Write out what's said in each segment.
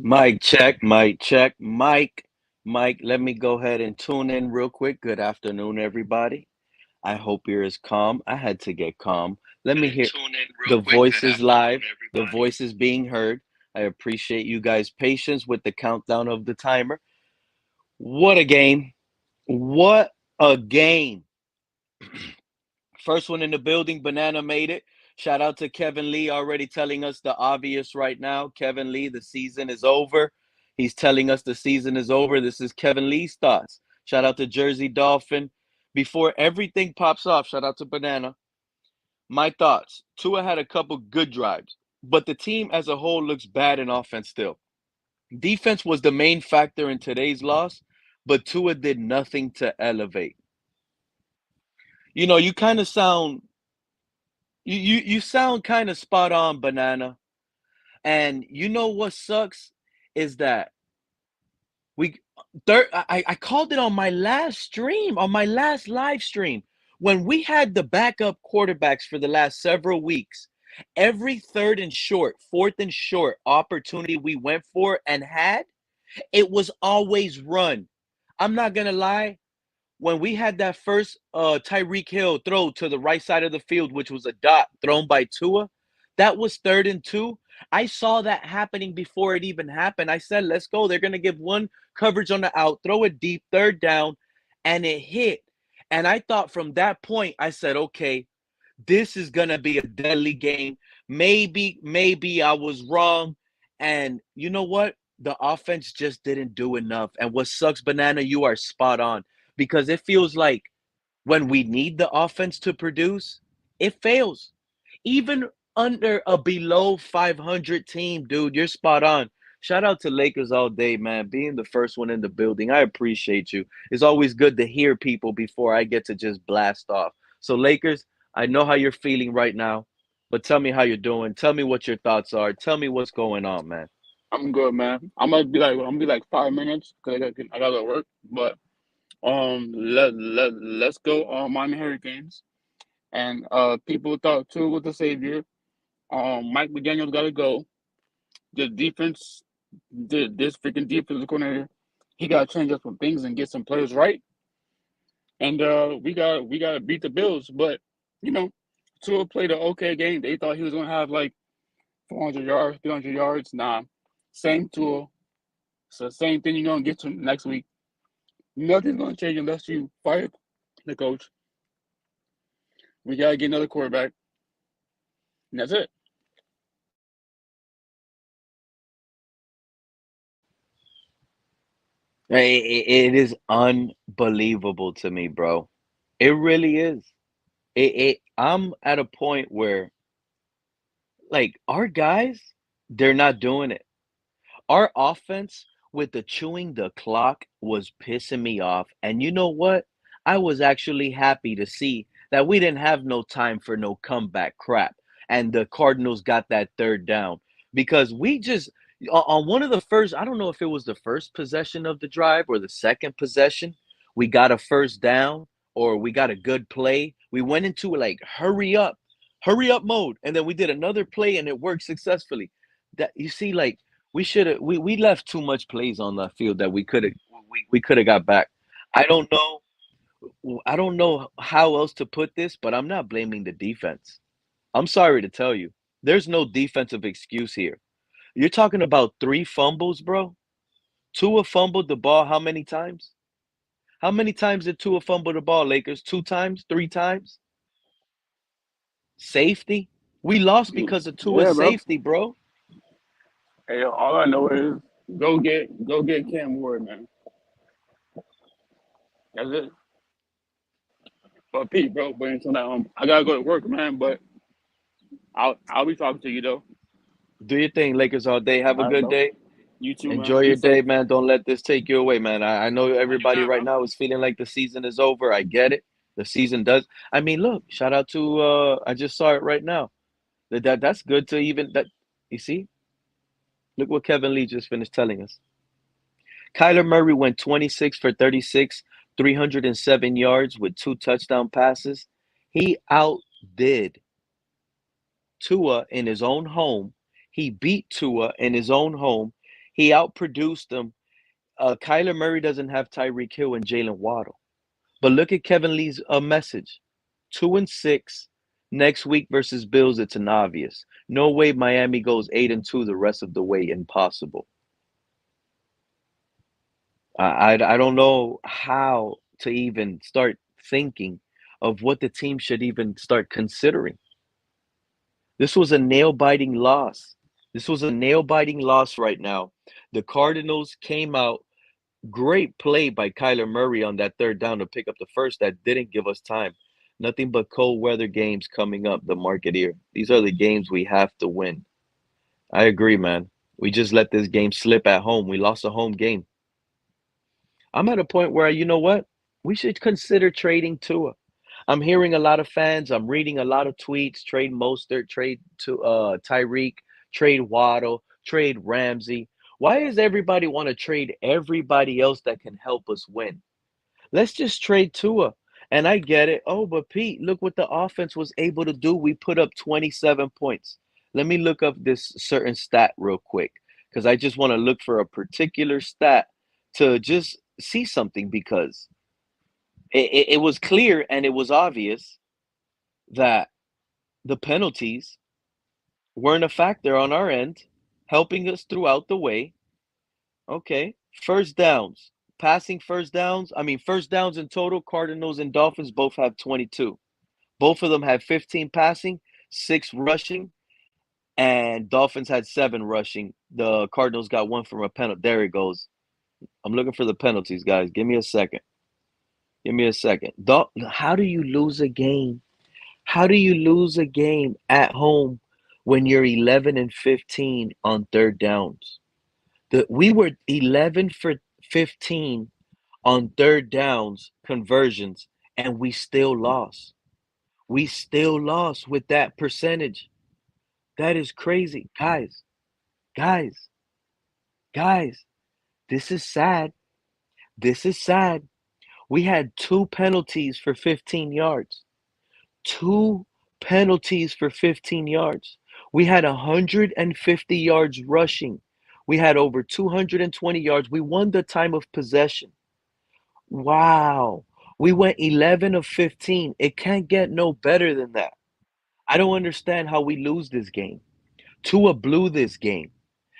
Mike check, Mike check, Mike. Let me go ahead and tune in real quick. Good afternoon, everybody. I hope you're as calm. I had to get calm. Let me hear the voices live, the voices being heard. I appreciate you guys' patience with the countdown of the timer. What a game! What a game! First one in the building, Banana made it. Shout out to Kevin Lee already telling us the obvious right now. Kevin Lee, the season is over. He's telling us the season is over. This is Kevin Lee's thoughts. Shout out to Jersey Dolphin. Before everything pops off, shout out to Banana. My thoughts. Tua had a couple good drives, but the team as a whole looks bad in offense still. Defense was the main factor in today's loss, but Tua did nothing to elevate. You kind of sound you sound kind of spot on, Banana. And you know what sucks is that we I called it on my last stream, on my last live stream, when we had the backup quarterbacks for the last several weeks. Every third and short, fourth and short opportunity we went for and had, it was always run. I'm not gonna lie. When we had that first Tyreek Hill throw to the right side of the field, which was a dot thrown by Tua, that was 3rd and 2. I saw that happening before it even happened. I said, let's go. They're going to give one coverage on the out, throw it deep, third down, and it hit. And I thought from that point, I said, okay, this is going to be a deadly game. Maybe I was wrong. And you know what? The offense just didn't do enough. And what sucks, Banana, you are spot on because it feels like when we need the offense to produce, it fails. Even under a below 500 team, dude, you're spot on. Shout out to Lakers all day, man. Being the first one in the building. I appreciate you. It's always good to hear people before I get to just blast off. So, Lakers, I know how you're feeling right now, but tell me how you're doing. Tell me what your thoughts are. Tell me what's going on, man. I'm good, man. I'm gonna be like 5 minutes because I gotta go to work. But let's go Miami Hurricanes. And people thought Tua was the savior. Mike McDaniel's got to go. The defense, this freaking defensive coordinator, he got to change up some things and get some players right. And we got to beat the Bills. But you know, Tua played an okay game. They thought he was gonna have like 400 yards, 300 yards. Nah, same Tua. So same thing you're gonna get to next week. Nothing's gonna change unless you fire the coach. We gotta get another quarterback, and that's it. It is unbelievable to me, bro. It really is. I'm at a point where, like, our guys, they're not doing it. Our offense with the chewing the clock was pissing me off. And you know what? I was actually happy to see that we didn't have no time for no comeback crap. And the Cardinals got that third down because we just, on one of the first, I don't know if it was the first possession of the drive or the second possession, we got a first down or we got a good play. We went into like hurry up mode. And then we did another play and it worked successfully. That you see, like, we left too much plays on the field that we could have got back. I don't know I don't know how else to put this, but I'm not blaming the defense. I'm sorry to tell you. There's no defensive excuse here. You're talking about 3 fumbles, bro. Tua fumbled the ball how many times? How many times did Tua fumble the ball, Lakers? 2 times? 3 times? Safety? We lost because of Tua's Yeah, bro. safety, bro. Hey, all I know is go get Cam Ward, man. That's it. But Pete, bro, but until now, I gotta go to work, man. But I'll be talking to you though. Do your thing, Lakers all day. Have a All right, good bro. day. You too, man. Enjoy Be your day, safe. man. Don't let this take you away, man. I know No, you everybody good, right bro. now is feeling like the season is over. I get it. The season does. I mean, look, shout out to I just saw it right now. That's good to even that you see? Look what Kevin Lee just finished telling us. Kyler Murray went 26 for 36, 307 yards with 2 touchdown passes. He outdid Tua in his own home. He beat Tua in his own home. He outproduced them. Kyler Murray doesn't have Tyreek Hill and Jalen Waddle. But look at Kevin Lee's message: 2-6 next week versus Bills. It's an obvious. No way Miami goes 8-2 the rest of the way. Impossible. I don't know how to even start thinking of what the team should even start considering. This was a nail biting loss. This was a nail biting loss right now. The Cardinals came out. Great play by Kyler Murray on that third down to pick up the first that didn't give us time. Nothing but cold weather games coming up, the Marketeer. These are the games we have to win. I agree, man. We just let this game slip at home. We lost a home game. I'm at a point where, you know what? We should consider trading Tua. I'm hearing a lot of fans. I'm reading a lot of tweets. Trade Mostert, trade to Tyreek, trade Waddle, trade Ramsey. Why does everybody want to trade everybody else that can help us win? Let's just trade Tua. And I get it. Oh, but Pete, look what the offense was able to do. We put up 27 points. Let me look up this certain stat real quick because I just want to look for a particular stat to just see something because it was clear and it was obvious that the penalties weren't a factor on our end, helping us throughout the way. Okay. First downs, passing first downs. I mean, first downs in total, Cardinals and Dolphins both have 22. Both of them had 15 passing, 6 rushing, and Dolphins had 7 rushing. The Cardinals got 1 from a penalty. There it goes. I'm looking for the penalties, guys. Give me a second. Give me a second. How do you lose a game? How do you lose a game at home when you're 11 and 15 on third downs? We were 11 for 15 on third downs conversions, and we still lost. We still lost with that percentage. That is crazy. Guys, guys, this is sad. This is sad. We had 2 penalties for 15 yards. 2 penalties for 15 yards. We had 150 yards rushing. We had over 220 yards. We won the time of possession. Wow. We went 11 of 15. It can't get no better than that. I don't understand how we lose this game. Tua blew this game.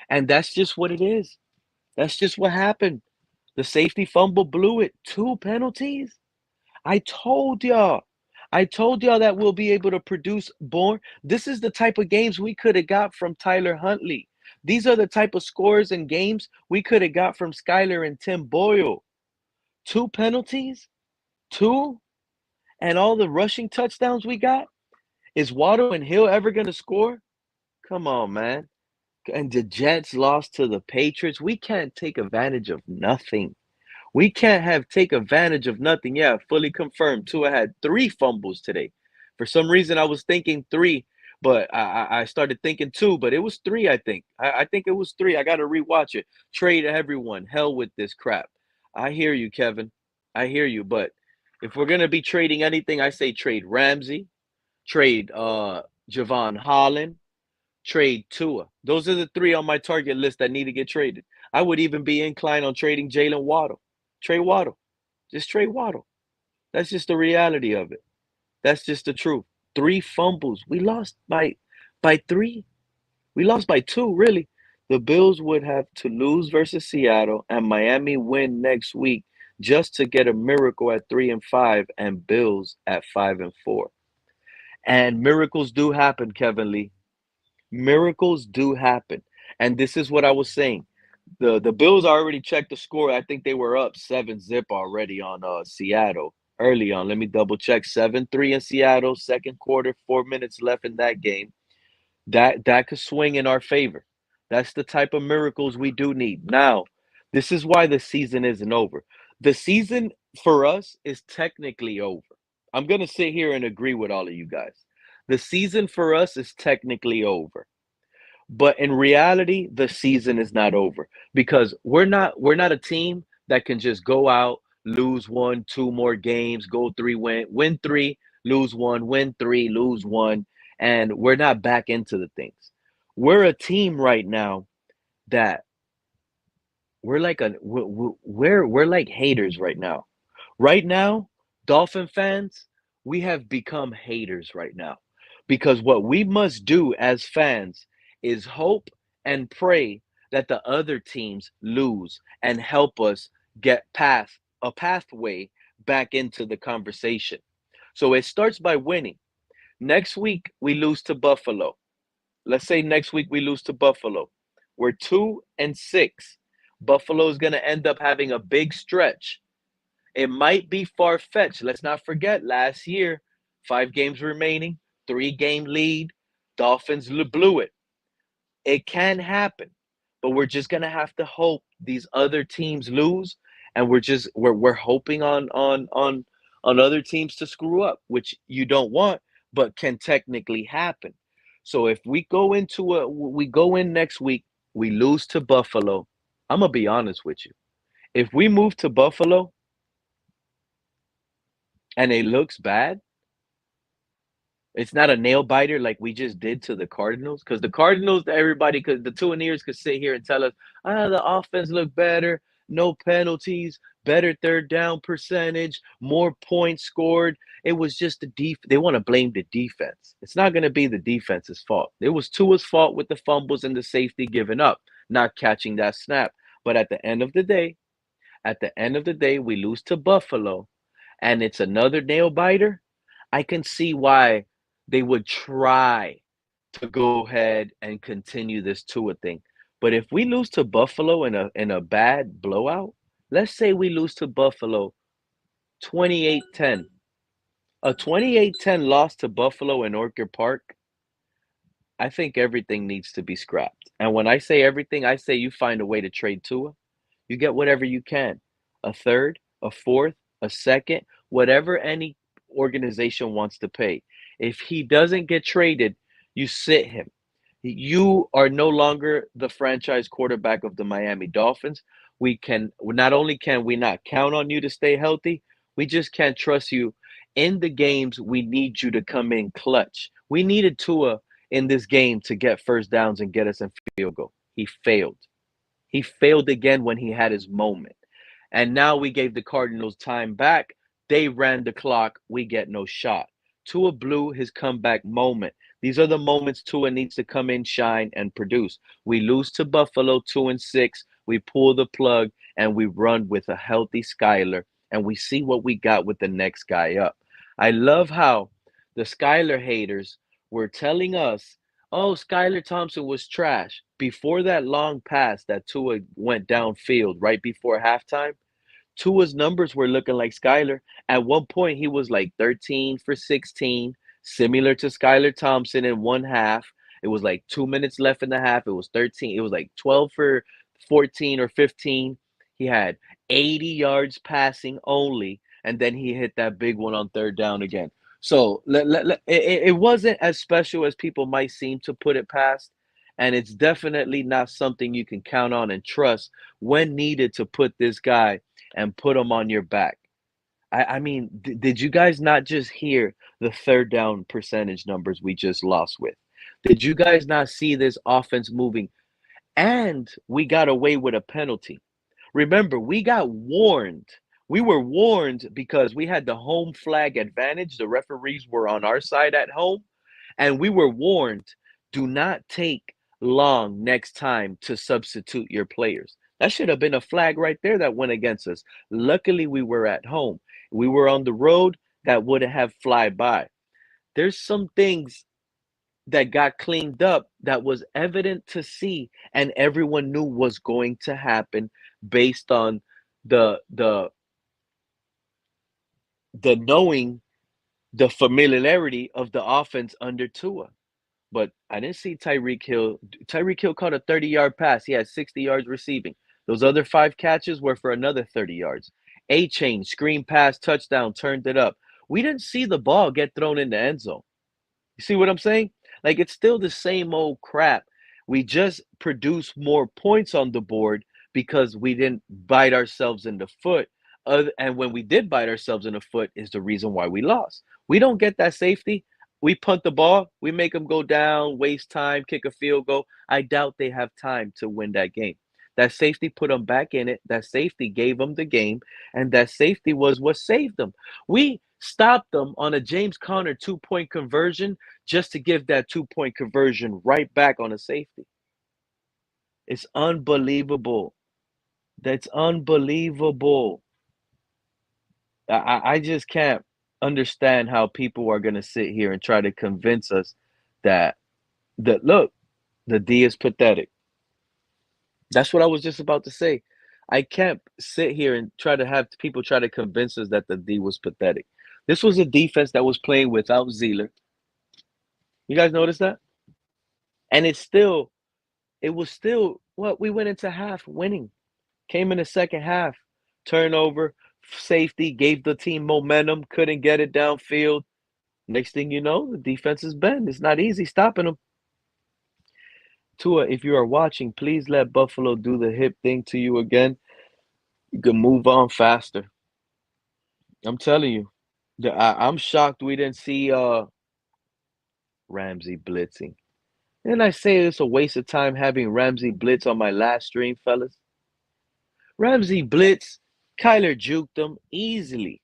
And that's just what it is. That's just what happened. The safety fumble blew it. 2 penalties. I told y'all. I told y'all that we'll be able to produce more. This is the type of games we could have got from Tyler Huntley. These are the type of scores and games we could have got from Skyler and Tim Boyle. 2 penalties, 2, and all the rushing touchdowns we got. Is Waddle and Hill ever going to score? Come on, man. And the Jets lost to the Patriots. We can't take advantage of nothing. We can't take advantage of nothing. Yeah, fully confirmed. Tua had 3 fumbles today. For some reason, I was thinking 3, but I started thinking 2, but it was 3, I think. I think it was 3. I got to rewatch it. Trade everyone. Hell with this crap. I hear you, Kevin. I hear you. But if we're going to be trading anything, I say trade Ramsey, trade Javon Holland, trade Tua. Those are the 3 on my target list that need to get traded. I would even be inclined on trading Jalen Waddle. Trade Waddle. Just trade Waddle. That's just the reality of it. That's just the truth. 3 fumbles. We lost by 3. We lost by 2, really. The Bills would have to lose versus Seattle and Miami win next week just to get a miracle at 3-5 and Bills at 5-4. And miracles do happen, Kevin Lee. Miracles do happen. And this is what I was saying. The Bills already checked the score. I think they were up 7-zip already on Seattle early on. Let me double check. 7-3 in Seattle, second quarter, 4 minutes left in that game. That could swing in our favor. That's the type of miracles we do need. Now, this is why the season isn't over. The season for us is technically over. I'm going to sit here and agree with all of you guys. The season for us is technically over. But in reality, the season is not over because we're not a team that can just go out, lose 1, 2 more games, go 3, win 3, lose 1, win 3, lose 1, and we're not back into the things. We're a team right now that we're like haters right now. Right now, Dolphin fans, we have become haters right now because what we must do as fans is hope and pray that the other teams lose and help us get past a pathway back into the conversation. So it starts by winning. Next week we lose to Buffalo. Let's say next week we lose to Buffalo. We're 2-6. Buffalo is going to end up having a big stretch. It might be far fetched. Let's not forget last year, 5 games remaining, 3-game lead. Dolphins blew it. It can happen, but we're just gonna have to hope these other teams lose, and we're hoping on other teams to screw up, which you don't want, but can technically happen. So if we go in next week, we lose to Buffalo. I'm gonna be honest with you. If we move to Buffalo and it looks bad, it's not a nail biter like we just did to the Cardinals. Because the Cardinals, everybody could, the two ears could sit here and tell us, the offense looked better, no penalties, better third down percentage, more points scored. It was just the they want to blame the defense. It's not going to be the defense's fault. It was Tua's fault with the fumbles and the safety giving up, not catching that snap. But at the end of the day, we lose to Buffalo, and it's another nail biter. I can see why they would try to go ahead and continue this Tua thing. But if we lose to Buffalo in a bad blowout, let's say we lose to Buffalo 28-10. A 28-10 loss to Buffalo in Orchard Park, I think everything needs to be scrapped. And when I say everything, I say you find a way to trade Tua. You get whatever you can. A third, a fourth, a second, whatever any organization wants to pay. If he doesn't get traded, you sit him. You are no longer the franchise quarterback of the Miami Dolphins. We can not only can we not count on you to stay healthy, we just can't trust you in the games we need you to come in clutch. We needed Tua in this game to get first downs and get us in field goal. He failed. He failed again when he had his moment. And now we gave the Cardinals time back. They ran the clock. We get no shot. Tua blew his comeback moment. These are the moments Tua needs to come in, shine, and produce. We lose to Buffalo 2-6. We pull the plug and we run with a healthy Skyler, and we see what we got with the next guy up. I love how the Skyler haters were telling us, oh, Skyler Thompson was trash. Before that long pass that Tua went downfield right before halftime, Tua's numbers were looking like Skyler. At one point, he was like 13 for 16, similar to Skyler Thompson in one half. It was like 2 minutes left in the half. It was 13. It was like 12 for 14 or 15. He had 80 yards passing only, and then he hit that big one on third down again. So it wasn't as special as people might seem to put it past. And it's definitely not something you can count on and trust when needed to put this guy and put them on your back. I mean, did you guys not just hear the third down percentage numbers we just lost with? Did you guys not see this offense moving? And we got away with a penalty. Remember, we got warned. We were warned because we had the home flag advantage. The referees were on our side at home, and we were warned, do not take long next time to substitute your players. That should have been a flag right there that went against us. Luckily, we were at home. We were on the road, that would have fly by. There's some things that got cleaned up that was evident to see and everyone knew was going to happen based on the the the knowing the familiarity of the offense under Tua. But I didn't see Tyreek Hill. Tyreek Hill caught a 30-yard pass. He had 60 yards receiving. Those other 5 catches were for another 30 yards. A chain, screen pass, touchdown, turned it up. We didn't see the ball get thrown in the end zone. You see what I'm saying? Like, it's still the same old crap. We just produce more points on the board because we didn't bite ourselves in the foot. And when we did bite ourselves in the foot is the reason why we lost. We don't get that safety. We punt the ball. We make them go down, waste time, kick a field goal. I doubt they have time to win that game. That safety put them back in it. That safety gave them the game, and that safety was what saved them. We stopped them on a James Conner 2-point conversion just to give that 2-point conversion right back on a safety. It's unbelievable. That's unbelievable. I just can't understand how people are going to sit here and try to convince us that look, the D is pathetic. That's what I was just about to say. I can't sit here and try to have people try to convince us that the D was pathetic. This was a defense that was playing without Zeeler. You guys notice that? And it was still what we went into half winning. Came in the second half, turnover, safety, gave the team momentum, couldn't get it downfield. Next thing you know, the defense is bent. It's not easy stopping them. Tua, if you are watching, please let Buffalo do the hip thing to you again. You can move on faster. I'm telling you. I'm shocked we didn't see Ramsey blitzing. Didn't I say it's a waste of time having Ramsey blitz on my last stream, fellas? Ramsey blitz, Kyler juked them easily.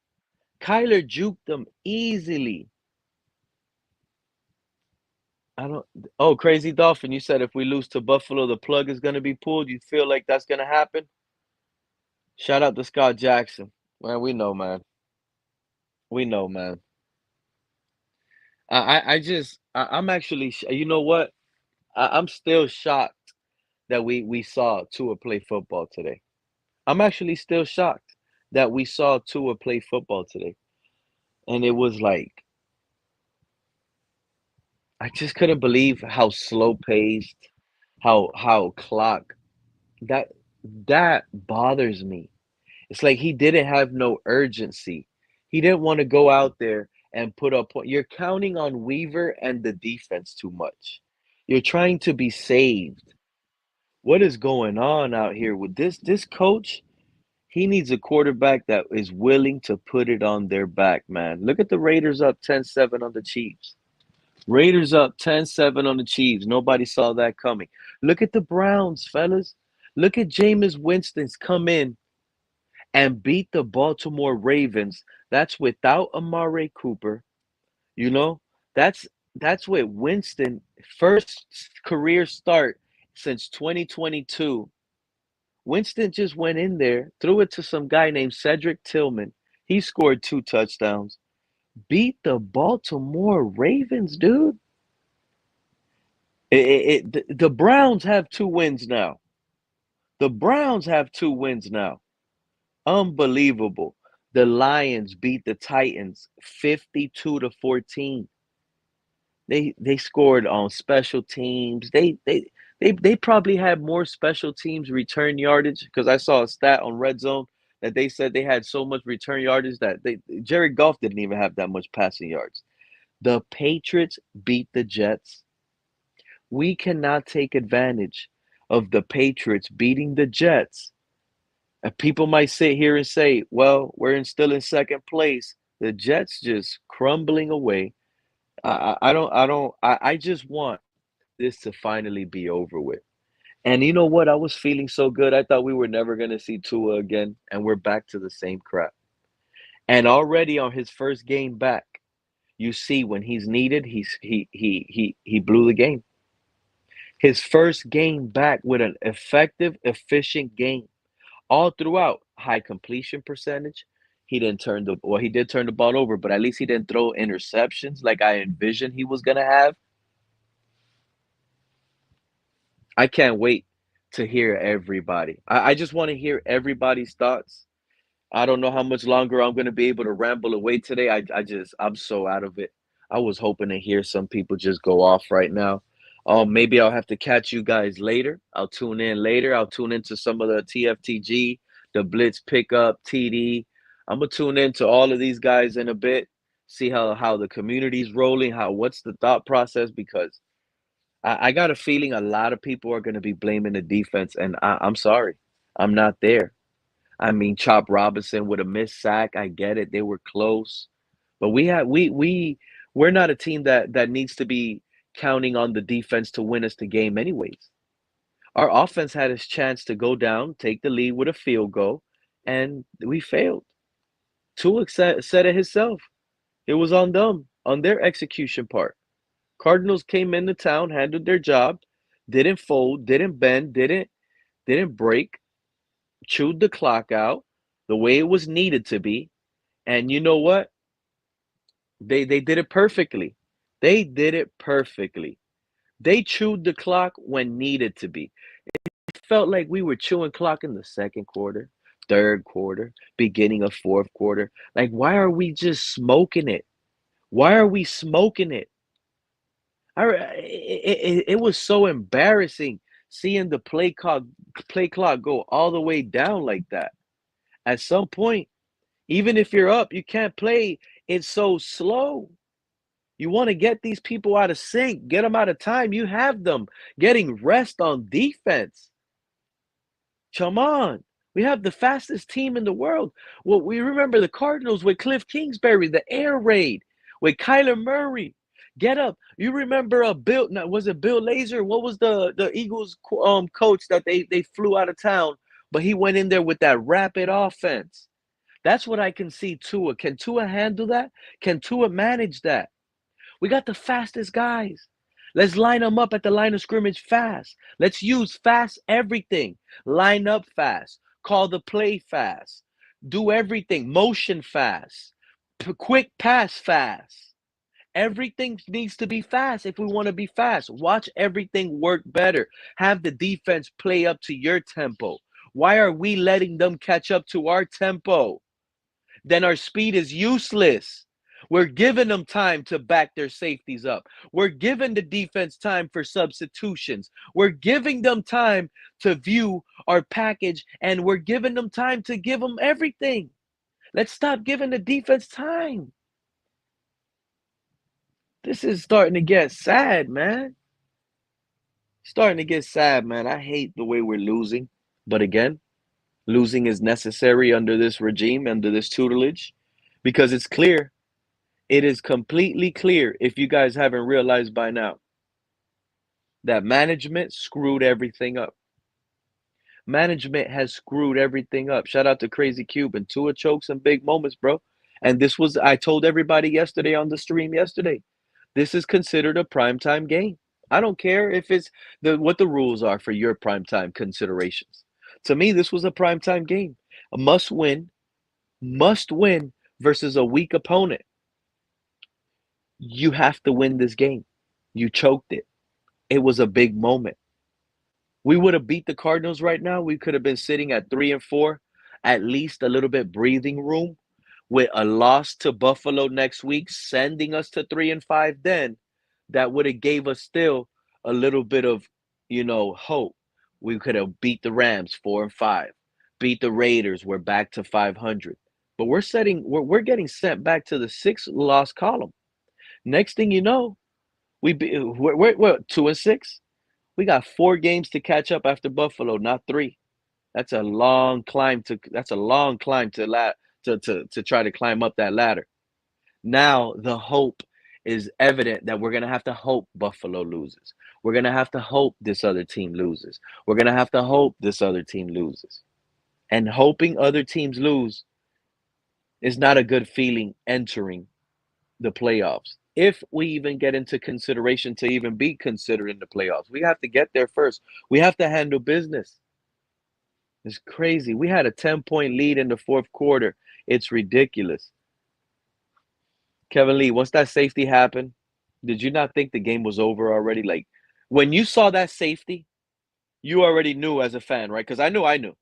Kyler juked them easily. I don't. Oh, Crazy Dolphin, you said if we lose to Buffalo, the plug is going to be pulled. You feel like that's going to happen? Shout out to Scott Jackson. Man, we know, man. We know, man. I'm actually, you know what? I'm still shocked that we saw Tua play football today. I'm actually still shocked that we saw Tua play football today. And it was like, I just couldn't believe how slow paced, how clock that that bothers me. It's like he didn't have no urgency. He didn't want to go out there and put up point. You're counting on Weaver and the defense too much. You're trying to be saved. What is going on out here with this coach? He needs a quarterback that is willing to put it on their back, man. Look at the Raiders up 10-7 on the Chiefs. Raiders up 10-7 on the Chiefs. Nobody saw that coming. Look at the Browns, fellas. Look at Jameis Winston's come in and beat the Baltimore Ravens. That's without Amari Cooper. You know, that's that's with Winston first career start since 2022. Winston just went in there, threw it to some guy named Cedric Tillman. He scored 2 touchdowns. Beat the Baltimore Ravens, dude. The Browns have 2 wins now. The Browns have 2 wins now. Unbelievable. The Lions beat the Titans 52-14. They scored on special teams. They probably had more special teams return yardage because I saw a stat on Red Zone that they said they had so much return yardage that Jared Goff didn't even have that much passing yards. The Patriots beat the Jets. We cannot take advantage of the Patriots beating the Jets. And people might sit here and say, well, still in second place. The Jets just crumbling away. I just want this to finally be over with. And you know what? I was feeling so good. I thought we were never going to see Tua again. And we're back to the same crap. And already on his first game back, you see when he's needed, he blew the game. His first game back with an effective, efficient game. All throughout, high completion percentage. He did turn the ball over, but at least he didn't throw interceptions like I envisioned he was gonna have. I can't wait to hear everybody. I just want to hear everybody's thoughts. I don't know how much longer I'm going to be able to ramble away today. I'm so out of it. I was hoping to hear some people just go off right now. Maybe I'll have to catch you guys later. I'll tune in later. I'll tune into some of the TFTG, the Blitz Pickup, TD. I'm gonna tune into all of these guys in a bit. See how the community's rolling. What's the thought process? Because I got a feeling a lot of people are going to be blaming the defense, and I'm sorry, I'm not there. I mean, Chop Robinson with a missed sack. I get it; they were close, but we're not a team that needs to be counting on the defense to win us the game, anyways. Our offense had its chance to go down, take the lead with a field goal, and we failed. Tua said it himself. It was on them, on their execution part. Cardinals came into town, handled their job, didn't fold, didn't bend, didn't break, chewed the clock out the way it was needed to be. And you know what? They did it perfectly. They did it perfectly. They chewed the clock when needed to be. It felt like we were chewing clock in the second quarter, third quarter, beginning of fourth quarter. Like, why are we just smoking it? Why are we smoking it? It was so embarrassing seeing the play clock go all the way down like that. At some point, even if you're up, you can't play it so slow. You want to get these people out of sync, get them out of time. You have them getting rest on defense. Come on. We have the fastest team in the world. Well, we remember the Cardinals with Cliff Kingsbury, the air raid with Kyler Murray. Get up. You remember Bill, no, was it Bill Lazor? What was the Eagles coach that they flew out of town, but he went in there with that rapid offense. That's what I can see Tua. Can Tua handle that? Can Tua manage that? We got the fastest guys. Let's line them up at the line of scrimmage fast. Let's use fast everything. Line up fast. Call the play fast. Do everything. Motion fast. Quick pass fast. Everything needs to be fast if we want to be fast. Watch everything work better. Have the defense play up to your tempo. Why are we letting them catch up to our tempo? Then our speed is useless. We're giving them time to back their safeties up. We're giving the defense time for substitutions. We're giving them time to view our package, and we're giving them time to give them everything. Let's stop giving the defense time. This is starting to get sad, man. Starting to get sad, man. I hate the way we're losing. But again, losing is necessary under this regime, under this tutelage, because it's clear. It is completely clear, if you guys haven't realized by now, that management screwed everything up. Management has screwed everything up. Shout out to Crazy Cuban. Tua chokes and big moments, bro. And this was, I told everybody yesterday on the stream yesterday, this is considered a primetime game. I don't care if it's what the rules are for your primetime considerations. To me, this was a primetime game. A must win versus a weak opponent. You have to win this game. You choked it. It was a big moment. We would have beat the Cardinals right now. We could have been sitting at 3-4, at least a little bit breathing room with a loss to Buffalo next week, sending us to 3-5 then. That would have gave us still a little bit of, hope. We could have beat the Rams 4-5, beat the Raiders. We're back to 500. But we're getting sent back to the 6-loss column. Next thing you know, we're 2-6. We got 4 games to catch up after Buffalo, not 3. That's a long climb to try to climb up that ladder. Now the hope is evident that we're gonna have to hope Buffalo loses. We're gonna have to hope this other team loses. We're gonna have to hope this other team loses. And hoping other teams lose is not a good feeling entering the playoffs. If we even get into consideration to even be considered in the playoffs, we have to get there first. We have to handle business. It's crazy. We had a 10-point lead in the fourth quarter. It's ridiculous. Kevin Lee, once that safety happened, did you not think the game was over already? Like, when you saw that safety, you already knew as a fan, right? Because I knew.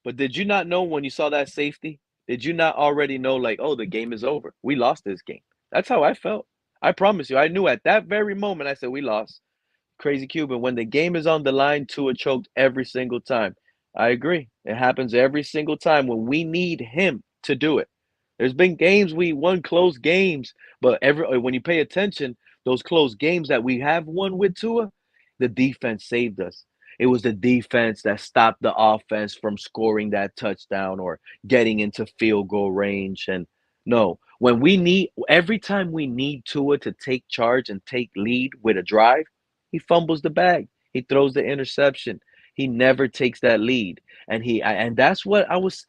But did you not know when you saw that safety? Did you not already know, like, oh, the game is over? We lost this game. That's how I felt. I promise you. I knew at that very moment, I said, we lost. Crazy Cuban, when the game is on the line, Tua choked every single time. I agree. It happens every single time when we need him to do it. There's been games we won close games, but when you pay attention, those close games that we have won with Tua, the defense saved us. It was the defense that stopped the offense from scoring that touchdown or getting into field goal range. And no, every time we need Tua to take charge and take lead with a drive, he fumbles the bag. He throws the interception. He never takes that lead. And that's what I was.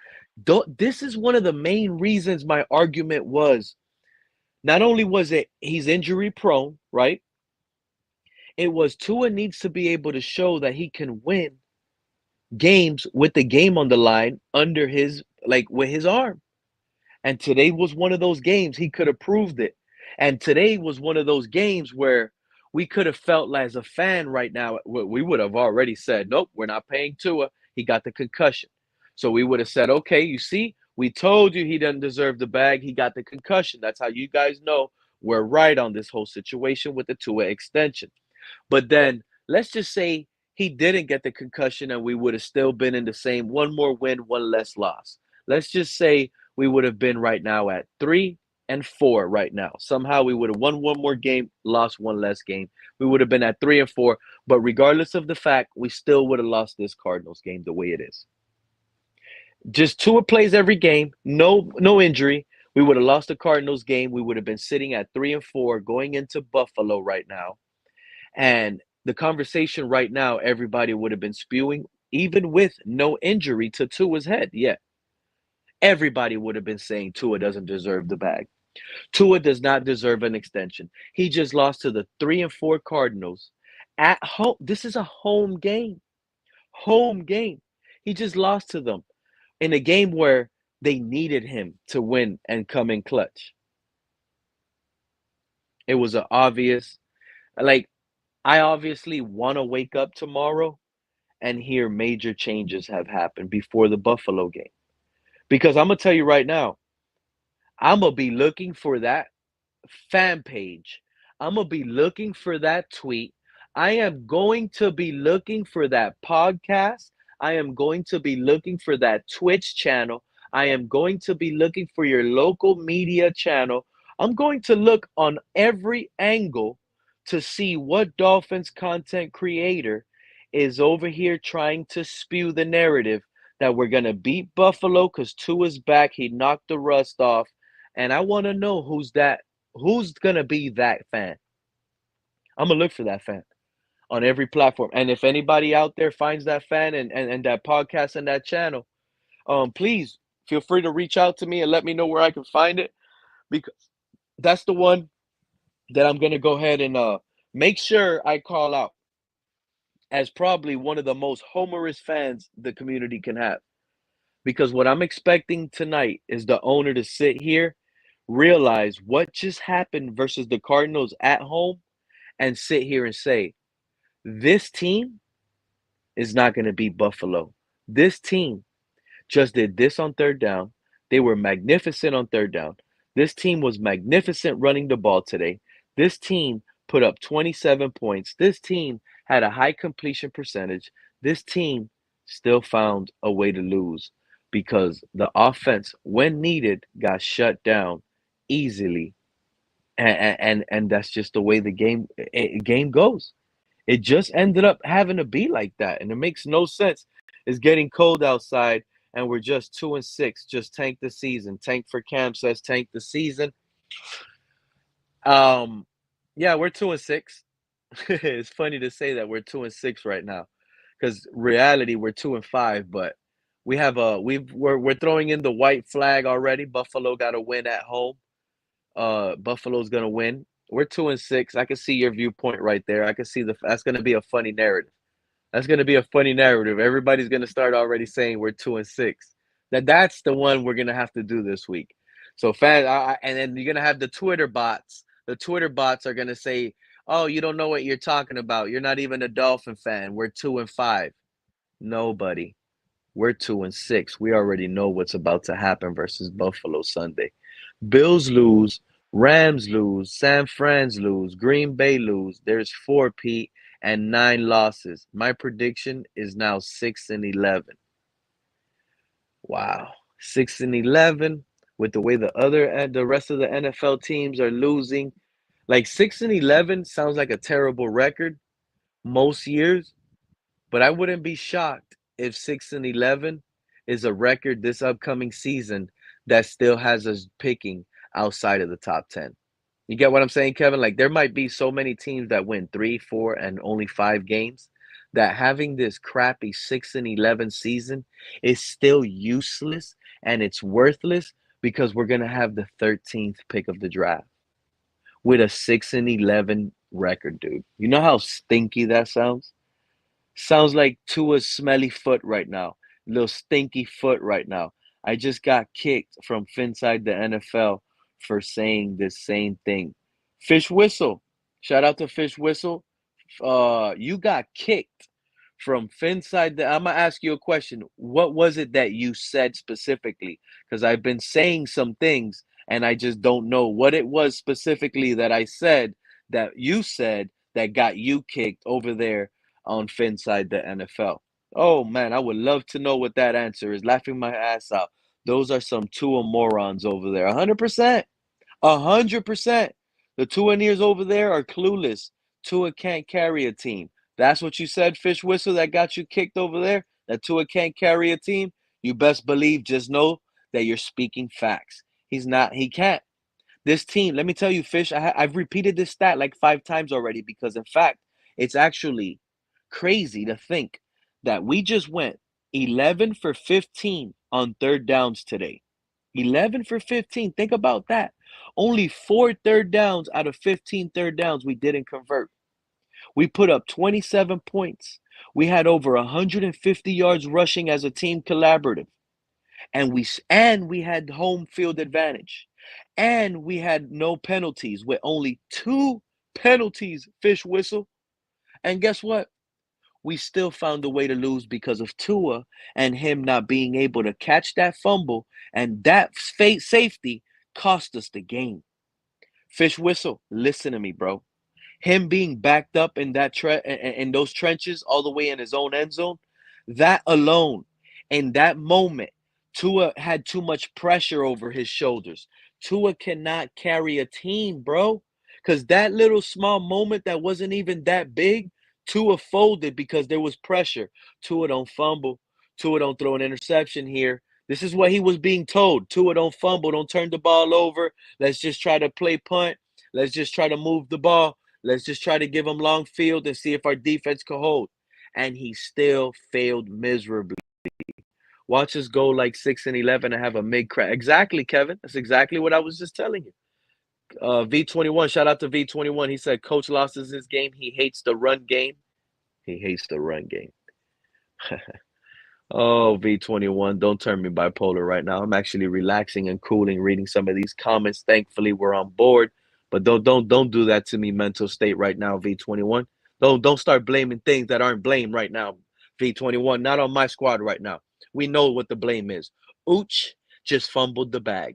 This is one of the main reasons my argument was. Not only was it he's injury prone, right? It was Tua needs to be able to show that he can win games with the game on the line under his like with his arm. And today was one of those games he could have proved it. And today was one of those games where we could have felt like as a fan right now, we would have already said, nope, we're not paying Tua. He got the concussion. So we would have said, okay, you see, we told you he doesn't deserve the bag. He got the concussion. That's how you guys know we're right on this whole situation with the Tua extension. But then let's just say he didn't get the concussion and we would have still been in the same one more win, one less loss. Let's just say we would have been right now at 3-4 right now. Somehow we would have won one more game, lost one less game. We would have been at 3-4. But regardless of the fact, we still would have lost this Cardinals game the way it is. Just Tua plays every game, no injury. We would have lost the Cardinals game. We would have been sitting at 3-4 going into Buffalo right now. And the conversation right now, everybody would have been spewing, even with no injury to Tua's head yet. Everybody would have been saying Tua doesn't deserve the bag. Tua does not deserve an extension. He just lost to the 3-4 Cardinals at home. This is a home game. Home game. He just lost to them in a game where they needed him to win and come in clutch. It was an obvious, like, I obviously want to wake up tomorrow and hear major changes have happened before the Buffalo game. Because I'm going to tell you right now, I'm going to be looking for that fan page. I'm going to be looking for that tweet. I am going to be looking for that podcast. I am going to be looking for that Twitch channel. I am going to be looking for your local media channel. I'm going to look on every angle to see what Dolphins content creator is over here trying to spew the narrative that we're going to beat Buffalo because Tua's back. He knocked the rust off. And I want to know who's that. Who's going to be that fan? I'm going to look for that fan on every platform. And if anybody out there finds that fan and that podcast and that channel, please feel free to reach out to me and let me know where I can find it, because that's the one that I'm going to go ahead and make sure I call out as probably one of the most homerous fans the community can have. Because what I'm expecting tonight is the owner to sit here, realize what just happened versus the Cardinals at home, and sit here and say, this team is not going to beat Buffalo. This team just did this on third down. They were magnificent on third down. This team was magnificent running the ball today. This team put up 27 points. This team had a high completion percentage. This team still found a way to lose because the offense, when needed, got shut down easily. And that's just the way the game goes. It just ended up having to be like that, and it makes no sense. It's getting cold outside, and we're just 2-6. Just tank the season. Tank for Cam says tank the season. Yeah, we're 2-6. It's funny to say that we're 2-6 right now, because reality we're 2-5. But we have we're throwing in the white flag already. Buffalo got to win at home. Buffalo's gonna win. We're 2-6. I can see your viewpoint right there. I can see that's gonna be a funny narrative. That's gonna be a funny narrative. Everybody's gonna start already saying we're 2-6. That's the one we're gonna have to do this week. So fans, and then you're gonna have the Twitter bots. The Twitter bots are gonna say, "Oh, you don't know what you're talking about. You're not even a Dolphin fan. We're 2-5." Nobody. We're 2-6. We already know what's about to happen versus Buffalo Sunday. Bills lose, Rams lose, San Fran's lose, Green Bay lose. There's 4, Pete, and 9 losses. My prediction is now 6-11. Wow, 6-11 with the way the rest of the NFL teams are losing. Like 6-11 sounds like a terrible record most years, but I wouldn't be shocked if 6-11 is a record this upcoming season that still has us picking outside of the top 10. You get what I'm saying, Kevin? Like there might be so many teams that win 3, 4, and only 5 games that having this crappy 6-11 season is still useless and it's worthless because we're going to have the 13th pick of the draft with a 6-11 record, dude. You know how stinky that sounds? Sounds like Tua's smelly foot right now. Little stinky foot right now. I just got kicked from Finside the NFL for saying this same thing. Fish Whistle. Shout out to Fish Whistle. You got kicked from Finside. I'm gonna ask you a question. What was it that you said specifically? Because I've been saying some things and I just don't know what it was specifically that I said that you said that got you kicked over there on Finside the NFL. Oh man, I would love to know what that answer is. Laughing my ass out. Those are some Tua morons over there. 100%. 100%. The Tuaneers over there are clueless. Tua can't carry a team. That's what you said, Fish Whistle, that got you kicked over there? That Tua can't carry a team? You best believe, just know that you're speaking facts. He's not, he can't. This team, let me tell you, Fish, I've repeated this stat like 5 times already because, in fact, it's actually crazy to think that we just went 11 for 15 on third downs today. 11 for 15. Think about that. Only 4 third downs out of 15 third downs we didn't convert. We put up 27 points. We had over 150 yards rushing as a team collaborative. And we had home field advantage. And we had no penalties with only 2 penalties, Fish Whistle. And guess what? We still found a way to lose because of Tua and him not being able to catch that fumble, and that safety cost us the game. Fish Whistle, listen to me, bro. Him being backed up in in those trenches all the way in his own end zone, that alone, in that moment, Tua had too much pressure over his shoulders. Tua cannot carry a team, bro. Because that little small moment that wasn't even that big, Tua folded because there was pressure. Tua don't fumble. Tua don't throw an interception here. This is what he was being told. Tua don't fumble. Don't turn the ball over. Let's just try to play punt. Let's just try to move the ball. Let's just try to give him long field and see if our defense can hold. And he still failed miserably. Watch us go like 6-11 and have a mid crack. Exactly, Kevin. That's exactly what I was just telling you. V21, shout out to V21. He said Coach lost his game. He hates the run game. He hates the run game. Oh, V21, don't turn me bipolar right now. I'm actually relaxing and cooling, reading some of these comments. Thankfully, we're on board. But don't do that to me, mental state right now, V21. Don't start blaming things that aren't blamed right now, V21. Not on my squad right now. We know what the blame is. Ooch just fumbled the bag.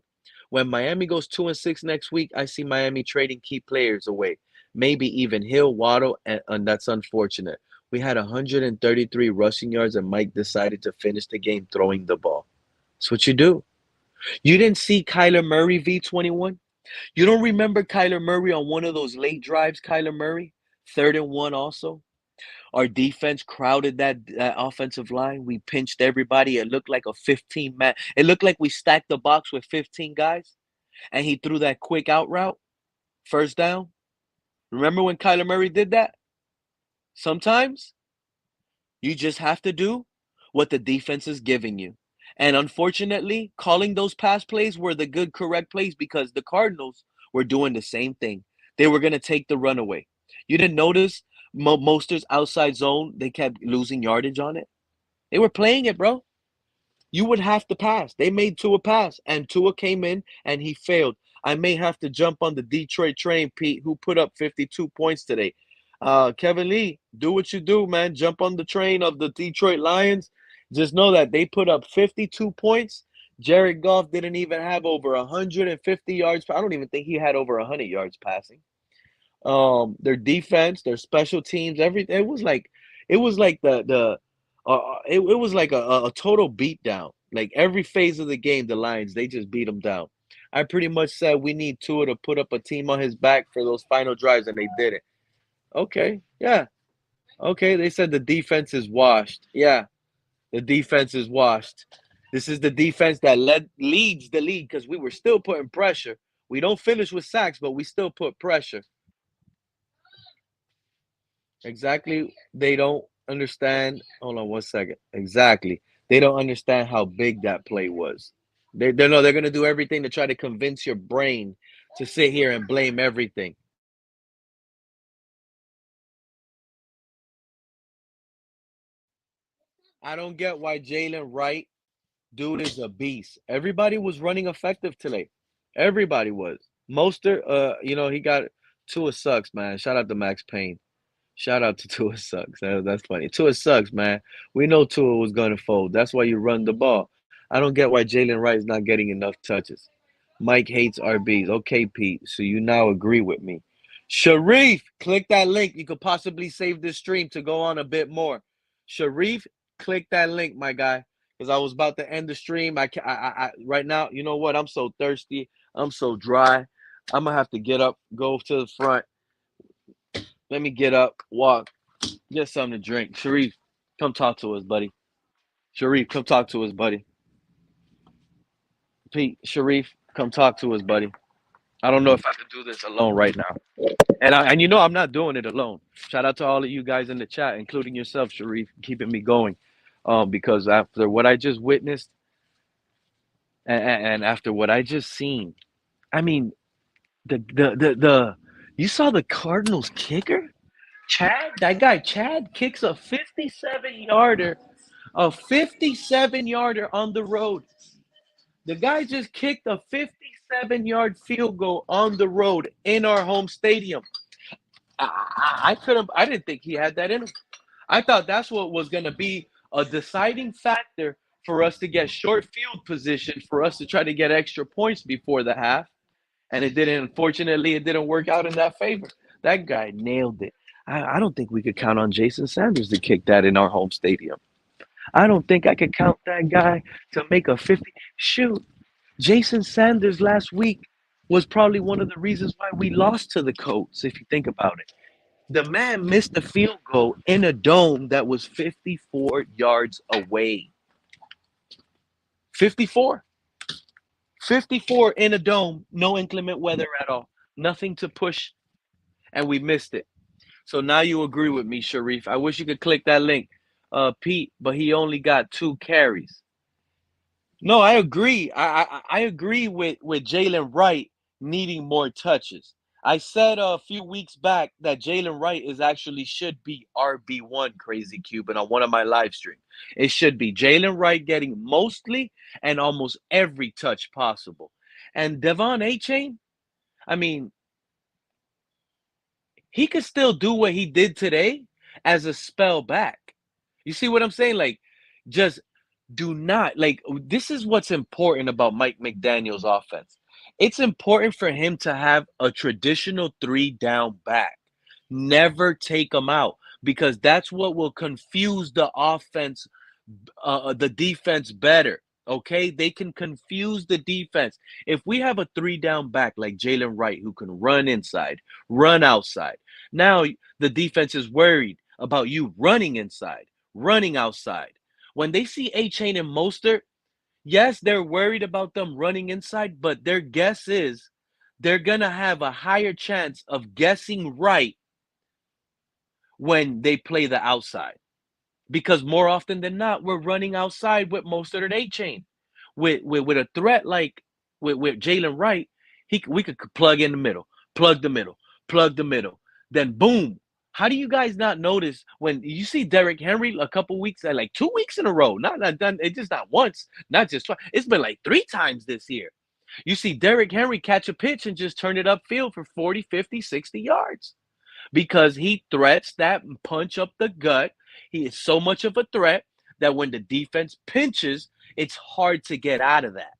When Miami goes 2-6 next week, I see Miami trading key players away. Maybe even Hill, Waddle, and that's unfortunate. We had 133 rushing yards, and Mike decided to finish the game throwing the ball. That's what you do. You didn't see Kyler Murray, V21? You don't remember Kyler Murray on one of those late drives, Kyler Murray? 3rd and 1 also. Our defense crowded that offensive line. We pinched everybody. It looked like a 15-man. It looked like we stacked the box with 15 guys, and he threw that quick out route, first down. Remember when Kyler Murray did that? Sometimes you just have to do what the defense is giving you. And unfortunately, calling those pass plays were the good, correct plays because the Cardinals were doing the same thing. They were going to take the runaway. You didn't notice Mostert's outside zone, they kept losing yardage on it? They were playing it, bro. You would have to pass. They made Tua pass, and Tua came in and he failed. I may have to jump on the Detroit train, Pete, who put up 52 points today. Kevin Lee, do what you do, man. Jump on the train of the Detroit Lions. Just know that they put up 52 points. Jared Goff didn't even have over 150 yards. I don't even think he had over 100 yards passing. Their defense, their special teams, everything. It was like it was like a total beatdown. Like every phase of the game, the Lions, they just beat them down. I pretty much said we need Tua to put up a team on his back for those final drives, and they did it. Okay, yeah. Okay, they said the defense is washed. Yeah, the defense is washed. This is the defense that leads the league because we were still putting pressure. We don't finish with sacks, but we still put pressure. Exactly. They don't. understand. Hold on one second. Exactly. They don't understand how big that play was. They know they're gonna do everything to try to convince your brain to sit here and blame everything. I don't get why Jalen Wright, dude, is a beast. Everybody was running effective today. Everybody was. Mostert, he got Tua sucks, man. Shout out to Max Payne. Shout out to Tua sucks. That's funny. Tua sucks, man. We know Tua was gonna fold. That's why you run the ball. I don't get why Jalen Wright is not getting enough touches. Mike hates RBs. Okay, Pete. So you now agree with me. Sharif, click that link. You could possibly save this stream to go on a bit more. Sharif, click that link, my guy. Because I was about to end the stream. Right now, you know what? I'm so thirsty. I'm so dry. I'm gonna have to get up, go to the front. Let me get up, walk, get something to drink. Sharif, come talk to us, buddy. Sharif, come talk to us, buddy. Pete, Sharif, come talk to us, buddy. I don't know if I can do this alone right now. And you know I'm not doing it alone. Shout out to all of you guys in the chat, including yourself, Sharif, keeping me going. Because after what I just witnessed and after what I just seen, I mean the you saw the Cardinals kicker? Chad, that guy Chad kicks a 57-yarder, a 57-yarder on the road. The guy just kicked a 57-yard field goal on the road in our home stadium. I didn't think he had that in him. I thought that's what was going to be a deciding factor for us to get short field position for us to try to get extra points before the half. And it didn't, unfortunately, it didn't work out in that favor. That guy nailed it. I don't think we could count on Jason Sanders to kick that in our home stadium. I don't think I could count that guy to make a 50. Shoot, Jason Sanders last week was probably one of the reasons why we lost to the Colts, if you think about it. The man missed a field goal in a dome that was 54 yards away. 54. 54 in a dome, no inclement weather at all. Nothing to push, and we missed it. So now you agree with me, Sharif. I wish you could click that link, Pete, but he only got 2 carries. No, I agree. I agree with Jalen Wright needing more touches. I said a few weeks back that Jalen Wright is actually should be RB1, Crazy Cuban, on one of my live streams. It should be Jalen Wright getting mostly and almost every touch possible. And Devon A-Chain, I mean, he could still do what he did today as a spell back. You see what I'm saying? Like, just do not like this is what's important about Mike McDaniel's offense. It's important for him to have a traditional 3 down back. Never take him out because that's what will confuse the defense better. Okay, they can confuse the defense. If we have a 3 down back like Jalen Wright who can run inside, run outside, now the defense is worried about you running inside, running outside. When they see A-Chain and Mostert, yes, they're worried about them running inside, but their guess is they're gonna have a higher chance of guessing right when they play the outside. Because more often than not, we're running outside with Mostert and A-Chain. With a threat like with Jalen Wright, we could plug in the middle, plug the middle, plug the middle. Then boom. How do you guys not notice when you see Derrick Henry a couple weeks, like 2 weeks in a row? Not done. It's just not once, not just twice. It's been like 3 times this year. You see Derrick Henry catch a pitch and just turn it upfield for 40, 50, 60 yards because he threats that punch up the gut. He is so much of a threat that when the defense pinches, it's hard to get out of that.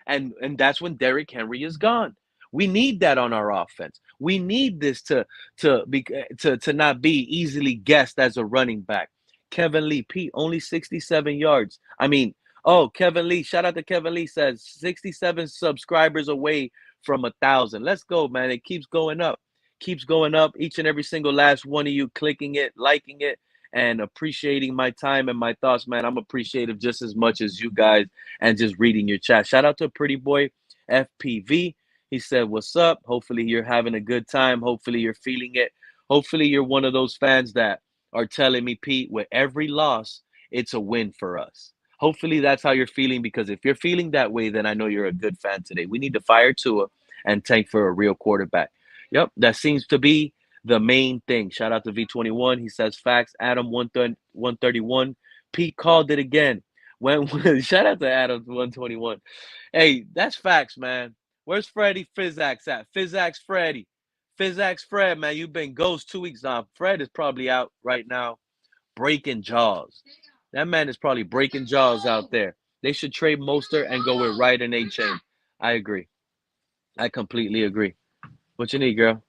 And that's when Derrick Henry is gone. We need that on our offense. We need this to not be easily guessed as a running back. Kevin Lee, Pete, only 67 yards. I mean, oh, Kevin Lee, shout out to Kevin Lee, says 67 subscribers away from 1,000. Let's go, man. It keeps going up. Each and every single last one of you clicking it, liking it, and appreciating my time and my thoughts, man. I'm appreciative just as much as you guys and just reading your chat. Shout out to Pretty Boy FPV. He said, "What's up? Hopefully you're having a good time. Hopefully you're feeling it. Hopefully you're one of those fans that are telling me, Pete, with every loss, it's a win for us. Hopefully that's how you're feeling, because if you're feeling that way, then I know you're a good fan today. We need to fire Tua and tank for a real quarterback. Yep, that seems to be the main thing. Shout out to V21. He says facts. Adam 131. Pete called it again. Shout out to Adam 121. Hey, that's facts, man. Where's Freddie Fizzax at? Fizzax Freddy. Fizzax Fred, man, you've been ghost 2 weeks now. Fred is probably out right now breaking jaws. That man is probably breaking jaws out there. They should trade Mostert and go with Wright and A-Chain. I agree. I completely agree. What you need, girl?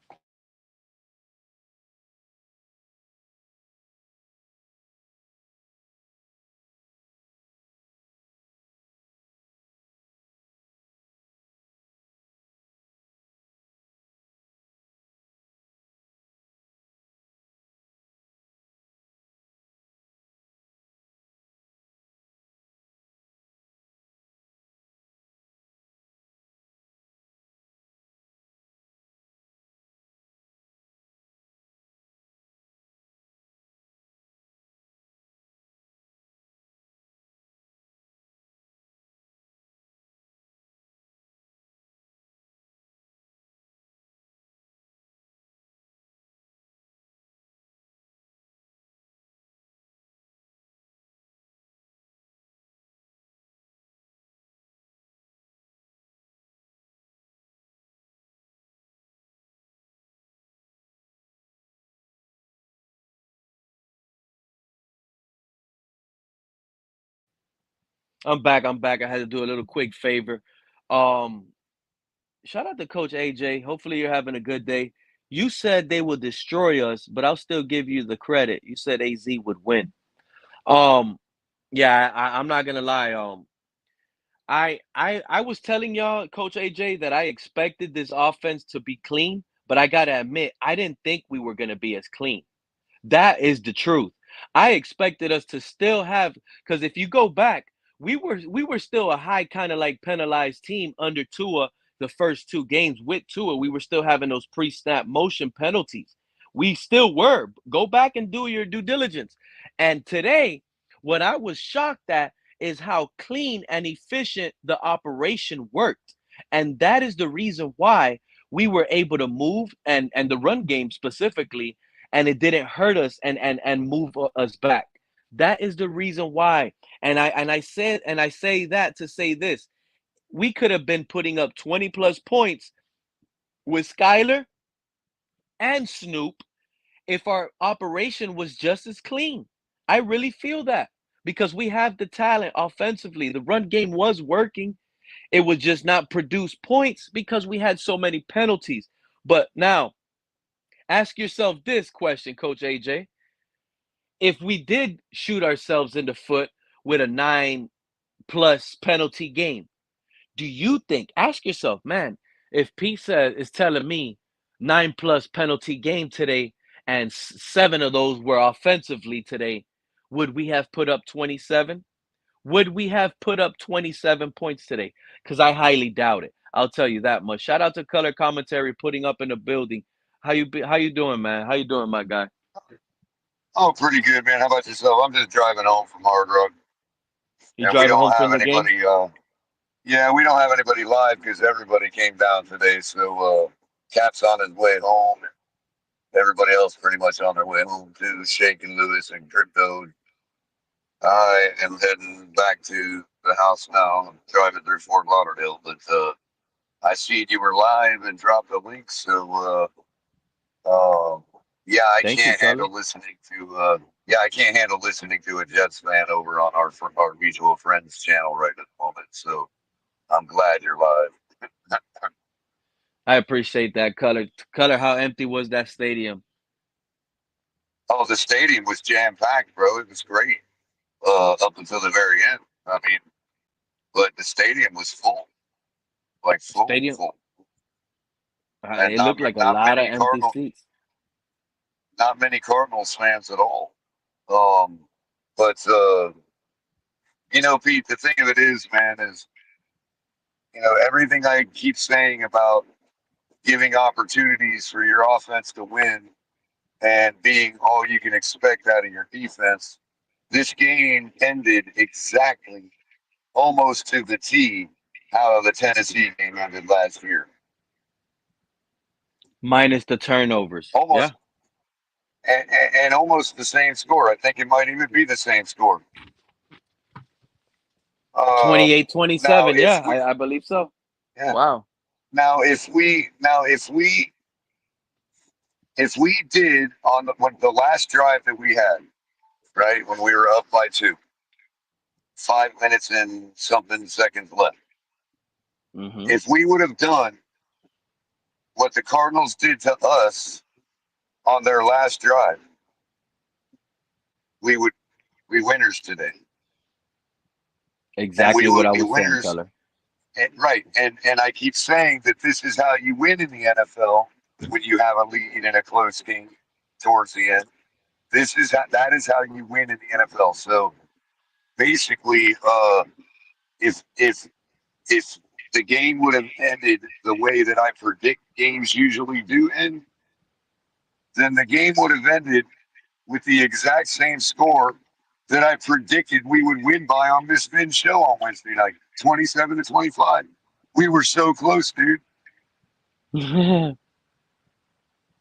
I'm back. I'm back. I had to do a little quick favor. Um, Shout out to Coach AJ. Hopefully you're having a good day. You said they will destroy us, but I'll still give you the credit. You said AZ would win. Um, yeah, I'm not gonna lie. I was telling y'all, Coach AJ, that I expected this offense to be clean, but I gotta admit, I didn't think we were gonna be as clean. That is the truth. I expected us to still have, because if you go back, we were still a high kind of like penalized team under Tua the first 2 games with Tua. We were still having those pre-snap motion penalties. We still were. Go back and do your due diligence. And today, what I was shocked at is how clean and efficient the operation worked. And that is the reason why we were able to move, and the run game specifically, and it didn't hurt us and move us back. That is the reason why. And I say that to say this: we could have been putting up 20 plus points with Skyler and Snoop if our operation was just as clean. I really feel that, because we have the talent offensively. The run game was working. It would just not produce points because we had so many penalties. But now, ask yourself this question, Coach AJ: if we did shoot ourselves in the foot with a 9 plus penalty game, do you think, ask yourself, man, if Pizza is telling me 9 plus penalty game today and 7 of those were offensively today, would we have put up 27? Would we have put up 27 points today? Because I highly doubt it. I'll tell you that much. Shout out to Color Commentary putting up in the building. How you doing, man? How you doing, my guy? Oh, pretty good, man. How about yourself? I'm just driving home from Hard Rock, You and we driving don't home have from the game? anybody. Yeah, we don't have anybody live because everybody came down today. So Cap's on his way home. Everybody else pretty much on their way home too. Shake and Lewis and Crypto. I am heading back to the house now. I'm driving through Fort Lauderdale, but I see you were live and dropped a link. So yeah, I Thank you, can't Color. handle listening to. I can't handle listening to a Jets fan over on our mutual friends channel right at the moment. So I'm glad you're live. I appreciate that, Color. Color, how empty was that stadium? Oh, the stadium was jam packed, bro. It was great up until the very end. I mean, but the stadium was full, like full, Stadium, full, and it looked like a lot of empty seats. not many Cardinals fans at all. Um, but Pete, the thing of it is, man, is everything I keep saying about giving opportunities for your offense to win. and being all you can expect out of your defense, this game ended exactly, almost to the T, how the Tennessee game ended last year. Minus the turnovers. Almost, Yeah. and almost the same score. I think it might even be the same score. Uh, 28-27. now if Yeah, we, I believe so. yeah, Wow. if we did on the last drive that we had, right when we were up by 2, 5 minutes and something seconds left. Mm-hmm. If we would have done what the Cardinals did to us on their last drive, we would be winners today, and we Exactly what would I be was saying, winners. Color. And, right, and I keep saying that this is how you win in the NFL when you have a lead in a close game towards the end. That is how you win in the NFL. So basically, if the game would have ended the way that I predict games usually do end, then the game would have ended with the exact same score that I predicted we would win by on Miss Vin's show on Wednesday night, 27-25. We were so close, dude.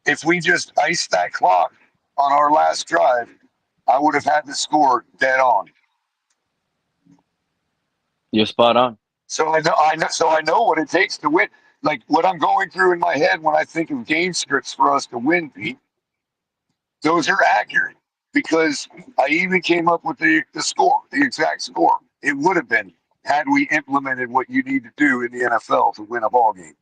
If we just iced that clock on our last drive, I would have had the score dead on. You're spot on. So I know what it takes to win. Like what I'm going through in my head when I think of game scripts for us to win, Pete, those are accurate because I even came up with the score, the exact score. It would have been had we implemented what you need to do in the NFL to win a ball game.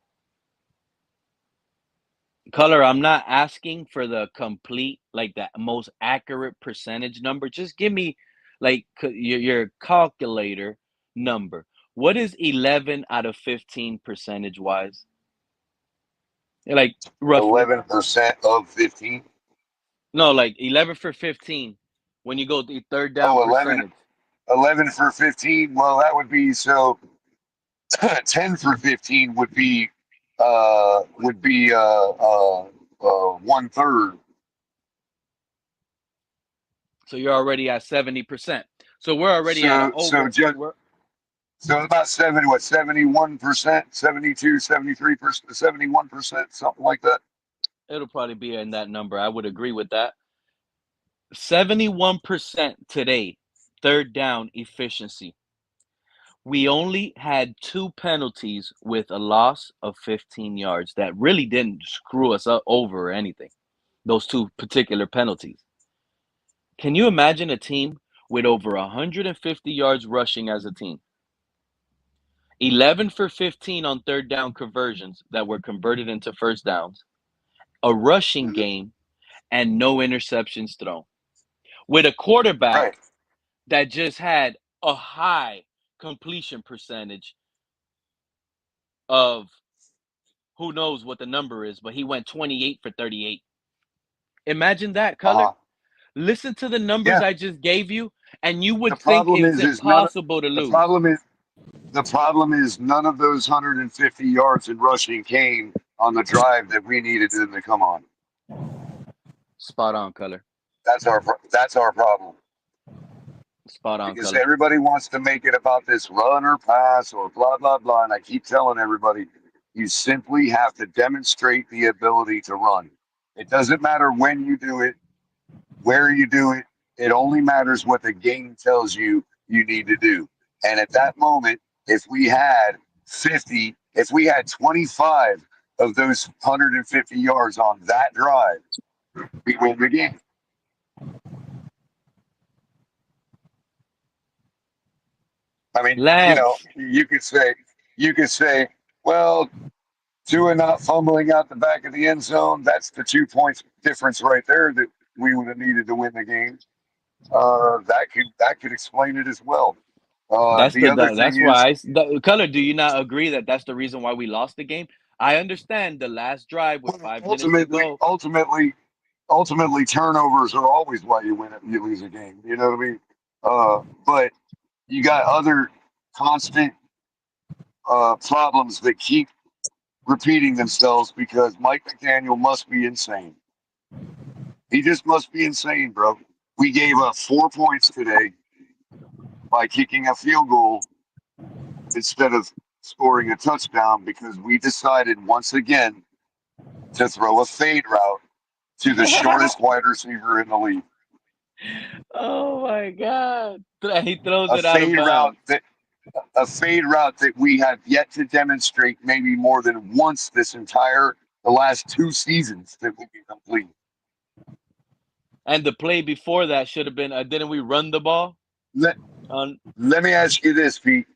Color, I'm not asking for the complete, like the most accurate percentage number. Just give me like your calculator number. What is 11 out of 15 percentage wise? Like roughly. 11% of 15. No, like 11 for 15 when you go the third down Oh, 11, percentage. 11 for 15. Well, that would be so 10 for 15 would be 1/3. So you're already at 70%. So we're already at an So so over. just so about 71%, 72, 73%, 71%, something like that. It'll probably be in that number. I would agree with that. 71% today, third down efficiency. We only had 2 penalties with a loss of 15 yards that really didn't screw us up over or anything. Those 2 particular penalties. Can you imagine a team with over 150 yards rushing as a team? 11 for 15 on third down conversions that were converted into first downs, a rushing Mhm. game, and no interceptions thrown. With a quarterback Right. that just had a high completion percentage of who knows what the number is, but he went 28 for 38. Imagine that, Color. Uh-huh. Listen to the numbers Yeah. I just gave you, and you The would think problem it's is none. impossible to The lose. problem is the problem is none of those 150 yards in rushing came on the drive that we needed them to come on. Spot on, Color. That's our problem Spot on, because Color. everybody wants to make it about this run or pass or blah blah blah, and I keep telling everybody you simply have to demonstrate the ability to run. It doesn't matter when you do it, where you do it. It only matters what the game tells you you need to do. And at that moment, if we had 50, if we had 25 of those 150 yards on that drive, we win the game. I mean, Lance, you could say, well, Tua not fumbling out the back of the end zone, that's the 2 points difference right there that we would have needed to win the game. That could explain it as well. The other thing that's is, why Color. Do you not agree that that's the reason why we lost the game? I understand the last drive with well, 5 minutes to ultimately, go. ultimately, ultimately, turnovers are always why you win it. You lose a game. You know what I mean? But you got other constant problems that keep repeating themselves because Mike McDaniel must be insane. He just must be insane, bro. We gave up 4 points today by kicking a field goal instead of scoring a touchdown because we decided once again to throw a fade route to the shortest wide receiver in the league. Oh my God! He throws A it out of fade route bounds. that a fade route that we have yet to demonstrate maybe more than once the last 2 seasons that we can complete. And the play before that should have been. Didn't we run the ball? Let, On let me ask you this, Pete.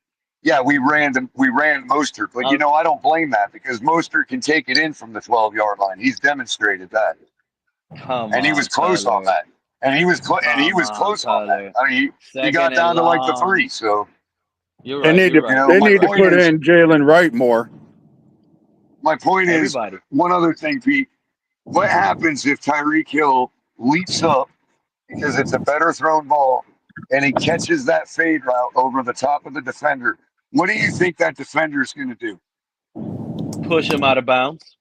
Yeah, we ran Mostert, but on I don't blame that because Mostert can take it in from the 12-yard line. He's demonstrated that, Come and he on, was close on Color. that, and he Come was on, close on that. Color. I mean, he Second got and down to like the long. 3. So You're They right. need You're to right. they my need to point put is in Jalen Wright more. Everybody. one other thing, Pete. What happens if Tyreek Hill leaps up because it's a better thrown ball and he catches that fade route over the top of the defender? What do you think that defender is going to do? Push him out of bounds.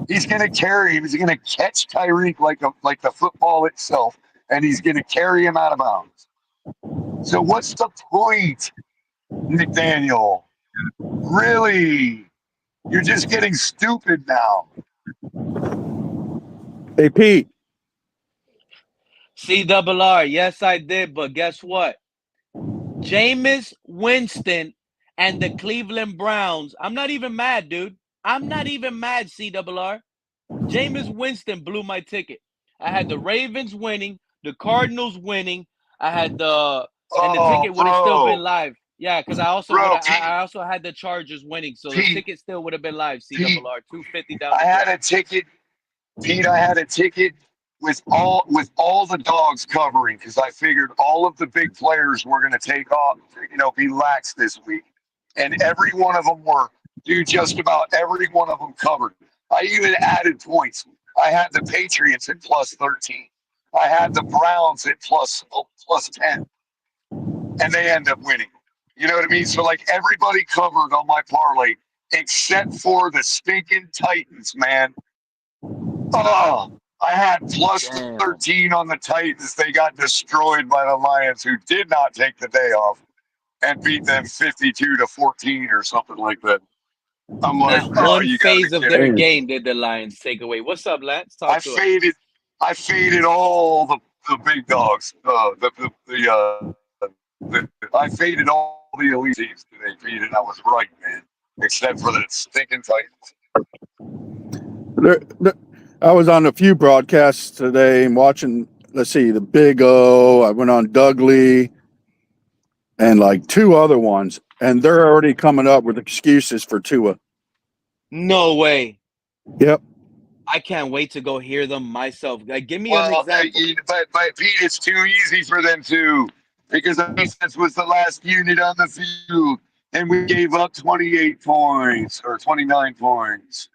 He's going to carry him. He's going to catch Tyreek like the football itself, and he's going to carry him out of bounds. So what's the point, McDaniel? Really? You're just getting stupid now. Hey Pete, CRR. Yes, I did. But guess what? Jameis Winston and the Cleveland Browns. I'm not even mad, dude. I'm not even mad, CRR. Jameis Winston blew my ticket. I had the Ravens winning, the Cardinals winning. I had and the Oh, ticket would have still been bro, live. Yeah, because I also would bro, I also had the Chargers winning, so the Pete, ticket still would have been live. Pete. CRR 250 down I the had drain. a ticket Pete, I had a ticket with all the dogs covering because I figured all of the big players were going to take off, be lax this week, and every one of them were. Dude, just about every one of them covered. I even added points. I had the Patriots at plus 13. I had the Browns at plus 10, and they end up winning. You know what I mean? So like everybody covered on my parlay except for the stinking Titans, man. Oh, I had plus Damn. 13 on the Titans. They got destroyed by the Lions, who did not take the day off and beat them 52-14 or something like that. I'm like, Not oh, one you got to be phase of kidding their me. hey, game did the Lions take away. What's up, Lance? I Talk to us. faded, I faded all the big dogs. I faded all the elite teams today, Pete, and I was right, man. Except for the stinking Titans. there- I was on a few broadcasts today and watching. Let's see, the Big O. I went on Dougley and like two other ones, and they're already coming up with excuses for Tua. No way. Yep. I can't wait to go hear them myself. Like, give me an Well, example. but Pete, it's too easy for them to because the defense was the last unit on the field, and we gave up 28 points or 29 points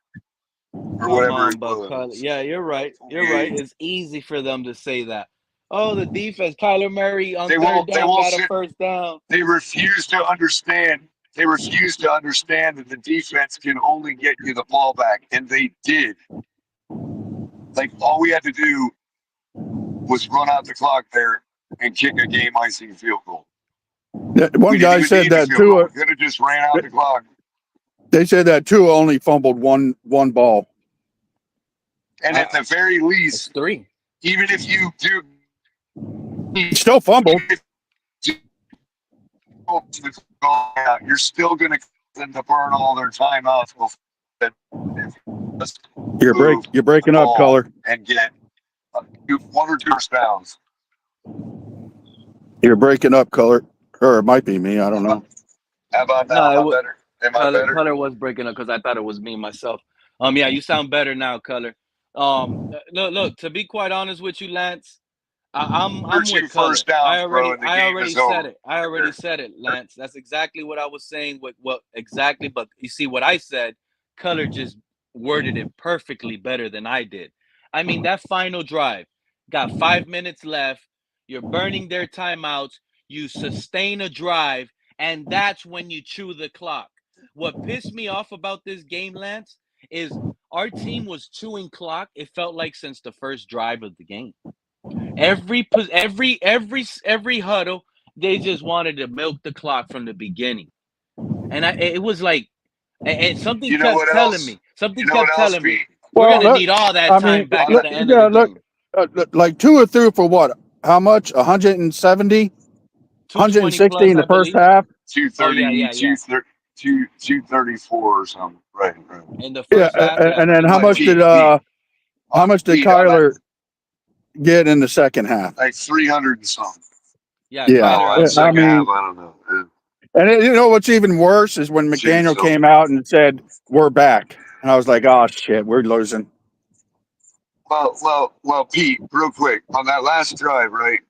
or Come whatever it on, but Kyler. was. Yeah, you're right. You're right. 28. It's easy for them to say that. Oh, the defense. Kyler Murray on They third won't. They down won't got a sit. first down. They refuse to understand. They refuse to understand that the defense can only get you the ball back, and they did. Like all we had to do was run out the clock there and kick a game icing field goal. One We didn't guy even said need the that field goal. Tua. We could have just ran out the clock. They said that Tua only fumbled one ball. And at the very It's least, 3. even if you do, He still fumbled. you're still going to get them to burn all their timeouts before move You're the breaking up, ball Color. and get one or two first downs. You're breaking up, Color. Or it might be me. I don't know. How about now? No, Am I better? Am I better? Color was breaking up because I thought it was me myself. Yeah, you sound better now, Color. Look. To be quite honest with you, Lance, One or I'm two with Color. first downs, bro, and the I game already is said over. it. I already said it, Lance. That's exactly what I was saying. What exactly? But you see, what I said, Color just worded it perfectly better than I did. I mean, that final drive got 5 minutes left. You're burning their timeouts. You sustain a drive, and that's when you chew the clock. What pissed me off about this game, Lance, is our team was chewing clock. It felt like since the first drive of the game. Every huddle, they just wanted to milk the clock from the beginning, and it was like, and something You know kept what telling else? me, something You know what kept else, telling me, Pete? we're Well, gonna need all that I mean, time back On at that, the end of the yeah, look, game. like Tua threw for what? How much? 170, 220 160 plus, in the I first believe. half. Oh yeah, 230, yeah, yeah. 234 or something. Right, right. In the Yeah, first half, yeah, and then he how was But much doing did it. how much did Pete, on that, Kyler get in the second half? like 300 and something. Yeah, Yeah, Oh, Kyler that had I second more. half, mean, I don't know. and you know what's even worse is when Chicken McDaniel so. came out and said we're back, and I was like, oh shit, we're losing. Well, Pete, real quick on that last drive, right?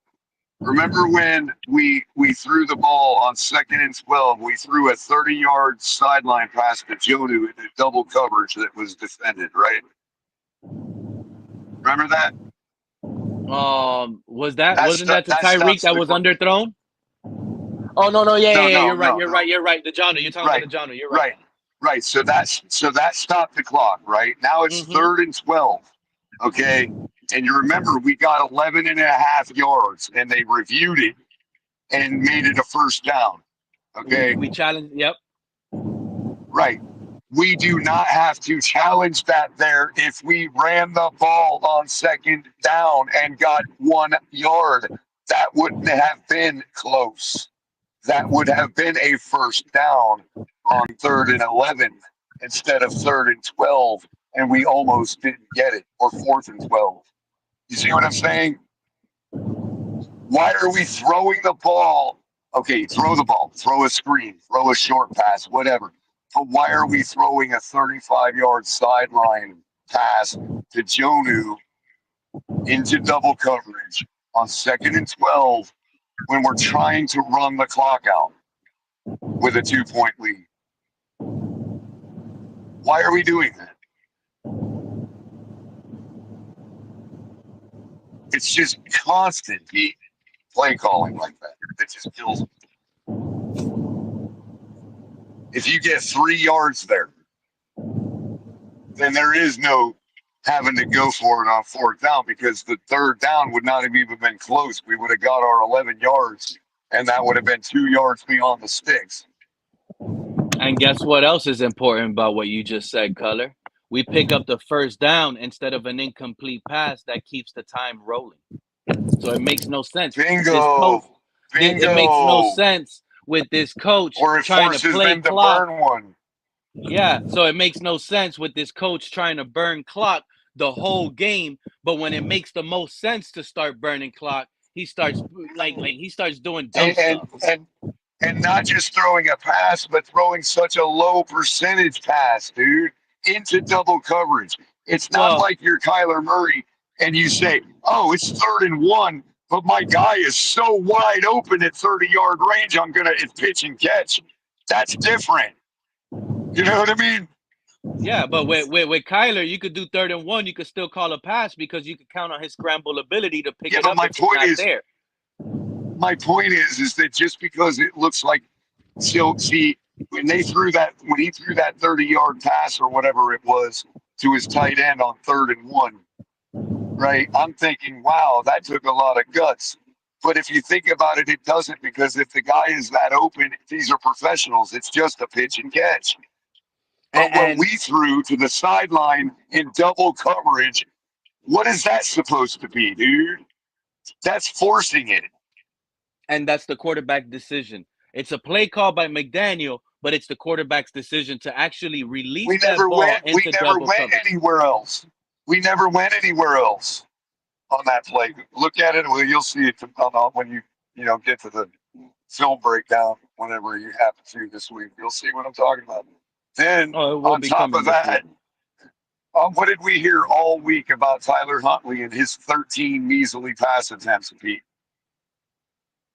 Remember when we threw the ball on 2nd and 12? We threw a 30-yard sideline pass to Jonu in double coverage that was defended, right? Remember that? Wasn't that to That Tyreek stops that the was clock. underthrown? Oh no, yeah, yeah, No, yeah. no, You're right, no, you're no. right, you're right. The Jono, you're talking about Right, the Jono. You're right. right, right. So that stopped the clock, right? Now it's Mm-hmm. 3rd and 12. Okay. And you remember we got 11 and a half yards and they reviewed it and made it a first down. Okay. We challenged. Yep. Right. We do not have to challenge that there if we ran the ball on 2nd down and got 1 yard. That wouldn't have been close. That would have been a first down on 3rd and 11 instead of 3rd and 12. And we almost didn't get it, or 4th and 12. You see what I'm saying? Why are we throwing the ball? Okay, throw the ball, throw a screen, throw a short pass, whatever. But why are we throwing a 35-yard sideline pass to Jonu into double coverage on 2nd and 12 when we're trying to run the clock out with a 2-point lead? Why are we doing that? It's just constant play calling like that. It just kills me. If you get 3 yards there, then there is no having to go for it on 4th down because the 3rd down would not have even been close. We would have got our 11 yards, and that would have been 2 yards beyond the sticks. And guess what else is important about what you just said, Color? We pick up the first down instead of an incomplete pass that keeps the time rolling. So it makes no sense. This coach, Bingo, it makes no bingo. sense with this coach Or it trying to forces play them to clock. burn one. Yeah, so it makes no sense with this coach trying to burn clock the whole game, but when it makes the most sense to start burning clock, he starts he starts doing dumb And and stuff. and, and not just throwing a pass, but throwing such a low percentage pass, dude, into double coverage. It's not Well, like you're Kyler Murray and you say, oh, it's 3rd and 1, but my guy is so wide open at 30-yard range, it's pitch and catch. That's different. You know what I mean? yeah, but with Kyler, you could do 3rd and 1, you could still call a pass because you could count on his scramble ability to pick Yeah, it but up if it's not there. my point is that just because it looks like, so see, when he threw that 30-yard pass or whatever it was to his tight end on 3rd and 1, right? I'm thinking, wow, that took a lot of guts. But if you think about it, it doesn't, because if the guy is that open, these are professionals. It's just a pitch and catch. But what And we threw to the sideline in double coverage, what is that supposed to be, dude? That's forcing it. and that's the quarterback decision. It's a play call by McDaniel, but it's the quarterback's decision to actually release that ball We into never double went coverage. anywhere else. We never went anywhere else on that play. Look at it. Well, you'll see it when you get to the film breakdown whenever you happen to this week. You'll see what I'm talking about. Then Oh, it will on be top coming of this week. that, what did we hear all week about Tyler Huntley and his 13 measly pass attempts, Pete?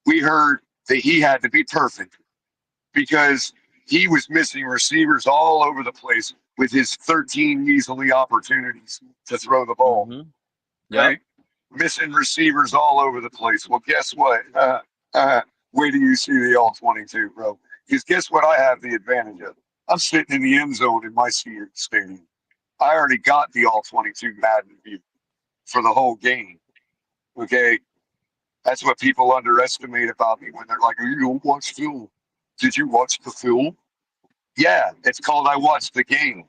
We heard that he had to be perfect because he was missing receivers all over the place with his 13 measly opportunities to throw the ball. Mm-hmm. Yep. Right? Missing receivers all over the place. Well, guess what? Wait till you see the all 22, bro. Because guess what I have the advantage of? I'm sitting in the end zone in my stadium. I already got the all 22 Madden view for the whole game. Okay, that's what people underestimate about me when they're like, "You don't watch film? Did you watch the film?" Yeah, it's called I watched the game,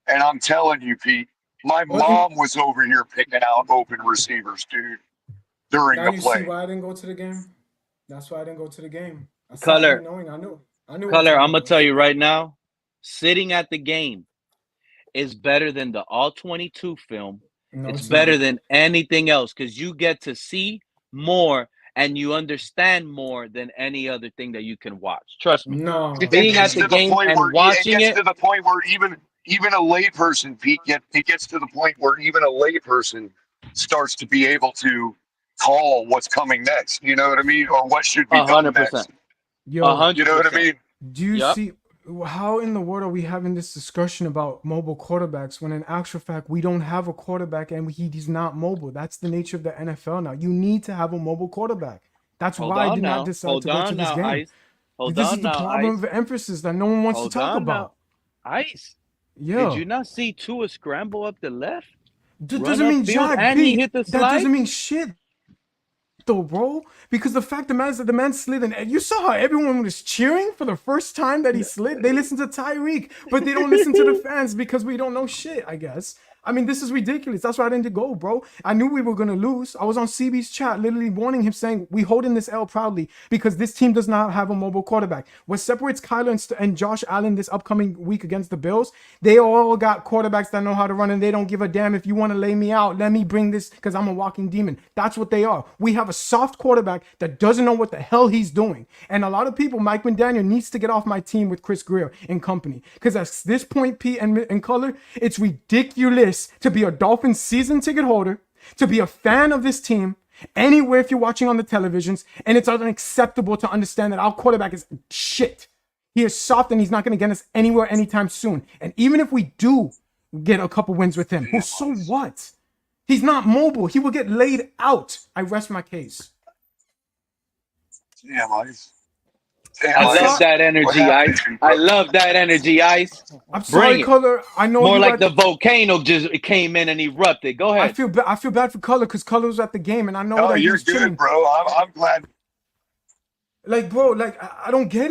and I'm telling you, Pete, my Well, and mom was over here picking out open receivers, dude, during now the you see play. why I didn't go to the game. That's why I didn't go to the game. I sat there Color, knowing I knew what color. time I'm it gonna tell was. you right now, sitting at the game is better than the all 22 film. No, It's it's better not. than anything else because you get to see more and you understand more than any other thing that you can watch. Trust me. No, It Being no, at gets the to no. the game point and where it watching gets it, to the point where even a layperson, Pete, it gets to the point where even a layperson starts to be able to call what's coming next. You know what I mean, or what should be a done hundred next. percent, a Yo, You hundred know what I percent. mean? do you Yep. see how in the world are we having this discussion about mobile quarterbacks when in actual fact we don't have a quarterback and he's not mobile? That's the nature of the NFL now. You need to have a mobile quarterback. That's Hold why I on did not now. decide to Hold go to on this now, game. Ice. Hold This is on the now, problem Ice. of emphasis that no one wants to Hold talk on now. about. Ice. Did Yeah. you not see Tua scramble up the left, run Doesn't mean upfield, Jack and he Pete. hit the That slide? doesn't mean shit though, bro. Because the fact the man is that the man slid, and you saw how everyone was cheering for the first time that he slid. They listen to Tyreek, but they don't listen to the fans because we don't know shit, I guess. I mean, this is ridiculous. That's why I didn't go, bro. I knew we were gonna lose. I was on CB's chat, literally warning him, saying we holding this L proudly because this team does not have a mobile quarterback. What separates Kyler and Josh Allen this upcoming week against the Bills? They all got quarterbacks that know how to run, and they don't give a damn if you want to lay me out. Let me bring this because I'm a walking demon. That's what they are. We have a soft quarterback that doesn't know what the hell he's doing, and a lot of people, Mike McDaniel needs to get off my team with Chris Greer and company because at this point, Pete and Color, it's ridiculous to be a Dolphins season ticket holder, to be a fan of this team anywhere if you're watching on the televisions, and it's unacceptable to understand that our quarterback is shit. He is soft and he's not going to get us anywhere anytime soon. And even if we do get a couple wins with him, well, so what? He's not mobile. He will get laid out. I rest my case. Damn ice. I Damn I'm love ice. sorry. that What energy, happened Ice. to you, I bro? love that energy, Ice. I'm sorry, Bring it. Color. I know More you like at the the. volcano just came in and erupted. Go I ahead. feel I feel bad for Color because Color was at the game, and I know No, that he you're was good, chilling. bro. I'm glad. Like, bro, like I don't get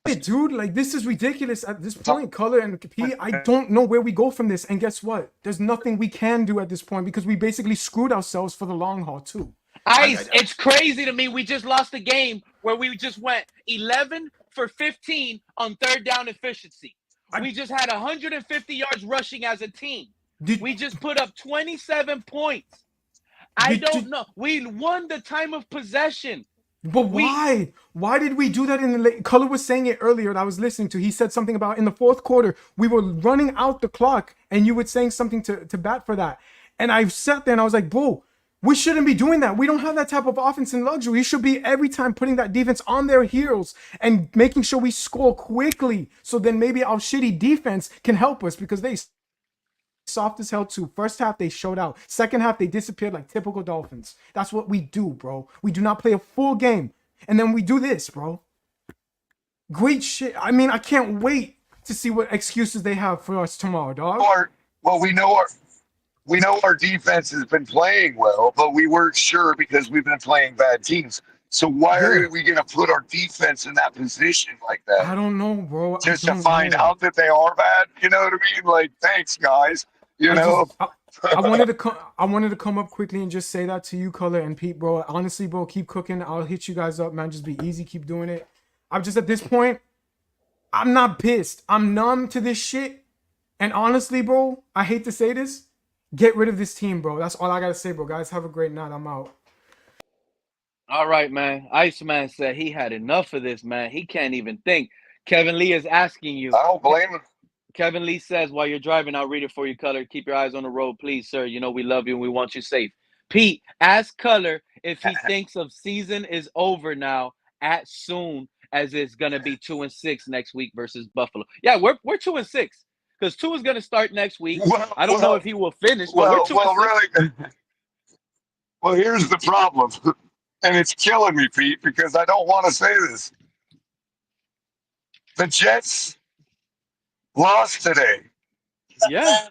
it, dude. Like, this is ridiculous at this point. Color and P, I don't know where we go from this. And guess what? There's nothing we can do at this point because we basically screwed ourselves for the long haul too. Ice, it's crazy to me. We just lost a game where we just went 11 for 15 on third down efficiency. I We just had 150 yards rushing as a team. did, We just put up 27 points. I did, don't did know. We won the time of possession. but We why? Why did we do that in the late? Color was saying it earlier that I was listening to. He said something about in the fourth quarter, we were running out the clock, and you were saying something to bat for that. And I sat there and I was like, bro, we shouldn't be doing that. We don't have that type of offense and luxury. We should be every time putting that defense on their heels and making sure we score quickly. So then maybe our shitty defense can help us because they soft as hell too. First half they showed out. Second half they disappeared like typical Dolphins. That's what we do, bro. We do not play a full game, and then we do this, bro. Great shit. I mean, I can't wait to see what excuses they have for us tomorrow, dog. Well, we know our defense has been playing well, but we weren't sure because we've been playing bad teams. So why Yeah, are we going to put our defense in that position like that I don't know, bro. I just to don't find know. out that they are bad? You know what I mean? Like, thanks, guys. You I just know, I wanted to come. I wanted to come up quickly and just say that to you, Color and Pete, bro. Honestly, bro, keep cooking. I'll hit you guys up, man. Just be easy. Keep doing it. I'm just at this point. I'm not pissed. I'm numb to this shit. And honestly, bro, I hate to say this. Get rid of this team, bro. That's all I gotta say, bro. Guys, have a great night. I'm out. all right, man. Iceman said he had enough of this, man. He can't even think. Kevin Lee is asking you. I don't blame them. Kevin Lee says, while you're driving, I'll read it for you, Color. Keep your eyes on the road, please, sir. You know we love you and we want you safe. Pete, ask Color if he thinks of season is over now at soon as it's gonna be 2-6 next week versus Buffalo. Yeah, we're 2-6 because 2 is gonna start next week. Well, I don't know well, if he will finish, but we're well, two and well, six. really. Well, here's the problem, and it's killing me, Pete, because I don't want to say this. The Jets lost today. Yeah.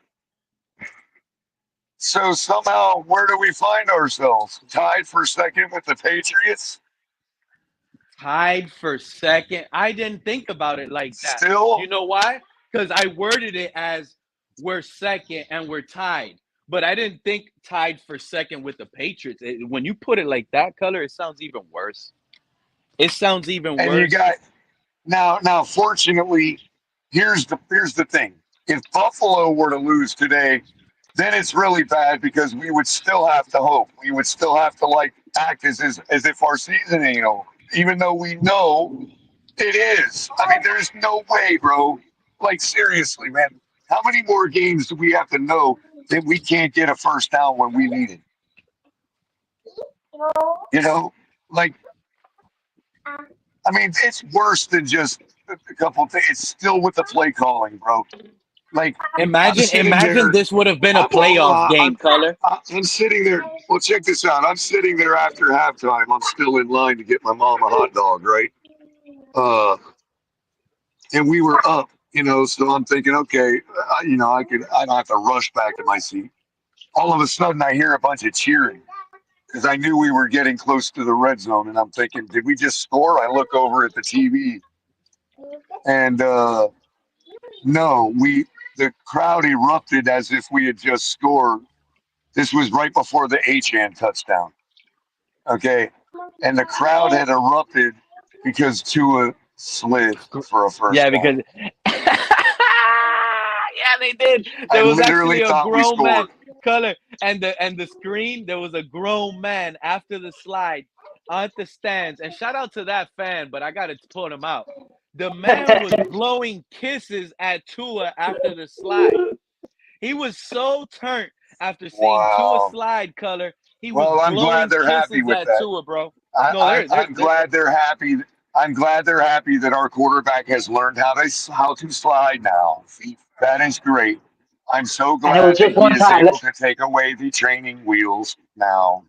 So somehow, where do we find ourselves? Tied for second with the Patriots? Tied for second. I didn't think about it like that. You Still? know why? Because I worded it as we're second and we're tied. But I didn't think tied for second with the Patriots. When you put it like that, color, it sounds even worse. It sounds even And you worse. got now. Fortunately, here's the thing. If Buffalo were to lose today, then it's really bad because we would still have to hope. We would still have to like act as if our season ain't over, even though we know it is. I mean, there's no way, bro. Like seriously, man. How many more games do we have to know that we can't get a first down when we need it? You know, like I mean, it's worse than just a couple of things. It's still with the play calling, bro. Like I'm sitting Imagine there. this would have been a I'm, playoff game, color. I'm sitting there. Well, check this out. I'm sitting there after halftime. I'm still in line to get my mom a hot dog, right? Uh, and we were up, so I'm thinking, okay, I don't have to rush back to my seat. All of a sudden, I hear a bunch of cheering because I knew we were getting close to the red zone, and I'm thinking, did we just score? I look over at the TV, and no, the crowd erupted as if we had just scored. This was right before the H-Chan touchdown. Okay, and the crowd had erupted because Tua slid for a first Yeah, down. because yeah, they did. I There was literally actually a thought we grown man, scored. color, and the screen. There was a grown man after the slide at the stands, and shout out to that fan. But I got to put him out. The man was blowing kisses at Tua after the slide. He was so turned after seeing Tua Wow. slide, color. He was Well, I'm glad blowing they're happy kisses with at that. Tua, bro. I, No, I, I'm they're glad they're happy. I'm glad they're happy that our quarterback has learned how to slide now. That is great. I'm so And it was glad that just he one is time. able to take away the training wheels now.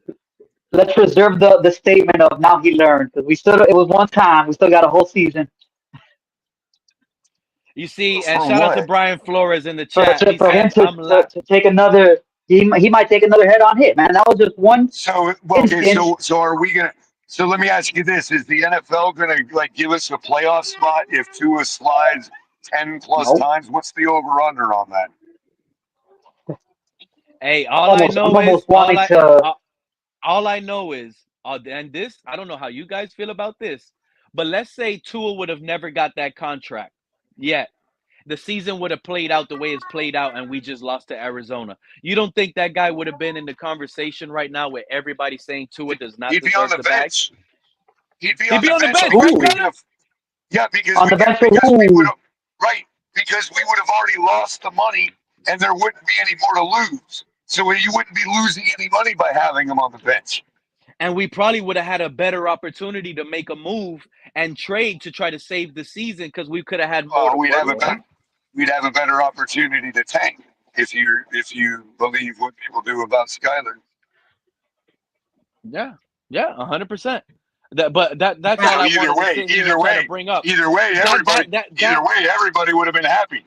Let's reserve the statement of now he learned, because we still, it was one time. We still got a whole season You see, and For shout out to what? Brian Flores in the for chat. He for him said, "I'm la." to take another. He might take another head on hit, man. That was just one So well, okay. instance. So are we gonna? So let me ask you this: is the NFL gonna like give us a playoff spot if Tua slides 10+ No, times? What's the over under on that? Hey, all I I'm know is almost wanting to. all I know is, and this I don't know how you guys feel about this, but let's say Tua would have never got that contract yet. The season would have played out the way it's played out, and we just lost to Arizona. You don't think that guy would have been in the conversation right now with everybody saying Tua does not He'd be on deserve the the bag? bench. He'd be He'd on be the on the bench bench, because right, we Who would Color? have. Yeah, on the bench for because we would who? have. Right, because we would have already lost the money, and there wouldn't be any more to lose. So you wouldn't be losing any money by having him on the bench. And we probably would have had a better opportunity to make a move and trade to try to save the season because we could have had more to We'd have work a with. better. We'd have a better opportunity to tank if you believe what people do about Skyler. Yeah, yeah, 100%. That's all So I wanted to sit here and try to bring up. either way, That everybody, that that either that way, everybody would have been happy.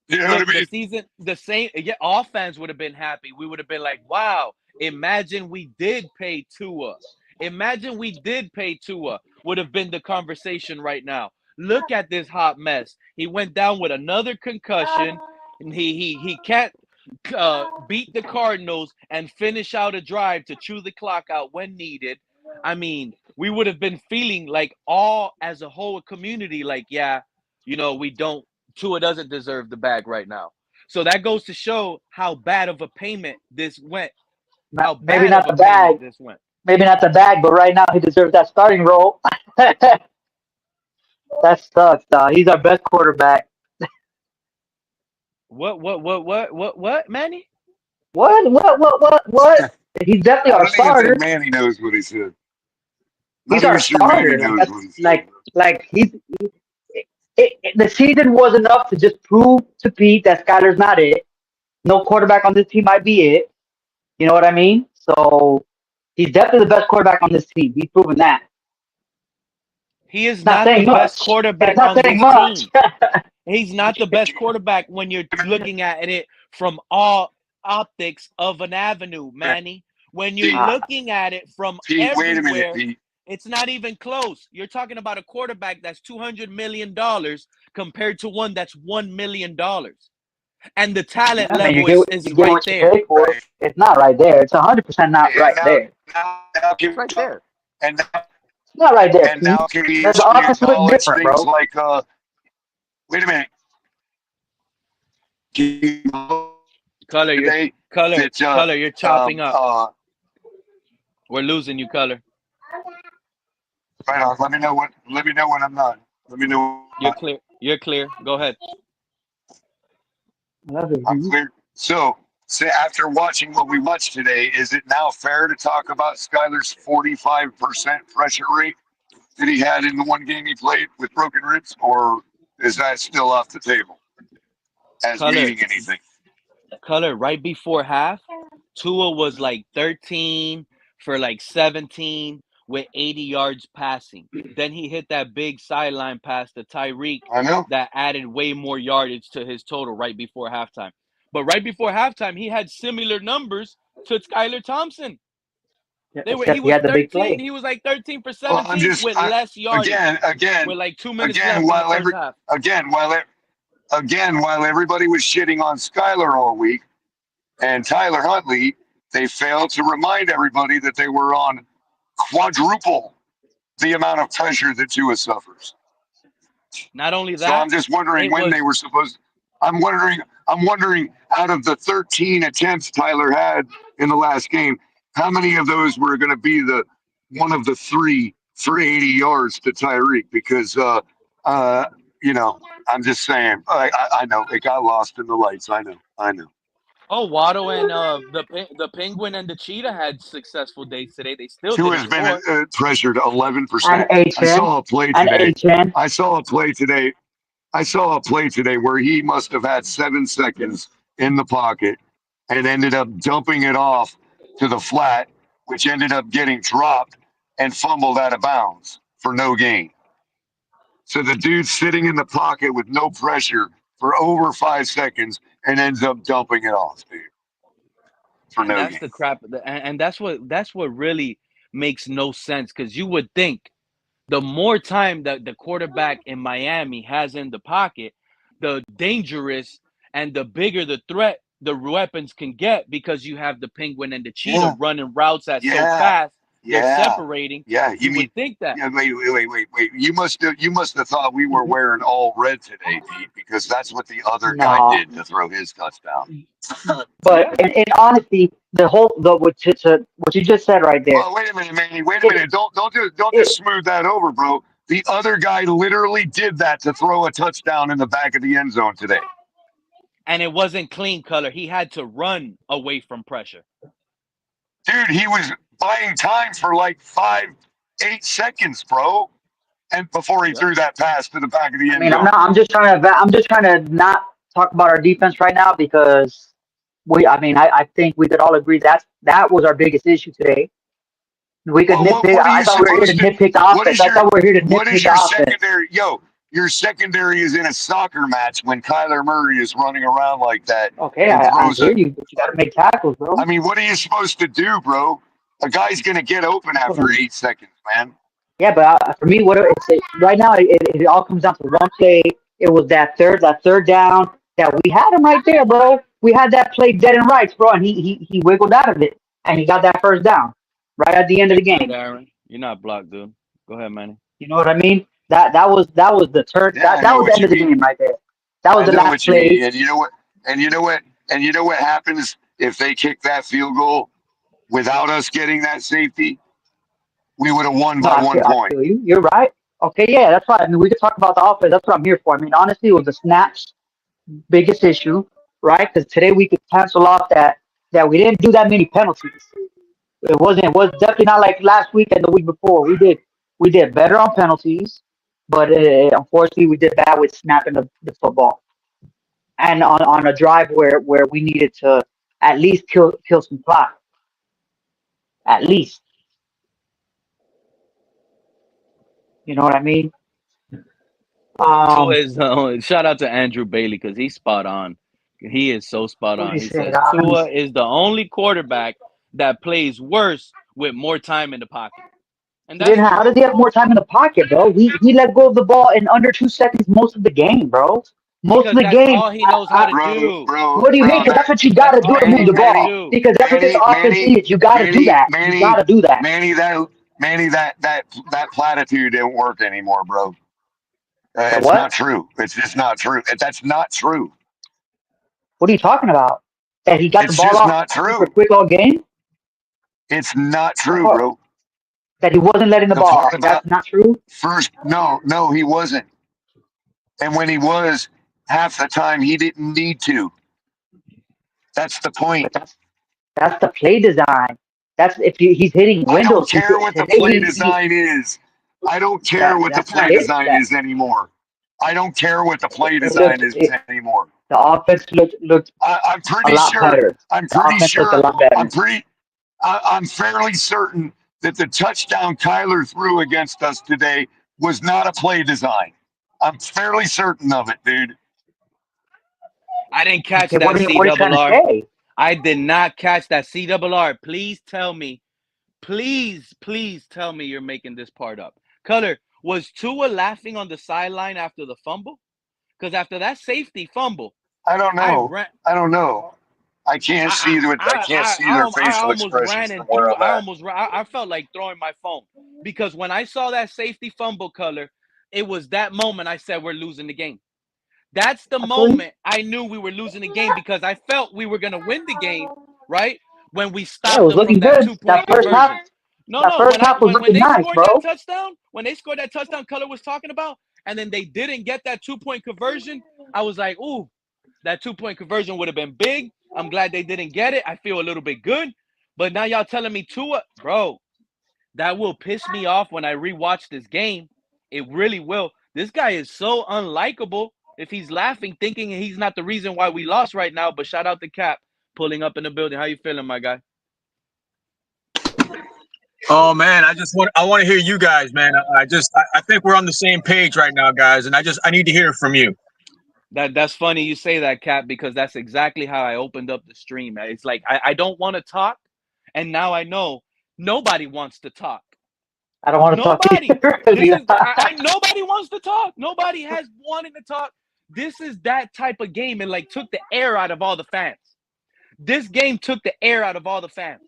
You know what look, I the mean? season, the same. Yeah, all fans would have been happy. We would have been like, "Wow! Imagine we did pay Tua. Imagine we did pay Tua." Would have been the conversation right now. Look at this hot mess. He went down with another concussion, and he can't beat the Cardinals and finish out a drive to chew the clock out when needed. I mean, we would have been feeling like all as a whole community, like, yeah, we don't. Tua doesn't deserve the bag right now. So that goes to show how bad of a payment this went. How Maybe bad not of the a payment bag. this went. Maybe not the bag, but right now he deserves that starting role. That sucks, dog. He's our best quarterback. What, Manny? What? He's definitely I our don't even think starter. Manny knows what he said. He's Not even our sure Manny starter. Like knows that's what he said. like he's. The season was enough to just prove to Pete that Skyler's not it. No quarterback on this team might be it. You know what I mean? So he's definitely the best quarterback on this team. He's proven that. He is It's not not the saying best much. It's quarterback not on saying this much. team. He's not the best quarterback when you're looking at it from all optics of an avenue, Manny. When you're Pete, looking at it from Pete, wait a minute, everywhere, Pete. it's not even close. You're talking about a quarterback that's $200 million compared to one that's $1 million, and the talent I mean, level you is get right what you there. pay for. Right. It's not right there. It's 100% not And right there. now It's right there. and now, It's not right there, and Pete. now can we The actually offense look acknowledge different, things bro. like wait a minute, Color, you're today color, that color. You're chopping up. We're losing you, color. right on. Let me know when I'm not. Let me know when You're clear. You're clear. Go ahead. I'm clear. So after watching what we watched today, is it now fair to talk about Skyler's 45% pressure rate that he had in the one game he played with broken ribs, or is that still off the table as Color, meaning anything? color. Right before half, Tua was like 13 for like 17 with 80 yards passing. Then he hit that big sideline pass to Tyreek I know. that added way more yardage to his total right before halftime. But right before halftime, he had similar numbers to Skylar Thompson. He Except he was had the big 13, play. he was like 13 for Well, 17 with less yardage again, with like 2 minutes again, left in the first half. again, while everybody was shitting on Skyler all week and Tyler Huntley, they failed to remind everybody that they were on quadruple the amount of pressure that Tua suffers. Not only So I'm that, just wondering it when they was were supposed. I'm wondering out of the 13 attempts Tyler had in the last game, how many of those were going to be the one of the three for 80 yards to Tyreek? Because uh, you know, I'm just saying. I know it got lost in the lights. I know. oh, Waddle and the Penguin and the Cheetah had successful days today. They still Tua didn't has been score. pressured And 11%. I HN. saw a play And today. HN. I saw a play today I saw a play today where he must have had 7 seconds in the pocket and ended up dumping it off to the flat, which ended up getting dropped and fumbled out of bounds for no gain. So the dude's sitting in the pocket with no pressure for over 5 seconds and ends up dumping it off, dude, for And no that's gain. the crap. And that's what really makes no sense, because you would think the more time that the quarterback in Miami has in the pocket, the dangerous and the bigger the threat the weapons can get, because you have the Penguin and the Cheetah Yeah, running routes that so yeah, fast they're yeah, separating. yeah. You You mean would think that. Yeah, wait. You must have thought we were wearing all red today, Pete, because that's what the other guy No. did to throw his touchdown. But Yeah. in honesty, what you just said right there, Well, wait a minute, Manny. Wait a it, minute. Don't it just smooth that over, bro. The other guy literally did that to throw a touchdown in the back of the end zone today. And it wasn't clean, color. He had to run away from pressure. Dude, he was buying time for like 8 seconds, bro. And before he Yep. threw that pass to the back of the I end mean, zone. I'm just trying to not talk about our defense right now because I think we could all agree that was our biggest issue today. We could Well, nitpick. what are I you thought we were here to supposed to? nitpick the What offense. is I thought we were here to what is nitpick your the offense. secondary? Yo, your secondary is in a soccer match when Kyler Murray is running around like that Okay, and I throws hear a. you, but you got to make tackles, bro. I mean, what are you supposed to do, bro? A guy's gonna get open Hold after on. 8 seconds, man. Yeah, but for me, right now, it all comes down to one play. It was that third down that we had him right there, bro. We had that play dead and right, bro, and he wiggled out of it, and he got that first down right at the end of You're the good, game. Aaron. You're not blocked, dude. Go ahead, Manny. You know what I mean? That was the turn. Yeah, I That know was the what end you of the mean. game right there. That was I the know last what you mean. play. And you know what? And you know what? And you know what happens if they kick that field goal without us getting that safety? We would have won No, by one I point. feel you. You're right. Okay, yeah, that's right. I mean, we could talk about the offense. That's what I'm here for. I mean, honestly, it was the snaps biggest issue, right? Because today we could cancel off that we didn't do that many penalties. It was definitely not like last week and the week before. We did better on penalties, but unfortunately we did bad with snapping the football and on a drive where we needed to at least kill some clock. At least, you know what I mean? Tua Um, is shout out to Andrew Bailey because he's spot on. He is so spot what on. he He said. says Tua is the only quarterback that plays worse with more time in the pocket, and He that's didn't have, how true does he have more time in the pocket, bro? He let go of the ball in under 2 seconds most of the game, bro. Most of because the that's game. all he knows how to do. What do you mean? Because That that's what you got That's to do all to he move Manny, the knows how to Manny, ball. do. Because that's what this Manny, offense Manny, is. You got to do that. You got to do that. Manny, that platitude didn't work anymore, bro. That It's not what? true. It's just not true. That's not true. What are you talking about? That he got the It's ball just off not super true. quick all game? It's not What true, part? bro. That he wasn't letting the The ball part off. about That's not true. no, he wasn't. And when he was, half the time he didn't need to. That's the But point. that's the play design. That's if he's hitting I don't windows. care what the Today play design is. I don't care what the that's play not it. design is anymore. I don't care what the play It design looked is anymore. the offense looked I'm a pretty lot sure. better. I'm The pretty offense looked a sure. lot better. I'm fairly certain that the touchdown Kyler threw against us today was not a play design. I'm fairly certain of it, dude. I didn't catch Okay, that what are you trying to CRR. say? I did not catch that CRR. Please tell me. Please tell me you're making this part up. Color, was Tua laughing on the sideline after the fumble? Because after that safety fumble, I don't I know. ran. I don't know. I can't see their I facial almost ran expressions from and where threw. I'm at. I felt like throwing my phone because when I saw that safety fumble, Color, it was that moment I said we're losing the game. That's the Actually, moment I knew we were losing the game because I felt we were going to win the game, right? When we yeah, it stopped was them from looking that good. 2 point conversion. No, That no. first half was When looking they nice, scored that bro. touchdown, Color was talking about, and then they didn't get that 2 point conversion, I was like, ooh, that 2 point conversion would have been big. I'm glad they didn't get it. I feel a little bit good. But now y'all telling me Tua, bro, that will piss me off when I rewatch this game. It really will. This guy is so unlikable if he's laughing, thinking he's not the reason why we lost right now. But shout out to Cap pulling up in the building. How you feeling, my guy? Oh man, I want to hear you guys, man. I think we're on the same page right now, guys, and I need to hear it from you. That's funny you say that, Cap, because that's exactly how I opened up the stream. It's like I don't want to talk, and now I know nobody wants to talk. I don't want to talk Nobody. either. This is nobody wants to talk. Nobody has wanted to talk. This is that type of game and like took the air out of all the fans. This game took the air out of all the fans.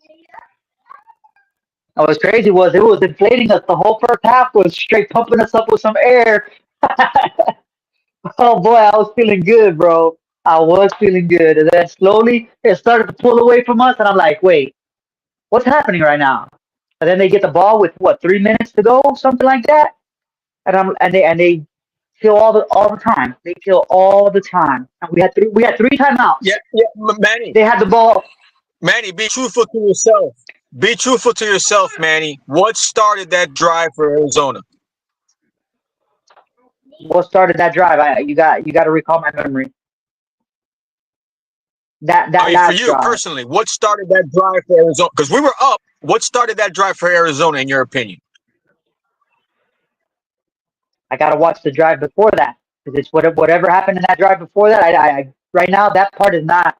What's crazy was it was inflating us. The whole first half was straight pumping us up with some air. Oh boy, I was feeling good, bro. I was feeling good, and then slowly it started to pull away from us, and I'm like, wait, what's happening right now? And then they get the ball with what 3 minutes to go, something like that, and they kill all the time. They kill all the time. And we had three timeouts. Yeah, Manny. They had the ball. Manny, be truthful to yourself. Be truthful to yourself, Manny. What started that drive for Arizona? What started that drive? You got to recall my memory. I That mean, for last you drive. personally, what started that drive for Arizona? Because we were up. What started that drive for Arizona, in your opinion? I got to watch the drive before that because it's whatever happened in that drive before that. I right now that part is not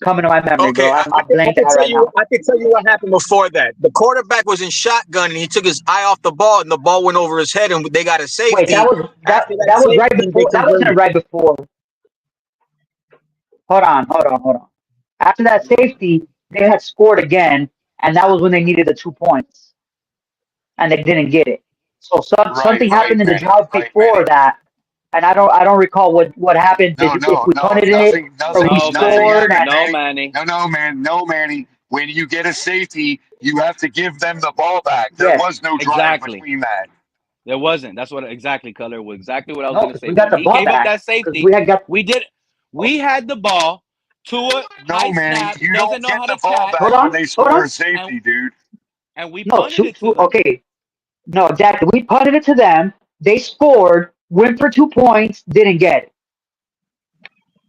coming to my memory, Okay, bro. I I blanked can out tell right you. now. I can tell you what happened before that. The quarterback was in shotgun, and he took his eye off the ball, and the ball went over his head, and they got a Wait, safety. After that that was right safety, they before. That wasn't converted. right before. Hold on. After that safety, they had scored again, and that was when they needed the 2 points, and they didn't get it. So something happened in the drive Right, before Manny. that, and I don't recall what happened. If we No, punted it or we nothing scored, happened, and No, Manny. Manny. No, Manny. When you get a safety, you have to give them the ball back. There yes, was no drive Exactly. between that. There wasn't. That's what exactly Color was exactly what I was no, gonna because say. we got When the he ball gave up back that because safety, we had got. we did. We had the ball. Tua No, high Manny, snap you doesn't don't know get how the to ball catch, back when they Hold score on. a and safety, dude. we No, punted it to them. okay. No, exactly. We punted it to them. They scored, went for 2 points, didn't get it.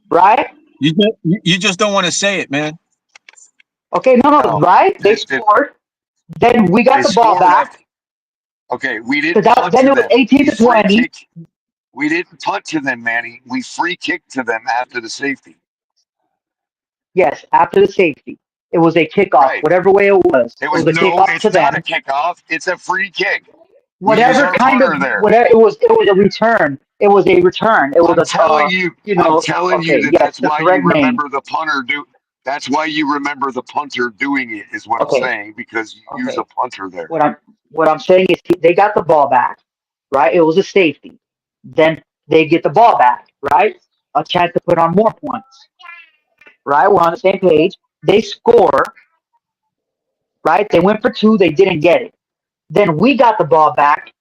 Right? You just don't want to say it, man. Okay, no, No, right? They they, scored. Then we got they the ball scored. back Okay, we because didn't punt then to it was them. 18 We to free 20. kicked. We didn't punt to them, Manny. We free kicked to them after the safety. Yes, after the safety. It was a kickoff, Right. whatever way it was. It was a kickoff to It's not a them. kickoff. It's a free kick. We use Whatever our kind of punter there. whatever it was a return. It was a return. It was I'm telling you, okay, that yes, that's the why you correct name. remember the punter do. That's why you remember the punter doing it. Is what I'm Okay, saying, because you use a okay. punter there. What I'm saying is they got the ball back, right? It was a safety. Then they get the ball back, right? A chance to put on more points, right? We're on the same page. They score, right? They went for two. They didn't get it. Then we got the ball back,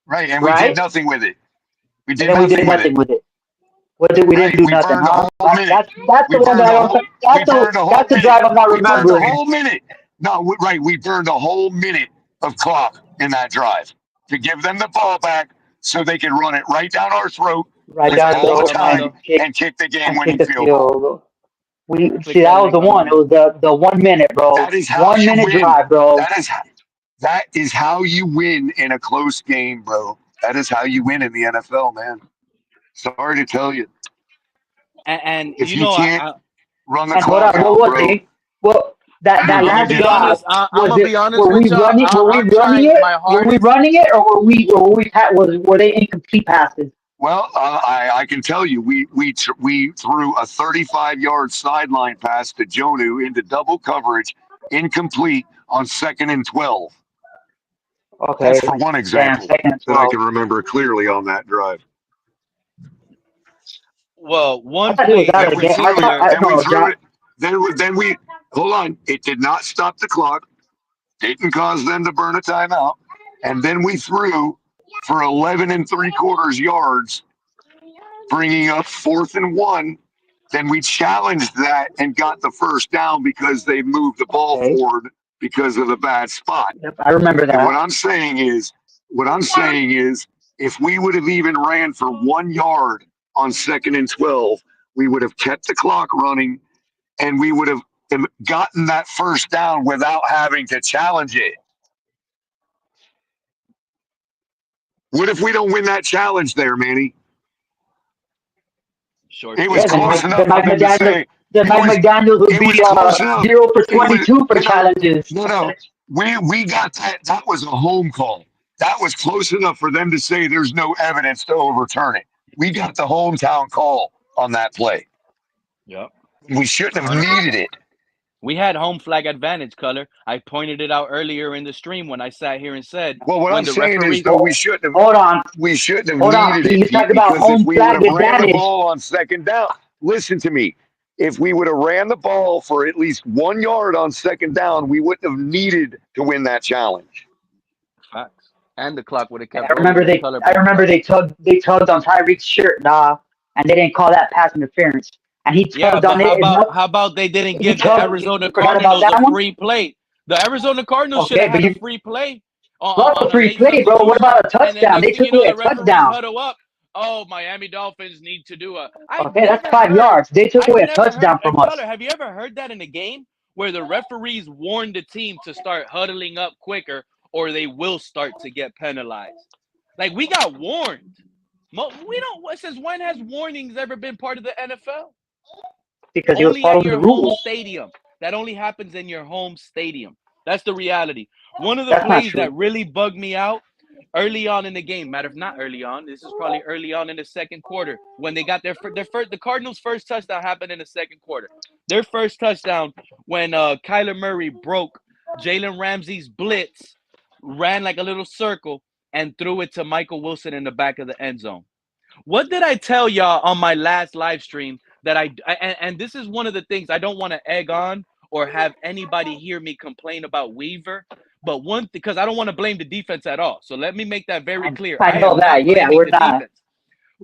Right, and we did right? nothing with it. We And did then we did nothing with it. nothing with it. What did we didn't Right, do we nothing, burned a huh? whole minute. That's the one that I don't. That's the minute. drive I'm not We burned a remembering. whole minute. No, right, we burned a whole minute of clock in that drive to give them the ball back so they could run it right down our throat Right with down all the throat time and kick the and kick game-winning the field goal. field goal. We Click see that that was link the on one. It my. was the 1 minute, bro. That is how 1 you minute win. drive, bro. That is how you win in a close game, bro. That is how you win in the NFL, man. Sorry to tell you. And If you can't run the And hold clock on, what out, was bro, it? Well, you're that I'm gonna gonna last be get drive honest. hurt. I'm was gonna be it? honest Were with we y'all. running? Were we I'm running trying it? my Were we hardest. running it, or were they incomplete passes? Well, I can tell you, we threw a 35-yard sideline pass to Jonu into double coverage, incomplete on 2nd and 12. That's Okay, for one damn, example second and that I 12. can remember clearly on that drive. Well, I one thought he was play out in of Then the we game. I threw it. thought particular. Then we no, threw Jack. it. Then we hold on. It did not stop the clock. Didn't cause them to burn a timeout. And then we threw for 11 3/4 yards, bringing up 4th and 1. Then we challenged that and got the first down because they moved the ball Okay, forward because of the bad spot. yep, I remember And that. what I'm saying is, if we would have even ran for 1 yard on 2nd and 12, we would have kept the clock running and we would have gotten that first down without having to challenge it. What if we don't win that challenge there, Manny? Short It was Yeah, field then close goal. enough for them to say Mike it McDaniel would was be close enough. 0 for It was 22 for challenges. no. We got that. That was a home call. That was close enough for them to say there's no evidence to overturn it. We got the hometown call on that play. Yep. We shouldn't have 100%. needed it. We had home flag advantage, color. I pointed it out earlier in the stream when I sat here and said Well, what when I'm the saying is referee. though Hold on, we shouldn't have hold on. needed You it talk about because if home we would flag have ran the advantage ball on second down, listen to me. If we would have ran the ball for at least 1 yard on second down, we wouldn't have needed to win that challenge. Facts. And the clock would have I kept rolling remember if they color I broke remember up. they tugged on Tyreek's shirt, and they didn't call that pass interference. And he Yeah, tugged but on it enough. how about they didn't He give the tugged. Arizona You forgot about Cardinals a that one? free play? The Arizona Cardinals should Okay, have but had a you free play on, love a on a free late play, bro. What substitution, about a and then touchdown? next They thing you took know, away a the referees touchdown. huddle up. Oh, Miami Dolphins need to do a. I've Okay, that's never 5 yards. heard. They took I've away a never heard. touchdown from And color, us have you ever heard that in a game where the referees warn the team to start huddling up quicker, or they will start to get penalized? Like we got warned. We don't. Since when has warnings ever been part of the NFL? because he was Only at following the your home rules. stadium. That only happens in your home stadium. That's the reality. One of the That's not plays true. that really bugged me out early on in the game, matter of not early on, this is probably early on in the second quarter when they got their first. The Cardinals' first touchdown happened in the second quarter. Their first touchdown when Kyler Murray broke Jalen Ramsey's blitz, ran like a little circle, and threw it to Michael Wilson in the back of the end zone. What did I tell y'all on my last live stream that and this is one of the things I don't want to egg on or have anybody hear me complain about Weaver, but one because I don't want to blame the defense at all. So let me make that very clear. I I know am not that. Yeah, blaming we're the not. defense.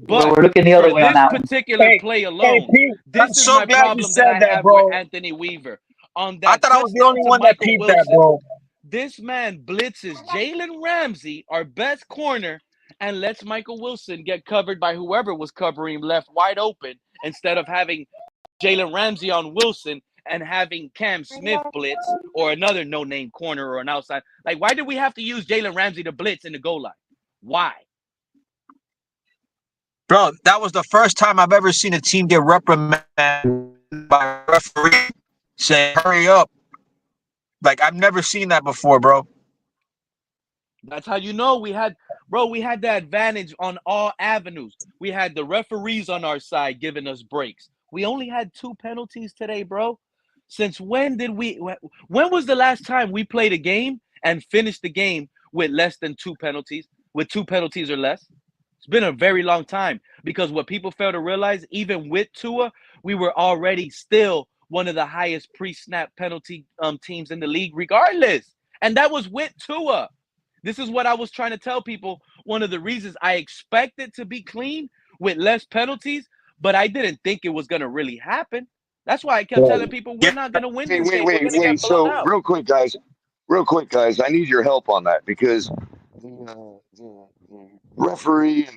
But We're looking the other for way on this that one. particular Hey, play hey, alone, Pete, I'm this is so my glad you problem that said I that, have with bro. Anthony Weaver. On I that thought I was the touchdown only to one that Michael peeped that, Wilson, bro. this man blitzes Jalen Ramsey, our best corner, and lets Michael Wilson get covered by whoever was covering him left wide open instead of having Jalen Ramsey on Wilson and having Cam Smith blitz or another no-name corner or an outside. Like, why did we have to use Jalen Ramsey to blitz in the goal line? Why? Bro, that was the first time I've ever seen a team get reprimanded by a referee saying, hurry up. Like, I've never seen that before, bro. That's how you know we had the advantage on all avenues. We had the referees on our side giving us breaks. We only had 2 penalties today, bro. Since when when was the last time we played a game and finished the game with less than 2 penalties, with 2 penalties or less? It's been a very long time because what people fail to realize, even with Tua, we were already still one of the highest pre-snap penalty teams in the league regardless. And that was with Tua. This is what I was trying to tell people. One of the reasons I expected to be clean with less penalties, but I didn't think it was going to really happen. That's why I kept telling people we're Yeah. not going to win Wait, this wait, game. We're wait, going to wait. get blown So out. real quick, guys. I need your help on that because the referee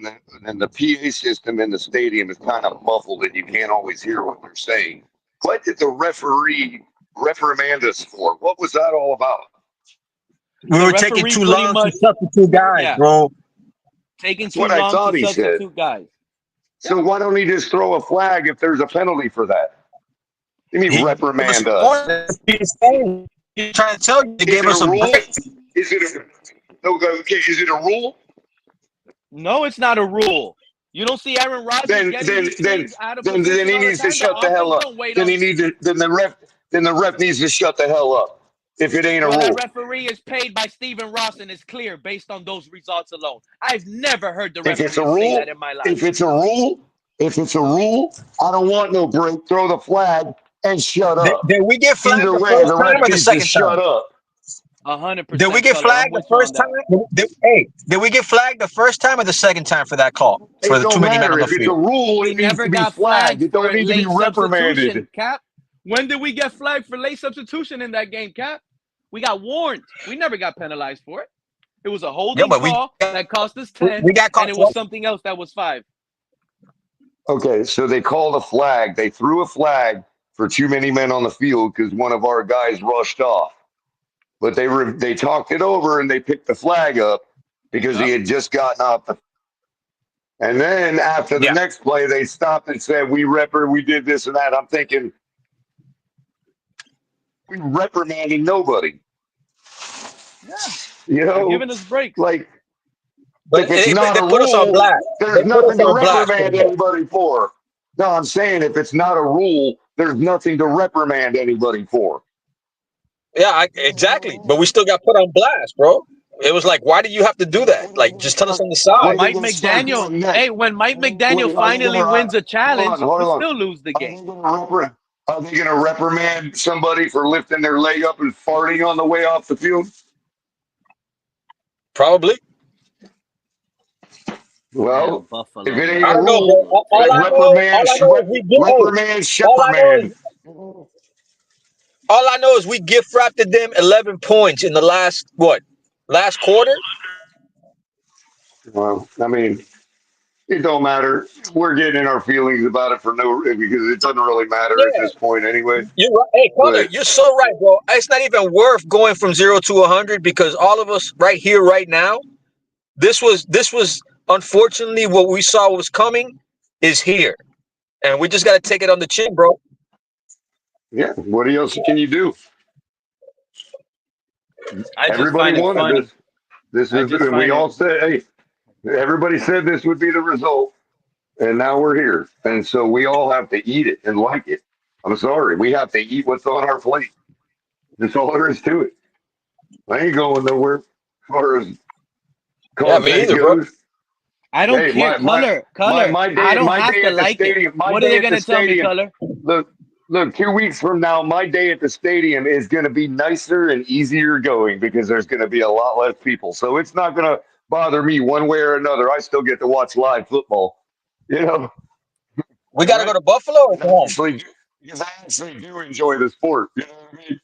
and the PA system in the stadium is kind of muffled, and you can't always hear what they're saying. What did the referee reprimand us for? What was that all about? We The were taking referee too pretty long to much, substitute guys, yeah, bro. taking That's too what I long to thought he said. substitute guys. So why don't he just throw a flag if there's a penalty for that? You mean He gave us reprimand us? more than he's saying. He's trying to tell you, he Is gave it us a a rule? break. Is it a okay? Is it a rule? No, it's not a rule. You don't see Aaron Rodgers Then getting then these then teams out of then then position he all the needs to time. The shut the hell offense up. don't wait Then on. he needs to then the ref needs to shut the hell up if it ain't a Well, that rule. referee is paid by Stephen Ross and is clear based on those results alone. I've never heard the If it's a referee say that rule, in my life. if it's a rule, if it's a rule, I don't want no break. Throw the flag and shut up. Did we get flagged Either the way, first the time ref or the needs to second shut time? up. Did we 100% get color. I'm flagged the with you on first time? that. Did we get flagged the first time or the second time for that call? For It the too don't many men on matter. the If it's a field? rule, We it needs never to be got flagged. flagged It don't for need to be late substitution, reprimanded. Cap. When did we get flagged for late substitution in that game, Cap? We got warned. We never got penalized for it. It was a Yeah, holding but call that cost us 10, we got and caught it was twice. something else that was 5. Okay, so they called a flag. They threw a flag for too many men on the field because one of our guys rushed off. But they talked it over and they picked the flag up because he Yep. had just gotten up. And then after the Yeah. next play, they stopped and said, we did this and that. I'm thinking, we reprimanded nobody. Yeah. You They're know, giving us breaks. like But if it's they not a put us on rule, blast. there's They put us nothing to on blast. reprimand anybody for. No, I'm saying if it's not a rule, there's nothing to reprimand anybody for. Yeah, exactly. But we still got put on blast, bro. It was like, why do you have to do that? Like, just tell us on the When side. What are they Mike going to start McDaniel, doing next? hey, when Mike McDaniel Wait, are they going finally to wins a challenge, hold we on? still lose the Are game. they going to reprimand somebody for lifting their leg up and farting on the way off the field? Probably. Well, Damn, if Buffalo, it ain't I a don't know, man. rule, bro. All reprimand, I know is we get. Hey, reprimand, all I know shepherdman. is we gift wrapped them 11 points in the last quarter. Well, I mean, it don't matter. We're getting in our feelings about it for no because it doesn't really matter at Yeah, this point anyway. you're right. Hey, Connor, But you're so right, bro. It's not even worth going from 0 to 100 because all of us right here, right now, this was unfortunately what we saw was coming is here, and we just got to take it on the chin, bro. yeah, what else can you do? I just Everybody find it wanted funny. this. This I is, just and we find it. all said, hey, everybody said this would be the result, and now we're here, and so we all have to eat it and like it. I'm sorry, we have to eat what's on our plate. That's all there is to it. I ain't going nowhere as far as Yeah, me content either, bro. goes. I don't Hey, care. Color, color. I don't my have day to at the like it. stadium, my What are day they at the gonna tell me, stadium. Color? Look, 2 weeks from now, my day at the stadium is going to be nicer and easier going because there's going to be a lot less people. So it's not going to bother me one way or another. I still get to watch live football, you know. We got to go Correct. to Buffalo or And go home. because I actually do enjoy the sport. You know what I mean?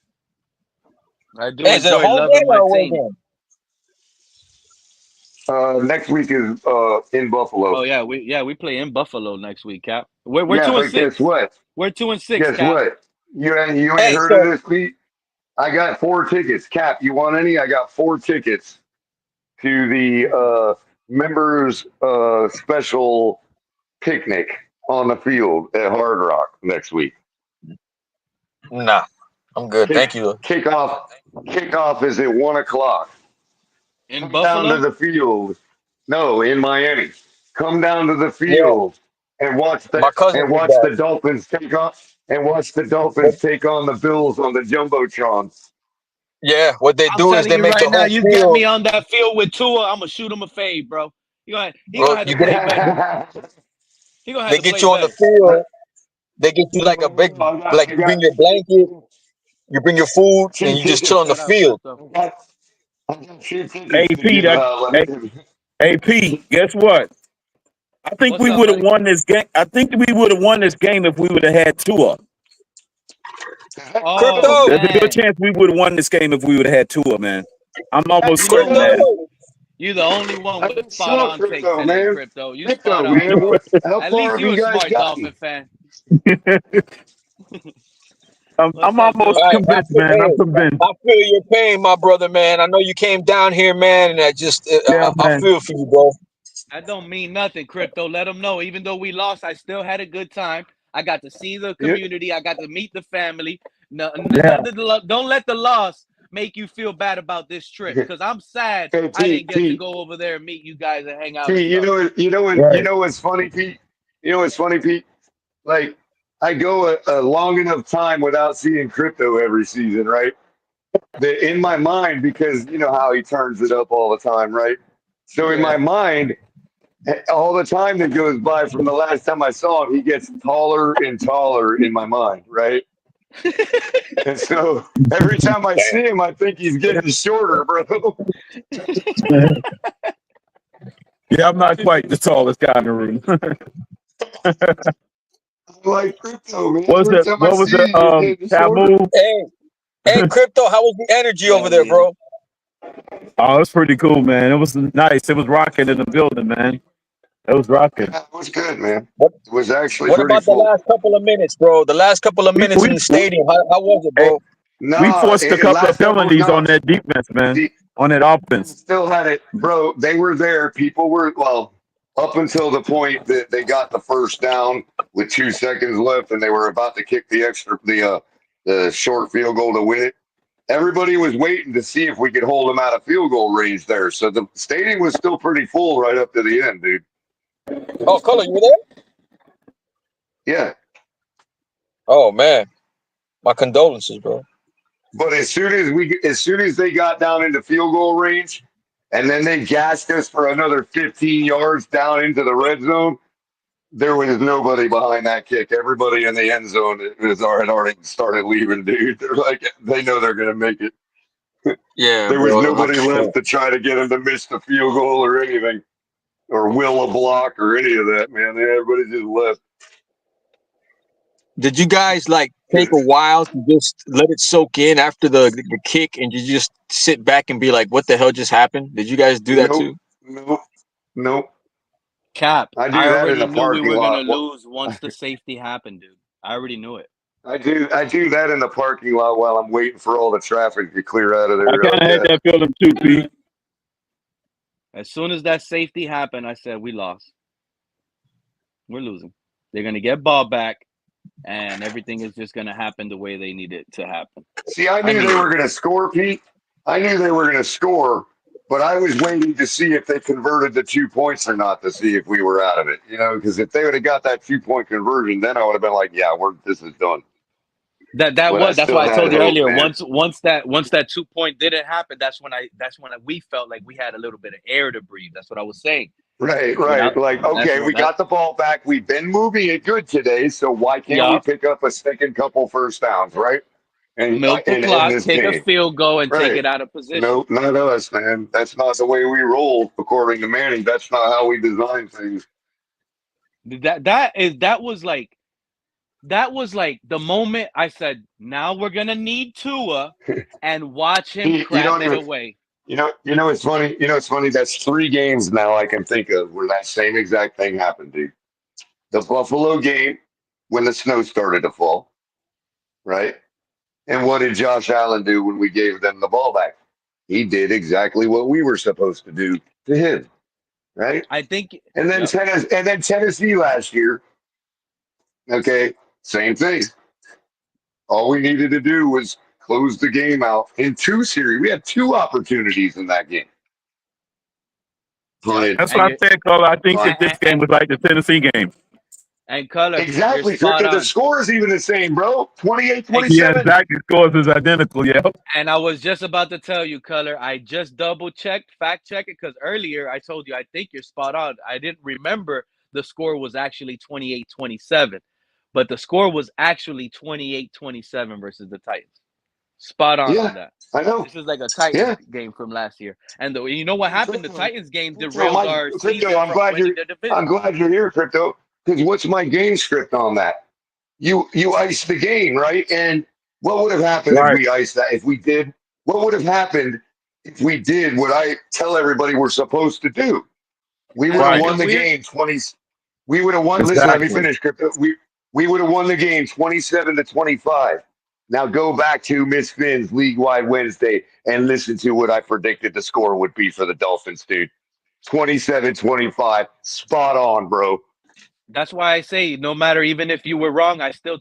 I do Hey, is it a enjoy home loving game or my a away team. game? Next week is in Buffalo. Oh yeah, we play in Buffalo next week, Cap. We're Yeah, two and but guess six. what? We're 2 and 6, Guess Cap. what? You ain't Hey, heard of so this, Pete? I got 4 tickets. Cap, you want any? I got 4 tickets to the members special picnic on the field at Hard Rock next week. Nah, I'm good. Thank you. Kickoff is at 1:00. In Come down to Buffalo? the field. No, in Miami. Come down to the Yeah, field and watch my cousin did that. the Dolphins take on What, the Bills on the jumbotron. yeah, what they I'm do is telling they you make the right now, whole you get field. me on that field with Tua, I'm gonna shoot him a fade, bro. He gonna Well, have to you get play better. He gonna have they to get play you on the better. field. They get you like a big, like I you bring got your blanket, you bring your food, and two you just chill on tickets. the Shut up, field. crypto. I got two tickets to AP, give that, hey, AP, guess what? I think What's we up, would have buddy? won this game. I think we would have won this game if we would have had Tua. Oh Crypto, There's a good man. chance we would have won this game if we would have had Tua, man. I'm almost You know certain, what? man. crypto. You the only one I with got spot small on take crypto, today, man. crypto. You spot Crypto, on, man. bro. How At far least have you you a guys smart gotten? Dolphin fan. What's I'm up, almost dude? All right, convinced, man. I'm hey, convinced. I feel your pain, my brother, man. I know you came down here, man, and Yeah, I man. feel for you, bro. That don't mean nothing, crypto. Let them know. Even though we lost, I still had a good time. I got to see the Yeah. community. I got to meet the family. No, Yeah. don't let the loss make you feel bad about this trip. Cause I'm sad Hey, I didn't Pete, get to Pete, go over there and meet you guys and hang out and Pete. stuff. Right. What's funny, Pete? You know what's funny, Pete? Like, I go a long enough time without seeing crypto every season, right? That in my mind, because you know how he turns it up all the time, right? So in Yeah. my mind, all the time that goes by from the last time I saw him, he gets taller and taller in my mind, right? And so every time I see him, I think he's getting shorter, bro. Yeah, I'm not quite the tallest guy in the room. I'm like crypto, man. what was Every the time I what was see the you, you're getting shorter. taboo? Hey, crypto, how was the energy over Oh there, man. bro? Oh, it was pretty cool, man. It was nice. It was rocking in the building, man. It was rocking. Yeah, it was good, man. What It was actually What pretty about the full. last couple of minutes, bro? The last couple of We minutes we in the stadium, how was it, hey, bro? we No, forced a couple of last couple, penalties on no. that defense, man. See, On that offense. still had it, bro. They were there. People were, well, up until the point that they got the first down with 2 seconds left, and they were about to kick the short field goal to win it. Everybody was waiting to see if we could hold them out of field goal range there. So the stadium was still pretty full right up to the end, dude. Oh, Color, you were there? Yeah. Oh man, my condolences, bro. But as soon as they got down into field goal range, and then they gassed us for another 15 yards down into the red zone, there was nobody behind that kick. Everybody in the end zone had already started leaving, dude. They're like, they know they're going to make it. Yeah, There was bro. nobody left to try to get them to miss the field goal or anything, or will a block or any of that, man. Everybody just left. Did you guys like take a while to just let it soak in after the kick, and you just sit back and be like, "What the hell just happened?" Did you guys do that Nope, too? nope, nope. Cap, I I do that in already the knew we parking were gonna lot. lose once the safety happened, dude. I already knew it. I do that in the parking lot while I'm waiting for all the traffic to clear out of I there. kind of had Yeah. that feeling too, Pete. As soon as that safety happened, I said we lost. We're losing. They're gonna get ball back, and everything is just gonna happen the way they need it to happen. See, I I knew they knew were it. going to score, Pete. I knew they were going to score, but I was waiting to see if they converted the 2 points or not to see if we were out of it. You know, because if they would have got that 2 point conversion, then I would have been like, yeah, this is done. But I That's still why I had told you hope, earlier. man. Once that 2 point didn't happen, that's when we felt like we had a little bit of air to breathe. That's what I was saying. Right, When I right. Like, that's okay, what we that got the ball back. We've been moving it good today, so why can't we yup. pick up a second couple first downs, right? And Milk the in clock, this take a game, field goal, and take right? it out of position. Nope, not us, man. That's not the way we roll, according to Manning. That's not how we design things. That was like the moment I said, now we're gonna need Tua and watch him You crap don't it even. away. It's funny. It's funny. That's 3 games now I can think of where that same exact thing happened, dude. The Buffalo game when the snow started to fall, right? And what did Josh Allen do when we gave them the ball back? He did exactly what we were supposed to do to him, right? I think. And then Yep. Tennessee last year. Okay, same thing. All we needed to do was close the game out in 2 series. We had 2 opportunities in that game. Yep. Punted. That's what I said, Carl. I think that this Punt. game was like the Tennessee game. And Color, you're Exactly. spot The on. score is even the same, bro. 28 Yeah, 27. exactly. Scores is identical. Yeah. And I was just about to tell you, Color, I just double checked, fact checked it, because earlier I told you I think you're spot on. I didn't remember the score was actually 28-27, but the score was actually 28-27 versus the Titans. Spot on Yeah, that. I know. This is like a Titans Yeah. game from last year. And you know what happened? The Titans game Crypto, derailed our season I'm from glad winning the division. I'm glad you're here, Crypto. Because what's my game script on that? You ice the game, right? And what would have happened if Right. we iced that? If we did, what would have happened if we did what I tell everybody we're supposed to do? We would And, have Right. and the won the weird game 20. We would have won. Listen, let me Exactly. finish, Crypto. We would have won the game 27-25. Now go back to Miss Finn's League Wide Wednesday and listen to what I predicted the score would be for the Dolphins, dude. 27-25. Spot on, bro. That's why I say, no matter, even if you were wrong, I still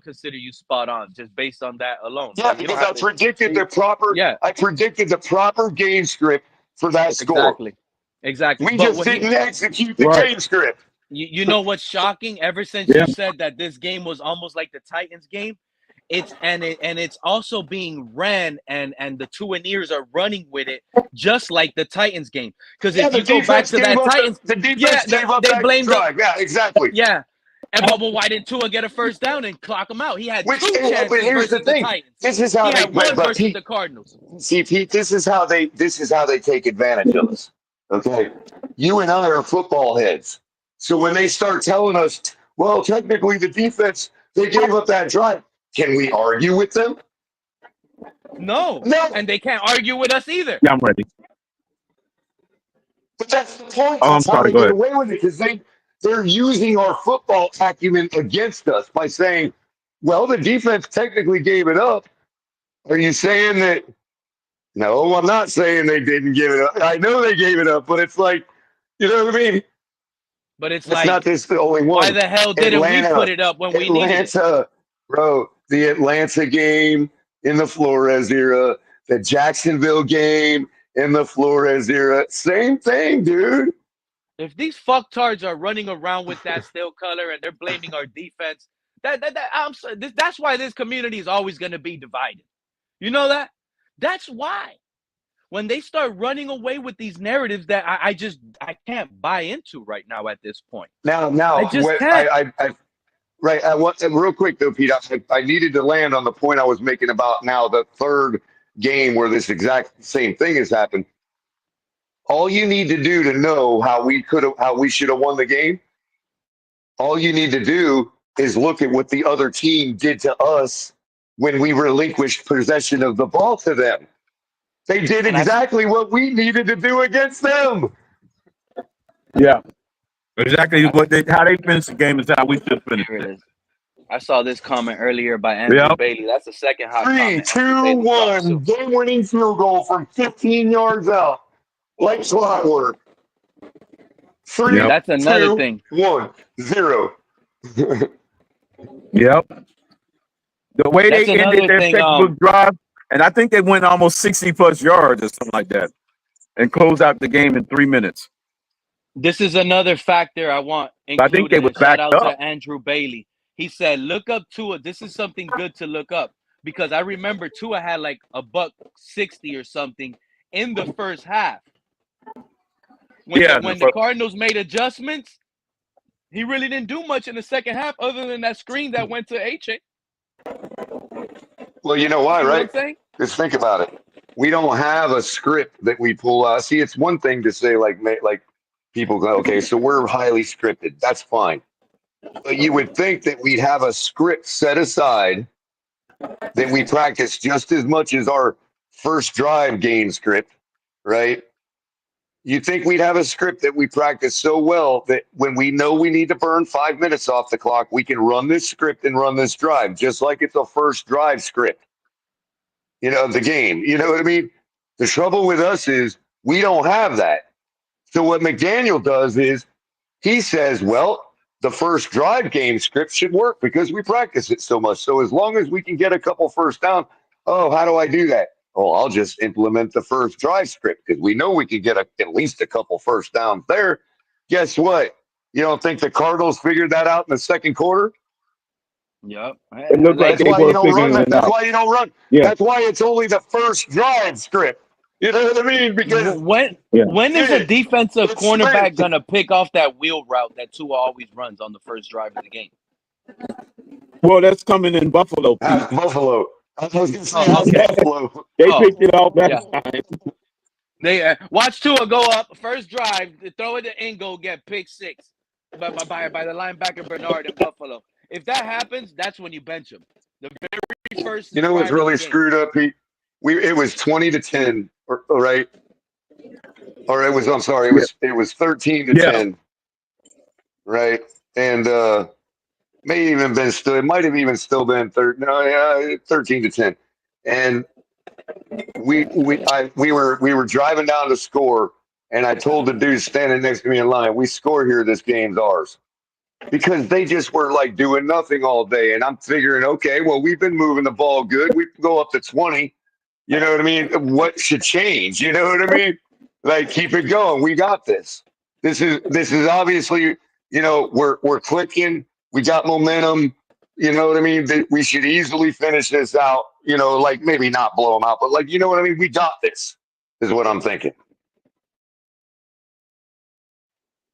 consider you spot on just based on that alone. Yeah, Like, you don't because have to. I predicted the proper game script for that score. Exactly. We But just what he, didn't execute the Right. game script. you know what's shocking? Ever since Yeah. you said that this game was almost like the Titans game, it's also being ran, and the Tuaneers are running with it just like the Titans game. Because Yeah, if you go back to that Titans, the defense gave up they that blamed the drive. Yeah, exactly. yeah. And but why didn't Tua get a first down and clock him out? He had Which, two but chances here's the versus the thing. Titans. This is He how they, had one but versus Pete, the Cardinals. see, Pete, this is how they take advantage of us. Okay, you and I are football heads. So when they start telling us, well, technically the defense they gave up that drive, can we argue with them? No. No. And they can't argue with us either. Yeah, I'm ready. But that's the point. Oh, I'm That's how sorry. they Go get ahead. away with it because they're using our football acumen against us by saying, well, the defense technically gave it up. Are you saying that? No, I'm not saying they didn't give it up. I know they gave it up, but it's like, you know what I mean? But it's It's not like, this the only why one. the hell didn't we put it up when we needed it? Bro, the Atlanta game in the Flores era, the Jacksonville game in the Flores era, same thing, dude. If these fucktards are running around with that steel color and they're blaming our defense, that's why this community is always going to be divided. You know that? That's why. When they start running away with these narratives that I can't buy into right now at this point. Now, I just what can't. right. I want real quick though, Pete. I needed to land on the point I was making about now the third game where this exact same thing has happened. All you need to do to know how we should have won the game. All you need to do is look at what the other team did to us when we relinquished possession of the ball to them. They did exactly what we needed to do against them. Yeah. Exactly how they finished the game is how we should finish Here it it. is. I saw this comment earlier by Andrew Yeah. Bailey. That's the second hot 3, comment. 2, 1. Game-winning field goal from 15 yards out, like clockwork. 3, Yep. That's another 2, thing. 1, 0. Yep. The way That's they ended another their thing. textbook drive, and I think they went almost 60 plus yards or something like that, and closed out the game in 3 minutes. This is another factor I want I think they included. were And shout backed out up. to Andrew Bailey. He said, "Look up Tua." This is something good to look up because I remember Tua had like $160 or something in the first half. When the Cardinals made adjustments, he really didn't do much in the second half other than that screen that went to HA. Well, you know why, You know what right? I'm saying? Just think about it. We don't have a script that we pull out. See, it's one thing to say like people go, okay, so we're highly scripted. That's fine. But you would think that we'd have a script set aside that we practice just as much as our first drive game script, right? You'd think we'd have a script that we practice so well that when we know we need to burn 5 minutes off the clock, we can run this script and run this drive, just like it's a first drive script, the game. You know what I mean? The trouble with us is we don't have that. So what McDaniel does is he says, well, the first drive game script should work because we practice it so much. So as long as we can get a couple first down, oh, how do I do that? Oh, I'll just implement the first drive script because we know we can get at least a couple first downs there. Guess what? You don't think the Cardinals figured that out in the second quarter? Yep. It looked like That's they why you were don't run figuring that. it That's out. why you don't run. Yeah. That's why it's only the first drive script. You know what I mean? Because When Yeah. when is a dude, defensive it's cornerback Smith. gonna pick off that wheel route that Tua always runs on the first drive of the game? Well, that's coming in Buffalo, Pete. How's Buffalo? I was going to say, Oh, how's okay. Buffalo? They Oh, picked it off that yeah. time. They watch Tua go up first drive, throw it to Ingo, get pick six by the linebacker Bernard in Buffalo. If that happens, that's when you bench him. The very first You know what's drive of the really game. screwed up, Pete? It was 20-10, right? Or it was. I'm sorry. It was 13-10, right? And may even been still. It might have even still been 13-10, and we were driving down to score, and I told the dude standing next to me in line, "We score here. This game's ours." Because they just were like doing nothing all day. And I'm figuring, okay, well, we've been moving the ball good. We can go up to 20. You know what I mean? What should change? You know what I mean? Like, keep it going. We got this. This is obviously, we're clicking. We got momentum. You know what I mean? We should easily finish this out. Like maybe not blow them out, but like, you know what I mean? We got this, is what I'm thinking.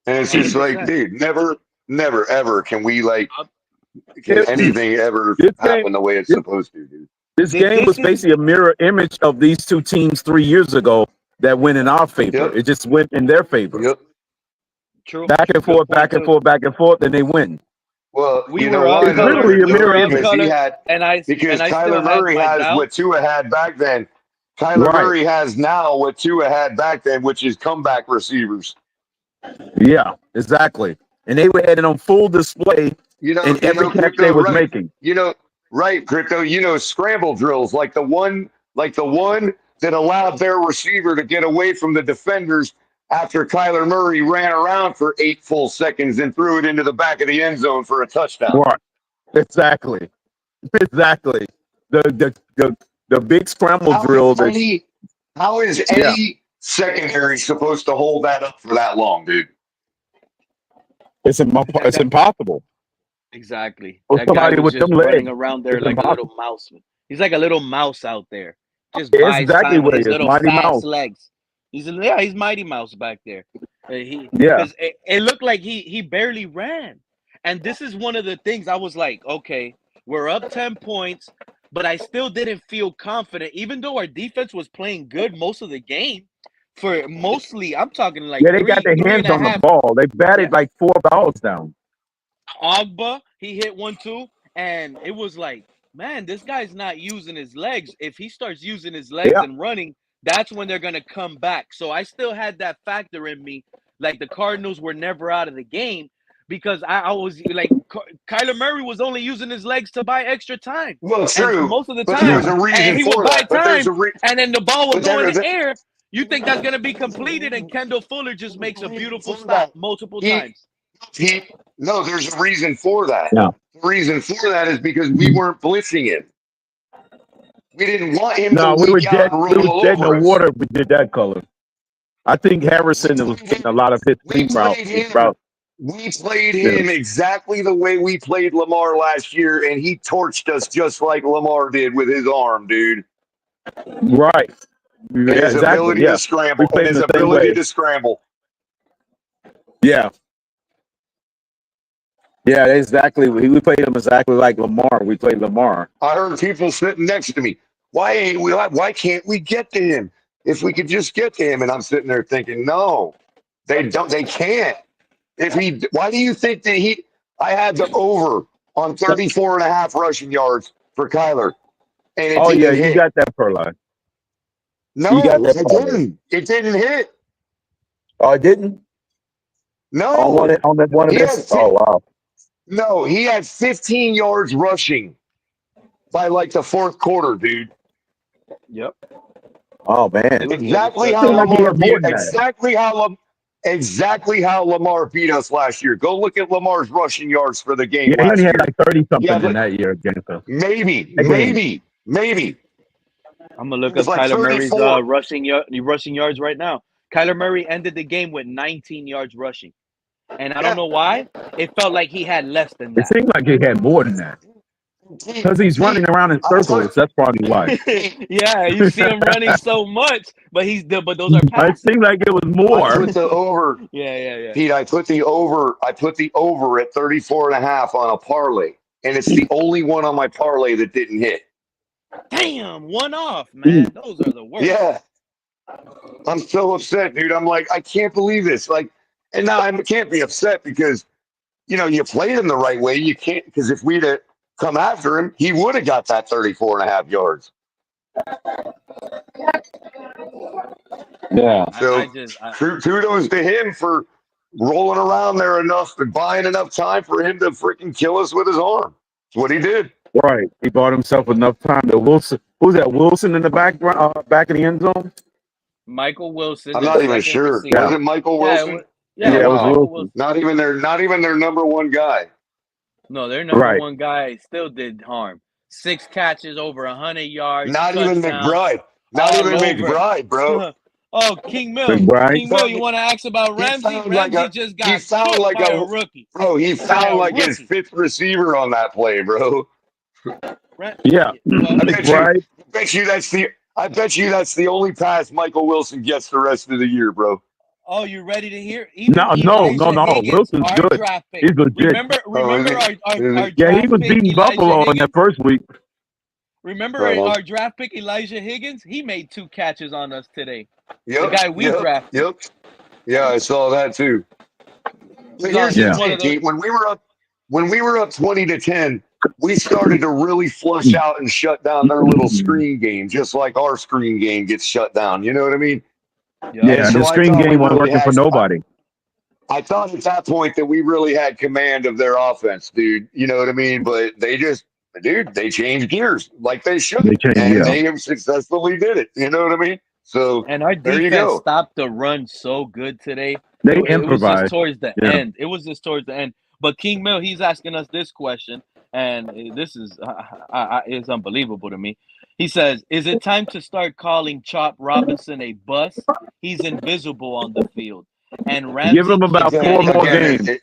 And it's just like, 100%. dude, never, ever can we like, can This anything ever game, happen the way it's supposed to, dude? this game was basically a mirror image of these two teams 3 years ago that went in our favor. Yep. It just went in their favor. Yep. True. Back and Good forth, point, back and too. forth, back and forth, and they win. Well, We you were know up why It's though? color. literally a We were mirror up image. Because color, and I Kyler still had Murray my has doubt. what Tua had back then. Kyler Right. Murray has now what Tua had back then, which is comeback receivers. Yeah, exactly. And they were heading on full display in every catch they Crypto, was right? making. Right, Crypto. Scramble drills like the one that allowed their receiver to get away from the defenders after Kyler Murray ran around for 8 full seconds and threw it into the back of the end zone for a touchdown. Right. Exactly. Exactly. The big scramble drill. How is any secondary supposed to hold that up for that long, dude? It's impossible. Exactly. Or That guy somebody was with just them running legs. around there It's like a impossible. little mouse. He's like a little mouse out there, just It's by his exactly time what with it his is. little Mighty fast Mouse. legs. He's Mighty Mouse back there. Yeah. Because it looked like he barely ran. And this is one of the things I was like, okay, we're up 10 points, but I still didn't feel confident, even though our defense was playing good most of the game. For mostly, I'm talking like Yeah, they got their three and hands a on the half. ball. They batted Yeah. like 4 balls down. Ogba, he hit one too, and it was like, man, this guy's not using his legs. If he starts using his legs Yeah. and running, that's when they're gonna come back. So I still had that factor in me, like the Cardinals were never out of the game because I was like, Kyler Murray was only using his legs to buy extra time, Well, and true, most of the but time, there's a reason and he would for buy that. But there's time, a and then the ball would but go in there, the air. You think that's gonna be completed, and Kendall Fuller just makes a beautiful for stop that. multiple He times. No, there's a reason for that. Yeah. The reason for that is because we weren't blitzing him. We didn't want him to No, we were leak out dead. and We roll was all dead in the over us. water. We did that color. I think Harrison was getting a lot of his We seam route. played him. We played him exactly the way we played Lamar last year, and he torched us just like Lamar did with his arm, dude. Right. And Yeah, his exactly. ability Yeah. to scramble. We played And his him the same ability way. to scramble. Yeah. Yeah, exactly. We played him exactly like Lamar. We played Lamar. I heard people sitting next to me. Why can't we get to him? If we could just get to him. And I'm sitting there thinking, no, they can't. Why do you think that I had the over on 34.5 rushing yards for Kyler and it Oh yeah, didn't you hit? got that per line. No, You got that it parlay. didn't. It didn't hit. Oh, it didn't? No. On that one of this? Oh wow. No, he had 15 yards rushing by like the fourth quarter, dude. Yep. Oh man. Exactly how Lamar. exactly how Lamar beat us last year. Go look at Lamar's rushing yards for the game Yeah, he last only had year. like 30 Yeah, something in but that year against us. maybe, That game. maybe. I'm gonna look It was up like Kyler Murray's 34. rushing yards right now. Kyler Murray ended the game with 19 yards rushing, and I don't Yeah. know why. It felt like he had less than It that. seemed like he had more than that because he's running around in I'll tell circles. That's probably why. Yeah, you see him running so much, but those are It passes. seemed like it was I more. put the over, Yeah. Pete, I put the over at 34.5 on a parlay. And it's the only one on my parlay that didn't hit. Damn, one off, man. Those are the worst. Yeah. I'm so upset, dude. I'm like, I can't believe this. Like, and now I can't be upset because, you played him the right way. You can't, because if we'd have come after him, he would have got that 34.5 yards. Yeah. So kudos to him for rolling around there enough and buying enough time for him to freaking kill us with his arm. That's what he did. Right. He bought himself enough time to Wilson. Who's that? Wilson in the back of the end zone? Michael Wilson, I'm the not even second sure. receiver. Was it Michael Wilson? Yeah, it it was was Michael Wilson. Wilson. Not even their number one guy. No, their number Right. one guy still did harm. 6 catches, over 100 yards, Not even touchdown, McBride. Not all even over. McBride, bro. Oh, King Mill. Big Brian. King Mill, you want to ask about Ramsey? Ramsey just got cooked by a rookie. bro. He found like his rookie. 5th receiver on that play, bro. Yeah. Well, McBride. I bet you that's the only pass Michael Wilson gets the rest of the year, bro. oh, you ready to hear? Even No. Elijah Higgins, Wilson's our good. draft pick. He's legit. Remember is it? our Is it? Yeah, he draft was pick, beating Elijah Buffalo in Higgins? that first week. Remember Right on. our draft pick, Elijah Higgins? He made 2 catches on us today. Yep, The guy we drafted. Yep. Yeah, I saw that too. But He's on here's the one thing, of those. Pete. When we were up 20-10, we started to really flush out and shut down their little screen game, just like our screen game gets shut down. You know what I mean? Yeah, And so the I screen thought we game wasn't really working for nobody. I thought at that point that we really had command of their offense, dude. You know what I mean? But they changed gears like they should, and they have successfully did it. You know what I mean? So And our there you defense go. stopped the run so good today. They It was just improvised. towards the Yeah. end. It was just towards the end. But King Mill, he's asking us this question, and this is it's unbelievable to me. He says, "Is it time to start calling Chop Robinson a bust? He's invisible on the field, and Ramsey Give him about keeps 4 getting more hurt." games.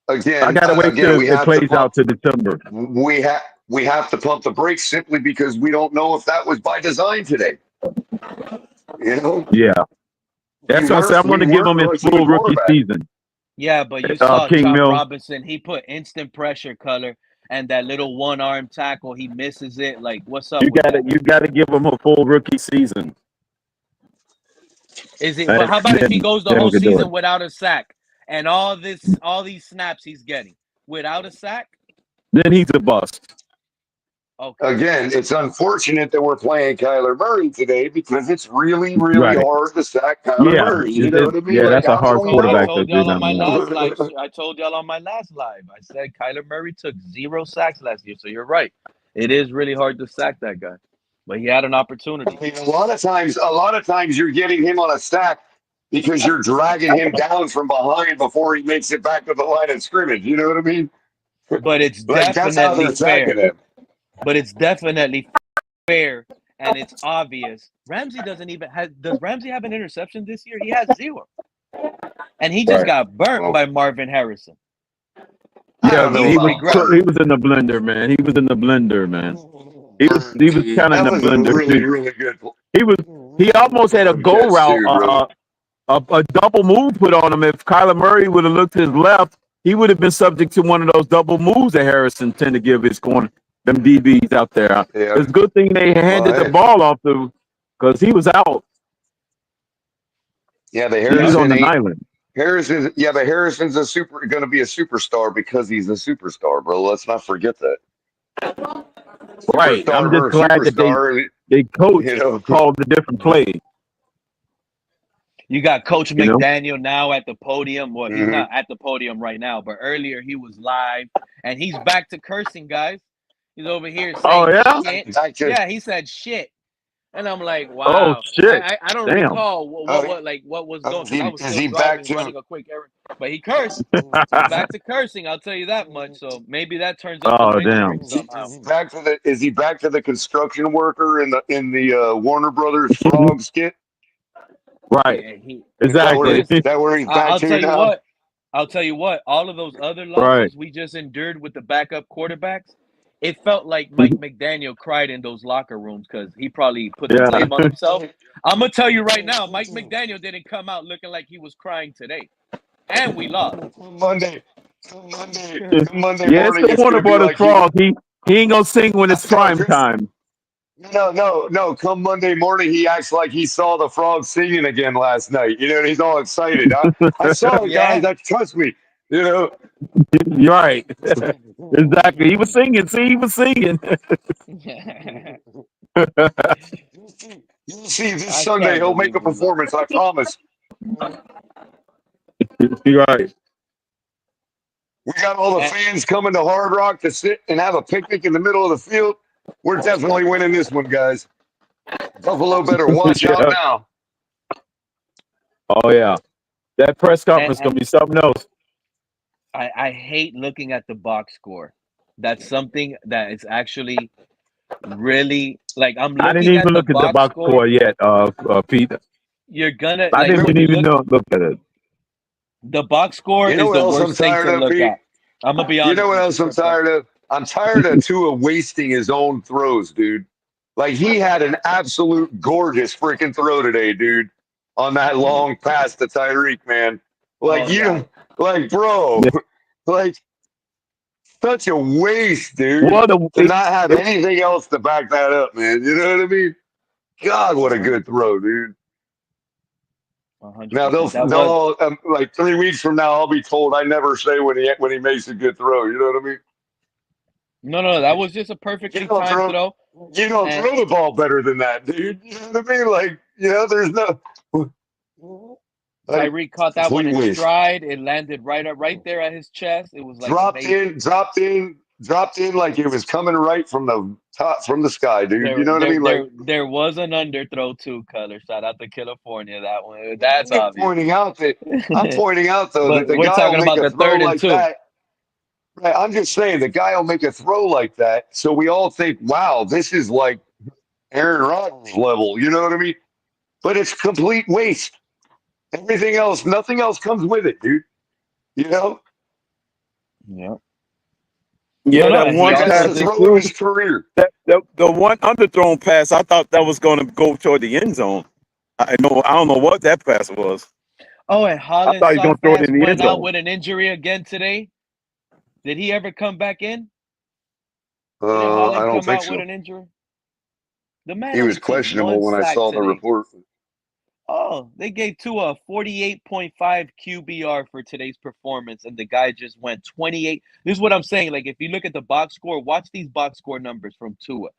I Again, gotta wait till we it have to plays out pump. to December. We have to pump the brakes simply because we don't know if that was by design today. You know? Yeah. That's what I said. I'm going to give him his full rookie season. Yeah, but you saw King Chop Mill. Robinson. He put instant pressure, Color, and that little one-arm tackle. He misses it. Like, what's up? You got to give him a full rookie season. Is it? But how about if he goes the then whole we can do season it. without a sack and all these snaps he's getting without a sack? Then he's a bust. Okay. Again, it's unfortunate that we're playing Kyler Murray today because it's really, really hard to sack Kyler Murray. You know what I mean? Yeah, Like, that's a hard quarterback I to told do y'all that. on my last live. I told y'all on my last live. I said Kyler Murray took 0 sacks last year. So you're right. It is really hard to sack that guy, but he had an opportunity. I mean, a lot of times you're getting him on a stack because you're dragging him down from behind before he makes it back to the line of scrimmage. You know what I mean? But it's Like, that's how definitely they're sacking fair. him. But it's definitely fair, and it's obvious. Ramsey doesn't even have. Does Ramsey have an interception this year? He has 0, and he just got burnt by Marvin Harrison. Yeah, He's he was in the blender, man. He was in the blender, man. He was kind of in the blender really, too. really good. He almost had a go route, a double move put on him. If Kyler Murray would have looked to his left, he would have been subject to one of those double moves that Harrison tend to give his corner, them DBs out there. Yeah. It's a good thing they handed the ball off to, because he was out. Yeah, the He was Harrison on the island. Harrison's going to be a superstar because he's a superstar, bro. Let's not forget that. Right. I'm just glad that they coach called a different play. You got Coach McDaniel now at the podium. Well, he's not at the podium right now, but earlier he was live, and he's back to cursing, guys. He's over here saying shit. Yeah, he said shit. And I'm like, Oh wow. shit! I don't Damn. recall what was going, because I was Is still he back driving, to? running a quick errand. But he cursed. He's back to cursing. I'll tell you that much. So maybe that turns up the Oh win damn. streak somehow. Back to the? Is he back to the construction worker in the Warner Brothers frog skit? Right. Yeah, he Exactly. just. That where he's back I'll to tell you now? what. I'll tell you what. All of those other Right. losses we just endured with the backup quarterbacks, it felt like Mike McDaniel cried in those locker rooms because he probably put the Yeah. blame on himself. I'm gonna tell you right now, Mike McDaniel didn't come out looking like he was crying today, and we lost. Monday, Monday Yeah, it's morning, the it's Warner gonna be Brothers like he. frog. He ain't gonna sing when it's No, prime time. no. Come Monday morning, he acts like he saw the frog singing again last night. You know, and he's all excited. I saw it, guys. Yeah. Trust me. You know. You're right. Exactly. He was singing. See, he was singing. You'll see this I Sunday. can't He'll make believe a we lost. performance. I promise. You're right. We got all the And, fans coming to Hard Rock to sit and have a picnic in the middle of the field. We're definitely winning this one, guys. Buffalo better watch out Yeah. now. Oh yeah. That press conference and gonna be something else. I hate looking at the box score. That's something that is actually really, like, I'm I didn't looking at even the look at the box box score. score yet, Pete. You're gonna, I like, didn't when you even look, look at it. the box score You know is what the else I'm worst thing tired to of, look Pete? at. I'm gonna be You know honest what with you, else I'm Crypto. tired of? I'm tired of Tua wasting his own throws, dude. Like he had an absolute gorgeous freaking throw today, dude, on that long pass to Tyreek, man. Like Oh yeah. like bro, like such a waste, dude, Well, to not have anything else to back that up, man. You know what I mean? God, what a good throw, dude. Now 100%. That was. they'll like 3 weeks from now, I'll be told I never say when he makes a good throw. You know what I mean? No, that was just a You perfectly don't timed throw throw. you don't And throw the ball better than that, dude. You know what I mean? Like, there's no like Tyreek caught that one complete in waste. stride. It landed right there at his chest. It was like Dropped amazing. in, dropped in like it was coming right from the top from the sky, dude. You There, know what I there, mean? Like there, there was an underthrow too, Color. Shout out to California. That one. That's obvious. I'm pointing out though that But the we're guy will talking make about a the throw third and like two. that. Right. I'm just saying the guy will make a throw like that. So we all think, wow, this is like Aaron Rodgers level. You know what I mean? But it's complete waste. Everything else, nothing else comes with it, dude. You know? Yeah. yeah, that And he Like one that's also the pass he just. throw of threw, his career. the one underthrown pass, I thought that was going to go toward the end zone. I don't know what that pass was. Oh, and I Holland thought he was going to throw it Softpass in the end went out zone. with an injury again today. Did he ever come back in? Didn't I Holland don't come think out with so. an injury? The man He was only took questionable one when I sack saw the today. report. Oh, they gave Tua a 48.5 QBR for today's performance, and the guy just went 28. This is what I'm saying. Like, if you look at the box score, watch these box score numbers from Tua: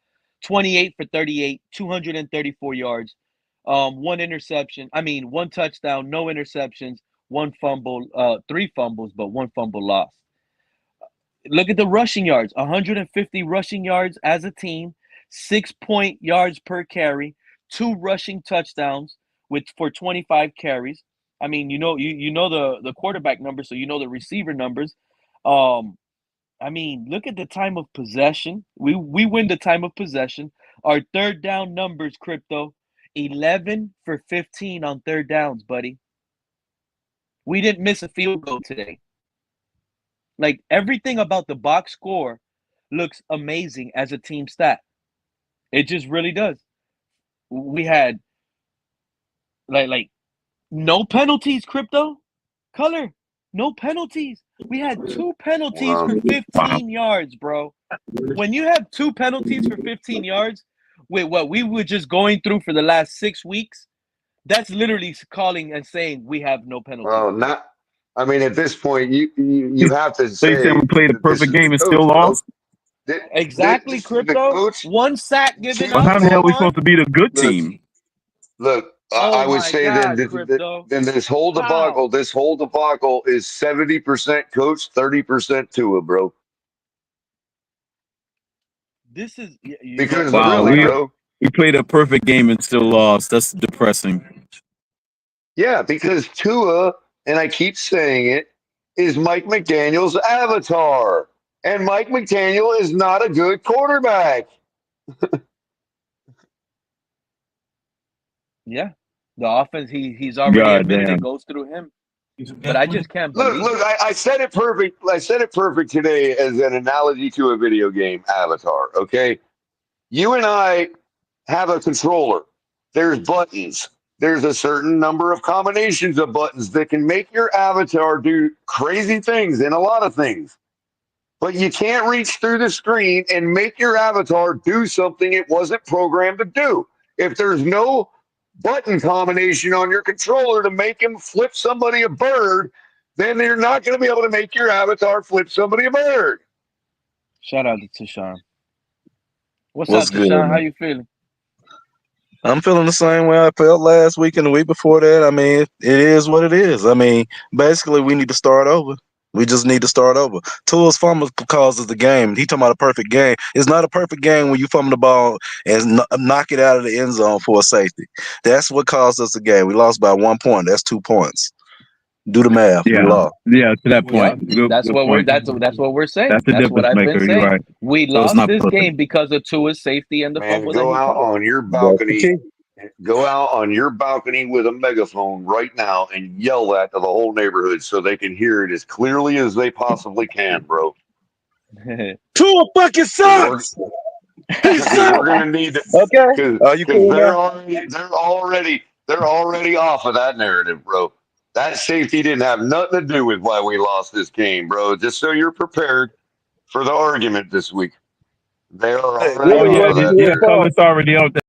28 for 38, 234 yards, one interception. I mean, one touchdown, no interceptions, one fumble, three fumbles, but one fumble lost. Look at the rushing yards: 150 rushing yards as a team, 6 yards per carry, two rushing touchdowns with for 25 carries. I mean, you know the quarterback numbers, so you know the receiver numbers. Um, I mean, look at the time of possession. We win the time of possession. Our third down numbers, Crypto, 11 for 15 on third downs, buddy. We didn't miss a field goal today. Like, everything about the box score looks amazing as a team stat. It just really does. We had like no penalties, Crypto, Color, no penalties. We had two penalties for Wow. 15 yards, bro. When you have two penalties for 15 yards with what we were just going through for the last 6 weeks, that's literally calling and saying we have no penalties. Well, not. I mean, at this point, you have to So you saying say we played a that this perfect is the game and still coach, bro. lost? Exactly, This is the Crypto. coach. One sack given Well, up. how the hell are Typical. we Come on. supposed to be the good Look, team? look. I Oh would my say God, Crypto. then this whole How? debacle, is 70% coach, 30% Tua, bro. This is, you know, Because you know Wow, really, what? we bro. He played a perfect game and still lost. That's depressing. Yeah, because Tua, and I keep saying it, is Mike McDaniel's avatar. And Mike McDaniel is not a good quarterback. Yeah, the offense he's already God admitted it damn. goes through him. But I just can't Look, believe look, it. I said it perfect. I said it perfect today as an analogy to a video game avatar. Okay. You and I have a controller. There's buttons. There's a certain number of combinations of buttons that can make your avatar do crazy things and a lot of things. But you can't reach through the screen and make your avatar do something it wasn't programmed to do. If there's no button combination on your controller to make him flip somebody a bird, then you're not going to be able to make your avatar flip somebody a bird. Shout out to Tashawn. What's What's up, good, Tashawn? How man? you feeling? I'm feeling the same way I felt last week and the week before that. I mean, it is what it is. I mean, basically, we need to start over. We just need to start over. Tua's fumble causes the game. He talking about a perfect game. It's not a perfect game when you fumble the ball and knock it out of the end zone for a safety. That's what caused us the game. We lost by 1 point. That's 2 points. Do the math. We Yeah. lost. Yeah, to that Yep. point. Good, That's good what point. that's what we're saying. That's the That's what difference I've been maker. You're saying. right. We So it's lost not this perfect. game because of Tua's safety and the Man, fumble that go he out caused. on your That's the balcony. key. Go out on your balcony with a megaphone right now and yell that to the whole neighborhood so they can hear it as clearly as they possibly can, bro. Tua fucking We're sucks. He because sucks. we're gonna need Okay. because Are you cool now? they're already off of that narrative, bro. That safety didn't have nothing to do with why we lost this game, bro. Just so you're prepared for the argument this week. They are It already Oh really off yeah, of wasn't that his yeah. narrative. fault. Color's already out there.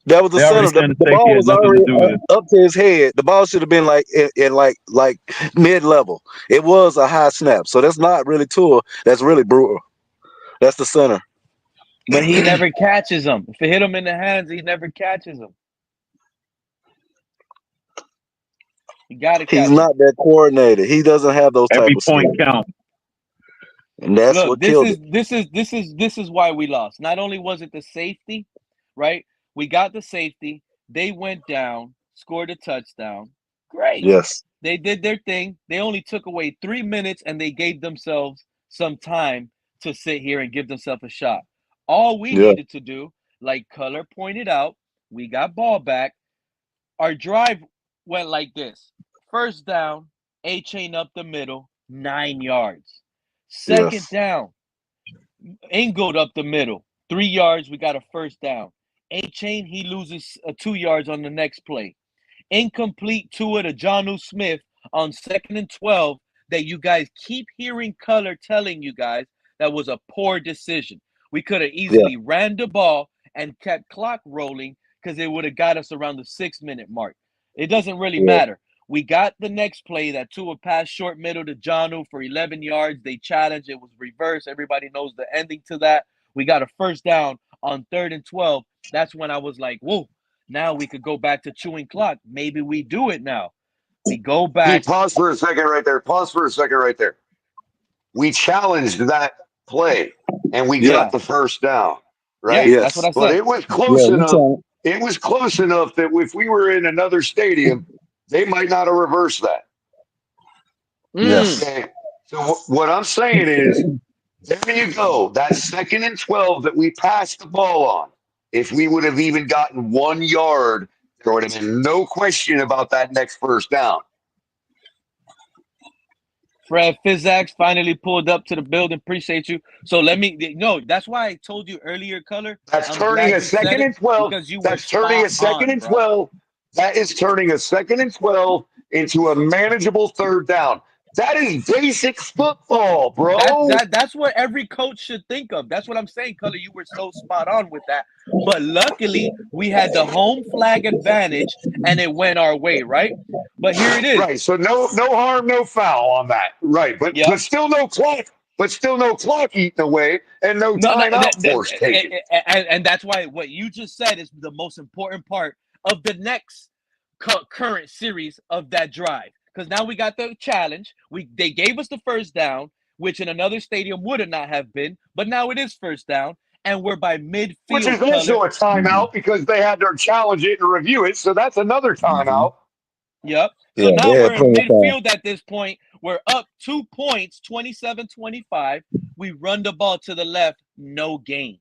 That was the They already center. saying The the safety ball had was nothing to already do with it. up to his head. The ball should have been like in like mid level. It was a high snap, so that's not really Tua. That's really Brewer. That's the center. But he never catches them. If it hit him in the hands, he never catches them. You got to He's catch them. not that coordinated. He doesn't have those type Every of point skills, count. and that's Look, what killed it. this is why we lost. Not only was it the safety, right? We got the safety. They went down, scored a touchdown. Great. Yes. They did their thing. They only took away 3 minutes and they gave themselves some time to sit here and give themselves a shot. All we Yeah. needed to do, like Color pointed out, we got ball back. Our drive went like this. First down, A chain up the middle, 9 yards. Second Yes. down, Ingold up the middle, 3 yards. We got a first down. A chain, he loses 2 yards on the next play. Incomplete to Jonnu Smith on 2nd and 12 that you guys keep hearing Color telling you guys that was a poor decision. We could have Yeah. easily ran the ball and kept clock rolling because it would have got us around the 6 minute mark. It doesn't really Yeah. matter. We got the next play that Tua passed short middle to Jonnu for 11 yards. They challenged. It was reverse. Everybody knows the ending to that. We got a first down on 3rd and 12. That's when I was like, whoa, now we could go back to chewing clock. Maybe we do it now. We go Pete, back. pause for a second right there. Pause for a second right there. We challenged that play and we Yeah. got the first down, Yeah, right? that's what Yes. I But said. it was Yeah. close We enough. trying. It was close enough that if we were in another stadium, they might not have reversed that. Yes. Okay. So what I'm saying is, there you go. That 2nd and 12 that we passed the ball on. If we would have even gotten 1 yard, there would have been no question about that next first down. Fred Fizax finally pulled up to the building. Appreciate you. So let me no. That's why I told you earlier, Color. That's I'm turning glad a you said second it and 12. because you were That's turning spot a second on, and bro. 12. That is turning a 2nd and 12 into a manageable third down. That is basic football, bro. That's what every coach should think of. That's what I'm saying, Color. You were so spot on with that. But luckily, we had the home flag advantage, and it went our way, right? But here it is. Right. So no harm, no foul on that. Right. But Yep. but still no clock. But still no clock eaten away and no No, timeout force taken. and that's why what you just said is the most important part of the next current series of that drive. Because now we got the challenge. They gave us the first down, which in another stadium would have not have been, but now it is first down. and we're by midfield. Which is also a timeout because they had to challenge it and review it. So that's another timeout. Yep. So Yeah, now they we're had in plenty of time. midfield at this point. We're up 2 points, 27-25. We run the ball to the left, no gain.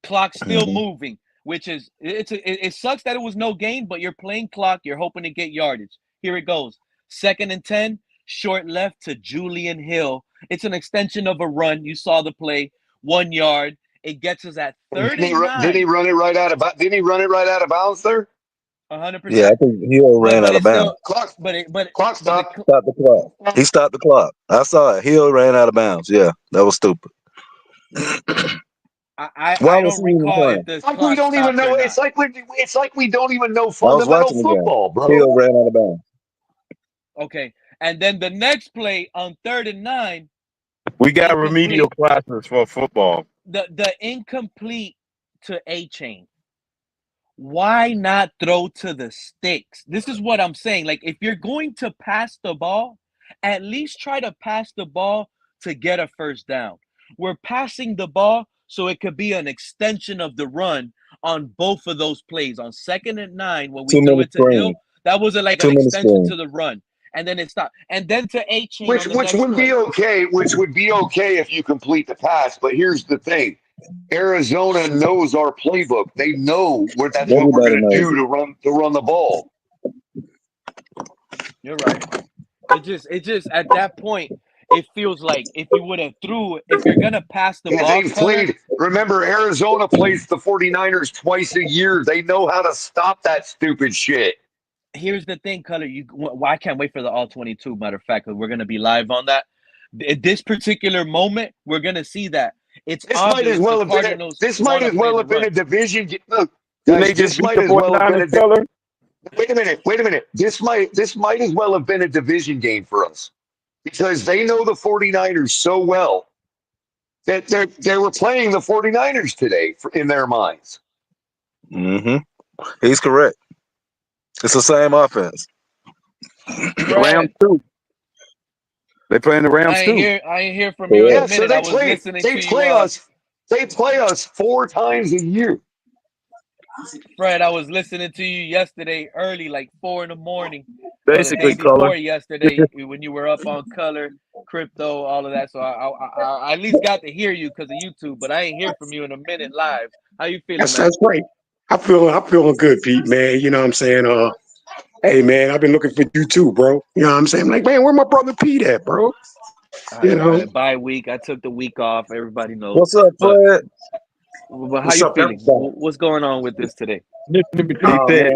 Clock still moving, which is it sucks that it was no gain, but you're playing clock. You're hoping to get yardage. Here it goes. 2nd and 10, short left to Julian Hill. It's an extension of a run. You saw the play, 1 yard. It gets us at 39. Didn't he run it right out of? Didn't he run it right out of bounds there? 100%. Yeah, I think Hill ran out of bounds. Clock Stopped the clock. He stopped the clock. I saw it. Hill ran out of bounds. Yeah, that was stupid. I Why don't was he even recall playing? if this Like clock we don't even stopped know. or not. It's like we don't even know I was fundamental watching the game. football, bro. Hill ran out of bounds. Okay. And then the next play on 3rd and 9, We got incomplete. remedial classes for football. The incomplete to A-Chain. Why not throw to the sticks? This is what I'm saying. Like, if you're going to pass the ball, at least try to pass the ball to get a first down. We're passing the ball so it could be an extension of the run on both of those plays. On 2nd and 9, when we Too threw many it to Hill, screens. that was like Too an many extension screens. to the run. And then it stopped. And then to A-Chain Which on the next would play. be okay. Which would be okay if you complete the pass. But here's the thing: Arizona knows our playbook. They know that's what we're Everybody going to knows do it. to run the ball. You're right. It just at that point, it feels like if you would have if you're gonna pass the Yeah, ball, they've Color, played. Remember, Arizona plays the 49ers twice a year. They know how to stop that stupid shit. here's the thing, Color. I can't wait for the all 22. Matter of fact, because we're gonna be live on that. At this particular moment, we're gonna see that it's This might obvious as well the have been. Cardinals This want might to as play well the have been run. a division. Look, Didn't guys, they just this beat might the as well have been 49ers, Color? Wait a minute. This might as well have been a division game for us because they know the 49ers so well that they were playing the 49ers today in their minds. Mm-hmm. He's correct. It's the same offense. Rams too. They playing the Rams too. I ain't hear from you in Yeah, a so minute. I was listening to you. They play us 4 times a year. Fred, I was listening to you yesterday early, like 4 in the morning, or the Basically, day before Color. yesterday when you were up on Color, Crypto, all of that. So I at least got to hear you because of YouTube, but I ain't hear from you in a minute live. How you feeling, man? That's great. I'm feeling good, Pete, man. You know what I'm saying? Hey man, I've been looking for you too, bro. You know what I'm saying? I'm like, man, where my brother Pete at, bro? You know. Bye week. I took the week off. Everybody knows. What's up, But Fred? how What's you up, feeling? everybody? What's going on with this today? Let me He said,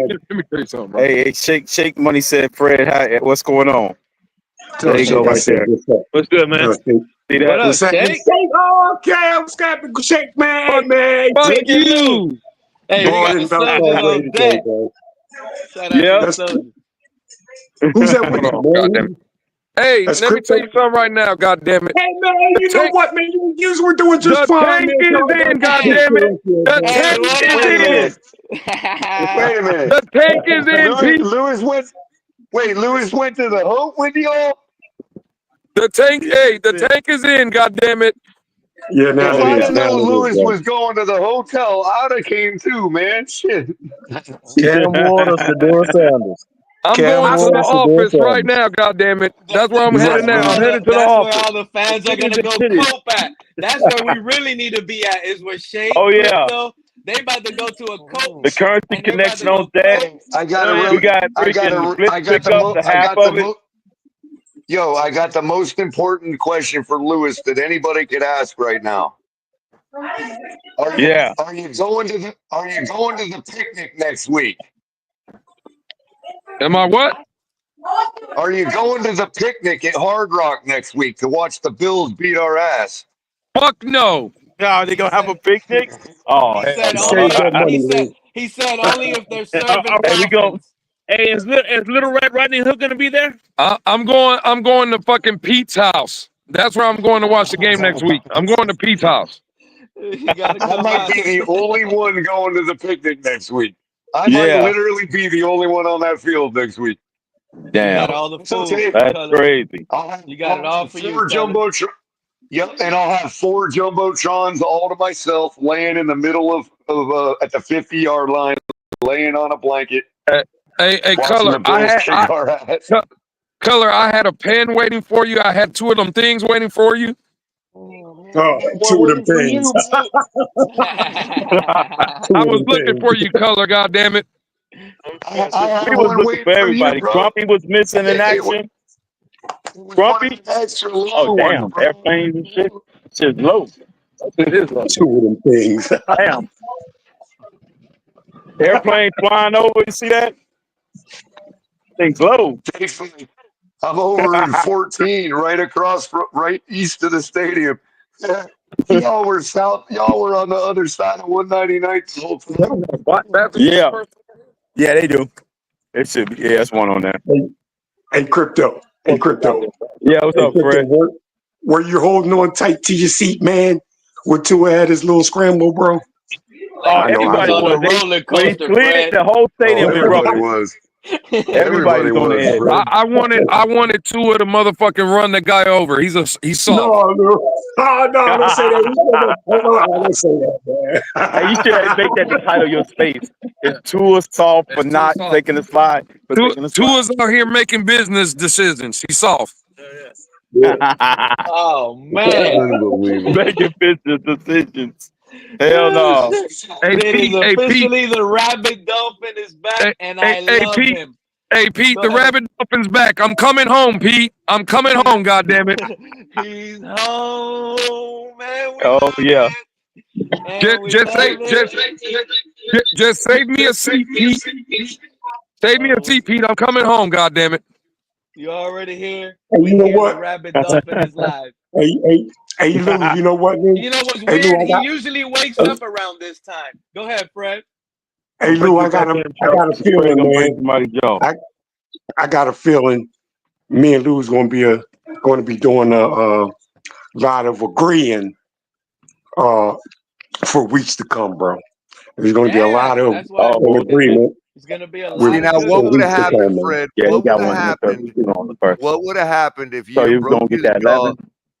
tell you something, bro. hey, Shake Money said, Fred, what's going on? There you go, right there. What's good, man? See What that? up, Shake? Okay, what's happening? Shake, man, man. Fuck Look at you. Hey, we got the Gordon, I'm soldiers so ready on today, deck. bro. Shout out to Yeah. the soldiers. Who's that with you, Oh, man? goddamn. Hey, That's let me tell Crypto. you something right now, goddamn it. Hey man, you know what, man? You were doing just The fine, tank man. is in, goddamn it. The Hey, tank what is up? Wait a in. minute. Wait a minute. The tank is in, Pete. Lewis went to the Hope with y'all? The tank is in, goddamn it. Yeah, now If it I'd is. have Now known it is, Lewis bro. was going to the hotel, I'd have came too, man. Shit. Cam Waters to Deion Sanders. I'm Cam going to the Waters to Deion office right Sanders. now, goddamn it. That's where I'm headed now. I'm headed to the That's where office. all the fans are gonna go cope at. That's where we really need to be at. Is with Shake, Oh, yeah. Crypto. They about to go to a cope. The currency And they're about to connection on go deck. cope. I got Oh, a yeah. We got I got freaking a Blitz I got pick the up the I half got of it. I got the most important question for Lewis that anybody could ask right now. Yeah. Are you going to the picnic next week? Am I what? Are you going to the picnic at Hard Rock next week to watch the Bills beat our ass? Fuck no. No, they gonna have a picnic? Oh, He said hell only. Save that money, He said only if they're serving Hey, we go. dolphins. Hey, is Little Red Riding Hood gonna be there? I'm going to fucking Pete's house. That's where I'm going to watch the game next week. I'm going to Pete's house. You gotta I come might out. be the only one going to the picnic next week. I might Yeah. literally be the only one on that field next week. You Damn. got all the It's food. okay. That's Color. crazy. I'll have You got it all for you, four Color. Yep, and I'll have 4 jumbotrons all to myself, laying in the middle of at the 50-yard line, laying on a blanket, Hey, watching the Color, Bills kick our ass. Color, I had a pen waiting for you. I had 2 of them things waiting for you. Oh, We're 2 of them waiting for things. you, mate. 2 I of was them looking for things. you, Color. God damn it! I had He was one looking waiting for for you, everybody. bro. Grumpy was missing in It was action. one Grumpy? of the extra Oh, low ones, damn. bro. Airplanes and shit. Shit's low. It is low. 2 of them things. Damn. Airplane flying over. You see that? Thing's low. Thankfully, I'm over in 14, right east of the stadium. Y'all were south. Y'all were on the other side of 199 the whole time. Yeah. Yeah, they do. It should be. Yeah, that's one on there. Hey, Crypto. Hey, Crypto. Yeah, what's Hey, up, Crypto. Fred? Were you holding on tight to your seat, man? When Tua had his little scramble, bro? Like he was Everybody on a was. roller When he coaster, slid, Fred. the whole Oh, stadium everybody erupted. was. Everybody was on the edge. Fred. I wanted 2 of the motherfucking run the guy over. He's soft. No. Oh, no, don't say that. Don't say that, man. Hey, you should make that the title of your space. It's too soft for not taking the slide. For taking the slide. Tua's out here making business decisions. He's soft. Oh man. Unbelievable. Making business decisions. Hell no. Hey, It is Pete. Hey, Pete. officially the rabid dolphin is back, and I love Pete. him. Hey, Pete, Go the ahead. rabbit dolphin's back. I'm coming home, Pete. I'm coming home, goddammit. He's home, man. We Oh love yeah. it. And we love it. Just save me a seat, Pete. Save me a seat, Pete. I'm coming home, goddammit. You already here. Hey, We you know hear what? the rabid dolphin is live. Hey, Lou, you know what, Lou? You know what's Hey, Lou, weird? He usually wakes up around this time. Go ahead, Fred. Hey, Lou, I got a feeling, man. I got a feeling me and Lou's going to be doing a lot of agreeing for weeks to come, bro. There's going to be a lot of That's why agreement. it's gonna be a With- lot Now, of good what would weeks have to come, happened, man. Fred? Yeah, What he got would have one happened? on the first. What would have happened if So you he was broke gonna his get that jaw?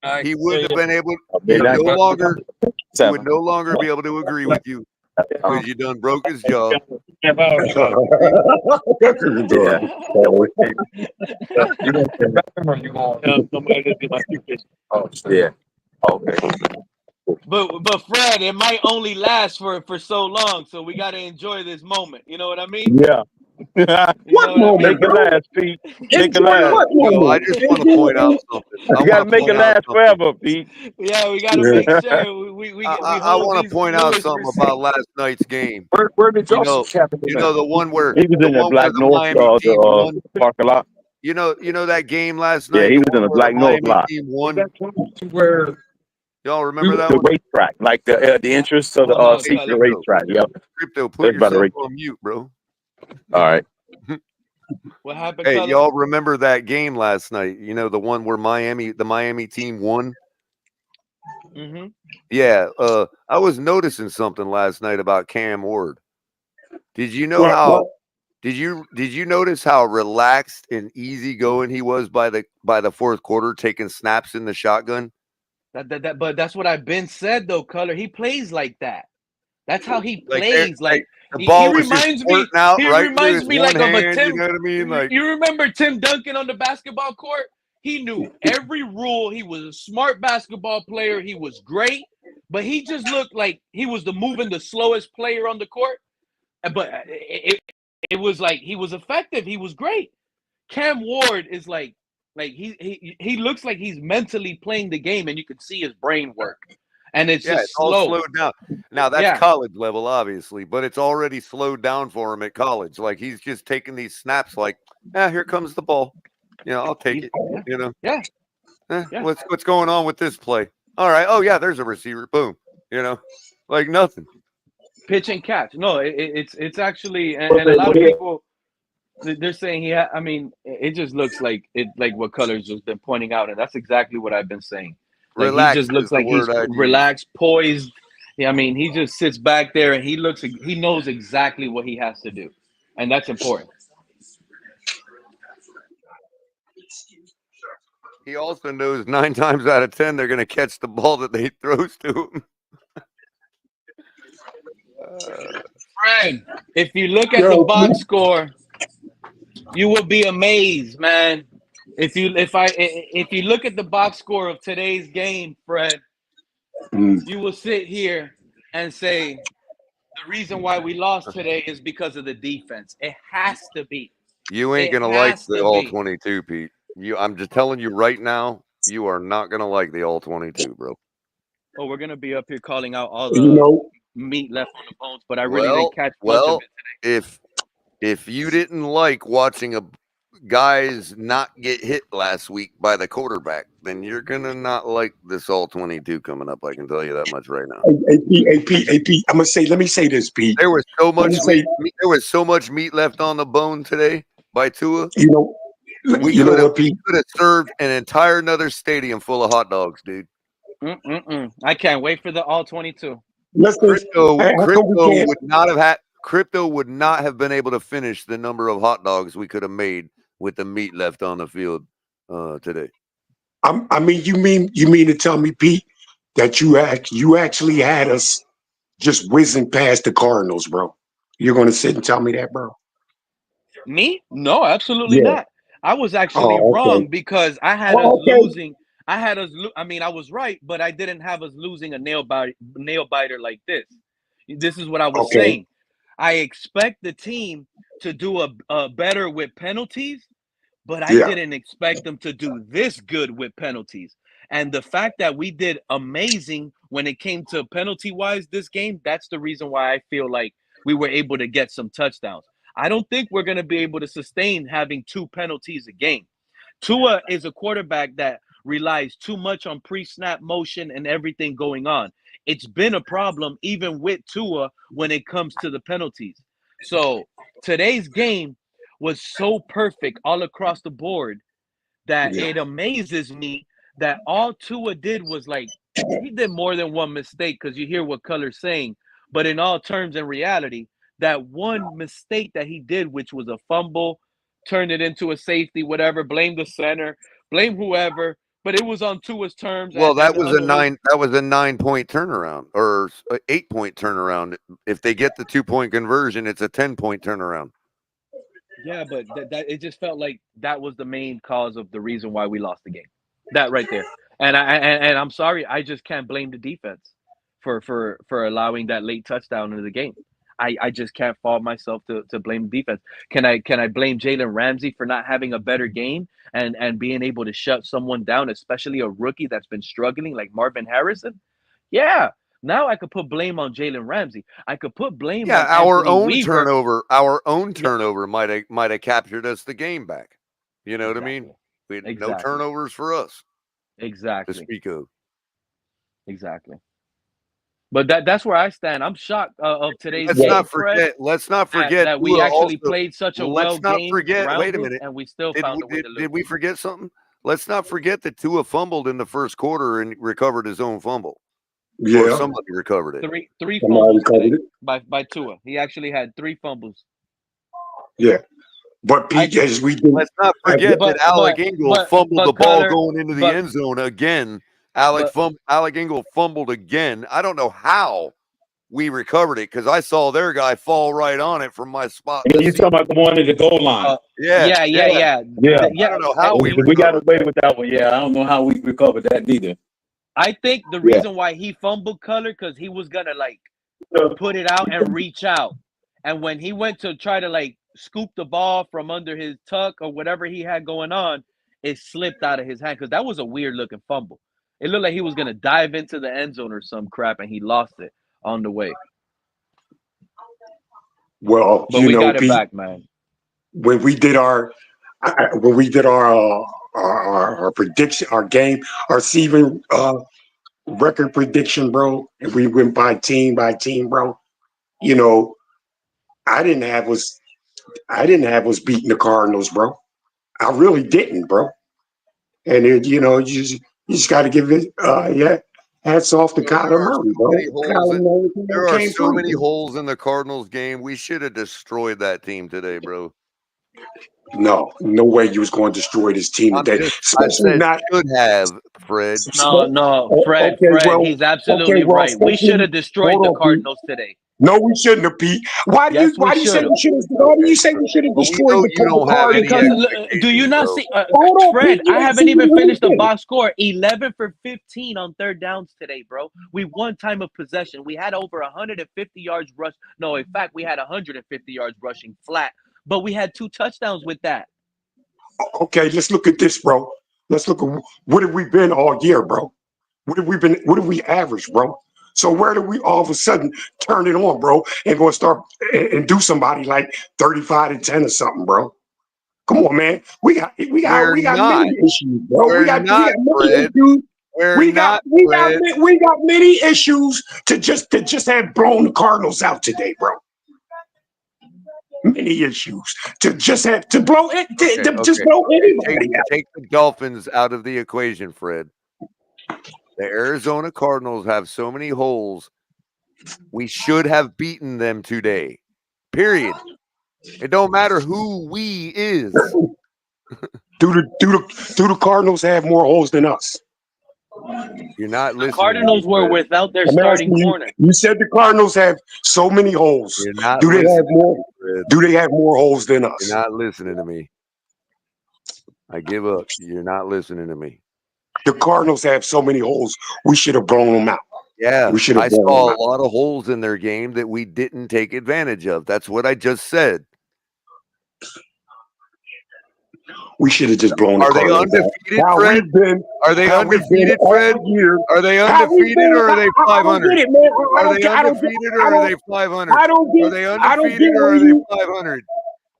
11. He wouldn't have been able. He He would would no longer be able to agree with you because you done broke his jaw. Yeah. Yeah. Okay. But Fred, it might only last for so long, so we gotta enjoy this moment. You know what I mean? Yeah. You know What what I moment, mean? Make it bro? last, Pete. Make it Enjoy last. what Yo, I moment? just want to point out something. I You gotta want to make it point out last something. forever, Pete. Yeah, we gotta Yeah. make sure we I hold want to these point out Lewis something receipts. about last night's game. Where did You know, the one where He was in the Black the North Miami team won. the parking lot. You know that game last Yeah, night. he The was in one the where the Black North Miami lot. team won. where Y'all remember that The one? racetrack, like the entrance to the Hold on, seat to the Color. racetrack. Yep. Crypto, put That's about the yourself race. on mute, bro. All right. What happened, Hey, Color? y'all remember that game last night? You know, the one where the Miami team won? Mm-hmm. Yeah, I was noticing something last night about Cam Ward. Did you know What? did you notice how relaxed and easygoing he was by the fourth quarter, taking snaps in the shotgun? But that's what I've been said though, Color. He plays like that. That's how he Like plays. Like the he ball was just reminds me. squirting out He right through his reminds me one like of a hand. You Tim. know what I mean? Like, You remember Tim Duncan on the basketball court? He knew every rule. He was a smart basketball player. He was great, but he just looked like he was the slowest player on the court. But it was like he was effective. He was great. Cam Ward is like he looks like he's mentally playing the game, and you can see his brain work, and it's just it's all slow. slowed down. Now that's college level, obviously, but it's already slowed down for him at college. Like he's just taking these snaps. Like, here comes the ball. You know, I'll take it. You know, Yeah. What's going on with this play? All right. Oh yeah, there's a receiver. Boom. You know, like nothing. Pitch and catch. No, it's actually, and a lot of people they're saying I mean, it just looks like what Color's just been pointing out, and that's exactly what I've been saying. Like Relaxed he just looks is the like he's word I'd use. relaxed, poised. Yeah, I mean, he just sits back there and he knows exactly what he has to do, and that's important. He also knows 9 times out of 10 they're going to catch the ball that they throws to him. Fred, if you look at the box score, you will be amazed, man. If you look at the box score of today's game, Fred, you will sit here and say the reason why we lost today is because of the defense. It has to be. You ain't It going to like has the to all be. 22, Pete. I'm just telling you right now, you are not going to like the all 22, bro. Oh, we're gonna be up here calling out all You the know, meat left on the bones, but I really didn't catch much of Well, it today. if you didn't like watching a guys not get hit last week by the quarterback, then you're gonna not like this all 22 coming up. I can tell you that much right now. hey, Pete, let me say this, Pete. There was so much Say, there was so much meat left on the bone today by Tua. you know, We you know could have what, Pete? served an entire another stadium full of hot dogs, dude. I can't wait for the all 22. Crypto Crypto would not have been able to finish the number of hot dogs we could have made with the meat left on the field today. I mean, you mean to tell me, Pete, that you actually had us just whizzing past the Cardinals, bro? You're going to sit and tell me that, bro? Me? No, absolutely not. I was actually Oh, okay. wrong because I had us losing. I had us. I mean, I was right, but I didn't have us losing a nail biter like this. This is what I was saying. I expect the team to do a better with penalties, but I didn't expect them to do this good with penalties. And the fact that we did amazing when it came to penalty-wise this game, that's the reason why I feel like we were able to get some touchdowns. I don't think we're going to be able to sustain having 2 penalties a game. Tua is a quarterback that relies too much on pre-snap motion and everything going on. It's been a problem even with Tua when it comes to the penalties. So today's game was so perfect all across the board that it amazes me that all Tua did was like he did more than one mistake because you hear what Color's saying, but in all terms and reality, that one mistake that he did, which was a fumble, turned it into a safety, whatever, blame the center, blame whoever, but it was on Tua's terms. Well, that was a 9-point turnaround or 8-point turnaround. If they get the 2-point conversion, it's a 10-point turnaround. Yeah, but that it just felt like that was the main cause of the reason why we lost the game. That right there. And I'm sorry, I just can't blame the defense for allowing that late touchdown into the game. I just can't fault myself to blame the defense. Can I blame Jalen Ramsey for not having a better game and being able to shut someone down, especially a rookie that's been struggling like Marvin Harrison? Yeah. Now I could put blame on Jalen Ramsey. I could put blame on our Anthony own Weaver. turnover. Our own turnover might have captured us the game back. You know what I mean? We had no turnovers for us. Exactly. To speak of. Exactly. But that's where I stand. I'm shocked of today's game. Let's not forget that we actually played such a let's not game. forget. Wait a minute, and we still found a way to lose. Did we forget something? Let's not forget that Tua fumbled in the first quarter and recovered his own fumble. Yeah, or somebody recovered it. Three fumbles today by Tua. He actually had 3 fumbles. Yeah. But Pete, as we do, let's not forget that Alec Ingle fumbled the ball going into the end zone again. Alec Ingle fumbled again. I don't know how we recovered it because I saw their guy fall right on it from my spot. You talking about the one at the goal line? Yeah. I don't know how we got away with that one. Yeah, I don't know how we recovered that either. I think the reason why he fumbled Color because he was gonna put it out and reach out, and when he went to try to scoop the ball from under his tuck or whatever he had going on, it slipped out of his hand because that was a weird looking fumble. It looked like he was gonna dive into the end zone or some crap, and he lost it on the way. Well, but we got it back, man. When we did our prediction, our game, our season record prediction, bro, and we went by team, bro. You know, I didn't have us beating the Cardinals, bro. I really didn't, bro. And you just got to give it, hats off to Kyler Murray, bro. There are so many holes in the Cardinals game. We should have destroyed that team today, bro. No way you was going to destroy this team today. I Especially said not. should have, Fred. No, Fred. Okay, Fred, well, he's absolutely right. We should have destroyed the hold on, Pete. Cardinals today. No, we shouldn't have, Pete. Why do Yes, you say we should have? Why do you say we should have Well, we destroyed know the you don't have Cardinals? any Because do you expectations, not bro. see, Hold on, Fred? Pete. You I ain't haven't seen even finished the anything. box score. 11 for 15 on third downs today, bro. We won time of possession. We had over 150 yards rush. No, in fact, we had 150 yards rushing flat, but we had 2 touchdowns with that. Okay, let's look at this, bro. Let's look at what have we been all year, bro. What have we been? What have we averaged, bro? So where do we all of a sudden turn it on, bro, and go start and do somebody like 35-10 or something, bro? Come on, man. We got We're not. many issues, bro. We're We got not, many Fred. issues. We're We got Fred. many issues to just have blown the Cardinals out today, bro. Many issues to just have to blow it just blow anybody out. Take the Dolphins out of the equation, Fred. The Arizona Cardinals have so many holes. We should have beaten them today. Period. It don't matter who we is. Do the Cardinals have more holes than us? You're not listening. The Cardinals were without their starting corner. You said the Cardinals have so many holes. You're not do they have more? Fred. Do they have more holes than us? You're not listening to me. I give up. You're not listening to me. The Cardinals have so many holes. We should have blown them out. Yeah, we should have. I saw a lot of holes in their game that we didn't take advantage of. That's what I just said. We should have just blown the Cardinals out. Are they undefeated, Fred? Are they undefeated, Fred? Are they undefeated or are they 500? Are they undefeated or are they 500? Are they undefeated or are they 500?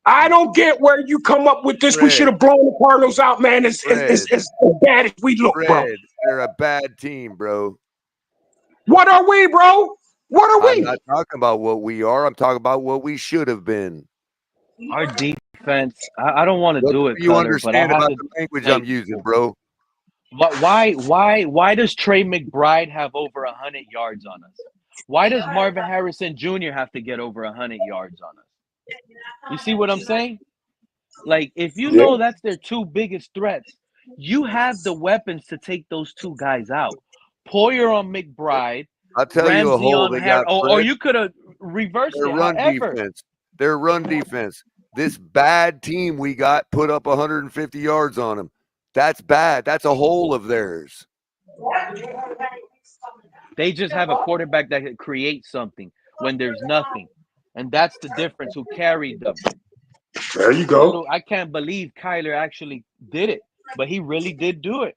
I don't get where you come up with this. Fred. We should have blown the Cardinals out, man. It's as bad as we look, Fred, bro. They're a bad team, bro. What are we, bro? What are we? I'm not talking about what we are. I'm talking about what we should have been. Our defense. I don't want to do it. You Color, understand but I have about to, the language I'm using, bro? But why does Trey McBride have over 100 yards on us? Why does Marvin Harrison Jr. have to get over 100 yards on us? You see what I'm saying? Like, if you know that's their 2 biggest threats, you have the weapons to take those 2 guys out. Poyer on McBride. I'll tell Ramsey you a hole on they got. or you could have reversed their it. run However. defense. Their run defense. This bad team we got put up 150 yards on them. That's bad. That's a hole of theirs. They just have a quarterback that can create something when there's nothing. And that's the difference who carried them. There you go. I can't believe Kyler actually did it, but he really did do it.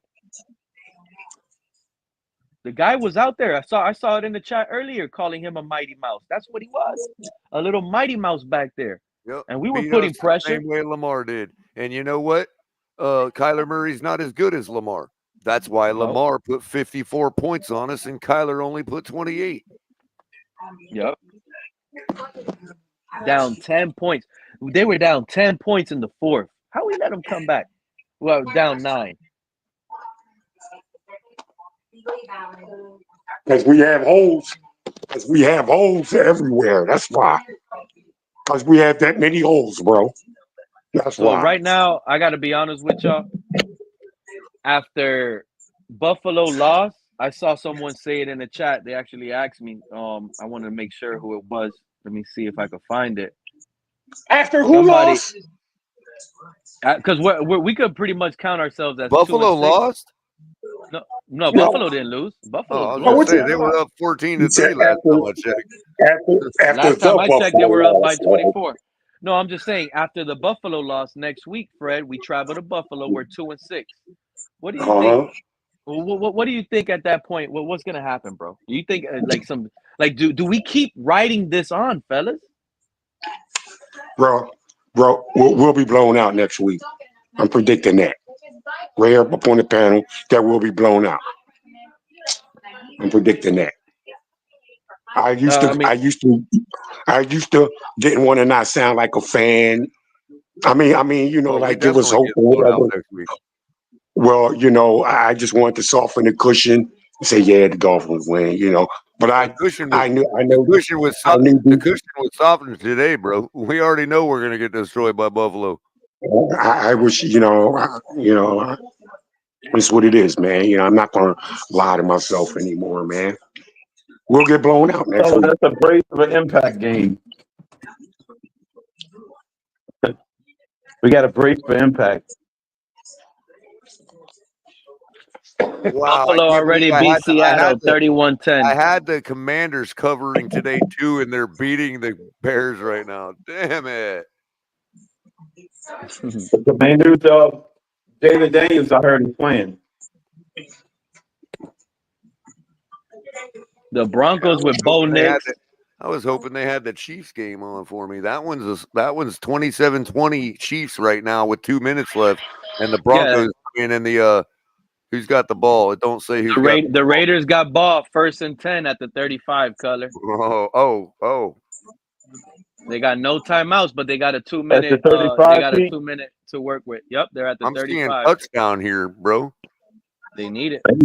The guy was out there. I saw it in the chat earlier, calling him a mighty mouse. That's what he was. A little mighty mouse back there. Yep. And we were putting pressure. The same way Lamar did. And you know what? Kyler Murray's not as good as Lamar. That's why Lamar put 54 points on us and Kyler only put 28. Yep. Down 10 points. They were down 10 points in the 4th. How we let them come back? Well, down 9. Because we have holes. Because we have holes everywhere. That's why. Because we have that many holes, bro. That's so why. Right now, I got to be honest with y'all. After Buffalo lost, I saw someone say it in the chat. They actually asked me. I wanted to make sure who it was. Let me see if I could find it. After who lost? Because we could pretty much count ourselves as Buffalo lost. No, Buffalo didn't lose. Buffalo. I was going to say they were up 14-3 last time I checked. Last time I checked, they were up by 24. No, I'm just saying after the Buffalo loss next week, Fred, we travel to Buffalo. We're 2-6. What do you think? What do you think at that point? What's gonna happen, bro? Do you think do we keep riding this on, fellas? Bro, we'll be blown out next week. I'm predicting that. Right up on the panel, that will be blown out. I'm predicting that. I used to didn't want to not sound like a fan. I mean, you know, like give us hope or whatever. Well, you know, I just wanted to soften the cushion and say, yeah, the Dolphins win, you know. But I knew the cushion was softened today, bro. We already know we're gonna get destroyed by Buffalo. I wish, it's what it is, man. I'm not gonna lie to myself anymore, man. We'll get blown out next week. That's a brace of an impact game. We got a brace for impact. Wow, Buffalo already beat Seattle 31-10. I had the Commanders covering today too, and they're beating the Bears right now. Damn it! The Commanders, David Daniels, I heard him playing. The Broncos with Bo Nix. I was hoping they had the Chiefs game on for me. That one's 27-20 Chiefs right now with 2 minutes left, and the Broncos in the who's got the ball? It don't say who's got the Raiders got ball 1st and 10 at the 35 color. Oh. They got no timeouts, but they got a 2 minute. At the 35 they got a 2 minute to work with. Yep, they're at the I'm 35. seeing touchdown here, bro. They need it. And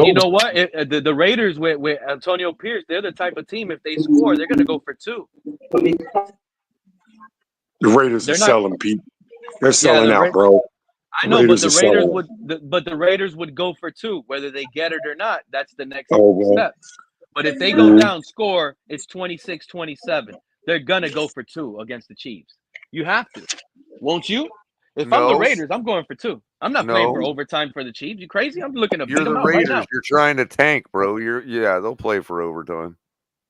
you know what? The Raiders with Antonio Pierce, they're the type of team, if they score, they're going to go for 2. The Raiders are selling, Pete. They're selling out, bro. I know, but the Raiders would go for 2, whether they get it or not. That's the next step. But if they go down, score, it's 26-27. They're gonna go for 2 against the Chiefs. You have to, won't you? If I'm the Raiders, I'm going for 2. I'm not playing for overtime for the Chiefs. You crazy? I'm looking to beat them out right now. You're trying to tank, bro. They'll play for overtime.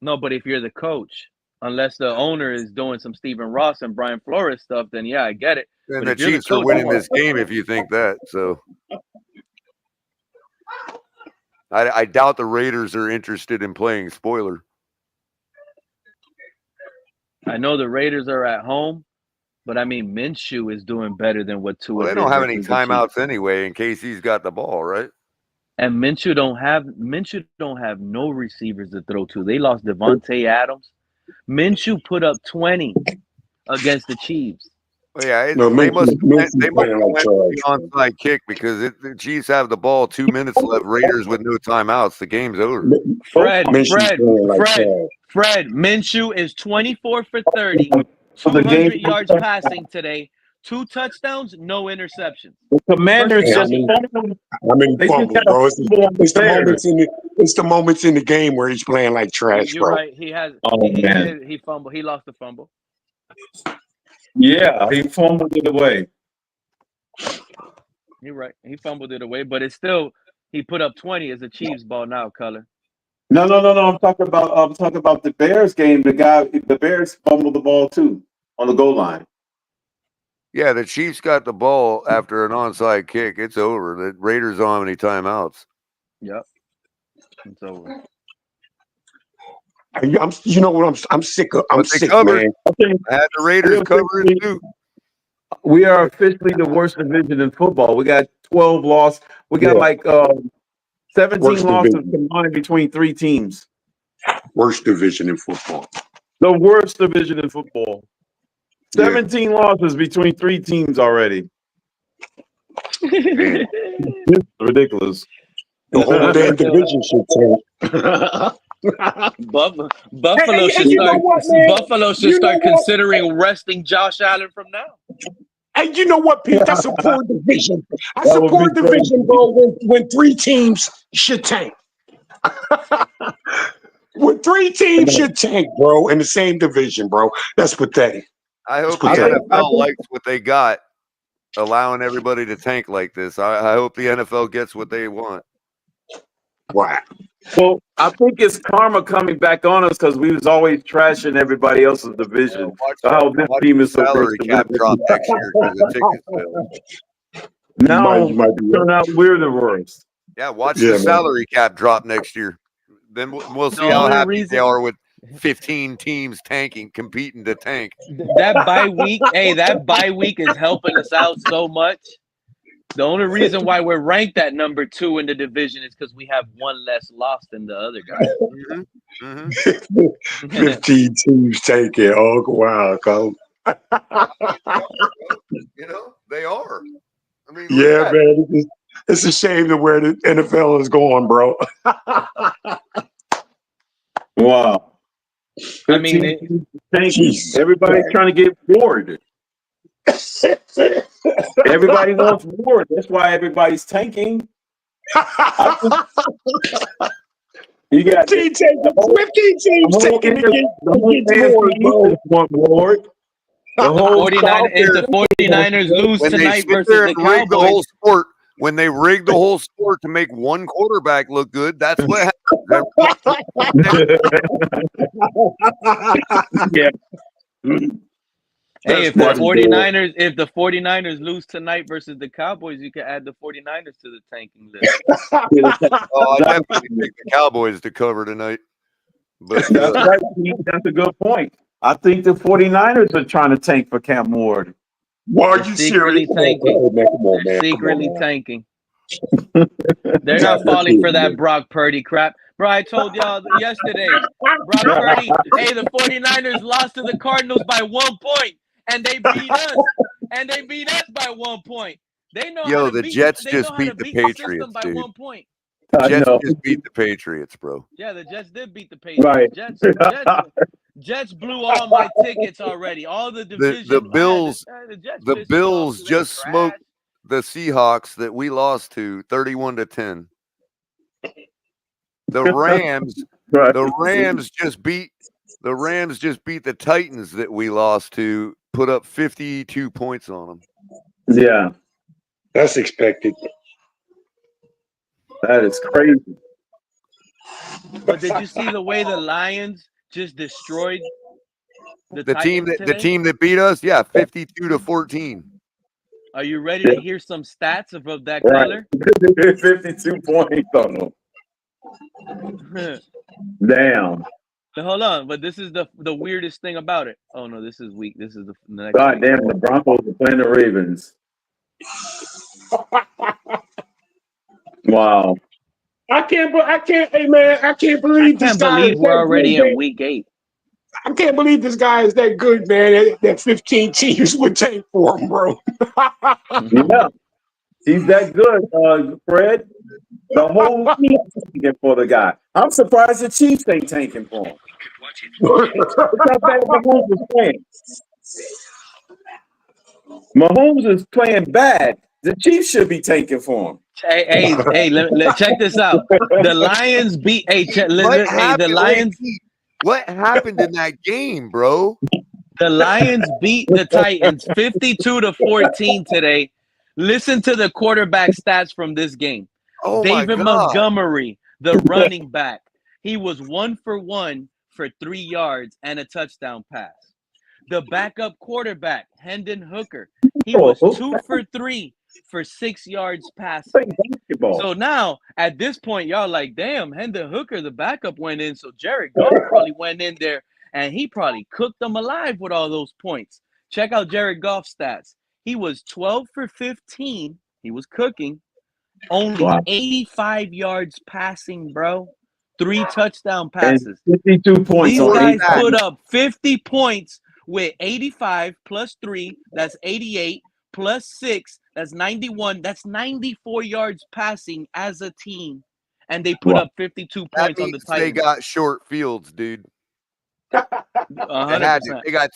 No, but if you're the coach, unless the owner is doing some Stephen Ross and Brian Flores stuff, then yeah, I get it. And the Chiefs are winning this game if you think that. So I doubt the Raiders are interested in playing spoiler. I know the Raiders are at home, but I mean Minshew is doing better than what Tua. Well, they don't have any timeouts anyway in case he's got the ball, right? And Minshew don't have no receivers to throw to. They lost Devontae Adams. Minshew put up 20 against the Chiefs. Well, yeah, they must have went the onside kick because the Chiefs have the ball, 2 minutes left. Raiders with no timeouts. The game's over. Fred, Minshew is 24 for 30, 200 yards passing today, 2 touchdowns, no interceptions. The Commanders just fumbled, bro. It's the moments in the game where he's playing like trash, You're bro. right. He fumbled. He lost the fumble. Yeah, he fumbled it away. You're right. He fumbled it away, but it's still he put up 20 as a Chiefs ball now, Color. No. I'm talking about the Bears game. The Bears fumbled the ball too on the goal line. Yeah, the Chiefs got the ball after an onside kick. It's over. The Raiders don't have any timeouts. Yep. It's over. You know what? I'm sick of. I'm sick, man. I had the Raiders covered too. We are officially the worst division in football. We got 12 losses. We got 17 losses combined between 3 teams. Worst division in football. The worst division in football. 17 losses between 3 teams already. It's ridiculous. The whole damn division should change. Buffalo should start considering resting Josh Allen from now. And you know what, Pete? That's a poor division. That's a poor division, bro. When 3 teams should tank. When 3 teams should tank, bro, in the same division, bro. That's pathetic. I hope the NFL likes what they got, allowing everybody to tank like this. I hope the NFL gets what they want. Wow. Well, I think it's karma coming back on us because we was always trashing everybody else's division. How this team is so salary cap drop next year because the tickets failed. Now turn out we're the worst. Yeah, watch the salary cap drop next year. Then we'll see how happy they are with 15 teams competing to tank. That bye week is helping us out so much. The only reason why we're ranked at number 2 in the division is because we have 1 less loss than the other guys. 15 teams tanking. Oh, wow, Cole. They are. I mean, man. It's a shame to where the NFL is going, bro. Wow. I mean, everybody's trying to get bored. Everybody wants Ward. That's why everybody's tanking. You got 15 teams taking against Ward, bro. Want Ward. The whole 49 if the 49ers lose when they tonight sit versus there the and rig the whole Cowboys, sport, when they rig the whole sport to make one quarterback look good, that's what happens. Yeah. hey, That's if the 49ers lose tonight versus the Cowboys, you can add the 49ers to the tanking list. Oh, I definitely pick the Cowboys to cover tonight. But That's right. That's a good point. I think the 49ers are trying to tank for Cam Ward. Why are They're you secretly serious? tanking. Come on, They're man. secretly tanking. They're You not got falling nothing, for that man. Brock Purdy crap. Bro, I told y'all yesterday, Brock Purdy, hey, the 49ers lost to the Cardinals by 1 point, and they beat us. And they beat us by 1 point. They know how to the beat Jets they know just how beat to the beat the system Patriots, by dude. 1 point. Jets just beat the Patriots, bro. Yeah, the Jets did beat the Patriots. Right. Jets blew all my tickets already. All the division. The Bills, the Jets the pissed me off Bills 'cause they just trash. smoked the Seahawks that we lost to 31-10. The Rams, Right. the Rams just beat the Titans that we lost to, put up 52 points on them. Yeah, That's expected. that is crazy. But did you see the way the Lions just destroyed the team Titans today? that beat us, 52-14. Are you ready to hear some stats of that Right. color? 52 points on them. Damn. Hold on, but this is the weirdest thing about it. Oh no, this is weak. This is the next God week. damn, the Broncos are playing the Ravens. Wow. I can't. Hey man, I can't believe this guy is we're that already good, in man. week 8. I can't believe this guy is that good, man. That 15 teams would take for him, bro. Yeah, he's that good, Fred. The whole team is tanking for the guy. I'm surprised the Chiefs ain't tanking for him. Look how bad Mahomes is playing. Mahomes is playing bad. The Chiefs should be tanking for him. Hey, check this out. The Lions beat. The Lions. What happened in that game, bro? The Lions beat the Titans 52-14 today. Listen to the quarterback stats from this game. Oh David my God. Montgomery, the running back, he was 1 for 1 for 3 yards and a touchdown pass. The backup quarterback, Hendon Hooker, he was 2 for 3 for 6 yards passing. So now, at this point, y'all like, damn, Hendon Hooker, the backup, went in. So Jared Goff probably went in there, and he probably cooked them alive with all those points. Check out Jared Goff's stats. He was 12 for 15. He was cooking. Only 85 yards passing, bro. 3 touchdown passes. And 52 points. These guys put up 50 points with 85 plus 3. That's 88 plus 6. That's 91. That's 94 yards passing as a team. And they put up 52 points on the Titans. They got short fields, dude. 100%. They got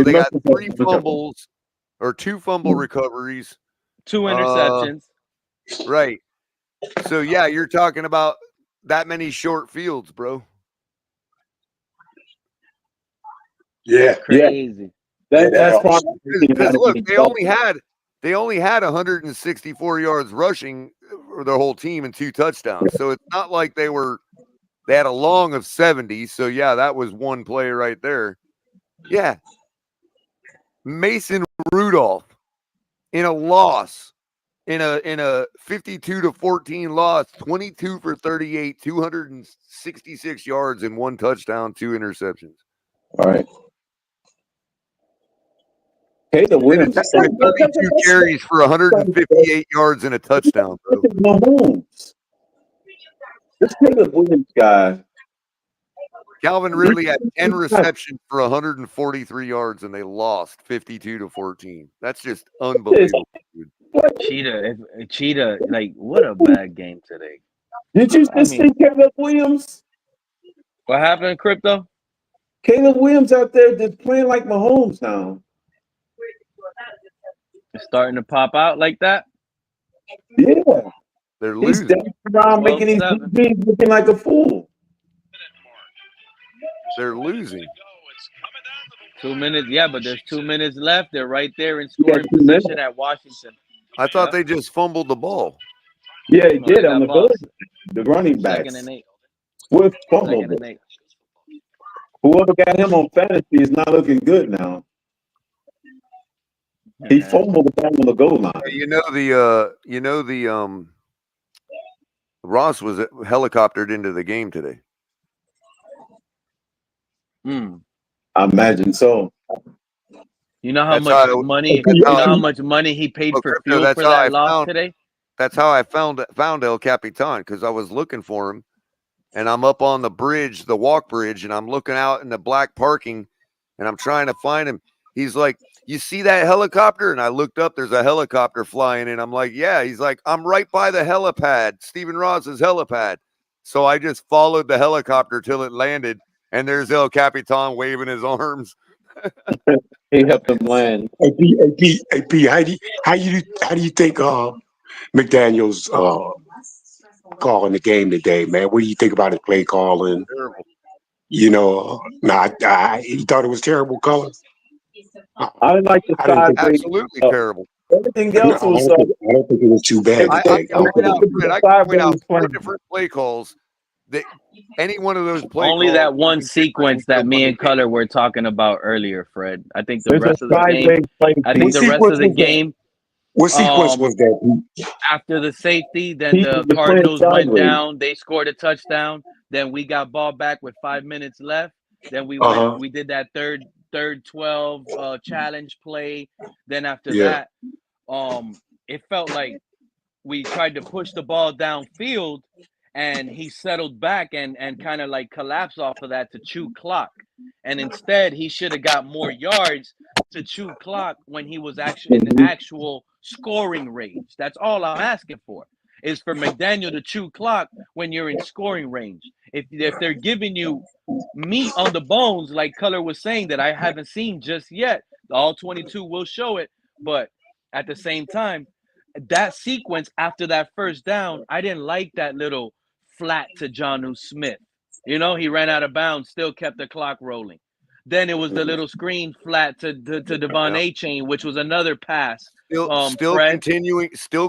they got 3 fumbles or 2 fumble recoveries. 2 interceptions. Right. So you're talking about that many short fields, bro. Yeah, crazy. That's part. Because look, they only had 164 yards rushing for their whole team and 2 touchdowns. So it's not like they had a long of 70. So that was one play right there. Yeah. Mason Rudolph in a loss. In a 52-14 loss, 22 for 38, 266 yards and 1 touchdown, 2 interceptions. All right. Caleb Williams. 32 carries for 158 yards and a touchdown, bro. Mahomes. This Caleb Williams guy. Calvin Ridley had 10 receptions for 143 yards, and they lost 52-14. That's just unbelievable, dude. Cheetah, like, what a bad game today. Did you just see Caleb Williams? What happened, Crypto? Caleb Williams out there just playing like Mahomes now. It's starting to pop out like that. Yeah, They're he's losing. standing around making these 12-7. DBs looking like a fool. They're losing. 2 minutes, yeah, but there's 2 minutes left. They're right there in He got scoring 2 minutes. position at Washington. I thought Yep. they just fumbled the ball. Yeah, he No, they did on got the balls. goal. The running 2nd backs. and 8. Swift 2nd fumbled and it. 8. Whoever got him on fantasy is not looking good now. He fumbled the ball on the goal line. Ross was helicoptered into the game today. I imagine so. You know how That's much how- money? that's You how know I- how much money he paid Well, for Crypto, fuel that's for how that I loss found- today? That's how I found El Capitan, because I was looking for him, and I'm up on the bridge, the walk bridge, and I'm looking out in the black parking, and I'm trying to find him. He's like, "You see that helicopter?" And I looked up, there's a helicopter flying in. I'm like, "Yeah." He's like, "I'm right by the helipad, Stephen Ross's helipad." So I just followed the helicopter till it landed, and there's El Capitan waving his arms. He helped him land. Hey, P, how do you think McDaniel's calling the game today, man? What do you think about his play calling? Terrible. You know, he thought it was terrible color. I didn't like the I didn't side think- break. Absolutely terrible. Everything No, else was. I don't think it was too bad I today. can point out The 4 side different play calls that any one of those play Only calls that one would be sequence different that me and from the Color were talking about earlier, Fred. I think the There's rest a of the game. sideways play. I think the rest of the game. What sequence was that? After the safety, then He the was playing Cardinals went sideways. down. They scored a touchdown. Then we got ball back with 5 minutes left. Then we Uh-huh. we did that third 12 challenge play. Then after Yeah. that, it felt like we tried to push the ball downfield, and he settled back and kind of like collapsed off of that to chew clock. And instead, he should have got more yards to chew clock when he was actually in the actual scoring range. That's all I'm asking for, is for McDaniel to chew clock when you're in scoring range. If they're giving you meat on the bones, like Color was saying, that I haven't seen just yet, all 22 will show it. But at the same time, that sequence after that first down, I didn't like that little flat to Jonnu Smith. You know, he ran out of bounds, still kept the clock rolling. Then it was the little screen flat to Devon A-Chain, which was another pass. Still Fred.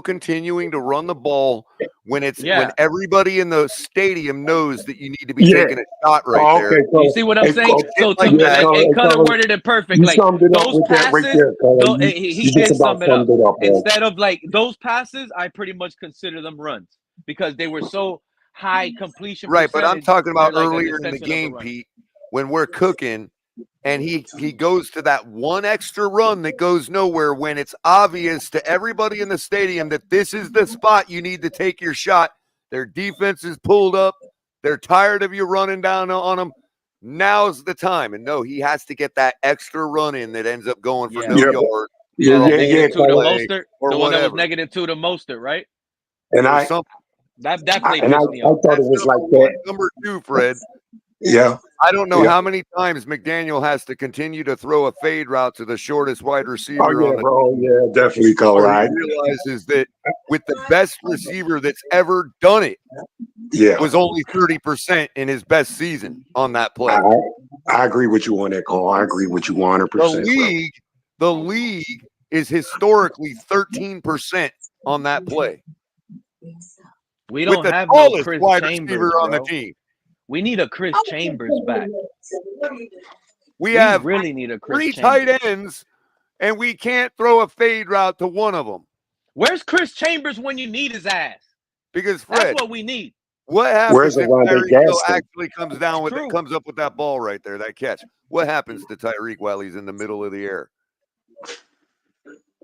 continuing to run the ball when it's Yeah. when everybody in the stadium knows that you need to be taking a shot right there. You see what I'm saying? So like that. Color worded it perfect. You like summed it up those with that right passes, there, Color. he You did just about sum it up. summed it up, man. Instead of like those passes, I pretty much consider them runs because they were so high completion Right, but I'm percentage, talking about they're like an earlier in the extension of a game, run. Pete, when we're cooking and he goes to that one extra run that goes nowhere when it's obvious to everybody in the stadium that this is the spot you need to take your shot. Their defense is pulled up. They're tired of you running down on them. Now's the time. And no, he has to get that extra run in that ends up going for no yard. Yeah, -2 to Color. Mostert, or the one that was whatever. -2 to Mostert, right? And Or I something. That play and I pissed me off. thought it was Number like one. that. Number two, Fred. Yeah. I don't know Yeah. how many times McDaniel has to continue to throw a fade route to the shortest wide receiver Oh yeah, on the bro. Yeah, definitely, Color. before he realizes that with the best receiver that's ever done it Yeah. was only 30% in his best season on that play. I agree with you on that call. I agree with you 100%. The league is historically 13% on that play. We With don't the have no tallest Chris wide Chambers, receiver on the bro. team. We need a Chris Chambers back. We have really need a Chris three Chambers. tight ends, and we can't throw a fade route to one of them. Where's Chris Chambers when you need his ass? Because Fred, That's what we need. what happens Where's if Rondé Tyreek Hill Gaston? actually comes down with it, comes up with that ball right there, that catch? What happens to Tyreek while he's in the middle of the air?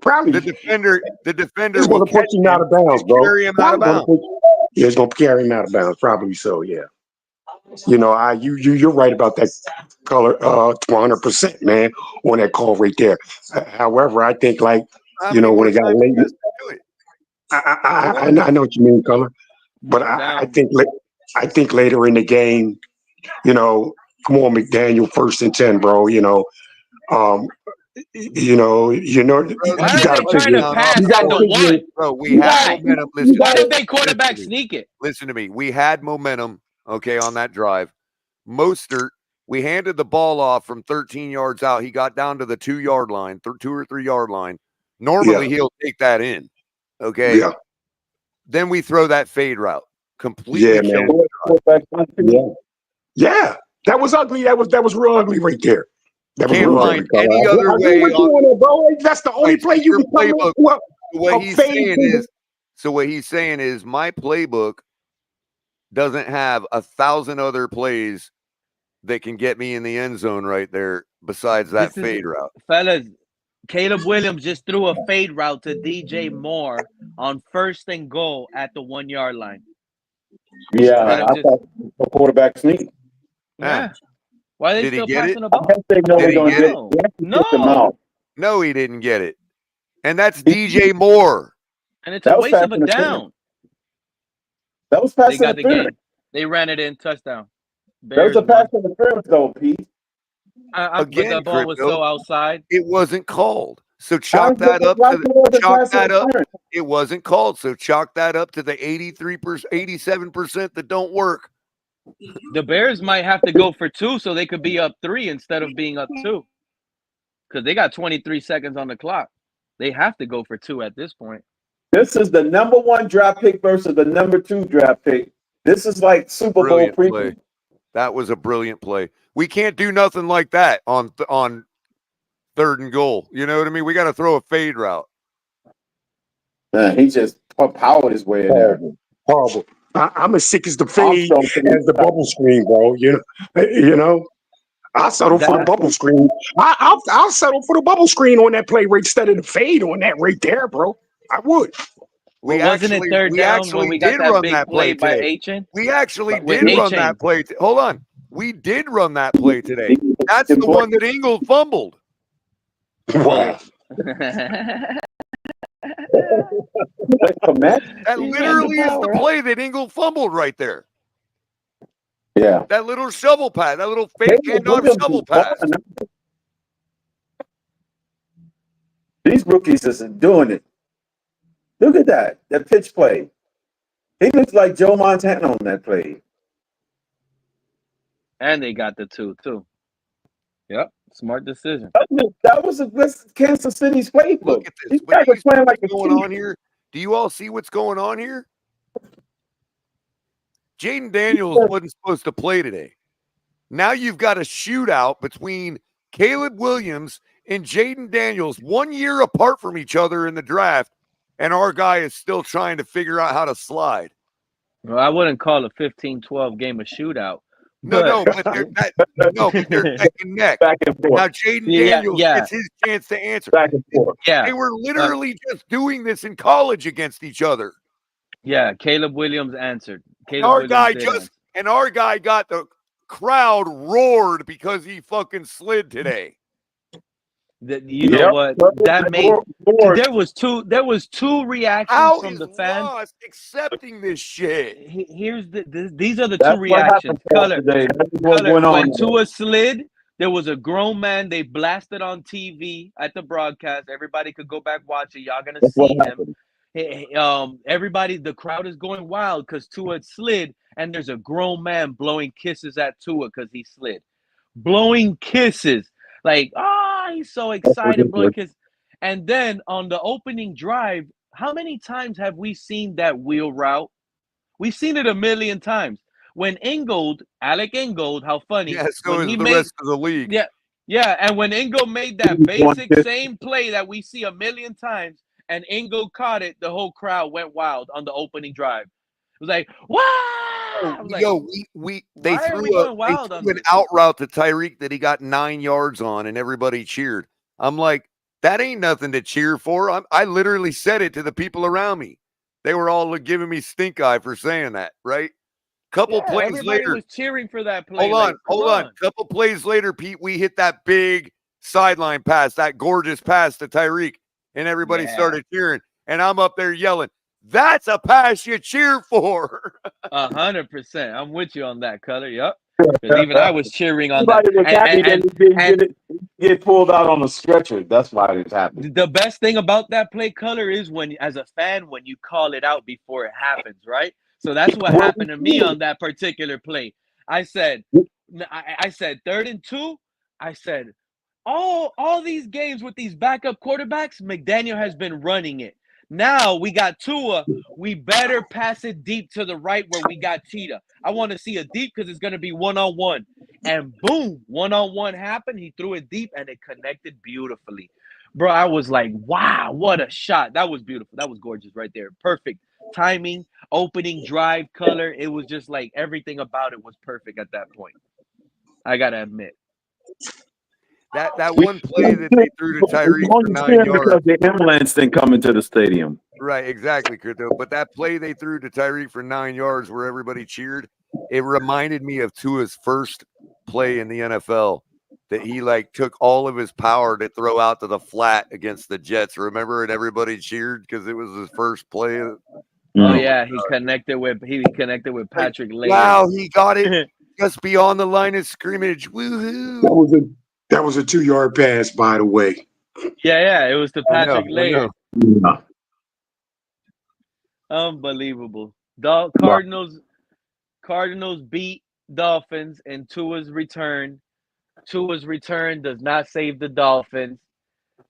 Probably The defender he's will going to put catch him out of bounds, bro. carry him out of bounds. Yeah, he's going to carry him out of bounds. Probably so. Yeah. You know, you're right about that, Color. 100%, man, on that call right there. However, I think like when it got late, I know what you mean, Color. But I think later in the game, you know, come on, McDaniel, 1st and 10, bro. You know, You know, you Why are got they to trying to figure. pass You got at to the figure. one? Bro, we You had got. momentum. You Listen, Why got. did they quarterback listen to me. sneak it? Listen to me. We had momentum, okay, on that drive. Mostert, we handed the ball off from 13 yards out. He got down to the 2-yard line, 2 or 3 yard line. Normally, Yeah. he'll take that in, okay? Yeah. Then we throw that fade route. Completely Yeah, man. kills the drive. Yeah. Yeah. That was ugly. That was real ugly right there. That was Can't real find ugly, color. any I other agree way with you on on it, bro. That's the only right, play so you your can come playbook. up with. What A he's fade saying to is, so what he's saying is my playbook doesn't have 1,000 other plays that can get me in the end zone right there besides that This is fade route. fellas. Caleb Williams just threw a fade route to DJ Moore on 1st and goal at the 1-yard line. Yeah, Instead of I just thought a quarterback sneak. yeah. Why are they Did he still get it? passing the I ball? guess they know Did they're he gonna get get it? it. They have to get them No. out. No, he didn't get it. And that's DJ Moore. And it's That a was waste pass of a interference. down. That was They pass got the interference. game. They ran it in, touchdown. That was Bears a pass won. interference, though, Pete. But Again, the ball was Crypto, so outside. it wasn't called. So Why chalk that up why to the was it chalk pass that up. interference? It wasn't called. So chalk that up to the 83%, 87% that don't work. The Bears might have to go for 2 so they could be up 3 instead of being up 2. Because they got 23 seconds on the clock. They have to go for 2 at this point. This is the number 1 draft pick versus the number 2 draft pick. This is like Super Bowl Brilliant preview. play. That was a brilliant play. We can't do nothing like that on 3rd and goal. You know what I mean? We got to throw a fade route. He just powered his way in there. Horrible. I'm as sick as the I'm fade so as the bubble screen, bro. You know. I'll settle for the bubble screen. I'll settle for the bubble screen on that play right instead of the fade on that right there, bro. I would. Well, wasn't it 3rd down when we got did that run big that play by today. A-Chain? We actually With did run A-Chain. that play. Hold on. We did run that play today. That's the one that Ingold fumbled. Wow. That literally is the play that Ingold fumbled right there. Yeah. That little shovel pass, that little fake handoff shovel pass. These rookies isn't doing it. Look at that pitch play. He looks like Joe Montana on that play. And they got the 2 too. Yep, smart decision. That was Kansas City's playbook. Look at this. These guys are playing like what's going on here? Do you all see what's going on here? Jaden Daniels wasn't supposed to play today. Now you've got a shootout between Caleb Williams and Jaden Daniels, 1 year apart from each other in the draft, and our guy is still trying to figure out how to slide. Well, I wouldn't call a 15-12 game a shootout. But they're neck and neck. Back and forth. Now Jaden Daniels gets his chance to answer. Back and forth. Yeah. They were literally just doing this in college against each other. Yeah, Caleb Williams answered. Our guy got the crowd roared because he fucking slid today. You know what? That made there was two reactions from the fans. Lost accepting this shit. Here's these are the two reactions. Color, when Tua slid, there was a grown man. They blasted on TV at the broadcast. Everybody could go back watch it. Y'all gonna see him. Everybody, the crowd is going wild because Tua slid, and there's a grown man blowing kisses at Tua because he slid, blowing kisses. Like, he's so excited, because and then on the opening drive, how many times have we seen that wheel route? We've seen it a million times. When Alec Ingold, how funny. Yeah, so is the rest of the league. Yeah, and when Ingold made that basic same play that we see a million times, and Ingold caught it, the whole crowd went wild on the opening drive. It was like, wow! They threw an out route to Tyreek that he got 9 yards on, and everybody cheered. I'm like, that ain't nothing to cheer for. I literally said it to the people around me. They were all giving me stink eye for saying that, right? Couple plays later, was cheering for that play. Hold on. Couple plays later, Pete, we hit that big sideline pass, that gorgeous pass to Tyreek, and everybody started cheering. And I'm up there yelling, "That's a pass you cheer for." 100%. I'm with you on that, Color. Yep. Because even I was cheering on that. get pulled out on a stretcher. That's why it happened. The best thing about that play color is when, as a fan, when you call it out before it happens, right? So that's what Well, happened to me on that particular play. I said, I said 3rd and 2. I said, all these games with these backup quarterbacks, McDaniel has been running it. Now we got Tua. We better pass it deep to the right where we got Cheetah. I want to see a deep because it's going to be one-on-one. And boom, one-on-one happened. He threw it deep and it connected beautifully. Bro, I was like, wow, what a shot. That was beautiful. That was gorgeous right there. Perfect timing, opening drive, color. It was just like everything about it was perfect at that point. I got to admit. That one play that they threw to Tyreek for 9 yards. Because the ambulance didn't come into the stadium. Right, exactly, Crypto. But that play they threw to Tyreek for 9 yards where everybody cheered, it reminded me of Tua's first play in the NFL that he like took all of his power to throw out to the flat against the Jets. Remember? And everybody cheered because it was his first play. Oh yeah, he connected with Patrick later. Wow, he got it just beyond the line of scrimmage. Woohoo! That was a 2-yard pass, by the way. Yeah, it was to Patrick later. Yeah. Unbelievable. Cardinals beat Dolphins in Tua's return. Tua's return does not save the Dolphins.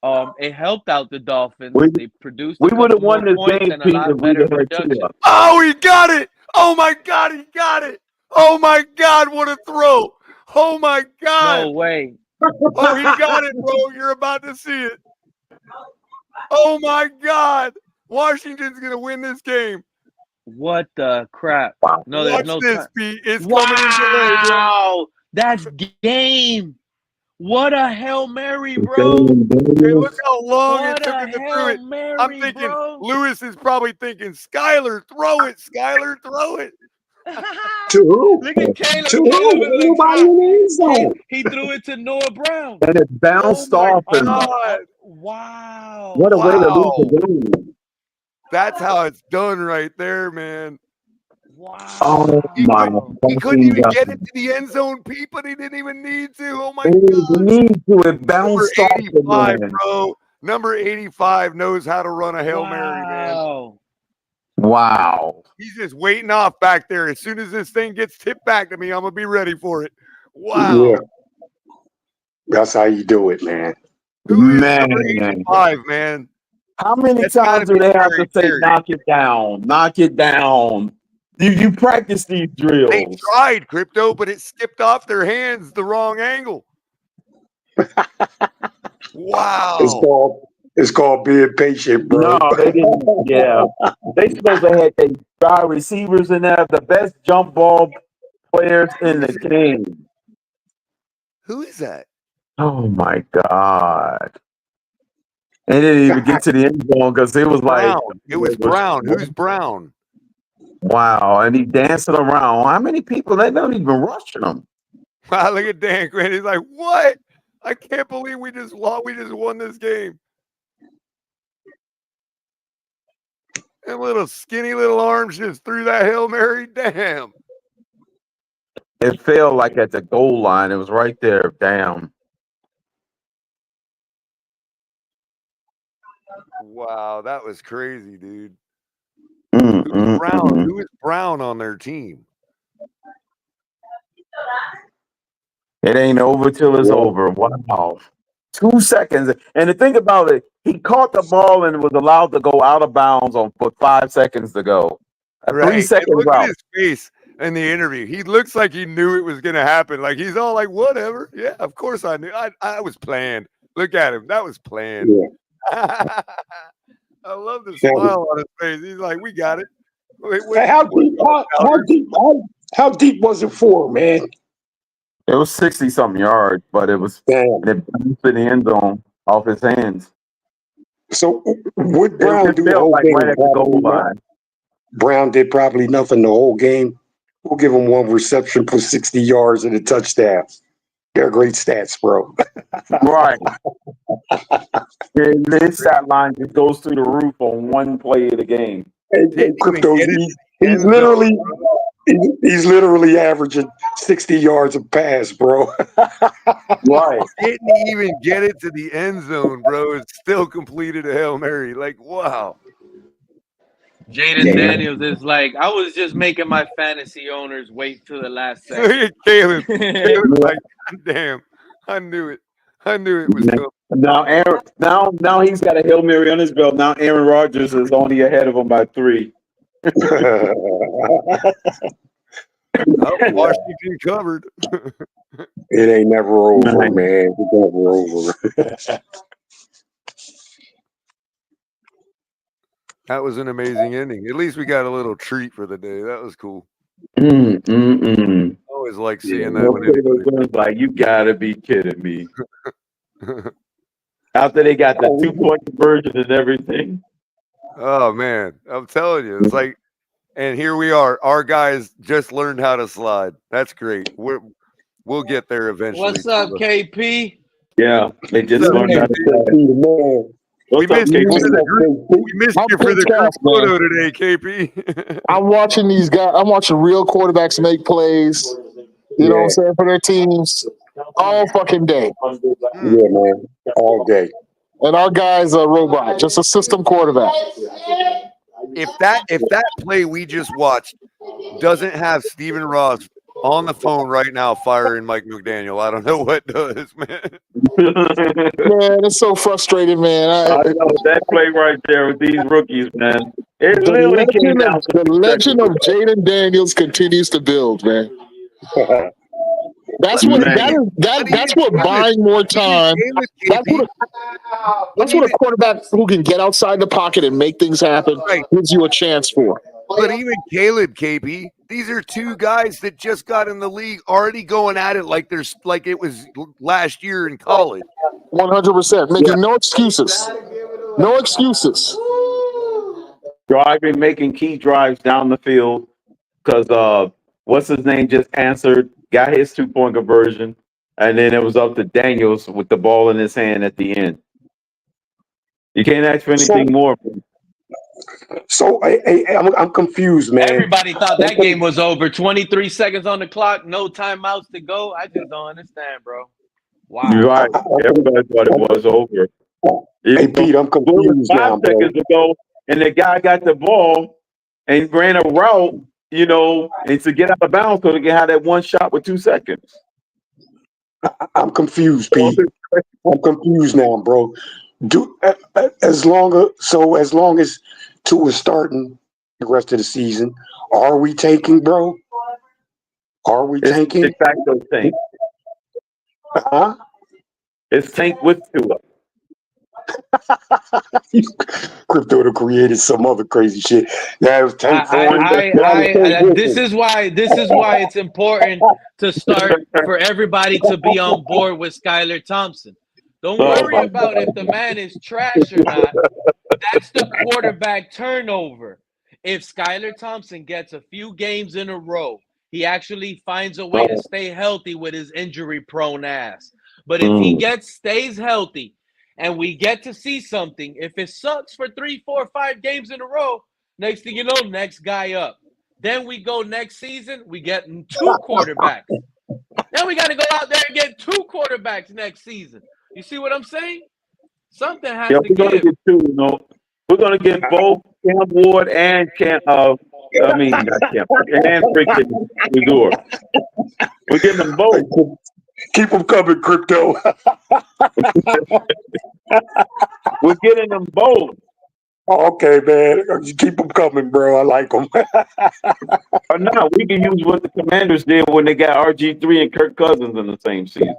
It helped out the Dolphins. They produced. We would have won this game, Pete, if we had Tua. Oh, he got it! Oh my God, he got it! Oh my God, what a throw! Oh my God! No way! Oh, he got it, bro! You're about to see it. Oh my God! Washington's gonna win this game. What the crap? No, there's no this, Pete. It's coming into play, bro. Wow, that's game. What a Hail Mary, bro. Hey, look how long What it took a him to Hail throw it. Mary, I'm thinking bro. Lewis is probably thinking, Skyler, throw it. Skyler, throw it. To who? Look at Caleb. To who? Caleb in the Nobody in the end zone. He threw it to Noah Brown. And it bounced off. And God. Wow. what a way to lose the game. That's how it's done right there, man. Wow. Oh, He couldn't even get it to the end zone, Pete, but he didn't even need to. Oh, my He God. need to. It bounced off the 85, man. bro. Number 85 knows how to run a Hail Mary, man. Wow. He's just waiting off back there. As soon as this thing gets tipped back to me, I'm going to be ready for it. Wow. Yeah. That's how you do it, man. Who is number 85, man? How many times do they have to say, knock it down, knock it down? You practice these drills. They tried, Crypto, but it skipped off their hands the wrong angle. Wow. It's called being patient, bro. No, they didn't. Yeah. They supposed to have their wide receivers in there, the best jump ball players in the game. Who is that? Oh, my God. They didn't even get to the end zone because it was Brown. like. It was Brown. Who's Brown? Wow. And he dancing around. How many people? They don't even rushing him. Wow, look at Dan Grant. He's like, what? I can't believe we just won this game. And little skinny little arms just threw that Hail Mary. Damn. It felt like at the goal line. It was right there. Damn. Wow, that was crazy, dude. Who's Brown? Who is Brown on their team? It ain't over till it's over. Wow. 2 seconds. And the thing about it, he caught the ball and was allowed to go out of bounds with 5 seconds to go. Right. 3 seconds Look out. at his face in the interview. He looks like he knew it was going to happen. Like he's all like, whatever. Yeah, of course I knew. I was planned. Look at him. That was planned. Yeah. I love the smile on his face. He's like, we got it. How deep was it for, man? It was 60-something yards, but it was it bounced in the end zone off his hands. So what Brown do the whole like game? right at the goal line. Brown did probably nothing the whole game. We'll give him one reception for 60 yards and a touchdown. They're great stats, bro. Right. His stat line just goes through the roof on one play of the game. Crypto, he's He's literally averaging 60 yards a pass, bro. Right. Didn't even get it to the end zone, bro. It still completed a Hail Mary. Like, wow. Jaden Daniels is like, I was just making my fantasy owners wait till the last Look second. at Caleb. Caleb's like, damn, I knew it. I knew it was coming. Now Aaron, now he's got a Hail Mary on his belt. Now Aaron Rodgers is only ahead of him by 3. Oh, Washington covered. It ain't never over, man. It's never over. That was an amazing ending. At least we got a little treat for the day. That was cool. I always like seeing that. When was like, you gotta be kidding me. After they got the 2-point conversion and everything. Oh man, I'm telling you, it's like, and here we are. Our guys just learned how to slide. That's great. We'll get there eventually. What's up, KP? Yeah, they just learned how to slide. We missed you for the group photo today, KP. I'm watching these guys. I'm watching real quarterbacks make plays. You know what I'm saying, for their teams all fucking day. Yeah, man, all day. And our guy's a robot, just a system quarterback. If that play we just watched doesn't have Stephen Ross on the phone right now firing Mike McDaniel, I don't know what does, man. Man, it's so frustrating, man. I know that play right there with these rookies, man. It The literally came down to the legend of Jaden Daniels continues to build, man. That's what that's what buying more time. That's what a quarterback who can get outside the pocket and make things happen gives you a chance for. But even Caleb, KP, these are two guys that just got in the league already going at it like it was last year in college. 100%, making no excuses. No excuses. Driving, making key drives down the field because what's his name just answered, got his 2-point conversion, and then it was up to Daniels with the ball in his hand at the end. You can't ask for anything more. So I'm confused, man. Everybody thought that game was over. 23 seconds on the clock, no timeouts to go. I just don't understand, bro. Wow. You're right. Everybody thought it was over. Hey, Pete, I'm confused now, 5 seconds ago, and the guy got the ball and ran a route, and to get out of bounds so they can have that one shot with 2 seconds. I'm confused, Pete. I'm confused now, bro. As long as Tua is starting the rest of the season, are we tanking, bro? Are we tanking? De facto tank. Huh? It's tank with Tua. Crypto to created some other crazy shit. That was tank for him. This is why it's important to start for everybody to be on board with Skylar Thompson. Don't worry about if the man is trash or not. That's the quarterback turnover. If Skylar Thompson gets a few games in a row, he actually finds a way to stay healthy with his injury-prone ass. But if he stays healthy and we get to see something, if it sucks for 3, 4, 5 games in a row, next thing you know, next guy up. Then we go next season, we get 2 quarterbacks. Now we got to go out there and get 2 quarterbacks next season. You see what I'm saying? Something has to we're going to get 2, We're going to get both Cam Ward and and freaking Mazur. We're getting them both. Keep them coming, Crypto. We're getting them both. Okay, man. You keep them coming, bro. I like them. Or no, we can use what the Commanders did when they got RG3 and Kirk Cousins in the same season.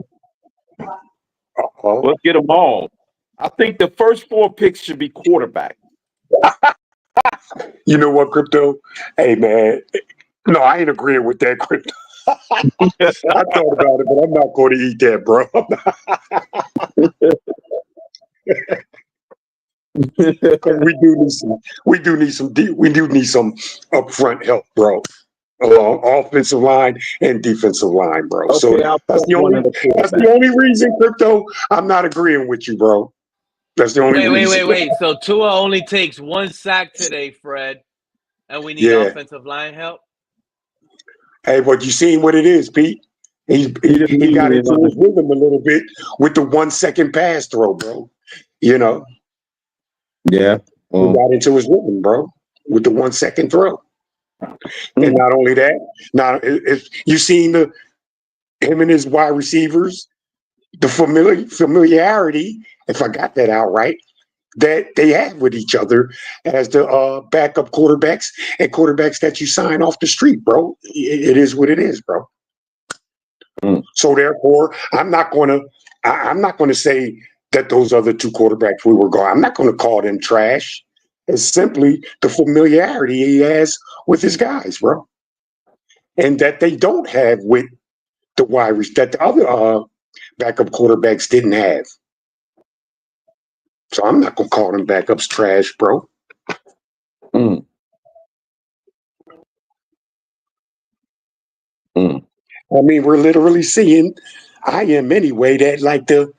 Let's get them all. I think the first 4 picks should be quarterback. You know what, Crypto? Hey, man. No, I ain't agreeing with that, Crypto. I thought about it, but I'm not going to eat that, bro. we do need some upfront help, bro. Along offensive line and defensive line, bro. Okay, so that's the only reason, Crypto, I'm not agreeing with you, bro. That's the only reason. Wait. So Tua only takes 1 sack today, Fred, and we need offensive line help? Hey, but you seen what it is, Pete? He got into his rhythm a little bit with the 1 second pass throw, bro. You know, Yeah. he got into his rhythm, bro, with the 1 second throw. And not only that, now if you seen him and his wide receivers, the familiarity, if I got that out right, that they have with each other as the backup quarterbacks and quarterbacks that you sign off the street, bro. It is what it is, bro. So therefore, I'm not going to say that those other two quarterbacks we were going. I'm not going to call them trash. It's simply the familiarity he has with his guys, bro, and that they don't have with the wide that the other backup quarterbacks didn't have. So I'm not gonna call them backups trash, bro. I mean, we're literally seeing, I am anyway, that like the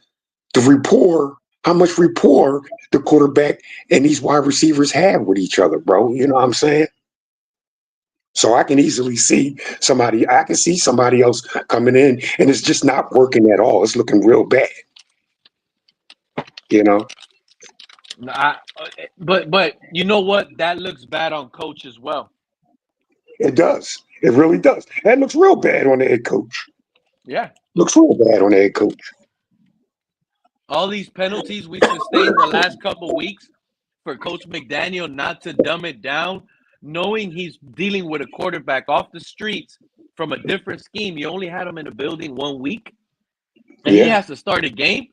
rapport, how much rapport the quarterback and these wide receivers have with each other, bro. You know what I'm saying? So I can easily see I can see somebody else coming in and it's just not working at all. It's looking real bad. You know? But you know what? That looks bad on coach as well. It does. It really does. That looks real bad on the head coach. Yeah. Looks real bad on the head coach. All these penalties we sustained the last couple weeks for Coach McDaniel not to dumb it down, knowing he's dealing with a quarterback off the streets from a different scheme. You only had him in the building 1 week, and he has to start a game,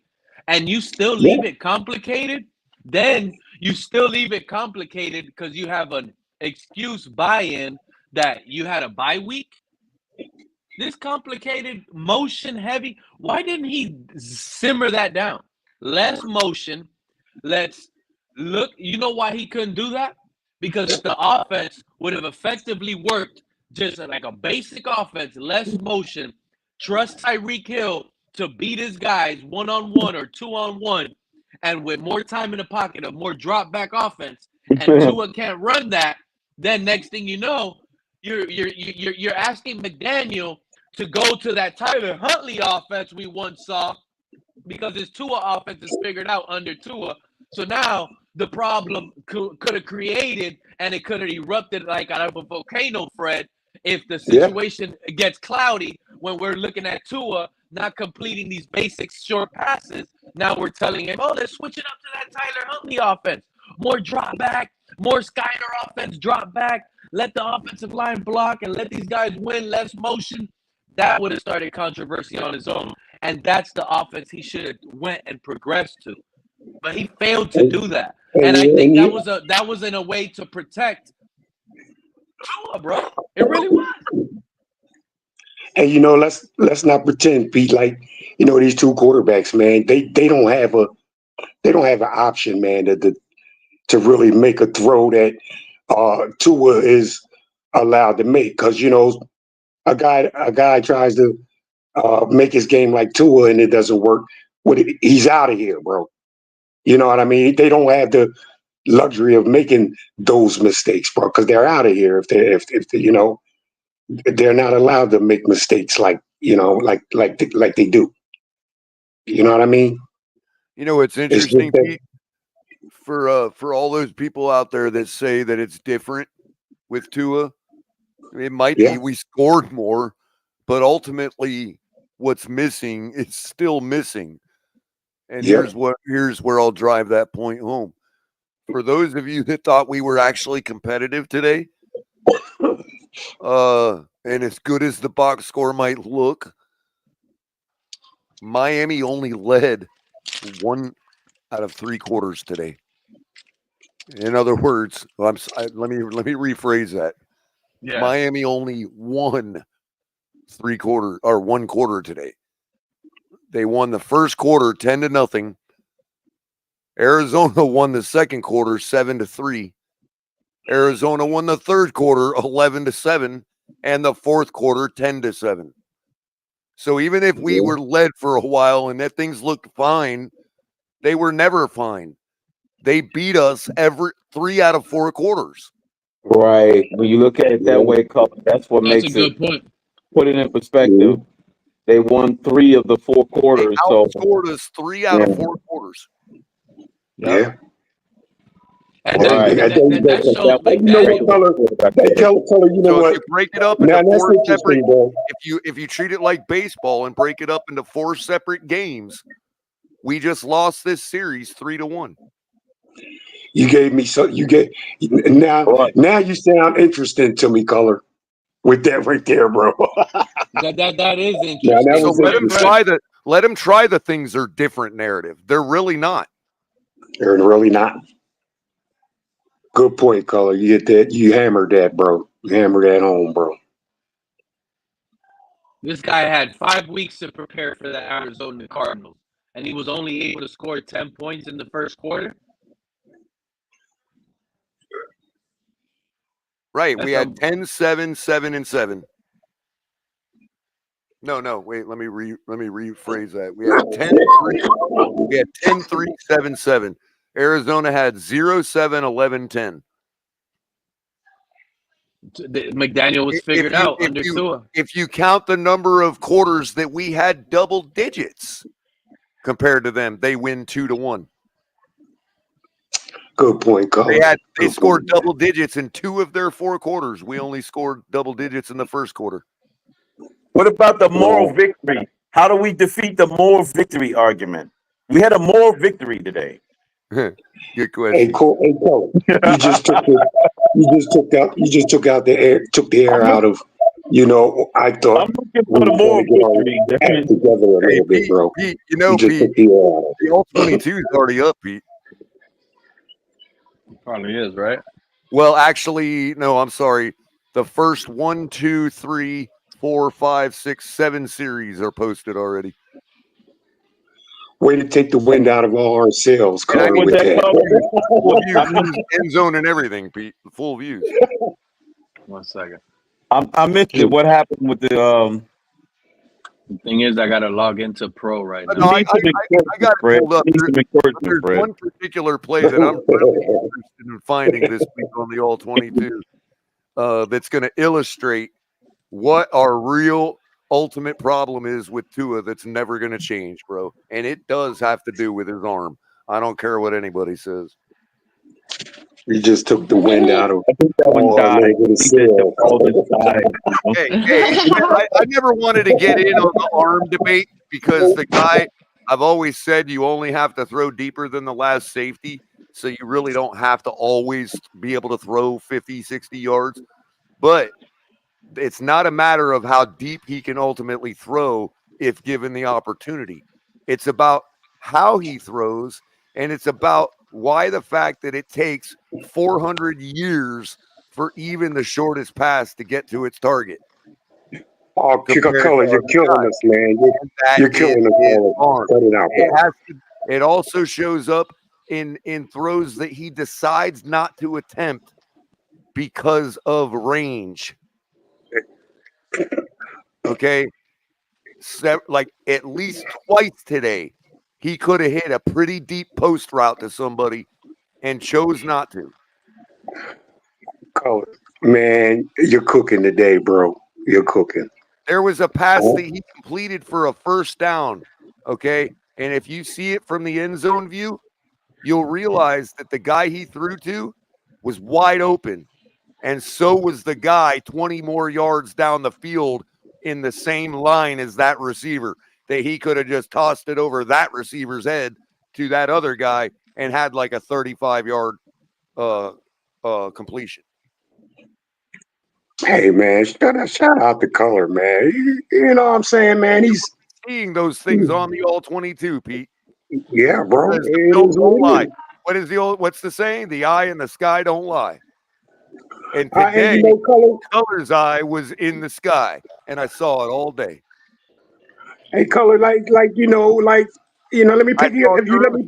and you still leave it complicated. Then you still leave it complicated because you have an excuse buy-in that you had a bye week. This complicated, motion heavy. Why didn't he simmer that down? Less motion. Let's look. You know why he couldn't do that? Because if the offense would have effectively worked just like a basic offense, less motion, trust Tyreek Hill to beat his guys 1-on-1 or 2-on-1, and with more time in the pocket, a more drop back offense, and Tua can't run that, then next thing you know, you're asking McDaniel to go to that Tyler Huntley offense we once saw because his Tua offense is figured out under Tua. So now the problem could have created and it could have erupted like out of a volcano, Fred, if the situation gets cloudy when we're looking at Tua not completing these basic short passes. Now we're telling him, oh, let's switch it up to that Tyler Huntley offense. More drop back, more Skyler offense, drop back. Let the offensive line block and let these guys win, less motion. That would have started controversy on his own. And that's the offense he should have went and progressed to. But he failed to do that. And I think that was in a way to protect Tua, bro. It really was. And you know, let's not pretend, Pete, like, you know, these two quarterbacks, man, they don't have an option, man, to really make a throw that Tua is allowed to make. Because, you know, a guy tries to make his game like Tua and it doesn't work. He's out of here, bro. You know what I mean? They don't have the luxury of making those mistakes, bro, because they're out of here if they, you know, they're not allowed to make mistakes like, you know, like they do. You know what I mean? You know what's interesting, Pete? For all those people out there that say that it's different with Tua, it might be we scored more, but ultimately what's missing is still missing. And here's where I'll drive that point home. For those of you that thought we were actually competitive today, and as good as the box score might look, Miami only led 1 out of 3 quarters today. In other words, let me rephrase that. Yeah. Miami only won 1 quarter today. They won the first quarter 10-0. Arizona won the second quarter 7-3. Arizona won the third quarter 11-7, and the fourth quarter 10-7. So even if we were led for a while and that things looked fine, they were never fine. They beat us every 3 out of 4 quarters. Right. When you look at it that way, that's what makes a good point. put it in perspective, they won 3 of the 4 They quarters. So outscored us 3 out of 4 quarters. Yep. Yeah. And Right. that shows Hey, you know what, McDaniel. color? Hey, color. You know So if what? you break it up Now into that's 4 separate, interesting, bro. if you treat it like baseball and break it up into 4 separate games, we just lost this series 3-1. You gave me so you get now. Right. Now you sound interesting to me, color. With that right there, bro. That is interesting. Now that So was let them try the things are different narrative. They're really not. They're really not. Good point, color. You get that? You hammered that, bro. You hammered that home, bro. This guy had 5 weeks to prepare for the Arizona Cardinals, and he was only able to score 10 points in the first quarter. Right. We had 10-7, 7-7. No, wait, let me rephrase that. We had 10-3. We had 10-3, 7-7. Arizona had 0-7, 11-10. McDaniel was figured out under Tua. If you count the number of quarters that we had double digits compared to them, they win 2-1. Good point, color. They scored double digits in 2 of their 4 quarters. We only scored double digits in the first quarter. What about the moral victory? How do we defeat the moral victory argument? We had a moral victory today. Good question. Hey, Cole, you just took out the air out of. I thought I'm looking for the moral victory. act together a little bit, bro. Pete, You just Pete, took the air out of the all-22 is already up, Pete. Probably is, right? Well, actually, no, I'm sorry. The first 1, 2, 3, 4, 5, 6, 7 series are posted already. Way to take the wind out of all our sails, Carter, with that. Full views, end zone and everything, Pete. Full views. 1 second. I missed it. What happened with the The thing is, I gotta log into Pro right now. No, I got it pulled up. There's one particular play that I'm really interested in finding this week on the all-22 that's going to illustrate what our real ultimate problem is with Tua that's never going to change, bro. And it does have to do with his arm. I don't care what anybody says. You just took the wind out of I never wanted to get in on the arm debate because the guy, I've always said you only have to throw deeper than the last safety. So you really don't have to always be able to throw 50, 60 yards. But it's not a matter of how deep he can ultimately throw if given the opportunity. It's about how he throws, and it's about why the fact that it takes 400 years for even the shortest pass to get to its target. Oh, Color, you're killing us, man. You're killing us. Cut it out, it also shows up in throws that he decides not to attempt because of range. Okay. Like at least twice today, he could have hit a pretty deep post route to somebody and chose not to. Color, man, you're cooking today, bro. You're cooking. There was a pass that he completed for a first down. Okay. And if you see it from the end zone view, you'll realize that the guy he threw to was wide open. And so was the guy 20 more yards down the field in the same line as that receiver, that he could have just tossed it over that receiver's head to that other guy and had like a 35-yard completion. Hey, man, shout out to Color, man. You know what I'm saying, man? He's seeing those things on the all-22, Pete. Yeah, bro. Don't lie. What's the saying? The eye in the sky don't lie. And today, Color's eye was in the sky, and I saw it all day. Hey, Color, let me pick you up. If you let me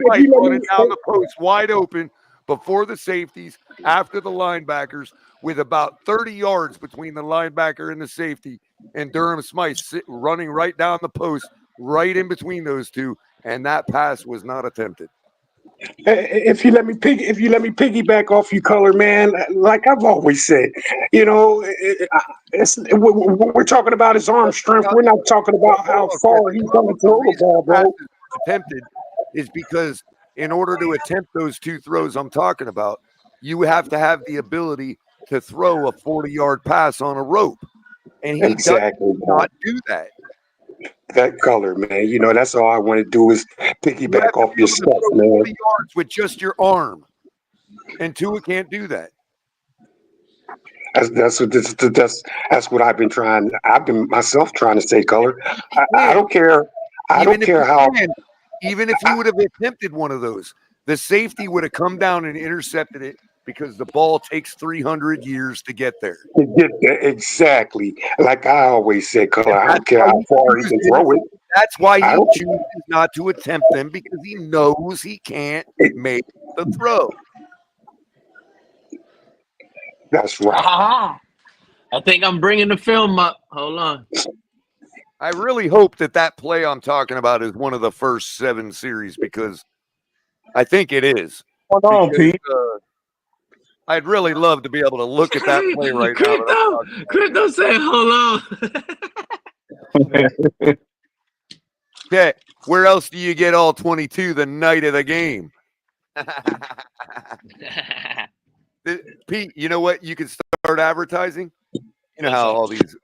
down the post wide open before the safeties, after the linebackers, with about 30 yards between the linebacker and the safety, and Durham Smythe running right down the post, right in between those two, and that pass was not attempted. If you let me piggyback off you, color man, like I've always said, you know, what we're talking about is arm strength. We're not talking about how far he's going to throw the ball, bro. Attempted is because in order to attempt those two throws I'm talking about, you have to have the ability to throw a 40-yard pass on a rope, and he Exactly, does not do that. That color, man. You know, that's all I want to do is piggyback off your stuff, throw man. 40 yards with just your arm, and Tua can't do that. That's what I've been trying. I've been myself trying to say, color. I don't care. I don't care how. Even if he would have attempted one of those, the safety would have come down and intercepted it because the ball takes 300 years to get there. To get there, exactly. Like I always said, color. I don't care how far he can throw it. That's why he chooses not to attempt them, because he knows he can't make the throw. That's right. I think I'm bringing the film up. Hold on. I really hope that play I'm talking about is one of the first 7 series, because I think it is. Hold on, Pete. I'd really love to be able to look at that play right now. Crypto said, hold on. Okay, where else do you get all 22 the night of the game? Pete, you know what? You can start advertising. You know how all these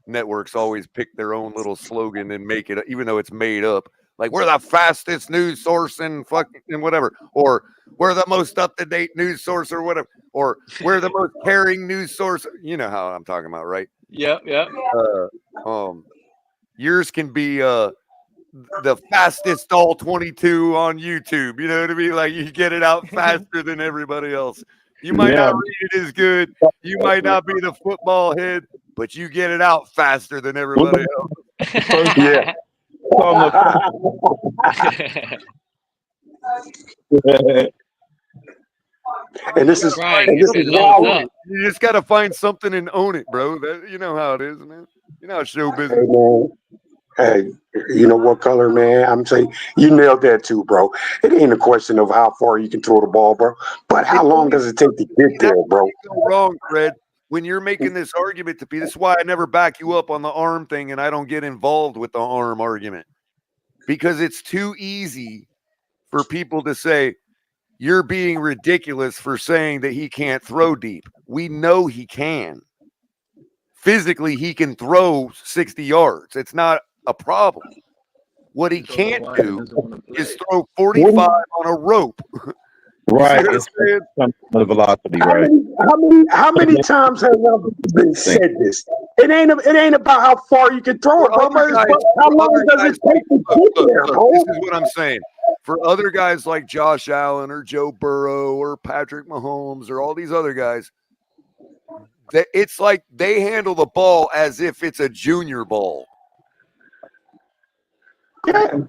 networks always pick their own little slogan and make it, even though it's made up. Like, we're the fastest news source in fucking whatever, or we're the most up-to-date news source, or whatever, or we're the most caring news source. You know how I'm talking about, right? Yep. Yours can be the fastest all 22 on YouTube. You know what I mean? Like, you get it out faster than everybody else. You might not read it as good. You might not be the football head, but you get it out faster than everybody else. Yeah. And this is right. why you just got to find something and own it, bro. You know how it is, man. You know how show business. Hey, you know what, color, man? I'm saying you nailed that too, bro. It ain't a question of how far you can throw the ball, bro, but how long does it take to get there, bro? You're wrong, Fred. When you're making this argument to be, this is why I never back you up on the arm thing, and I don't get involved with the arm argument, because it's too easy for people to say you're being ridiculous for saying that he can't throw deep. We know he can. Physically, he can throw 60 yards. It's not a problem. What he can't do is throw 45 on a rope. Right, it's the velocity, right? How many times have y'all been said this? It ain't about how far you can throw it, bro. How long does it take to get there, bro? This is what I'm saying. For other guys like Josh Allen or Joe Burrow or Patrick Mahomes or all these other guys, it's like they handle the ball as if it's a junior ball. Yeah.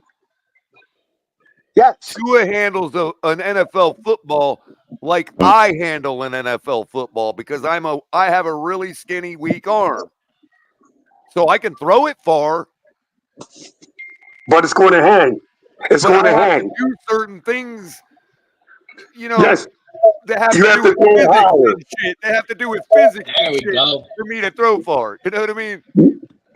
Yes. Tua handles an NFL football like I handle an NFL football, because I have a really skinny, weak arm. So I can throw it far. But it's going to hang. It's going to hang. To do certain things, you know, yes. They have to do with physics and shit. They have to do with physics and shit for me to throw far. You know what I mean?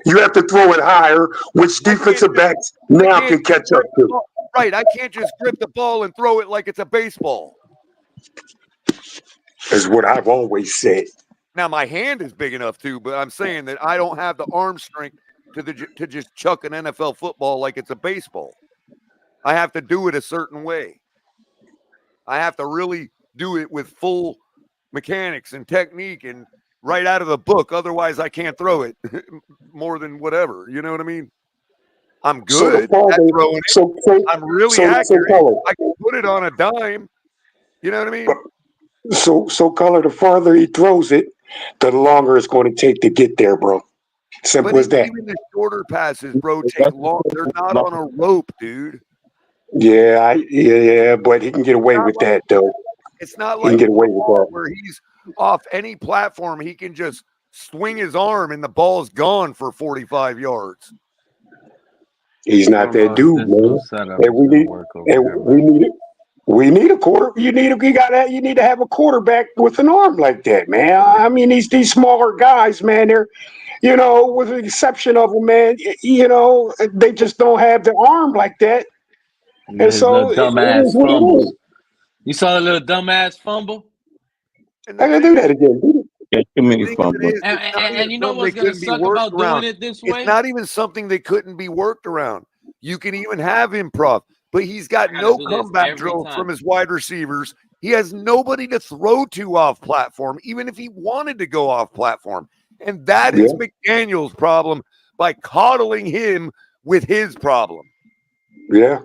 You have to throw it higher, which defensive backs now can catch up to. Right. I can't just grip the ball and throw it like it's a baseball. Is what I've always said. Now, my hand is big enough too, but I'm saying that I don't have the arm strength to just chuck an NFL football like it's a baseball. I have to do it a certain way. I have to really do it with full mechanics and technique and right out of the book. Otherwise, I can't throw it more than whatever. You know what I mean? I'm good at throwing it. I'm really accurate. I can put it on a dime. You know what I mean? So color, the farther he throws it, the longer it's going to take to get there, bro. Simple as that. Even the shorter passes, bro, take long. They're not on a rope, dude. Yeah, but he can get away with that, though. It's not like where he's off any platform. He can just swing his arm and the ball's gone for 45 yards. He's not that dude, man. And we need it. We need a quarter. You need to have a quarterback with an arm like that, man. I mean, these smaller guys, man. They're, with the exception of them, man. They just don't have the arm like that, and His so little it dumbass is what it fumbles. is. You saw the little dumbass fumble? I gotta do that again. Yeah, too many thing of it is, fumbles. And you know something what's they gonna couldn't be suck worked about doing around. it this way? It's not even something that couldn't be worked around. You can even have improv, but he's got gotta no do this comeback every drill time. from his wide receivers. He has nobody to throw to off platform, even if he wanted to go off platform. And that is McDaniel's problem by coddling him with his problem. Yeah,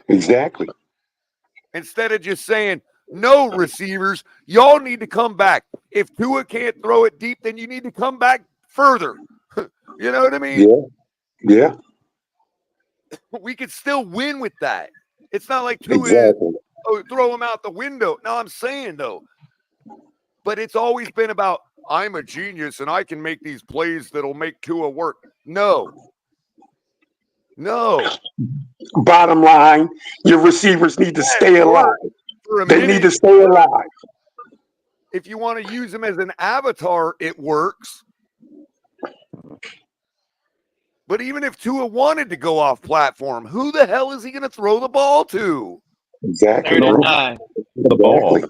exactly. Instead of just saying, no, receivers, y'all need to come back. If Tua can't throw it deep, then you need to come back further. You know what I mean? Yeah. We could still win with that. It's not like Tua Exactly. throw him out the window. No, I'm saying, though. But it's always been about, I'm a genius and I can make these plays that'll make Tua work. No. Bottom line, your receivers need to stay alive. They need to stay alive. If you want to use them as an avatar, it works. But even if Tua wanted to go off platform, who the hell is he going to throw the ball to? Exactly. The ball.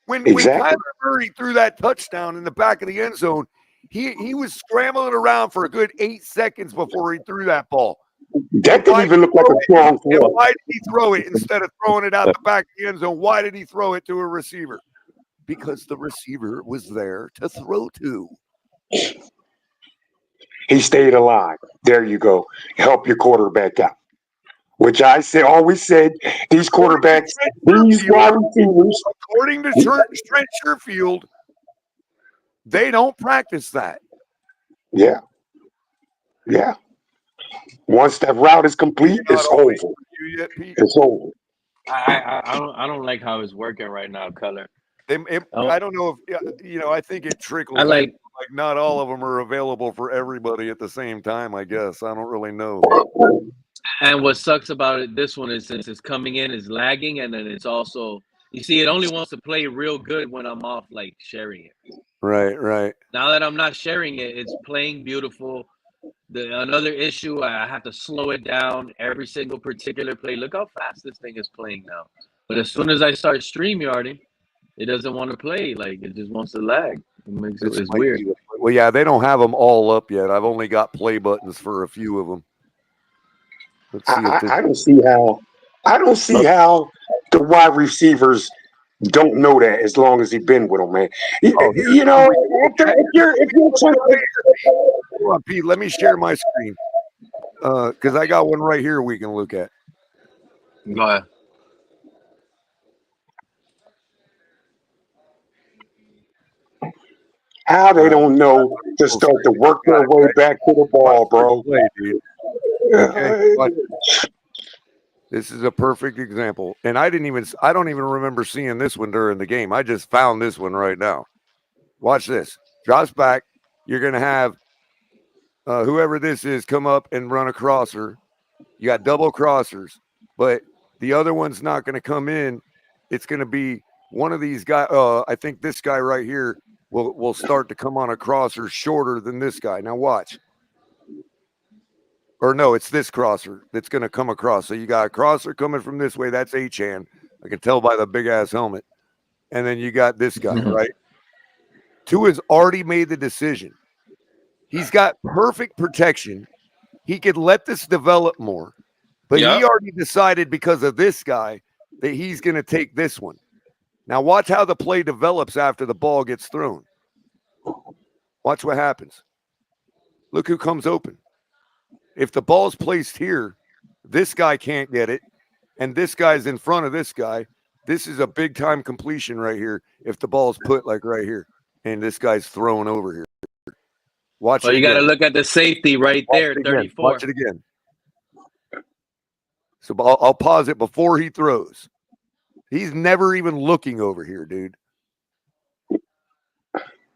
When Kyler Murray threw that touchdown in the back of the end zone, he was scrambling around for a good 8 seconds before he threw that ball. That didn't even look like a strong throw. And why did he throw it instead of throwing it out the back of the end zone? Why did he throw it to a receiver? Because the receiver was there to throw to. He stayed alive. There you go. Help your quarterback out. Which I always said, these quarterbacks, these wide receivers. According to Trent Sherfield, they don't practice that. Yeah. Once that route is complete, it's over. It's over. I don't like how it's working right now, Color. I don't know if I think it trickles. like not all of them are available for everybody at the same time. I guess I don't really know. And what sucks about it, this one is since it's coming in, is lagging, and then it's also it only wants to play real good when I'm off sharing it. Right. Now that I'm not sharing it, it's playing beautiful. Another issue, I have to slow it down every single particular play. Look how fast this thing is playing now. But as soon as I start StreamYarding, it doesn't want to play. It just wants to lag. It's weird. Well, yeah, they don't have them all up yet. I've only got play buttons for a few of them. I don't see how the wide receivers don't know that as long as he's been with them, man. If you're Hold on, Pete, let me share my screen. Because I got one right here we can look at. Go ahead. How they don't know to start to work their way back to the ball, bro. Okay. This is a perfect example. And I don't even remember seeing this one during the game. I just found this one right now. Watch this. Drops back. You're going to have whoever this is come up and run a crosser. You got double crossers, but the other one's not going to come in. It's going to be one of these guys. I think this guy right here will start to come on a crosser shorter than this guy. Now watch. Or no, it's this crosser that's going to come across. So you got a crosser coming from this way. That's Achane. I can tell by the big-ass helmet. And then you got this guy, right? Tua's already made the decision. He's got perfect protection. He could let this develop more. But he already decided because of this guy that he's going to take this one. Now watch how the play develops after the ball gets thrown. Watch what happens. Look who comes open. If the ball's placed here, this guy can't get it, and this guy's in front of this guy. This is a big-time completion right here if the ball's put right here, and this guy's thrown over here. Watch it. You got to look at the safety right there, 34. Watch it again. So I'll pause it before he throws. He's never even looking over here, dude.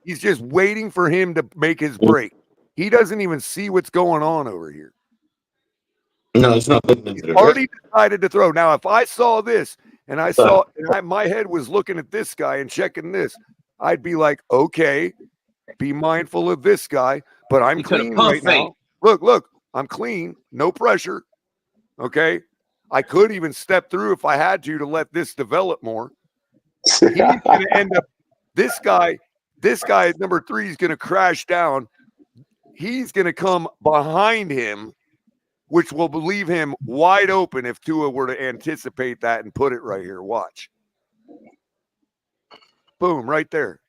He's just waiting for him to make his break. He doesn't even see what's going on over here. No, it's not. He's already decided to throw. Now, if I saw this and I saw, and my head was looking at this guy and checking this, I'd be like, okay, be mindful of this guy, but I'm clean right now. Look, I'm clean, no pressure. Okay. I could even step through if I had to let this develop more. He's going to end up, this guy at number 3 is going to crash down. He's going to come behind him, which will leave him wide open if Tua were to anticipate that and put it right here. Watch. Boom, right there.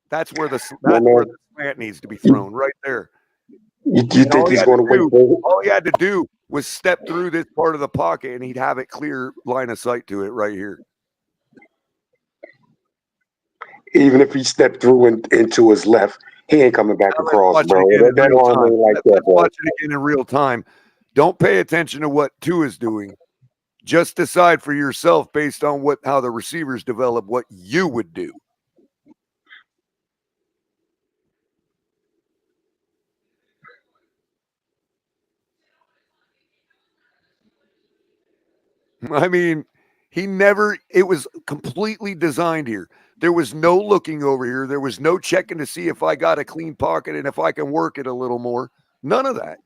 That's where the slant needs to be thrown, right there. You think he's going to wait for it? All he had to do was step through this part of the pocket, and he'd have it clear line of sight to it right here. Even if he stepped through into his left, he ain't coming back across, bro. That arm ain't like that, bro. Watch it again in real time. Don't pay attention to what Tua is doing. Just decide for yourself based on how the receivers develop what you would do. I mean, it was completely designed here. There was no looking over here. There was no checking to see if I got a clean pocket and if I can work it a little more. None of that.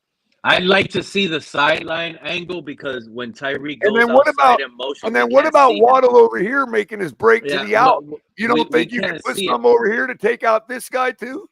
I'd like to see the sideline angle because when Tyreek goes and then what outside about, in motion, and then what about Waddle over here making his break to the out? You don't think you can put some over here to take out this guy too?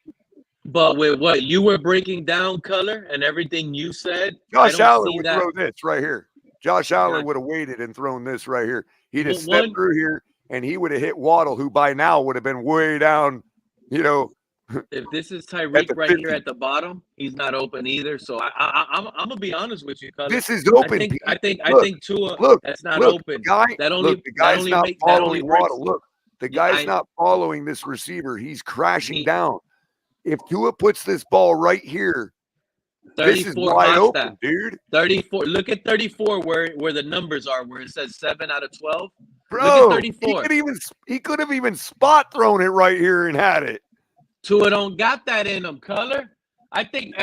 But with what you were breaking down, Color, and everything you said, Josh Allen would throw this right here. Josh Allen would have waited and thrown this right here. He'd have stepped through here, and he would have hit Waddle, who by now would have been way down, If this is Tyreek right here at the bottom, he's not open either. So I'm gonna be honest with you, Color. This is open. I think Tua, that's not open. The guy's not following Waddle. Look, the guy's not following this receiver. He's crashing down. If Tua puts this ball right here, this is wide open, dude. 34. Look at 34 where the numbers are, where it says 7 out of 12. Bro, look at 34. He could have even spot thrown it right here and had it. Tua don't got that in him, Color. I think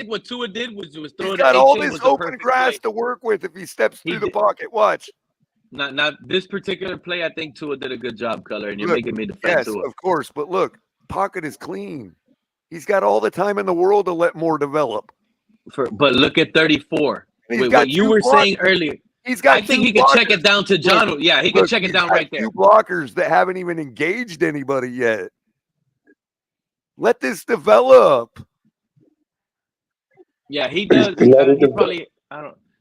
what Tua did was throw it. He's got all this open grass to work with if he steps through the pocket. Watch. Not this particular play. I think Tua did a good job, Color, and you're making me defend Tua. Yes, of course. But look, pocket is clean. He's got all the time in the world to let more develop. But look at 34. What you were saying earlier. I think he can check it down to John. Yeah, he can check it down right there. 2 blockers that haven't even engaged anybody yet. Let this develop. Yeah, he does. Let it develop.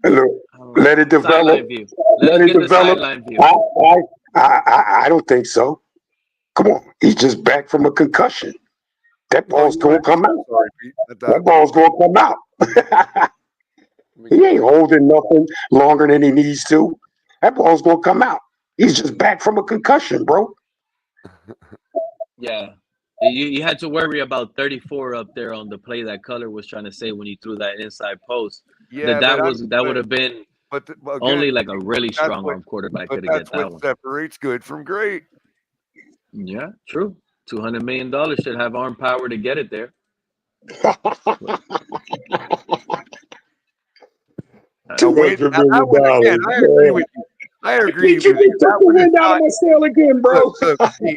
Let it develop. I don't think so. Come on, he's just back from a concussion. That ball's gonna come out. That ball's gonna come out. He ain't holding nothing longer than he needs to. That ball's gonna come out. He's just back from a concussion, bro. Yeah. You had to worry about 34 up there on the play that Color was trying to say when he threw that inside post. Yeah, that would have been only like a really strong arm quarterback could have get that one. Separates good from great. Yeah, true. $200 million should have arm power to get it there. I agree with you. I agree with you.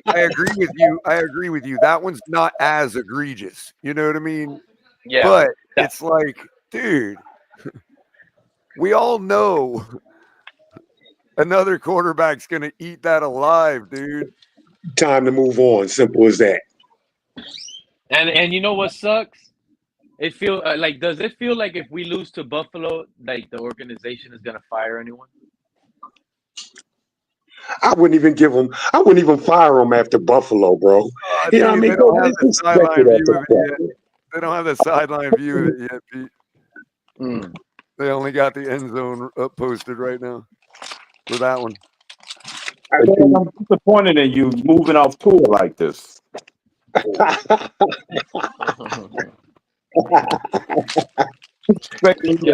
I agree with you. I agree with you. That one's not as egregious. You know what I mean? Yeah. But it's like, dude, we all know another quarterback's going to eat that alive, dude. Time to move on. Simple as that. And you know what sucks? It feel does it feel like if we lose to Buffalo, like the organization is gonna fire anyone? I wouldn't even fire him after Buffalo, bro. They don't have the sideline view of it yet, Pete. They only got the end zone up posted right now for that one. I'm disappointed in you moving off tour like this. Yeah,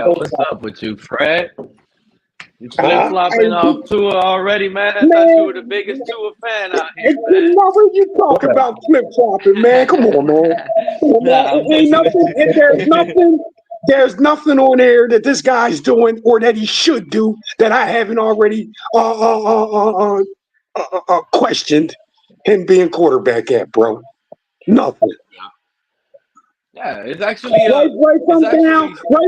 what's up with you, Fred? You flip-flopping off Tua already, man? I thought you were the biggest Tua fan out here, man. You talk about flip-flopping, man. Come on, man. There's There's nothing on there that this guy's doing or that he should do that I haven't already questioned him being quarterback at, bro. Nothing. Yeah, it's actually Right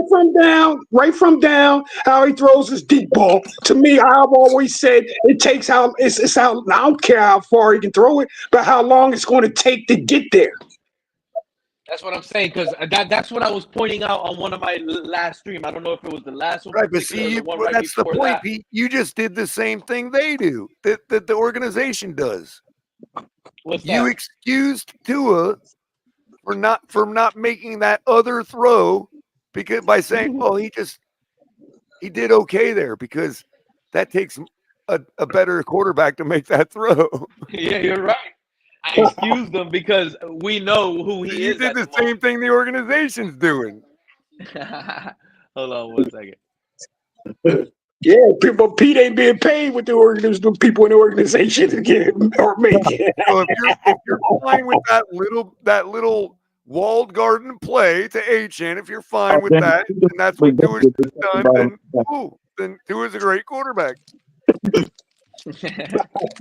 from down. How he throws his deep ball. To me, I've always said it takes how it's how I don't care how far he can throw it, but how long it's going to take to get there. That's what I'm saying, because that's what I was pointing out on one of my last stream. I don't know if it was the last one, right? But see, that's the point, Pete. You just did the same thing they do, that the organization does. What's you that? excused Tua for not making that other throw because by saying, "Well, he did okay there," because that takes a better quarterback to make that throw. Yeah, you're right. I excused him because we know who he is. You did the same thing the organization's doing. Hold on 1 second. Yeah, people. Pete ain't being paid with the people in the organization to get or make it. So if you're fine with that little walled garden play to H-N, if you're fine with that, and that's what Tua's done, then Tua's a great quarterback.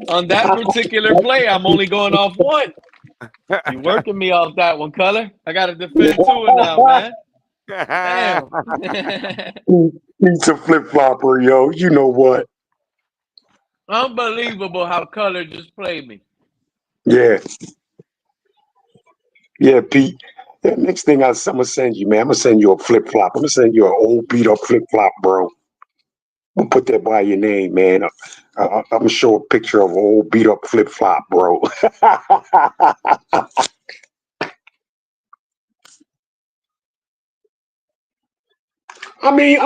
On that particular play, I'm only going off one. You working me off that one, Color. I got to defend Tua now, man. Damn. He's a flip flopper, yo. You know what? Unbelievable how Color just played me. Yeah. Yeah, Pete. The next thing I'm gonna send you, man. I'm gonna send you a flip flop. I'm gonna send you an old beat up flip flop, bro. We'll put that by your name, man. I'm gonna show a picture of an old beat up flip flop, bro. Hey,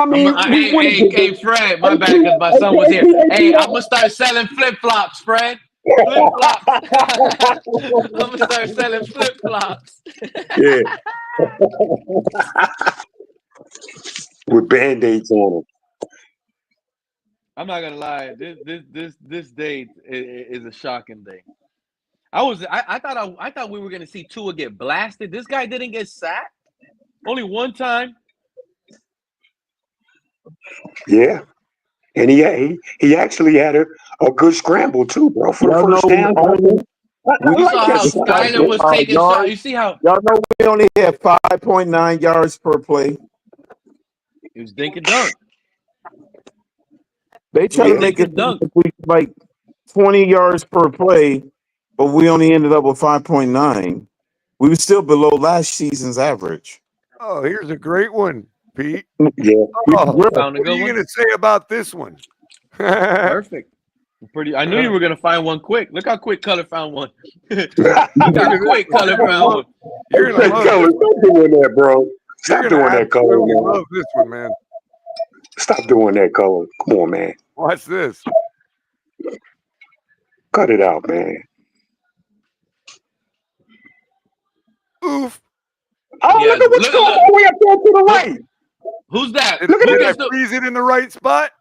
Fred, my bad, because my son was here. Hey, I'm gonna start selling flip flops, Fred. Flip flops. I'm gonna start selling flip flops. Yeah. With band-aids on them. I'm not gonna lie. This day is a shocking day. I thought we were gonna see Tua get blasted. This guy didn't get sacked. Only one time. Yeah. And he actually had a good scramble too, bro, for the first down. You saw how Skyler was taking shots. You see how y'all know we only had 5.9 yards per play. He was dink and dunk. They try to make it like 20 yards per play, but we only ended up with 5.9. We were still below last season's average. Oh, here's a great one, Pete. Yeah. What are you going to say about this one? Perfect. I knew you were going to find one quick. Look how quick Color found one. Look how quick Color found one. You're going to love Color, stop doing that, bro. Stop doing that, Color. I love this one, man. Stop doing that, Color. Come on, man. Watch this. Cut it out, man. Oof. Oh, yeah, look at what's going on. We up there to the right. Who's that? Did I freeze it in the right spot?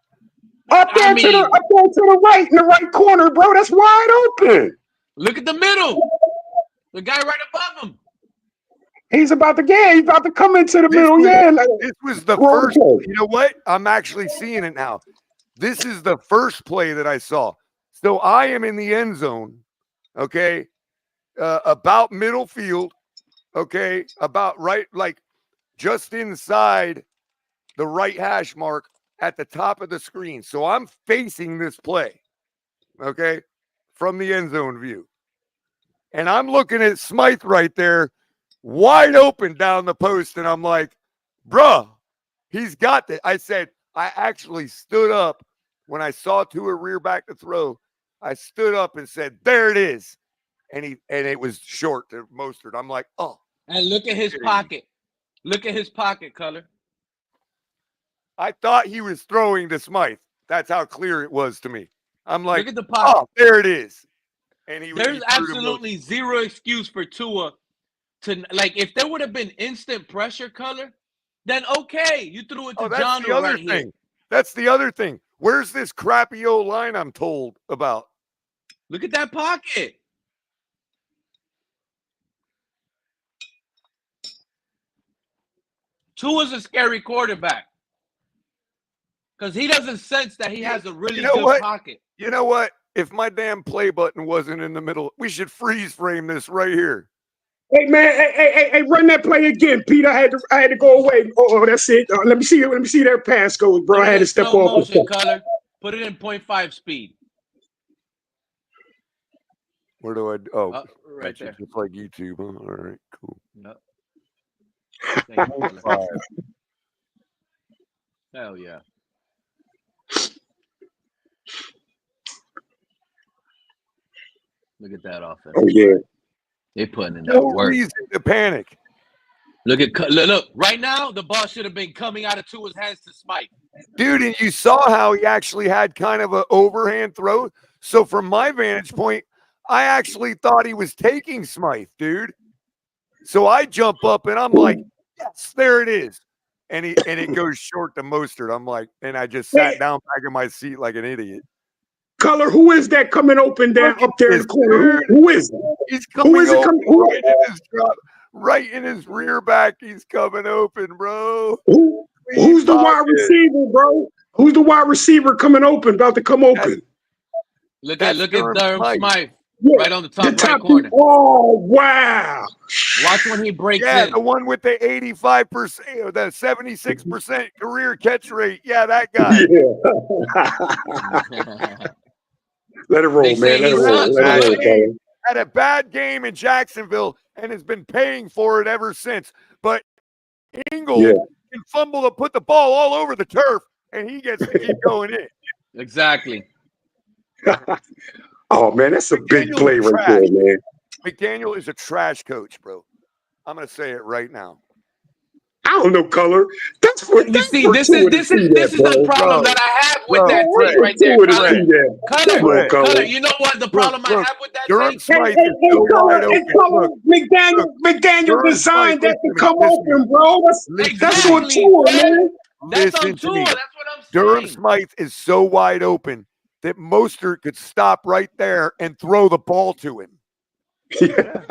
Up there to the right, in the right corner, bro. That's wide open. Look at the middle. The guy right above him. He's about to come into the middle. This was the first. You know what? I'm actually seeing it now. This is the first play that I saw. So I am in the end zone, okay, about middle field, okay, about right, like just inside the right hash mark at the top of the screen. So I'm facing this play, okay, from the end zone view. And I'm looking at Smythe right there, wide open down the post. And I'm like, bruh, he's got it. I said, I actually stood up when I saw Tua rear back to throw. I stood up and said, there it is. And it was short to Mostert. I'm like, oh. And look at his pocket. Look at his pocket, Color. I thought he was throwing to Smythe. That's how clear it was to me. I'm like, look at the pocket. Oh, there it is. And there's absolutely zero excuse for Tua to, like, if there would have been instant pressure, Color, then okay, you threw it to John right here. That's the other thing. Where's this crappy old line I'm told about? Look at that pocket. Tua's a scary quarterback because he doesn't sense that he has a really know good what? pocket. You know what? If my damn play button wasn't in the middle, we should freeze frame this right here. Hey man, hey, run that play again, Pete. I had to go away. Oh, that's it. Let me see that pass goes, bro. Put I it had in to step slow off. motion, Color. Put it in 0.5 speed. Where do I? Oh, right there. Just like YouTube. Huh? All right, cool. No. Thank you, Color. Hell yeah. Look at that offense. Oh yeah. They putting in that No work. reason to panic. Look right now the ball should have been coming out of Tua's hands to Smythe. Dude, and you saw how he actually had kind of an overhand throw. So from my vantage point, I actually thought he was taking Smythe, dude. So I jump up and I'm like, yes, there it is. And it goes short to Mostert. I'm like, and I just sat down back in my seat like an idiot. Color, who is that coming open down up there in the corner? Who is it? He's coming who is it open coming? right in his drop, right in his rear back. He's coming open, bro. Who's the wide receiver, bro? Who's the wide receiver coming open? About to come open. Look at Durham Smythe. Yeah, right on the top right corner. Oh wow! Watch when he breaks in. Yeah, the one with the 85% or the 76% career catch rate. Yeah, that guy. Yeah. Let it roll, man. Let it roll. Let it roll. Had a bad game in Jacksonville and has been paying for it ever since. But Ingle can fumble to put the ball all over the turf, and he gets to keep going in. Exactly. Oh, man, that's a big play right there, man. McDaniel is a trash coach, bro. I'm going to say it right now. I don't know, Color. That's what you see. This is the problem that I have with that team right there, Color. You know what the problem I have with that Durham team? Smythe is so wide open. McDaniel designed that to come open, bro. That's on Tua, man. That's on Tua. That's what I'm saying. Durham Smythe is so wide open that Mostert could stop right there and throw the ball to him. Yeah.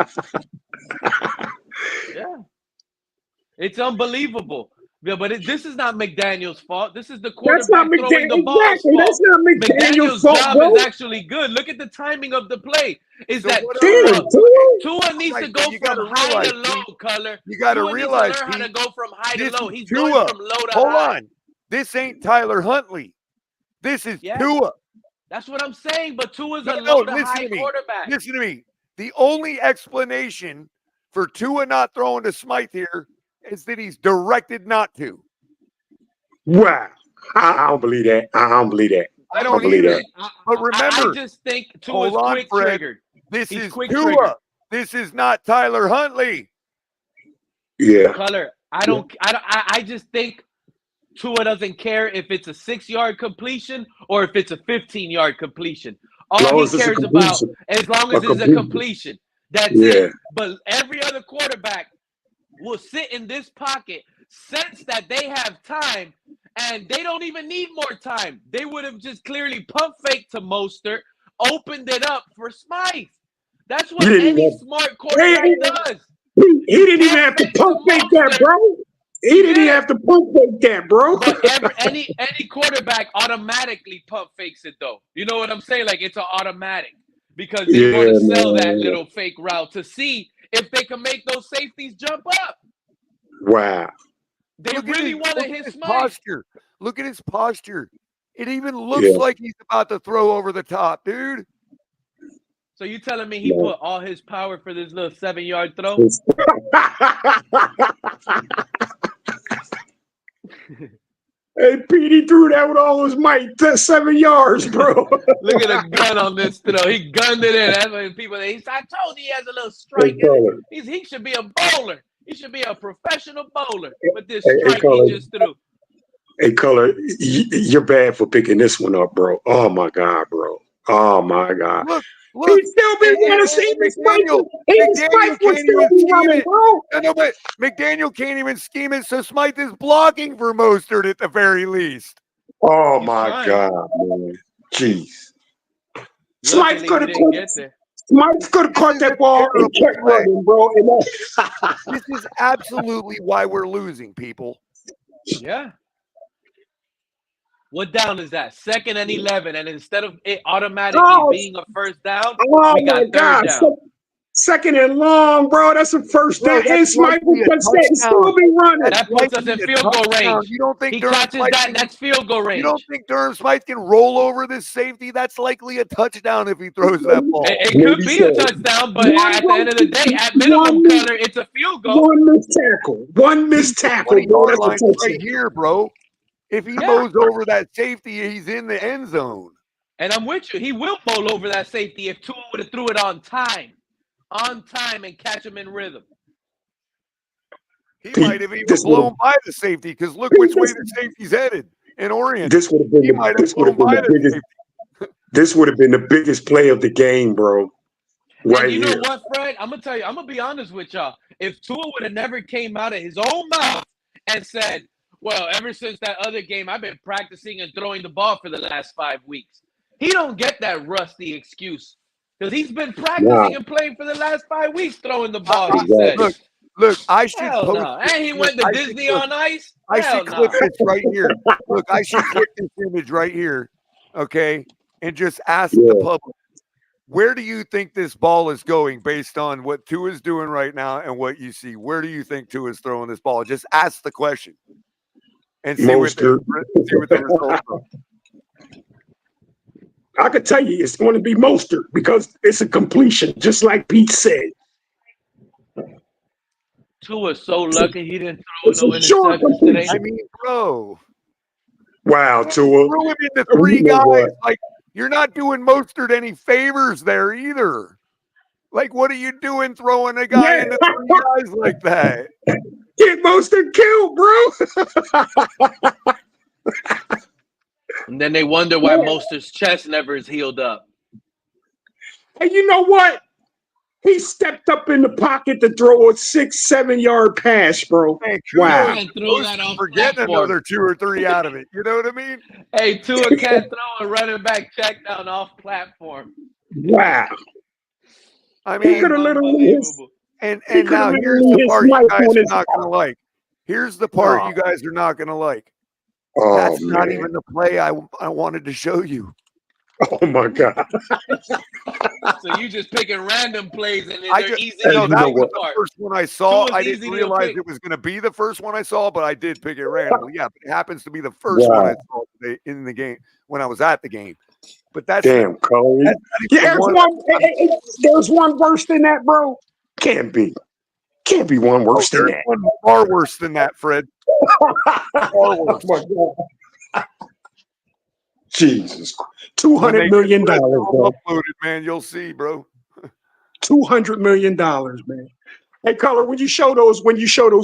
It's unbelievable. Yeah, but this is not McDaniel's fault. This is the quarterback throwing the ball. Exactly. That's not McDaniel's fault, job bro. is actually good. Look at the timing of the play. Tua needs to go from high to low, Color. You got to realize, learn how to go from high to low. He's Tua. going from low to high. Hold on. This ain't Tyler Huntley. This is Tua. That's what I'm saying, but Tua's a low to high quarterback. Listen to me. The only explanation for Tua not throwing to Smythe here is that he's directed not to. Wow. I don't believe that. I don't believe that. I don't believe that. But remember, I just think Tua's quick triggered. This is Tua. This is not Tyler Huntley. Yeah. Color. I just think Tua doesn't care if it's a 6-yard completion or if it's a 15-yard completion. All he cares about, as long as it's a completion. That's it. But every other quarterback will sit in this pocket, sense that they have time, and they don't even need more time. They would have just clearly pump faked to Mostert, opened it up for Smythe. That's what any smart quarterback does. He didn't even have to pump fake that, bro. He didn't even have to pump fake that, bro. But any quarterback automatically pump fakes it, though. You know what I'm saying? Like, it's an automatic. Because they're going to sell that little fake route to see if they can make those safeties jump up. Wow. They really want to hit Smythe. Posture. Look at his posture. It even looks like he's about to throw over the top, dude. So you telling me he put all his power for this little 7-yard throw? Hey, Pete, he threw that with all his might. That's 7 yards, bro. Look at the gun on this throw. He gunned it in. That's what people. I told you he has a little strike. He should be a bowler. He should be a professional bowler. But this strike he just threw. Hey, Color, you're bad for picking this one up, bro. Oh my God, bro. Oh my God. Look, he's still been running. McDaniel can't even scheme it, bro. No, but McDaniel can't even scheme it, so Smythe is blocking for Mostert at the very least. Oh my God, man. Jeez. Smythe could have Smythe could have caught that ball and kept running, bro. This is absolutely why we're losing, people. Yeah. What down is that? 2nd and 11, and instead of it automatically being a first down, we got third down. 2nd and long, bro. That's a first down. And Smythe will touch that and still be running. That puts us in field goal range. You don't think he Durham catches Smythe that, that's field goal range. You don't think Durham Smythe can roll over this safety? That's likely a touchdown if he throws that ball. It could be a touchdown, but at the end of the day, at minimum, Connor, it's a field goal. One missed tackle. One missed tackle, bro. That's a touchdown. Right here, bro. If he mows over that safety, he's in the end zone. And I'm with you. He will bowl over that safety if Tua would have threw it on time, and catch him in rhythm. He might have even blown by the safety because look which way the safety's headed in Orient. This would have been the biggest play of the game, bro. Right and you here. know what, Fred? I'm gonna tell you. I'm gonna be honest with y'all. If Tua would have never came out of his own mouth and said, "Well, ever since that other game, I've been practicing and throwing the ball for the last 5 weeks," he don't get that rusty excuse because he's been practicing and playing for the last 5 weeks throwing the ball. He said. Look, I should post. No. And he went to Disney on Ice. I should clip this right here. Look, I should clip this image right here, okay, and just ask the public, where do you think this ball is going based on what Tua's doing right now and what you see? Where do you think Tua's throwing this ball? Just ask the question and see what the results are. I could tell you it's going to be Mostert because it's a completion, just like Pete said. Tua's so lucky he didn't throw no interceptions today. I mean, bro. Wow, Tua. Threw him into 3 guys. Like, you're not doing Mostert any favors there either. Like, what are you doing throwing a guy into 3 guys like that? Get Mostert killed, bro. And then they wonder why Mostert's chest never is healed up. And you know what? He stepped up in the pocket to throw a 6-7 yard pass, bro. Hey, wow. Throw that off Forget another 2 or 3 out of it. You know what I mean? Hey, Tua can't throw a running back check down off platform. Wow. I mean, and now here's the part you guys are not going to like. Here's the part you guys are not going to like. That's not even the play I wanted to show you. Oh my God! So you just picking random plays and then they're easy. No, that was the first one I saw. I didn't realize it was going to be the first one I saw, but I did pick it randomly. Yeah, but it happens to be the first one I saw today in the game when I was at the game. But that's damn, Cole. Yeah, there's one worse than that, bro. Can't be one worse than that. One far worse than that, Fred. Far worse. Oh my God. Jesus, $200 million, bro. Uploaded, man, you'll see, bro. $200 million, man. Hey, Color, when you show those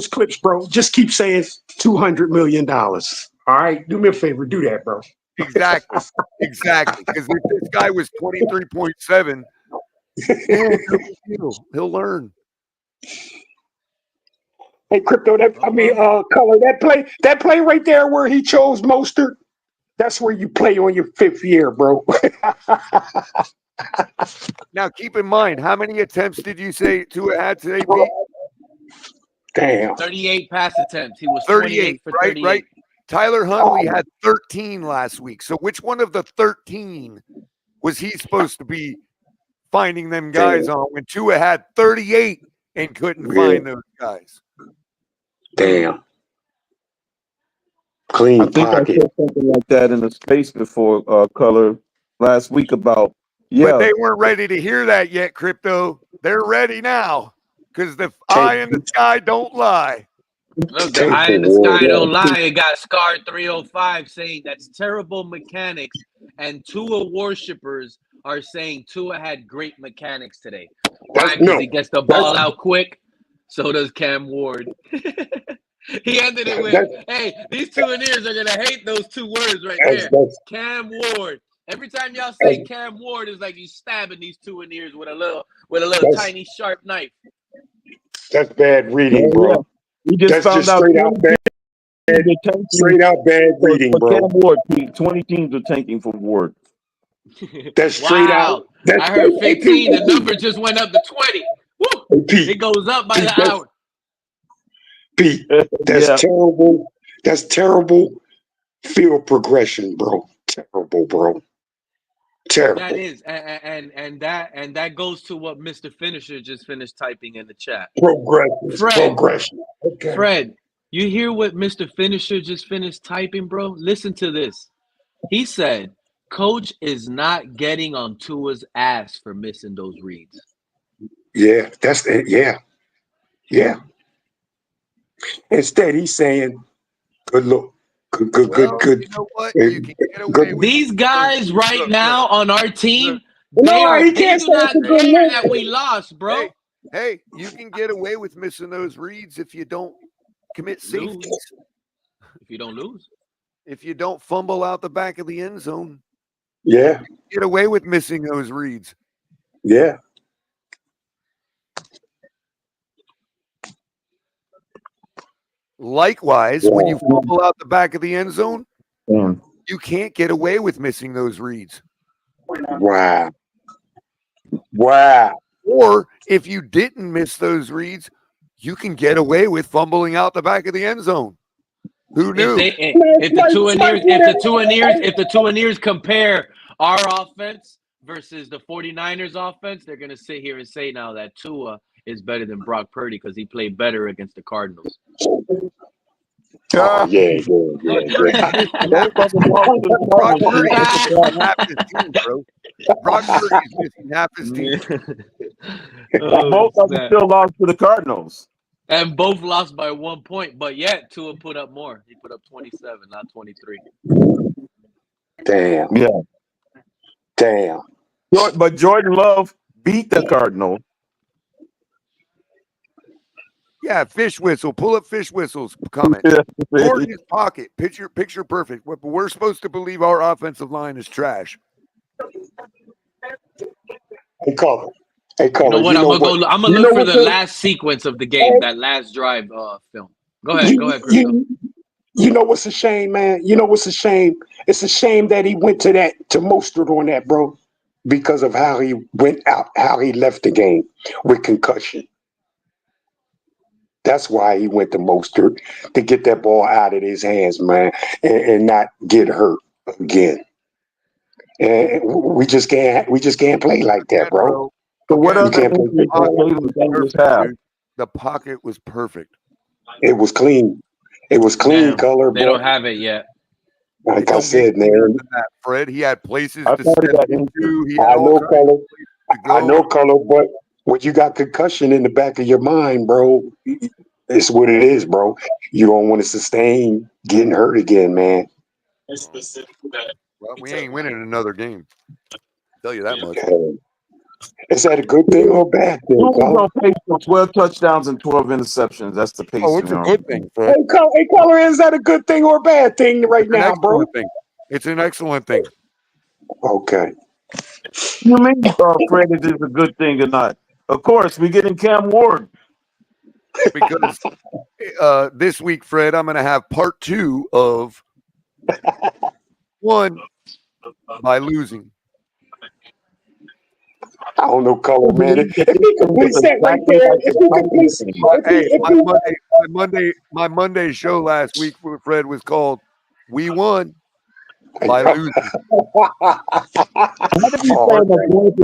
clips, bro, just keep saying $200 million. All right, do me a favor, do that, bro. Exactly. Because if this guy was 23.7, he'll learn. Hey, Crypto, Color, that play right there where he chose Mostert. That's where you play on your 5th year, bro. Now, keep in mind, how many attempts did you say Tua had today, Pete? Damn. 38 pass attempts. He was 38, for 38. Right. Tyler Huntley had 13 last week. So which one of the 13 was he supposed to be finding them guys on when Tua had 38 and couldn't find those guys? Damn. Clean I think pocket. I said something like that in the space before, Color, last week about, But they weren't ready to hear that yet, Crypto. They're ready now because the eye in the sky don't lie. Look, the eye in the sky don't lie. It got Scar 305 saying that's terrible mechanics, and Tua worshippers are saying Tua had great mechanics today. Why? Because he gets the ball out quick. So does Cam Ward. He ended it with, hey, these Tuaneers are going to hate those 2 words right there. Cam Ward. Every time y'all say Cam Ward, it's like you stabbing these Tuaneers with a little tiny sharp knife. That's bad reading, bro. We just found out straight out bad reading, bro. Cam Ward, 20 teams are tanking for Ward. That's straight out. Wow. That's I heard hey, 15. The number just went up to 20. Woo! Pete, It goes up by Pete, the hour. Pete, that's Yeah. terrible. That's terrible field progression, bro. Terrible, bro. Terrible. That is, and that goes to what Mr. Finisher just finished typing in the chat. Progression. Okay. Fred, you hear what Mr. Finisher just finished typing, bro? Listen to this. He said, "Coach is not getting on Tua's ass for missing those reads." Yeah, that's it. Yeah. Yeah. Instead, he's saying, "Good look, good." You know what? You can get away with These guys right now on our team, No, he they can't do say not it's a good care look. that we lost, bro. Hey, you can get away with missing those reads if you don't commit safeties. If you don't lose. If you don't fumble out the back of the end zone. Yeah. Get away with missing those reads. Yeah. Likewise, when you fumble out the back of the end zone, you can't get away with missing those reads. Wow. Wow. Or if you didn't miss those reads, you can get away with fumbling out the back of the end zone. Who knew? If the two Anniers compare our offense versus the 49ers offense, they're going to sit here and say now that Tua is better than Brock Purdy because he played better against the Cardinals. Oh, yeah. Brock Purdy is missing half his team, bro. Brock Purdy is missing half his team. Both of them still lost to the Cardinals. And both lost by 1 point, but yet Tua put up more. He put up 27, not 23. Damn. Yeah. Damn. But Jordan Love beat the Cardinals. Yeah, fish whistle. Pull up fish whistles. Comment. Or in his pocket. Picture perfect. But we're supposed to believe our offensive line is trash. Hey, Color. You know what? I'm gonna look for the last sequence of the game, that last drive film. Go ahead, Crystal. You know what's a shame, man? You know what's a shame? It's a shame that he went to Mostert on that, bro, because of how he went out, how he left the game with concussion. That's why he went to Mostert, to get that ball out of his hands, man, and not get hurt again. And we just can't play like that, bro. So what else? The pocket was perfect. It was clean. It was clean color. They don't have it yet. Like I said, man. Fred, he had places to step into. I know color, but when you got concussion in the back of your mind, bro, it's what it is, bro. You don't want to sustain getting hurt again, man. Well, we ain't winning another game. I'll tell you that much. Is that a good thing or a bad thing? Who's on pace for 12 touchdowns and 12 interceptions? That's the pace. Oh, it's a good thing, Fred. Hey, Color, is that a good thing or a bad thing right now, bro? It's an excellent thing. Okay. You mean, Fred, it is a good thing or not? Of course, we're getting Cam Ward. Because this week, Fred, I'm going to have part 2 of one by losing. I don't know, color, man. If you can place that right there, if you can place my Monday show last week for Fred was called "We Won by Losing."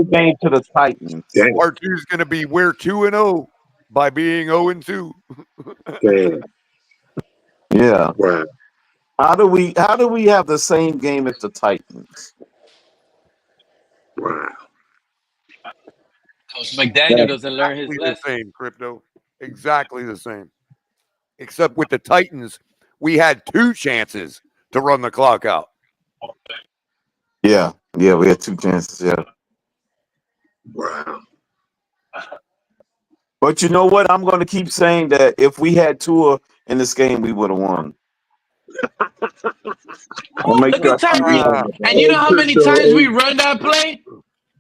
Game to the Titans. Part 2 is going to be "We're 2-0 by being 0-2." Yeah. Wow. How do we have the same game as the Titans? Wow. Coach McDaniel doesn't learn his lesson. The same, Crypto. Exactly the same. Except with the Titans, we had 2 chances to run the clock out. Yeah, we had 2 chances, yeah. Wow. But you know what? I'm going to keep saying that if we had Tua in this game, we would have won. Look at Tyreek. And you know how many times we run that play?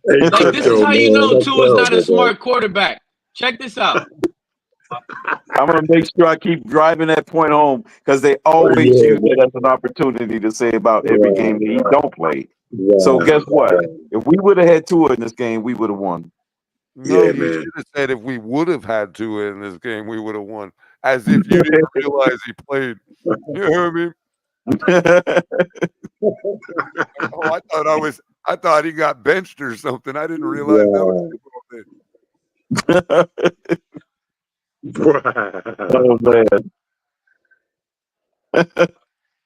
Like, this is how you know Tua's not a smart quarterback. Check this out. I'm gonna make sure I keep driving that point home because they always use it as an opportunity to say about every game that he don't play. So guess what? If we would have had Tua in this game, we would have won. No, you should have said if we would have had Tua in this game, we would have won. As if you didn't realize he played. You know what I mean? Oh, I thought he got benched or something. I didn't realize that was Oh man.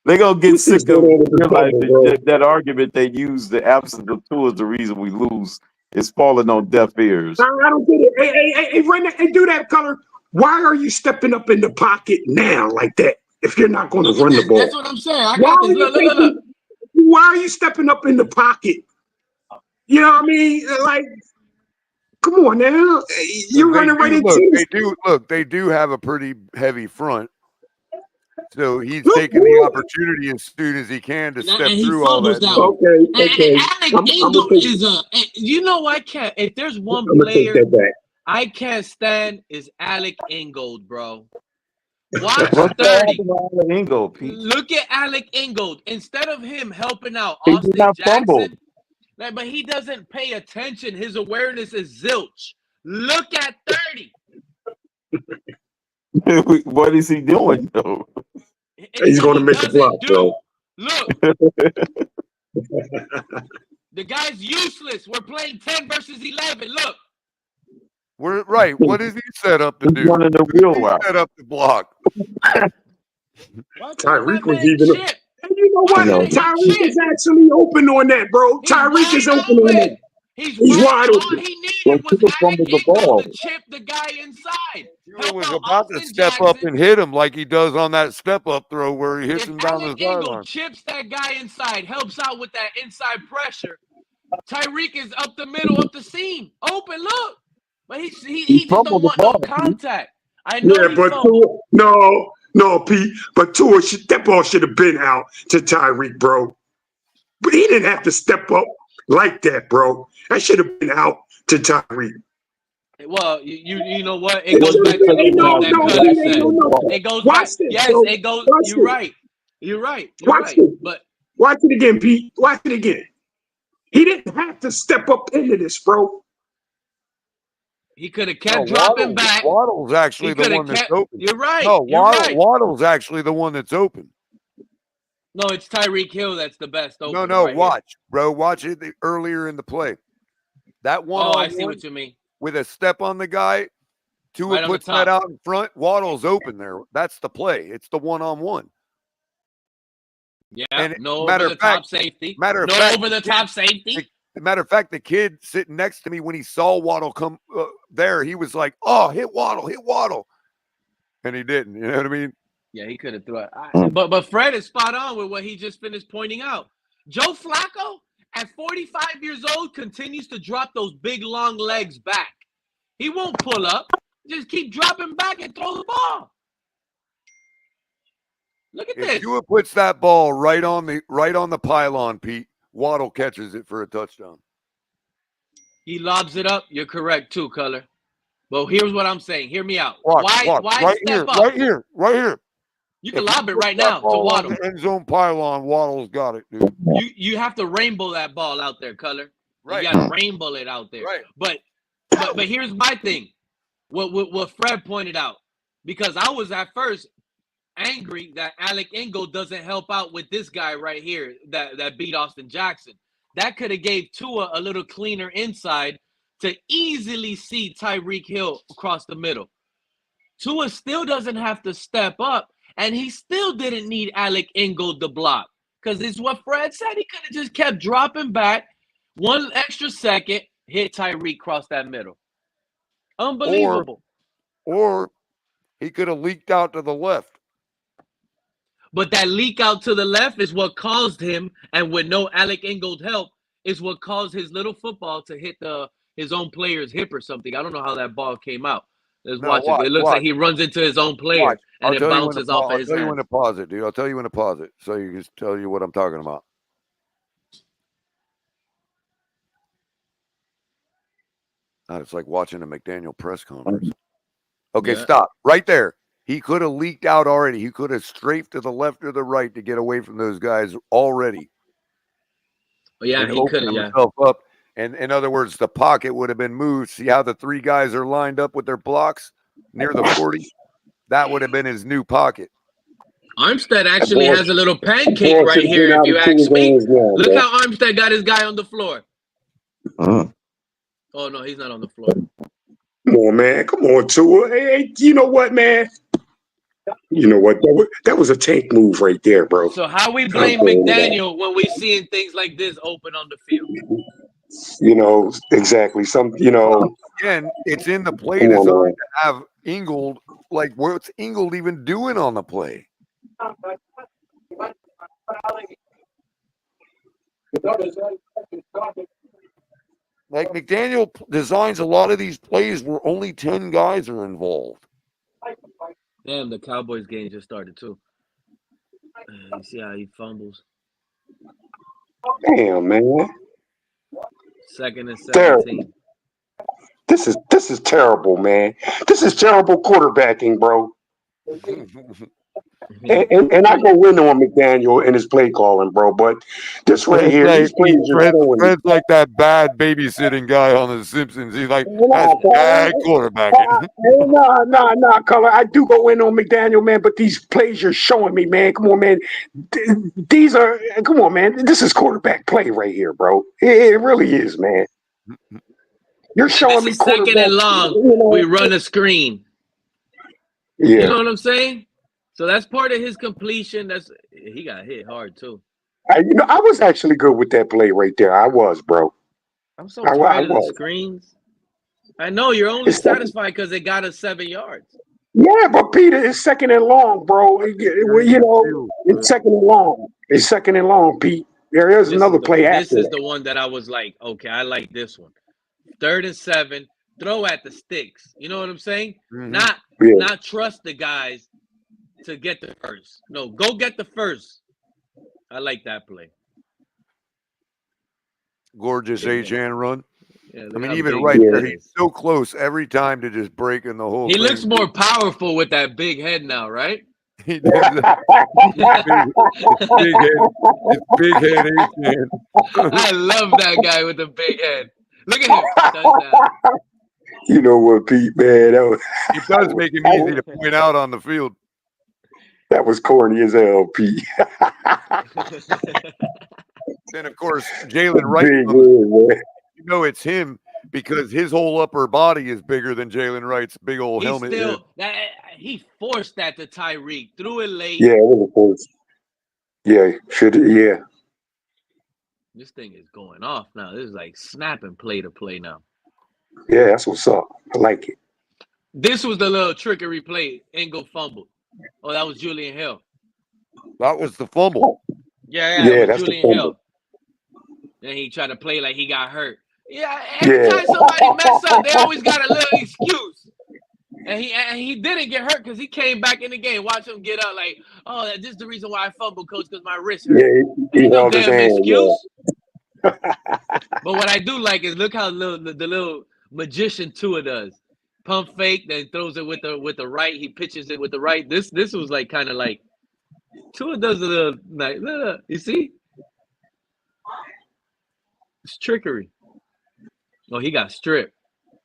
They're gonna get sick of realizing that argument they use the absence of Tua is the reason we lose is falling on deaf ears. I don't get it. Hey, run that, hey, do that, color. Why are you stepping up in the pocket now like that if you're not going to run the ball? That's what I'm saying. I got this. Look. Why are you stepping up in the pocket? You know what I mean? Like, come on now. You're running right into it. They do have a pretty heavy front. So he's taking the opportunity as soon as he can to step through all that. Okay. Alec Ingold is you know what, Cat? If there's one player I can't stand is Alec Ingold, bro. Watch 30. Look at Alec Ingold. Instead of him helping out Austin Jackson, but he doesn't pay attention. His awareness is zilch. Look at 30. What is he doing though? He's going to make a block, bro. Look. The guy's useless. We're playing 10 versus 11. Look. We're right. What is he set up to do? He's running the wheel route. Set up the block. Tyreek was even. And you know what? Tyreek is actually open on that, bro. Tyreek is open on that. He's wide open. All he needed was Alec Ingold to chip the guy inside. He was about to step up and hit him like he does on that step-up throw where he hits him down the sideline. Chips that guy inside, helps out with that inside pressure. Tyreek is up the middle of the seam. Open, look. But he just don't want no contact. I know but no, Pete. But Tua, that ball should have been out to Tyreek, bro. But he didn't have to step up like that, bro. That should have been out to Tyreek. Well, you know what? It goes back to the point that Cullen said. It goes back. Yes, it goes. You're right. You're right. Watch it. But watch it again, Pete. Watch it again. He didn't have to step up into this, bro. He could have kept dropping back. Waddle's actually the one that's open. You're right. No, right. Waddle's actually the one that's open. No, it's Tyreek Hill that's the best open. No, watch, bro. Watch it earlier in the play. That one. Oh, I see what you mean. With a step on the guy, Tua puts that out in front. Waddle's open there. That's the play. It's the one-on-one. Yeah, and no over the top safety. Over the top safety. Matter of fact, the kid sitting next to me when he saw Waddle come there, he was like, "Oh, hit Waddle," and he didn't. You know what I mean? Yeah, he could have thrown it. But Fred is spot on with what he just finished pointing out. Joe Flacco, at 45 years old, continues to drop those big long legs back. He won't pull up. Just keep dropping back and throw the ball. Look at this. If Tua puts that ball right on the pylon, Pete, Waddle catches it for a touchdown. He lobs it up. You're correct too, Color. But here's what I'm saying. Hear me out. Watch, why right step here, up? Right here. You can lob it right now to Waddle. The end zone pylon, Waddle's got it, dude. You have to rainbow that ball out there, Color. Right. You got to rainbow it out there. Right. But here's my thing. What Fred pointed out, because I was at first angry that Alec Ingold doesn't help out with this guy right here that beat Austin Jackson. That could have gave Tua a little cleaner inside to easily see Tyreek Hill across the middle. Tua still doesn't have to step up, and he still didn't need Alec Ingold to block, because it's what Fred said. He could have just kept dropping back 1 extra second, hit Tyreek across that middle. Unbelievable. Or he could have leaked out to the left. But that leak out to the left is what caused him, and with no Alec Ingold help, is what caused his little football to hit his own player's hip or something. I don't know how that ball came out. Let's watch it. It looks like he runs into his own player, and it bounces off of his hand. I'll tell you when to pause it, dude. I'll tell you when to pause it, so you can tell you what I'm talking about. It's like watching a McDaniel press conference. Okay, Yeah. stop right there. He could have leaked out already. He could have strafed to the left or the right to get away from those guys already. Yeah, and he could open have. Yeah. himself up. And in other words, the pocket would have been moved. See how the three guys are lined up with their blocks near the 40? That would have been his new pocket. Armstead actually has a little pancake Ball right should have here, been if out you of two ask me. hands now, Look man. how Armstead got his guy on the floor. Oh, no, he's not on the floor. Come on, man. Come on, Tua. Hey, you know what, man? You know what? That was a tank move right there, bro. So how we I'm blame calling it out. McDaniel when we seeing things like this open on the field? You know, exactly. Again, it's in the play Come on, design man. to have Ingold. Like, what's Ingold even doing on the play? Like, McDaniel designs a lot of these plays where only 10 guys are involved. Damn, the Cowboys game just started too. You see how he fumbles? Damn, man. 2nd and Terrible. 17. This is terrible, man. This is terrible quarterbacking, bro. And I go in on McDaniel and his play calling, bro. But this right here, these plays are showing me. Fred's like that bad babysitting guy on The Simpsons. He's like, that's bad quarterbacking. Nah, Color. I do go in on McDaniel, man, but these plays you're showing me, man. Come on, man. Come on, man. This is quarterback play right here, bro. It really is, man. You're showing me This is 2nd and long. We run a screen. Yeah. You know what I'm saying? So that's part of his completion. He got hit hard too. I was actually good with that play right there. I was, bro. I'm so tired of the screens. I know you're only satisfied because it got us 7 yards. Yeah, but Peter, it's 2nd and long, bro. You know, it's 2nd and long. It's 2nd and long, Pete. There is another play after. This is the one that I was like, okay, I like this one. 3rd and 7, throw at the sticks. You know what I'm saying? Mm-hmm. Not trust the guys to get the first. No, go get the first. I like that play. Gorgeous H-hand run. Yeah, I mean, even right there, he's so close every time to just breaking the whole thing. He looks more powerful with that big head now, right? He does. Big head H-hand. I love that guy with the big head. Look at him. Touchdown. You know what, Pete, man? It does make him easy to point out on the field. That was corny as hell, Pete. Then, of course, Jalen Wright. You know it's him because his whole upper body is bigger than Jalen Wright's big old helmet. He forced that to Tyreek. Threw it late. Yeah, it was forced. Yeah, yeah. This thing is going off now. This is like snapping play to play now. Yeah, that's what's up. I like it. This was the little trickery play. Engel fumbled. Oh, that was Julian Hill. That was the fumble. Yeah, that's Julian Hill. Then he tried to play like he got hurt. Yeah, every time somebody mess up, they always got a little excuse. And he didn't get hurt because he came back in the game. Watch him get up like, oh, this is the reason why I fumbled, coach, because my wrist hurt. Yeah, he no held his damn hand, excuse. But what I do like is look how the little magician Tua does. Pump fake, then throws it with the right. He pitches it with the right. This was like kind of like Tua does a little like you see? It's trickery. Oh, he got stripped.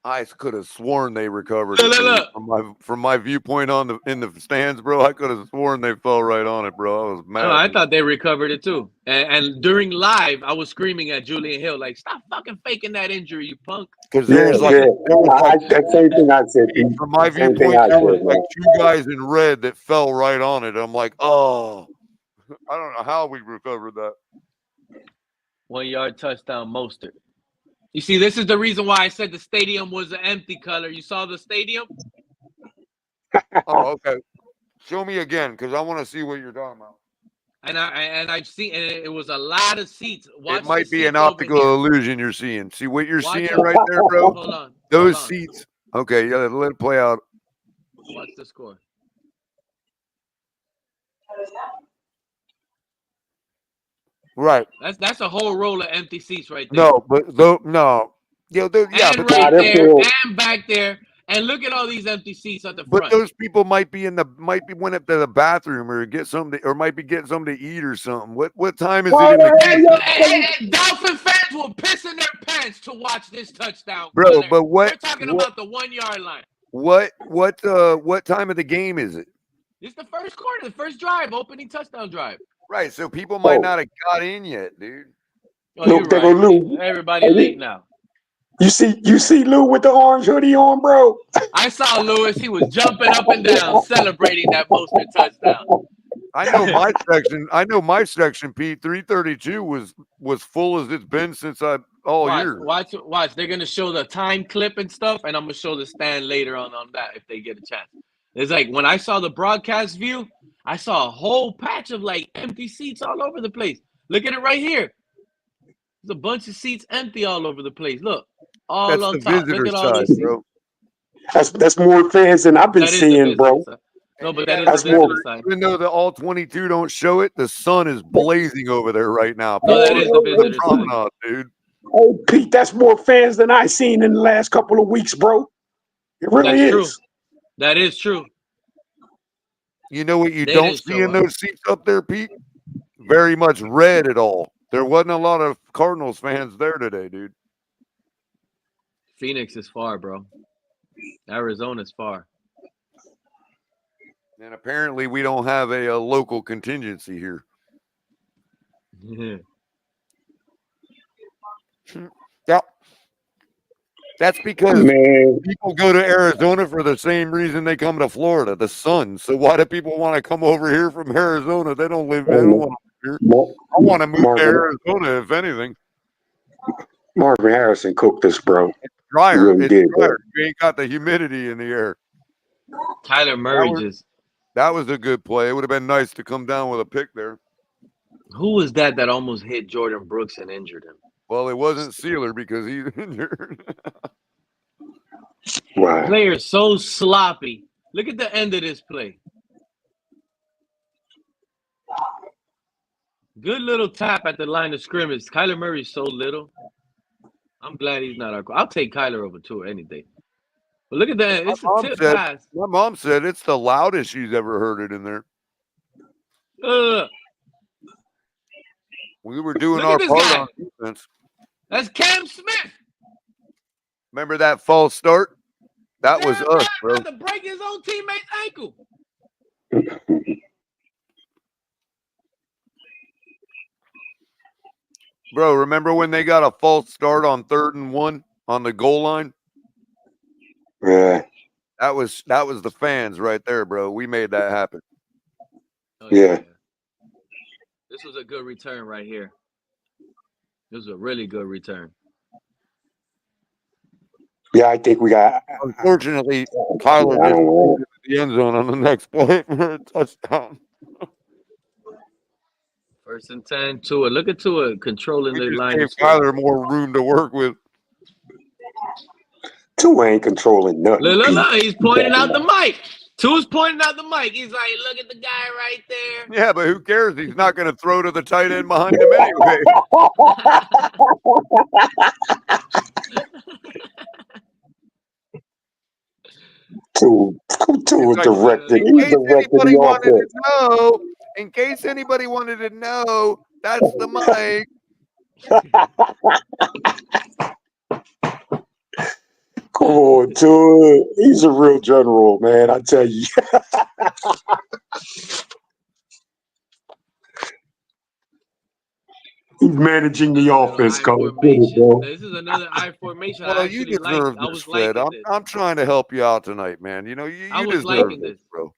I could have sworn they recovered it. Look. From my viewpoint in the stands, bro. I could have sworn they fell right on it, bro. I was mad. No, I thought they recovered it too. And during live, I was screaming at Julian Hill like, "Stop fucking faking that injury, you punk!" Because there was like that same thing I said. From my viewpoint, there was like 2 guys in red that fell right on it. I'm like, oh, I don't know how we recovered that. 1 yard touchdown, Mostert. You see, this is the reason why I said the stadium was an empty color. You saw the stadium? Oh, okay. Show me again, because I want to see what you're talking about. And I've seen, and it was a lot of seats. It might be an optical illusion you're seeing. See what you're seeing right there, bro? Hold on. Those seats. Okay, yeah, let it play out. Watch the score. Right. That's a whole row of empty seats right there. No, but no. Yeah, and right there, and back there, And look at all these empty seats at the But front. those people might be went up to the bathroom or get something, or might be getting something to eat or something. What time is it in the game? Hey, Dolphin fans will piss in their pants to watch this touchdown, bro? But we're talking about the 1 yard line. What time of the game is it? It's the first quarter, the first drive, opening touchdown drive. Right, so people might not have got in yet, dude. Oh, you're right. Lou. Everybody late now. You see Lou with the orange hoodie on, bro? I saw Lewis. He was jumping up and down, celebrating that Mostert touchdown. I know my section, Pete. 332 was full as it's been since all year. Watch. They're gonna show the time clip and stuff, and I'm gonna show the stand later on that if they get a chance. It's like when I saw the broadcast view, I saw a whole patch of like empty seats all over the place. Look at it right here. There's a bunch of seats empty all over the place. Look, all that's on the top. visitor Look at all side, these bro. That's more fans than I've been seeing, bro. Side. No, but that's more. Side. Even though the all 22 don't show it, the sun is blazing over there right now. No, that is the visitor side, dude. Oh, Pete, that's more fans than I've seen in the last couple of weeks, bro. It really is. True. That is true. You know what you don't see in those seats up there, Pete? Very much red at all. There wasn't a lot of Cardinals fans there today, dude. Phoenix is far, bro. Arizona's far. And apparently we don't have a local contingency here. Yeah. That's because people go to Arizona for the same reason they come to Florida, the sun. So why do people want to come over here from Arizona? They don't live there. They don't want to live here. I want to move to Arizona, if anything. Marvin Harrison cooked this, bro. It's drier. Really It's drier. You ain't got the humidity in the air. Kyler Murray that was a good play. It would have been nice to come down with a pick there. Who was that almost hit Jordan Brooks and injured him? Well, it wasn't Sealer because he's injured. Wow. Player's so sloppy. Look at the end of this play. Good little tap at the line of scrimmage. Kyler Murray's so little. I'm glad he's not our. I'll take Kyler over Tua any day. But look at that. It's a tip pass. My mom said it's the loudest she's ever heard it in there. We were doing our part on defense. That's Cam Smith. Remember that false start? That was us, bro. To break his own teammate's ankle. Bro, remember when they got a false start on 3rd and 1 on the goal line? Yeah. That was the fans right there, bro. We made that happen. Yeah. This was a good return right here. This was a really good return. Yeah, I think we got. Unfortunately, Kyler didn't get the end zone on the next play for a touchdown. 1st and 10. Tua. Look at Tua controlling the line. Gave Kyler more room to work with. Tua ain't controlling nothing. Look, he's pointing out the mic. Tua's pointing out the mic. He's like, look at the guy right there. Yeah, but who cares? He's not going to throw to the tight end behind him anyway. Tua directed. In case anybody wanted to know, that's the mic. Come on, Tua. He's a real general, man. I tell you. He's managing the offense, Coach. This is another I formation. Well, you deserve this, Fred. I'm trying to help you out tonight, man. You know, you deserve this, bro.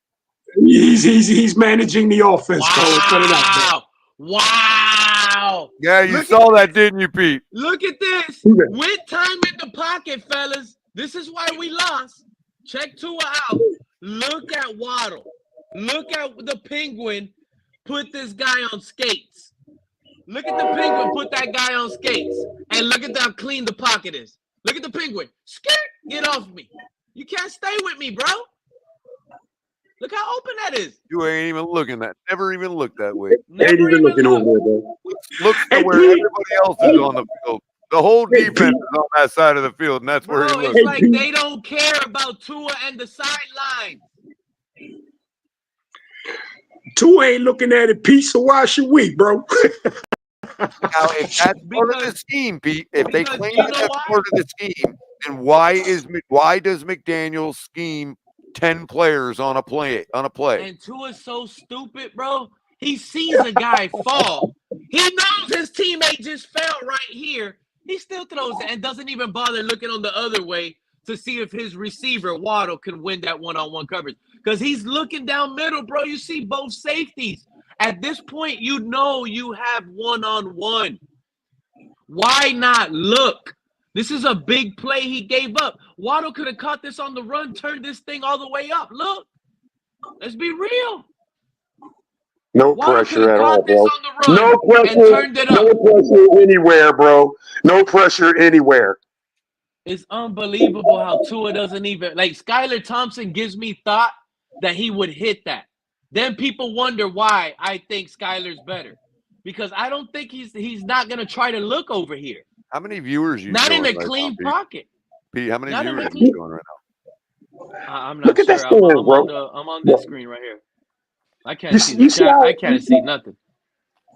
He's managing the offense, Coach. Put it out there. Wow. Yeah, you saw that, didn't you, Pete? Look at this. With time in the pocket, fellas. This is why we lost. Check Tua out. Look at Waddle. Look at the Penguin put this guy on skates. Look at the Penguin put that guy on skates. And look at how clean the pocket is. Look at the Penguin. Skirt, get off me. You can't stay with me, bro. Look how open that is. You ain't even looking that. Never even looked that way. Ain't even looking over there, bro. Look to where everybody else is on the field. The whole Hey, defense Pete. is on that side of the field, and that's where he Bro, looks. it's like they don't care about Tua and the sideline. Tua ain't looking at it, Pete, so why should we, bro? Now, if that's part of the scheme, Pete, if they Because claim you that know that's why? part of the scheme, then why does McDaniel scheme 10 players on a play? And Tua's so stupid, bro. He sees a guy fall. He knows his teammate just fell right here. He still throws it and doesn't even bother looking on the other way to see if his receiver, Waddle, can win that one-on-one coverage. Because he's looking down middle, bro. You see both safeties. At this point, you know you have one-on-one. Why not look? This is a big play he gave up. Waddle could have caught this on the run, turned this thing all the way up. Look. Let's be real. No Waddle pressure at all, caught this bro. on the run No and pressure. turned it up. No pressure anywhere, bro. No pressure anywhere. It's unbelievable how Tua doesn't even like Skylar Thompson gives me thought that he would hit that. Then people wonder why I think Skylar's better. Because I don't think he's not gonna try to look over here. How many viewers you Not showing in a right clean now, pocket. Pete, how many Not in viewers a are you clean. showing right now? I'm not Look at that sure. stand, I'm bro. on this screen right here. I can't You see see, the chat. I can't see nothing.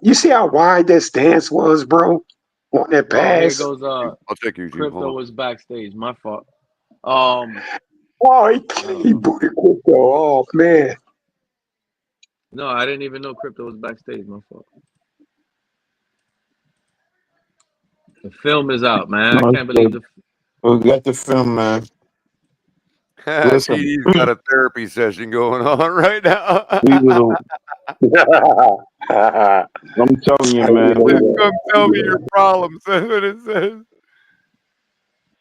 you see how wide that stance was, bro, on that Oh, here pass. goes I'll check YouTube. Hold Crypto on. was backstage. My fault. Oh, he booted Crypto off, man. No, I didn't even know Crypto was backstage. My fault. The film is out, man. I can't believe We got the film, man. Listen, TD's got a therapy session going on right now. we was I'm telling you, man. Come tell me your problems. That's what it says.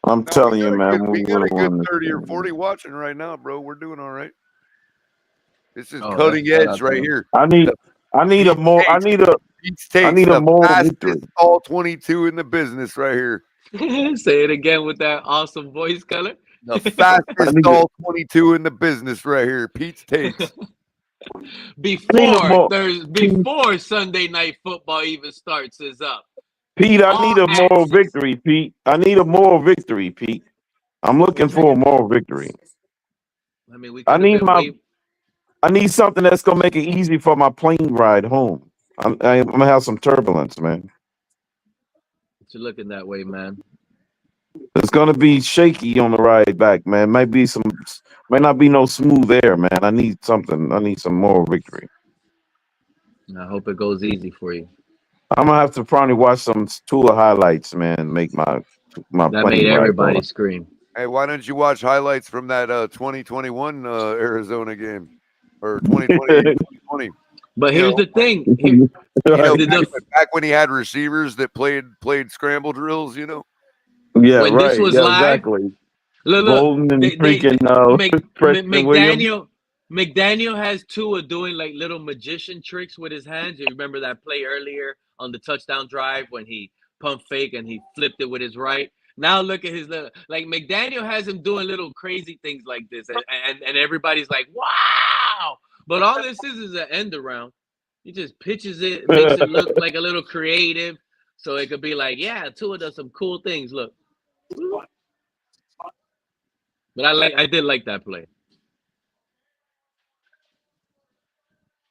I'm telling you, man. We got a good won this 30 or thing. 40 watching right now, bro. We're doing all right. This is Oh, cutting that's edge right here. I need a more. I need a more fastest victory. all 22 in the business right here. Say it again with that awesome voice color. The fastest all 22 in the business right here. Pete's takes. Before Sunday Night Football even starts is up. Pete, I need a moral victory, Pete. I need a moral victory, Pete. I'm looking for a moral victory. I mean, I need something that's gonna make it easy for my plane ride home. I'm gonna have some turbulence, man. You're looking that way, man. It's gonna be shaky on the ride back, man. Might not be no smooth air, man. I need something. I need some moral victory. I hope it goes easy for you. I'm gonna have to probably watch some Tua highlights, man. Make my that plane made ride everybody home. scream. Hey, why don't you watch highlights from that 2021 Arizona game or 2020? But here's the thing. Back when he had receivers that played scramble drills, you know. Yeah, when right. this was yeah, live, exactly. Look, Golden and freaking McDaniel has Tua doing like little magician tricks with his hands. You remember that play earlier on the touchdown drive when he pump fake and he flipped it with his right. Now look at his little, like McDaniel has him doing little crazy things like this, and everybody's like, wow. But all this is an end around. He just pitches it, makes it look like a little creative, so it could be like, yeah, Tua does some cool things. Look. But I did like that play.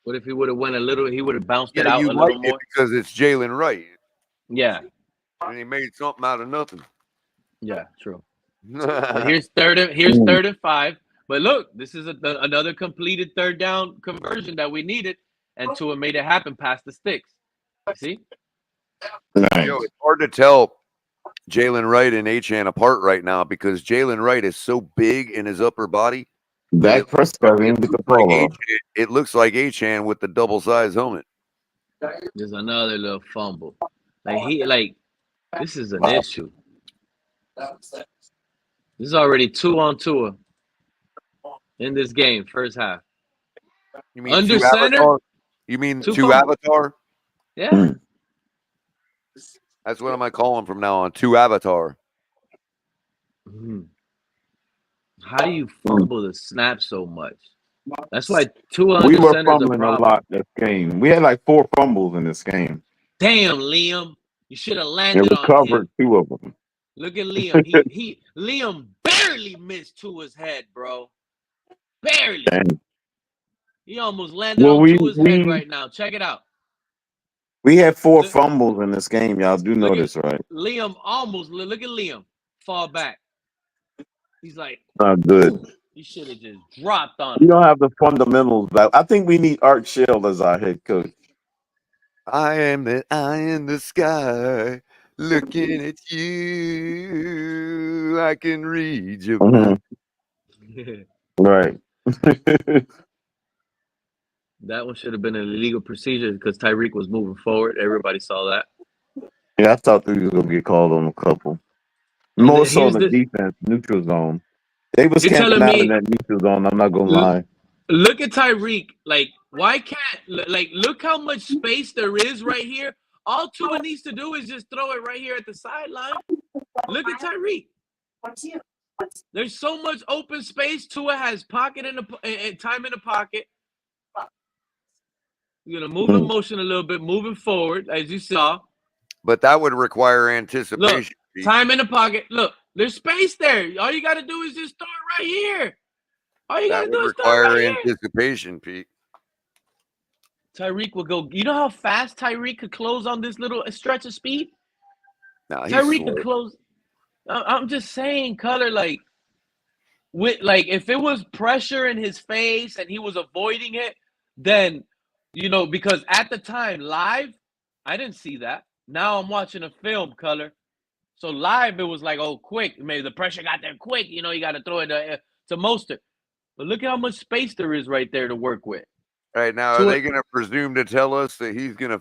What if he would have went a little? He would have bounced it out a little more because it's Jalen Wright. Yeah, and he made something out of nothing. Yeah, true. But here's third and 5. But look, this is another completed third down conversion that we needed, and Tua made it happen past the sticks. See? Nice. It's hard to tell Jalen Wright and Achane apart right now because Jalen Wright is so big in his upper body. Dak Prescott in with the ball off. It looks like Achane with the double size helmet. There's another little fumble. This is an issue. This is already 2 on Tua in this game, first half. You mean under two center? Avatar? You mean two Avatar? Yeah. That's what I might call him from now on. Two Avatar. How do you fumble the snap so much? That's why Tua We under were center is a fumbling a problem. lot this game. We had like 4 fumbles in this game. Damn, Liam. You should have It landed on recovered him. 2 of them. Look at Liam. Liam barely missed Tua's head, bro. Barely. Dang. He almost landed Well, on Tua's head right now. Check it out. we had 4 Look, fumbles in this game. Y'all do know look at this, right? Liam almost. Look at Liam fall back. He's like, Not good. boom. He should have just dropped on We him. don't have the fundamentals back. I think we need Art Shell as our head coach. I am the eye in the sky, looking at you. I can read your mind. Right. That one should have been an illegal procedure because Tyreek was moving forward. Everybody saw that. Yeah, I thought they was gonna get called on a couple. And More then so on here's the this. defense, neutral zone. They was You're camping telling out in me, that neutral zone. I'm not gonna lie. look at Tyreek. Like, why can't, like, look how much space there is right here. All Tua needs to do is just throw it right here at the sideline. Look at Tyreek. There's so much open space. Tua has pocket in the time in the pocket. You're gonna move in motion a little bit, moving forward, as you saw. But that would require anticipation. Look, time in the pocket. Look, there's space there. All you got to do is just throw it right here. All you got to do is throw it require right here. anticipation, Pete. Tyreek will go. You know how fast Tyreek could close on this little stretch of speed? No, Tyreek could close. I'm just saying, Color, like, if it was pressure in his face and he was avoiding it, then, because at the time, live, I didn't see that. Now I'm watching a film, Color. So live, it was like, oh, quick. Maybe the pressure got there quick. You got to throw it to Mostert. But look at how much space there is right there to work with. All right, now, are they going to presume to tell us that he's going to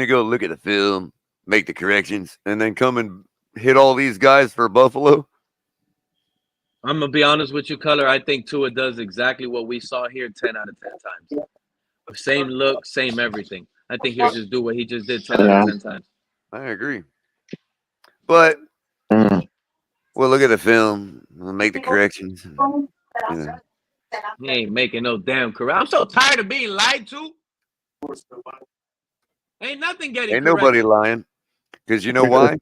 go look at the film, make the corrections, and then come and hit all these guys for Buffalo? I'm going to be honest with you, Color. I think Tua does exactly what we saw here 10 out of 10 times. Same look, same everything. I think he'll just do what he just did 10 out of 10 times. I agree. But we'll look at the film, we'll make the corrections. He ain't making no damn correct. I'm so tired of being lied to. Ain't nothing getting Ain't nobody lying. Because you know why?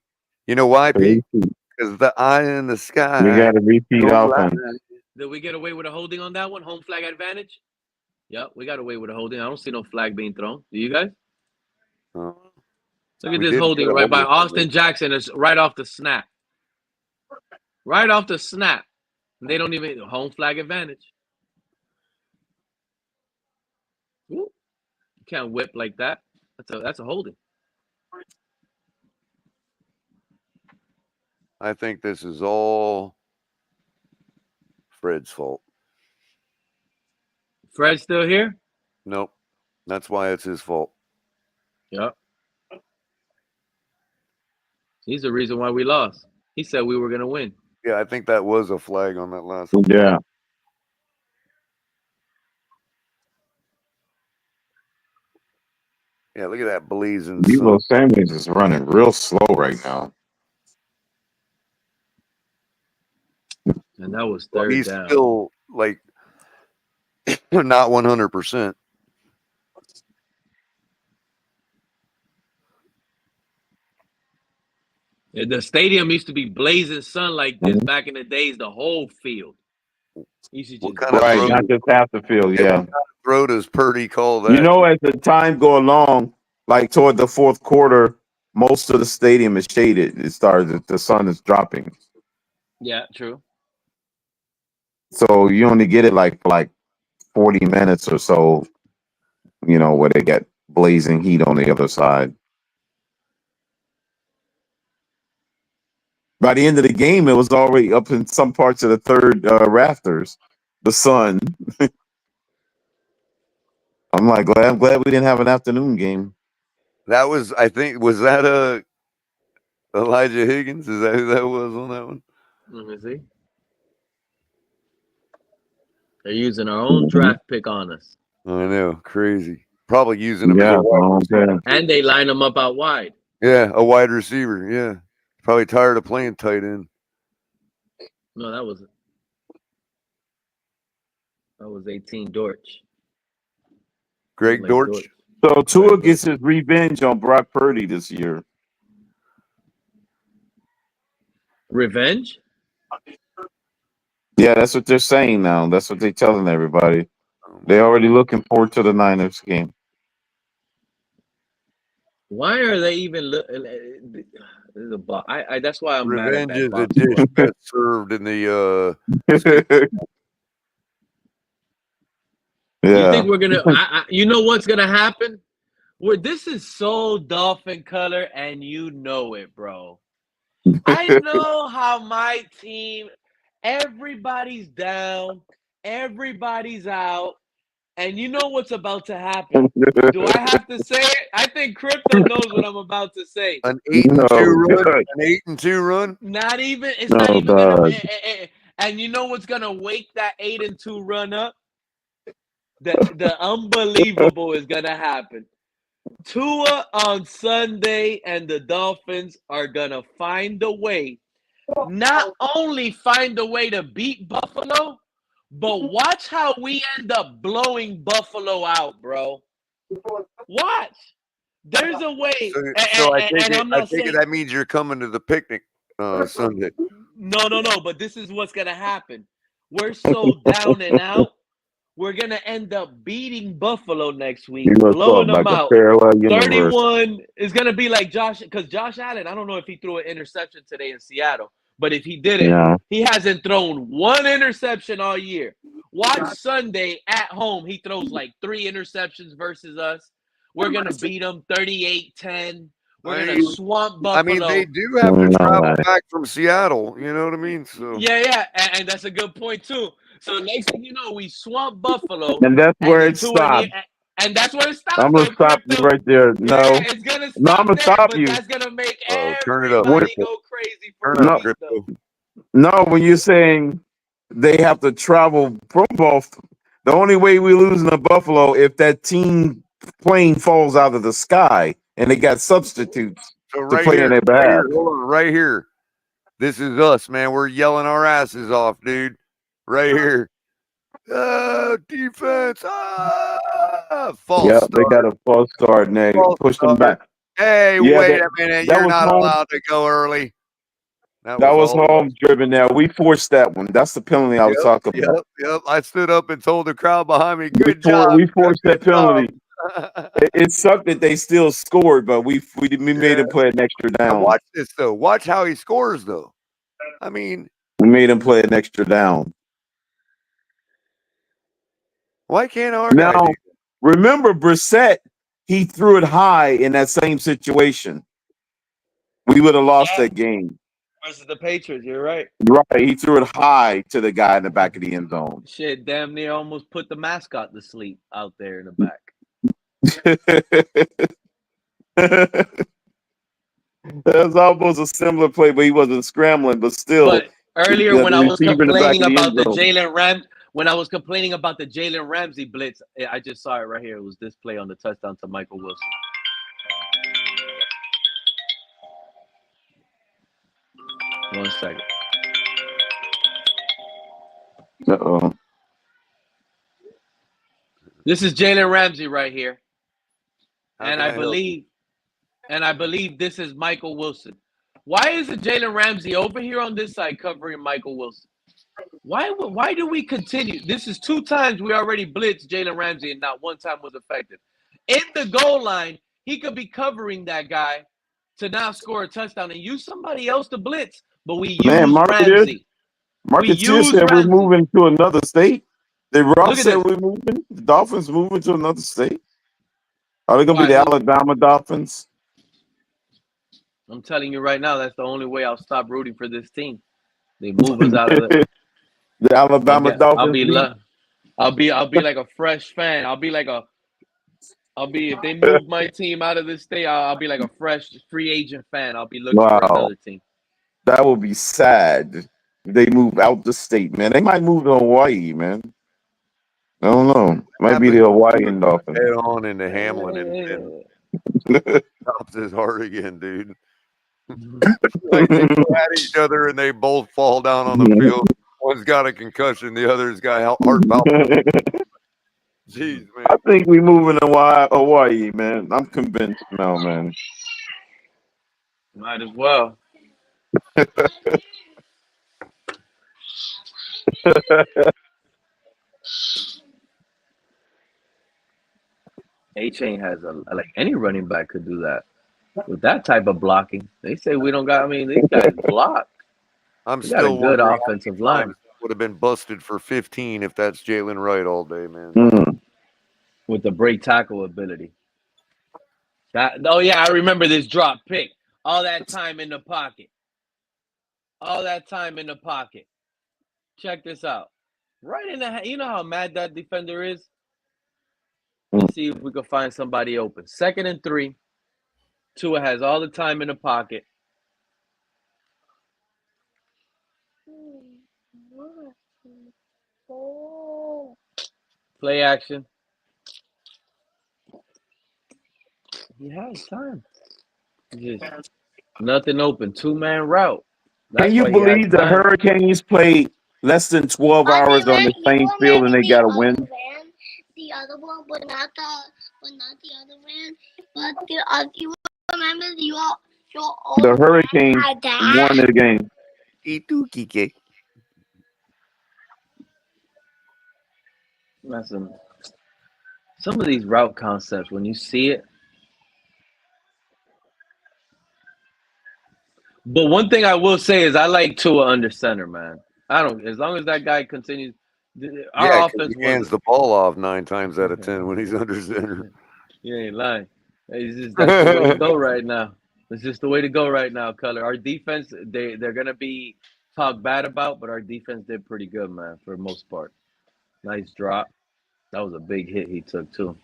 You know why, Pete? Because the eye in the sky. We got to repeat offense. Did we get away with a holding on that one? Home flag advantage? Yep, we got away with a holding. I don't see no flag being thrown. Do you guys? Look at this holding right by Austin Jackson. It's right off the snap. Right off the snap. And they don't even home flag advantage. Ooh, you can't whip like that. That's a holding. I think this is all Fred's fault. Fred's still here? Nope. That's why it's his fault. Yep. He's the reason why we lost. He said we were going to win. Yeah, I think that was a flag on that last one. Yeah. Yeah, look at that blazing Deebo sun. Samuels is running real slow right now. And that was third He's down. still, like, not 100%. The stadium used to be blazing sun like this back in the days, the whole field. Right, not just half the field, yeah. What kind of throw does Purdy call that? You know, as the time go along, like toward the fourth quarter, most of the stadium is shaded. The sun is dropping. Yeah, true. So you only get it like 40 minutes or so, where they get blazing heat on the other side. By the end of the game, it was already up in some parts of the third rafters. The sun. I'm glad we didn't have an afternoon game. That was, I think, was that Elijah Higgins? Is that who that was on that one? Let me see. They're using our own draft pick on us. I know, crazy. Probably using him as a wide receiver. And they line him up out wide. Yeah, a wide receiver. Yeah, probably tired of playing tight end. No, that was 18 Dortch. Greg Dortch. So Tua gets his revenge on Brock Purdy this year. Revenge? Yeah, that's what they're saying now. That's what they're telling everybody. They're already looking forward to the Niners game. Why are they even that's why I'm Revenge mad is at a that dish best served in the You Yeah. think we're gonna you know what's gonna happen? This is so Dolphin color, and you know it, bro. I know how my team, everybody's down, everybody's out, and you know what's about to happen. Do I have to say it? I think Crypto knows what I'm about to say. an 8-2 run. God. An 8-2 run. Not even. It's Oh, not even God. gonna. And you know what's gonna wake that 8-2 run up? The unbelievable is gonna happen. Tua on Sunday and the Dolphins are gonna find a way. Not only find a way to beat Buffalo, but watch how we end up blowing Buffalo out, bro. Watch. There's a way, So I and I'm not take it saying that means you're coming to the picnic Sunday. no. But this is what's gonna happen. We're so down and out. We're gonna end up beating Buffalo next week, You must blowing talk them like a out. parallel universe. 31 is gonna be like Josh, because Josh Allen. I don't know if he threw an interception today in Seattle, but if he didn't, Yeah. he hasn't thrown one interception all year. Watch Sunday at home. He throws like 3 interceptions versus us. We're gonna beat them 38-10. We're gonna swamp Buffalo. I mean, they do have to travel back from Seattle. You know what I mean? So Yeah, and that's a good point too. So next thing you know, we swamp Buffalo, And that's where then it stops. and that's where it stops. I'm going to stop you right there. No. Yeah, it's gonna No, I'm stop going to there, stop but you. that's gonna make turn it up. everybody go crazy for Turn a up, week, Crypto. No, when you're saying they have to travel from Buffalo, the only way we lose in Buffalo if that team plane falls out of the sky and they got substitutes So to right play here, in their right behalf. here, hold on, right here. This is us, man. We're yelling our asses off, dude. Right here. Defense. False Yeah, start. they got a false start and they push them back. Hey, Yeah, wait a minute. You're not allowed to go early. That was home driven there. We forced that one. That's the penalty I was talking about. Yep. I stood up and told the crowd behind me, good job. We forced that penalty. It sucked that they still scored, but we made him play an extra down. Watch this, though. Watch how he scores, though. I mean, we made him play an extra down. Why can't our guy do that? Remember Brissett, he threw it high in that same situation. We would have lost that game. versus the Patriots. You're right. Right. He threw it high to the guy in the back of the end zone. Shit, damn near almost put the mascot to sleep out there in the back. That was almost a similar play, but he wasn't scrambling. But still, But earlier when I was complaining about the Jalen when I was complaining about the Jalen Ramsey blitz, I just saw it right here. It was this play on the touchdown to Michael Wilson. One second. Uh-oh. This is Jalen Ramsey right here. How And can I I help believe this is Michael Wilson. Why is it Jalen Ramsey over here on this side covering Michael Wilson? Why do we continue? This is 2 times we already blitzed Jalen Ramsey and not one time was effective. In the goal line, he could be covering that guy to now score a touchdown and use somebody else to blitz. But we use Ramsey. Marketeer said we're moving to another state. The Rob said we're moving. The Dolphins moving to another state. Are they going to be the Alabama Dolphins? I'm telling you right now, that's the only way I'll stop rooting for this team. They move us out of the Alabama Dolphins. I'll be like a fresh fan. If they move my team out of this state, I'll be like a fresh free agent fan. I'll be looking for another team. That will be sad. They move out the state, man. They might move to Hawaii, man. I don't know. Might be the Hawaiian Dolphins. Head on into Hamlin and stops his heart again, dude. Like they go at each other and they both fall down on the field. One's got a concussion, the other's got heart palpitation. Jeez, man. I think we moving to Hawaii, man. I'm convinced now, man. Might as well. A-Chain has like any running back could do that. With that type of blocking. They say we don't got, I mean, these guys block. I'm We got a still good wondering offensive how line. many times would have been busted for 15 if that's Jalen Wright all day, man. Mm. With the break tackle ability. Oh yeah, I remember this drop pick. All that time in the pocket. All that time in the pocket. Check this out. Right in the, you know how mad that defender is? Let's see if we can find somebody open. 2nd and 3. Tua has all the time in the pocket. Play action. He has time. Just nothing open. 2-man route. Can you believe the Hurricanes played less than 12 hours on the same field and they got a win? The other one, but not the other man. But you remember The Hurricanes won the game. Listen, some of these route concepts, when you see it. But one thing I will say is I like Tua under center, man. I don't, as long as that guy continues. Our offense he hands the ball off 9 times out of 10 when he's under center. You ain't lying. That's the way to go right now. It's just the way to go right now, Color. Our defense, they're gonna be talked bad about, but our defense did pretty good, man, for the most part. Nice drop. That was a big hit he took too.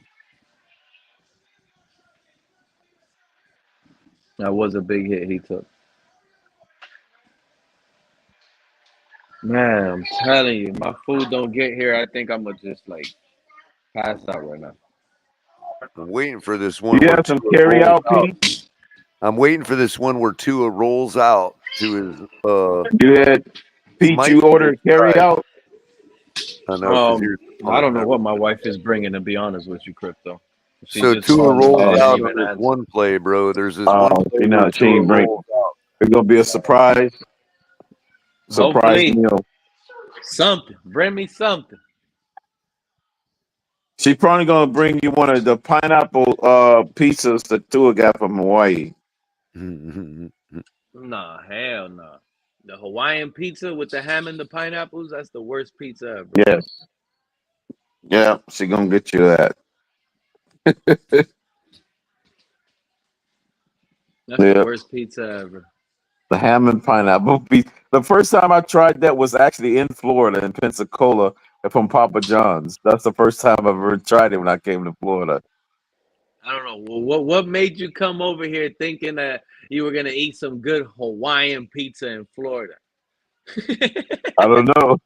That was a big hit he took. Man, I'm telling you, my food don't get here. I think I'm gonna just like pass out right now. I'm waiting for this one. You have some carry out, Pete? I'm waiting for this one where Tua rolls out to his. You had Pete. You ordered carry out. I know. I don't know what my wife is bringing. To be honest with you, Crypto. So Tua rolls out on this one play, bro. There's this one play. You know, she ain't bring. It's gonna be a surprise. Surprise meal. Something. Bring me something. She probably gonna bring you one of the pineapple pizzas that Tua got from Hawaii. Nah, hell no. The Hawaiian pizza with the ham and the pineapples, that's the worst pizza ever. Yes. Yeah, she gonna get you that. That's the worst pizza ever. The ham and pineapple pizza. The first time I tried that was actually in Florida, in Pensacola, from Papa John's. That's the first time I've ever tried it when I came to Florida. I don't know. Well, what made you come over here thinking that you were gonna eat some good Hawaiian pizza in Florida? I don't know.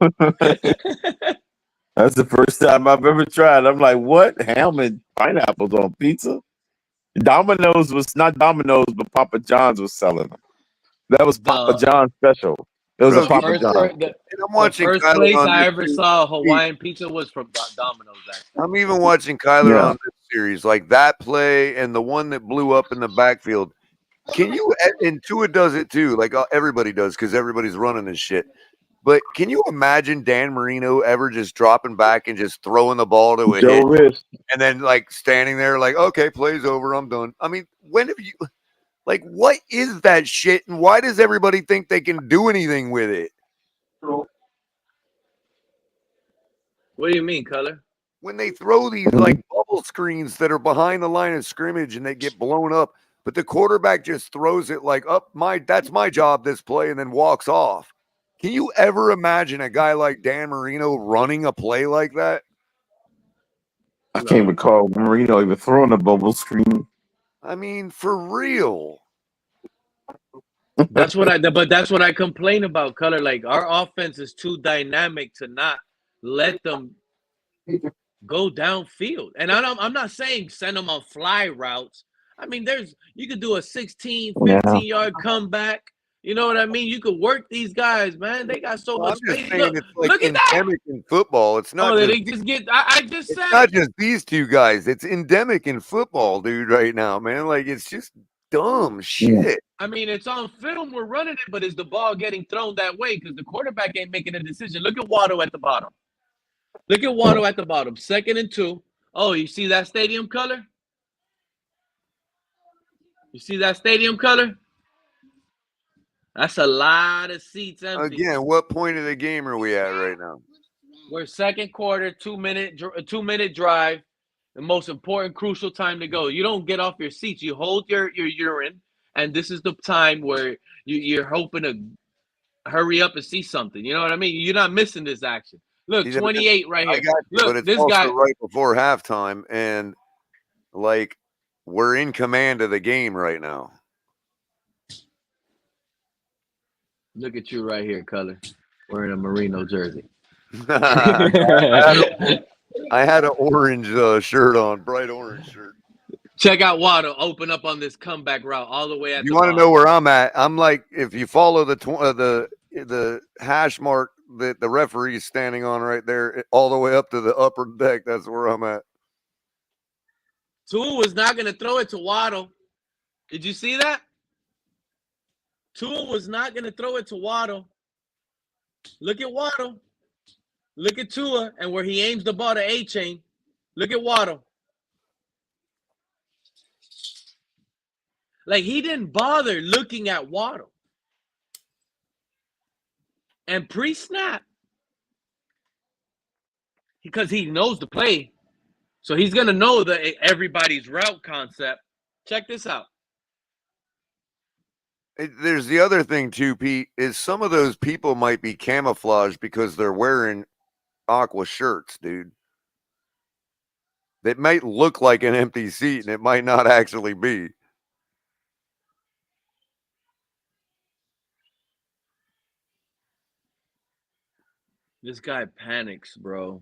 That's the first time I've ever tried. I'm like, what? Ham and pineapples on pizza? Domino's was not Domino's, but Papa John's was selling them. That was Papa John's special. It was a Papa John's. The first place I ever saw Hawaiian pizza was from Domino's. Actually. I'm even watching Kyler on this series, like that play and the one that blew up in the backfield. Can you? And Tua does it too. Like everybody does, because everybody's running this shit. But can you imagine Dan Marino ever just dropping back and just throwing the ball to a hit, and then like standing there like, okay, play's over, I'm done. I mean, when have you? Like, what is that shit, and why does everybody think they can do anything with it? What do you mean, Color? When they throw these like bubble screens that are behind the line of scrimmage and they get blown up, but the quarterback just throws it like, that's my job this play, and then walks off. Can you ever imagine a guy like Dan Marino running a play like that? I can't recall Marino even throwing a bubble screen. I mean, for real. That's what I complain about, Color. Like, our offense is too dynamic to not let them go downfield. And I'm not saying send them on fly routes. I mean, you could do a 16, 15-yard comeback. You know what I mean? You could work these guys, man. They got so Well, much I'm just space. saying it's like Look at that. endemic in football. It's not Oh, just they just get. I just it's said not it. just these two guys. It's endemic in football, dude, right now, man. Like it's just dumb shit. I mean, it's on film. We're running it, but is the ball getting thrown that way? Because the quarterback ain't making a decision. Look at Waddle at the bottom. Look at Waddle at the bottom. 2nd and 2. Oh, you see that stadium color? You see that stadium color? That's a lot of seats empty. Again, what point of the game are we at right now? We're 2nd quarter, 2-minute drive. The most important, crucial time to go. You don't get off your seats. You hold your urine, and this is the time where you're hoping to hurry up and see something. You know what I mean? You're not missing this action. Look, 28 right I here. got you, Look, but it's this also guy. right before halftime, and like we're in command of the game right now. Look at you right here, Color. Wearing a Merino jersey. I had an orange shirt on, bright orange shirt. Check out Waddle open up on this comeback route all the way at You the want to bottom. know where I'm at? I'm like, if you follow the hash mark that the referee is standing on right there, all the way up to the upper deck, that's where I'm at. Tua was not going to throw it to Waddle. Did you see that? Tua was not going to throw it to Waddle. Look at Waddle. Look at Tua and where he aims the ball to A-Chain. Look at Waddle. Like, he didn't bother looking at Waddle. And pre-snap, because he knows the play, so he's going to know everybody's route concept. Check this out. There's the other thing too, Pete, is some of those people might be camouflaged because they're wearing aqua shirts, dude. That might look like an empty seat and it might not actually be. This guy panics, bro.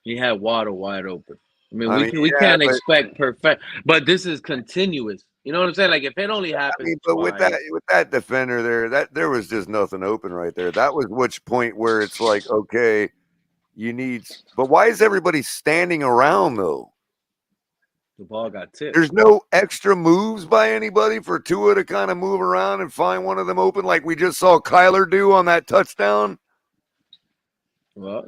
He had Waddle wide open. I mean, we can't expect perfect, but this is continuous. You know what I'm saying? Like if it only happens but twice. with that defender there was just nothing open right there. That was which point where it's like, okay, you need. But why is everybody standing around though? The ball got tipped. There's no extra moves by anybody for Tua to kind of move around and find one of them open, like we just saw Kyler do on that touchdown. Well,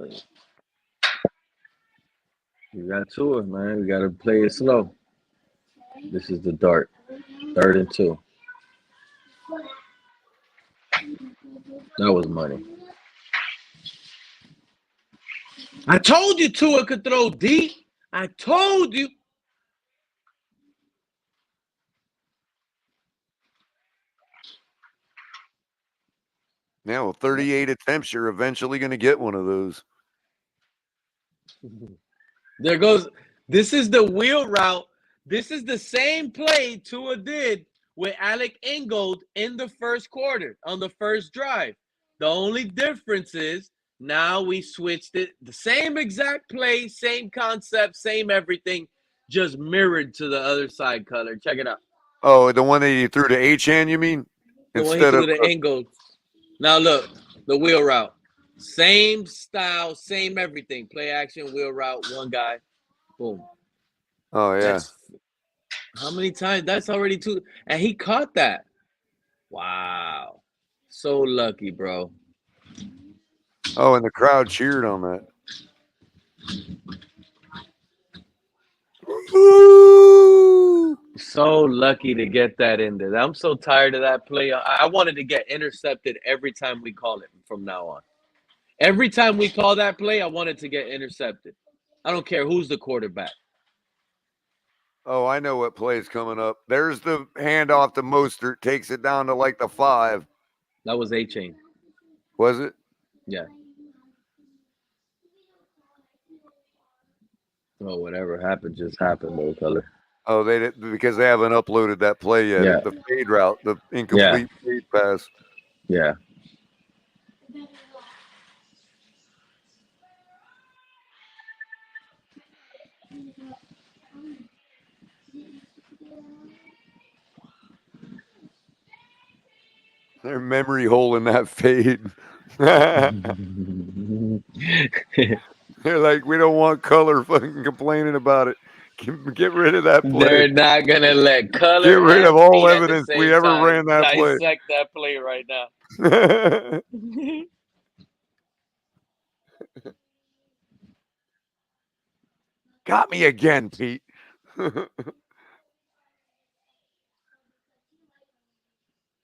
we got Tua, man. We got to play it slow. This is the dart. 3rd and 2. That was money. I told you Tua could throw deep. I told you. Yeah, well, 38 attempts, you're eventually going to get one of those. There goes. This is the wheel route. This is the same play Tua did with Alec Ingold in the 1st quarter on the 1st drive. The only difference is now we switched it. The same exact play, same concept, same everything, just mirrored to the other side color. Check it out. Oh, the one that you threw to H-N, you mean? The one he threw to Ingold. Now look, the wheel route. Same style, same everything. Play action, wheel route, one guy. Boom. Oh, yeah. How many times? That's already 2. And he caught that. Wow. So lucky, bro. Oh, and the crowd cheered on that. So lucky to get that in there. I'm so tired of that play. I wanted to get intercepted every time we call it from now on. Every time we call that play, I wanted to get intercepted. I don't care who's the quarterback. Oh, I know what play is coming up. There's the handoff to Mostert, takes it down to like the 5. That was A-Chain. Was it? Yeah. Oh, whatever happened just happened, though, color. Oh, they did, because they haven't uploaded that play yet. Yeah. The fade route, the incomplete fade pass. Yeah. Their memory hole in that fade. They're like, we don't want color fucking complaining about it. Get rid of that play. They're not gonna let color. Get rid and of all Pete evidence we ever ran that play. Dissect that play right now. Got me again, Pete.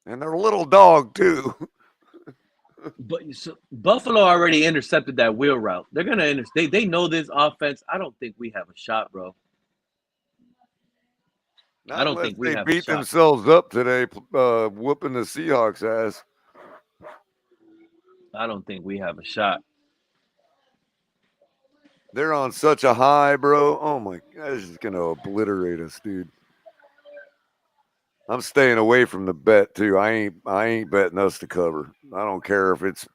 And their little dog too. But so Buffalo already intercepted that wheel route. They're gonna they know this offense. I don't think we have a shot, bro. Not I don't unless think we they have a beat shot. themselves up today, whooping the Seahawks ass. I don't think we have a shot. They're on such a high, bro. Oh my God, this is gonna obliterate us, dude. I'm staying away from the bet too. I ain't betting us to cover. I don't care if it's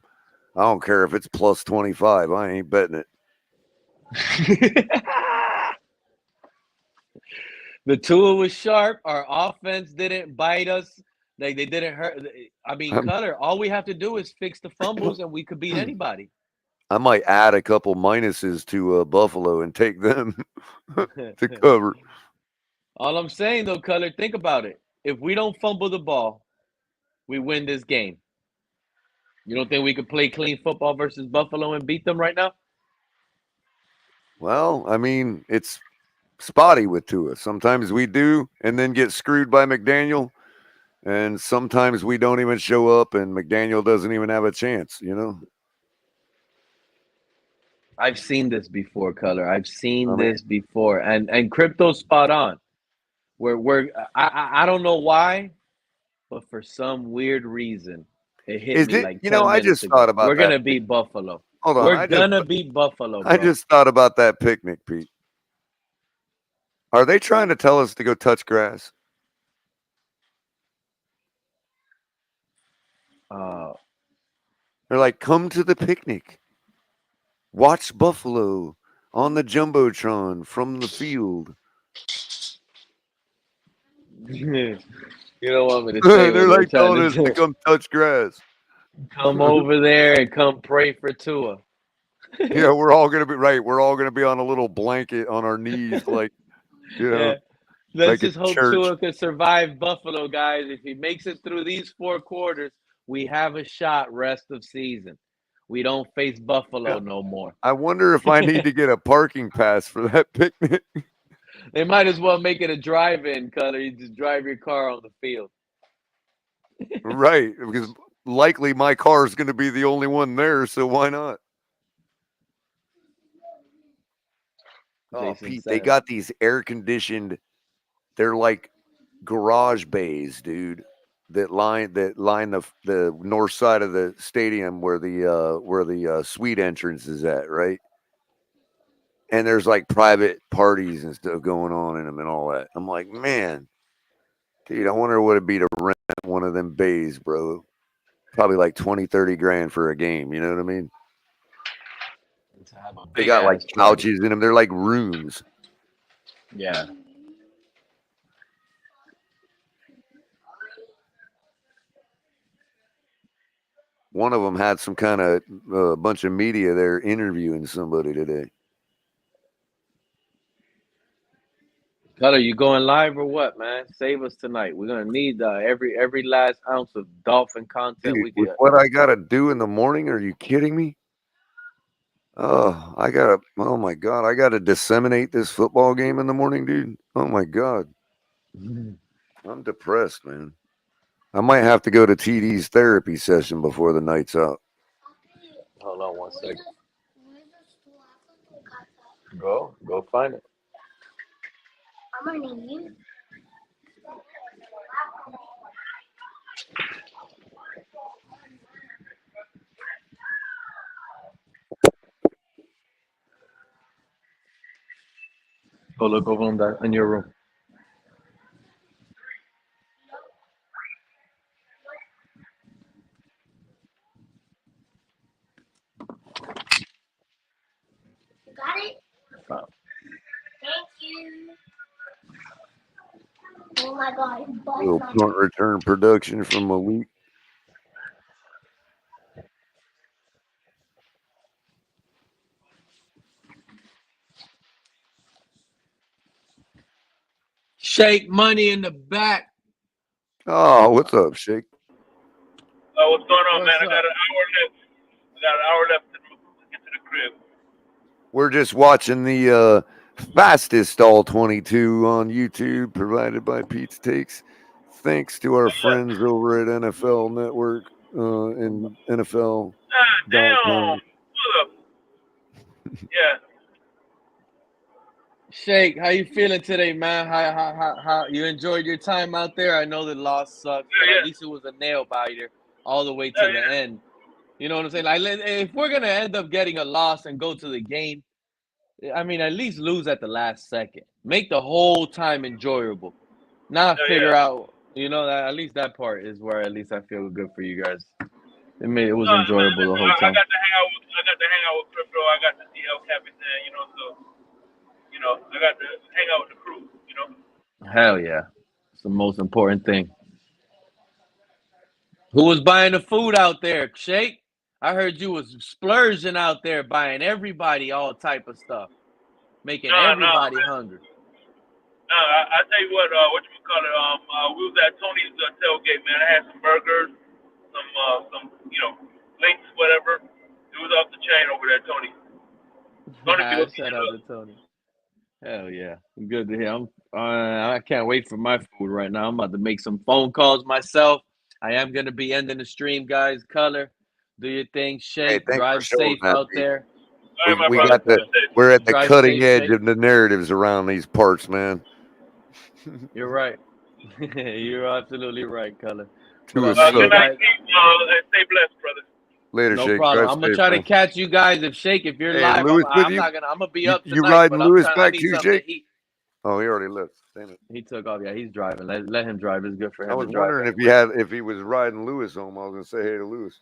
plus 25. I ain't betting it. The Tua was sharp. Our offense didn't bite us. Like they didn't hurt. I mean, Color. All we have to do is fix the fumbles, and we could beat anybody. I might add a couple minuses to Buffalo and take them to cover. All I'm saying though, Color, think about it. If we don't fumble the ball, we win this game. You don't think we could play clean football versus Buffalo and beat them right now? Well, I mean, it's spotty with Tua. Sometimes we do and then get screwed by McDaniel, and sometimes we don't even show up and McDaniel doesn't even have a chance, you know? I've seen this before, Color. I've seen this before. And Crypto's spot on. I don't know why, but for some weird reason, it hit me like 10 I minutes just ago. thought about We're that. gonna beat Buffalo. Hold on. We're gonna beat Buffalo, bro. I just thought about that picnic, Pete. Are they trying to tell us to go touch grass? They're like, come to the picnic. Watch Buffalo on the Jumbotron from the field. You don't want me to say They're what like telling us to come touch grass. Come over there and come pray for Tua. Yeah, we're all gonna be right. We're all gonna be on a little blanket on our knees, like Yeah. Let's like just a hope church. Tua can survive Buffalo, guys. If he makes it through these 4 quarters, we have a shot rest of season. We don't face Buffalo no more. I wonder if I need to get a parking pass for that picnic. They might as well make it a drive-in, Color. You just drive your car on the field. Right, because likely my car is going to be the only one there, so why not? Oh, Pete, they got these air-conditioned. They're like garage bays, dude. That line the north side of the stadium where the suite entrance is at, right? And there's like private parties and stuff going on in them and all that. I'm like, man, dude, I wonder what it'd be to rent one of them bays, bro. Probably like 20, 30 grand for a game. You know what I mean? They got like couches in them. They're like rooms. Yeah. One of them had some kind of bunch of media there interviewing somebody today. Color, you going live or what, man? Save us tonight. We're gonna need every last ounce of Dolphin content Dude, we get. what I gotta do in the morning? Are you kidding me? Oh, oh my God, I gotta disseminate this football game in the morning, dude. Oh my God. I'm depressed, man. I might have to go to TD's therapy session before the night's out. Hold on 1 second. Go find it. I'm gonna need you. Go look over in your room. Got it? Wow. Thank you. Oh my God. Little punt return production from Malik. Shake money in the back. Oh, what's up, Shake? What's going on, What's man? I got up? an hour left. I got an hour left to get to the crib. We're just watching the fastest all 22 on YouTube, provided by Pete's Takes. Thanks to our friends over at NFL Network and NFL.com. Damn. Hold up. Yeah. Shake, how you feeling today, man? How you enjoyed your time out there? I know the loss sucks, but at least it was a nail biter all the way to the end. You know what I'm saying? Like, if we're gonna end up getting a loss and go to the game, I mean, at least lose at the last second. Make the whole time enjoyable. Not figure out, you know, that at least that part is where at least I feel good for you guys. It was enjoyable the whole I time. got to hang out with Crypto. I got to see El Capitan, you know, so I got to hang out with the crew, you know. Hell yeah. It's the most important thing. Who was buying the food out there, Shake? I heard you was splurging out there buying everybody all type of stuff. Making everybody hungry. I tell you what you call it? We was at Tony's tailgate, man. I had some burgers, some links, whatever. It was off the chain over there, Tony. Shout out to Tony. Hell yeah, good to hear. I can't wait for my food right now. I'm about to make some phone calls myself. I am gonna be ending the stream, guys. Color, do your thing. Shake, Hey, drive safe out there. We're at the Drive cutting safe, edge Shake. of the narratives around these parts, man. You're right. You're absolutely right, Color. Good night, stay blessed, brother. Later, No Shake. problem. Drive I'm gonna safe, try man. to catch you guys if Shake. If you're Hey, live, Lewis with I'm you? not gonna. I'm gonna be You- up you tonight, riding but I'm Lewis trying. I back need too, something Shake? to eat. Oh, he already left. Damn it. He took off. Yeah, he's driving. Let him drive. It's good for him I was to drive. wondering if he was riding Lewis home. I was gonna say hey to Lewis.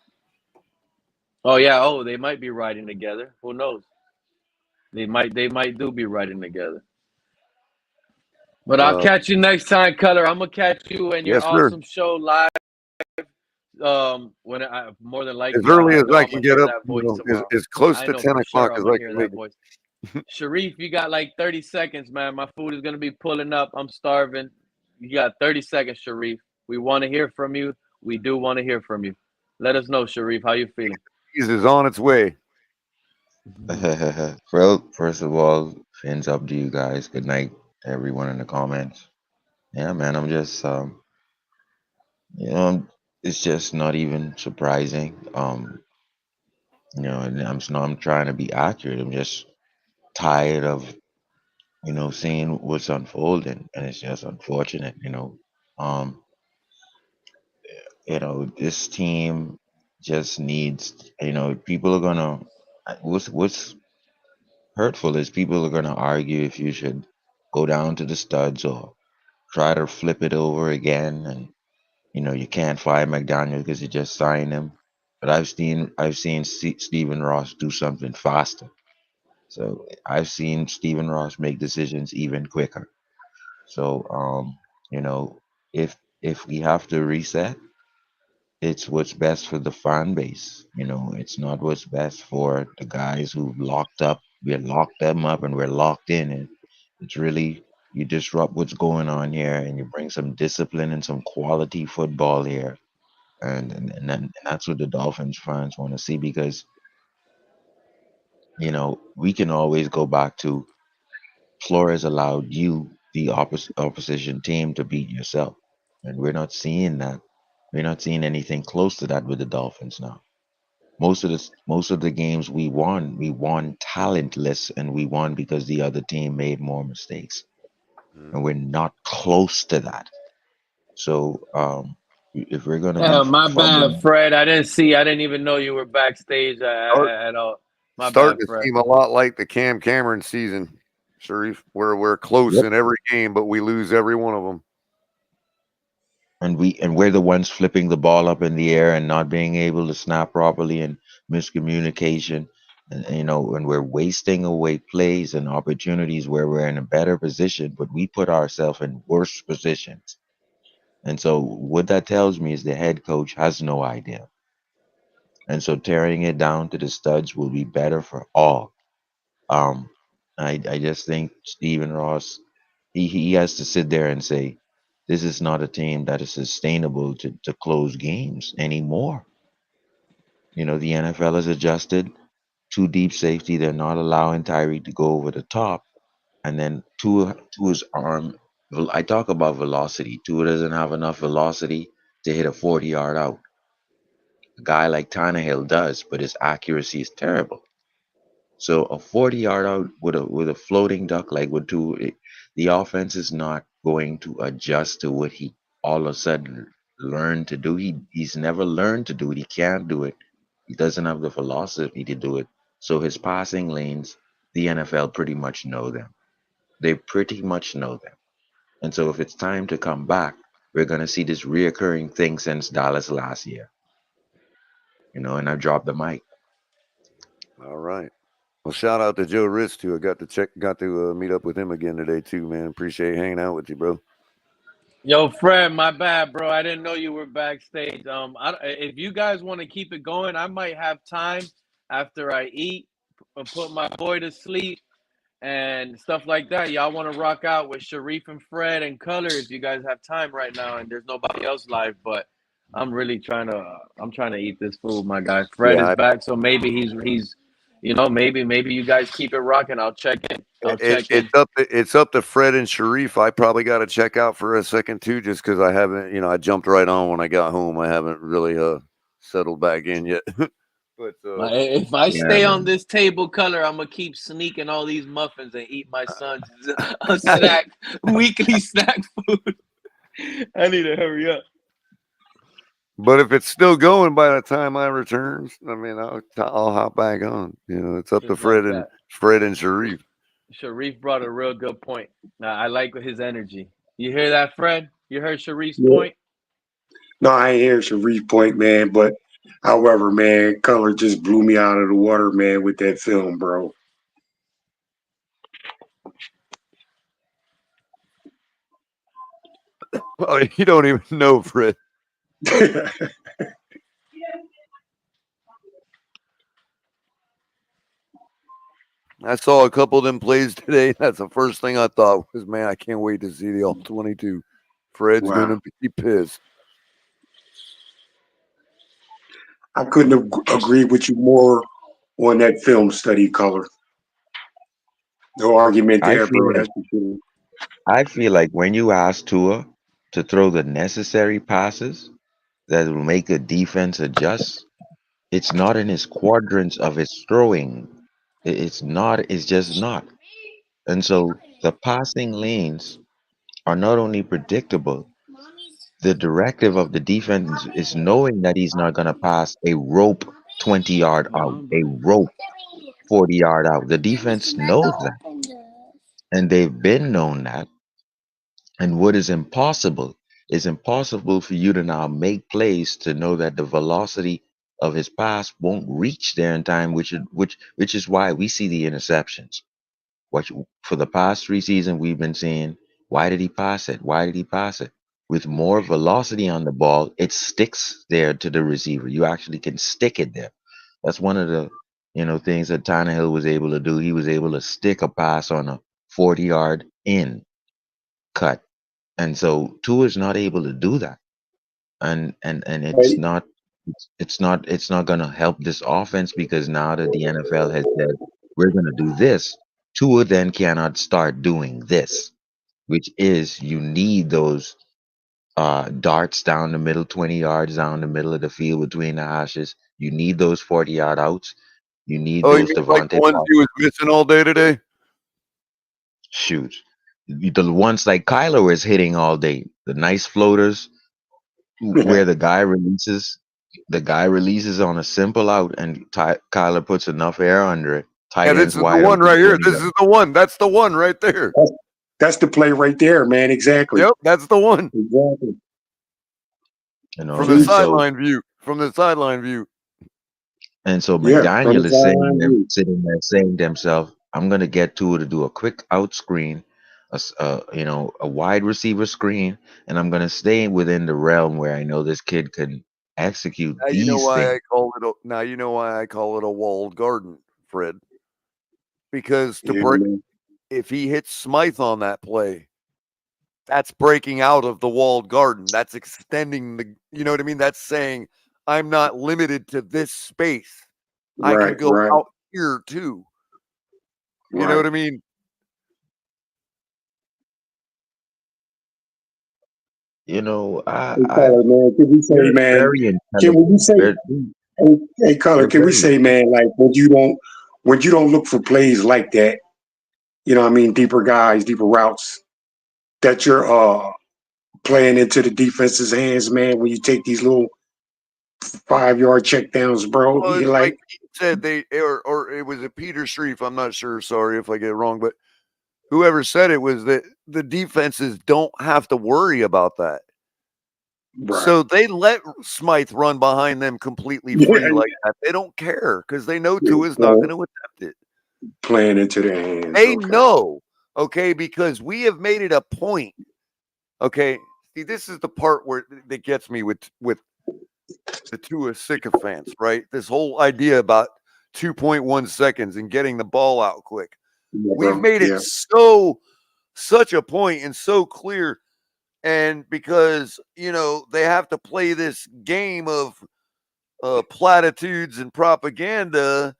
Oh yeah. Oh, they might be riding together. Who knows? They might do be riding together. But I'll catch you next time, Color. I'm gonna catch you and your Yes, sir. awesome show live. When I more than likely As early I as know I I'm can gonna get hear up, that voice as tomorrow. close I to know 10 for o'clock sure I'm as gonna I hear can that make it. voice. Sharif, you got like 30 seconds, man. My food is gonna be pulling up. I'm starving. You got 30 seconds, Sharif. We want to hear from you. We do want to hear from you. Let us know, Sharif, how you feeling. Cheese is on its way. Well, first of all, fins up to you guys. Good night, everyone in the comments. Yeah, man, I'm just, it's just not even surprising. And I'm trying to be accurate. I'm just tired of, seeing what's unfolding, and it's just unfortunate. Um, this team just needs, people are gonna. What's hurtful is people are gonna argue if you should go down to the studs or try to flip it over again, and you can't fire McDaniel because you just signed him. But I've seen Stephen Ross do something faster. So I've seen Stephen Ross make decisions even quicker. So you know, if we have to reset, it's what's best for the fan base. It's not what's best for the guys who've locked up. We locked them up and we're locked in. And it's really you disrupt what's going on here and you bring some discipline and some quality football here. And that's what the Dolphins fans want to see because we can always go back to Flores allowed you, the opposition team, to beat yourself, and we're not seeing that. We're not seeing anything close to that with the Dolphins now. Most of the games we won talentless, and we won because the other team made more mistakes, and we're not close to that. So if we're gonna be My bad, fumbling, Fred. I didn't even know you were backstage at all. My Starting bad, to Fred. seem a lot like the Cam Cameron season, Sharif, where we're close yep, in every game, but we lose every one of them. and we're the ones flipping the ball up in the air and not being able to snap properly and miscommunication, and we're wasting away plays and opportunities where we're in a better position, but we put ourselves in worse positions. And so what that tells me is the head coach has no idea. And so tearing it down to the studs will be better for all. Um, I just think Stephen Ross, He has to sit there and say, this is not a team that is sustainable to close games anymore. The NFL has adjusted to deep safety. They're not allowing Tyreek to go over the top. And then Tua's arm, I talk about velocity. Tua doesn't have enough velocity to hit a 40-yard out. A guy like Tannehill does, but his accuracy is terrible. So a 40-yard out with a floating duck like with Tua, the offense is not going to adjust to what he all of a sudden learned to do. He's never learned to do it. He can't do it. He doesn't have the philosophy to do it. So his passing lanes, the NFL pretty much know them. They pretty much know them. And so if it's time to come back, we're going to see this reoccurring thing since Dallas last year. And I dropped the mic. All right. Well, shout out to Joe Ritz too. I got to meet up with him again today too, man. Appreciate hanging out with you, bro. Yo, Fred, my bad, bro. I didn't know you were backstage. If you guys want to keep it going, I might have time after I eat, put my boy to sleep, and stuff like that. Y'all want to rock out with Sharif and Fred and Color if you guys have time right now, and there's nobody else live. But I'm really trying to eat this food, my guy. Fred is back, so maybe he's maybe you guys keep it rocking. I'll check in. It's up to Fred and Sharif. I probably got to check out for a second too, just because I haven't. I jumped right on when I got home. I haven't really settled back in yet. But if I stay on this table, Color, I'm gonna keep sneaking all these muffins and eat my son's weekly snack food. I need to hurry up. But if it's still going by the time I return, I mean, I'll hop back on. It's up to Fred and Sharif. Sharif brought a real good point. I like his energy. You hear that, Fred? You heard Sharif's point? No, I ain't hear Sharif's point, man. But however, man, Color just blew me out of the water, man, with that film, bro. Oh, you don't even know, Fred. I saw a couple of them plays today. That's the first thing I thought was, man, I can't wait to see the all 22. Fred's going to be pissed. I couldn't have agreed with you more on that film study, Color. No argument there, bro. That's for sure. I feel like when you ask Tua to throw the necessary passes that will make a defense adjust, it's not in his quadrants of his throwing. It's not. It's just not. And so the passing lanes are not only predictable, the directive of the defense is knowing that he's not going to pass a rope 20-yard out, a rope 40-yard out. The defense knows that. And they've been known that. And what is impossible for you to now make plays to know that the velocity of his pass won't reach there in time, which is why we see the interceptions. For the past 3 seasons we've been seeing, why did he pass it? Why did he pass it? With more velocity on the ball, it sticks there to the receiver. You actually can stick it there. That's one of the things that Tannehill was able to do. He was able to stick a pass on a 40-yard in cut. And so Tua is not able to do that. And it's not going to help this offense because now that the NFL has said we're going to do this, Tua then cannot start doing this, which is you need those darts down the middle, 20 yards down the middle of the field between the hashes. You need those 40-yard outs. You need those you mean like the Devontae ones he was missing all day today? Shoot. The ones like Kyler was hitting all day. The nice floaters where the guy releases on a simple out and Kyler puts enough air under it. Tight this ends is wide the one open, right here. This is the one. That's the one right there. That's the play right there, man. Exactly. Yep, that's the one. Exactly. From the sideline view. From the sideline view. And so McDaniel is sitting there saying to himself, I'm going to get Tua to do a quick out screen, a wide receiver screen, and I'm going to stay within the realm where I know this kid can execute now these you know why things. now you know why I call it a walled garden, Fred. Because if he hits Smythe on that play, That's breaking out of the walled garden. That's extending you know what I mean? That's saying I'm not limited to this space. I can Right, go right, out here too. You know right. what I mean? You know, Hey, Color, man, can we say, you're man? very Can we intelligent. say, hey, Color? You're Can we very say, man? Like when you don't look for plays like that, you know what I mean? Deeper guys, deeper routes that you're playing into the defense's hands, man. When you take these little 5 yard checkdowns, bro, Well, you're it's like like, he said or it was a Peter Streif. I'm not sure. Sorry if I get it wrong, but whoever said it was that the defenses don't have to worry about that. right, So they let Smythe run behind them completely yeah, free like that. They don't care because they know yeah, Tua's not going to attempt it. playing into their hands. They Okay, know, okay, because we have made it a point. Okay, see, this is the part where that gets me with the Tua sycophants, right? This whole idea about 2.1 seconds and getting the ball out quick. yeah, We've bro, made it yeah, such a point and so clear. And because, they have to play this game of platitudes and propaganda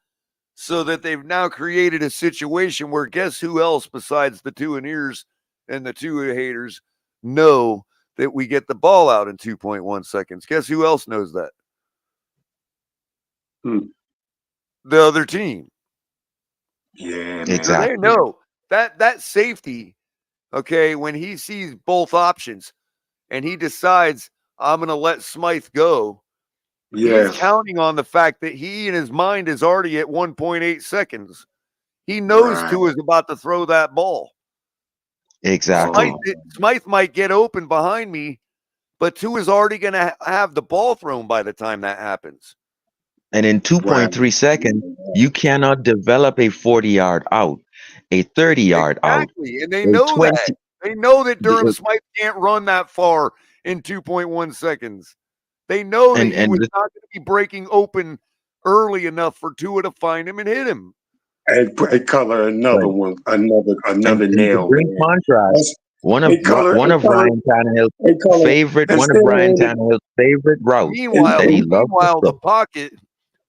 so that they've now created a situation where guess who else besides the Tuaneers and the Tua haters know that we get the ball out in 2.1 seconds. Guess who else knows that? hmm. The other team. Yeah, man. So they exactly. know that safety, okay, when he sees both options and he decides I'm going to let Smythe go, he's Yeah, counting on the fact that he in his mind is already at 1.8 seconds. He knows right. Tua is about to throw that ball. Exactly. Oh, Smythe might get open behind me, but Tua's already going to have the ball thrown by the time that happens. And in right. 2.3 seconds, you cannot develop a 40-yard out, a 30-yard out, Exactly. And they a know 20. that. They know that Durham the- Smythe can't run that far in 2.1 seconds. They know that And he was and not going to be breaking open early enough for Tua to find him and hit him. Hey, Color, another right. one, another And to nail, bring man. contrast, That's, hey, Color, one hey, of Color, Ryan Tannehill's hey, Color. Instead of handing, favorite routes that he loves to Meanwhile, the throw. pocket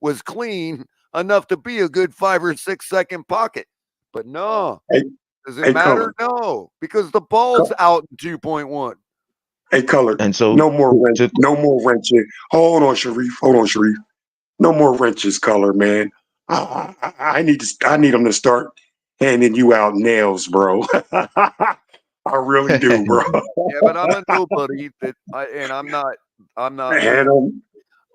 was clean enough to be a good 5 or 6 second pocket. But no, hey, does it hey, matter? Color, No, because the ball's out in 2.1. hey, Color. And so No more wrench. to No more wrenches. Hold on, Sharif. Hold on, Sharif. No more wrenches, Color, man. I need to. I need them to start handing you out nails, bro. I really do, bro. Yeah, but I'm a nobody and I'm not Hand them.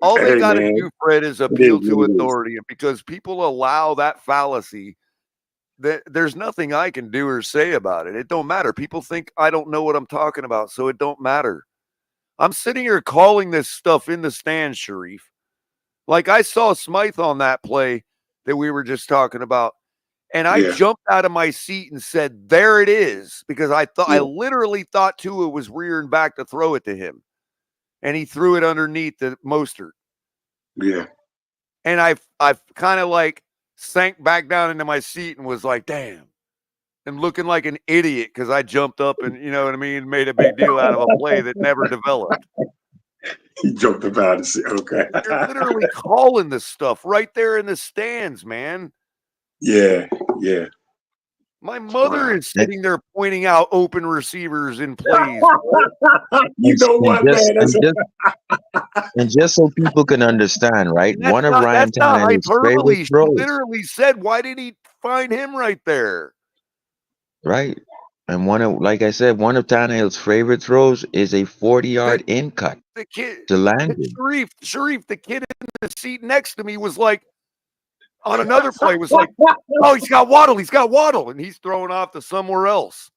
all they Hey, got to man. do, Fred, is It is appeal to what it is. authority. And because people allow that fallacy, there's nothing I can do or say about it. It don't matter. People think I don't know what I'm talking about, so it don't matter. I'm sitting here calling this stuff in the stands, Sharif. Like I saw Smythe on that play that we were just talking about, and I Yeah, jumped out of my seat and said, "There it is," because I yeah, literally thought Tua was rearing back to throw it to him, and he threw it underneath the Mostert. yeah. And I've kind of like sank back down into my seat and was like, damn, and looking like an idiot because I jumped up and, you know what I mean, made a big deal out of a play that never developed. He joked about it. Okay. You're literally calling this stuff right there in the stands, man. Yeah, yeah. My mother Wow. is sitting there pointing out open receivers in plays, bro. You know and what, just man? That's and just so people can understand, right? And One of that's Ryan not Tannehill's favorite hyperbole. She throws, literally said, why did he find him right there? right? And like I said, one of Tannehill's favorite throws is a The 40-yard in cut the kid to Landon. Sharif, the kid in the seat next to me was like, on another play, was like, oh, he's got Waddle, and he's throwing off to somewhere else.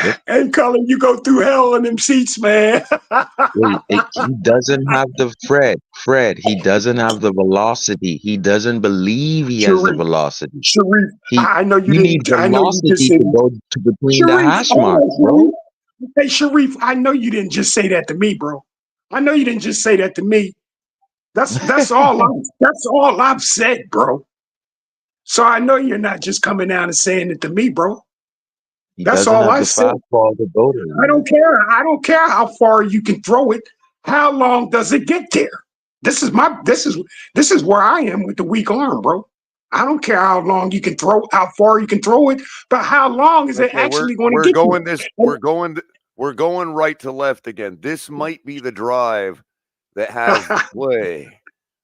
Yep. Hey, Colin, you go through hell in them seats, man. He doesn't have the Fred, he doesn't have the velocity. He doesn't believe he has the Sharif, velocity. Sharif, He I know you you need didn't. I know you just velocity said, to go to between the Sharif, hash hold marks, on, bro. Sharif. Hey, Sharif, I know you didn't just say that to me, bro. I know you didn't just say that to me. That's all I've said, bro. So I know you're not just coming down and saying it to me, bro. He That's doesn't all have I the said. fastball to go there. I don't care. I don't care how far you can throw it. How long does it get there? This is where I am with the weak arm, bro. I don't care how long you can throw, how far you can throw it, but how long is it Okay, actually going to we're get going there? this we're going right to left again. This might be the drive that has the play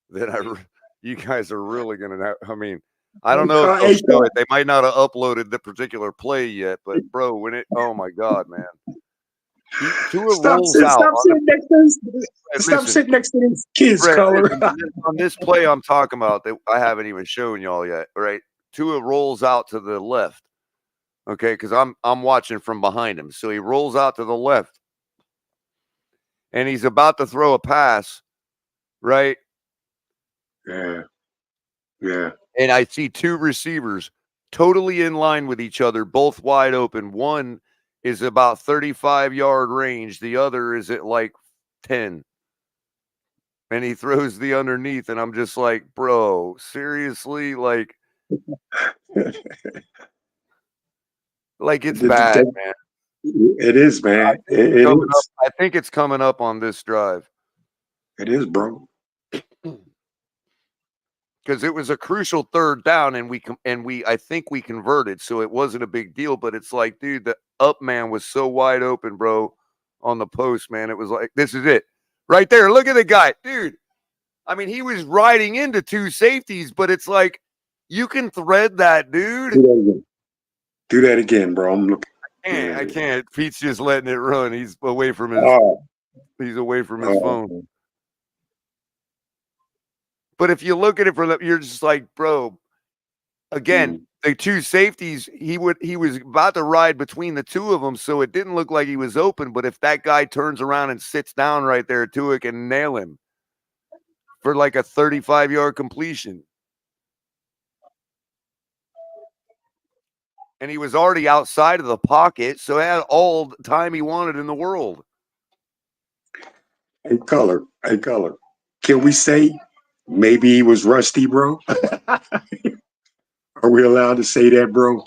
that you guys are really gonna have. I mean, I don't know if they'll Hey, show it. They might not have uploaded the particular play yet, but bro, oh my god, man. Tua rolls out on stop listen, sitting next to these kids, Fred, color. listen, on this play I'm talking about that I haven't even shown y'all yet, right? Tua rolls out to the left. Okay, because I'm watching from behind him. So he rolls out to the left. And he's about to throw a pass, right? Yeah. Yeah. And I see two receivers totally in line with each other, both wide open. One is about 35-yard range, the other is at like 10. And he throws the underneath, and I'm just like, bro, seriously? Like it's bad, man. It is, man. It is. I think it's coming up on this drive. It is, bro. Because it was a crucial third down, and I think we converted, so it wasn't a big deal. But it's like, dude, the up man was so wide open, bro, on the post, man. It was like, this is it, right there. Look at the guy, dude. I mean, he was riding into two safeties, but it's like you can thread that, dude. Do that again, bro. I'm looking. I can't. Pete's just letting it run. He's away from his. He's away from his phone. But if you look at it you're just like, bro. Again, the two safeties, he was about to ride between the two of them, so it didn't look like he was open. But if that guy turns around and sits down right there, Tua can nail him for like a 35-yard completion. And he was already outside of the pocket, so he had all the time he wanted in the world. Hey, color. Can we say maybe he was rusty, bro? Are we allowed to say that, bro?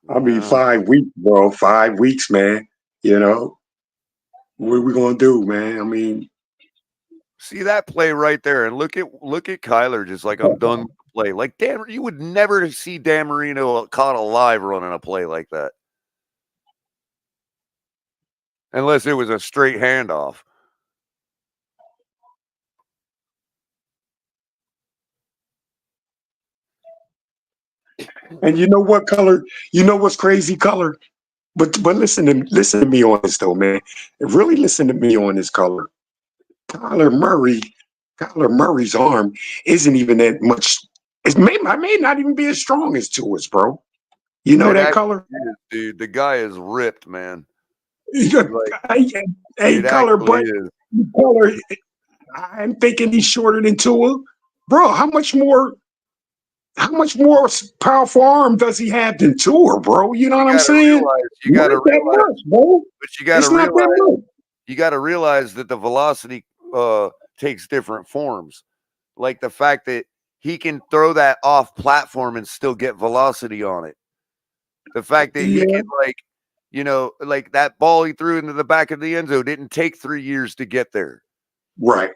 I mean, 5 weeks, bro. 5 weeks, man. You know, what are we gonna do, man? I mean, see that play right there, and look at Kyler, just like, I'm done with the play. Like, Dan, you would never see Dan Marino caught alive running a play like that, unless it was a straight handoff. and you know what, color? You know what's crazy, color? But listen to me on this though, man. Really listen to me on this, color. Kyler Murray's arm isn't even that much. I may not even be as strong as Tua's, bro. You know that, color? Is, dude, the guy is ripped, man. Hey, color, but color, I'm thinking he's shorter than Tua, bro. How much more powerful arm does he have than Tua, bro? You know what I'm saying? You got to realize, bro. But you got to realize, you got to realize that the velocity takes different forms. Like the fact that he can throw that off platform and still get velocity on it. The fact that he can, like, you know, like that ball he threw into the back of the end zone didn't take 3 years to get there. Right.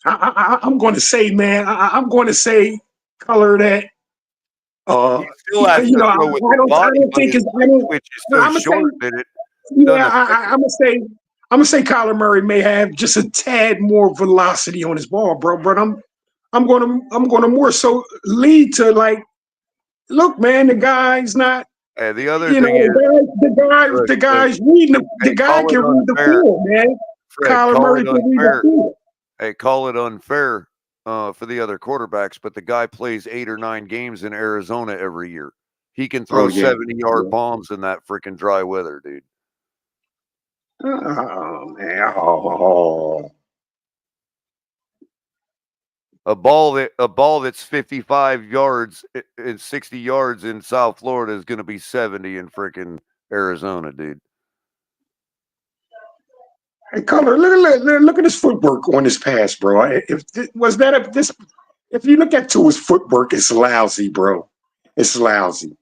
I'm going to say, man, I'm going to say, color, that he still has to throw with his body, but his switch is so short that it doesn't affect I'm gonna say Kyler Murray may have just a tad more velocity on his ball, bro. But I'm gonna more so lead to, like, look, man, the guy's not. The other thing is the guy's reading the guy can read the field, man. Kyler Murray can read the field. Hey, call it unfair for the other quarterbacks, but the guy plays 8 or 9 games in Arizona every year. He can throw 70-yard bombs in that freaking dry weather, dude. Oh man! Oh. A ball that's 55 yards and 60 yards in South Florida is going to be 70 in freaking Arizona, dude. Hey, Color, look at his footwork on his pass, bro. If you look at Tua's footwork, it's lousy, bro. It's lousy.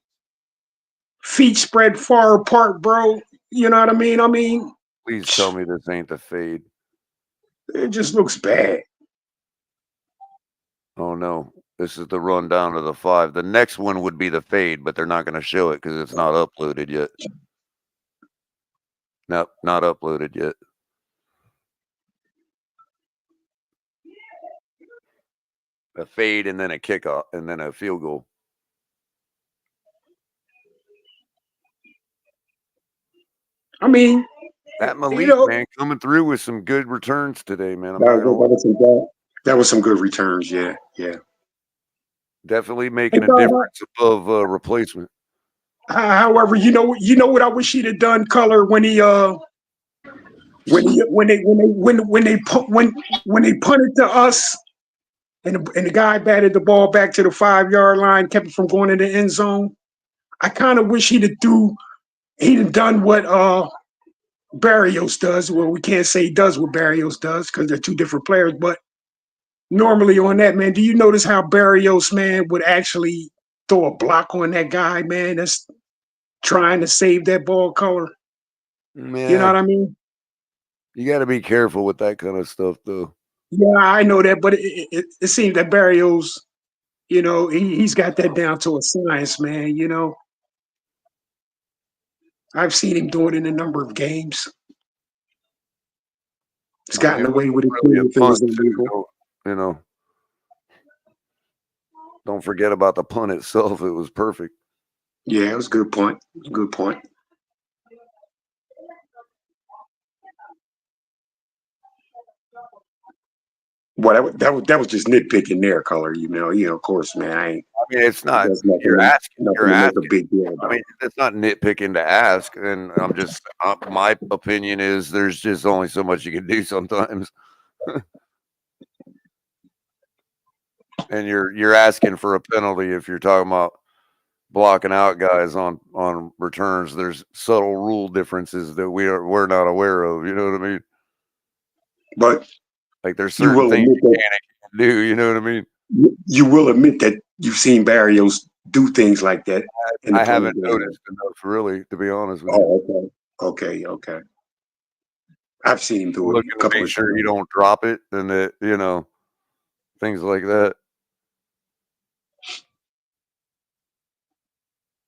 Feet spread far apart, bro. You know what I mean? Please tell me this ain't the fade. It just looks bad. Oh no, this is the rundown of the 5. The next one would be the fade, but they're not going to show it because it's not uploaded yet. Nope, not uploaded yet. A fade and then a kickoff and then a field goal. I mean, that Malik, man, coming through with some good returns today, man. That was some good returns. Yeah. Definitely making a difference above replacement. However, you know what I wish he'd have done, Color, when they punted to us, and the guy batted the ball back to the 5-yard line, kept it from going in the end zone. I kind of wish he'd have done what Barrios does. Well, we can't say he does what Barrios does because they're two different players, but normally on that, man, do you notice how Barrios, man, would actually throw a block on that guy, man, that's trying to save that ball, Color? Man, you know what I mean? You got to be careful with that kind of stuff, though. Yeah, I know that, but it seems that Barrios, he's got that down to a science, man, I've seen him do it in a number of games. He's gotten away with it too if it was illegal. Don't forget about the punt itself. It was perfect. Yeah, it was a good point. Good point. Well, that was just nitpicking there, Color. Of course, man. I mean, it's not. You're asking. A big deal. I mean, it's not nitpicking to ask, and I'm just. My opinion is there's just only so much you can do sometimes. And you're asking for a penalty if you're talking about blocking out guys on returns. There's subtle rule differences that we're not aware of. You know what I mean? But like there's certain things you can't do. You know what I mean? You will admit that you've seen Barrios do things like that. I haven't noticed enough, really, to be honest with you. Okay. I've seen him do it a couple of times. Make sure you don't drop it, and that things like that.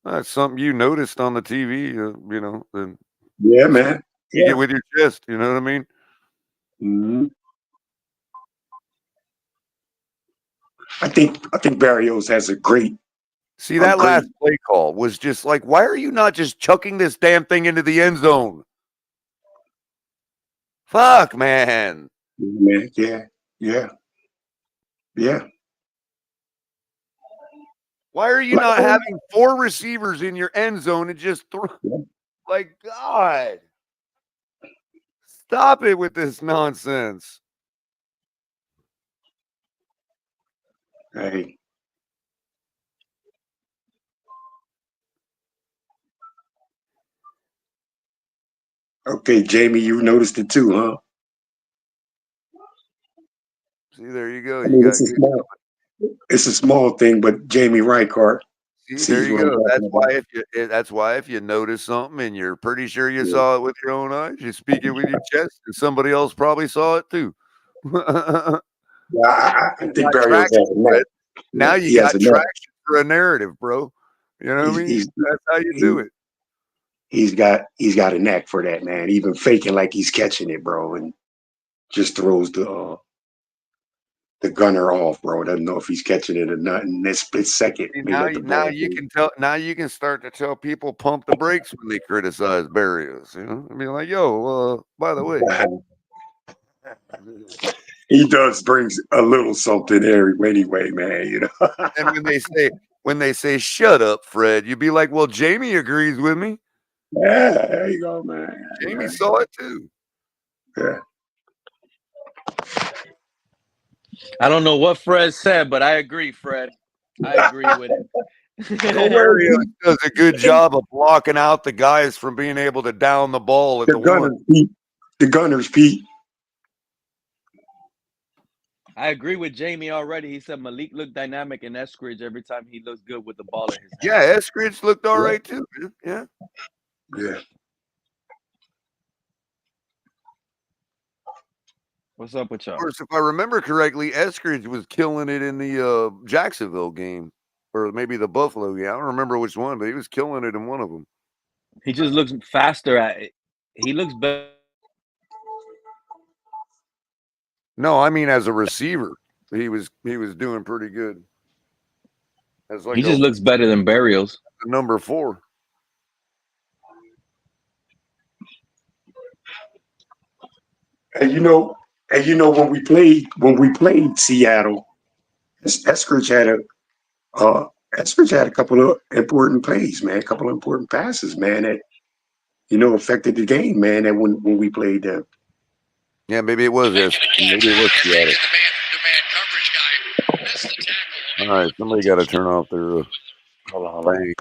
That's something you noticed on the TV, then yeah, man. You get with your chest, you know what I mean? Mm-hmm. I think Barrios has a great. See, that last play call was just like, why are you not just chucking this damn thing into the end zone? Fuck, man. Yeah. Why are you not having 4 receivers in your end zone and just throw? Like, God. Stop it with this nonsense. Hey. Okay, Jamie, you noticed it too, huh? See, there you go. It's a small thing, but Jamie Reichardt. See, there you go. That's why if you notice something and you're pretty sure you saw it with your own eyes, you speak it with your chest, and somebody else probably saw it too. I think Barrios has a net. Now you got traction for a narrative, bro. You know what I mean? That's how you do it. He's got a knack for that, man. Even faking like he's catching it, bro, and just throws the gunner off, bro. Doesn't know if he's catching it or not in that split second. Now you can tell. Now you can start to tell people pump the brakes when they criticize Barrios. I mean, like, yo, by the way, he does brings a little something anyway, man. And when they say shut up, Fred, you'd be like, well, Jamie agrees with me. Yeah, there you go, man. Jamie saw it too. Yeah. I don't know what Fred said, but I agree, Fred. I agree with it. Barrios does a good job of blocking out the guys from being able to down the ball at the one. the Gunners, Pete. I agree with Jamie already. He said Malik looked dynamic and Eskridge every time he looks good with the ball in his hand. Yeah, Eskridge looked all right too, man. Yeah. Yeah. What's up with Of y'all? course, if I remember correctly, Eskridge was killing it in the Jacksonville game, or maybe the Buffalo game. I don't remember which one, but he was killing it in one of them. He just looks faster at it. He looks better. No, I mean as a receiver, he was doing pretty good. As like He just looks better than Burials. Number 4. And you know when we played Seattle, Eskridge had a couple of important plays, man, a couple of important passes, man, that affected the game, man. That when we played them. Yeah, maybe it was this. Maybe it was Seattle. All right, somebody got to turn off their. Hold on.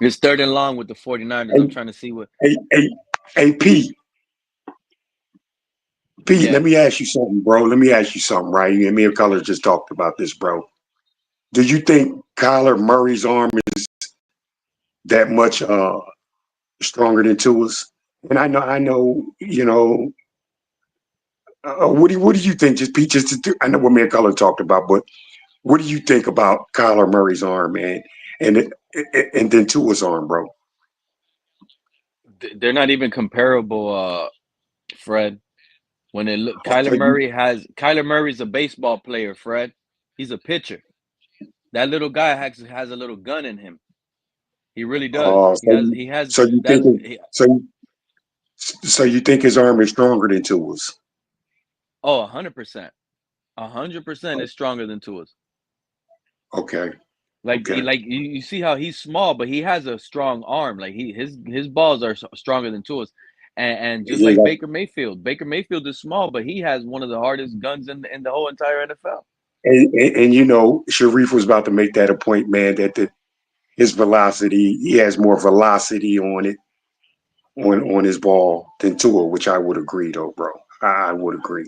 It's 3rd and long with the 49ers. I'm trying to see what. Hey, Pete. Yeah. Let me ask you something, bro. Let me ask you something, right? And me and Color just talked about this, bro. Do you think Kyler Murray's arm is that much stronger than Tua's? And I know, what do you think? Just Pete, I know what me and Color talked about, but what do you think about Kyler Murray's arm, man, and then Tua's arm, bro? They're not even comparable, Fred. When it look, Kyler Murray's a baseball player, Fred. He's a pitcher. That little guy has a little gun in him. He really does. He has. So you think his arm is stronger than Tua's? Oh, 100%. 100% is stronger than Tua's. Okay. Like you see how he's small, but he has a strong arm. Like his balls are stronger than Tua's, and just like Baker Mayfield. Baker Mayfield is small, but he has one of the hardest guns in the whole entire NFL. And Sharif was about to make that a point, man. That his velocity, he has more velocity on it, on his ball than Tua, which I would agree, though, bro. I would agree.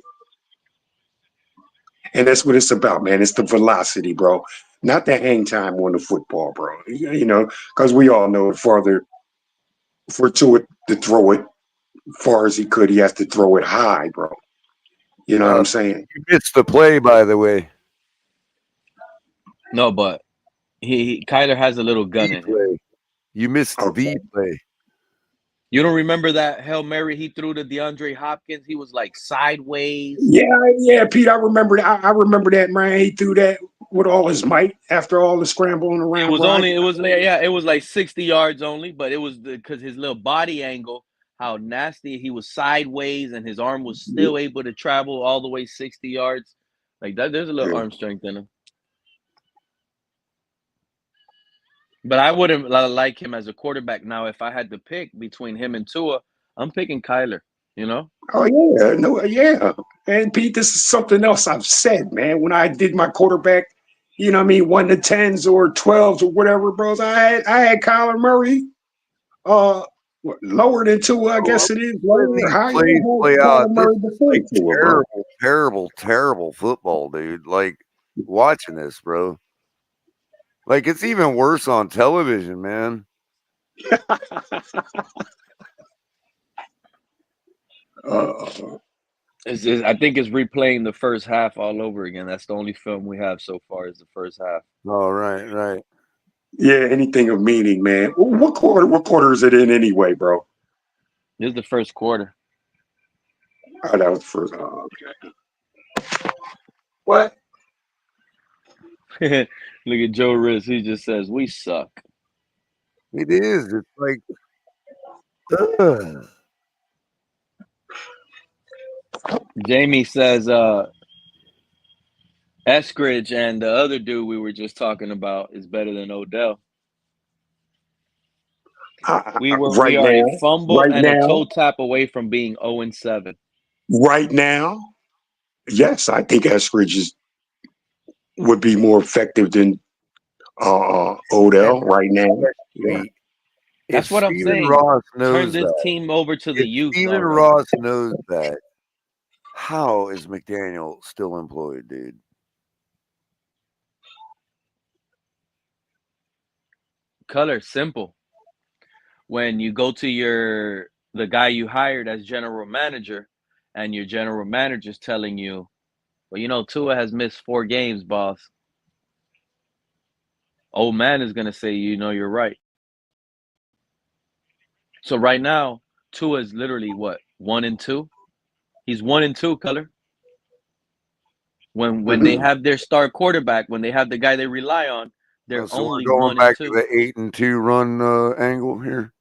And that's what it's about, man. It's the velocity, bro. Not the hang time on the football, bro. Because we all know for Tua to throw it far as he could, he has to throw it high, bro. You know what I'm saying? You missed the play, by the way. No, but Kyler has a little gun in him. You missed the play. You don't remember that Hail Mary he threw to DeAndre Hopkins? He was like sideways. Yeah, Pete. I remember that. I remember that, man. He threw that with all his might after all the scrambling around. It was like 60 yards only, but it was because his little body angle, how nasty he was sideways, and his arm was still able to travel all the way 60 yards. Like that, there's a little arm strength in him. But I wouldn't like him as a quarterback now. If I had to pick between him and Tua, I'm picking Kyler. Oh yeah, and Pete, this is something else I've said, man. When I did my quarterback, 1 to 10s or 12s or whatever, bros. I had Kyler Murray, lower than Tua, I guess it is. Lower or higher. Play out. This is like terrible football, dude. Like watching this, bro. Like it's even worse on television, man. I think it's replaying the first half all over again. That's the only film we have so far is the first half. Oh, right. Yeah, anything of meaning, man. What quarter is it in anyway, bro? This is the first quarter. Oh, that was the first. Oh, okay. What? Look at Joe Riz. He just says, we suck. It is. It's like, Jamie says, Eskridge and the other dude we were just talking about is better than Odell. We are a fumble and a toe tap away from being 0-7. Right now, yes, I think Eskridge would be more effective than Odell right now. Yeah. That's what I'm Stephen saying. Ross Turn knows this that, team over to the if youth Stephen already. Ross knows that, how is McDaniel still employed, dude? Color simple. When you go to the guy you hired as general manager, and your general manager's telling you, well, you know, Tua has missed 4 games, boss. Old man is gonna say, you know, you're right. So right now, Tua is literally what, 1-2? He's 1-2, color. When they have their star quarterback, when they have the guy they rely on, they're So we're only going back to 1-2. the 8-2 run angle here.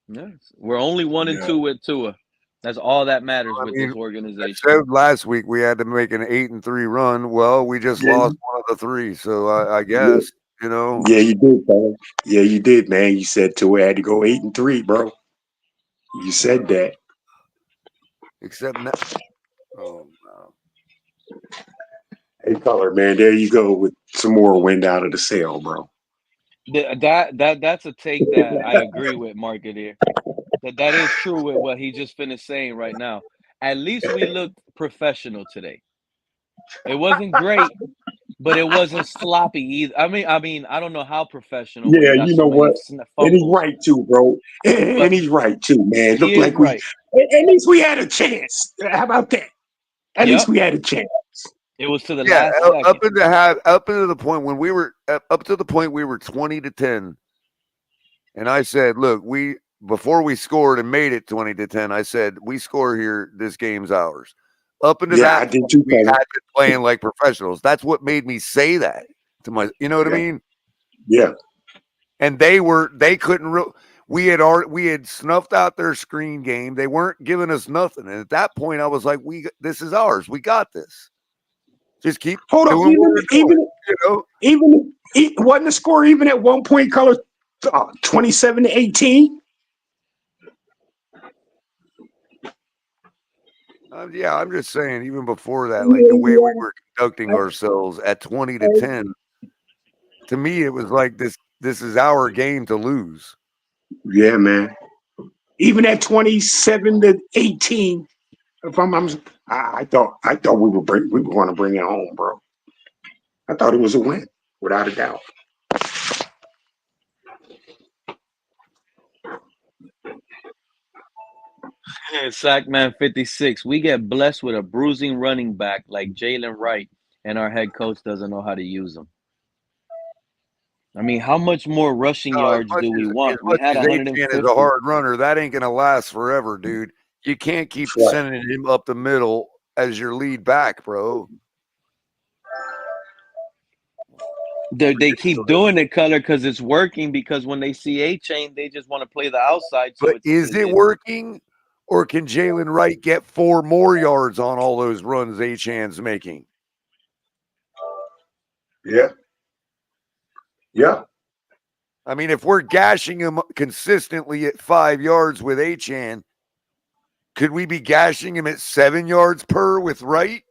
Yes, we're only 1-2 with Tua. That's all that matters with this I organization. said last week we had to make an 8-3 run. Well, we just lost one of the 3, so I guess, you know. Yeah, you did, bro. Yeah, you did, man. You said Tua had to go 8-3, bro. You said that. Except now. Oh, no. Hey, color, man. There you go with some more wind out of the sail, bro. That's a take that I agree with, Marketeer. That is true with what he just finished saying right now. At least we looked professional today. It wasn't great, but it wasn't sloppy either. I mean, I don't know how professional when Yeah, you got you so know many what? And he's fumbles. right too, bro. But And he's right too, man. he Looked is like we, right. at least we had a chance. How about that? At least Yep. we had a chance. It was to the Yeah, last up second. into the point when we were up to the point we were 20-10, and I said, "Look, before we scored and made it 20-10, I said we score here, this game's ours." Up into Yeah, I that did point, too, we brother. had been playing like professionals. That's what made me say that to my, you know what I Yeah. mean? Yeah. And they couldn't. We had snuffed out their screen game. They weren't giving us nothing, and at that point, I was like, this is ours. We got this. Just keep Hold up. doing what we're doing, you know? Even wasn't the score even at one point, color 27-18? Yeah, I'm just saying, even before that, like the way we were conducting ourselves at 20-10, to me, it was like this is our game to lose. Yeah, man. Even at 27-18, if I thought we were going to bring it home, bro. I thought it was a win, without a doubt. Sackman 56. We get blessed with a bruising running back like Jalen Wright, and our head coach doesn't know how to use him. I mean, how much more rushing No, yards do we want? We had Achane is 150. a hard runner, that ain't gonna last forever, dude. You can't keep sending him up the middle as your lead back, bro. They keep doing it, color, because it's working. Because when they see Achane, they just want to play the outside. So But is it working, or can Jalen Wright get 4 more yards on all those runs Achane's making? Yeah. Yeah. I mean, if we're gashing him consistently at 5 yards with Achane, could we be gashing him at 7 yards per with Wright?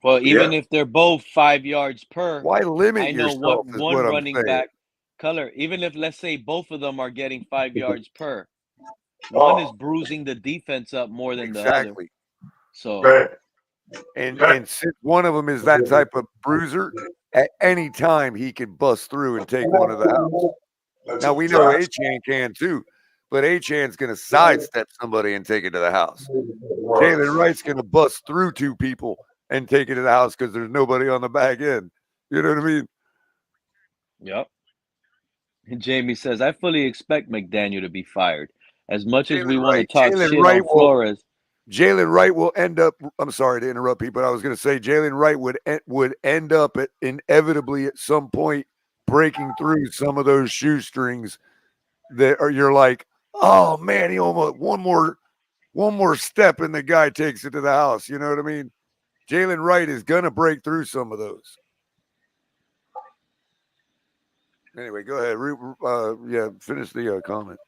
Well, even if they're both 5 yards per, why limit I know yourself is one what I'm running saying. back, color. Even if, let's say, both of them are getting 5 yards per, one is bruising the defense up more than the other. Exactly. So, and since one of them is that type of bruiser, at any time he can bust through and take one of the house. Now we know Achane can too, but Achane's going to sidestep somebody and take it to the house. Jalen Wright's going to bust through 2 people and take it to the house because there's nobody on the back end. You know what I mean? yep. And Jamie says, I fully expect McDaniel to be fired. As much as we want to talk shit on Flores. Jalen Wright will end up. I'm sorry to interrupt you, but I was going to say Jalen Wright would end up inevitably at some point breaking through some of those shoestrings that are. You're like, oh man, he almost one more step and the guy takes it to the house. You know what I mean? Jalen Wright is going to break through some of those. Anyway, go ahead. Finish the comment.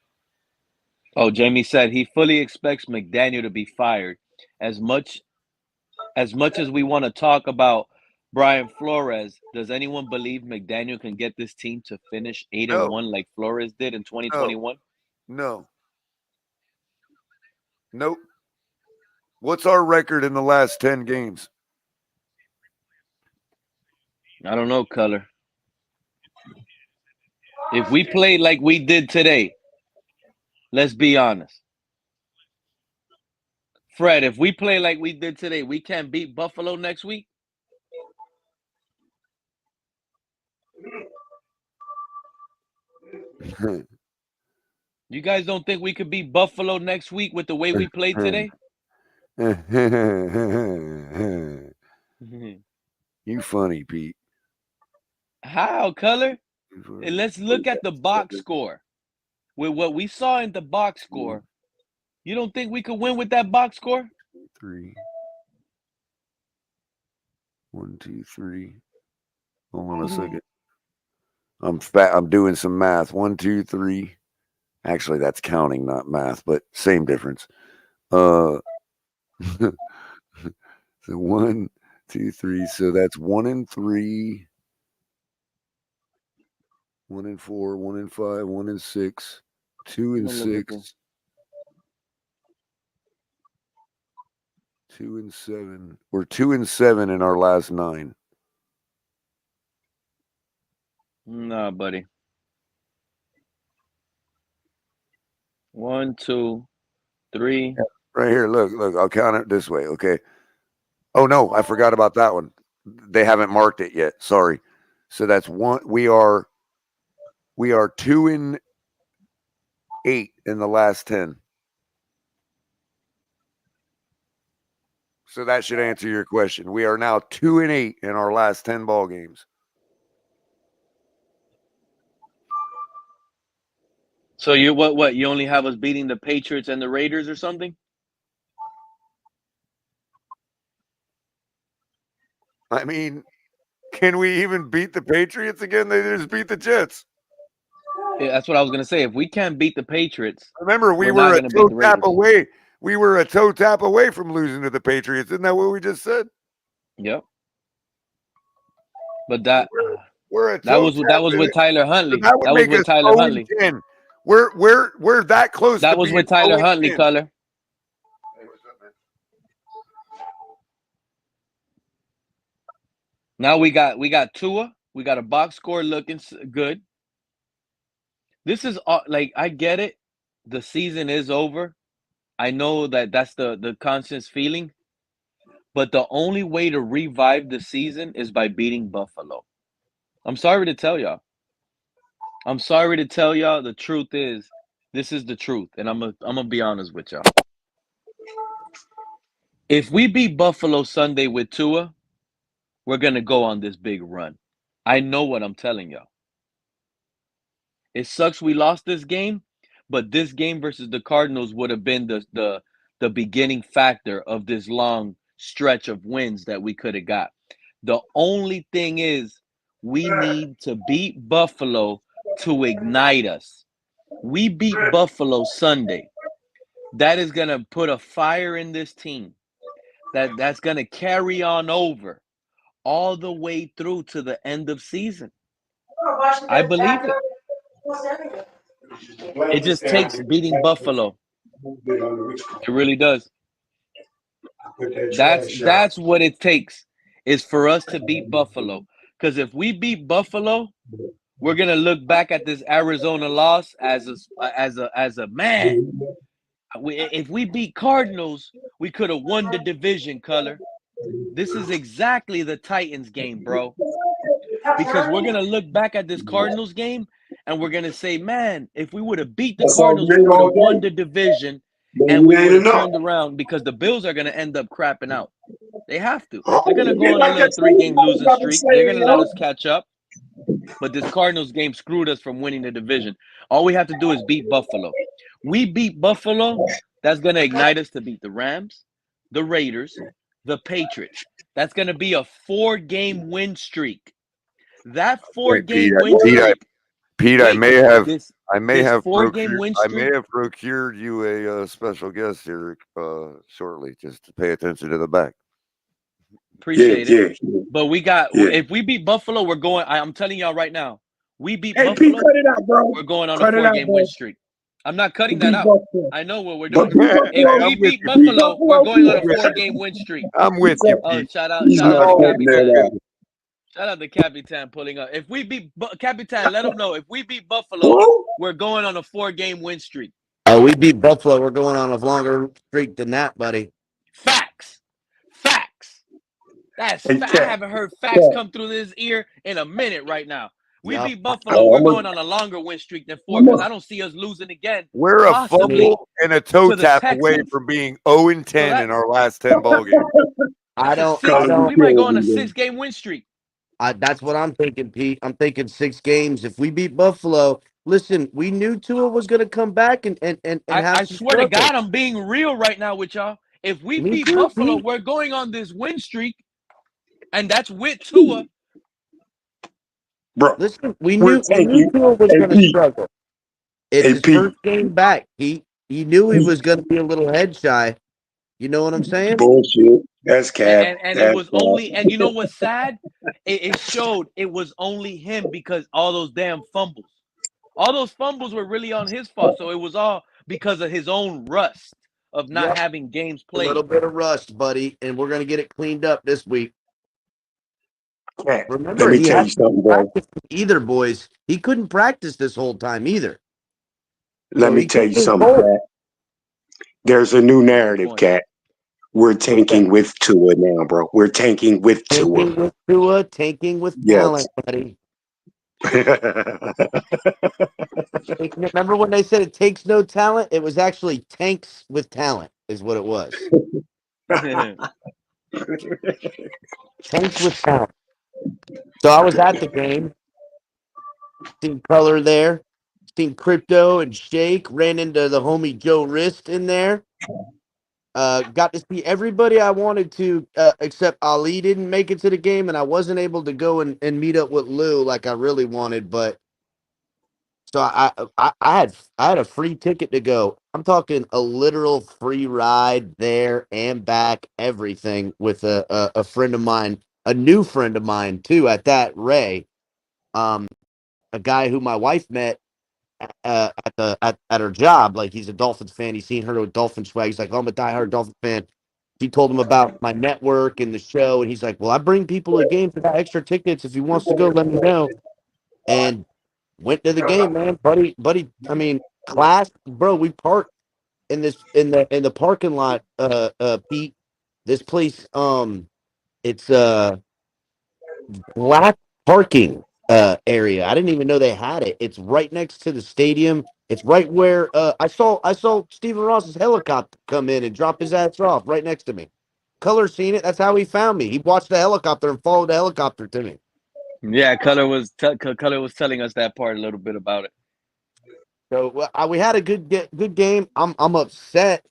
Oh, Jamie said he fully expects McDaniel to be fired. As much as we want to talk about Brian Flores, does anyone believe McDaniel can get this team to finish 8-1 like Flores did in 2021? No. Nope. What's our record in the last 10 games? I don't know, Color. If we play like we did today, let's be honest. Fred, if we play like we did today, we can't beat Buffalo next week? You guys don't think we could beat Buffalo next week with the way we played today? You funny, Pete. How, Color? And let's look at the box score. With what we saw in the box score, you don't think we could win with that box score? 3. 1, 2, 3. Hold on a second. I'm doing some math. 1, 2, 3. Actually, that's counting, not math, but same difference. So 1, 2, 3. So that's 1 and 3, 1 and 4, 1 and 5, 1 and 6, 2 and 6, 2 and 7. We're 2 and 7 in our last 9. Nah, buddy. 1, 2, 3. Right here. Look. I'll count it this way. Okay. Oh no, I forgot about that one. They haven't marked it yet. Sorry. So that's 1. We are 2 and 8 in the last 10. So that should answer your question. We are now 2 and 8 in our last 10 ball games. So you what? You only have us beating the Patriots and the Raiders or something? I mean, can we even beat the Patriots again? They just beat the Jets. Yeah, that's what I was gonna say. If we can't beat the Patriots, remember we were a toe tap away. We were a toe tap away from losing to the Patriots. Isn't that what we just said? Yep. But that we're a that was with Tyler Huntley. So that was with Tyler Huntley. We're that close. That was with Tyler Huntley, Color. Now we got Tua. We got a box score looking good. This is like, I get it. The season is over. I know that's the conscious feeling. But the only way to revive the season is by beating Buffalo. I'm sorry to tell y'all. The truth is, this is the truth, and I'm gonna be honest with y'all. If we beat Buffalo Sunday with Tua, we're gonna go on this big run. I know what I'm telling y'all. It sucks we lost this game, but this game versus the Cardinals would have been the beginning factor of this long stretch of wins that we could have got. The only thing is, we need to beat Buffalo to ignite us. We beat Buffalo Sunday. That is going to put a fire in this team. That's going to carry on over all the way through to the end of season. I believe it. It just takes beating Buffalo. It really does. That's what it takes, is for us to beat Buffalo. Because if we beat Buffalo, we're gonna look back at this Arizona loss as a man. If we beat Cardinals, we could have won the division, Color. This is exactly the Titans game, bro. Because we're gonna look back at this Cardinals game and we're gonna say, man, if we would have beat the Cardinals, we would have won the division, and we would have turned around, because the Bills are gonna end up crapping out. They have to. They're gonna go on a little 3-game losing streak. They're gonna let us catch up. But this Cardinals game screwed us from winning the division. All we have to do is beat Buffalo. We beat Buffalo, that's going to ignite us to beat the Rams, the Raiders, the Patriots. That's going to be a 4-game win streak. That 4-game win streak. Pete, I may have procured you a special guest here shortly, just to pay attention to the back. Appreciate it. Yeah. But we got Yeah. if we beat Buffalo, we're going. I'm telling y'all right now, we beat Hey, P, Buffalo, cut it out, bro. we're going on a Cut it out, 4-game win bro. streak. I'm not cutting that Beat out. Buffalo. I know what we're But doing. beat If Buffalo. we I'm with beat you, Pete. Beat Buffalo, we're Buffalo. going on a with 4-game win streak. I'm with you, Oh, Pete. shout out He's not to putting that Capitan. out. Shout out to Capitan pulling up. If we beat Capitan, let them know. If we beat Buffalo, Who? we're going on a 4-game win streak. Oh, we beat Buffalo. We're going on a longer streak than that, buddy. Facts. That's Hey, I Cat. haven't heard facts come through this ear in a minute right now. We Yep. beat Buffalo. We're I'm going on a longer win streak than 4 a, because I don't see us losing again, We're a possibly fumble and a toe to the tap away Texans. from being 0-10 So that in our last 10 ball games. I that's a don't. six. I Colin, you don't. We might go killing on a me, man. 6-game win streak. That's what I'm thinking, Pete. I'm thinking 6 games. If we beat Buffalo, listen, we knew Tua was going to come back and have I some swear to struggles. God, I'm being real right now with y'all. If we Me beat too, Buffalo, Pete. we're going on this win streak, and that's with Tua. Bro, Listen, we we're knew tanking. Tua was Hey, going to Pete. struggle. It's Hey, his Pete. first game back. He knew he Pete. was going to be a little head shy. You know what I'm saying? Bullshit. That's cap. And it That's was only, cap. and you know what's sad? It showed it was only him because all those damn fumbles. All those fumbles were really on his fault. So it was all because of his own rust of not Yep. having games A little played. bit of rust, buddy, and we're going to get it cleaned up this week. Cat. Let Remember, me he tell you hasn't something, bro. practiced either, boys. He couldn't practice this whole time either. Let So me he tell took you his something, bolt. Cat. There's a new Good narrative, point. Cat. We're tanking with Tua now, bro. We're tanking with Tua. Tanking with Tua, tanking with Yes. talent, buddy. Remember when they said it takes no talent? It was actually tanks with talent, is what it was. Tanks with talent. So I was at the game, seen Color there, seen Crypto and Shake, ran into the homie Joe Wrist in there. Got to see everybody I wanted to, except Ali didn't make it to the game, and I wasn't able to go and meet up with Lou like I really wanted. But so I had a free ticket to go. I'm talking a literal free ride there and back, everything with a friend of mine, a new friend of mine too. At that, Ray, um, a guy who my wife met at her job. Like, he's a Dolphins fan. He's seen her with Dolphin swag. He's like, oh, I'm a diehard Dolphin fan. He told him about my network and the show, and he's like, well, I bring people to games that got extra tickets. If he wants to go, let me know. And went to the game, man, buddy. I mean, class, bro. We parked in the parking lot. Pete, this place, it's black parking area. I didn't even know they had it. It's right next to the stadium. It's right where I saw Stephen Ross's helicopter come in and drop his ass off right next to me. Color seen it. That's how he found me. He watched the helicopter and followed the helicopter to me. Yeah, Color was telling us that part a little bit about it. So we had a good game. I'm upset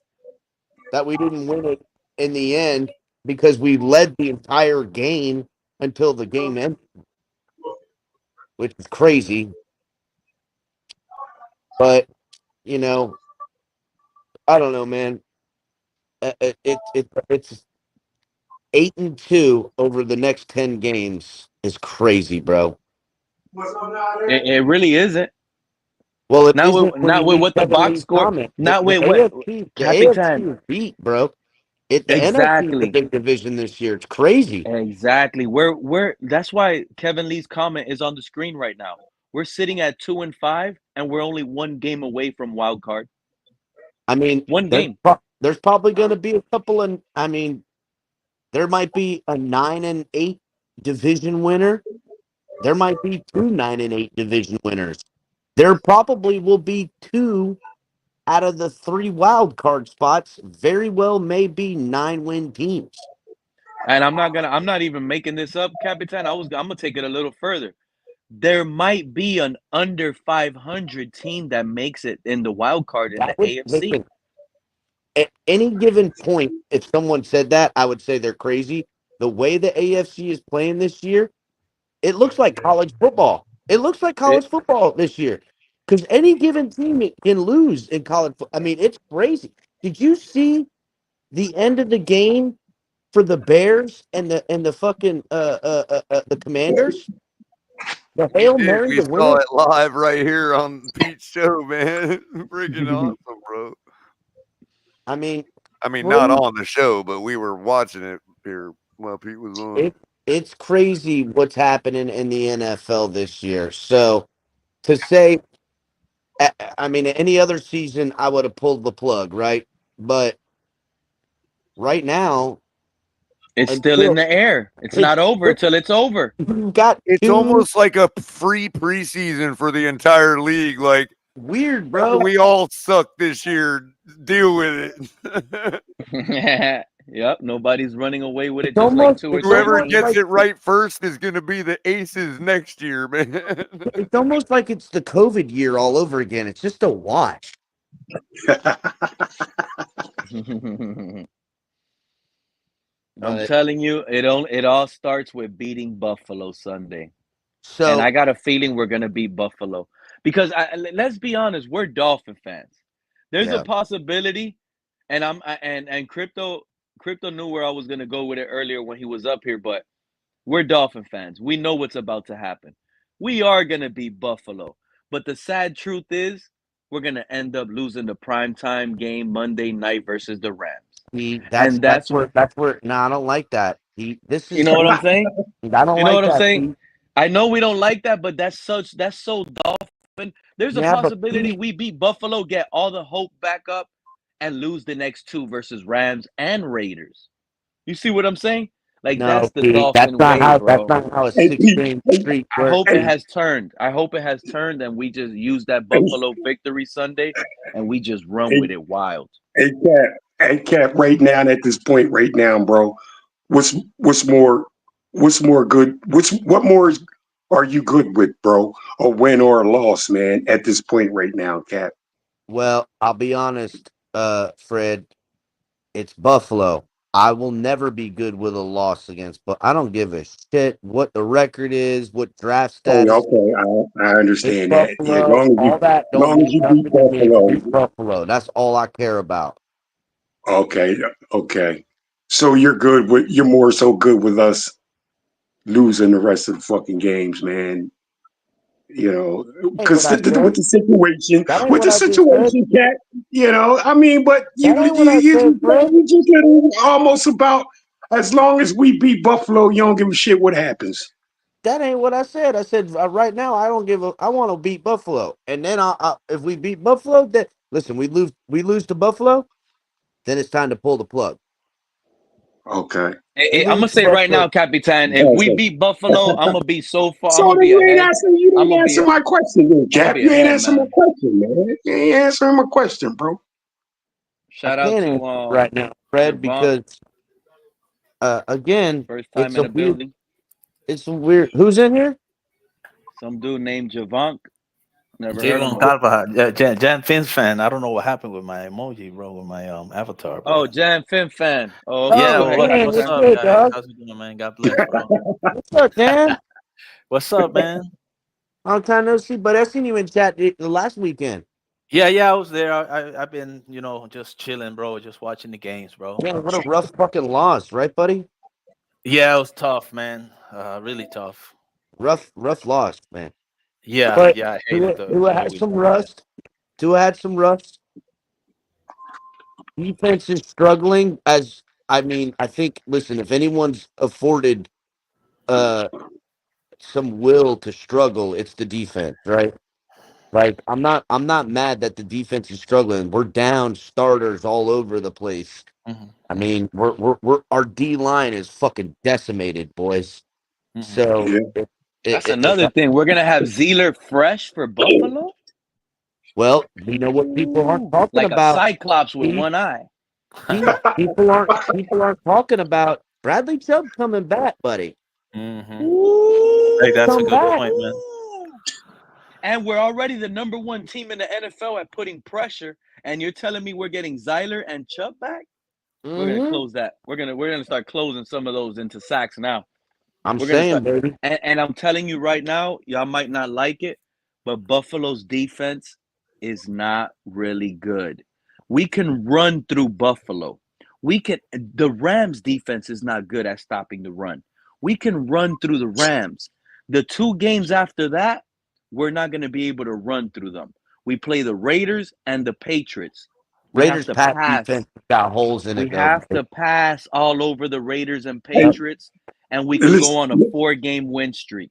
that we didn't win it in the end because we led the entire game until the game ended, which is crazy. But you know, I don't know, man. It's 8-2 over the next 10 games is crazy, bro. It really isn't. Well, it Not isn't with when not you with read what the Kevin box Lee's score. comment. The, Not the with what AFC, the Capitan. AFC is beat, bro. The NFC is the Exactly. big division this year. It's crazy. Exactly. That's why Kevin Lee's comment is on the screen right now. We're sitting at 2-5, and we're only one game away from wild card. I mean, One game. there's probably going to be a couple of. I mean, there might be a 9-8 division winner. There might be two 9-8 division winners. There probably will be two out of the three wild card spots. Very well, may be 9-win teams. And I'm not even making this up, Capitan. I'm gonna take it a little further. There might be an under 500 team that makes it in the wild card in the That would AFC. listen. At any given point, if someone said that, I would say they're crazy. The way the AFC is playing this year, it looks like college football. It looks like It, college football this year because any given team can lose in college. I mean, it's crazy. Did you see the end of the game for the Bears and the fucking the Commanders. The We Hail did. Mary We to win saw it. it live right here on Pete's show, man. Freaking awesome, bro. I mean, Not crazy. on the show, but we were watching it here while Pete was on. It's crazy what's happening in the NFL this year. So to say, I mean, any other season I would have pulled the plug, right? But right now, It's still in until the air. It's it's not over till it's over. you got It's two almost like a free preseason for the entire league. Like, weird, bro. we all suck this year. Deal with it. Yep, nobody's running away with it. It's Just like almost, 2 or it's 3 Whoever almost teams. gets like it right first is going to be the Aces next year, man. it's almost like it's the COVID year all over again. It's just a wash. I'm But telling you, it all starts with beating Buffalo Sunday. And so I got a feeling we're gonna beat Buffalo because let's be honest, we're Dolphin fans. There's a yeah, possibility, and and crypto knew where I was gonna go with it earlier when he was up here, but we're Dolphin fans. We know what's about to happen. We are gonna beat Buffalo, but the sad truth is we're gonna end up losing the primetime game Monday night versus the Rams, that's and that's that's where. No, I don't like that. This you is. know what I'm saying. I don't You know like what I'm that. saying? I know we don't like that, but that's so Dolphin. There's a Yeah, but possibility we beat Buffalo, get all the hope back up, and lose the next two versus Rams and Raiders. You see what I'm saying? Like no, that's the Pete, Dolphin way, that's bro. not how a Hey, six Pete, game hey, streak I works. hope it hey, has turned. I hope it has turned, and we just use that Buffalo victory Sunday, and we just run hey, with it wild. hey, Cap, hey, Cap, right now at this point, right now, bro. What's more, what's more good? What more are you good with, bro? A win or a loss, man? At this point, right now, Cap. Well, I'll be honest, Fred. It's Buffalo. I will never be good with a loss against, but I don't give a shit what the record is, what draft Oh, yeah, status. okay, I It's understand that. Yeah, as Buffalo. All that don't long as mean you beat nothing to me. Buffalo. It's Buffalo. That's all I care about. Okay, okay. So you're more so good with us losing the rest of the fucking games, man. You know, Ain't what because I said. That ain't with what the I just said. situation, Cat. You know, I mean, but That ain't what I said, Fred. you just said almost about as long as we beat Buffalo, you don't give a shit what happens. That ain't what I said. I said right now I don't give a. I want to beat Buffalo, and then if we beat Buffalo, then listen, we lose to Buffalo, then it's time to pull the plug. Okay. Hey, We I'm lose gonna to say right Buffalo. now, Capitan, if we Okay. beat Buffalo, I'm gonna be so far. I'm So gonna then be ahead. you I'm didn't gonna be answer my question, then, I'm gonna Cap. be You ain't ahead, answer my man. question, man. You ain't answering my question, bro. I Shout out can't to answer right now, Fred, Javon, because again, first time it's in a the weird. building. It's a weird. Who's in here? Some dude named Javon. Never heard of Javon him. Carvajal, Jan Fins fan. I don't know what happened with my emoji, bro, with my avatar, Oh, but Jan Finn fan. Oh, okay. yeah. Go Oh, ahead, Dan, What's what's Capitan. up, good, guys? dog? How's it going, man? God bless, bro. What's up, Dan? What's up, man? Long time no see, but I seen you in chat the last weekend. Yeah, I was there. I've been, just chilling, bro, just watching the games, bro. Man, what a rough fucking loss, right, buddy? Yeah, it was tough, man. Really tough. Rough loss, man. Yeah, But I hated Tua the way had we some lost, man. rust. Tua had some rust. Defense is struggling. I think. Listen, if anyone's afforded uh some will to struggle, it's the defense, right? Like I'm not mad that the defense is struggling. We're down starters all over the place. I mean, we're our D line is fucking decimated, boys. So Yeah. That's another thing. We're gonna have Zeeler fresh for Buffalo. well, you know what people aren't Ooh, talking like a about. cyclops with one eye. People aren't talking about Bradley Chubb coming back, buddy. Hey, that's a Come good back. point, man. And we're already the number one team in the NFL at putting pressure. And you're telling me we're getting Zeiler and Chubb back? We're gonna Mm-hmm. close that. We're gonna start closing some of those into sacks now. I'm We're gonna saying, start, baby. and I'm telling you right now, y'all might not like it, but Buffalo's defense is not really good. We can run through Buffalo. The Rams defense is not good at stopping the run. We can run through the Rams. The 2 games after that, we're not going to be able to run through them. We play the Raiders and the Patriots. We have Raiders to pass pass. defense got holes in We it though. have to pass all over the Raiders and Hey, Patriots, and we can go on a 4-game win streak.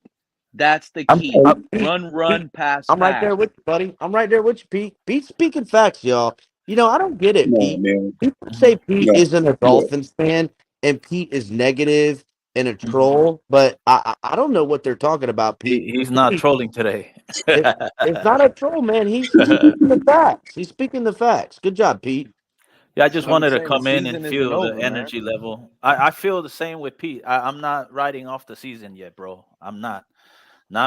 That's the key. Pete, Run, pass, I'm right pass. there with you, buddy. I'm right there with you, Pete. Pete speaking facts, y'all. You know, I don't get it, no, Pete. man. People say Pete No. isn't a Yeah. Dolphins fan and Pete is negative and a troll, but I don't know what they're talking about, Pete. He's not trolling today. It's not a troll, man. He's speaking the facts. He's speaking the facts. Good job, Pete. Yeah, I That's just what I'm wanted to saying. The come in and season isn't feel the over, man. energy level. I feel the same with Pete. I'm not writing off the season yet, bro. I'm not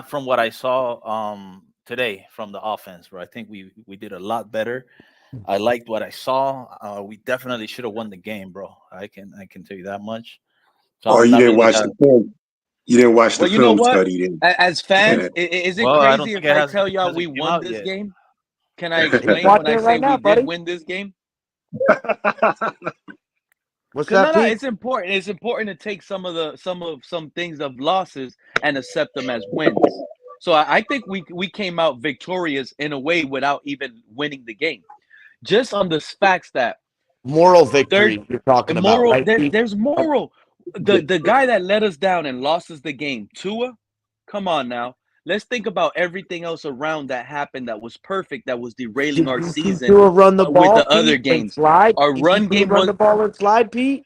from what I saw today from the offense, bro. I think we did a lot better. I liked what I saw. We definitely should have won the game, bro. I can tell you that much. So Oh, I'm you not didn't really watch the film. You didn't watch the Well, you know film what? study then. As fans, Yeah. is it well, I don't crazy think if I tell y'all hasn't we came won out this yet. game? Can I He's explain when watching I it say right now, we did buddy. win this game? What's Because that, no, Pete? it's important. It's important to take some things of losses and accept them as wins. So I think we came out victorious in a way without even winning the game. Just on the facts that Moral third victory you're talking about, moral, right, Pete? there's moral. The guy that let us down and lost us the game, Tua. Come on now. Let's think about everything else around that happened that was perfect, that was derailing Did our you see season Tua run the with ball, the other Pete, and games. slide? Our You see run Tua game run was the ball and slide, Pete?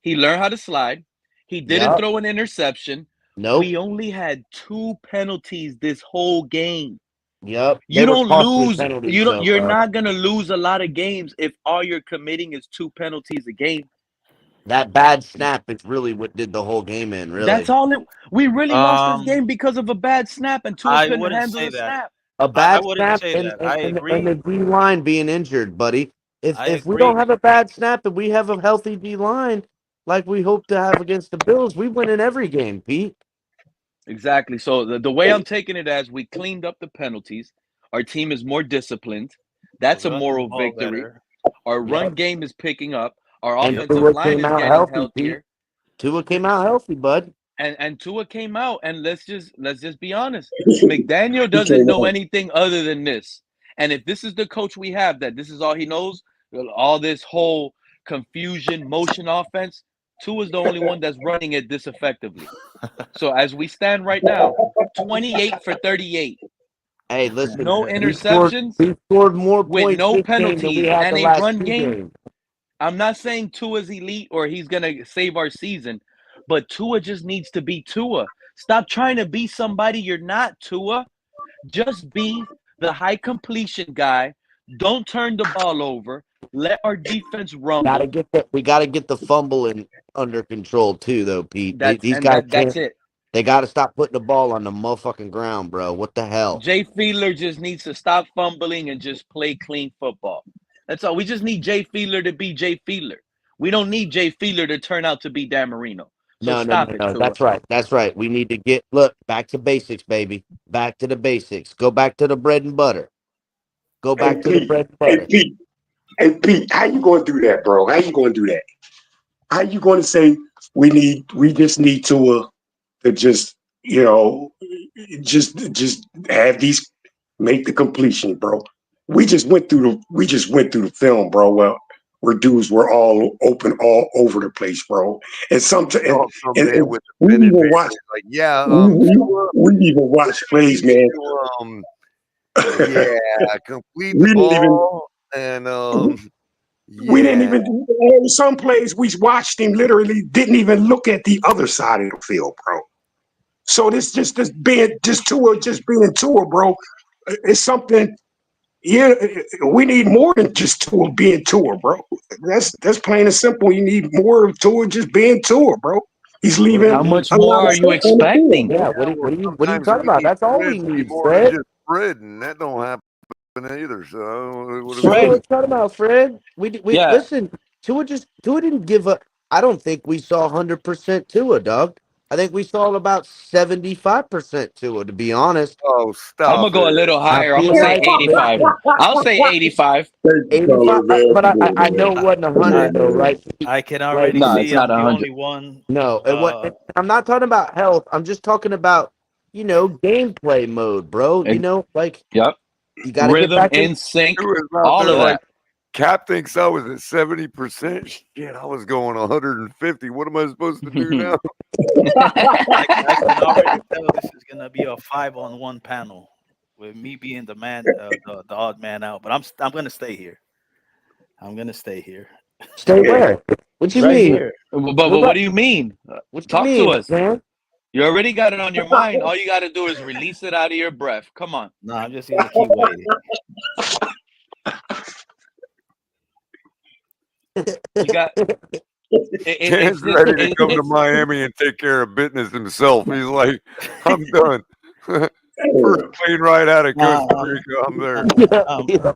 he learned how to slide. He didn't Yep. throw an interception. Nope. We only had 2 penalties this whole game. Yep. You They were don't costly lose. penalties, though, You're bro. not gonna lose a lot of games if all you're committing is 2 penalties a game. That bad snap is really what did the whole game in, That's really. all we really lost this Um, game because of a bad snap and Tua I couldn't wouldn't handle say the that. snap. A I bad wouldn't snap say and, that. and, I and the agree. D line being injured, buddy. I If we don't agree. have a bad snap and we have a healthy D line like we hope to have against the Bills, we win in every game, Pete. Exactly. So the way I'm taking it as we cleaned up the penalties, our team is more disciplined. That's Was a running the moral ball victory. better. Our run Yep. game is picking up. Our And Yep. offensive Tua line came is out getting healthy, Pete. healthier. Tua came out healthy, bud. And Tua came out, and let's just be honest. McDaniel He doesn't came know on. anything other than this. And if this is the coach we have, that this is all he knows, all this whole confusion, motion offense, Tua's the only one that's running it this effectively. So as we stand right now, 28 for 38, Hey, listen, no we scored interceptions more with points no this game than we penalties, had and the a last run two game. games. I'm not saying Tua's elite or he's gonna save our season, but Tua just needs to be Tua. Stop trying to be somebody you're not, Tua. Just be the high completion guy. Don't turn the ball over. Let our defense rumble. We gotta get the fumble under control too, though, Pete. These guys That's can't. it. They gotta stop putting the ball on the motherfucking ground, bro. What the hell? Jay Fiedler just needs to stop fumbling and just play clean football. That's all. We just need Jay Fiedler to be Jay Fiedler. We don't need Jay Fiedler to turn out to be Dan Marino. So stop it, Tua. That's right. That's right. We need to look back to basics, baby. Back to the basics. Go back to the bread and butter. Go Hey back to the Pete. bread and Hey butter. Pete. Hey Pete. How you going to do that, bro? How you going to do that? How you going to say we just need to just just have these make the completion, bro? We just went through the film, bro. Well, where dudes were all open all over the place, bro. And Saw something there and with the we pen even advantage. watched Like, yeah, Tua we even watched plays, needs man. to yeah, complete the We didn't even ball and we didn't yeah. even on some plays we watched him literally didn't even look at the other side of the field, bro. So this being just being Tua, bro. It's something. Yeah, we need more than just Tua being Tua, bro. That's plain and simple. You need more of Tua just being Tua, bro. He's leaving How much a more lot of are you stuff on the field, expecting? bro. Yeah. Or What are you sometimes talking we about? need That's all Fred we to be need, more than Fred. just Fred, and that don't happen either. So what are we That's what Fred, we're doing? talking about, Fred. We yeah. listen. Tua didn't give up. I don't think we saw 100% Tua, dog. I think we saw about 75% to it, to be honest. Oh, I'm stop gonna go a it. little I higher. I'm feel gonna say like 85. I'll say 85. Thank you, 85, color, man. but Come on, I know man. it wasn't Come 100 on, though, man. right? I can Like, already No, it's see not I'm the 100. only one. no, it wasn't. I'm not talking about health. I'm just talking about, gameplay mode, bro. Like, Yep. you got to get Rhythm, back in. in sync, Who is out all there of like that. Cap thinks I was at 70%? Shit, I was going 150. What am I supposed to do now? I can already tell this is gonna be a 5-on-1 panel with me being the man, the odd man out. But I'm gonna stay here. I'm gonna stay here. Stay where? What you Right mean? here. But What, what do you mean? what you Talk to mean, us. man? You already got it on your mind. All you got to do is release it out of your breath. Come on. No, I'm just gonna keep waiting. You got Dan's ready to come to Miami and take care of business himself. He's like, I'm done. First plane ride out of Costa Rica, I'm there.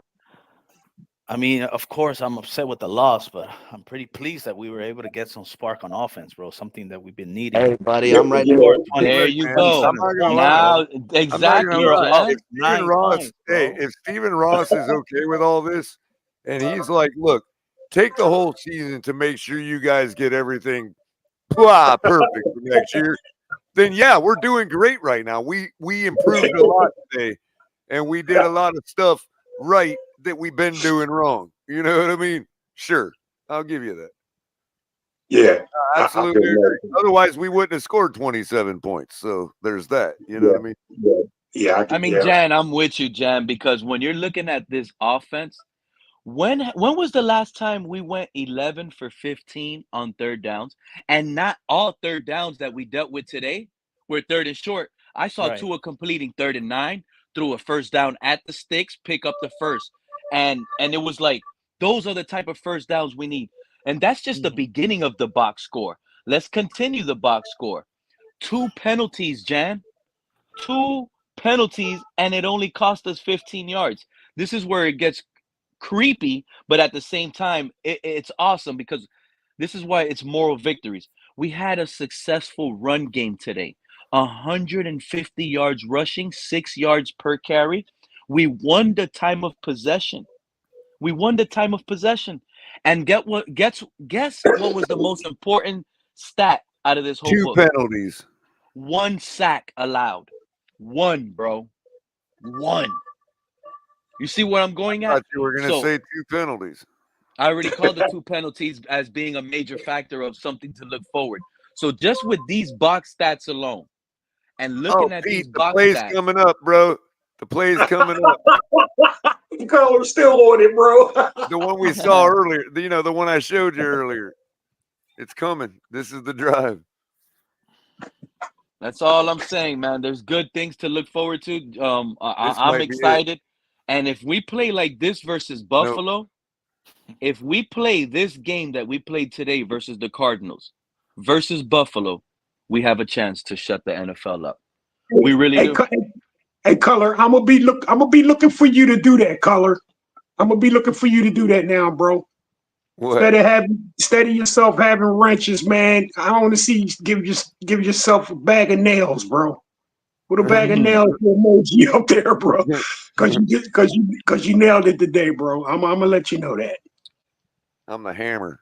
I mean, of course, I'm upset with the loss, but I'm pretty pleased that we were able to get some spark on offense, bro. Something that we've been needing. Hey, buddy, Yeah, I'm right you there. know, There you Man, go. I'm not gonna lie. Now, I'm not exactly, gonna lie. Jan. If Stephen 9 Ross, points, hey, bro. if Stephen Ross is okay with all this, and he's like, look, take the whole season to make sure you guys get everything perfect for next year, then yeah, we're doing great right now. We improved a lot today, and we did a lot of stuff right that we've been doing wrong. You know what I mean? Sure, I'll give you that. yeah. Absolutely agree. Otherwise, we wouldn't have scored 27 points. So there's that. You know what I mean? Yeah. I mean, Jan, I'm with you, Jan, because when you're looking at this offense, when was the last time we went 11 for 15 on third downs? And not all third downs that we dealt with today were third and short. I saw Right. Tua completing 3rd and 9, threw a first down at the sticks, pick up the first. And it was like, those are the type of first downs we need. And that's just the beginning of the box score. Let's continue the box score. 2 penalties, Jan. 2 penalties, and it only cost us 15 yards. This is where it gets creepy, but at the same time, it's awesome because this is why it's moral victories. We had a successful run game today. 150 yards rushing, 6 yards per carry. We won the time of possession. We won the time of possession. And guess what was the most important stat out of this whole 2 book? penalties. 1 sack allowed. 1, bro. 1. You see what I'm going I at? thought you were going to So say 2 penalties. I already called the 2 penalties as being a major factor of something to look forward. So just with these box stats alone, and looking at Pete, these the box play's stats, coming up, bro. The play's coming up. The color's still on it, bro. The one we saw earlier, the one I showed you earlier. It's coming. This is the drive. that's all I'm saying, man. There's good things to look forward to. This I'm might be it. excited. And if we play like this versus Nope. Buffalo, if we play this game that we played today versus the Cardinals versus Buffalo, we have a chance to shut the NFL up. We really do. Hey, color, I'm gonna be looking for you to do that, color. I'm gonna be looking for you to do that now, bro. What? Instead of yourself having wrenches, man. I want to see you give yourself a bag of nails, bro. With a bag of nails emoji up there, bro. Because you nailed it today, bro. I'm gonna let you know that. I'm the hammer.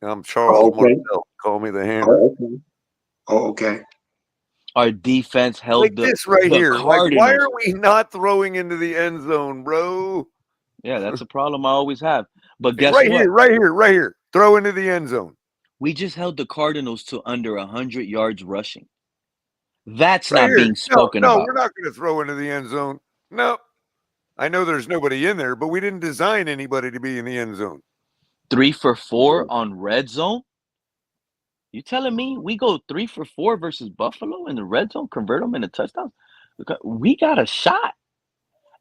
I'm Charles Martel. Call me the hammer. Okay. Our defense held Like this right the here. Cardinals. Like, why are we not throwing into the end zone, bro? Yeah, that's a problem I always have. But guess right what? Right here. Throw into the end zone. We just held the Cardinals to under 100 yards rushing. That's right not here. being spoken no, about. We're not going to throw into the end zone. No. I know there's nobody in there, but we didn't design anybody to be in the end zone. 3 for 4 on red zone? You telling me we go 3 for 4 versus Buffalo in the red zone, convert them into touchdowns? We got a shot.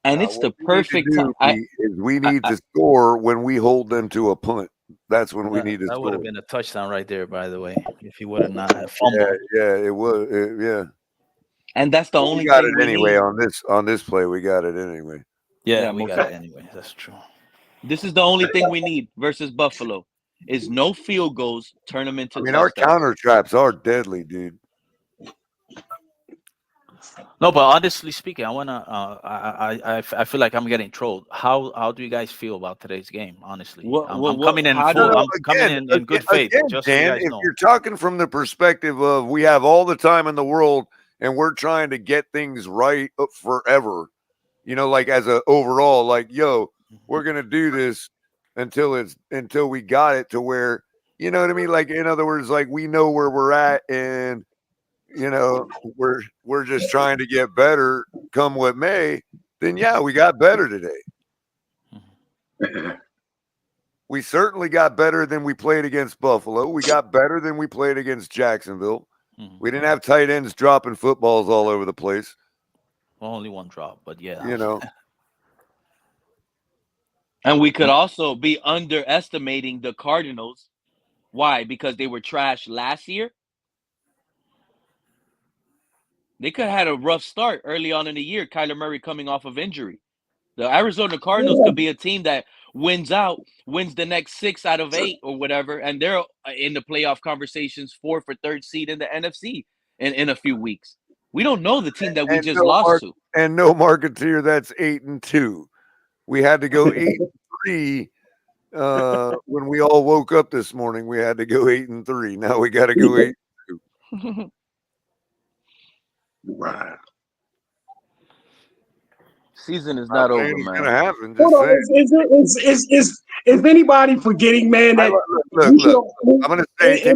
And it's the perfect time. We need to score when we hold them to a punt. That's when we need to That score. would have been a touchdown right there, by the way, if he would have not have fumbled. Yeah, it was. Yeah. And that's the only we got thing it we anyway need. on this play. We got it anyway. Yeah, we got it anyway. That's true. This is the only thing we need versus Buffalo is no field goals, turn them into touchdowns. Our counter traps are deadly, dude. No, but honestly speaking, I wanna. I feel like I'm getting trolled. How do you guys feel about today's game? Honestly, I'm coming in how full. do I'm coming in good faith. Again, Just so you Dan, guys if know. you're talking from the perspective of we have all the time in the world and we're trying to get things right forever, like as a overall, like, yo, we're gonna do this until we got it to where, you know what I mean? Like, in other words, like, we know where we're at, and we're just trying to get better come what may. Then yeah, we got better today. We certainly got better than we played against Buffalo. We got better than we played against Jacksonville. We didn't have tight ends dropping footballs all over the place. Well, only one drop, but yeah. And we could also be underestimating the Cardinals. Why? Because they were trash last year. They could have had a rough start early on in the year. Kyler Murray coming off of injury. The Arizona Cardinals could be a team that wins the next 6 out of 8 or whatever, and they're in the playoff conversations for third seed in the NFC in a few weeks. We don't know the team that we just lost to. And no marketeer, that's 8-2. We had to go 8-3 when we all woke up this morning. We had to go 8-3. Now we got to go 8-2. Wow. Season is not over, man. It's gonna happen. Hold on, is anybody forgetting, man? That look, I'm gonna say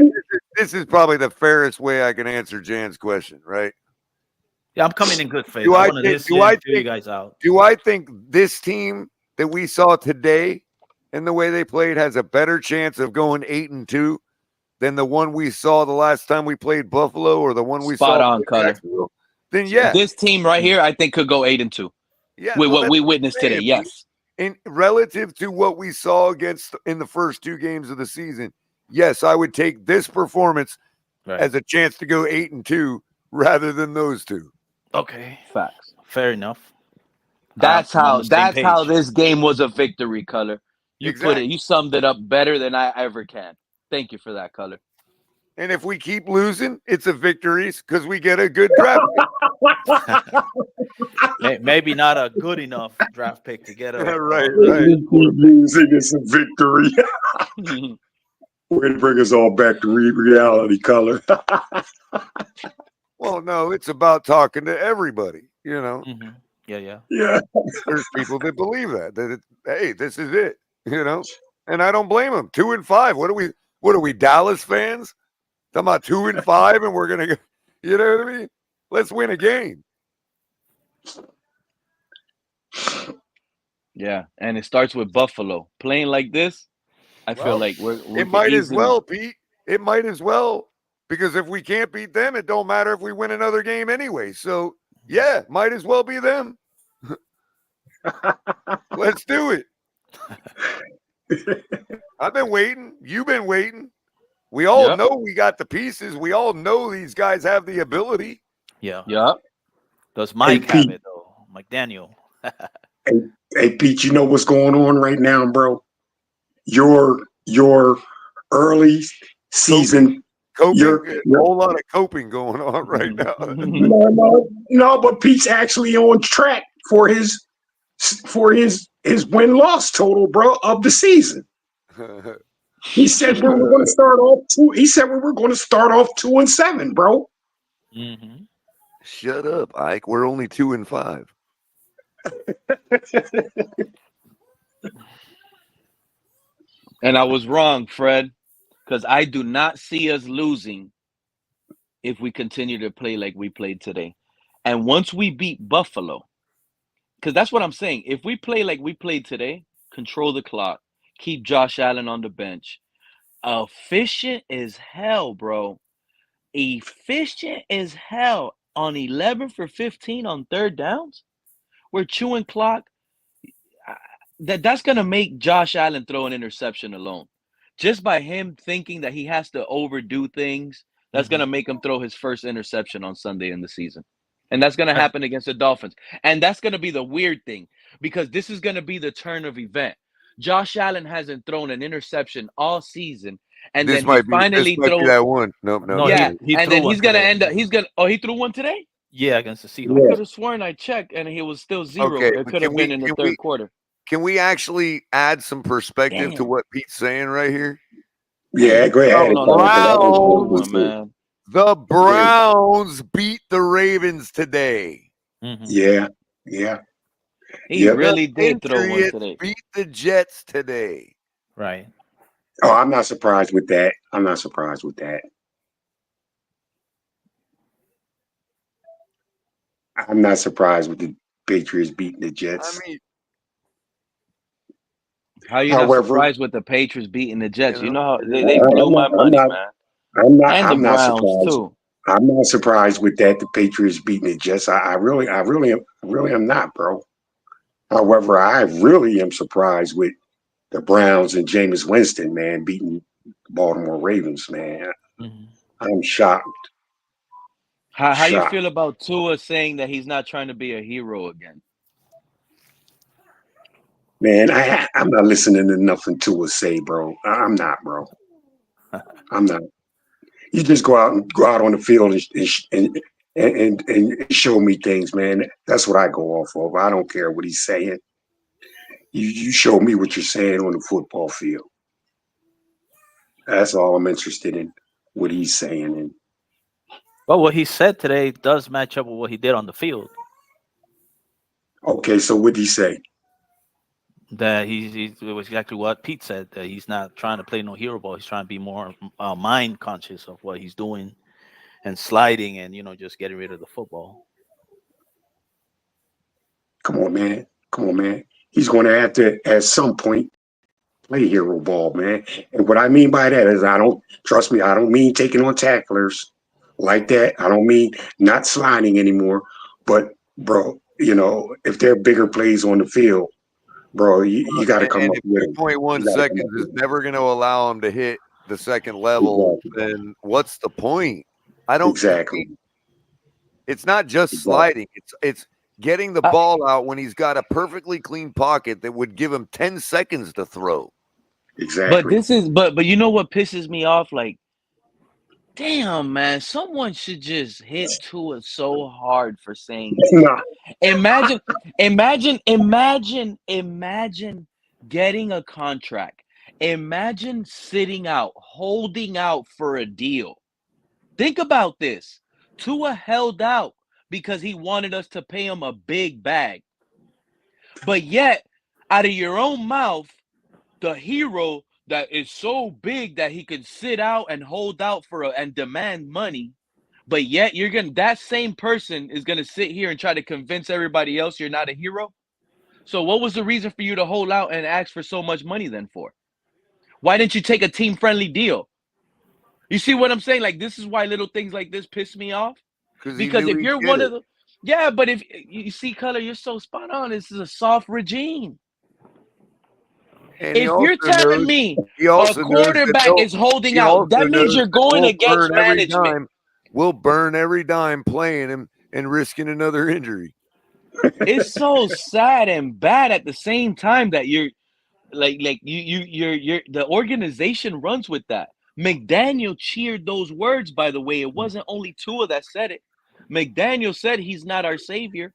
this is probably the fairest way I can answer Jan's question, right? Yeah, I'm coming in good faith. I want to listen, feel you guys out. Do I think this team that we saw today and the way they played has a better chance of going 8-2 than the one we saw the last time we played Buffalo or the one we saw on color? Then yeah, this team right here, I think, could go 8-2. Yeah, with what we witnessed today. Yes, in relative to what we saw in the first 2 games of the season, yes, I would take this performance as a chance to go 8-2 rather than those 2. Okay, facts. Fair enough. That's how this game was a victory, Color. You exactly. You summed it up better than I ever can. Thank you for that, Color. And if we keep losing, it's a victory because we get a good draft pick. Maybe not a good enough draft pick to get a right. Losing is a victory. We're gonna bring us all back to reality, Color. Well, no, it's about talking to everybody. Yeah. There's people that believe that hey, this is it. And I don't blame them. 2-5. What are we, Dallas fans? Talking about 2-5, and we're gonna go. You know what I mean? Let's win a game. Yeah, and it starts with Buffalo playing like this. I feel like it might as well, Pete. It might as well, because if we can't beat them, it don't matter if we win another game anyway. So yeah, might as well be them. Let's do it. I've been waiting. You've been waiting. We all know we got the pieces. We all know these guys have the ability. Yeah. Yeah. Does Mike have it though? Mike Daniel. Hey, Pete, you know what's going on right now, bro? Your early season. Coping, a whole lot of coping going on right now. No, but Pete's actually on track for his win-loss total, bro, of the season. He said we were going to start off 2. He said we were going to start off 2-7, bro. Mm-hmm. Shut up, Ike. We're only 2-5. And I was wrong, Fred, because I do not see us losing if we continue to play like we played today. And once we beat Buffalo, because that's what I'm saying. If we play like we played today, control the clock, keep Josh Allen on the bench. Efficient as hell, bro. Efficient as hell on 11 for 15 on third downs. We're chewing clock. That's going to make Josh Allen throw an interception alone. Just by him thinking that he has to overdo things, that's going to make him throw his first interception on Sunday in the season. And that's going to happen against the Dolphins. And that's going to be the weird thing, because this is going to be the turn of event. Josh Allen hasn't thrown an interception all season. And this then might he finally be that one. No. Yeah. And then he's going to end up, he threw one today? Yeah, against the I Seahawks. could have sworn I checked and he was still 0. Okay, It but could have been in the third quarter. Can we actually add some perspective to Damn. what Pete's saying right here? Yeah, go ahead. I don't know nothing about this one, man. The Browns beat the Ravens today. Yeah, yeah. He Yep. really did throw one Patriots today. beat the Jets today. Right. Oh, I'm not surprised with that. I'm not surprised with that. I'm not surprised with the Patriots beating the Jets. I mean, How you not surprised with the Patriots beating the Jets? You know how they blew my money, man. And the I'm not Browns surprised. too. I'm not surprised with that. The Patriots beating the Jets. I really am not, bro. However, I really am surprised with the Browns and Jameis Winston, man, beating the Baltimore Ravens, man. I'm shocked. How you feel about Tua saying that he's not trying to be a hero again? Man, I'm not listening to nothing Tua say, bro. I'm not, bro. I'm not. You just go out on the field and show me things, man. That's what I go off of. I don't care what he's saying. You show me what you're saying on the football field. That's all I'm interested in. What he's saying. And Well, what he said today does match up with what he did on the field. okay, so what did he say? That it was exactly what Pete said. That he's not trying to play no hero ball. He's trying to be more mind conscious of what he's doing, and sliding, and just getting rid of the football. Come on, man. Come on, man. He's going to have to, at some point, play hero ball, man. And what I mean by that is I don't mean taking on tacklers like that. I don't mean not sliding anymore. But, bro, if there are bigger plays on the field, bro, you got to come up with it. 2.1 seconds is never going to allow him to hit the second level, then what's the point? I don't. Exactly. It's not just sliding. It's getting the ball out when he's got a perfectly clean pocket that would give him 10 seconds to throw. Exactly. But you know what pisses me off? Like, damn, man, someone should just hit Tua so hard for saying this. Nah. Imagine getting a contract. Imagine sitting out, holding out for a deal. Think about this. Tua held out because he wanted us to pay him a big bag. But yet, out of your own mouth, the hero that is so big that he can sit out and hold out and demand money, but yet that same person is gonna sit here and try to convince everybody else you're not a hero. So what was the reason for you to hold out and ask for so much money then for? Why didn't you take a team-friendly deal? You see what I'm saying? Like, this is why little things like this piss me off. Because if you're one of the, but if you see, Color, you're so spot on. This is a soft regime. And if you're telling me a quarterback is holding out, that means you're going against management. We'll burn every dime playing him and risking another injury. It's so sad and bad at the same time that you're the organization runs with that. McDaniel cheered those words, by the way. It wasn't only Tua that said it. McDaniel said he's not our savior.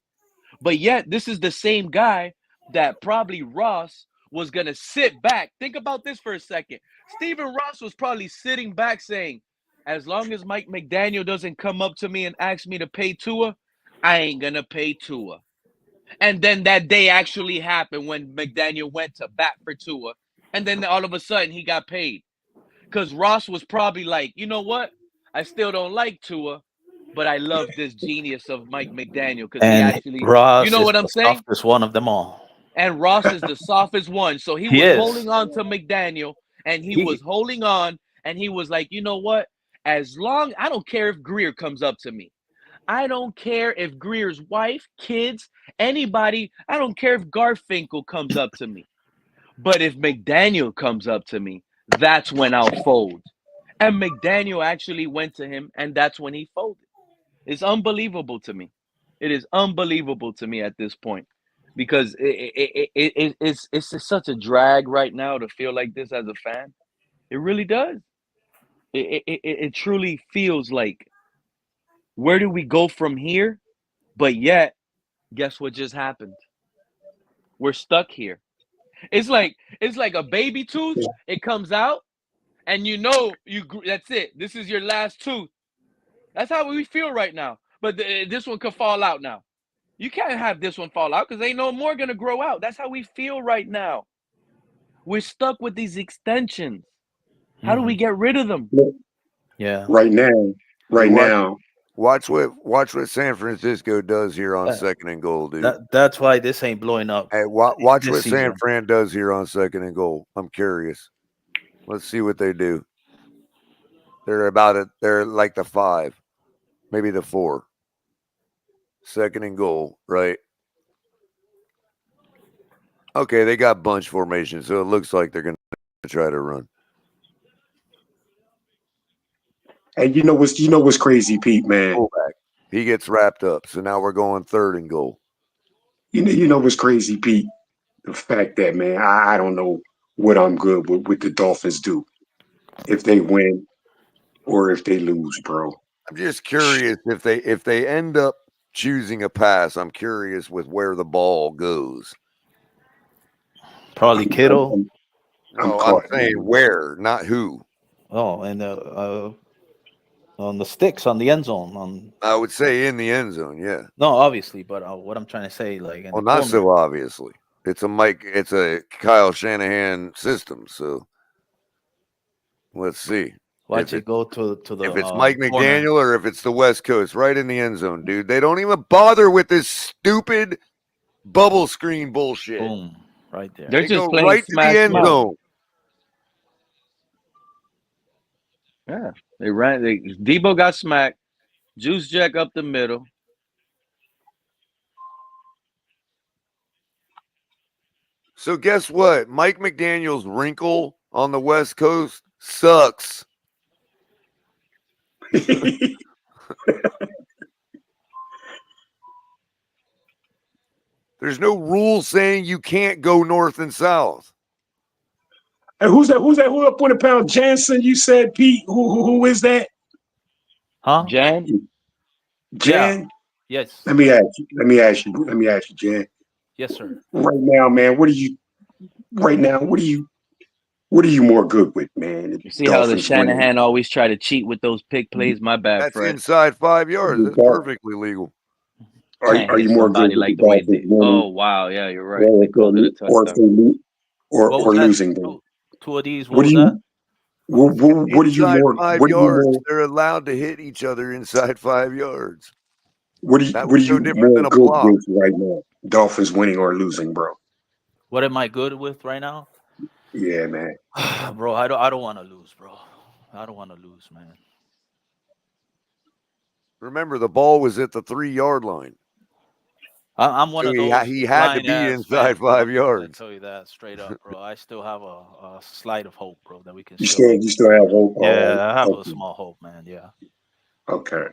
But yet, this is the same guy that probably Ross was going to sit back. Think about this for a second. Stephen Ross was probably sitting back saying, as long as Mike McDaniel doesn't come up to me and ask me to pay Tua, I ain't going to pay Tua. And then that day actually happened when McDaniel went to bat for Tua. And then all of a sudden he got paid. Because Ross was probably like, you know what? I still don't like Tua, but I love this genius of Mike McDaniel because he actually, Ross, you know what I'm saying? Softest one of them all. And Ross is the softest one. So he was holding on to McDaniel, and he was holding on, and he was like, you know what? I don't care if Greer comes up to me. I don't care if Greer's wife, kids, anybody, I don't care if Garfinkel comes up to me. But if McDaniel comes up to me, that's when I'll fold. And McDaniel actually went to him, and that's when he folded. It's unbelievable to me. It is unbelievable to me at this point because it's just such a drag right now to feel like this as a fan. It really does. It truly feels like, where do we go from here? But yet, guess what just happened? We're stuck here. It's like a baby tooth. It comes out, and that's it. This is your last tooth. That's how we feel right now. But this one could fall out now. You can't have this one fall out because ain't no more gonna grow out. That's how we feel right now. We're stuck with these extensions. How do we get rid of them? Yeah. Right now, right now. Watch what San Francisco does here on second and goal, dude. That's why this ain't blowing up. Hey, watch this what season. San Fran does here on second and goal. I'm curious. Let's see what they do. They're about it. They're like the 5, maybe the 4. Second and goal, right? Okay, they got bunch formation, so it looks like they're going to try to run. And you know what's crazy, Pete, man? Fullback. He gets wrapped up, so now we're going third and goal. You know what's crazy, Pete? The fact that, man, I don't know what I'm good with what the Dolphins do. If they win or if they lose, bro. I'm just curious if they end up choosing a pass. I'm curious with where the ball goes. Probably Kittle. I'm saying where, not who. Oh, and on the sticks on the end zone. I would say in the end zone, yeah. No, obviously, but what I'm trying to say, like, in Well, the not corner. so obviously. It's a Kyle Shanahan system. So let's see. Watch it go to the. If it's Mike corner. McDaniel or if it's the West Coast, right in the end zone, dude. They don't even bother with this stupid bubble screen bullshit. Boom, right there. They're They just go playing right to the end smash zone. Yeah, they ran. Debo got smacked. Juice Jack up the middle. So guess what? Mike McDaniel's wrinkle on the West Coast sucks. There's no rule saying you can't go north and south. And who's that? Who's up on the pound? Jansen, you said, Pete. Who is that? Huh? Jan? Jan? Yeah. Yes. Let me ask you, Jan. Yes, sir. Right now, man, what are you more good with, man? You see how the Shanahan always try to cheat with those pick plays? My bad, That's Fred. inside 5 yards. That's perfectly legal. Are you more good like with the way Dolphins they? Oh wow, yeah, you're right. They called it a touchdown. Or losing them? Two of these. What do you? What are you Inside more? 5 What are you yards, more? they're allowed to hit each other inside 5 yards. What are you no different more than a good block. with right now? Dolphins winning or losing, bro? What am I good with right now? Yeah, man. Bro, I don't want to lose, bro. I don't want to lose, man. Remember, the ball was at the 3-yard line. I'm one So of those. he had to be inside 5 yards. I tell you that straight up, bro. I still have a slight of hope, bro, that we can. You still have hope. Yeah, I have a small hope, man. Yeah. Okay.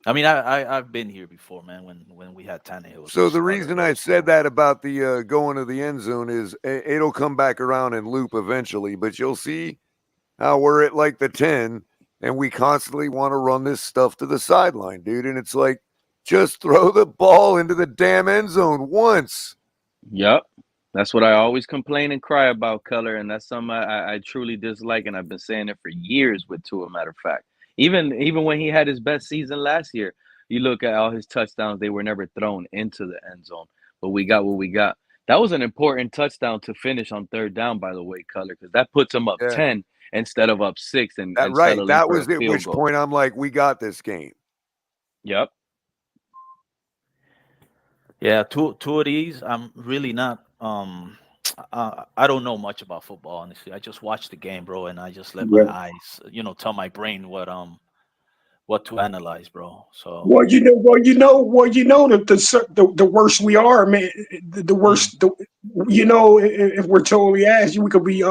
I mean, I've been here before, man. When we had Tannehill. So the reason I said that about the going to the end zone is it'll come back around and loop eventually, but you'll see how we're at like the 10 and we constantly want to run this stuff to the sideline, dude. And it's like, just throw the ball into the damn end zone once. Yep. That's what I always complain and cry about, Color, and that's something I truly dislike, and I've been saying it for years with Tua, matter of fact. Even when he had his best season last year, you look at all his touchdowns, they were never thrown into the end zone. But we got what we got. That was an important touchdown to finish on third down, by the way, Color, because that puts them up 10 instead of up 6 and right. settling That for was a at field which goal. point I'm like, we got this game. Yep. Yeah, two of these, I'm really not. I don't know much about football, honestly. I just watch the game, bro, and I just let my eyes, tell my brain what to analyze, bro. So. Well, the worse we are, man. The worse, if we're totally ass, we could be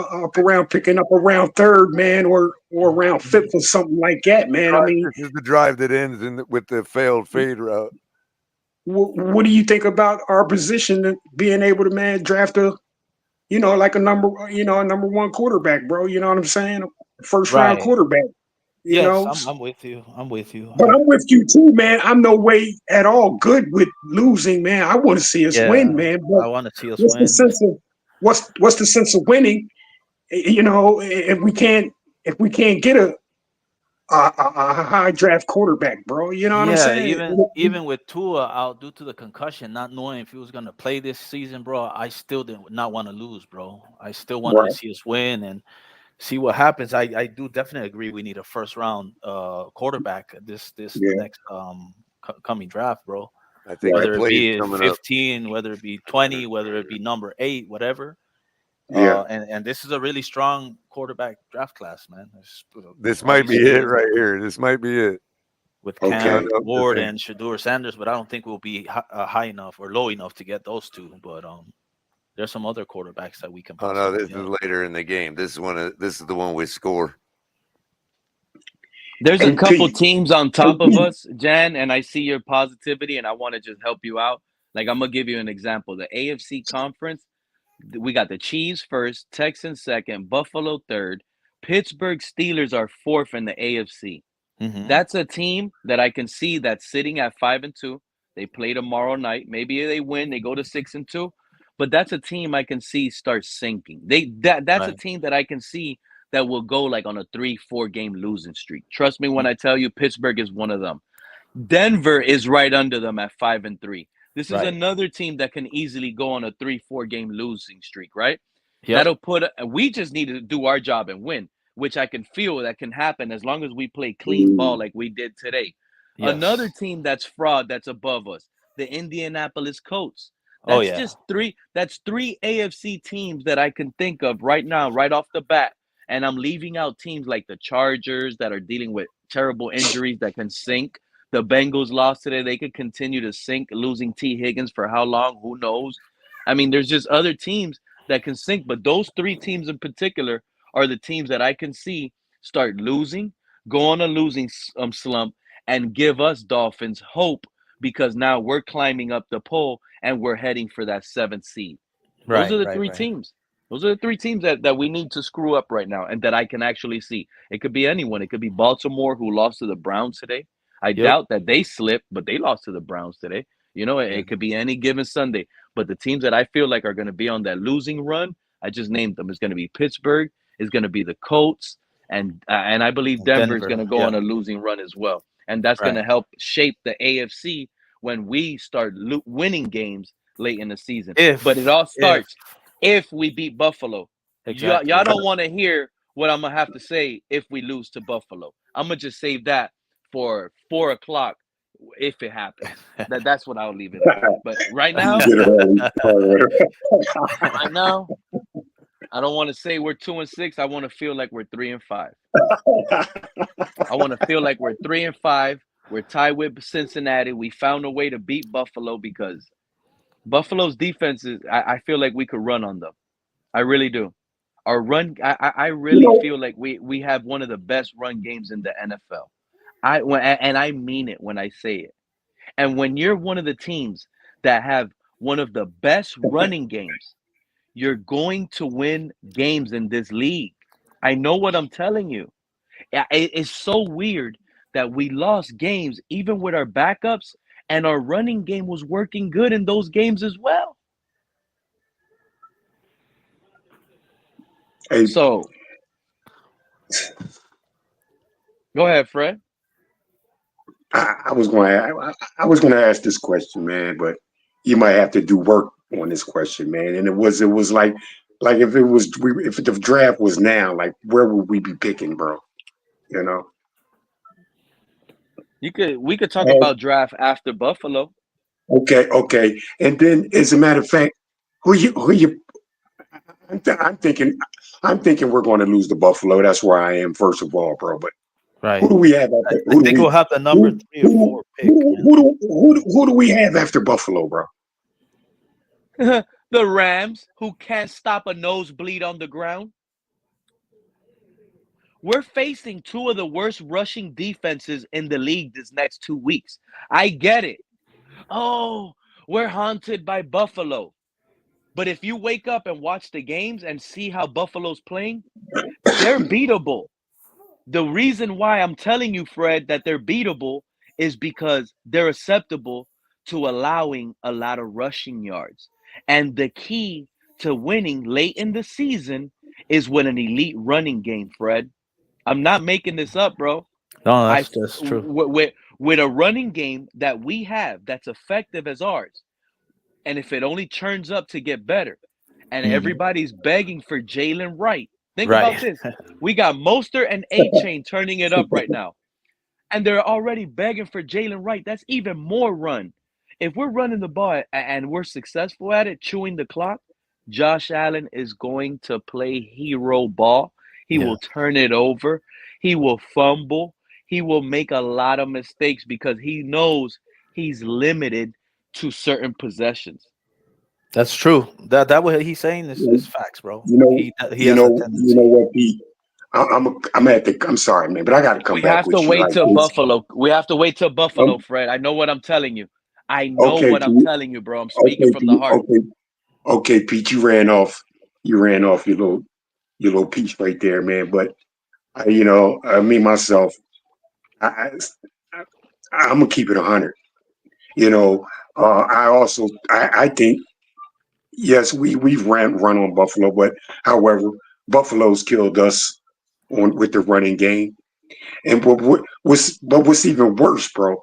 picking up around third, man, or around fifth or something like that, man. I mean, this is the drive that ends with the failed fade route. What do you think about our position being able to, man, draft a number one quarterback, bro? You know what I'm saying? First round quarterback. You Yes, know, I'm with you. I'm with you. but I'm with you too, man. I'm no way at all good with losing, man. I want to see us Yeah, win, man. But I want to see us what's the win. sense of what's the sense of winning? You know, if we can't get a high draft quarterback, bro. You know what I'm Yeah, saying? even with Tua out due to the concussion, not knowing if he was gonna play this season, bro, I still did not want to lose, bro. I still wanted to Right. see us win and see what happens. I do definitely agree we need a first round quarterback this Yeah. next coming draft, bro. I think the Whether it plays be coming up. 15, whether it be 20, whether it be number 8, whatever. Yeah. And this is a really strong quarterback draft class, man. This might be Obviously it right here. This might be it. with I Cam don't Okay. know what to Ward think. and Shadur Sanders, but I don't think we'll be high enough or low enough to get those two. But there's some other quarterbacks that we can Oh no, possibly this get. is later in the game. This is the one we score. There's a Hey couple Pete. teams on Hey top of Pete. us, Jan, and I see your positivity, and I want to just help you out. Like, I'm gonna give you an example. The AFC conference, we got the Chiefs first, Texans second, Buffalo third, Pittsburgh Steelers are fourth in the AFC. Mm-hmm. That's a team that I can see that's sitting at 5-2. They play tomorrow night. Maybe they win, they go to 6-2. But that's a team I can see start sinking. That's a Right. team that I can see that will go like on a 3-4 game losing streak. Trust me when I tell you Pittsburgh is one of them. Denver is right under them at 5-3. This is Right. another team that can easily go on a 3-4 game losing streak, right? Yep. That'll put we just need to do our job and win, which I can feel that can happen as long as we play clean ball like we did today. Another Yes. team that's fraud that's above us, the Indianapolis Colts. Oh That's yeah. just three AFC teams that I can think of right now, right off the bat. And I'm leaving out teams like the Chargers that are dealing with terrible injuries that can sink. The Bengals lost today. They could continue to sink, losing T. Higgins for how long? Who knows? I mean, there's just other teams that can sink, but those three teams in particular are the teams that I can see start losing, go on a losing slump, and give us Dolphins hope because now we're climbing up the pole and we're heading for that 7th seed. Those are Right. the Right. three Right. teams. Those are the three teams that we need to screw up right now and that I can actually see. It could be anyone. It could be Baltimore, who lost to the Browns today. I Yep. doubt that they slipped, but they lost to the Browns today. You know, Yeah. it could be any given Sunday. But the teams that I feel like are going to be on that losing run, I just named them. It's going to be Pittsburgh. It's going to be the Colts, and I believe Denver is going Denver. to go Yeah. on a losing run as well. And that's going Right. to help shape the AFC when we start winning games late in the season. But it all If starts if we beat Buffalo. exactly. Y'all don't want to hear what I'm gonna have to say if we lose to Buffalo. I'm gonna just save that for 4 o'clock if it happens. That's what I'll leave it at. But right You now, get it early. right now, I don't want to say we're 2-6. I want to feel like we're 3-5. I want to feel like we're 3-5. We're tied with Cincinnati. We found a way to beat Buffalo because Buffalo's defense is. I feel like we could run on them. I really do. Our run. I You really know, feel like we have one of the best run games in the NFL. And I mean it when I say it. And when you're one of the teams that have one of the best running games, you're going to win games in this league. I know what I'm telling you. It's so weird that we lost games even with our backups, and our running game was working good in those games as well. hey, So go ahead, Fred. I was going to I was going to ask this question, man, but you might have to do work on this question, man. And it was like if the draft was now, like where would we be picking, bro? You know. We could talk Oh, about draft after Buffalo. okay. And then, as a matter of fact, who you? I'm thinking we're going to lose to Buffalo. That's where I am, first of all, bro. But who Right. do we have after? I Who do think we'll we? have the number Who 3 or who 4 pick. who do we have after Buffalo, bro? The Rams, who can't stop a nosebleed on the ground. We're facing two of the worst rushing defenses in the league this next 2 weeks. I get it. Oh, we're haunted by Buffalo. But if you wake up and watch the games and see how Buffalo's playing, they're beatable. The reason why I'm telling you, Fred, that they're beatable is because they're acceptable to allowing a lot of rushing yards. And the key to winning late in the season is with an elite running game, Fred. I'm not making this up, bro. No, I that's true. with a running game that we have that's effective as ours, and if it only turns up to get better, and everybody's begging for Jalen Wright. Think about Right. this. We got Mostert and A-Chain turning it up right now. And they're already begging for Jalen Wright. That's even more run. If we're running the ball and we're successful at it, chewing the clock, Josh Allen is going to play hero ball. He Yeah. will turn it over. He will fumble. He will make a lot of mistakes because he knows he's limited to certain possessions. That's true. That what he's saying is facts, bro. You know, He has a tendency. what, Pete? I'm sorry, man, but I got to come We back have to with you wait like till this. Buffalo. We have to wait till Buffalo, Um, Fred. I know what I'm telling you. I know okay, what I'm Pete. telling you, bro. I'm speaking Okay, from the Pete. heart. Okay, Pete. You ran off. You ran off your little piece right there, man. But me myself, I, I I'm gonna keep it 100. You know, I think yes, we've run on Buffalo, but however, Buffalo's killed us on with the running game. And what's even worse, bro?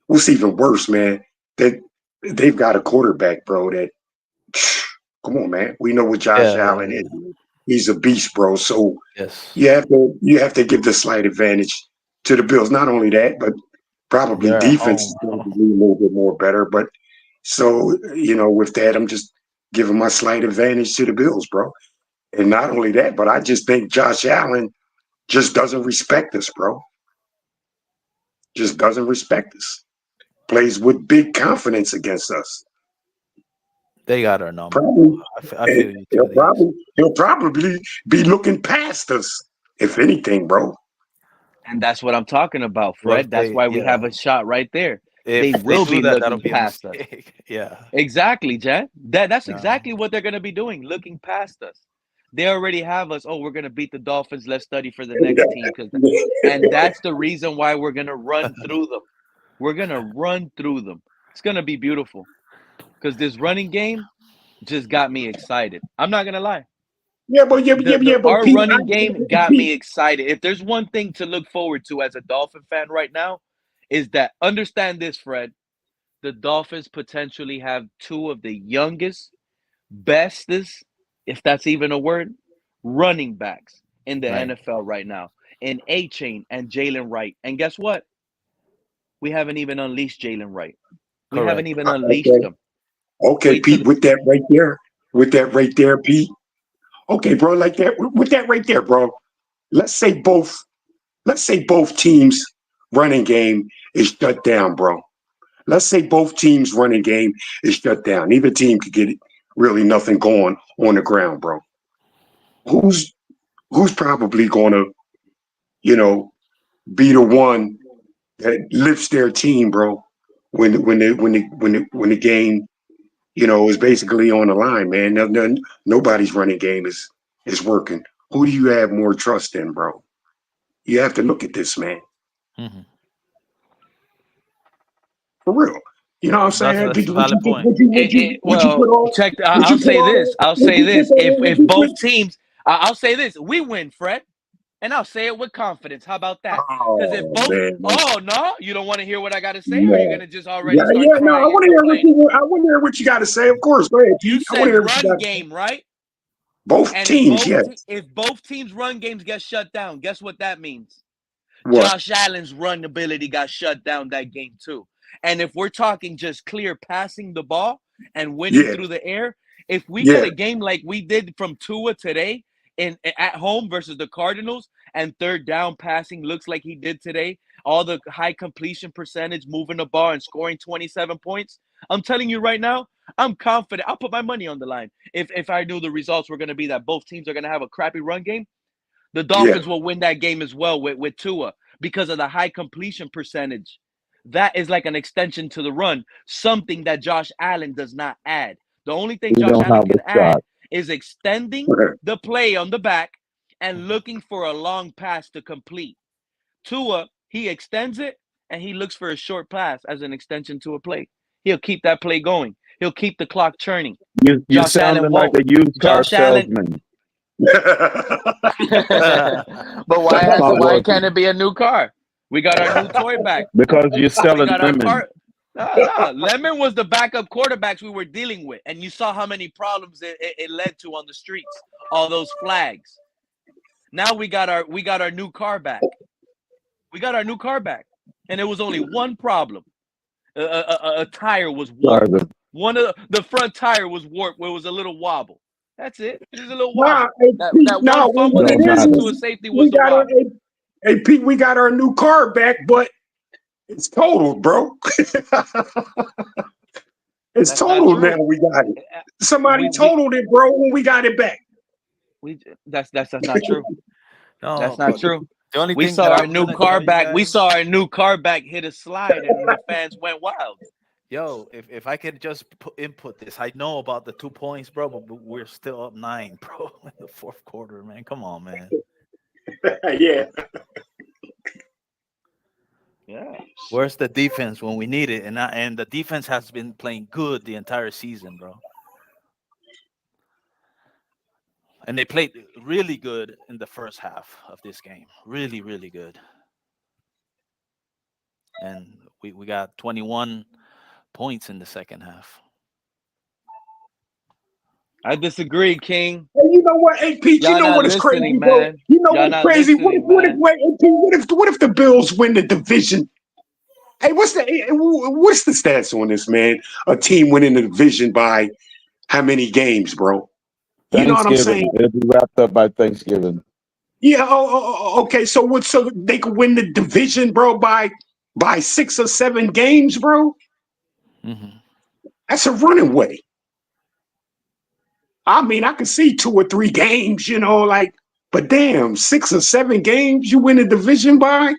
What's even worse, man? That they've got a quarterback, bro. That come on, man. We know what Josh Allen is. He's a beast, bro. So Yes. you have to give the slight advantage to the Bills. Not only that, but probably They're at defense home, is bro. probably a little bit more better. But so with that, I'm just giving my slight advantage to the Bills, bro. And not only that, but I just think Josh Allen just doesn't respect us, bro. Just doesn't respect us. Plays with big confidence against us. They got our number, bro. Probably, I and feel you to the east. he'll probably be looking past us, if anything, bro. And that's what I'm talking about, Well, Fred. That's why we have a shot right there. They if they will do be that, that'll looking be a past us. mistake. Yeah. Exactly, Jan. That's Yeah. exactly what they're gonna be doing, looking past us. They already have us. Oh, we're gonna beat the Dolphins. Let's study for the next team, and that's the reason why we're gonna run through them. We're gonna run through them. It's gonna be beautiful because this running game just got me excited. I'm not gonna lie. But Our Pete, running game got me Pete, excited. If there's one thing to look forward to as a Dolphin fan right now, is that understand this, Fred. The Dolphins potentially have two of the youngest, bestest, if that's even a word, running backs in the Right. NFL right now. In A-Chain and Jalen Wright. And guess what? We haven't even unleashed Jalen Wright. We haven't Correct. even unleashed okay, him. okay, Wait till Pete, with that right there, Pete. Okay, bro, like that, with that right there, bro. Let's say both, let's say both teams' running game is shut down, bro. Let's say both teams' running game is shut down. Neither team could get really nothing going on the ground, bro. Who's who's probably gonna, you know, be the one that lifts their team, bro, when the game, is basically on the line, man. Nobody's running game is working. Who do you have more trust in, bro? You have to look at this, man. Mm-hmm. For real. You know what I'm saying? That's a valid point. Would you put all check. would I'll you put say this. all I'll would say you put this. all If would you both put teams, I'll say this. We win, Fred, and I'll say it with confidence. How about that? Because if oh both, man. oh no, you don't want to hear what I got to say, or you're No. gonna just already Yeah, start yeah, no, crying and complaining. I want to hear what you gotta say. Of course. Go ahead, You Pete. I want to said hear what you run got to say. game, right? Both And teams, yes. if both teams' run games get shut down, guess what that means? What? Josh Allen's run ability got shut down that game too. And if we're talking just clear passing the ball and winning Yeah, through the air, if we get yeah, a game like we did from Tua today in at home versus the Cardinals and third down passing looks like he did today, all the high completion percentage, moving the ball and scoring 27 points, I'm telling you right now, I'm confident. I'll put my money on the line. If I knew the results were going to be that both teams are going to have a crappy run game, the yeah. Dolphins will win that game as well with Tua because of the high completion percentage. That is like an extension to the run, something that Josh Allen does not add. The only thing We Josh don't Allen have can a add shot. is extending the play on the back and looking for a long pass to complete. Tua, he extends it and he looks for a short pass as an extension to a play. He'll keep that play going. He'll keep the clock churning. You're Josh Allen sounding like won't. a used car Josh Allen. salesman. But That's not why working. can't it be a new car? We got our new toy back. Because you're We selling got our lemon. car. No. Lemon was the backup quarterbacks we were dealing with, and you saw how many problems it led to on the streets. All those flags. Now we got our new car back. We got our new car back, and it was only one problem. A tire was warped. One of the front tire was warped, where it was a little wobble. That's it. Just a little wobble. That one fumble that turned into a safety was a wobble. Hey Pete, we got our new car back, but it's totaled, bro. It's totaled now. We got it. Somebody totaled it, bro, when we got it back. That's not true. No, that's not true. The only We thing saw that our I'm new gonna car tell you back. We guys- saw our new car back hit a slide, and the fans went wild. Yo, if I could just input this, I know about the 2 points, bro, but we're still up 9, bro, in the fourth quarter, man. Come on, man. Yeah. Yeah. Where's the defense when we need it? And the defense has been playing good the entire season, bro. And they played really good in the first half of this game. Really, really good. And we got 21 points in the second half. I disagree, King. Hey, you know what? Hey, Pete, you know what is crazy, bro? Man. You know what's crazy? What if the Bills win the division? Hey, what's the stats on this, man? A team winning the division by how many games, bro? You know what I'm saying? It'll be wrapped up by Thanksgiving. Yeah. Okay. So they could win the division, bro, by 6 or 7 games, bro. Mm-hmm. That's a running way. I mean, I could see 2 or 3 games, you know, but damn, 6 or 7 games you win the division by.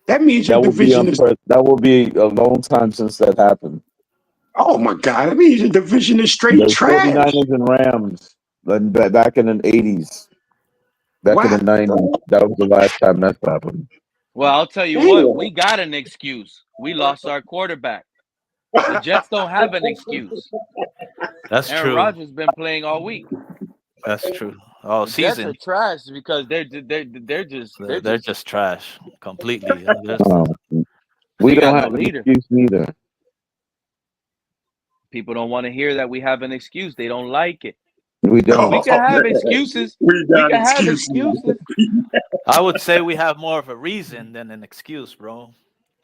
That means your division is. That will be a long time since that happened. Oh my God! That means your division is straight The trash. 49ers and Rams, back in the 80s, back in the 90s. That was the last time that happened. Well, I'll tell you what, we got an excuse. We lost our quarterback. The Jets don't have an excuse. That's Aaron true. Rodgers has been playing all week. That's true. Oh, the season. Jets are trash because they're just trash completely. We got don't no have an leader. excuse neither. People don't want to hear that we have an excuse. They don't like it. We don't. We can have excuses. We can have excuses. I would say we have more of a reason than an excuse, bro.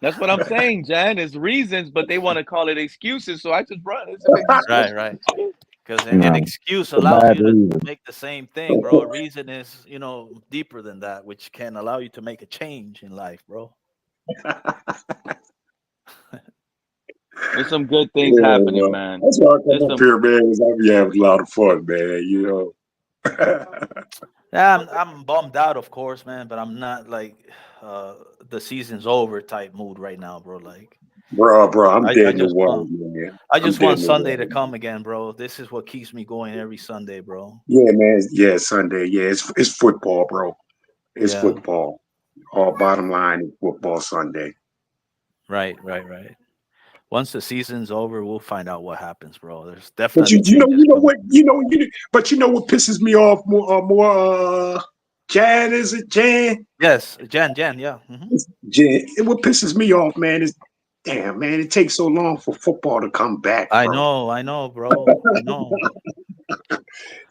That's what I'm saying, Jan. It's reasons, but they want to call it excuses. So I just run. Right. Because an excuse allows you to make the same thing, bro. A reason is, deeper than that, which can allow you to make a change in life, bro. There's some good things happening, man. That's why I come up here, man. Is I be having a lot of fun, man. Yeah, I'm bummed out, of course, man, but I'm not like the season's over type mood right now, bro. Like, bro, I'm dead in the water, man. I just want Sunday to come again, bro. This is what keeps me going every Sunday, bro. Yeah, man. Yeah, Sunday. Yeah, it's football, bro. It's football. All bottom line is football Sunday. Right. Once the season's over, we'll find out what happens, bro. There's definitely. But you know what pisses me off more. Jan, is it Jan? Yes, Jan. Yeah. Mm-hmm. Jan. What pisses me off, man, is damn, man. It takes so long for football to come back. Bro. I know, bro. I know.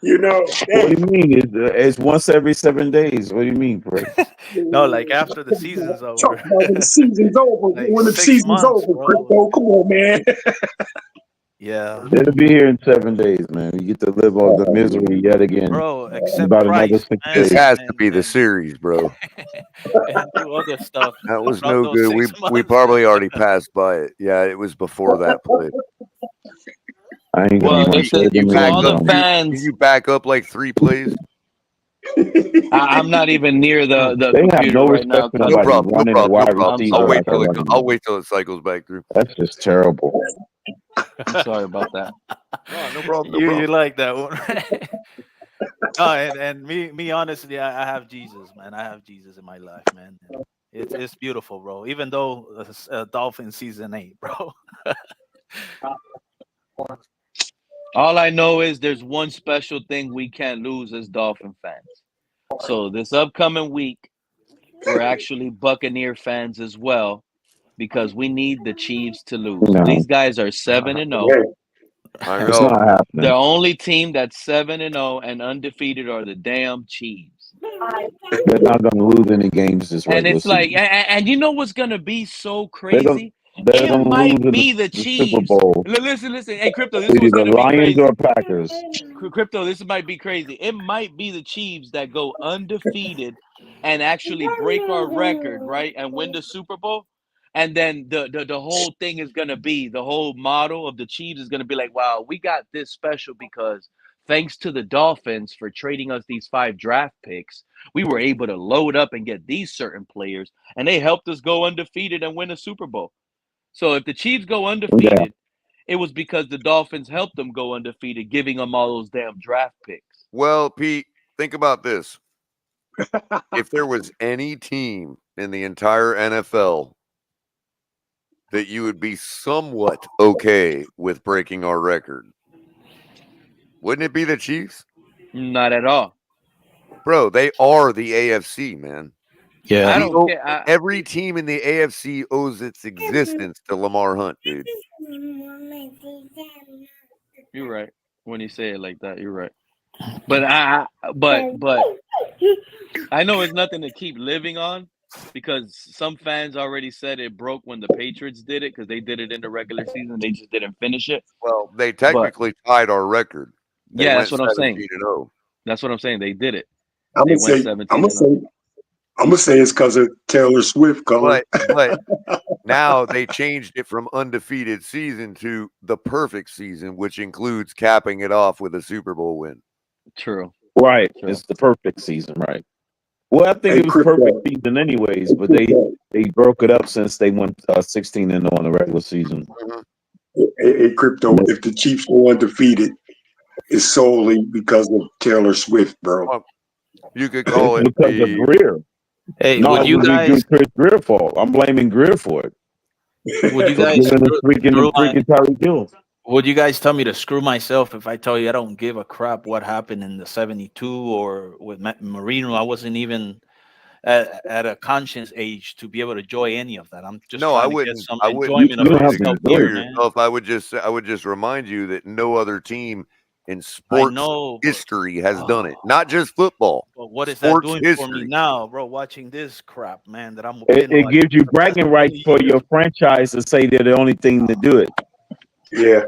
What do you mean? It's once every 7 days. What do you mean, bro? No, like after the season's over. When the season's over. Like when the season's over, Crypto. Come on, man. Yeah. It'll be here in 7 days, man. We get to live off the misery yet again. Bro, except about Price, another 6 man. days. This has to be the series, bro. And do other stuff. That was Throughout no those good. 6 We months. probably already passed by it. Yeah, it was before that play. I ain't Well, gonna listen, you all the fans. Can you back up like 3 plays? I'm not even near the They have computer no right now. respect for nobody running a wide receiver. I'll wait after running. I'll wait till it cycles back through. That's just terrible. I'm sorry about that. No problem. You like that one. And me honestly, I have Jesus, man. I have Jesus in my life, man. And it's beautiful, bro. Even though Dolphin season 8, bro. All I know is there's one special thing we can't lose as Dolphin fans. So this upcoming week, we're actually Buccaneer fans as well because we need the Chiefs to lose. No, These guys are 7-0. Yeah. I it's not know. The happening. only team that's 7-0 and undefeated are the damn Chiefs. They're not going to lose any games this And regular it's like, season. and you know what's gonna be so They're going crazy? they're It going to lose might in be the the Super Chiefs. Bowl Listen. Hey, Crypto, this to was either gonna be Lions or crazy. Packers. Crypto, this might be crazy. It might be the Chiefs that go undefeated and actually break our record, right? And win the Super Bowl. And then the whole thing is gonna be the whole model of the Chiefs is gonna be like, wow, we got this special because thanks to the Dolphins for trading us these 5 draft picks, we were able to load up and get these certain players, and they helped us go undefeated and win a Super Bowl. So if the Chiefs go Yeah. undefeated, it was because the Dolphins helped them go undefeated, giving them all those damn draft picks. Well, Pete, think about this. If there was any team in the entire NFL that you would be somewhat okay with breaking our record, wouldn't it be the Chiefs? Not at all. Bro, they are the AFC, man. Yeah. I We don't owe, care. every team in the AFC owes its existence to Lamar Hunt, dude. You're right. When you say it like that, you're right. But but I know it's nothing to keep living on because some fans already said it broke when the Patriots did it because they did it in the regular season. They just didn't finish it. Well, they But technically tied our record. They yeah, went that's what I'm saying. 17-0. That's what I'm saying. They did it. I'm They gonna went say, 17 and 0. I'm gonna say it's because of Taylor Swift, Colin. But now they changed it from undefeated season to the perfect season, which includes capping it off with a Super Bowl win. True. Right. True. It's the perfect season, right? Well, I think Hey, it was Crypto. perfect season anyways, but they broke it up since they went 16-0 in the regular season. Hey, Crypto. If the Chiefs go undefeated, it's solely because of Taylor Swift, bro. Well, you could call it Because of Greer. Hey, No, would it you would be guys Chris Greer fault. I'm blaming Greer for it. would you For guys giving the screw my freaking Tyreek Hill. would you guys tell me to screw myself if I tell you I don't give a crap what happened in the 72 or with Marino? I wasn't even at a conscious age to be able to enjoy any of that. I'm just No, I trying to get wouldn't. some I wouldn't enjoyment You of don't tell have you to to myself enjoy kill here, it. man. yourself. I would just remind you that no other team in I sports know, history has done it. Not just football. but what is that Sports doing for me history. now, bro? Watching this crap, man, that I'm It penalized gives you for the past bragging rights 20 for years. your franchise to say they're the only thing to do it. Yeah,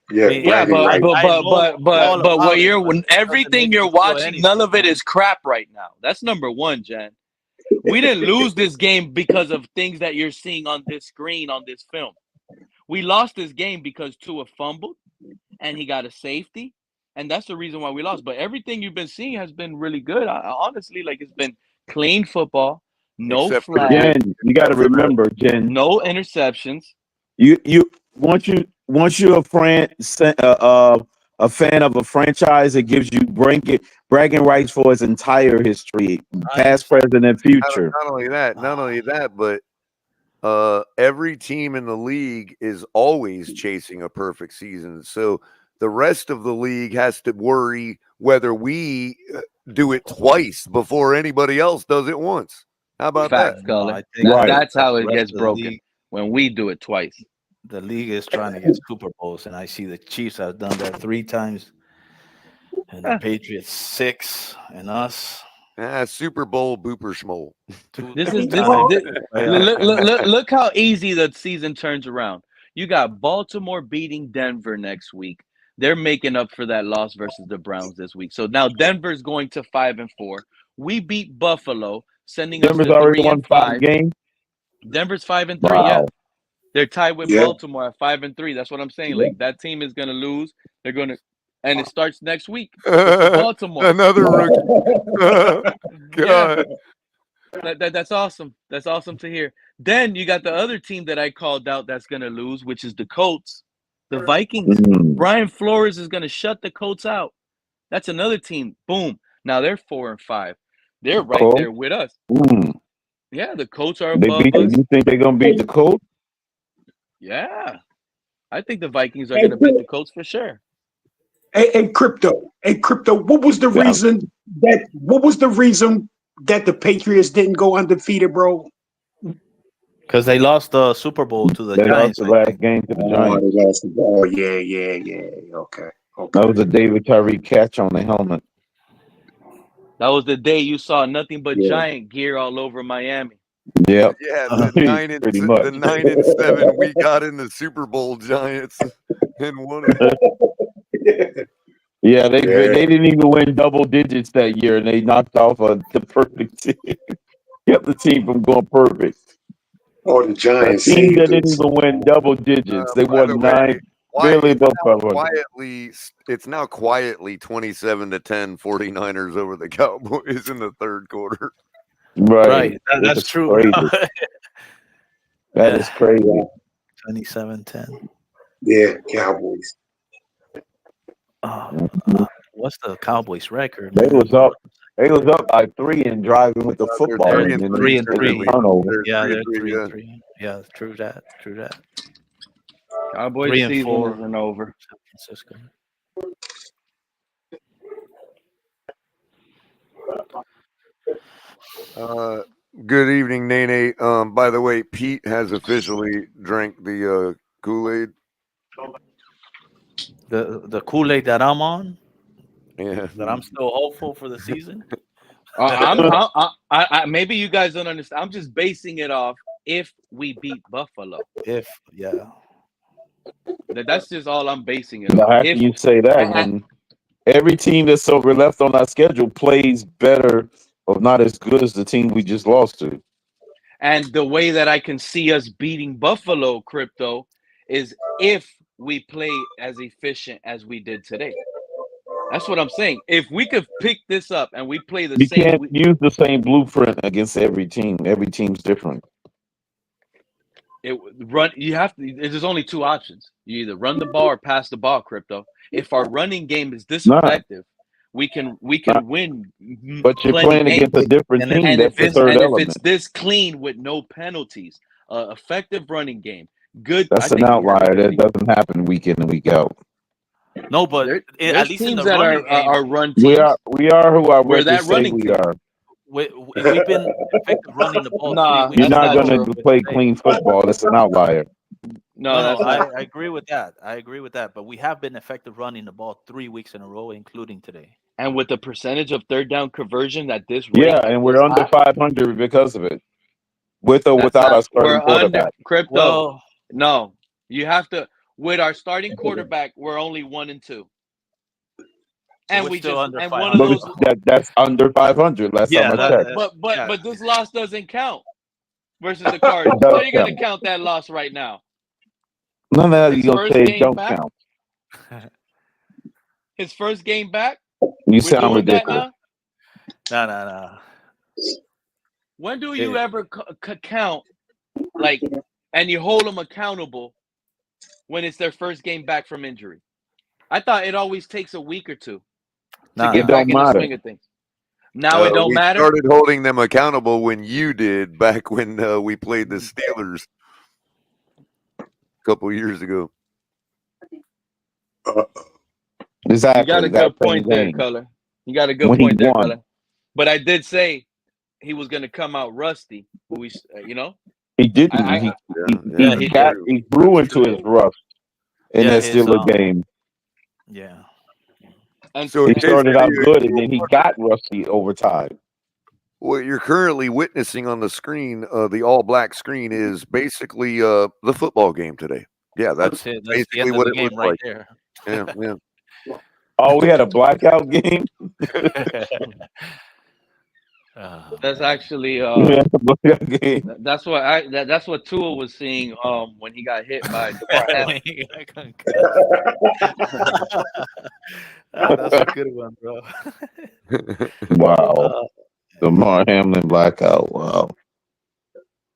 I mean, Yeah, bragging but right. but I but know but but all but what about it, you're but when it doesn't everything make you're me feel watching, none anything, of it man. is crap right now. That's number one, Jan. We didn't lose this game because of things that you're seeing on this screen on this film. We lost this game because Tua fumbled and he got a safety, and that's the reason why we lost. But everything you've been seeing has been really good. Honestly, like it's been clean football, no Except for the flags, Jen, you got to remember, Jen. no interceptions. You once you're a fan of a franchise, it gives you bragging rights for its entire history, I past, understand. present, and future. Not only that, but every team in the league is always chasing a perfect season. So the rest of the league has to worry whether we do it twice before anybody else does it once. How about that? Facts, No, Colin. I think That's that how the it rest gets of the broken league, when we do it twice. the league is trying to get Super Bowls, and I see the Chiefs have done that 3 times, and the Patriots 6, and us Super Bowl booper schmoll. This two is times. look how easy the season turns around. You got Baltimore beating Denver next week. They're making up for that loss versus the Browns this week. So now Denver's going to 5-4. We beat Buffalo, sending us Denver's to already three won and 5 five. games. Denver's 5-3. Yeah, Wow. they're tied with Yeah, Baltimore at 5-3. That's what I'm saying. Like that team is gonna lose. They're gonna, and it starts next week versus Baltimore. Another rookie. Yeah. God. That's awesome. That's awesome to hear. Then you got the other team that I called out that's going to lose, which is the Colts, the Vikings. Mm. Brian Flores is going to shut the Colts out. That's another team. Boom. Now they're 4-5. They're right Colts? there with us. Yeah, the Colts are They above beat. us. You think they're gonna beat the Colts? Yeah, I think the Vikings are going to beat the Colts for sure. Hey, crypto. What was the reason that the Patriots didn't go undefeated, bro? Because they lost the Super Bowl to the They lost Giants. the last game to the Giants. Yeah. Okay. That was a David Tyree catch on the helmet. That was the day you saw nothing but Yeah. Giant gear all over Miami. Yep. Yeah, the 9-7 we got in the Super Bowl Giants and won it. Yeah, they didn't even win double digits that year, and they knocked off the perfect team. Kept the team from going perfect. Oh, the A Giants team saved that didn't us. even win double digits. They By the won way, 9, barely above 500. it's now quietly 27-10 49ers over the Cowboys in the third quarter. Right. That's It's true. crazy. That is crazy. 27-10. Yeah, Cowboys. What's the Cowboys record? They Man? was up. They was up by 3 and driving with the football, They're and then 3-3. turnover. Yeah, they're 3-3. Yeah, true that. Cowboys 3-4. season isn't over. San Francisco. Good evening, Nene. By the way, Pete has officially drank the Kool-Aid. The Kool-Aid that I'm on. Yeah. That I'm still hopeful for the season. Maybe you guys don't understand. I'm just basing it off if we beat Buffalo. That's just all I'm basing it Now, on. how can you say that when every team that's over left on our schedule plays better or not as good as the team we just lost to? And the way that I can see us beating Buffalo, Crypto, is if we play as efficient as we did today. That's what I'm saying. If we could pick this up and we play the You same, can't use the same blueprint against every team. Every team's different. There's only two options. You either run the ball or pass the ball, Crypto. If our running game is this effective, we can win. But you're playing against a different team. That's the third element. If it's this clean with no penalties, effective running game, good. That's an outlier. That doesn't happen week in and week out. No, but at least in the running game, are run teams. We are who our We're that records say running we team. are. We've been effective running the ball. Nah, 3 weeks. You're not going to play clean football. That's an outlier. No, that's not. I agree with that. But we have been effective running the ball 3 weeks in a row, including today. And with the percentage of third down conversion at this rate, Yeah, and we're under 500 because of it, with or without our starting quarterback. Crypto. No, you have to. With our starting quarterback, we're only 1-2. And we just under and 500. one of those. That's under 500. Last time I checked. But this loss doesn't count versus the Cardinals. It does So you're gonna count. count that loss right now. No, you gonna first say it game don't back? count. His first game back. You sound ridiculous. No. When do you ever count and you hold them accountable when it's their first game back from injury? I thought it always takes a week or two to get back in the swing of things. Now it don't matter. We started holding them accountable when you did back when we played the Steelers a couple years ago. Exactly. You got a good point there, Color. You got a good point there, Color. But I did say he was going to come out rusty. But we, he didn't. He grew into his rust in that Steelers game. Yeah. And so he started out good, and then he got rusty over time. What you're currently witnessing on the screen, the all-black screen, is basically the football game today. Yeah, that's basically what it looks like. There. Yeah. Oh, we had a blackout game. That's actually that's what Tua was seeing when he got hit by That's a good one, bro. Wow. DeMar Hamlin blackout. Wow.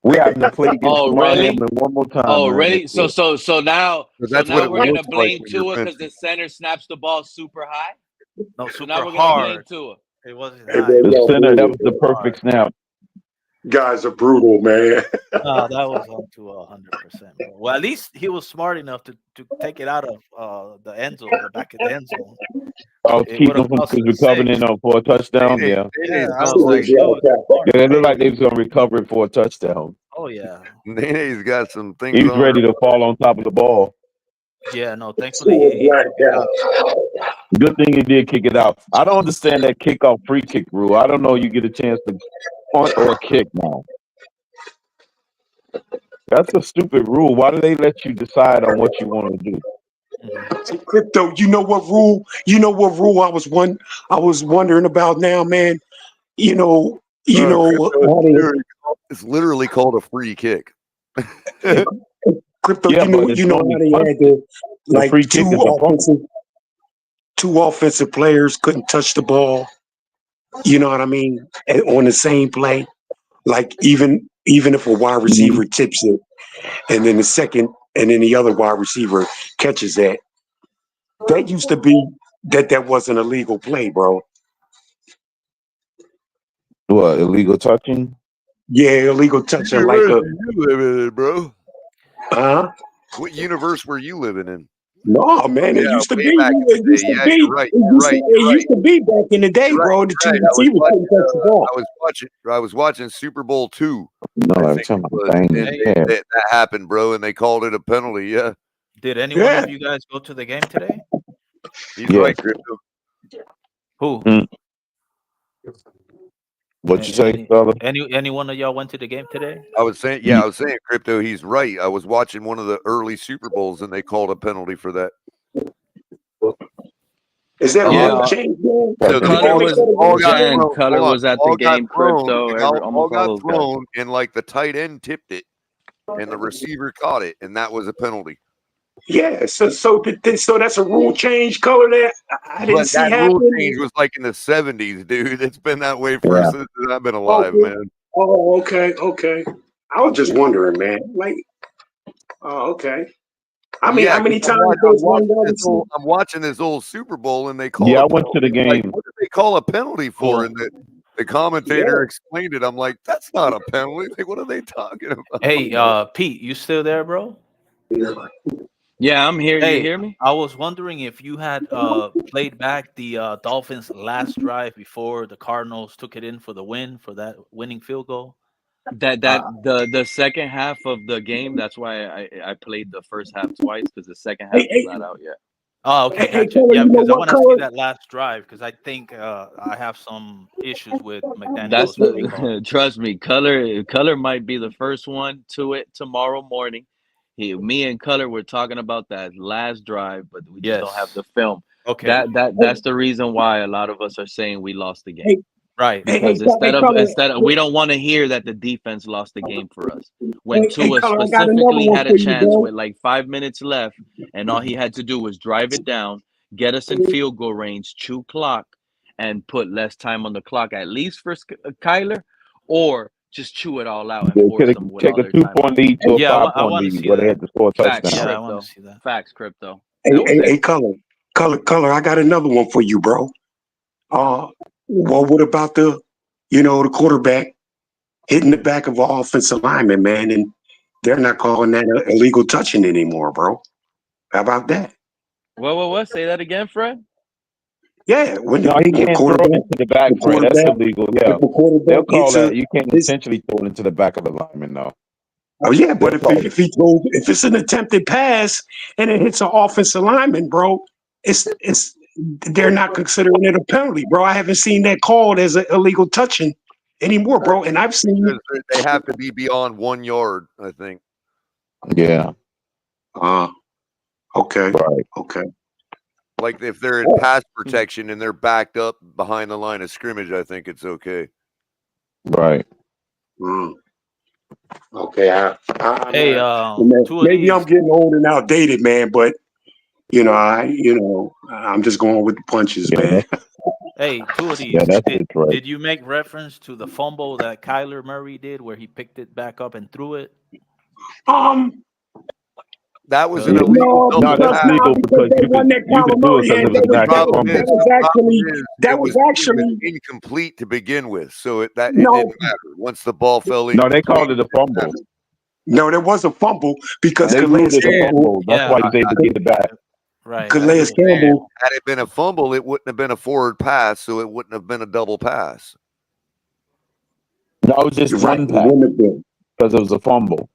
We have to play against DeMar Hamlin one more time. Oh, really? So now we're gonna blame like Tua because the center snaps the ball super high. No, super now we're gonna hard. blame Tua. It wasn't Hey, high. man, It The was center, that was too the far. perfect snap. guys are brutal, man. No, that was up to 100%, bro. Well, at least he was smart enough to take it out of the end zone, the back of the end zone. Oh, It keep would them have from cost us recovering 6. in for a touchdown. Nene, Yeah, Yeah, Nene I sounds was like like, dude, smart. yeah, it looked like they was gonna recover it for a touchdown. Oh yeah, Nene's got some He things was on ready her. to fall on top of the ball. yeah. No, thankfully he took it out. Good thing he did kick it out. I don't understand that kickoff free kick rule. I don't know. You get a chance to punt or kick now. That's a stupid rule. Why do they let you decide on what you want to do? Hey, Crypto, you know what rule? I was wondering about now, man. Crypto, How they it's literally called a free kick. Crypto, Yeah, but it's you know only how they punt. had the The like free kick is a punt. two offensive players couldn't touch the ball. You know what I mean? On the same play, like even if a wide receiver tips it, and then the other wide receiver catches that. That used to be that wasn't a legal play, bro. What, illegal touching? Yeah, illegal touching like a University you living in, bro? huh? What universe were you living in? No, man, Yeah, it used to way be. back in the day. Yeah, you're right. You're right. You're It right. used to be back in the day, You're right. bro. The You're two right. receivers couldn't touch the ball. I was watching Super Bowl II. No, I I'm think it talking was, about and thing. Yeah. that happened, bro, and they called it a penalty. Yeah, Did any one of you guys go to the game today? he's Yes. right, Crypto. Who? What you say, fella? Any one of y'all went to the game today? I was saying, Crypto, he's right. I was watching one of the early Super Bowls, and they called a penalty for that. Is that Yeah, rule change, man? So the Color ball, was all got Jen. thrown. Color Hold on, was at the all got game. thrown. Crypto, And all almost all got those guys. thrown, and like the tight end tipped it, and the receiver caught it, and that was a penalty. Yeah, so that's a rule change, color that I didn't But see that rule happen. change was like in the 70s, dude. It's been that way since I've been alive, Okay. man. Oh, okay. I was just wondering, man. Like, oh, okay. I mean, Yeah, how many 'cause times does one guy I'm watching this old Super Bowl, and they call Yeah, a I went to the penalty. Like, game. what did they call a penalty for? Oh. And the commentator explained it. I'm like, that's not a penalty. Like, what are they talking about? Hey, Pete, you still there, bro? Yeah, I'm here. Hey, You hear me? I was wondering if you had played back the Dolphins' last drive before the Cardinals took it in for the win for that winning field goal. The second half of the game. That's why I played the first half twice because the second half is not out yet. Oh, okay, Hey, gotcha. color, Yeah, you know because I what want to see color? that last drive because I think I have some issues with That's McDaniel's play call. the trust me. Color might be the first one to it tomorrow morning. Me and Color were talking about that last drive, but we just don't have Yes. the film. Okay. That's the reason why a lot of us are saying we lost the game. Hey, Right. Because color. instead of we don't want to hear that the defense lost the game for us. When Hey, Tua color. I got another specifically one had a for you, chance bro. with like 5 minutes left, and all he had to do was drive it down, get us in field goal range, chew clock, and put less time on the clock, at least for Kyler, or just chew it all out and They force could them with take all a their 2-point timeouts. lead to a Yeah, I 5-point want to lead see where they that. had to score a Facts, touchdown. Yeah, I want to crypto. see that. Facts, crypto. That was Hey, it. color. I got another one for you, bro. Well, what about the quarterback hitting the back of an offensive lineman, man, and they're not calling that illegal touching anymore, bro. How about that? What? Say that again, Fred. Yeah, when No, he the can't throw quarterback, it into the back, the Fred. That's quarterback, illegal. if Yeah, the they'll quarterback call hits that. You can't his intentionally throw it into the back of the lineman, though. oh yeah, but They'll call it. if it's an attempted pass and it hits an offensive lineman, bro, it's they're not considering it a penalty, bro. I haven't seen that called as an illegal touching anymore, bro. And I've seen Because they have to be beyond 1 yard, I think. Yeah. Okay. Right. Okay. Like if they're in pass protection and they're backed up behind the line of scrimmage, I think it's okay. Right. Okay. Hey, two of maybe these. I'm getting old and outdated, man, but I'm just going with the punches, man. Hey, two of these. Yeah, that's it, right. Did you make reference to the fumble that Kyler Murray did where he picked it back up and threw it? That was an No, illegal double because pass. now because they won that you could do it Kyler Murray, because it and was they an was actual Problem fumble. is, the problem that it was was actually incomplete to begin with, so it didn't no, matter. Once the ball fell No, they incomplete, called it a it didn't fumble. matter. no, there was a fumble because They Calais ruled it a Campbell, fumble. That's Yeah, why he was able to get it back. right. I'm Calais just saying, Campbell. had it been a fumble, it wouldn't have been a forward pass, so it wouldn't have been a double pass. No, it was just You're right. one It pass wouldn't have been. because it was a fumble.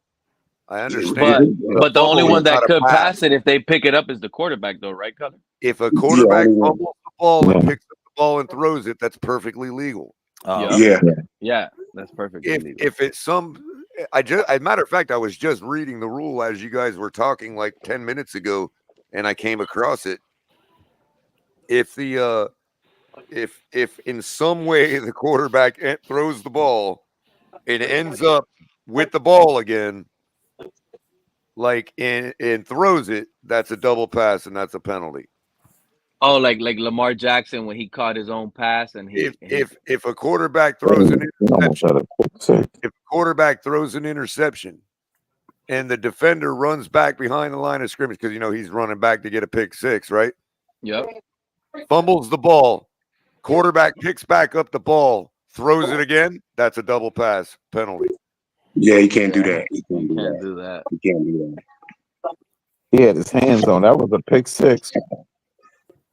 I It understand, wouldn't- but a But the only fumble is one that not a could pass. pass it if they pick it up is the quarterback, though, right, Color? If a Yeah, quarterback only one. fumbles the ball and Yeah. picks up the ball and throws it, that's perfectly legal. Oh, Yeah, Yeah. yeah, that's perfectly legal. If it's as a matter of fact, I was just reading the rule as you guys were talking like 10 minutes ago, and I came across it. If the if in some way the quarterback throws the ball and ends up with the ball again, like and throws it, that's a double pass and that's a penalty. Oh, like Lamar Jackson when he caught his own pass and If a quarterback throws an He almost interception, had a pick six. if a quarterback throws an interception and the defender runs back behind the line of scrimmage because he's running back to get a pick six, right? Yep. Fumbles the ball, quarterback picks back up the ball, throws it again, that's a double pass penalty. Yeah, he can't do that. He can't do Can't that. do that. He can't do that. He had his hands on. That was a pick six.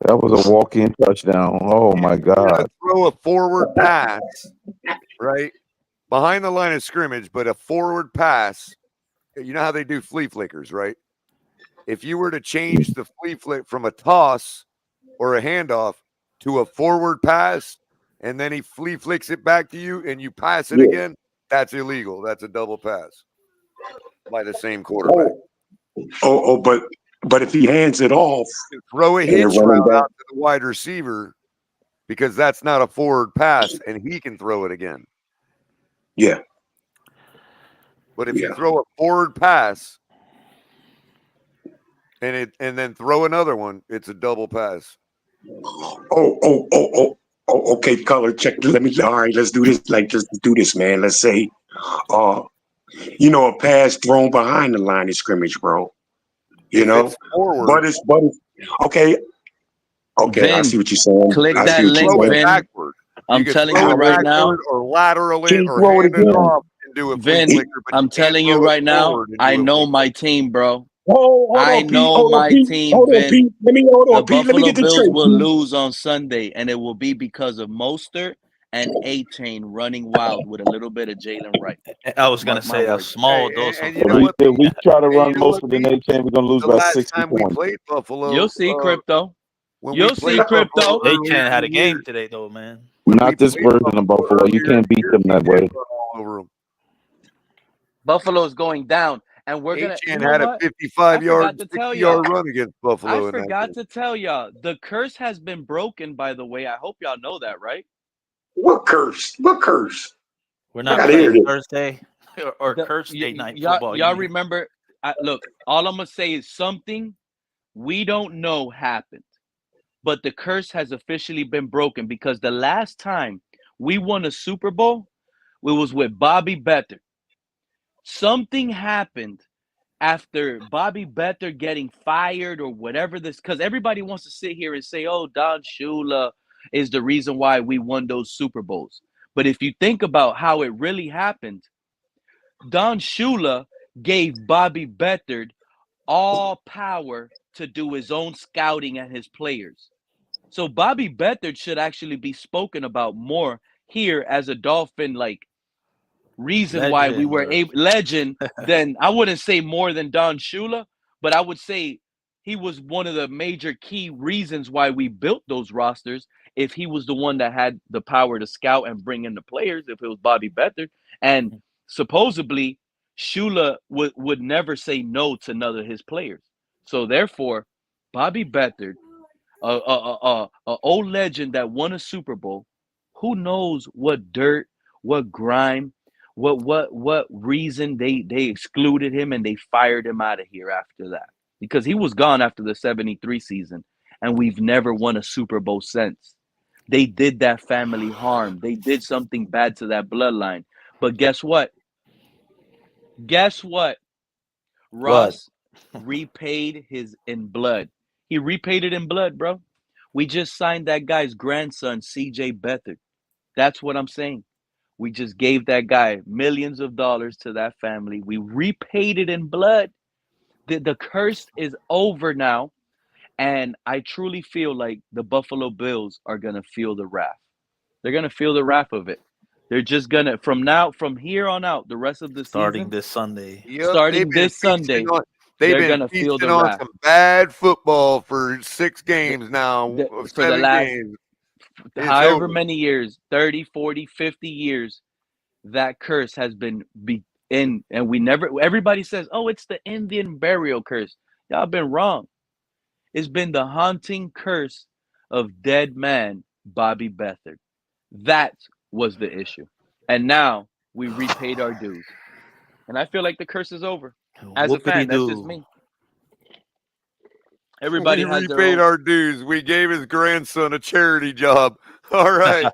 That was a walk-in touchdown. Oh my God! Throw a forward pass, right behind the line of scrimmage, but a forward pass. You know how they do flea flickers, right? If you were to change the flea flick from a toss or a handoff to a forward pass, and then he flea flicks it back to you, and you pass it again, that's illegal. That's a double pass by the same quarterback. But if he hands it off, throw a and they're hitch running route back, out to the wide receiver because that's not a forward pass, and he can throw it again. yeah. But if you throw a forward pass and then throw another one, it's a double pass. Okay, Color, check. All right, let's do this. Let's do this, man. Let's say, a pass thrown behind the line of scrimmage, bro. It's forward. But it's okay. Okay, Vin, I see what you're saying. click I that see what link, you're saying. Vin. Backward. I'm telling you right now. Or lateral Can it, you or throw it hand it again? off and do a flea Vin, flicker. But I'm you can't telling you throw it right now. forward and I do a know flea my team, bro. Hold I on, Pete. know Hold on, my Pete. team, Hold on, Vin. Pete. Hold The on, Pete. Let me Buffalo get the Bills trade. will lose on Sunday, and it will be because of Mostert and A-Chain running wild with a little bit of Jalen Wright. I was gonna Mark my say a words. small dose of and you know Wright. what? If we try to run you know most what, of the Pete? nation, we're gonna lose The by last 60 time we points. played Buffalo, You'll see, Crypto. when You'll we see, played Crypto. Buffalo They earlier had a in the game year, today, though, man. when we Not this played version of Buffalo. You earlier can't in the beat year, them that we way. did run all over them. Buffalo's going down, and we're gonna. You Achan know had a what? 55-yard, to tell 60-yard y'all. run against Buffalo I in that forgot game. to tell y'all. The curse has been broken. By the way, I hope y'all know that, right? What curse? What curse? We're I not gotta hear playing this. Thursday or Thursday night Y'all football. You mean? remember? Look, all I'm gonna say is something we don't know happened, but the curse has officially been broken because the last time we won a Super Bowl, it was with Bobby Better. Something happened after Bobby Better getting fired or whatever this, because everybody wants to sit here and say, oh, Don Shula is the reason why we won those Super Bowls. But if you think about how it really happened, Don Shula gave Bobby Better all power to do his own scouting and his players. So Bobby Better should actually be spoken about more here as a Dolphin, like, reason why we were able legend. Then I wouldn't say more than Don Shula, but I would say he was one of the major key reasons why we built those rosters. If he was the one that had the power to scout and bring in the players, if it was Bobby Better, and supposedly Shula would never say no to none of his players. So therefore, Bobby Better, a old legend that won a Super Bowl, who knows what dirt, what grime, what reason they excluded him and they fired him out of here after that, because he was gone after the 73 season, and we've never won a Super Bowl since. They did that family harm. They did something bad to that bloodline. But guess what? Ross, repaid his in blood. He repaid it in blood, bro. We just signed that guy's grandson, CJ Beathard. That's what I'm saying. We just gave that guy millions of dollars to that family. We repaid it in blood. The curse is over now. And I truly feel like the Buffalo Bills are going to feel the wrath. They're going to feel the wrath of it. They're just going to, from here on out, the rest of the Starting season, this Sunday. Yep, starting this Sunday, they've they're been going to feel feasting the on wrath. some bad football for 6 games now, For the 7 last, games. It's however over. many years, 30, 40, 50 years, that curse has been in, and we never, everybody says, oh, it's the Indian burial curse. Y'all been wrong. It's been the haunting curse of dead man Bobby Beathard. That was the issue. And now we repaid our dues. And I feel like the curse is over. As a fan, that's just me. Everybody We has their repaid own. our dues. We gave his grandson a charity job. All right.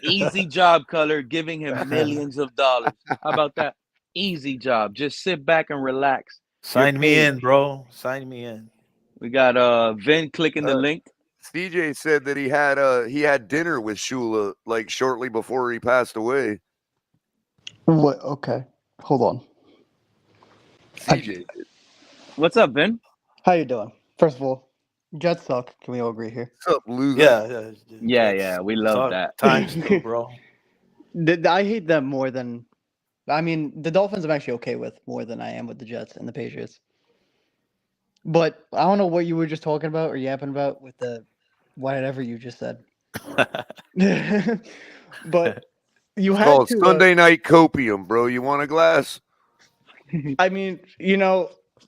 Easy job, Color, giving him millions of dollars. How about that? Easy job. Just sit back and relax. Sign me in, bro. Sign me in. We got Vin clicking the link. CJ said that he had dinner with Shula like shortly before he passed away. What? Okay, hold on. CJ. What's up, Vin? How you doing? First of all, Jets suck. Can we all agree here? What's up, loser? Yeah. We love that. Times two, bro. I hate them more than. I mean, the Dolphins I'm actually okay with more than I am with the Jets and the Patriots. But I don't know what you were just talking about or yapping about with the whatever you just said. But you It's had called to Sunday night copium, bro. You want a glass? I mean,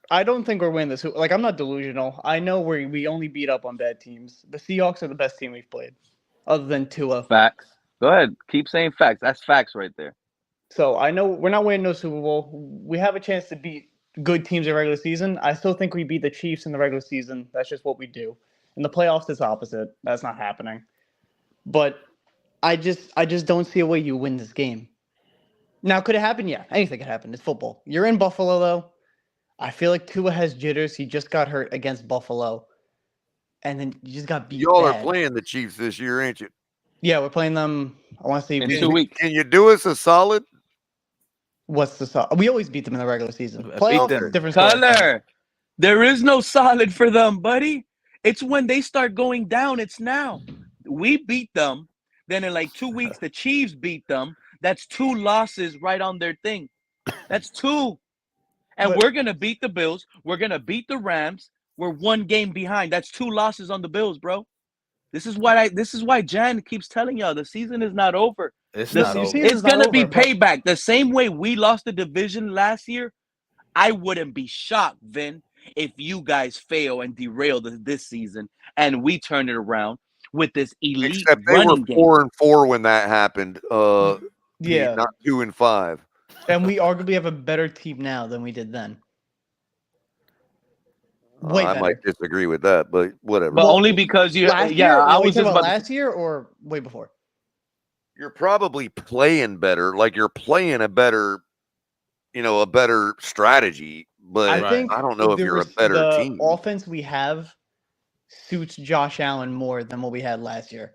I don't think we're winning this. Like, I'm not delusional. I know we only beat up on bad teams. The Seahawks are the best team we've played, other than Tua. Facts. Go ahead. Keep saying facts. That's facts right there. So I know we're not winning no Super Bowl. We have a chance to beat good teams in regular season. I still think we beat the Chiefs in the regular season. That's just what we do. In the playoffs, it's opposite. That's not happening. But I just don't see a way you win this game. Now, could it happen? Yeah, anything could happen. It's football. You're in Buffalo, though. I feel like Tua has jitters. He just got hurt against Buffalo. And then you just got beat Y'all bad. are playing the Chiefs this year, ain't you? Yeah, we're playing them. I want to say in 2 weeks. Can you do us a solid? What's the we always beat them in the regular season. Beat Playoffs, them. different story. Color. There is no solid for them, buddy. It's when they start going down. It's now. We beat them. Then in like 2 weeks, the Chiefs beat them. That's 2 losses right on their thing. That's 2. And we're going to beat the Bills. We're going to beat the Rams. We're 1 game behind. That's 2 losses on the Bills, bro. This is why Jan keeps telling y'all the season is not over. It's not over. It's going to be payback. The same way we lost the division last year, I wouldn't be shocked, Vin, if you guys fail and derail this season and we turn it around with this elite Except they running were game. 4-4 when that happened. Yeah. Not 2-5. And we arguably have a better team now than we did then. Way I better. might disagree with that, but whatever. But only because you, last yeah, year? I Are we was talking just about about last year or way before? You're probably playing better. Like you're playing a better strategy. But I think I don't know if you're a better the team. offense we have suits Josh Allen more than what we had last year.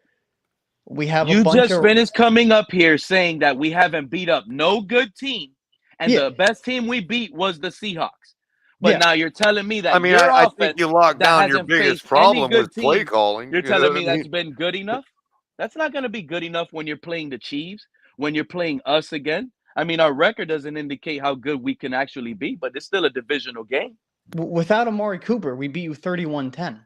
We have you a bunch just of finished coming up here saying that we haven't beat up no good team, and the best team we beat was the Seahawks. But now you're telling me that your I offense think you locked that down your hasn't biggest faced problem any was good play team, calling. You're You know telling what me I that's mean? been good enough? That's not going to be good enough when you're playing the Chiefs, when you're playing us again. I mean, our record doesn't indicate how good we can actually be, but it's still a divisional game. Without Amari Cooper, we beat you 31-10.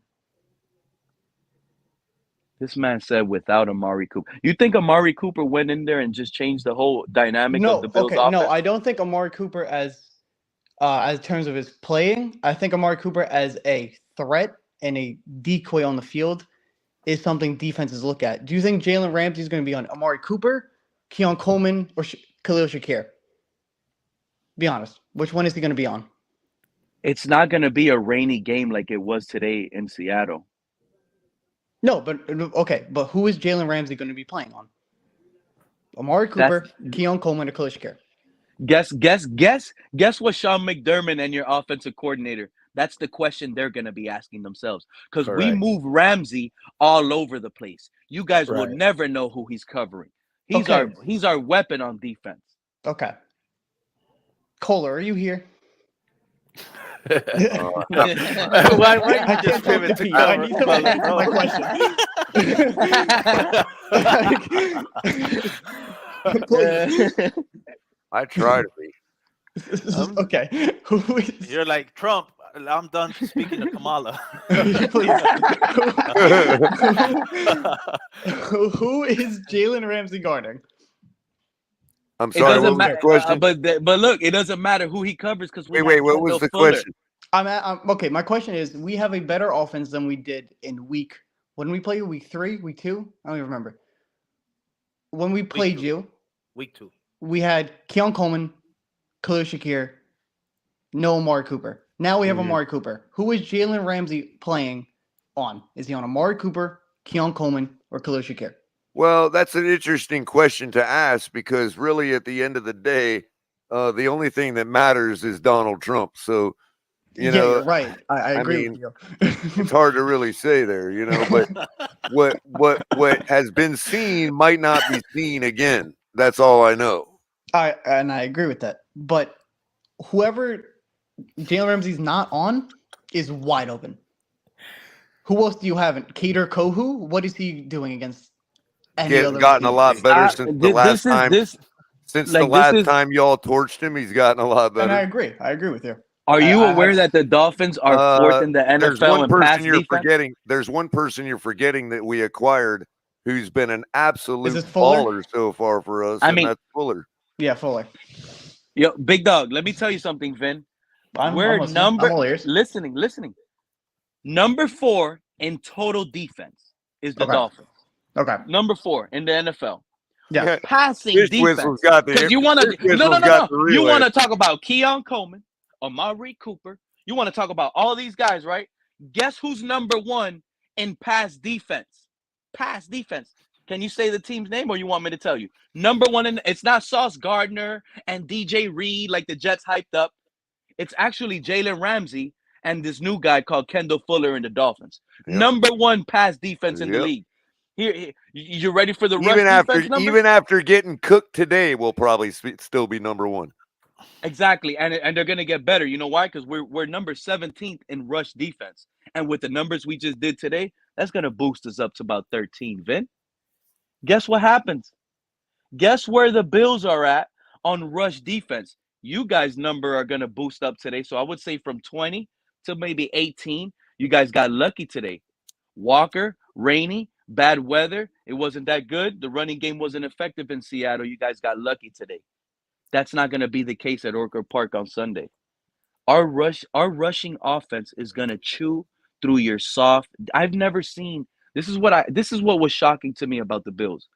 This man said without Amari Cooper. You think Amari Cooper went in there and just changed the whole dynamic of the Bills' offense? No, I don't think Amari Cooper as terms of his playing. I think Amari Cooper as a threat and a decoy on the field is something defenses look at. Do you think Jalen Ramsey is going to be on Amari Cooper, Keon Coleman, or Khalil Shakir? Be honest. Which one is he going to be on? It's not going to be a rainy game like it was today in Seattle. No, but okay. But who is Jalen Ramsey going to be playing on? Amari Cooper, Keon Coleman, or Khalil Shakir? Guess what Sean McDermott and your offensive coordinator. That's the question they're gonna be asking themselves. Because we Correct. move Ramsey all over the place. You guys will Right. never know who he's covering. He's Okay. our weapon on defense. Okay. Kohler, are you here? Why I you just can't talk pivot to to Pete. I need someone to answer my question. Please. I try to be. Okay. Who is You're like Trump. I'm done speaking to Kamala. please? Who is Jalen Ramsey guarding? I'm It sorry. doesn't What was the matter. question? But look, it doesn't matter who he covers because we Wait. have What was Kendall the Fuller. question? I'm okay. My question is: we have a better offense than we did in week. When we played week 3, week 2, I don't even remember. When we played you, week 2, we had Keon Coleman, Khalil Shakir, no Amari Cooper. Now we have Amari Cooper. Who is Jalen Ramsey playing on? Is he on Amari Cooper, Keon Coleman, or Khalil Shakir? Well, that's an interesting question to ask because really at the end of the day, the only thing that matters is Donald Trump. So, you know, you're right. I agree mean, with you. it's hard to really say there, but what has been seen might not be seen again. That's all I know. I agree with that. But whoever Jalen Ramsey's not on is wide open. Who else do you have? Cater Kohu? What is he doing against any other Gotten a receiver? lot better since the last time. Since the last time y'all torched him, he's gotten a lot And I better. agree. I agree with you. Are you aware that the Dolphins are fourth in the There's NFL one in person pass you're defense? forgetting. There's one person you're forgetting that we acquired who's been an absolute this Fuller? baller so far for us, I and mean- that's Fuller. Yeah, Fuller. Yo, big dog, let me tell you something, Vin. I'm We're listening. I'm all ears. listening. Number 4 in total defense is the Okay. Dolphins. Okay. Number 4 in the NFL. Yeah. Passing Fish defense. Whistle's got the Because you want to Fish Whistle's no. got the You real want to answer. talk about Keon Coleman, Amari Cooper. You want to talk about all these guys, right? Guess who's number 1 in pass defense? Pass defense. Can you say the team's name or you want me to tell you? Number 1 in it's not Sauce Gardner and DJ Reed like the Jets hyped up. It's actually Jalen Ramsey and this new guy called Kendall Fuller in the Dolphins. Yep. Number 1 pass defense in the Yep. league. Here, you ready for the rush defense numbers? Even after getting cooked today, we'll probably still be number 1. Exactly, and they're gonna get better. You know why? Because we're number 17th in rush defense, and with the numbers we just did today, that's gonna boost us up to about 13. Vin, guess what happens? Guess where the Bills are at on rush defense? You guys' number are gonna boost up today, so I would say from 20 to maybe 18. You guys got lucky today. Walker, rainy, bad weather. It wasn't that good. The running game wasn't effective in Seattle. You guys got lucky today. That's not going to be the case at Orchard Park on Sunday. Our rushing offense is going to chew through your soft. I've never seen this is what was shocking to me about the Bills.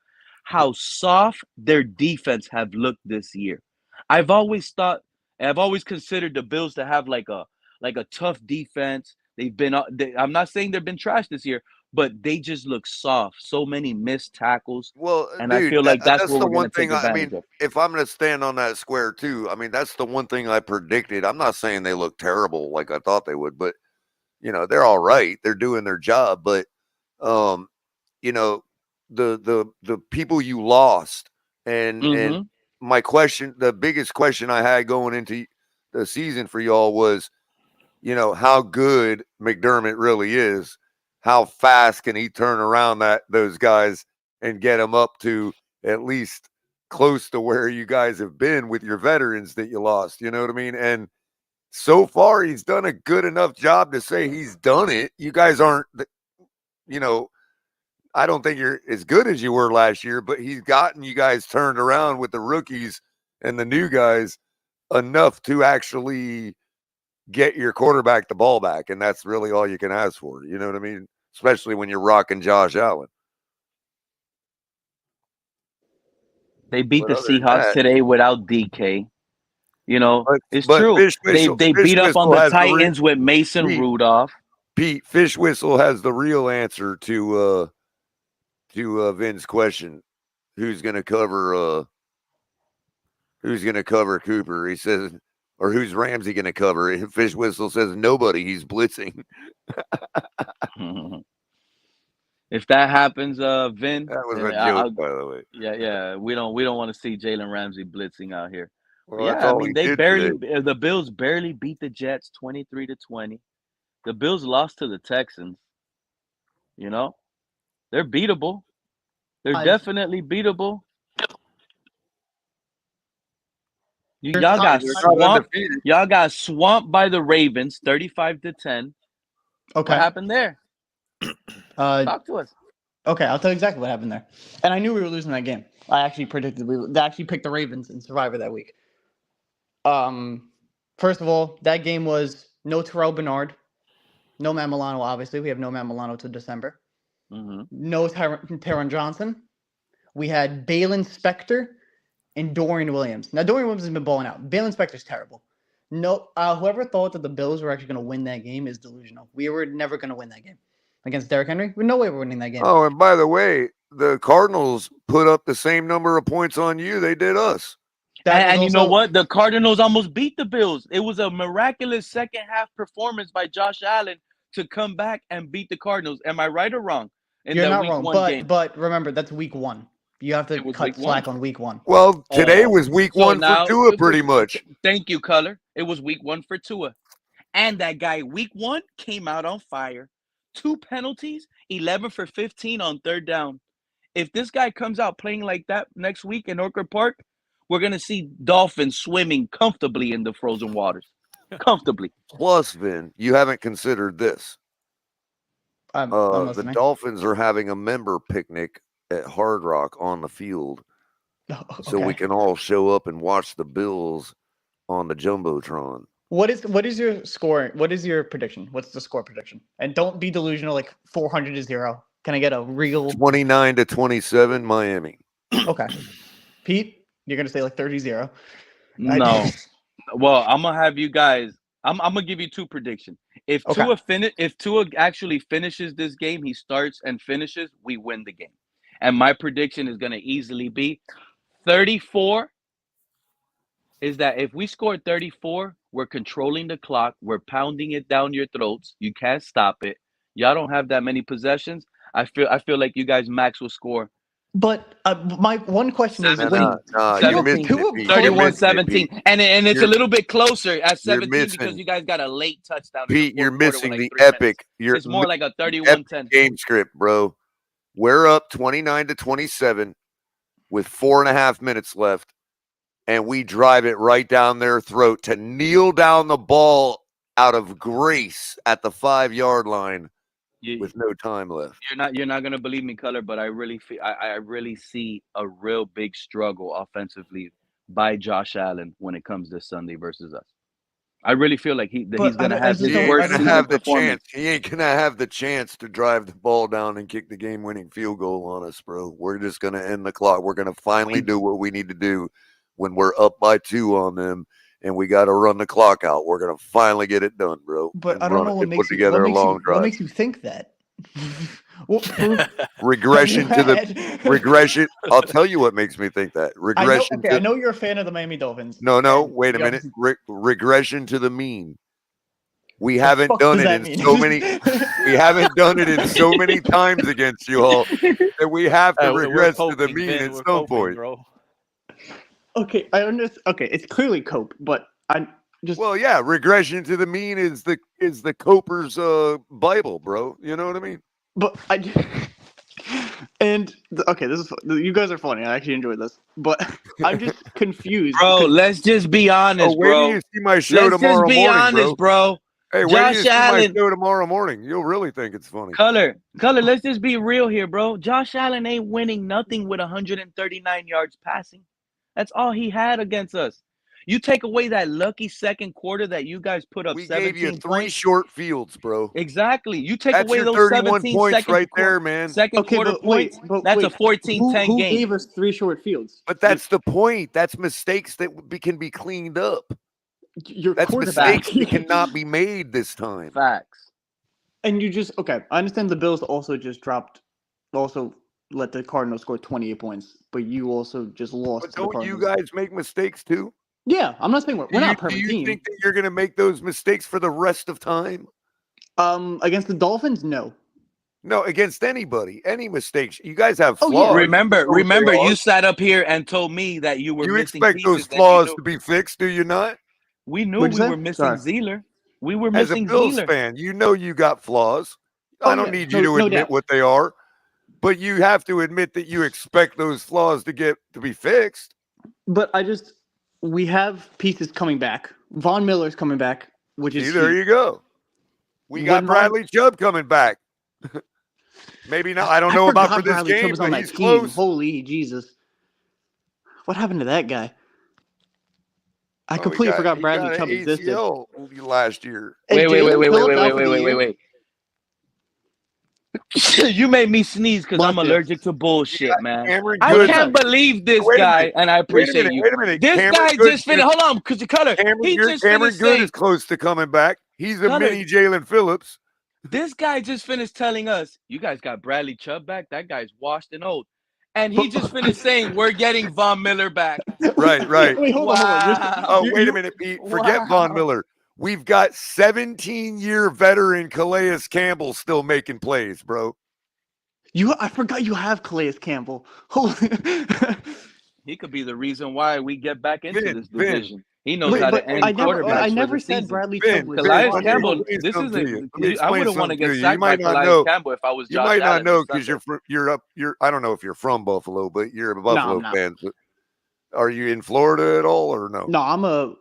How soft their defense have looked this year. I've always considered the Bills to have like a tough defense. I'm not saying they've been trash this year, but they just look soft. So many missed tackles. Well, And dude, I feel like that's that's what the we're going one to take thing. I advantage mean, of. if I'm going to stand on that square too, I mean, that's the one thing I predicted. I'm not saying they look terrible like I thought they would, but they're all right. They're doing their job, but the people you lost and my question, the biggest question I had going into the season for y'all was, how good McDermott really is. How fast can he turn around those guys and get them up to at least close to where you guys have been with your veterans that you lost? You know what I mean? And so far, he's done a good enough job to say he's done it. You guys aren't, I don't think you're as good as you were last year, but he's gotten you guys turned around with the rookies and the new guys enough to actually get your quarterback the ball back. And that's really all you can ask for. You know what I mean? Especially when you're rocking Josh Allen. They beat the Seahawks today without DK. It's but true. Fish They Whistle, beat up on Whistle the has Titans with Mason Rudolph. Pete, Fish Whistle has the real answer to Vin's question. Who's going to cover Who's going to cover Cooper? He says, or who's Ramsey going to cover? Fish Whistle says nobody. He's blitzing. If that happens, Vin, that was a joke, by the way. Yeah. We don't want to see Jalen Ramsey blitzing out here. Well, that's all he did today. The Bills barely beat the Jets 23-20. The Bills lost to the Texans. You know, they're beatable. They're definitely beatable. Y'all got swamped. Y'all got swamped by the Ravens, 35-10. Okay. What happened there? Talk to us. Okay, I'll tell you exactly what happened there. And I knew we were losing that game. I actually predicted they actually picked the Ravens in Survivor that week. First of all, that game was no Terrell Bernard, no Matt Milano. Obviously, we have no Matt Milano till December. Mm-hmm. No Taron Johnson. We had Balin Spector and Dorian Williams. Now, Dorian Williams has been balling out. Balin Spector's terrible. No, whoever thought that the Bills were actually going to win that game is delusional. We were never going to win that game against Derrick Henry. No way we're winning that game. Oh, and by the way, the Cardinals put up the same number of points on you they did us. And you know what? The Cardinals almost beat the Bills. It was a miraculous second half performance by Josh Allen to come back and beat the Cardinals. Am I right or wrong? You're not wrong, but remember, that's week one. You have to cut slack on week one. Well, today was week one for Tua, pretty much. Thank you, Color. It was week one for Tua. And that guy, week one, came out on fire. 2 penalties, 11 for 15 on third down. If this guy comes out playing like that next week in Orchard Park, we're going to see dolphins swimming comfortably in the frozen waters. Comfortably. Plus, Vin, you haven't considered this. I'm the Dolphins are having a member picnic at Hard Rock on the field. So we can all show up and watch the Bills on the Jumbotron. What is your score? What is your prediction? What's the score prediction? And don't be delusional like 400-0. Can I get a real 29-27 Miami? Okay. Pete, you're going to say like 30-0. No. Well, I'm going to have you guys I'm going to give you 2 predictions. If Tua actually finishes this game, he starts and finishes, we win the game. And my prediction is going to easily be 34 is that if we score 34, we're controlling the clock. We're pounding it down your throats. You can't stop it. Y'all don't have that many possessions. I feel like you guys max will score. But my one question is, 31-17, and it's a little bit closer at 17 because you guys got a late touchdown. Pete, you're missing the epic. It's more like a 31-10 game script, bro. We're up 29-27 with 4.5 minutes left, and we drive it right down their throat to kneel down the ball out of grace at the 5-yard line. With no time left. You're not gonna believe me, Color, but I really see a real big struggle offensively by Josh Allen when it comes this Sunday versus us. I really feel like he's gonna have his worst performance. He ain't gonna have the chance to drive the ball down and kick the game-winning field goal on us, bro. We're just gonna end the clock. We're gonna finally do what we need to do when we're up by 2 on them. And we got to run the clock out. We're going to finally get it done, bro. But I don't know what makes you think that. Regression to the regression. I'll tell you what makes me think that. Regression. I know you're a fan of the Miami Dolphins. No, wait a minute. Regression to the mean. We haven't done it in so many. We haven't done it in so many times against you all that we have to regress to the mean at some point. Bro. Okay, I understand. Okay, it's clearly cope, but I just regression to the mean is the Coper's Bible, bro. You know what I mean? But this is you guys are funny. I actually enjoyed this, but I'm just confused, bro. Let's just be honest, bro. Wait till you see my show tomorrow morning, honest, bro. Hey, wait till you see my show tomorrow morning. You'll really think it's funny. Color. Let's just be real here, bro. Josh Allen ain't winning nothing with 139 yards passing. That's all he had against us. You take away that lucky second quarter that you guys put up. We 17 gave you 3 points. Short fields, bro. Exactly. You take That's away your those 31 17 points right there, man. Second quarter points. That's a 14-10 game. Who gave us 3 short fields? But that's the point. That's mistakes that can be cleaned up. That's mistakes that cannot be made this time. Facts. And you just I understand the Bills also just dropped let the Cardinals score 28 points, but you also just lost But to the don't you Cardinals. guys make mistakes too? Yeah, I'm not saying we're not a Do perfect you team. think that you're going to make those mistakes for the rest of time? Against the Dolphins, no. No, against anybody, any mistakes. You guys have Oh, yeah. flaws. Remember, you sat up here and told me that you were You missing expect those pieces, and you flaws knew to be fixed, do you not? we knew What'd we you were say? missing Sorry. Zealer. We were As a missing Bills Zealer. fan, you know you got flaws. Oh, I don't yeah. need you to No admit doubt. what they are, but you have to admit that you expect those flaws to be fixed. But we have pieces coming back. Von Miller's coming back, which is See, there huge. you go. We got Bradley Chubb coming back. Maybe not. I don't know about for this Bradley Chubb game, was on but that he's team. close. Holy Jesus. What happened to that guy? I Oh, completely forgot he Bradley got Chubb an existed. ACL last year. Is Jalen Phillips out for the year? Wait. You made me sneeze because I'm allergic to bullshit, man. Cameron I Good. can't believe this Wait a guy, minute. and I appreciate you. Wait a minute. This Cameron guy Good just finished. Hold on, because the color. He just Cameron finished Good saying. is close to coming back. He's a Color. mini Jalen Phillips. This guy just finished telling us, you guys got Bradley Chubb back? That guy's washed and old. And he just finished saying, we're getting Von Miller back. Right. Wait, hold on. Wait a minute, Pete. Forget Von Miller. We've got 17-year veteran Calais Campbell still making plays, bro. I forgot you have Calais Campbell. He could be the reason why we get back into this division. He knows Wait, how but to end quarterbacks. I never for the said season. Bradley Chubb was Calais Von Campbell. Miller. This is Let I wouldn't want to get you sacked by might not Calais know. Campbell if I was You Josh might not Allen know this because Sunday. you're I don't know if you're from Buffalo, but you're a No, Buffalo I'm not. fan. But are you in Florida at all or no? No,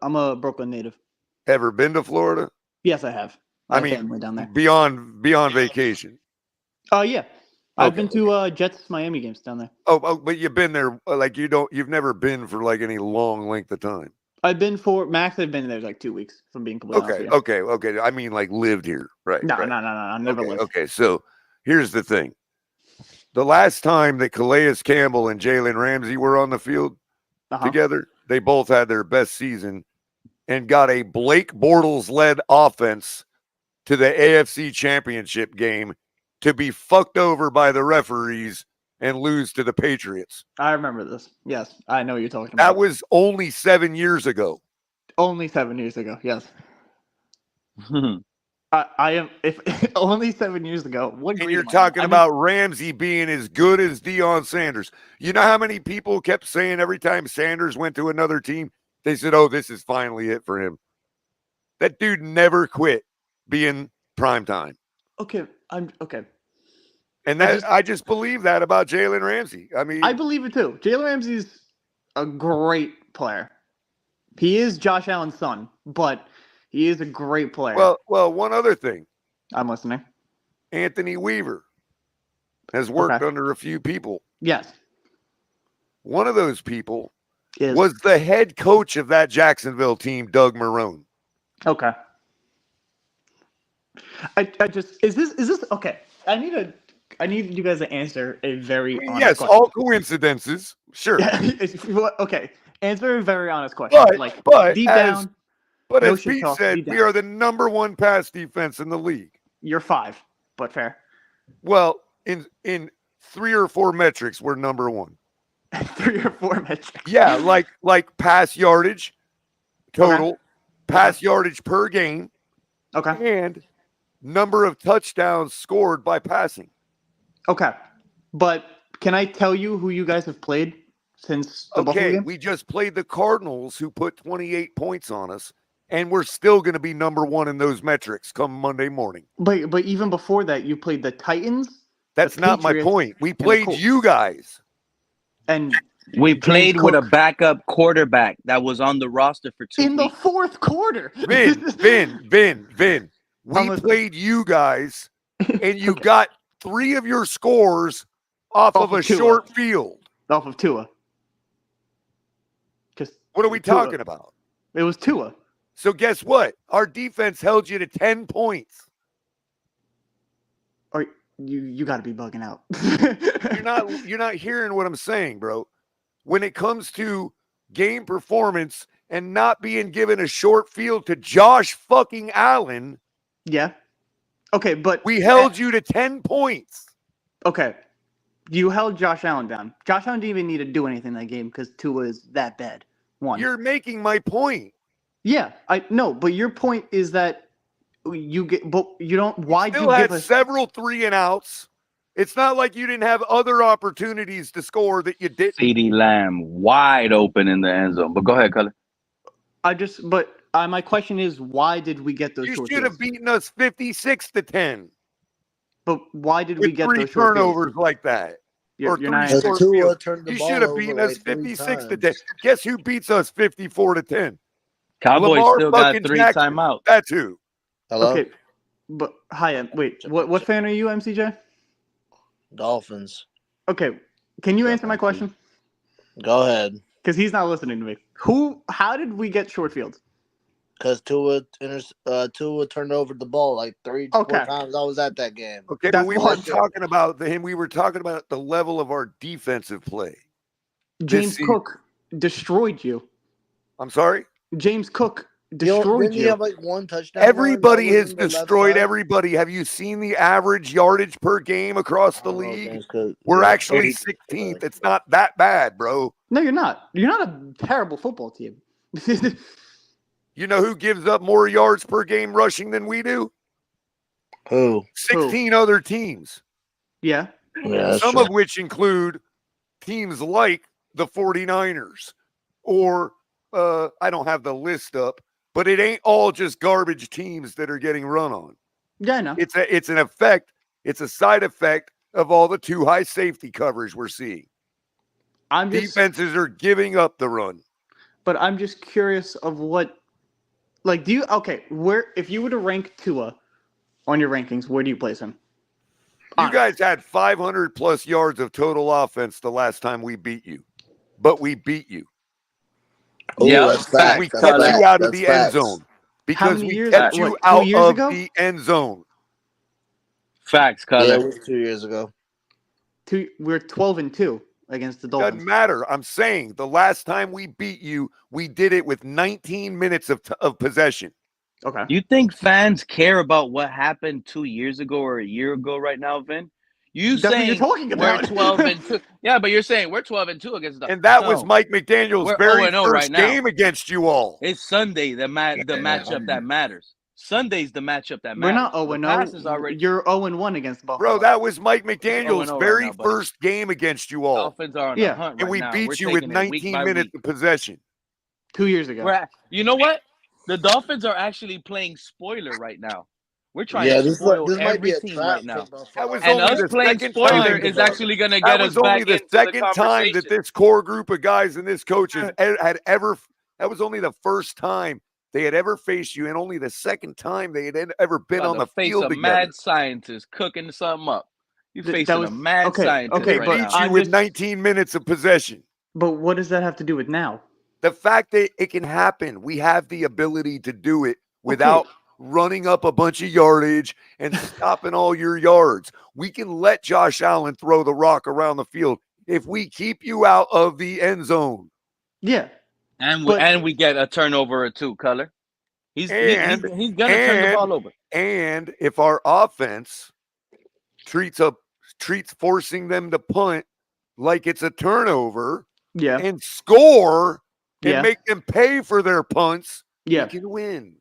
I'm a Brooklyn native. Ever been to Florida? Yes, I have. I have mean, family down there. beyond vacation. Oh yeah, I've Okay. been to Jets Miami games down there. Oh, but you've been there like you've never been for like any long length of time. I've been for max. I've been there like 2 weeks. If I'm being completely honest with you. Okay. I mean, like lived here, right? No, right. no. I never lived. Okay, so here's the thing: the last time that Calais Campbell and Jalen Ramsey were on the field together, they both had their best season and got a Blake Bortles-led offense to the AFC Championship game to be fucked over by the referees and lose to the Patriots. I remember this. Yes, I know what you're talking That about. was only 7 years ago. Only 7 years ago. Yes. I am. If only 7 years ago. What? And you're talking about Ramsey being as good as Deion Sanders. You know how many people kept saying every time Sanders went to another team, they said, "Oh, this is finally it for him." That dude never quit being primetime. Okay, I'm okay. And I just believe that about Jalen Ramsey. I mean, I believe it too. Jalen Ramsey's a great player. He is Josh Allen's son, but he is a great player. Well, one other thing. I'm listening. Anthony Weaver has worked under a few people. Yes. One of those people was the head coach of that Jacksonville team, Doug Marrone. Okay. I just is this okay? I need you guys to answer a very honest question. All coincidences, sure. Okay, answer a very honest question. But deep as down. Pete said, we are the number 1 pass defense in the league. You're 5, but fair. Well, in 3 or 4 metrics, we're number 1. 3 or 4 metrics. Yeah, like pass yardage total, pass yardage per game, and number of touchdowns scored by passing. Okay, but can I tell you who you guys have played since the Buffalo game? We just played the Cardinals, who put 28 points on us, and we're still going to be number 1 in those metrics come Monday morning. But even before that, you played the Titans. That's not my point. We played you guys. And we played with a backup quarterback that was on the roster for 2 weeks. In the fourth quarter. Vin. We played you guys, and you got 3 of your scores off of a short field. Off of Tua. What are we talking about? It was Tua. So guess what? Our defense held you to 10 points. Or you got to be bugging out. You're not hearing what I'm saying, bro. When it comes to game performance and not being given a short field to Josh fucking Allen. Yeah. Okay, but we held you to 10 points. Okay. You held Josh Allen down. Josh Allen didn't even need to do anything that game because Tua is that bad. One. You're making my point. Yeah, I no, but your point is that you get, but you don't. Why'd Still you give had us several 3-and-outs. It's not like you didn't have other opportunities to score that you didn't. CeeDee Lamb wide open in the end zone. But go ahead, Cullen. My question is, why did we get those You short should have fields? beaten us 56-10. But why did with we get 3 those short fields? turnovers like that? You're Or not 3 answering. short Tua fields. turned the You ball should have over beaten us like 3 56-10. times. Guess who beats us 54-10? Cowboys Lamar still got fucking 3 Jackson. timeouts. That's who. Hello? Okay, but wait. What fan are you, MCJ? Dolphins. Okay, can you answer my question? Go ahead. Because he's not listening to me. How did we get short fields? Because Tua turned over the ball like 3-4 times. I was at that game. Okay, but we weren't talking about him. We were talking about the level of our defensive play. James Cook destroyed you. I'm sorry? James Cook destroyed Didn't he you. have like 1 touchdown? Everybody has destroyed everybody. Have you seen the average yardage per game across the league? We're actually 16th. It's not that bad, bro. No, you're not. You're not a terrible football team. You know who gives up more yards per game rushing than we do? Who? 16 other teams. Yeah. Some of which include teams like the 49ers or I don't have the list up, but it ain't all just garbage teams that are getting run on. Yeah, I know. It's an effect. It's a side effect of all the too high safety coverage we're seeing. Defenses are giving up the run. But I'm just curious of what, like, if you were to rank Tua on your rankings, where do you place him? You guys had 500 plus yards of total offense the last time we beat you, but we beat you. Yeah, that's facts. We kept you out of the end zone because we kept you out of the end zone. Facts, Yeah, Cullen. it was 2 years ago. We're 12-2 against the Dolphins. Doesn't matter. I'm saying the last time we beat you, we did it with 19 minutes of possession. Okay. You think fans care about what happened 2 years ago or a year ago right now, Vin? That's what you're talking about. We're 12-2. Yeah, but you're saying we're 12-2 against the And that was Mike McDaniel's We're very 0-0 first right now. game against you all. It's Sunday, the matchup that matters. Sunday's the matchup that We're matters. not The past is 0-0. already. You're 0-1 against Buffalo. Bro, that was Mike McDaniel's 0-0 very right now, buddy. first game against you all. Dolphins are on the hunt right And we now. beat We're you with taking it week 19 by minutes week. of possession. 2 years ago. You know what? The Dolphins are actually playing spoiler right now. We're trying Yeah, to spoil this might be every a team trap right now. for Buffalo. That was And only us the playing second spoiler time. is actually going to That get us was only back the into second the time that conversation. this core group of guys and this coach had ever. That was only the first time they had ever faced you, and only the second time they had ever been About on to the face field a together. mad scientist cooking something up. You facing a mad scientist They right beat now. you with 19 minutes of possession. But what does that have to do with now? The fact that it can happen, we have the ability to do it without running up a bunch of yardage and stopping all your yards. We can let Josh Allen throw the rock around the field if we keep you out of the end zone. Yeah. And we get a turnover or two, Color. He's gonna turn the ball over. And if our offense treats forcing them to punt like it's a turnover, and score and make them pay for their punts, we can win.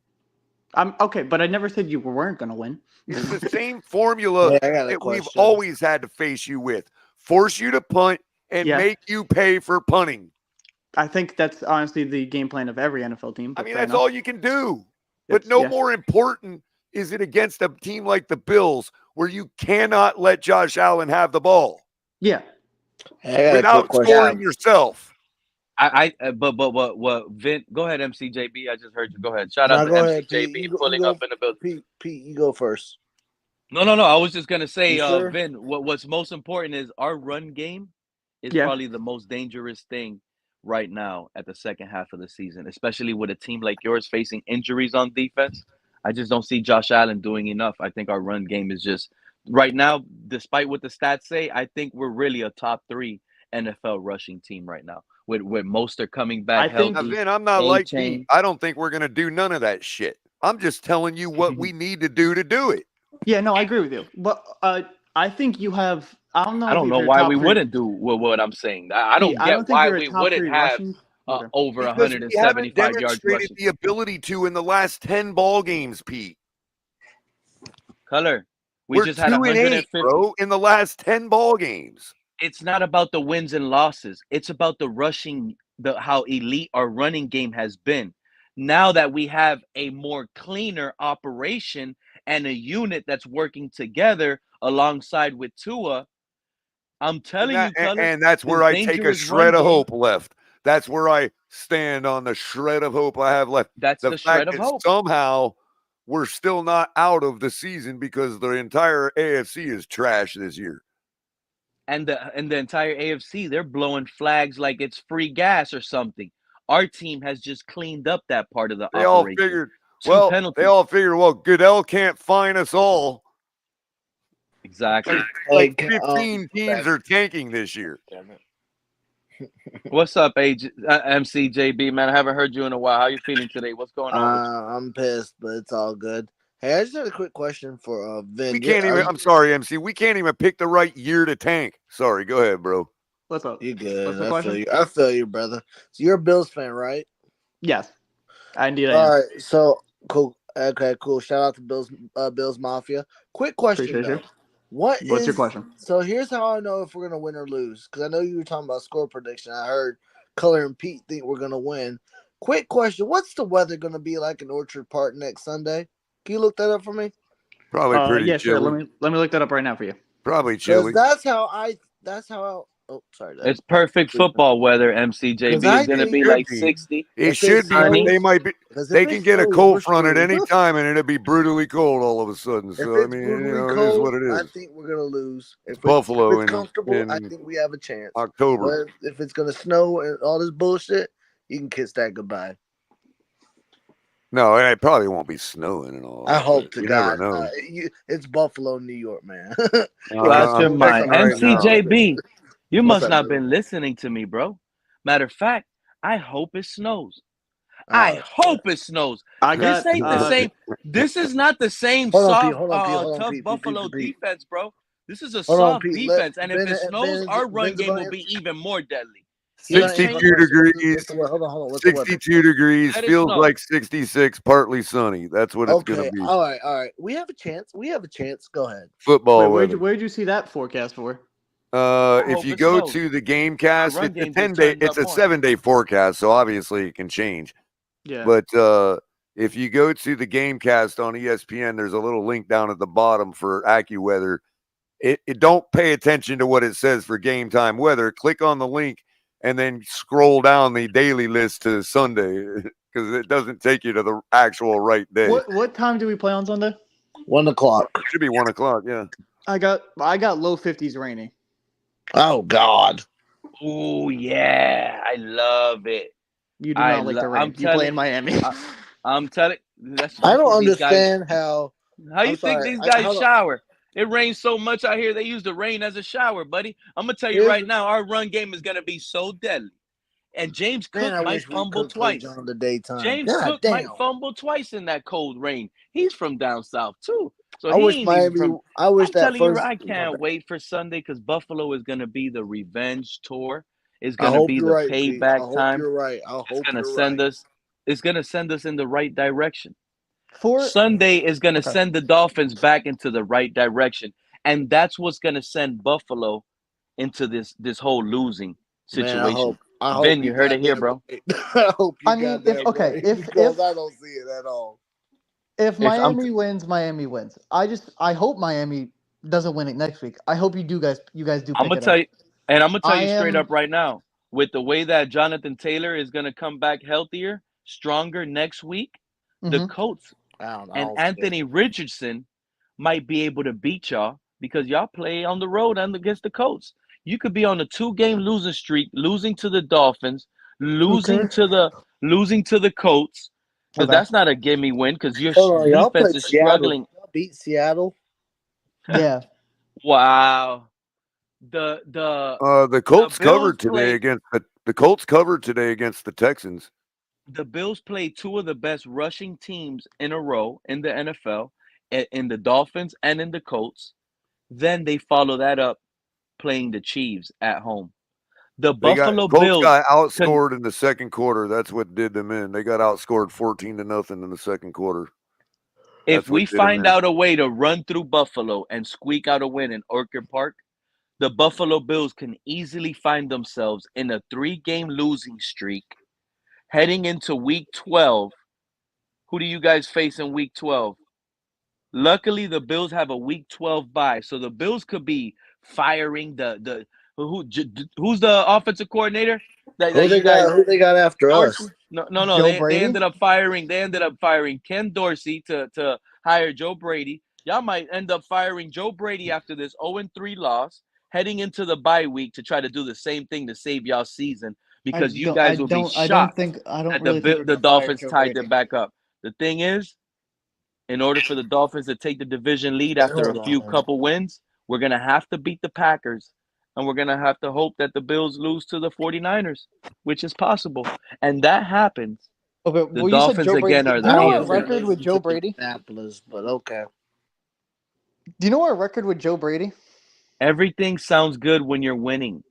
Okay, but I never said you weren't going to win. It's the same formula that we've always had to face you with. Force you to punt and make you pay for punting. I think that's honestly the game plan of every NFL team. I mean, that's all you can do. But no more important is it against a team like the Bills where you cannot let Josh Allen have the ball. Yeah. Without scoring yourself. But what Vin, go ahead, MCJB. I just heard you. Go ahead. Shout out to MCJB pulling up in the building. Pete, you go first. No. I was just gonna say, sure? Vin, what's most important is our run game is probably the most dangerous thing right now at the second half of the season, especially with a team like yours facing injuries on defense. I just don't see Josh Allen doing enough. I think our run game is just right now, despite what the stats say, I think we're really a top 3 NFL rushing team right now. With Mostert coming back healthy. Vin, I'm not like Pete. I don't think we're gonna do none of that shit. I'm just telling you what we need to do it. Yeah, no, I agree with you. But I think you have I don't know I don't if know you're why top we three. wouldn't do what I'm saying. I Pete, don't I get don't think why you're a we top wouldn't three have rushing. Okay. over Because we haven't 175 yards demonstrated rushing. the ability to in the last 10 ball games, Pete. Color. We We're just had 2-8, 150. bro, in the last 10 ball games. It's not about the wins and losses. It's about the rushing, how elite our running game has been. Now that we have a more cleaner operation and a unit that's working together alongside with Tua, I'm telling you, Color, And that's where this I take a dangerous shred run of game, hope left. That's where I stand on the shred of hope I have left. that's The the fact shred of that hope. somehow we're still not out of the season because the entire AFC is trash this year. And the entire AFC, they're blowing flags like it's free gas or something. Our team has just cleaned up that part of the They all operation. figured, Two penalties. Goodell can't fine us all. Exactly. Like 15 teams are tanking this year. What's up, MCJB, man? I haven't heard you in a while. How you feeling today? What's going on with you? I'm pissed, but it's all good. Hey, I just had a quick question for Vin. We can't even. I'm sorry, MC. We can't even pick the right year to tank. Sorry. Go ahead, bro. What's up? You good? What's the I question? feel you. I feel you, brother. So you're a Bills fan, right? Yes. Indeed, I All am. right. So cool. Okay, cool. Shout out to Bills Mafia. Quick question Appreciate though. you. What's your question? So here's how I know if we're gonna win or lose. Because I know you were talking about score prediction. I heard Color and Pete think we're gonna win. Quick question: what's the weather gonna be like in Orchard Park next Sunday? Can you look that up for me? Probably pretty Yeah, sure. chilly. Let me look that up right now for you. Probably Because chilly. oh, sorry. It's perfect football weather, MCJB. It's going to be like 60. It should be, but they might be. They can get a cold front at any time, and it'll be brutally cold all of a sudden. If So I it's mean, brutally it is cold, what it is. I think we're gonna lose. If Buffalo it's comfortable, I in think we have a chance. October. But if it's gonna snow and all this bullshit, you can kiss that goodbye. No, it probably won't be snowing and all. I hope to you God. never know. It's Buffalo, New York, man. Watch your mind. MCJB, you What's must up, not brother? been listening to me, bro. Matter of fact, I hope it snows. I hope it snows. This ain't the same. This is not the same Hold on, Pete. soft, Hold on, Pete. Hold on, tough Pete. Buffalo Pete. defense, bro. This is a Hold on, soft Pete. defense, and if Ben- it snows, Ben's- our run Ben's game gonna will be even more deadly. 62 degrees. Hold on. What's 62 degrees. Let it Feels snow. like 66. Partly sunny. That's what it's going to be. All right. We have a chance. Go ahead. Football Wait, weather. where'd you see that forecast for? If you go to the Gamecast, it's a 10-day. It's a 7-day forecast, so obviously it can change. Yeah. But if you go to the Gamecast on ESPN, there's a little link down at the bottom for AccuWeather. It don't pay attention to what it says for game time weather. Click on the link and then scroll down the daily list to Sunday because it doesn't take you to the actual right day. What time do we play on Sunday? 1 o'clock. Should be 1 o'clock. Yeah. I got low 50s rainy. Oh God. Oh yeah, I love it. You do not like the rain. You play in Miami. I'm telling. That's I don't these guys- understand how. How you I'm think sorry, these guys hold on. shower? It rains so much out here. They use the rain as a shower, buddy. I'm gonna tell you right now, our run game is gonna be so deadly. And James Cook I might wish we fumble could play twice. during the daytime. James God Cook damn. might fumble twice in that cold rain. He's from down south too, so I he wish ain't Miami. even from. I wish I'm that telling you, first. I can't wait for Sunday because Buffalo is gonna be the revenge tour. It's I gonna hope be you're the right, Pete. I payback hope time. you're right. I It's hope gonna you're send right. us. It's gonna send us in the right direction. For Sunday is going to send the Dolphins back into the right direction, and that's what's going to send Buffalo into this whole losing situation. I hope Ben, you heard it here, bro. I hope you I mean, got if that okay, right, if because I don't see it at all. If Miami wins, Miami wins. I hope Miami doesn't win it next week. I hope you guys do I'm pick gonna it tell up. you, and I'm gonna tell I you straight am- up right now, with the way that Jonathan Taylor is gonna come back healthier, stronger next week, the Mhm. Colts I don't and see it. Anthony Richardson might be able to beat y'all because y'all play on the road and against the Colts. You could be on a 2-game losing streak, losing to the Dolphins, losing to the Colts, because Okay. that's not a gimme win because your Hold on, y'all defense played is Seattle. struggling. Y'all beat Seattle. Yeah. Wow. The Colts Bills covered today played- against the Colts covered today against the Texans. The Bills played two of the best rushing teams in a row in the NFL, in the Dolphins and in the Colts. Then they follow that up playing the Chiefs at home. The Colts Buffalo Bills got outscored in the second quarter. That's what did them in. They got outscored 14-0 in the second quarter. If we find out a way to run through Buffalo and squeak out a win in Orchard Park, the Buffalo Bills can easily find themselves in a 3-game losing streak heading into Week 12. Who do you guys face in Week 12? Luckily, the Bills have a Week 12 bye, so the Bills could be firing who's the offensive coordinator? Who they got after us? No. Joe They Brady? ended up firing Ken Dorsey to hire Joe Brady. Y'all might end up firing Joe Brady after this 0-3 loss, heading into the bye week to try to do the same thing to save y'all season because you guys will be shocked that the Dolphins tied them back up. The thing is, in order for the Dolphins to take the division lead after a few couple wins, we're going to have to beat the Packers, and we're going to have to hope that the Bills lose to the 49ers, which is possible. And that happens. Okay, The well, Dolphins you said Joe Brady. again are Do the you know our AFC. record with Joe Brady? Indianapolis, but okay. Do you know our record with Joe Brady? Everything sounds good when you're winning.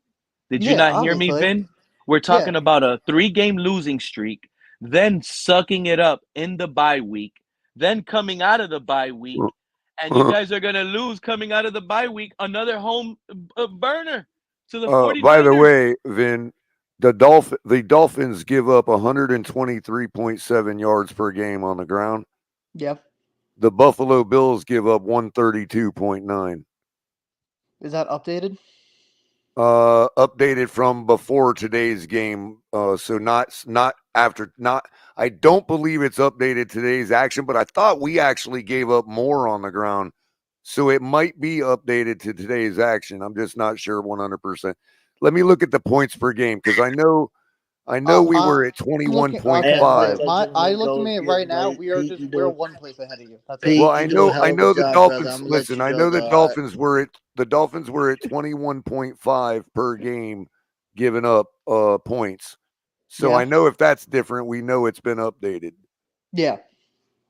Did you Yeah, not hear me, obviously. Vin? We're talking about a 3-game losing streak, then sucking it up in the bye week, then coming out of the bye week, and you guys are going to lose coming out of the bye week, another home burner to the 49ers. By the way, Vin, the Dolphins give up 123.7 yards per game on the ground. Yep. The Buffalo Bills give up 132.9. Is that updated? Updated from before today's game. So not after. I don't believe it's updated today's action, but I thought we actually gave up more on the ground. So it might be updated to today's action. I'm just not sure 100%. Let me look at the points per game because I know we were at 21.5. I looked at it right now. We're one place ahead of you. That's Pete, well, I know the Dolphins. brother. Listen, I know the Dolphins were at 21.5 per game, giving up points. So I know if that's different, we know it's been updated. Yeah.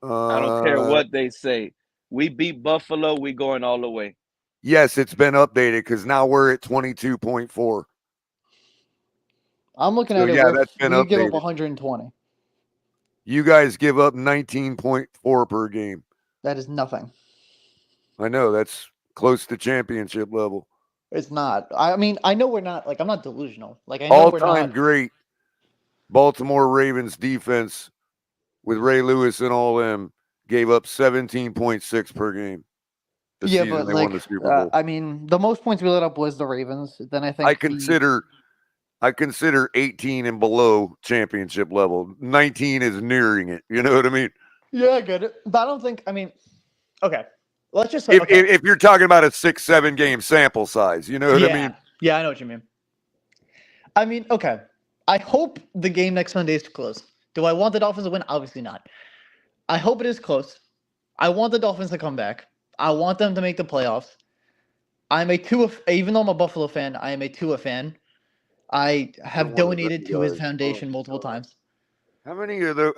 I don't care what they say. We beat Buffalo. We going all the way. Yes, it's been updated because now we're at 22.4. I'm looking at it. Yeah, that's been we give up updated. 120. You guys give up 19.4 per game. That is nothing. I know that's close to championship level. It's not. I mean, I know we're not. Like, I'm not delusional. Like, I know we're not. All-time great Baltimore Ravens defense with Ray Lewis and all them gave up 17.6 per game. The season but they like, won the Super Bowl. I mean, the most points we let up was the Ravens. Then I think I consider 18 and below championship level. 19 is nearing it. You know what I mean? Yeah, I get it. But I don't think. I mean, okay. Let's just if you're talking about a 6-7 game sample size, you know what I mean? Yeah, I know what you mean. I mean, okay. I hope the game next Sunday is close. Do I want the Dolphins to win? Obviously not. I hope it is close. I want the Dolphins to come back. I want them to make the playoffs. I'm a Tua, even though I'm a Buffalo fan, I am a Tua fan. I have donated to his foundation multiple times. How many of those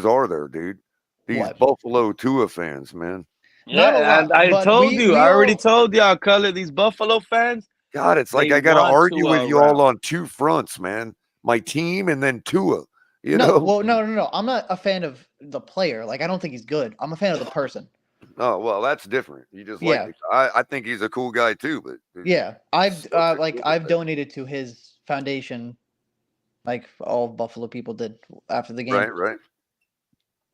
are there, dude? These Buffalo Tua fans, man. Yeah, and I told you. I already told y'all, Color, these Buffalo fans. God, it's like I got to argue with you all on two fronts, man. My team and then Tua. You know? Well, no. I'm not a fan of the player. Like, I don't think he's good. I'm a fan of the person. Oh, well, that's different. You just like it. I think he's a cool guy too, but yeah, I've donated to his foundation, like all Buffalo people did after the game. Right.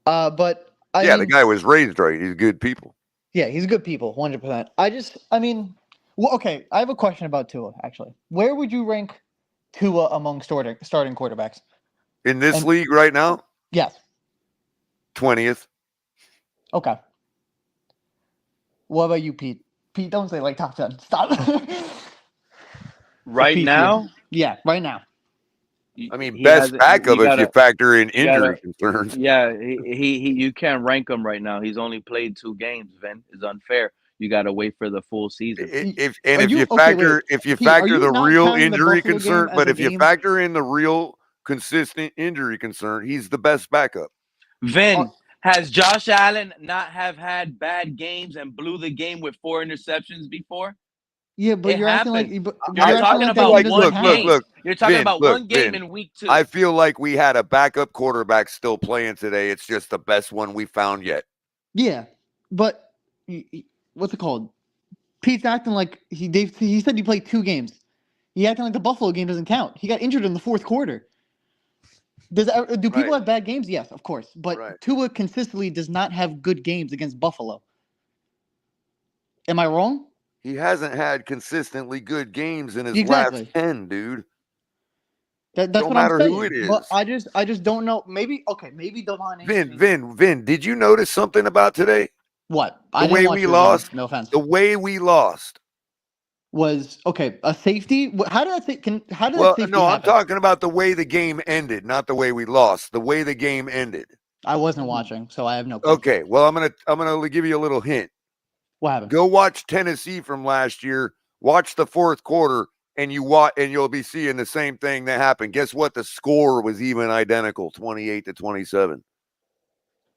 But I mean, the guy was raised right. He's good people. Yeah, he's good people, 100%. Well, okay. I have a question about Tua. Actually, where would you rank Tua among starting quarterbacks in this league right now? Yes, 20th. Okay. What about you, Pete? Pete, don't say like top 10. Stop. Right now? Yeah, right now. I mean, best backup if you factor in injury concerns. Yeah, he you can't rank him right now. He's only played 2 games, Vin. It's unfair. You got to wait for the full season. If you factor the real injury concern, but if you factor in the real consistent injury concern, he's the best backup. Vin, has Josh Allen not have had bad games and blew the game with 4 interceptions before? Yeah, but It you're acting like happened. but You're you're acting talking like that about game like, doesn't one count. game. You're talking Vin, about one game in week 2. I feel like we had a backup quarterback still playing today. It's just the best one we found yet. Yeah, but what's it called? Pete's acting like he said he played 2 games. He acting like the Buffalo game doesn't count. He got injured in the 4th quarter. Do people have bad games? Yes, of course. But Tua consistently does not have good games against Buffalo. Am I wrong? He hasn't had consistently good games in his Exactly. last 10, dude. That's Don't what I'm matter saying. who it is. But I just don't know. Maybe Devon Achane. Vin, did you notice something about today? What? The I didn't way watch we the game, lost. no offense. The way we lost. Was a safety? How did that safety no, I'm happen? talking about the way the game ended, not the way we lost. The way the game ended. I wasn't watching, so I have no clue. Okay, well, I'm gonna give you a little hint. What happened? Go watch Tennessee from last year. Watch the 4th quarter, and you'll be seeing the same thing that happened. Guess what? The score was even identical, 28-27.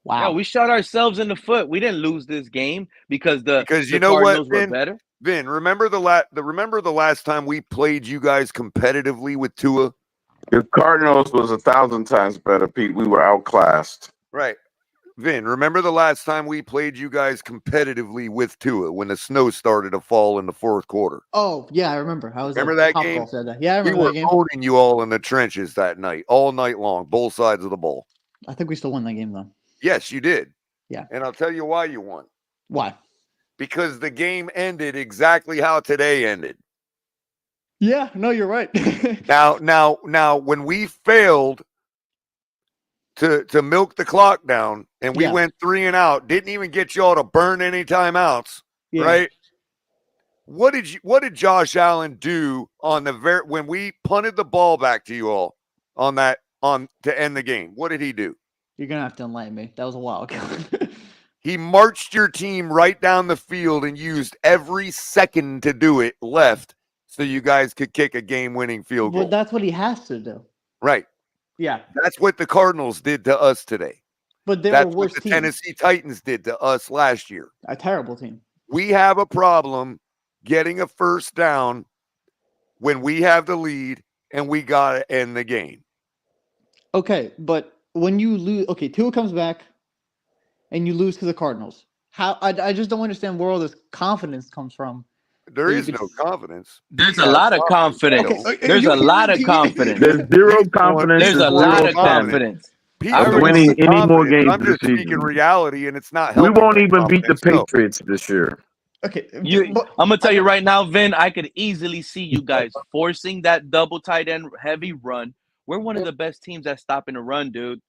Wow. Yeah, we shot ourselves in the foot. We didn't lose this game because the you know Cardinals what, were better. Vin, remember the last time we played you guys competitively with Tua? The Cardinals was 1,000 times better, Pete. We were outclassed. Right. Vin, remember the last time we played you guys competitively with Tua when the snow started to fall in the 4th quarter? Oh, yeah, I remember. I was Remember like, that Top game? Golf said that. Yeah, I We remember were that game. owning you all in the trenches that night, all night long, both sides of the ball. I think we still won that game, though. Yes, you did. Yeah. And I'll tell you why you won. Why? Because the game ended exactly how today ended. Yeah, no, you're right. Now, when we failed to milk the clock down and we went 3 and out, didn't even get y'all to burn any timeouts, right? What did Josh Allen do on when we punted the ball back to you all to end the game? What did he do? You're gonna have to enlighten me. That was a while ago. He marched your team right down the field and used every second to do it left so you guys could kick a game-winning field goal. Well, that's what he has to do. Right. Yeah. That's what the Cardinals did to us today. But they That's were worse what the teams. Tennessee Titans did to us last year. A terrible team. We have a problem getting a first down when we have the lead and we got to end the game. Okay, but when you lose, Tua comes back and you lose to the Cardinals. I just don't understand where all this confidence comes from. There is no confidence. There's a lot of confidence. Okay, There's you a kidding lot me, of Pete? confidence. There's zero confidence. There's a lot of confidence. Of winning any more games I'm this just speaking season. reality, and it's not We helping. won't that even beat the confidence, no. Patriots this year. Okay, I'm gonna tell you right now, Vin. I could easily see you guys forcing that double tight end heavy run. We're one of the best teams at stopping the run, dude.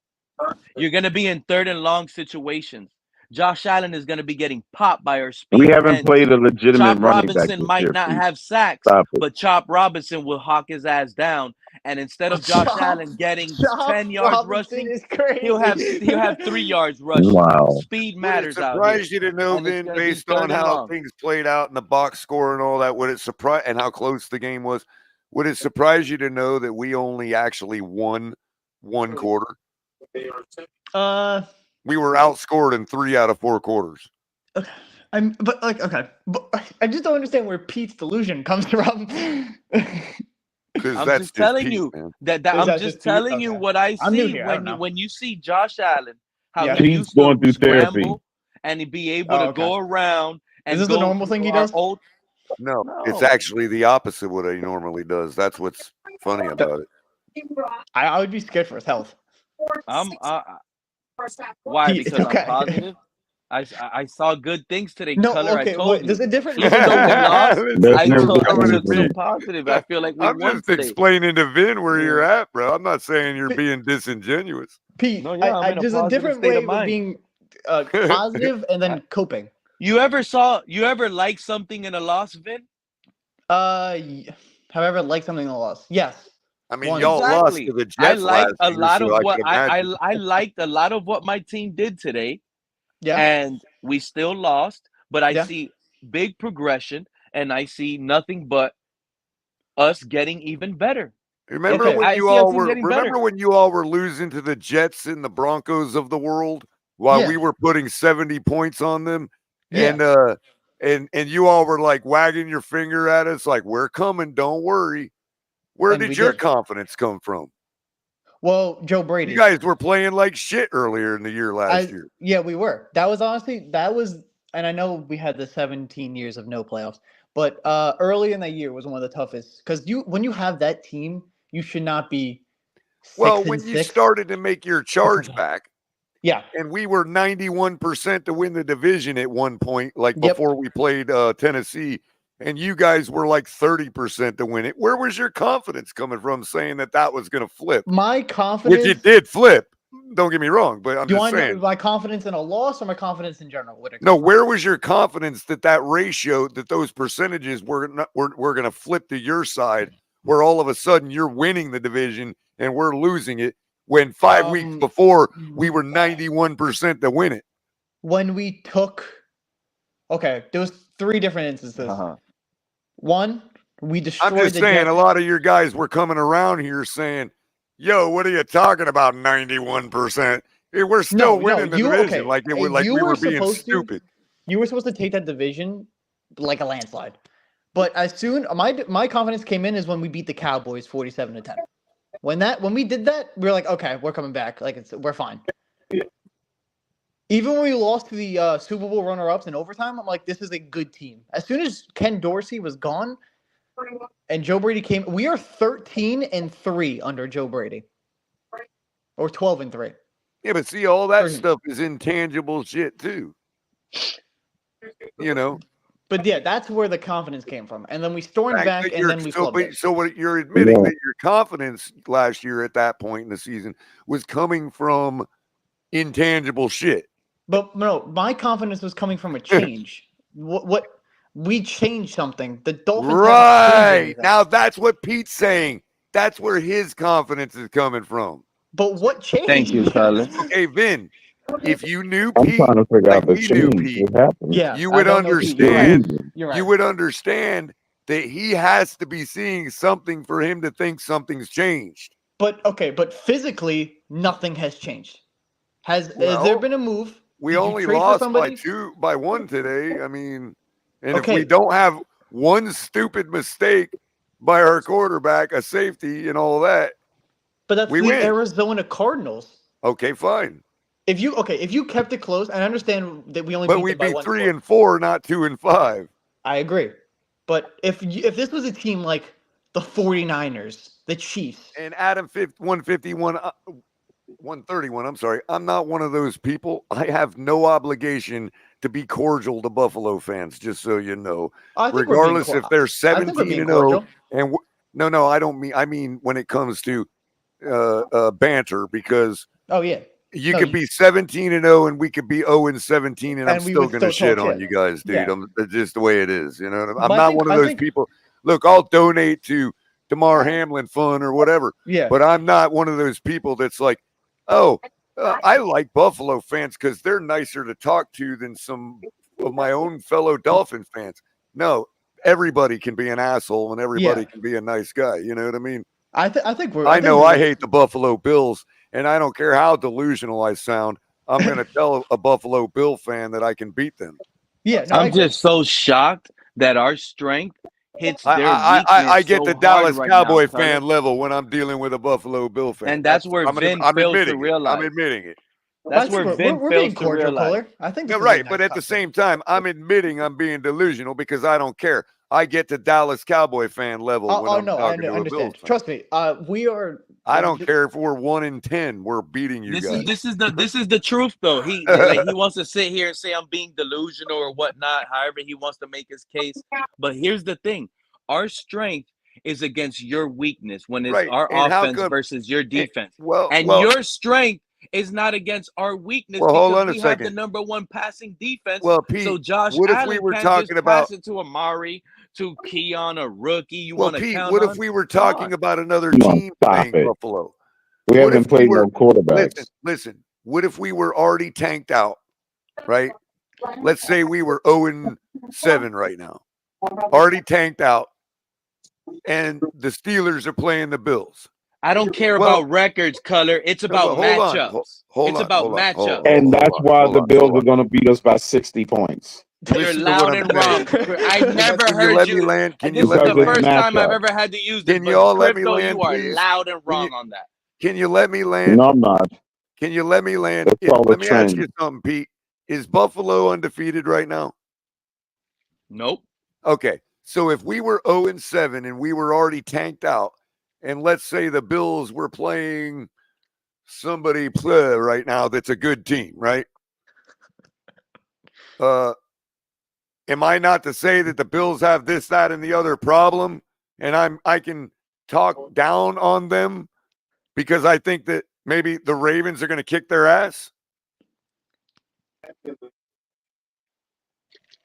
You're gonna be in 3rd and long situations. Josh Allen is gonna be getting popped by our speed. We haven't played a legitimate Chop running back Robinson this might year, not Pete. have sacks, Stop it. but Chop Robinson will hawk his ass down. And instead of Josh Allen getting 10 yards rushing, is crazy. he'll have 3 yards rushing. Wow. Speed Would it matters out here. surprise you to know, And it's Vin, gonna be based on 3rd and how long. things played out in the box score and all that, would it surprise and how close the game was? Would it surprise you to know that we only actually won 1 quarter? We were outscored in 3 out of 4 quarters. But I just don't understand where Pete's delusion comes from. Because I'm that's just telling Pete, you man. that Is I'm that just just Pete? telling you Okay. what I I'm new see here, I don't know. when you see Josh Allen, how Yeah. he He's used going to through therapy. scramble and he'd be able to okay. go around and Is this go the normal thing he our does? old. No, it's No. actually the opposite what he normally does. That's what's funny about it. I would be scared for his health. Why? He- Because okay. I'm positive. I saw good things today, No, Color. okay, I told wait, you. there's a different- Even though we lost, That's I never took coming to some me. positive. I feel like we I'm won just today. explaining to Vin where you're at, bro. I'm not saying you're being disingenuous. Pete, No, yeah, I'm in a there's a positive different state way of of mind. being positive and then coping. You ever like something in a loss, Vin? However, like something in the loss. Yes. I mean, One. y'all lost Exactly. to the I Jets liked last a year, lot so of I what could imagine. I liked a lot of what my team did today. Yeah. And we still lost, but I Yeah. see big progression and I see nothing but us getting even better. Remember Okay. when I you see our all team were getting better. remember when you all were losing to the Jets and the Broncos of the world while Yeah. we were putting 70 points on them? Yeah. and you all were like wagging your finger at us, like we're coming, don't worry. Where And we did your did. confidence come from? Well, Joe Brady. You guys were playing like shit earlier in the year last year. Yeah, we were. That was honestly and I know we had the 17 years of no playoffs, but early in that year was one of the toughest because when you have that team, you should not be 6-6. You started to make your charge back. Yeah. And we were 91% to win the division at one point, like before we played Tennessee. And you guys were like 30% to win it. Where was your confidence coming from saying that was going to flip? My confidence. Which it did flip. Don't get me wrong, but I'm Do just I saying. know my confidence in a loss or my confidence in general? No, where was your confidence that ratio, that those percentages were going to flip to your side, where all of a sudden you're winning the division and we're losing it, when 5 weeks before we were 91% to win it? When we took, there was 3 different instances. One, we destroyed. I'm just saying, a lot of your guys were coming around here saying, "Yo, what are you talking about? 91%? We're still winning the division." Like we were being stupid. You were supposed to take that division like a landslide. But as soon my confidence came in is when we beat the Cowboys 47-10. When we did that, we were like, okay, we're coming back. Like we're fine. Even when we lost to the Super Bowl runner-ups in overtime, I'm like, this is a good team. As soon as Ken Dorsey was gone and Joe Brady came, we are 13-3 under Joe Brady, or 12-3. Yeah, but see, all that stuff is intangible shit too. You know. But yeah, that's where the confidence came from, and then we stormed back, and then we flubbed it. So what you're admitting that your confidence last year at that point in the season was coming from intangible shit. But no, my confidence was coming from a change. what we changed something. The Dolphins right now, that's what Pete's saying. That's where his confidence is coming from. But what changed? Thank you, Tyler. Okay, Vin. If you knew I'm Pete, trying to figure out the we knew change. Pete, What happened? Yeah, you would understand. You're right. You would understand that he has to be seeing something for him to think something's changed. But physically, nothing has changed. Has there been a move? We only lost by 1 today. I mean, and if we don't have one stupid mistake by our quarterback, a safety, and all that, but that's we the win. Arizona Cardinals. Okay, fine. If you kept it close, and I understand that we only but beat we'd them by be 1 3 score. and 4, not 2 and 5. I agree. But if this was a team like the 49ers, the Chiefs, and Adam 151 131, I'm sorry, I'm not one of those people. I have no obligation to be cordial to Buffalo fans, just so you know. Regardless if they're 17-0 and no, I don't mean, I mean when it comes to banter, because you could be 17-0 and we could be 0-17 and I'm still going to shit on you guys, dude. That's just the way it is, you know. I'm not one of those people. Look, I'll donate to Damar Hamlin Fund or whatever. Yeah. But I'm not one of those people that's like, I like Buffalo fans because they're nicer to talk to than some of my own fellow Dolphin fans. No, everybody can be an asshole and everybody can be a nice guy. You know what I mean? I think we're. I hate the Buffalo Bills, and I don't care how delusional I sound. I'm going to tell a Buffalo Bill fan that I can beat them. Yeah, I'm just so shocked that our strength hits their weakness. I get so the Dallas hard Cowboy right now, fan level when I'm dealing with a Buffalo Bill fan, and that's where Vin fails to realize. I'm admitting it. That's where Vin fails to realize. I think right, but at the same time, I'm admitting I'm being delusional because I don't care. I get to Dallas Cowboy fan level when I'm talking to a Bills fan. Trust me, we are. I don't care if we're 1-10. We're beating you guys. This is the truth, though. He wants to sit here and say I'm being delusional or whatnot. However, he wants to make his case. But here's the thing: our strength is against your weakness when it's our offense versus your defense. Your strength is not against our weakness because we have the #1 passing defense. Well, Pete, so Josh what if Allen we were can't talking just about pass it to Amari, to Keon, a rookie? You well, want to Pete, count what on? if we were talking about another team playing Buffalo? We haven't played no quarterbacks. Listen. What if we were already tanked out, right? Let's say we were 0-7 right now, already tanked out, and the Steelers are playing the Bills. I don't care about records, Color. It's about matchups. It's about matchups. And that's why the Bills are going to beat us by 60 points. You're Listen to what loud I'm and saying. wrong. I've never Can you heard let me you. land? Can And you this is let me the Because it's first land? time I've matchup. ever had to use it. Can you But all let me Crypto, land, you are please? loud and wrong on that. Can you let me land? No, I'm not. Can you let me land? It's all a Let me ask trend. you something, Pete. Is Buffalo undefeated right now? Nope. Okay. So if we were 0-7 and we were already tanked out, and let's say the Bills were playing somebody right now that's a good team, right? Am I not to say that the Bills have this, that, and the other problem, and I can talk down on them because I think that maybe the Ravens are going to kick their ass?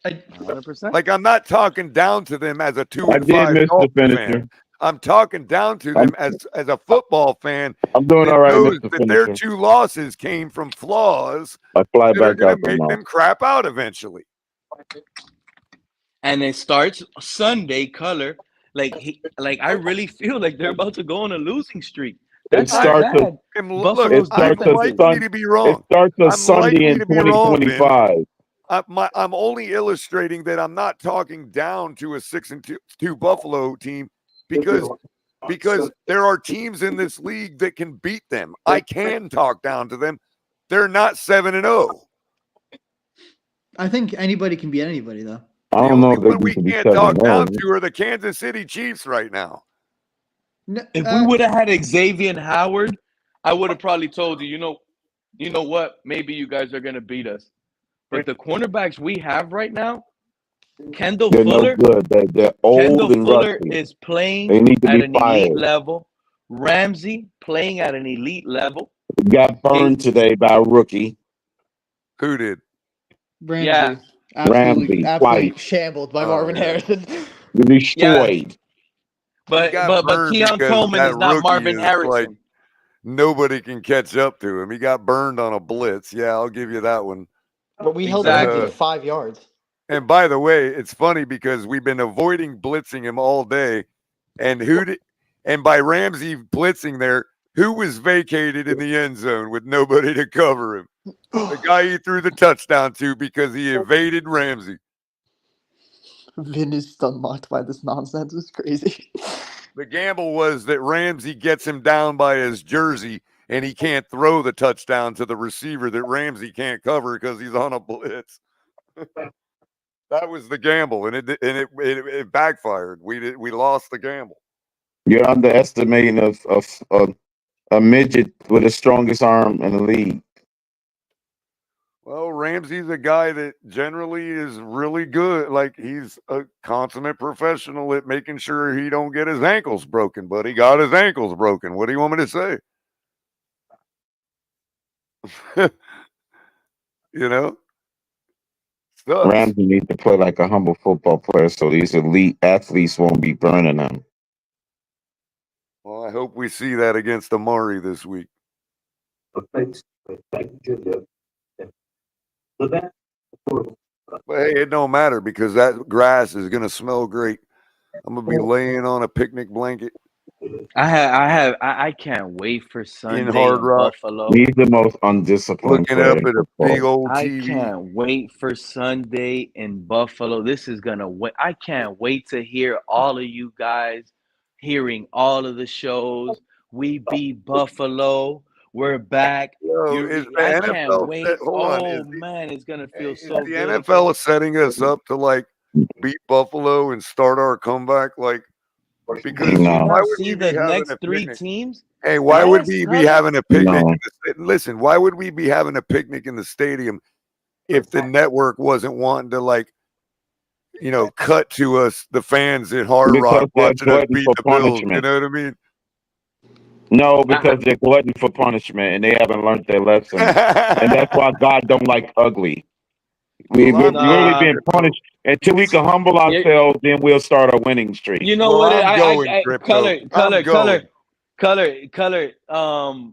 100%. Like, I'm not talking down to them as a 2 I and did 5 miss the Dolphins finisher. fan. I'm talking down to them as a football fan I'm doing that all right, knows Mr. that their Finisher. 2 losses came from flaws I fly that are back going to out the make mouth. them crap out eventually. And it starts Sunday, color. Like I really feel like they're about to go on a losing streak. It That's how starts a bad Look, Buffalo's I'm defense is. likely to be wrong. I'm Sunday likely in to be wrong, Vin. 2025. I'm only illustrating that I'm not talking down to a 6-2 Buffalo team because there are teams in this league that can beat them. I can talk down to them. They're not 7-0. I think anybody can beat anybody, though. I The don't know only if they one we need to be can't talk 7-0. down to are the Kansas City Chiefs right now. If we would have had Xavier Howard, I would have probably told you, you know what? Maybe you guys are gonna beat us. But the cornerbacks we have right now, Kendall They're no Fuller, good. They're old and rusty. is playing They need to at be an elite fired. level. Ramsey playing at an elite level. Got burned today by a rookie. Who did? Ramsey. Yeah. Absolutely twice. shambled by Oh, Marvin yeah. Harrison. Destroyed. But burned Keon because Coleman that is not rookie Marvin is Harrison. like nobody can catch up to him. He got burned on a blitz. Yeah, I'll give you that one. But we held him to 5 yards. And by the way, it's funny because we've been avoiding blitzing him all day. And by Ramsey blitzing there, who was vacated in the end zone with nobody to cover him? The guy he threw the touchdown to because he evaded Ramsey. Vin is stunlocked by this nonsense. It's crazy. The gamble was that Ramsey gets him down by his jersey and he can't throw the touchdown to the receiver that Ramsey can't cover because he's on a blitz. That was the gamble, and it backfired. We lost the gamble. You're underestimating a midget with the strongest arm in the league. Well, Ramsey's a guy that generally is really good. Like, he's a consummate professional at making sure he don't get his ankles broken, but he got his ankles broken. What do you want me to say? You know? Sucks. Ramsey needs to play like a humble football player so these elite athletes won't be burning him. Well, I hope we see that against Amari this week. But hey, it don't matter because that grass is going to smell great. I'm going to be laying on a picnic blanket. I can't wait for Sunday in Hard Rock. Buffalo. He's the most undisciplined Looking player up in at a football. big old I TV. can't wait for Sunday in Buffalo. This is gonna wait. I can't wait to hear all of you guys hearing all of the shows. We beat Buffalo. We're back. Yo, is the I NFL can't wait. hold on, Oh is man, it's gonna feel the so good. NFL is setting us up to like beat Buffalo and start our comeback? Like, because No. why would See we be the having next a three picnic? teams. Hey, why would we be having a picnic? No. Listen, why would we be having a picnic in the stadium if the network wasn't wanting to, like, cut to us, the fans in Hard Rock, Because they're watching us glutton beat for the Bills? You punishment. know what I mean? No, because they're glutton for punishment and they haven't learned their lesson. And that's why God don't like ugly. We're literally being punished. Until we can humble ourselves, then we'll start our winning streak. You know what? Color.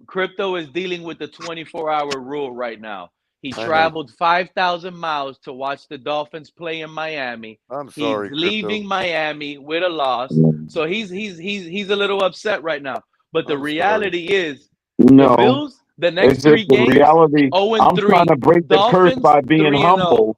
Crypto is dealing with the 24-hour rule right now. He traveled 5,000 miles to watch the Dolphins play in Miami. I'm sorry, He's leaving Miami with a loss, so he's a little upset right now. But the reality is, the Bills, the next it's three just the games, reality. 0-3. I'm trying to break the curse Dolphins, by being 3-0. humble.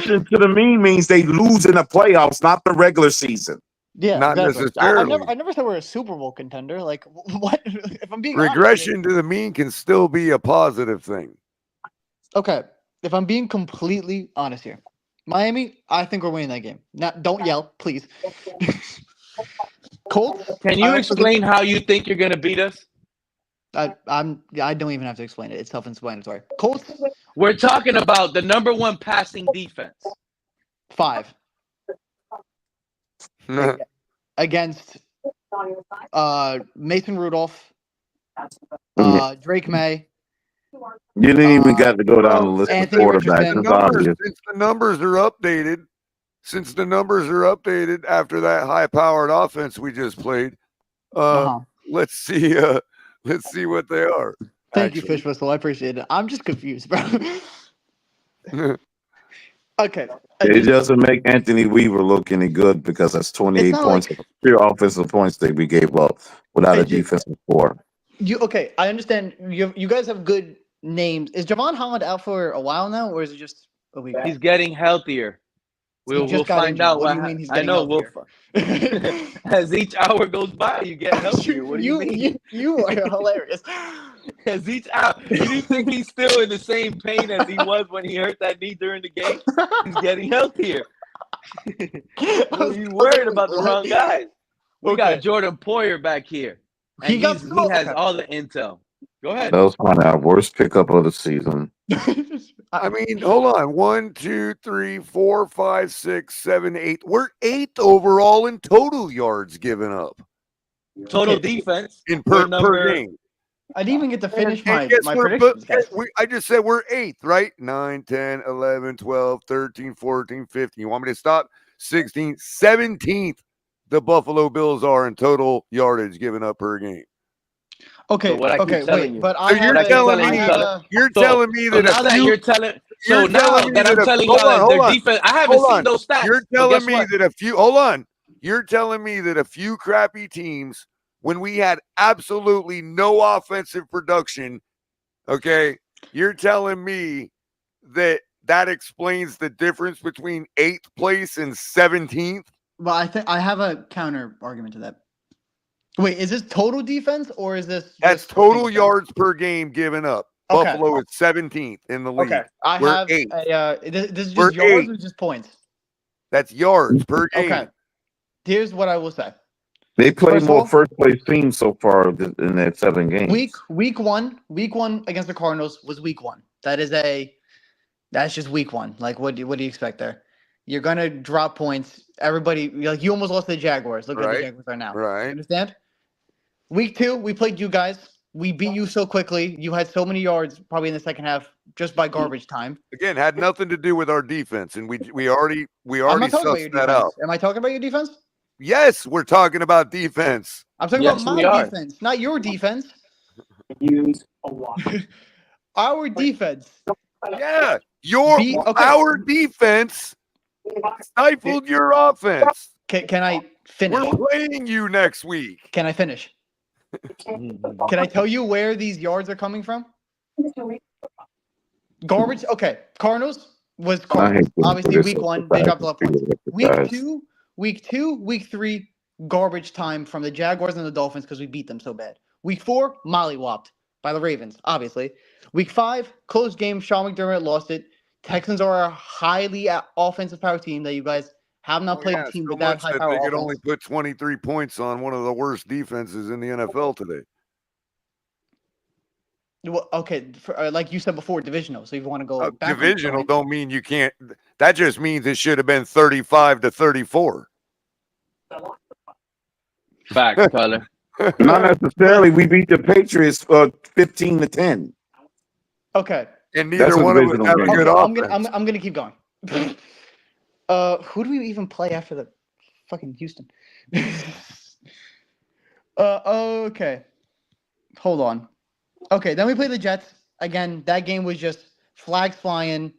regression to the mean means they lose in the playoffs, not the regular season. Yeah, Not exactly. necessarily. I never said we're a Super Bowl contender. Like, what? If I'm being Regression to the mean can still be a positive thing. okay, if I'm being completely honest here, Miami, I think we're winning that game. Now, don't yell, please. Colts. Can you explain how you think you're gonna beat us? I don't even have to explain it. It's self-explanatory. Colts. We're talking about the number 1 passing defense. 5. Against Mason Rudolph, Drake May. You didn't even got to go down the list of Anthony quarterbacks. Richardson. It's obvious. Since the numbers are updated after that high-powered offense we just played, let's see what they are. Thank you, Fish Whistle. I appreciate it. I'm just confused, bro. Okay. It doesn't make Anthony Weaver look any good because that's 28 points of pure offensive points that we gave up without a defensive score. Okay, I understand. You guys have good names. Is Javon Holland out for a while now, or is it just a week? He's getting healthier. We'll find out. What do you mean he's I getting know. healthier? As each hour goes by, you get healthier. What do you mean? You are hilarious. As each hour, you think he's still in the same pain as he was when he hurt that knee during the game? He's getting healthier. You worried about the wrong guy. We got Jordan Poyer back here. And he has all the intel. Go ahead. That was probably our worst pickup of the season. I mean, hold on. 1, 2, 3, 4, 5, 6, 7, 8. We're 8th overall in total yards given up. Total defense per game. I didn't even get to finish my predictions. predictions. I just said we're 8th, right? 9, 10, 11, 12, 13, 14, 15. You want me to stop? 16, 17th. The Buffalo Bills are in total yardage given up per game. Okay, wait, but so you're telling me that I'm telling y'all their defense. I haven't seen those stats. You're telling me that a few. Hold on. You're telling me that a few crappy teams, when we had absolutely no offensive production, okay, you're telling me that explains the difference between 8th place and 17th? Well, I think I have a counter argument to that. Wait, is this total defense or is this? That's total yards per game given up. Okay. Buffalo is 17th in the league. Okay, I We're have 8th. This is just We're yards 8th. or just points? That's yards per game. Okay, here's what I will say. They played more first place teams so far in that 7 games. Week one against the Cardinals was week 1. That's just week 1. Like, what do you expect there? You're gonna drop points. Everybody, you almost lost to the Jaguars. Look where the Jaguars are now. Right. You understand? Week 2, we played you guys. We beat you so quickly. You had so many yards probably in the second half just by garbage time. Again, had nothing to do with our defense, and we already I'm not talking about your sussed that defense. out. Am I talking about your defense? Yes, we're talking about defense. I'm talking about my defense, not your defense. Use a lot. Our defense. Yeah, our defense stifled your offense. Can I finish? We're playing you next week. Can I finish? Can I tell you where these yards are coming from? Garbage. Okay, Cardinals was Cardinals. Obviously, week 1 they dropped a lot of points. Week 2, week 3, garbage time from the Jaguars and the Dolphins because we beat them so bad. Week 4, mollywopped by the Ravens, obviously. Week 5, close game. Sean McDermott lost it. Texans are a highly offensive power team that you guys have not played a team with that high power They offense. could only put 23 points on one of the worst defenses in the NFL today. Well, okay, like you said before, divisional. So if you want to go divisional, don't mean you can't. That just means it should have been 35-34. Facts, Tyler. Not necessarily. We beat the Patriots 15-10. Okay. And neither one of us have a good offense. I'm gonna keep going. Who do we even play after the fucking Houston? Okay. Hold on. Okay, then we play the Jets. Again, that game was just flags flying,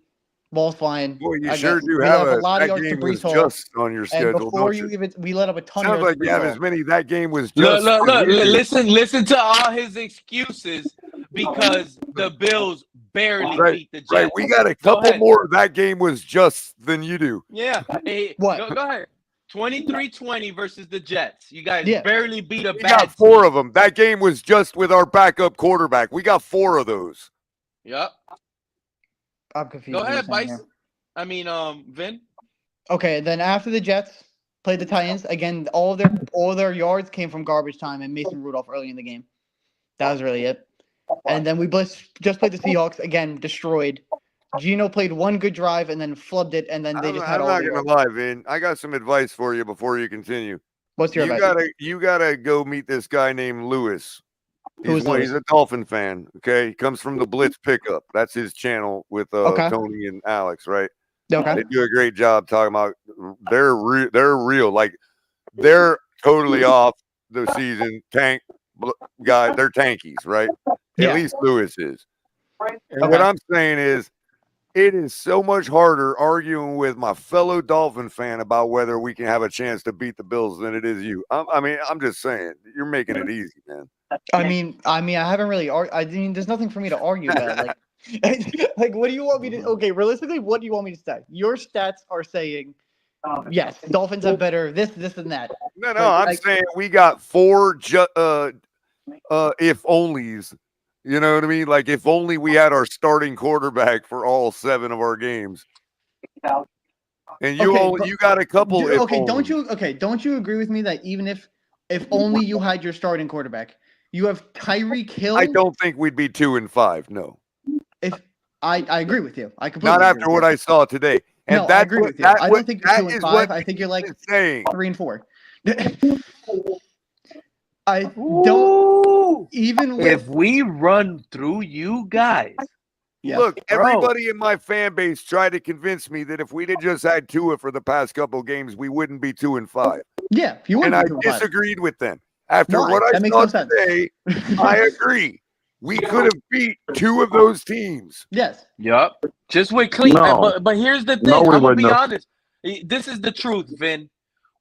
balls flying. Boy, you sure do have a lot of yards to Brees Hall. Just on your schedule. And before you even, we let up a ton of yards. Sounds like you have as many. That game was just. Look. Listen to all his excuses because the Bills barely beat the Jets. Right, we got a couple more. That game was just than you do. Yeah. Hey, what? Go ahead. 23-20 versus the Jets. You guys barely beat a bad team. We got 4 of them. That game was just with our backup quarterback. We got 4 of those. Yep. I'm confused. Go ahead, Bison. I mean, Vin. Okay, then after the Jets played the Titans again, all their yards came from garbage time and Mason Rudolph early in the game. That was really it. And then we just played the Seahawks again, destroyed. Gino played one good drive and then flubbed it, and then they just had I'm all not the gonna yards. lie, Vin. I got some advice for you before you continue. What's your advice? You gotta go meet this guy named Lewis. Who is Lewis? He's a Dolphin fan. Okay, he comes from the Blitz Pickup. That's his channel with Okay. Tony and Alex, right? Okay. They do a great job talking about they're real. Like they're totally off the season tank guy. They're tankies, right? Yeah. At least Lewis is. And Okay. what I'm saying is, it is so much harder arguing with my fellow Dolphin fan about whether we can have a chance to beat the Bills than it is you. I'm just saying, you're making it easy, man. I mean, I haven't really. I mean, there's nothing for me to argue about. Like, like, what do you want me to? Okay, realistically, what do you want me to say? Your stats are saying, yes, Dolphins have better this, and that. No, I'm saying we got 4 if onlys. You know what I mean? Like if only we had our starting quarterback for all 7 of our games. And you got a couple. Don't you agree with me that even if only you had your starting quarterback, you have Tyreek Hill? I don't think we'd be 2-5. No. If I agree with you, I completely not after what I saw today. And I agree with you. I don't think you're 2-5. I think you're like saying 3-4. I don't even if we run through you guys. Yeah. Look, everybody in my fan base tried to convince me that if we'd have just had Tua for the past couple of games, we wouldn't be 2-5. Yeah, you would. And I 2-5. disagreed with them. After Why? what I That makes saw no sense. today, I agree. We could have beat 2 of those teams. Yes. Yup. Just with clean. No. But here's the thing. No, we I'm gonna be wouldn't have. honest. This is the truth, Vin.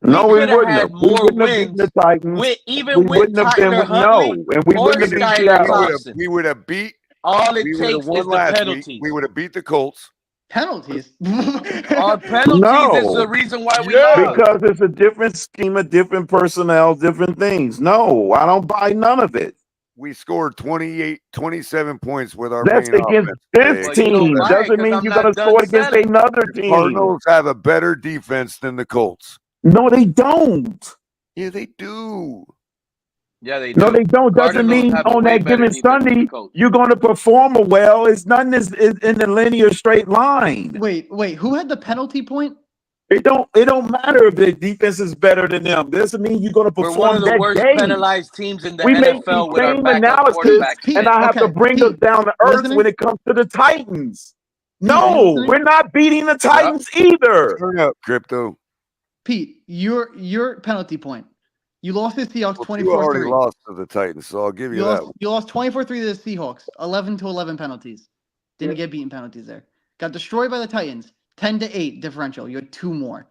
No, we could have wouldn't had have. We more wouldn't have wins beaten the Titans. even we with wouldn't have been Tyler with Huntley and we or wouldn't have beat Skylar Seattle. Thompson. We would have beat. All it we would have takes won is the last penalties. week. We would have beat the Colts. Penalties. Our penalties is the reason why we lost. Because it's a different scheme of different personnel, different things. No, I don't buy none of it. We scored 27 points with our That's main against offense. this team. Doesn't mean you're going to score against another The team. Cardinals have a better defense than the Colts. No, they don't. Yeah, they do. Yeah, they do. No, they don't. Doesn't Cardinals mean have a on way that better given defense than the Sunday Colts. you're going to perform well. It's nothing is in the linear straight line. Wait. Who had the penalty point? It don't matter if the defense is better than them. Doesn't mean you're going to We're perform one of the that worst day. penalized teams in the We make the NFL with our same backup analysis, quarterback. and I have to bring us down to earth when it comes to the Titans. No, we're not beating the Titans either. Turn up, Crypto. Pete, your penalty point. You lost to the Seahawks Well, you already 24-3. lost to the Titans, so I'll give you that. You lost 24-3 to the Seahawks. 11-11 penalties. Didn't get beaten penalties there. Got destroyed by the Titans. 10-8 differential. You had 2 more.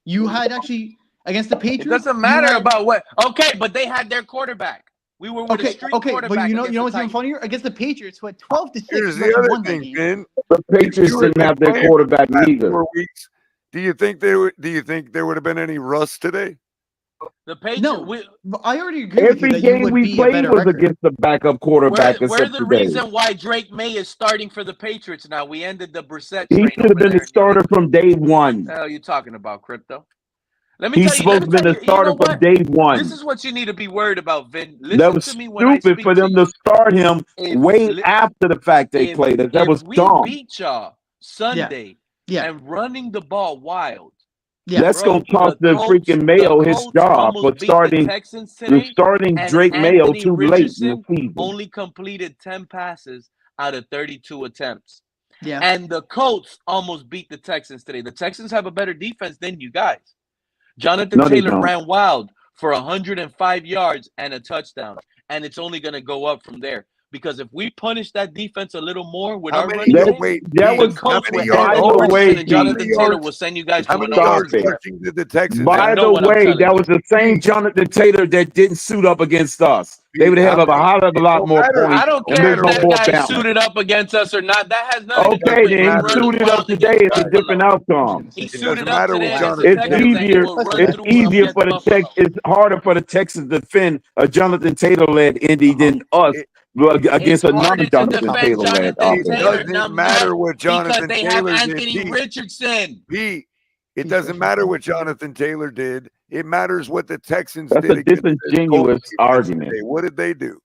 You had actually against the Patriots. It doesn't matter about what. Okay, but they had their quarterback. We were with a street quarterback. But you know against what's the even funnier? Against the Patriots, who had 12-6. Here's you the actually other won that thing, game. Ben. The Patriots didn't have their quarterback either. 4 weeks. Do you think there would have been any rust today? The Patriots. No, I already agree with you Every that you game would we be a played better was record. against the backup quarterback. We're except the today. reason why Drake May is starting for the Patriots now. We ended the Brissett He train should have over been there. the starter from day one. What the hell are you talking about, Crypto? Let me He's tell you. Let supposed me to tell be the you. You know starter from what? day one. This is what you need to be worried about, Vin. That Listen was to me when I stupid speak for to them you. to start him way after the fact they played us. That was we dumb. beat y'all Sunday and running the ball wild. That's going to cost the freaking Mayo his job for starting Drake Mayo Anthony too late in the Richardson season. only completed 10 passes out of 32 attempts. Yeah. And the Colts almost beat the Texans today. The Texans have a better defense than you guys. Jonathan No, they Taylor don't. ran wild for 105 yards and a touchdown. And it's only going to go up from there. Because if we punish that defense a little more with our running game, the Colts with Anthony Richardson and Jonathan Taylor will send you guys to How many another yards Super Bowl. rushing did the Texans By have? the way, that was the same Jonathan Taylor that didn't suit up against us. They would have a hell of a lot more points. I don't and care if there's no that more guy balance. suited up against us or not. That has nothing to do Okay, with then him he running suited up wild today. against It's a different outcome. He It suited doesn't up matter today what against the Jonathan Texans and he Easier. will run It's through him easier against for the Buffalo. It's harder for the Texans to defend a Jonathan Taylor led Indy than us against a harder to non-Jonathan defend Taylor-led Jonathan It Taylor offense. doesn't numbers matter what because Jonathan they have Taylor did, Anthony Pete. Richardson. Pete, it doesn't matter what Jonathan Taylor did. It matters what the Texans That's did a against the Colts disingenuous defense argument. today. What did they do?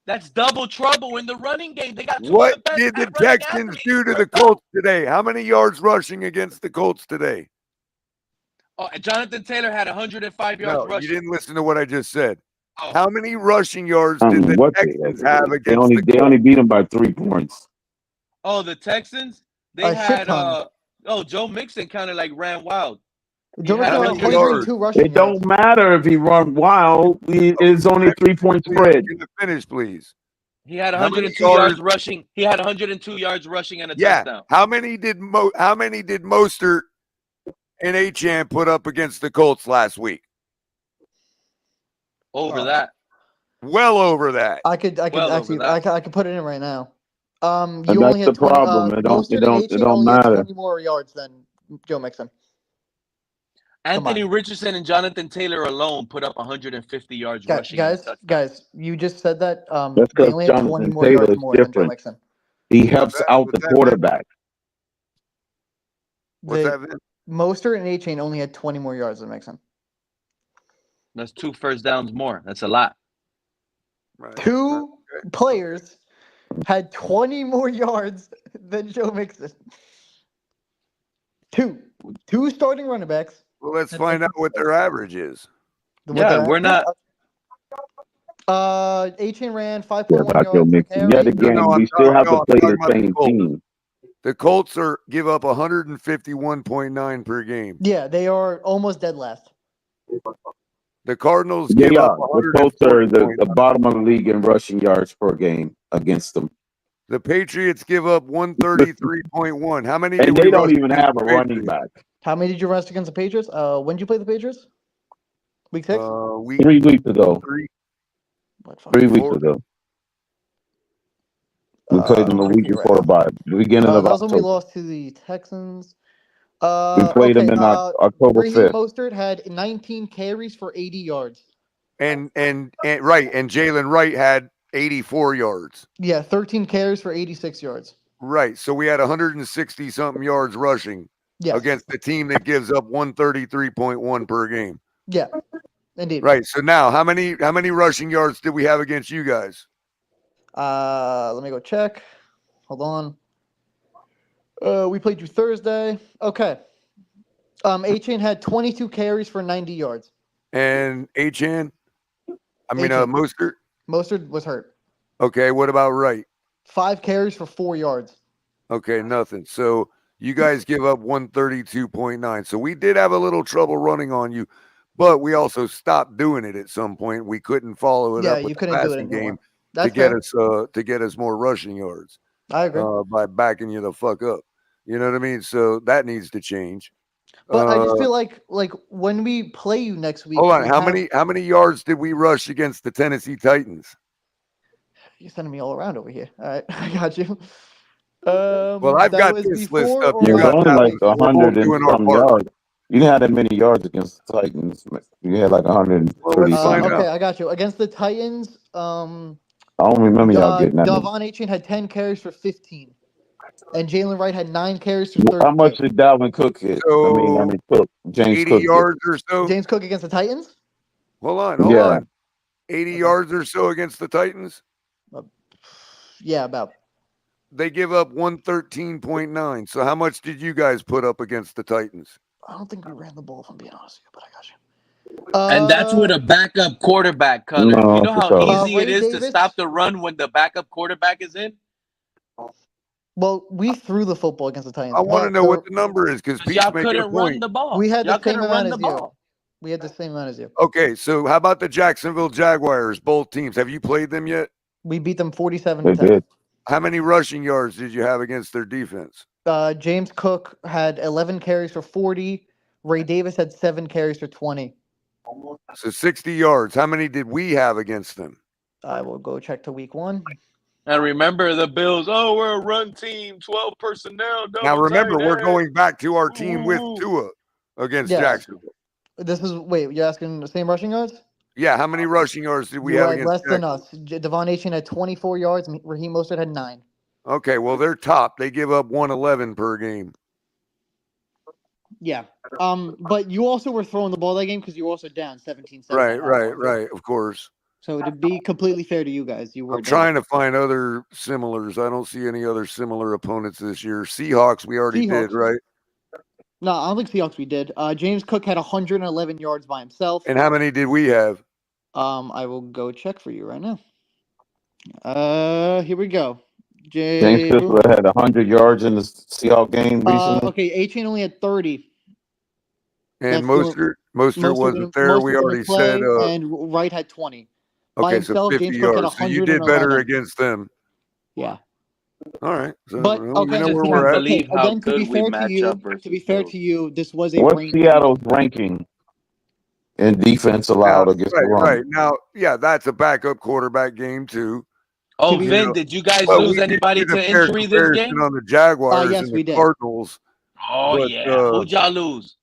That's double trouble in the running game. They got two What of the best did the running Texans athletes. do to the Colts today? How many yards rushing against the Colts today? Oh, Jonathan Taylor had 105 yards No, you rushing. didn't listen to what I just said. Oh. How many rushing yards did the What Texans have they against the they Colts? only beat them by 3 points. Oh, the Texans? They A shit had ton. Joe Mixon kind of like ran wild. Joe Mixon had many 102 rushing It don't yards. matter if he run wild. It's only 3-point spread. Can you finish, please? He had How many 102 yards rushing. He had 102 yards rushing and a touchdown. How many did Mostert and Achane put up against the Colts last week? Over that. Well over that. I could Well actually over that. I could put it in right now. And You that's only had the 20. problem. It don't Had matter. 20 more yards than Joe Mixon. Anthony Richardson and Jonathan Taylor alone put up 150 yards rushing. Guys, you just said that That's they because only had 20 Jonathan more yards Taylor's more than Joe different. Mixon. He helps out the quarterback. What's that, Vin? Mostert and Achane only had 20 more yards than Mixon. That's 2 first downs more. That's a lot. Right. Two players had 20 more yards than Joe Mixon. Two starting running backs. Well, let's find out what their average is. We're not. Achane ran 5.1 Joe yards per Mixon. carry. Yet again, we still have to play the same team. The Colts give up 151.9 per game. Yeah, they are almost dead last. The Cardinals give up the Colts are the bottom of the league in rushing yards per game against them. The Patriots give up 133.1. How many? And did they we rush don't even against have the a running Patriots? back. How many did you rush against the Patriots? When did you play the Patriots? Week 6? 3 weeks ago. 3 weeks ago. We played them the week before the beginning of that was when we October. lost to the Texans. We played them in October Raheem 5th. Mostert had 19 carries for 80 yards. And Jalen Wright had 84 yards. Yeah, 13 carries for 86 yards. Right. So we had 160 something yards rushing against the team that gives up 133.1 per game. Yeah, indeed. Right. So now how many rushing yards did we have against you guys? Let me go check. Hold on. We played you Thursday. Okay. Achane had 22 carries for 90 yards. And Mostert? Mostert was hurt. Okay, what about Wright? 5 carries for 4 yards. Okay, nothing. So you guys give up 132.9. So we did have a little trouble running on you, but we also stopped doing it at some point. We couldn't follow it up with the passing game to get us more rushing yards. I agree. By backing you the fuck up. You know what I mean? So that needs to change. But I just feel like when we play you next week. Hold on. How many yards did we rush against the Tennessee Titans? You're sending me all around over here. All right, I got you. Well, I've got this list up. You got only like 100 and some yards. You didn't have that many yards against the Titans. You had like 130. Okay, I got you. Against the Titans, I don't remember y'all getting that. Davon Achane had 10 carries for 15. And Jalen Wright had 9 carries for 30. How much did Dalvin Cook hit? James 80 Cook yards or so. James Cook against the Titans? Hold on. 80 yards or so against the Titans? Yeah, about. They give up 113.9. So how much did you guys put up against the Titans? I don't think we ran the ball, if I'm being honest with you, but I got you. And that's with a backup quarterback, Color. No, you know how easy Ray it is Davis? to stop the run when the backup quarterback is in? Well, we threw the football against the Titans. I want to know what the number is because Pete's y'all making a couldn't run point. the ball. We had y'all the same couldn't amount run as the you. ball. We had the same amount as you. Okay, so how about the Jacksonville Jaguars, both teams? Have you played them yet? We beat them 47 They to 10. did. How many rushing yards did you have against their defense? James Cook had 11 carries for 40. Ray Davis had 7 carries for 20. So 60 yards. How many did we have against them? I will go check to week 1. And remember the Bills, we're a run team, 12 personnel. Now remember, tight we're end. going back to our team with Tua against Jacksonville. You're asking the same rushing yards? Yeah, how many rushing yards did we You have had against less than Jacksonville? us. Devon Achane had 24 yards. Raheem Mostert had 9. Okay, well, they're top. They give up 111 per game. Yeah. But you also were throwing the ball that game because you were also down 17-7 Right, at right, halftime. right. Of course. So to be completely fair to you guys, you were I'm down. trying to find other similars. I don't see any other similar opponents this year. Seahawks, we already did, Seahawks. right? No, I don't think Seahawks we did. James Cook had 111 yards by himself. And how many did we have? I will go check for you right now. Here we go. James Fitzgerald had 100 yards in the Seahawks game recently. Okay, A-Chain only had 30. And That's Mostert wasn't there. Mostert We didn't already play, said. and Wright had 20. By Okay, so himself, 50 James Cook had yards. So you did better 111. against them. Yeah. All right. So But well, we okay, know where Just we're can't at. believe how again, to good be we fair to match you, up versus those. this was a What's rain. Seattle's ranking in defense allowed against the run? Right. Now, yeah, that's a backup quarterback game too. Oh, be- Vin, did you guys Well, lose we did anybody a to fair injury this comparison game? on the Jaguars yes, and we the did. Cardinals. Oh, but, yeah. Who'd y'all lose?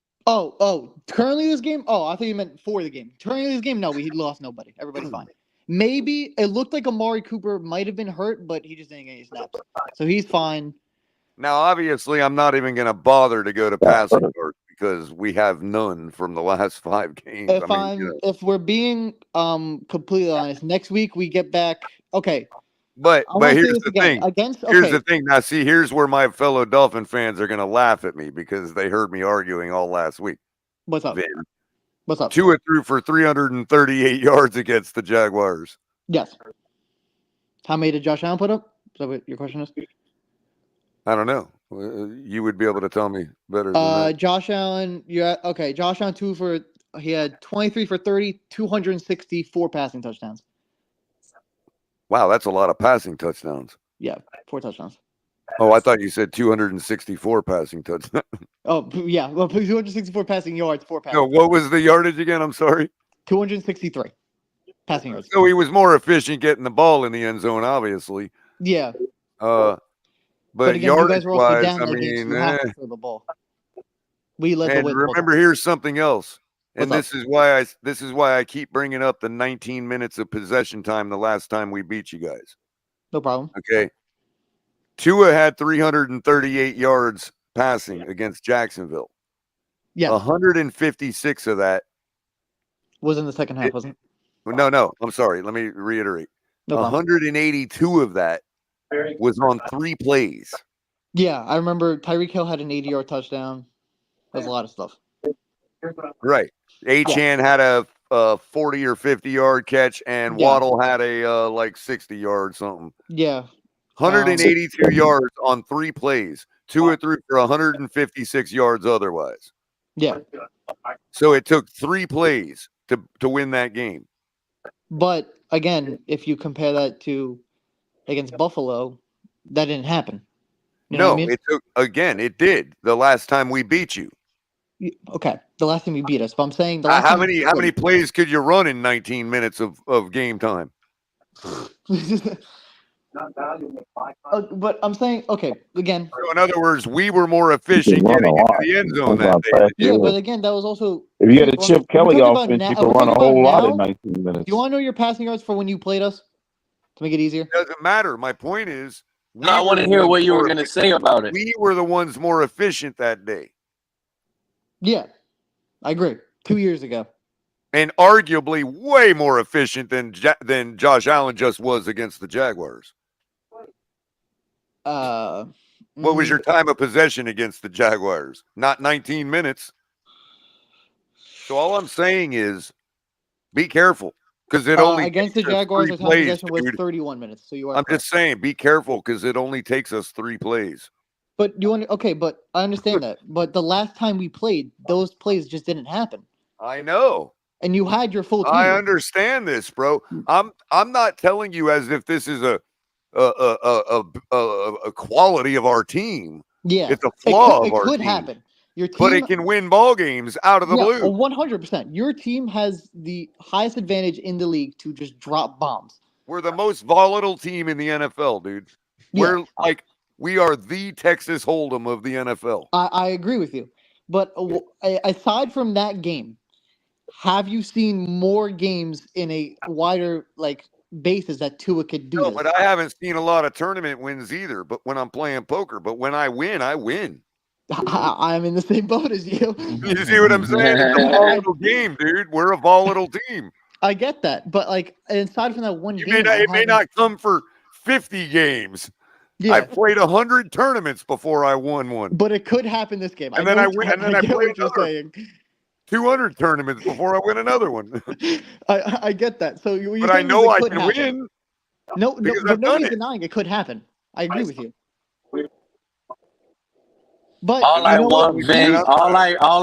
Currently this game? Oh, I thought you meant for the game. Currently this game? No, we lost nobody. Everybody's fine. Maybe it looked like Amari Cooper might have been hurt, but he just didn't get any snaps. So he's fine. Now, obviously, I'm not even going to bother to go to passing yards because we have none from the last 5 games. If we're being completely honest, next week we get back. Okay. But I wanna say here's this the again. thing. Here's the thing. Now, see, here's where my fellow Dolphin fans are going to laugh at me because they heard me arguing all last week. What's up? Vin. What's up? Tua threw for 338 yards against the Jaguars. Yes. How many did Josh Allen put up? Is that what your question is? I don't know. You would be able to tell me better than that. Josh Allen, okay. Josh Allen he had 23 for 30, 264 passing touchdowns. Wow, that's a lot of passing touchdowns. Yeah, 4 touchdowns. Oh, I thought you said 264 passing touchdowns. Oh, yeah. Well, 264 passing yards, 4 passing. No, what was the yardage again? I'm sorry. 263 passing yards. So he was more efficient getting the ball in the end zone, obviously. Yeah. But again, you yardage guys were also wise, down I that game, so mean, you have to throw the ball. We led the and way. remember, here's something else. And What's this is why I keep bringing up the 19 minutes of possession time the last time we beat you guys. No problem. Okay. Tua had 338 yards passing against Jacksonville. Yeah. 156 of that was in the second half, wasn't it? No. I'm sorry. Let me reiterate. No problem. 182 of that was on 3 plays. Yeah, I remember Tyreek Hill had an 80-yard touchdown. There's a lot of stuff. Right. Achane had a 40 or 50-yard catch, and Waddle had a like 60-yard something. Yeah. 182 yards on 3 plays. Tua threw for 156 yards otherwise. Yeah. So it took 3 plays to win that game. But again, if you compare that to against Buffalo, that didn't happen. You know what I mean? It took it did the last time we beat you. Okay, the last time you beat us. But I'm saying the last how time many plays could you run in 19 minutes of game time? But I'm saying, okay, again. So in other words, we were more efficient getting into the end zone that day. Yeah, but again, that was also. If you had a Chip Kelly offense, you could run a whole lot in 19 minutes. Do you want to know your passing yards for when you played us to make it easier? It doesn't matter. My point is, I want to hear what you were going to say about it. We were the ones more efficient that day. Yeah, I agree. 2 years ago. And arguably way more efficient than Josh Allen just was against the Jaguars. What was your time of possession against the Jaguars? Not 19 minutes. So all I'm saying is be careful because it only against the Jaguars, our time possession was 31 minutes. So you are. I'm just saying be careful because it only takes us 3 plays. But you want but I understand that. But the last time we played, those plays just didn't happen. I know. And you had your full team. I understand this, bro. I'm not telling you as if this is a quality of our team. Yeah, it's a flaw it of our could team. happen. Your team, but it can win ball games out of the blue. 100%. Your team has the highest advantage in the league to just drop bombs. We're the most volatile team in the NFL, dude. We're we are the Texas Hold'em of the NFL. I agree with you, but aside from that game, have you seen more games in a wider basis that Tua could do No, this? but I haven't seen a lot of tournament wins either. But when I'm playing poker, but when I win, I win. I'm in the same boat as you. You see what I'm saying? It's a volatile game, dude. We're a volatile team. I get that, but aside from that one game, It may not come for 50 games. Yeah. I've played 100 tournaments before I won one. But it could happen this game. And then I win, and then I get play what you're another saying. 200 tournaments before I win another one. I get that. So you're But I saying know it I could can happen. win. No, because but I've done nobody's it. denying it could happen. I agree with you. But All I want, we Vin, can. all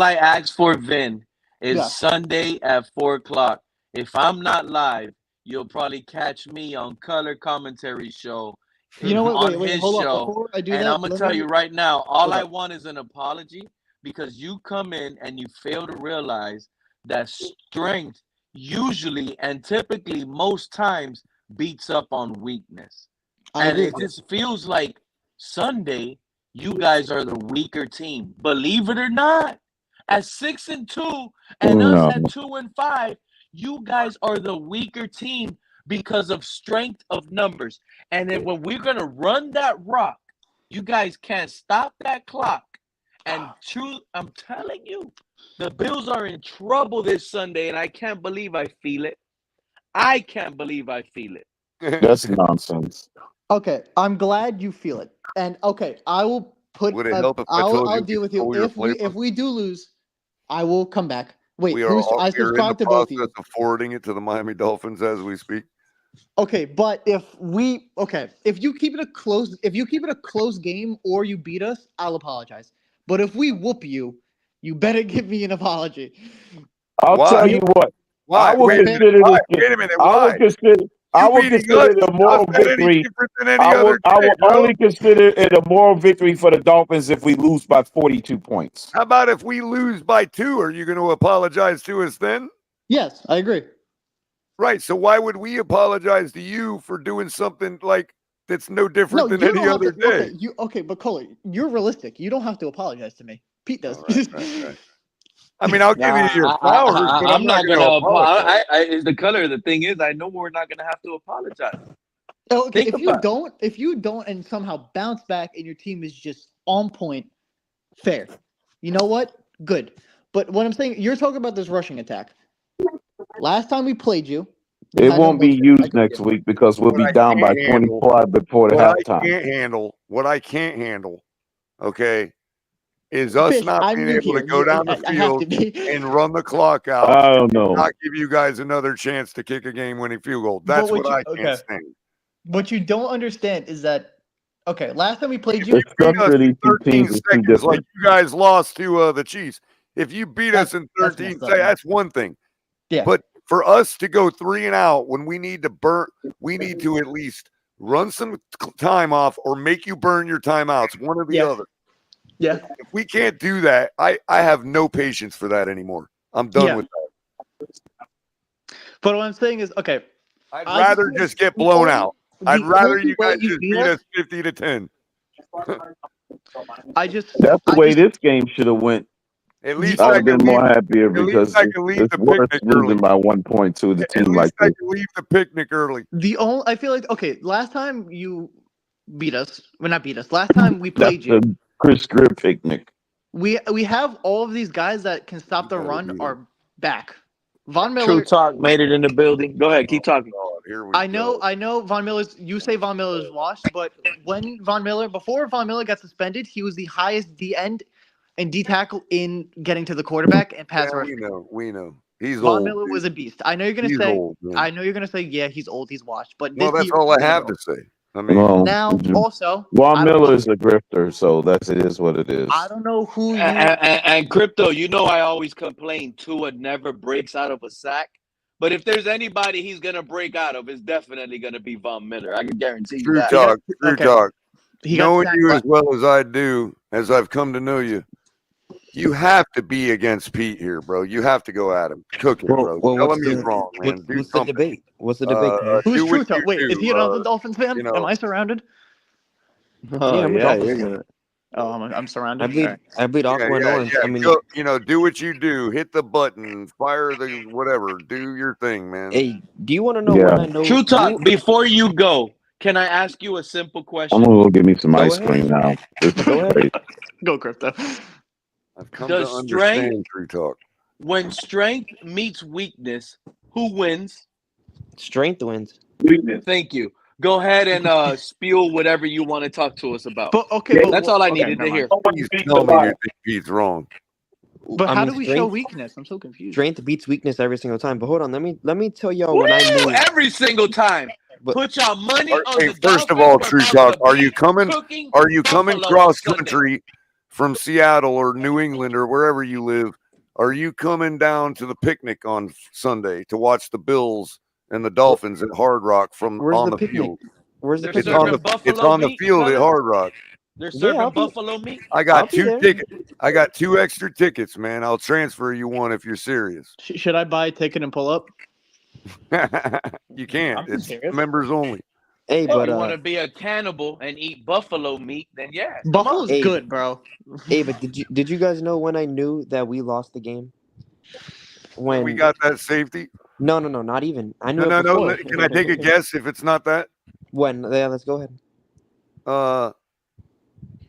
I ask for, Vin, is Yeah. Sunday at 4:00. If I'm not live, you'll probably catch me on Color Commentary Show. You know what? On Wait, his hold up. show. Before I do And that, I'm gonna let tell me- you right now, all Okay. I want is an apology because you come in and you fail to realize that strength usually and typically most times beats up on weakness. I And agree it with you. just feels like Sunday, you guys are the weaker team. Believe it or not, at 6-2 and us No. at 2-5, you guys are the weaker team because of strength of numbers. And then when we're gonna run that rock, you guys can't stop that clock. And I'm telling you, the Bills are in trouble this Sunday, and I can't believe I feel it. I can't believe I feel it. That's nonsense. Okay, I'm glad you feel it. And okay, I will put. Would it help if I told I'll you deal we with you stole your if we playbook? do lose. I will come back. Wait, We are I in the subscribe to both of you. process of forwarding it to the Miami Dolphins as we speak. Okay, but if you keep it a close game or you beat us, I'll apologize. But if we whoop you, you better give me an apology. I'll Why? tell you what. Why? I would Wait a minute. consider Why? this. Wait a minute. I Why? would consider. I You would beating consider us it a is moral not any victory. different than any I other will day, bro. only consider it a moral victory for the Dolphins if we lose by 42 points. How about if we lose by 2? Are you going to apologize to us then? Yes, I agree. Right. So why would we apologize to you for doing something like that's no different than you any don't have other to. day? Okay, but Kohler, you're realistic. You don't have to apologize to me. Pete does. Right. I mean, I'll give you your Nah, flowers, but I'm not going to apologize. The color. The thing is, I know we're not gonna have to apologize. Okay, Think if about you don't and somehow bounce back and your team is just on point, fair. You know what? Good. But what I'm saying, you're talking about this rushing attack. Last time we played you, It had no won't be motion. I used could next get- week because we'll What be I down by can't handle- 25 before the halftime. What I can't handle, okay, is us Fish, not I'm being new able to here. go down the I have to field be. and run the clock out I don't and know. not give you guys another chance to kick a game-winning field goal. That's what I can't stand. What you don't understand is that okay, last time we played you, You beat us in 13 teams is too seconds like different. you guys lost to the Chiefs. If you beat us in that's 13 messed up, seconds, man. that's one thing. Yeah. But for us to go 3 and out when we need to at least run some time off or make you burn your timeouts, one or the other. Yeah. If we can't do that, I have no patience for that anymore. I'm done with that. But what I'm saying is, okay. I'd rather just get blown out. I'd rather you guys just beat us 50-10. That's the way this game should have went. At least I'd I have been can more leave. happier At least because I can leave it's the worse picnic early. losing by 1 point to the At team least like I this. can leave the picnic early. I feel like okay, last time you beat us, well not beat us. Last time we played That's you, the Chris Greer picnic. we have all of these guys that can stop the run are back. Von Miller. True Talk made it in the building. Go ahead, keep talking. Here we I know Von Miller's you say Von Miller's washed, but before Von Miller got suspended, he was the highest D end and D tackle in getting to the quarterback and pass rush. We know. He's Von old. Miller was a beast. I know you're gonna He's say old, man. I know you're gonna say, yeah, he's old, he's washed. But Well, this that's year, all I he's have old. to say. I mean, Now also Von Miller is a grifter, so it is what it is. I don't know who you and Crypto, you know I always complain Tua never breaks out of a sack. But if there's anybody he's gonna break out of, it's definitely gonna be Von Miller. I can guarantee you that. True talk. He got Knowing sacked you by- as well as I do, as I've come to know you, you have to be against Pete here, bro. You have to go at him. Cook it, bro. Tell him he's wrong, man. Do What's the something. debate? What's the debate, Cash? Who's do True what Talk? you Wait, do, is he another Dolphins fan? you know. Am I surrounded? Oh Yeah, I'm a yeah, Dolphins you're fan. gonna. Oh, I'm surrounded. I bleed aqua and orange. I mean, go, do what you do. Hit the button. Fire the whatever. Do your thing, man. Hey, do you want to know when I know? True talk. Before you go, can I ask you a simple question? I'm gonna go get me some Go ice ahead. cream now. This is Go ahead. crazy. Go crypto. I've come Does to strength- understand True Talk. When strength meets weakness, who wins? Strength wins. Weakness. Thank you. Go ahead and spew whatever you want to talk to us about. But okay, That's all I needed to hear. Please tell me you think Pete's wrong. But I how mean, do we show weakness? I'm so confused. Strength beats weakness every single time. But hold on, let me tell y'all when I Woo! knew. Every single time. But- Put y'all money on Hey, the first of Dolphins. all, We're True about Talk, to are you be coming? cooking Are you coming buffalo cross Sunday. country from Seattle or New England or wherever you live? Are you coming down to the picnic on Sunday to watch the Bills and the Dolphins at Hard Rock Where's on the the picnic? field? Where's the They're It's picnic? on the buffalo field at meat, Hard Rock. They're Yeah, serving I'll be- buffalo meat. I I'll got be 2 there. tickets. I got 2 extra tickets, man. I'll transfer you one if you're serious. Should I buy a ticket and pull up? You can't. I'm It's serious. members only. Hey, If but you want to be a cannibal and eat buffalo meat, then yeah. come Buffalo's on. good, bro. hey, but did you guys know when I knew that we lost the game? When we got that safety. No, not even. I knew No. it before. Can I take a guess if it's not that? When? Yeah, let's go ahead.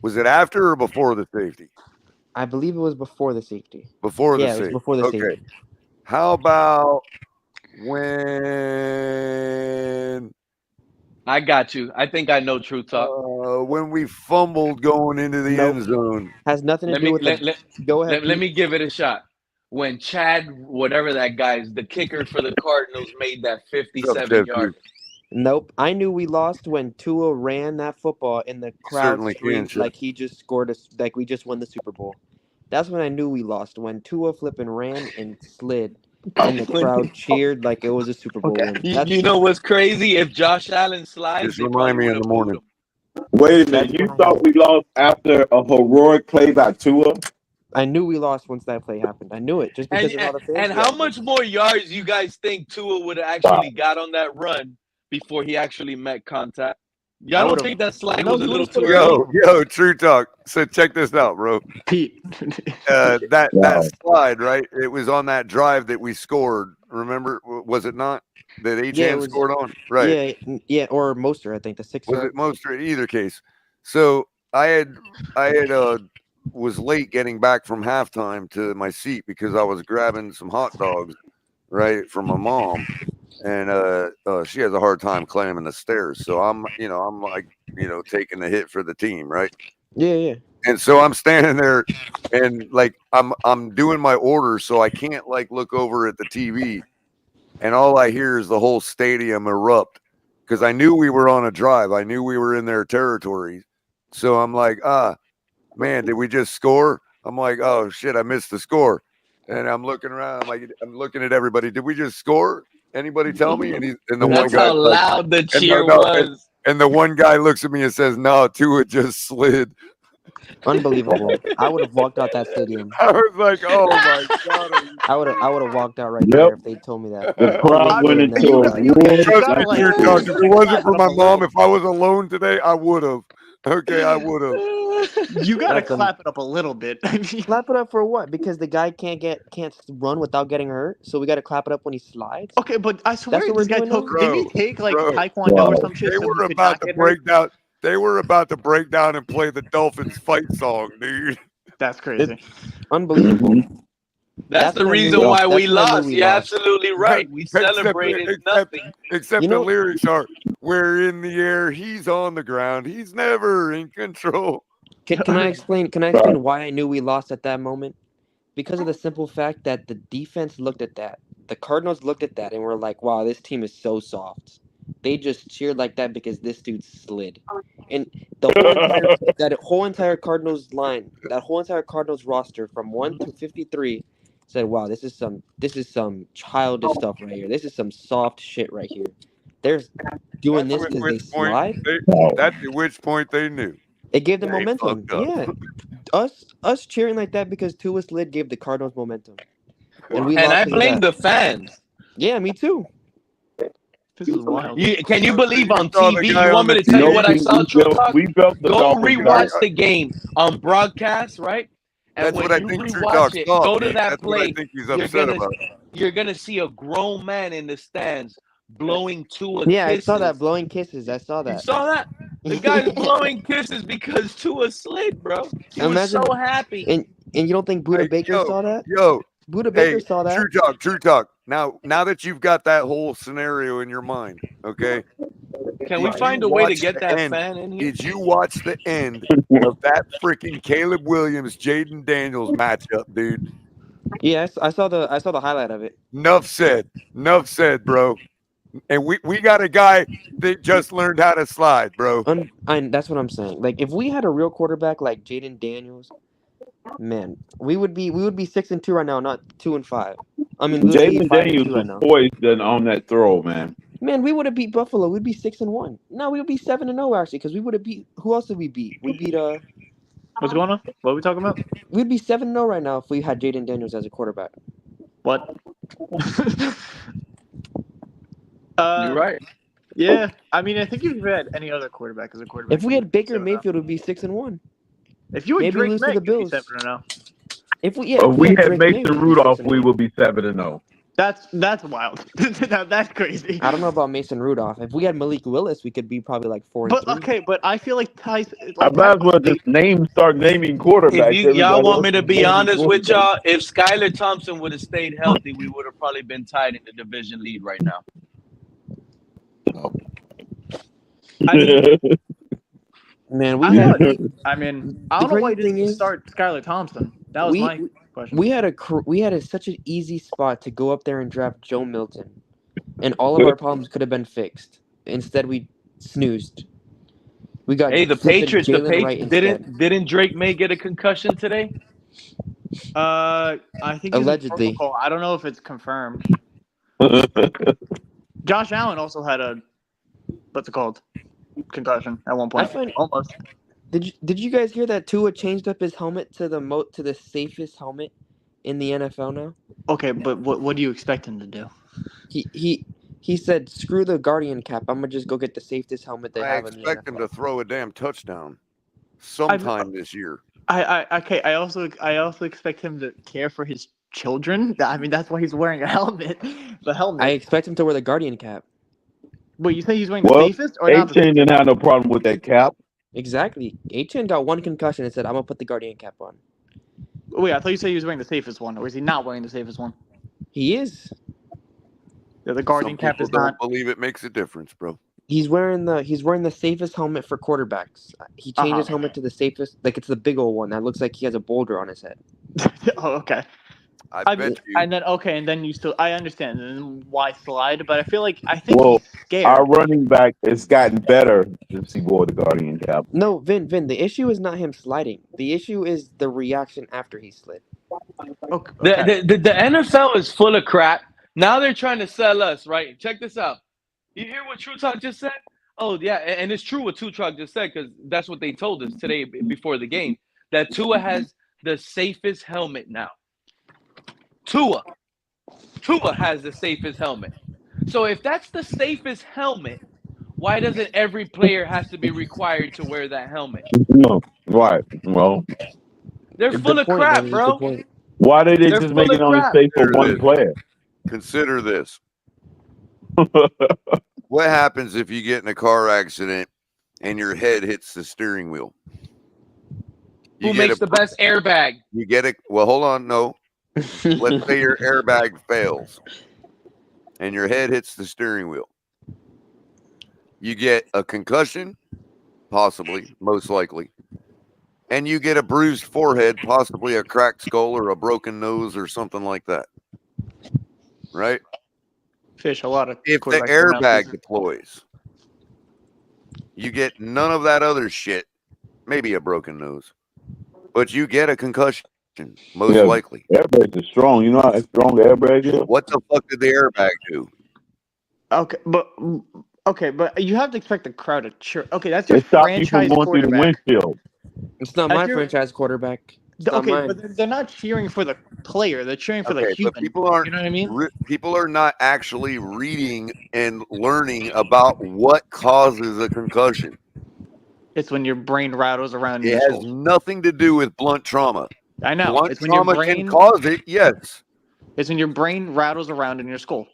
Was it after or before the safety? I believe it was before the safety. Before the Yeah, it safety. was before the Okay. safety. How about when? I got you. I think I know True Talk. When we fumbled going into the Nope. end zone. Has nothing to do with the. Go ahead. Let me give it a shot. When Chad, whatever that guy's, the kicker for the Cardinals, made that 57-yard. Nope. I knew we lost when Tua ran that football and the crowd certainly screamed can, like he just scored us, like we just won the Super Bowl. That's when I knew we lost. When Tua flipping ran and slid, and the crowd cheered like it was a Super Bowl win. You know what's crazy? If Josh Allen slides, Just they remind probably me in would the have booed morning. him. Wait a minute. You thought we lost after a heroic play by Tua? I knew we lost once that play happened. I knew it just because of how the fans. And how much more yards you guys think Tua would have actually got on that run before he actually met contact? Y'all don't think that slide was a little too early? Yo, True Talk. So check this out, bro. Pete. That slide, right? It was on that drive that we scored. Remember, was it not? That Achan scored on? Right. Yeah, or Mostert, I think the 6 Was yard. it Mostert? Either case. So I was late getting back from halftime to my seat because I was grabbing some hot dogs, right, from my mom. And she has a hard time climbing the stairs. So I'm like, taking the hit for the team, right? Yeah. And so I'm standing there and like I'm doing my order, so I can't like look over at the TV. And all I hear is the whole stadium erupt because I knew we were on a drive. I knew we were in their territory. So I'm like, man, did we just score? I'm like, oh shit, I missed the score. And I'm looking around, I'm looking at everybody. Did we just score? Anybody tell me? And the That's one guy how loud the cheer was. And the one guy looks at me and says, "No, Tua just slid." Unbelievable. I would have walked out that stadium. I was like, "Oh my god!" I would have walked out right there if they told me that. The crowd went into a room. If it wasn't for my mom, if I was alone today, I would have. Okay, I would have. You gotta clap it up a little bit. Clap it up for what? Because the guy can't run without getting hurt, so we got to clap it up when he slides. Okay, but I swear That's what this guy we're doing took. now? Didn't he take like Taekwondo or some shit? They so were he could about not to get break hurt? down. They were about to break down and play the Dolphins fight song, dude. That's crazy. Unbelievable. That's the reason why we lost. You're absolutely right. We celebrated nothing. Except the lyrics are, "We're in the air, he's on the ground, he's never in control." Can I explain? Why I knew we lost at that moment? Because of the simple fact that the defense looked at that, the Cardinals looked at that, and were like, "Wow, this team is so soft." They just cheered like that because this dude slid, and that whole entire Cardinals line, that whole entire Cardinals roster from 1 to 53, said, "Wow, this is some childish stuff right here. This is some soft shit right here." They're doing this because they slide. That's at which point they knew. It gave them They momentum. fucked up. Yeah, us cheering like that because Tua slid gave the Cardinals momentum, and we And lost I because of blame that. the fans. Yeah, me too. This is wild. Can you believe on saw the TV? guy You want on me the to tell you TV? what I saw, True Talk? We built the Go Dolphins. rewatch the game on broadcast, right? And That's when what I you think True rewatch Talk it, saw, go to Pete. that That's what I play. think he's You're upset gonna about. you're gonna see a grown man in the stands blowing Tua Yeah, I kisses. saw that blowing kisses. I saw You that. saw that? The guy's blowing kisses because Tua slid, bro. He was Imagine, so happy. and you don't think Buda Hey, Baker saw that? Yo, Buda hey, Baker saw that. True Talk. Now that you've got that whole scenario in your mind, okay? Can we Did find you a way to watch get the that end? fan in here? Did you watch the end of that freaking Caleb Williams, Jaden Daniels matchup, dude? Yes, I saw the highlight of it. Enough said, bro. And we got a guy that just learned how to slide, bro. And that's what I'm saying. Like, if we had a real quarterback like Jaden Daniels, man, we would be 6-2 right now, not 2-5. I mean, literally Jalen 5-2 Daniels right was now. poised on that throw, man. Man, we would have beat Buffalo. We'd be 6-1. No, we would be 7-0 actually, because we would have beat. Who else did we beat? We beat What's going on? What are we talking about? We'd be 7-0 right now if we had Jaden Daniels as a quarterback. What? You're right. Yeah, I mean, I think if you had any other quarterback as a quarterback, If we had Baker 7-0. Mayfield, we'd be 6-1. If you would maybe Drake lose May, to the you'd be Bills. 7-0. If we If we had Drake May, Mason we'd be Rudolph, 6-1. we would be 7-0. That's wild. That's crazy. I don't know about Mason Rudolph. If we had Malik Willis, we could be probably like 4-3. But okay, but I feel like Tyson. I might as well just start naming quarterbacks. If y'all Everybody want else me to is be naming honest with quarterbacks. y'all, if Skylar Thompson would have stayed healthy, we would have probably been tied in the division lead right now. I mean, Man, I don't know why you thing didn't is, start Skylar Thompson. That was my question. We had such an easy spot to go up there and draft Joe Milton, and all of our problems could have been fixed. Instead, we snoozed. We got the Patriots. Jalen Wright instead. Didn't Drake May get a concussion today? I think he's Allegedly. in protocol. I don't know if it's confirmed. Josh Allen also had a what's it called? Concussion at one point. Almost. Did you guys hear that Tua changed up his helmet to the safest helmet in the NFL now? Okay, but what do you expect him to do? He said, "Screw the Guardian cap. I'm gonna just go get the safest helmet they I have in the expect NFL." him to throw a damn touchdown sometime this year. I also expect him to care for his children. I mean, that's why he's wearing a helmet. The helmet. I expect him to wear the Guardian cap. Wait, you think he's wearing the safest or not? A-Chain didn't have no problem with that cap. Exactly. A-Chain got one concussion and said, "I'm gonna put the Guardian cap on." Wait, I thought you said he was wearing the safest one, or is he not wearing the safest one? He is. Yeah, the Guardian cap is not. Believe it makes a difference, bro. He's wearing the safest helmet for quarterbacks. He changed his helmet to the safest, like it's the big old one that looks like he has a boulder on his head. Oh, okay. I bet you. And then you still. I understand and why slide, but I think Well, he's scared. our running back has gotten better since he wore the Guardian cap. No, Vin, the issue is not him sliding. The issue is the reaction after he slid. Okay. The NFL is full of crap. Now they're trying to sell us, right? Check this out. You hear what True Talk just said? Oh, yeah, and it's true what True Talk just said because that's what they told us today before the game, that Tua has the safest helmet now. Tua has the safest helmet. So if that's the safest helmet, why doesn't every player has to be required to wear that helmet? No, right. Well, they're full of crap, bro. Why did they They're just full make of it only crap. safe for one player? Consider this. What happens if you get in a car accident and your head hits the steering wheel? Who makes the best airbag? You get it. Well, hold on. No. Let's say your airbag fails and your head hits the steering wheel. You get a concussion, possibly, most likely. And you get a bruised forehead, possibly a cracked skull or a broken nose or something like that. Right? Fish, a lot of. If the airbag deploys, you get none of that other shit. Maybe a broken nose. But you get a concussion, most likely. Airbags are strong. You know how strong the airbag is? What the fuck did the airbag do? Okay, but you have to expect the crowd to cheer. Okay, that's your It stopped you from franchise going through the quarterback. windshield. It's not my franchise quarterback. Okay, but they're not cheering for the player; they're cheering for the Okay, but human. people aren't. You know what I mean? People are not actually reading and learning about what causes a concussion. It's when your brain rattles around in It your has skull. nothing to do with blunt trauma. I know. Blunt It's when your trauma can brain cause it, yes. It's when your brain rattles around in your skull.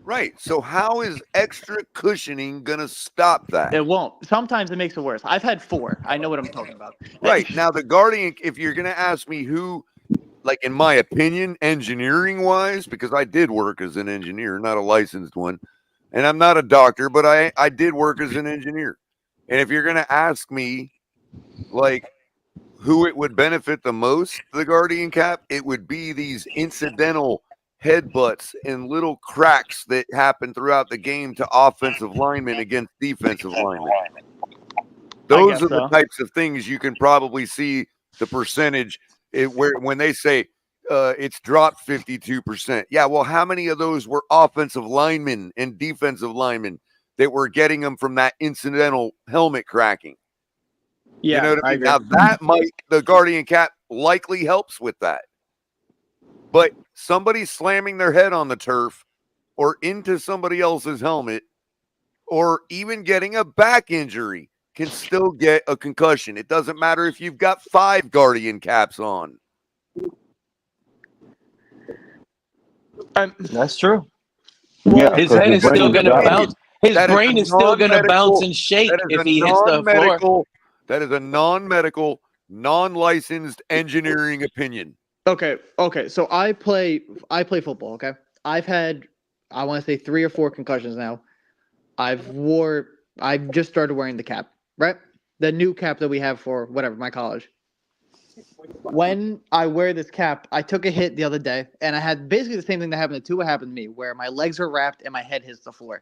Right. So how is extra cushioning gonna stop that? It won't. Sometimes it makes it worse. I've had 4. I know what I'm talking about. Right. Now the Guardian, if you're gonna ask me who, like in my opinion, engineering wise, because I did work as an engineer, not a licensed one, and I'm not a doctor, but I did work as an engineer. And if you're gonna ask me like who it would benefit the most, the Guardian cap, it would be these incidental headbutts and little cracks that happen throughout the game to offensive linemen against defensive linemen. Those are the types of things you can probably see the percentage where when they say it's dropped 52%. Yeah, well, how many of those were offensive linemen and defensive linemen that were getting them from that incidental helmet cracking? Yeah, you know what I mean? agree. Now that might, the Guardian cap likely helps with that. But somebody slamming their head on the turf or into somebody else's helmet or even getting a back injury can still get a concussion. It doesn't matter if you've got 5 Guardian caps on. That's true. Yeah, His 'cause head your is still brain's going to got it. bounce. His That is brain a is still going to bounce non-medical- and shake that is if a he hits the floor. non-medical, that is a non-medical, non-licensed engineering opinion. Okay. So I play football. Okay. I've had, I want to say 3 or 4 concussions now. I've just started wearing the cap, right? The new cap that we have for whatever my college. When I wear this cap, I took a hit the other day, and I had basically the same thing that happened to Tua happened to me, where my legs are wrapped and my head hits the floor.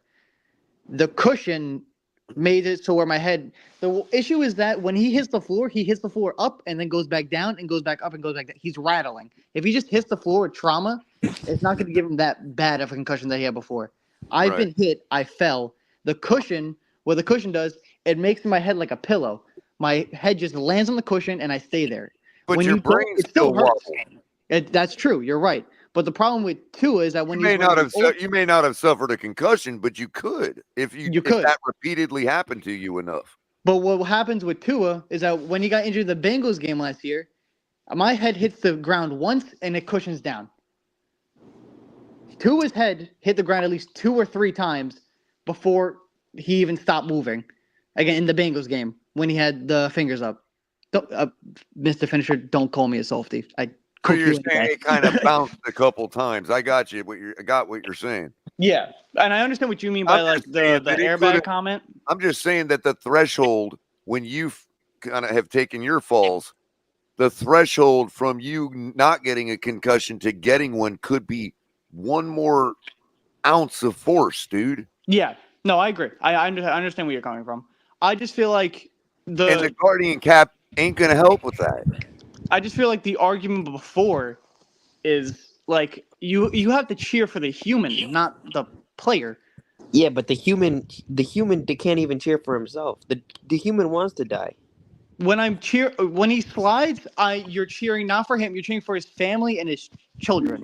The cushion made it so where my head. The issue is that when he hits the floor up and then goes back down and goes back up and goes back down. He's rattling. If he just hits the floor with trauma, it's not going to give him that bad of a concussion that he had before. I've been hit. I fell. The cushion, what the cushion does, it makes my head like a pillow. My head just lands on the cushion and I stay there. But when your you go, brain it still still hurts. wobbles. That's true. You're right. But the problem with Tua is that when You may he's you may not have suffered a concussion, but you could if You could. if that repeatedly happened to you enough. But what happens with Tua is that when he got injured in the Bengals game last year, my head hits the ground once and it cushions down. Tua's head hit the ground at least 2 or 3 times before he even stopped moving. Again, in the Bengals game when he had the fingers up. Mr. Finisher, don't call me a softie. I So cook you're you in the saying day. it kind of bounced a couple times. I got you. I got what you're saying. Yeah, and I understand what you mean by like the airbag comment. I'm just saying that the threshold when you kind of have taken your falls, the threshold from you not getting a concussion to getting one could be 1 more ounce of force, dude. Yeah, no, I agree. I understand where you're coming from. I just feel like And the Guardian cap ain't going to help with that. I just feel like the argument before is like you have to cheer for the human, not the player. Yeah, but the human they can't even cheer for himself. The human wants to die. When he slides, you're cheering not for him, you're cheering for his family and his children.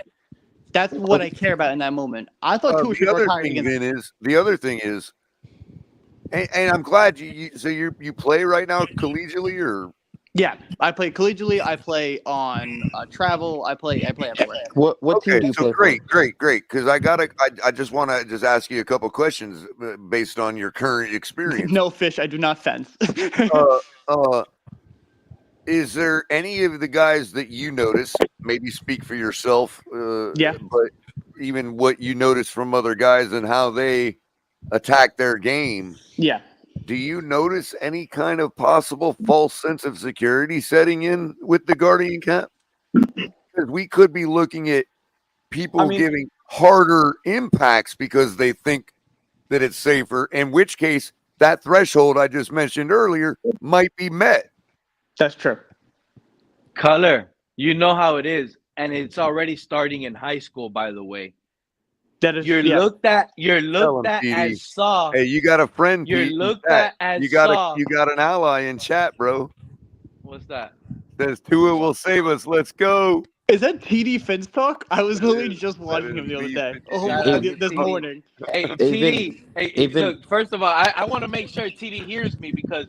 That's what I care about in that moment. I thought Tua should retire against. The other thing is, and I'm glad you play right now collegially or. Yeah, I play collegially. I play on travel. I play everywhere. What team do you play great, for? Great. Because I just want to just ask you a couple questions based on your current experience. No fish. I do not fence. Is there any of the guys that you notice? Maybe speak for yourself. Yeah. But even what you notice from other guys and how they attack their game. Yeah. Do you notice any kind of possible false sense of security setting in with the Guardian cap? Because we could be looking at people giving harder impacts because they think that it's safer, in which case that threshold I just mentioned earlier might be met. That's true. Color, you know how it is, and it's already starting in high school, by the way. That is, you're looked at as soft. Hey, you got a friend. You're Pete, looked at as you got soft. you got an ally in chat, bro. What's that? Says Tua will save us. Let's go. Is that TD Finstock? I was literally is. just watching him the other day. Shout out to This TD. morning. Hey, Even TD. Hey, even look. First of all, I want to make sure TD hears me because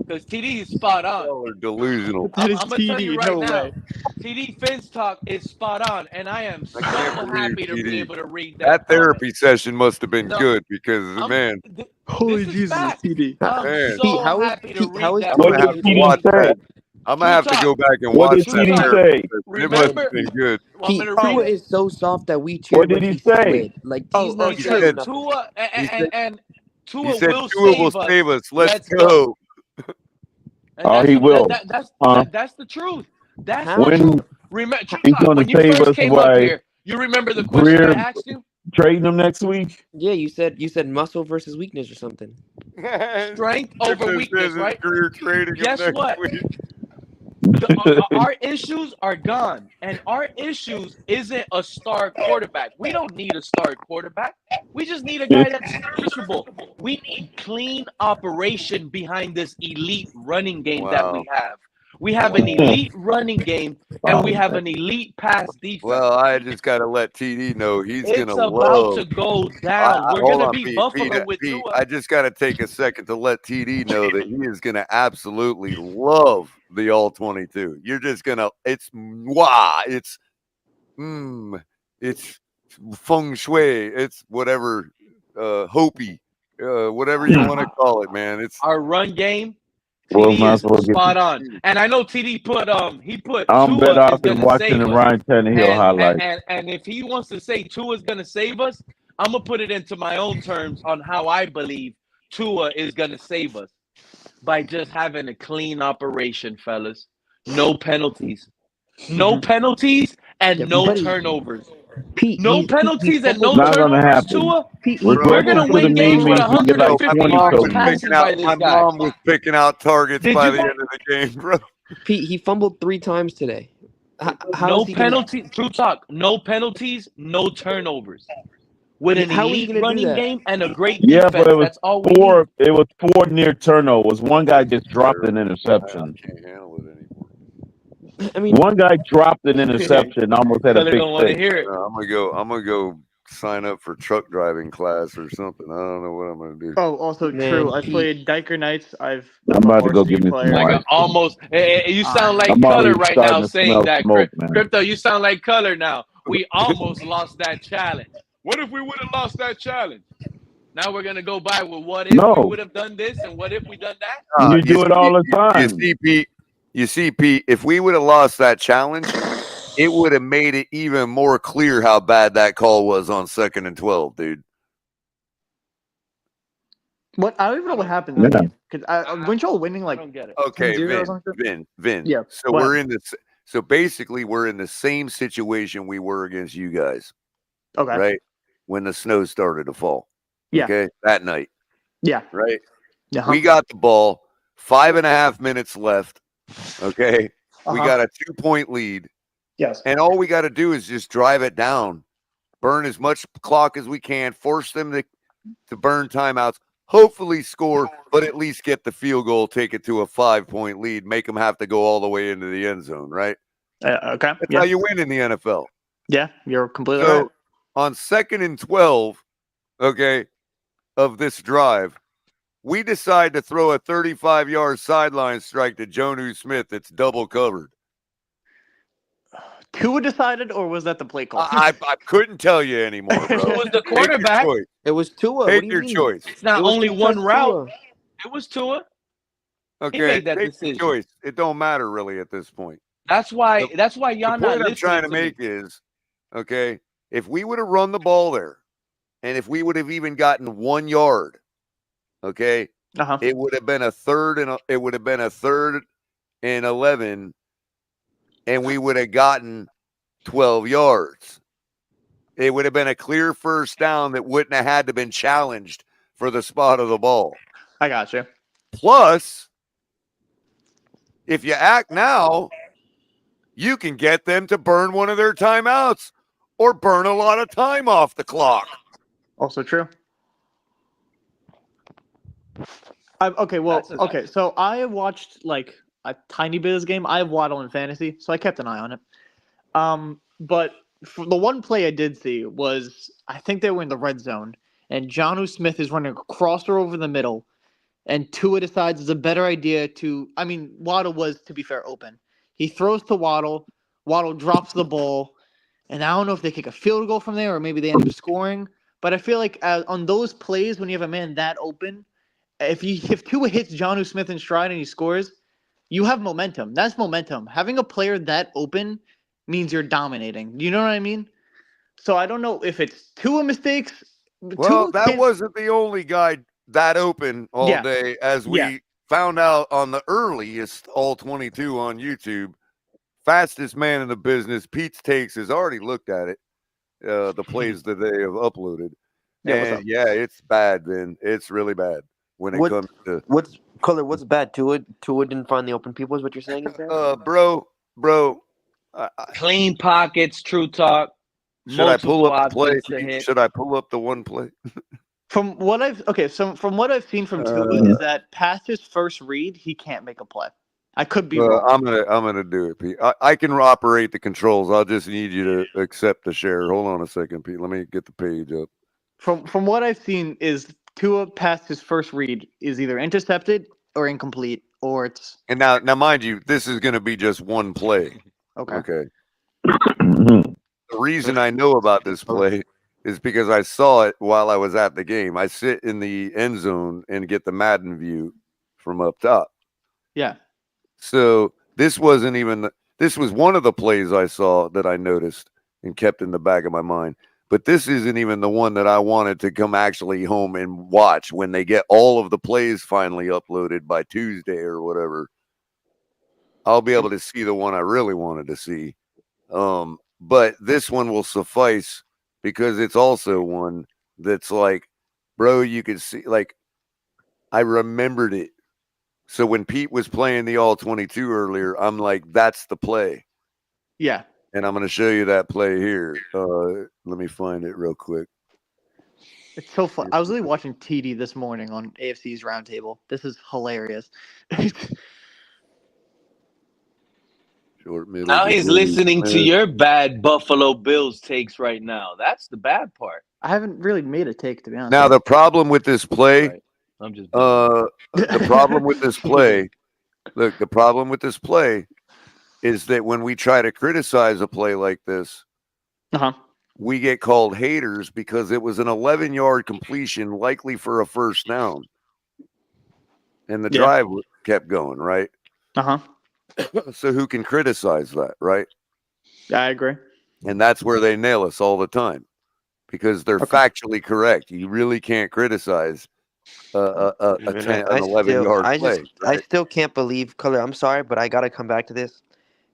TD is spot on. Y'all are delusional. That is I'm gonna tell you TD. right No now. way. TD Finstock is spot on, and I am I can't so believe happy to be TD. able to read That that comment. therapy session must have been No, good because I'm. man, Holy This is Jesus, fact. TD. I'm man, Pete, so happy to read how is that I'm What gonna did have comment. to TD watch say? that. I'm gonna True have to go talk. back and What watch did True that TD talk. therapy say? session. It must have Remember, been good. want me Pete? to read Tua it? is so soft that we What cheered did when he he say? slid. Like T's not He gonna says do Said nothing. Tua he said and he Tua said will Tua will save us. save us. Let's Let's go. go. And Oh, he will. that's the truth. That's the When truth. Remember, true he's talk. going to When you save first us came up by here, you remember the question I Greer asked you? trading him next week? Yeah, you said muscle versus weakness or something. Strength over Crypto weakness, says his right? career trading him Guess next what? week. Our issues are gone, and our issues isn't a star quarterback. We don't need a star quarterback. We just need a guy that's serviceable. We need clean operation behind this elite running game that Wow. we have. We have an elite running game, and we have an elite pass defense. Well, I just got to let TD know he's It's gonna about love. to go down. We're Hold gonna on, be Pete. Buffalo with Pete. Tua. I just got to take a second to let TD know that he is gonna absolutely love the all 22. You're just gonna. It's wow. It's feng shui. It's whatever. Hopi. Whatever you want to call it, man. It's Our run game. Well, TD might is as well get spot the. on, and I know TD put I'm better Tua is off than gonna watching save the us, Ryan Tannehill highlights. and if he wants to say Tua is gonna save us, I'm gonna put it into my own terms on how I believe Tua is gonna save us by just having a clean operation, fellas. No penalties, no penalties, and no But turnovers. Pete, No he penalties and fumbled no Not the gonna turnovers, happen. Tua. He We're fumbled gonna Regressing to the win mean games with means we get like 150 20 yards totals. passing by this my guy. mom was picking out targets Did by you the guys? end of the game, bro. Pete, he fumbled 3 times today. How is No he gonna? penalty. True talk. No penalties. No turnovers. With an How is he elite gonna do running that? game and a great Yeah, but defense, that's all we need. it was four near turnovers. One guy just dropped an I interception. can't handle it anymore. I mean, One guy dropped an interception, almost had a Color big don't want to pick. hear it. I'm gonna go sign up for truck driving class or something. I don't know what I'm gonna do. Oh, also man, true. I Pete, played Diker Nights. I'm I'm a about to go varsity give me some player. Like more ice cream. almost. You sound like I'm Color already right starting now to saying smell that. smoke, man. Crypto, you sound like Color now. We almost lost that challenge. What if we would have lost that challenge? Now we're gonna go by with what if we No, would have done this and what if we done that? you do it all the time. You see, Pete. If we would have lost that challenge, it would have made it even more clear how bad that call was on 2nd and 12, dude. What? I don't even know what happened. Yeah. Because weren't y'all winning like Don't get it. Okay, 10-0 or something? Vin. Yeah. So what we're happened? in this. So basically, we're in the same situation we were against you guys, Okay. right? When the snow started to fall. Yeah. Okay, that night. Yeah. Right. Yeah. We got the ball. 5.5 minutes left. Okay. We got a 2-point lead. Yes. And all we got to do is just drive it down, burn as much clock as we can, force them to burn timeouts, hopefully score, but at least get the field goal, take it to a 5-point lead, make them have to go all the way into the end zone, right? Okay. That's how you win in the NFL. Yeah, you're completely So right. on 2nd and 12, okay, of this drive, we decide to throw a 35-yard sideline strike to Jonnu Smith that's double covered. Tua decided, or was that the play call? I couldn't tell you anymore, bro. Who was the Take your quarterback? choice. it was Tua. What Take do you your mean? choice. It's not It was only one because route. Tua. It was Tua. He Okay, made that take decision. your choice. It don't matter really at this point. That's why y'all The not point I'm listening trying to to make me. is, okay, if we would have run the ball there, and if we would have even gotten 1 yard, okay, it would have been a third and 11, and we would have gotten 12 yards. It would have been a clear first down that wouldn't have had to been challenged for the spot of the ball. I got you. Plus, if you act now, you can get them to burn one of their timeouts or burn a lot of time off the clock. Also true. Okay, so I watched like a tiny bit of this game. I have Waddle in fantasy, so I kept an eye on it. But for the one play I did see was I think they were in the red zone, and Jonnu Smith is running a crosser over the middle, and Tua decides it's a better idea to. I mean, Waddle was, to be fair, open. He throws to Waddle. Waddle drops the ball, and I don't know if they kick a field goal from there or maybe they end up scoring. But I feel like on those plays when you have a man that open, if Tua hits Jonnu Smith in stride and he scores, you have momentum. That's momentum. Having a player that open means you're dominating. You know what I mean? So I don't know if it's Tua mistakes. Well, that wasn't the only guy that open all day, as we found out on the earliest All 22 on YouTube. Fastest man in the business, Pete's Takes, has already looked at it. The plays that they have uploaded. And it's bad, Ben. It's really bad when it comes to what's bad? Tua didn't find the open people is what you're saying is bad? bro. Clean pockets, true talk. Should I pull up the play? To hit. Should I pull up the one play? From what I've seen from Tua is that past his first read, he can't make a play. I could be wrong. I'm gonna do it, Pete. I can operate the controls. I'll just need you to accept the share. Hold on a second, Pete. Let me get the page up. From what I've seen is Tua past his first read is either intercepted or incomplete, or it's. And now mind you, this is going to be just one play. Okay. The reason I know about this play is because I saw it while I was at the game. I sit in the end zone and get the Madden view from up top. Yeah. So this wasn't even this was one of the plays I saw that I noticed and kept in the back of my mind. But this isn't even the one that I wanted to come actually home and watch when they get all of the plays finally uploaded by Tuesday or whatever. I'll be able to see the one I really wanted to see. But this one will suffice because it's also one that's like, bro, you could see, like, I remembered it. So when Pete was playing the All 22 earlier, I'm like, that's the play. Yeah. And I'm going to show you that play here. Let me find it real quick. It's so fun. I was really watching TD this morning on AFC's Roundtable. This is hilarious. Short middle. Now he's listening to your bad Buffalo Bills takes right now. That's the bad part. I haven't really made a take, to be honest. Now the problem with this play, right. I'm just the problem with this play, look, the problem with this play is that when we try to criticize a play like this, we get called haters because it was an 11-yard completion, likely for a first down, and the drive kept going, right? So who can criticize that, right? I agree. And that's where they nail us all the time because they're factually correct. You really can't criticize an 11-yard play. Right? I still can't believe, Color, I'm sorry, but I got to come back to this.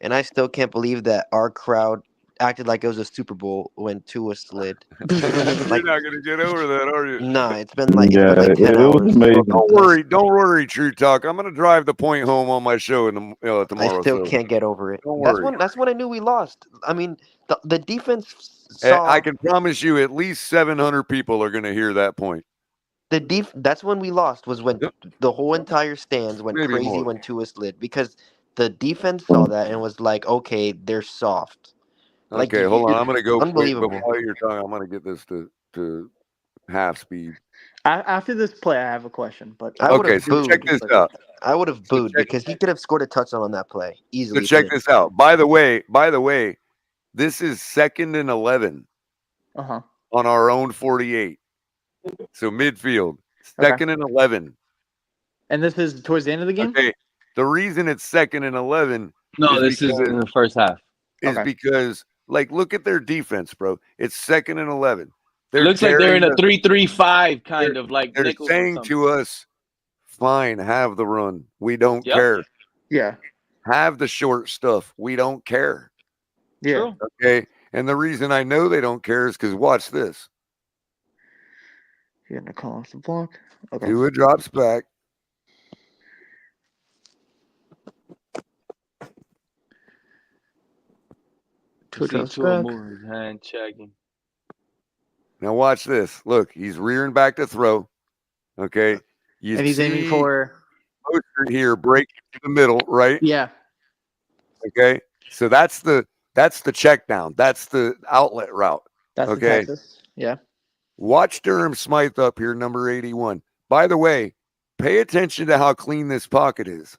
And I still can't believe that our crowd acted like it was a Super Bowl when Tua slid. You're not going to get over that, are you? Nah, it's been like 10 hours. Don't worry, True Talk. I'm going to drive the point home on my show tomorrow. I still can't get over it. Don't worry. That's when I knew we lost. I mean, the defense saw. I can promise you at least 700 people are going to hear that point. That's when we lost, was when the whole entire stands went crazy when Tua slid, because the defense saw that and was like, okay, they're soft. Okay, hold on. I'm going to go unbelievable. Before you're talking, I'm going to get this to half speed. After this play, I have a question. But okay, so check this out. I would have booed because he could have scored a touchdown on that play easily. So check this out. By the way, this is 2nd and 11 on our own 48. So midfield, 2nd and 11. And this is towards the end of the game? Okay. The reason it's 2nd and 11. No, this is in the first half. Is because, like, look at their defense, bro. It's 2nd and 11. It looks like they're in a 3-3-5 kind of like. They're saying to us, fine, have the run. We don't care. Yeah. Have the short stuff. We don't care. Yeah. Okay. And the reason I know they don't care is because watch this. You're going to call off the block. Okay. Tua drops back. Hand checking. Now watch this. Look, he's rearing back to throw. Okay. And he's aiming for. Mostert here breaking to the middle, right? Yeah. Okay. So that's the check down. That's the outlet route. That's the Okay. Texas. Yeah. Watch Durham Smythe up here, number 81. By the way, pay attention to how clean this pocket is.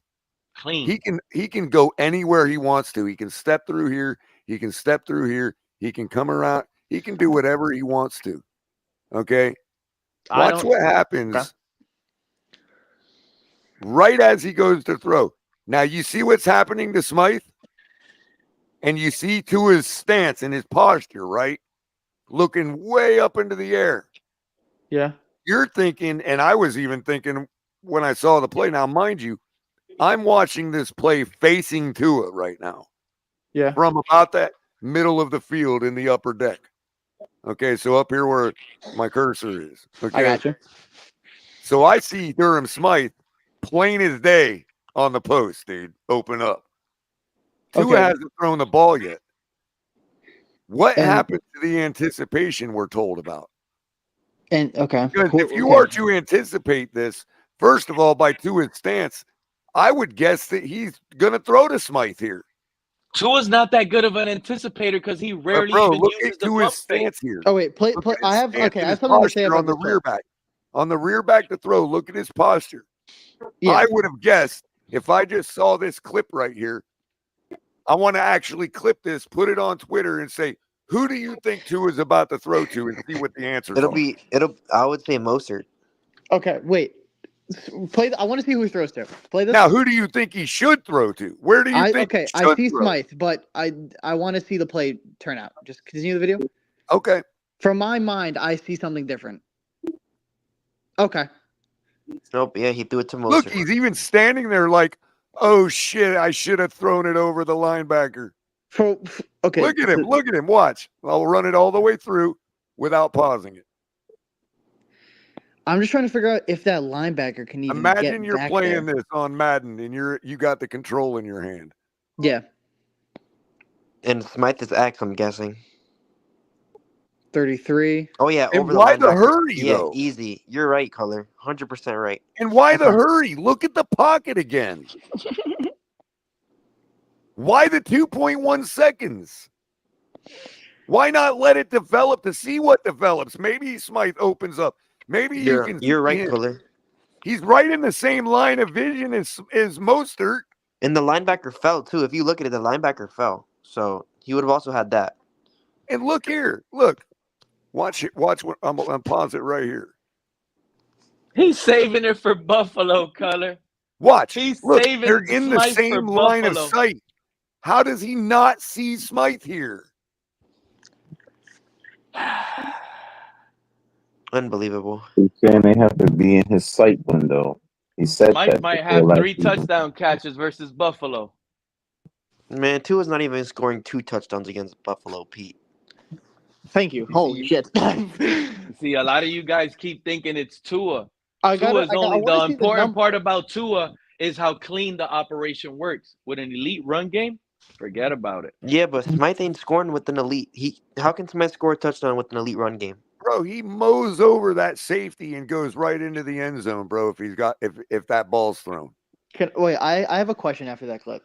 Clean. He can go anywhere he wants to. He can step through here. He can step through here. He can come around. He can do whatever he wants to. Okay. Watch what happens right as he goes to throw. Now you see what's happening to Smythe, and you see to his stance and his posture, right? Looking way up into the air. Yeah. You're thinking, and I was even thinking when I saw the play. Now, mind you, I'm watching this play facing Tua right now. Yeah. From about that middle of the field in the upper deck. Okay, so up here where my cursor is. Okay. I got you. So I see Durham Smythe plain as day on the post, dude. Open up. Tua hasn't thrown the ball yet. What happened to the anticipation we're told about? And Because if you are to anticipate this, first of all, by Tua's stance, I would guess that he's going to throw to Smythe here. Tua's not that good of an anticipator because he rarely even look uses at the Tua's pump fake. stance here. Oh wait, play. I have something to say about on the this rear play. back. On the rear back to throw, look at his posture. Yeah. I would have guessed if I just saw this clip right here. I want to actually clip this, put it on Twitter, and say, who do you think Tua is about to throw to, and see what the answers are. I would say Mostert. Okay, wait. Play. I want to see who he throws to. Play this. Now, who do you think he should throw to? Where do you think? Okay, he should I see throw? Smythe, but I want to see the play turn out. Just continue the video. Okay. From my mind, I see something different. Okay. Nope. Yeah, he threw it to Mostert. Look, he's even standing there like, oh shit, I should have thrown it over the linebacker. Okay. Look at him. Look at him. Watch. I'll run it all the way through without pausing it. I'm just trying to figure out if that linebacker can even Imagine get you're back playing there. this on Madden and you got the control in your hand. Yeah. And Smythe is X, I'm guessing. 33. Oh yeah, And over why the the linebacker. hurry, Yeah, though? easy. You're right, Color. 100% right. And why the hurry? Look at the pocket again. Why the 2.1 seconds? Why not let it develop to see what develops? Maybe Smythe opens up. Maybe you can. You're right, Color. He's right in the same line of vision as Mostert. And the linebacker fell too. If you look at it, the linebacker fell. So he would have also had that. And look here. Look. Watch it. Watch what I'm pause it right here. He's saving it for Buffalo, Color. Watch. He's Look, saving they're in the Smythe same for line of Buffalo. sight. How does he not see Smythe here? Unbelievable. He's saying they have to be in his sight window. He said Smythe that might before have last 3 season. touchdown catches versus Buffalo. Man, Tua's not even scoring 2 touchdowns against Buffalo, Pete. Thank you. Holy shit. See, a lot of you guys keep thinking it's Tua. I Tua's only the wanna see important part about Tua is how clean the operation works. With an elite run game, forget about it. Yeah, but Smythe ain't scoring with an elite. How can Smythe score a touchdown with an elite run game? Bro, he mows over that safety and goes right into the end zone, bro, if that ball's thrown. Wait, I have a question after that clip.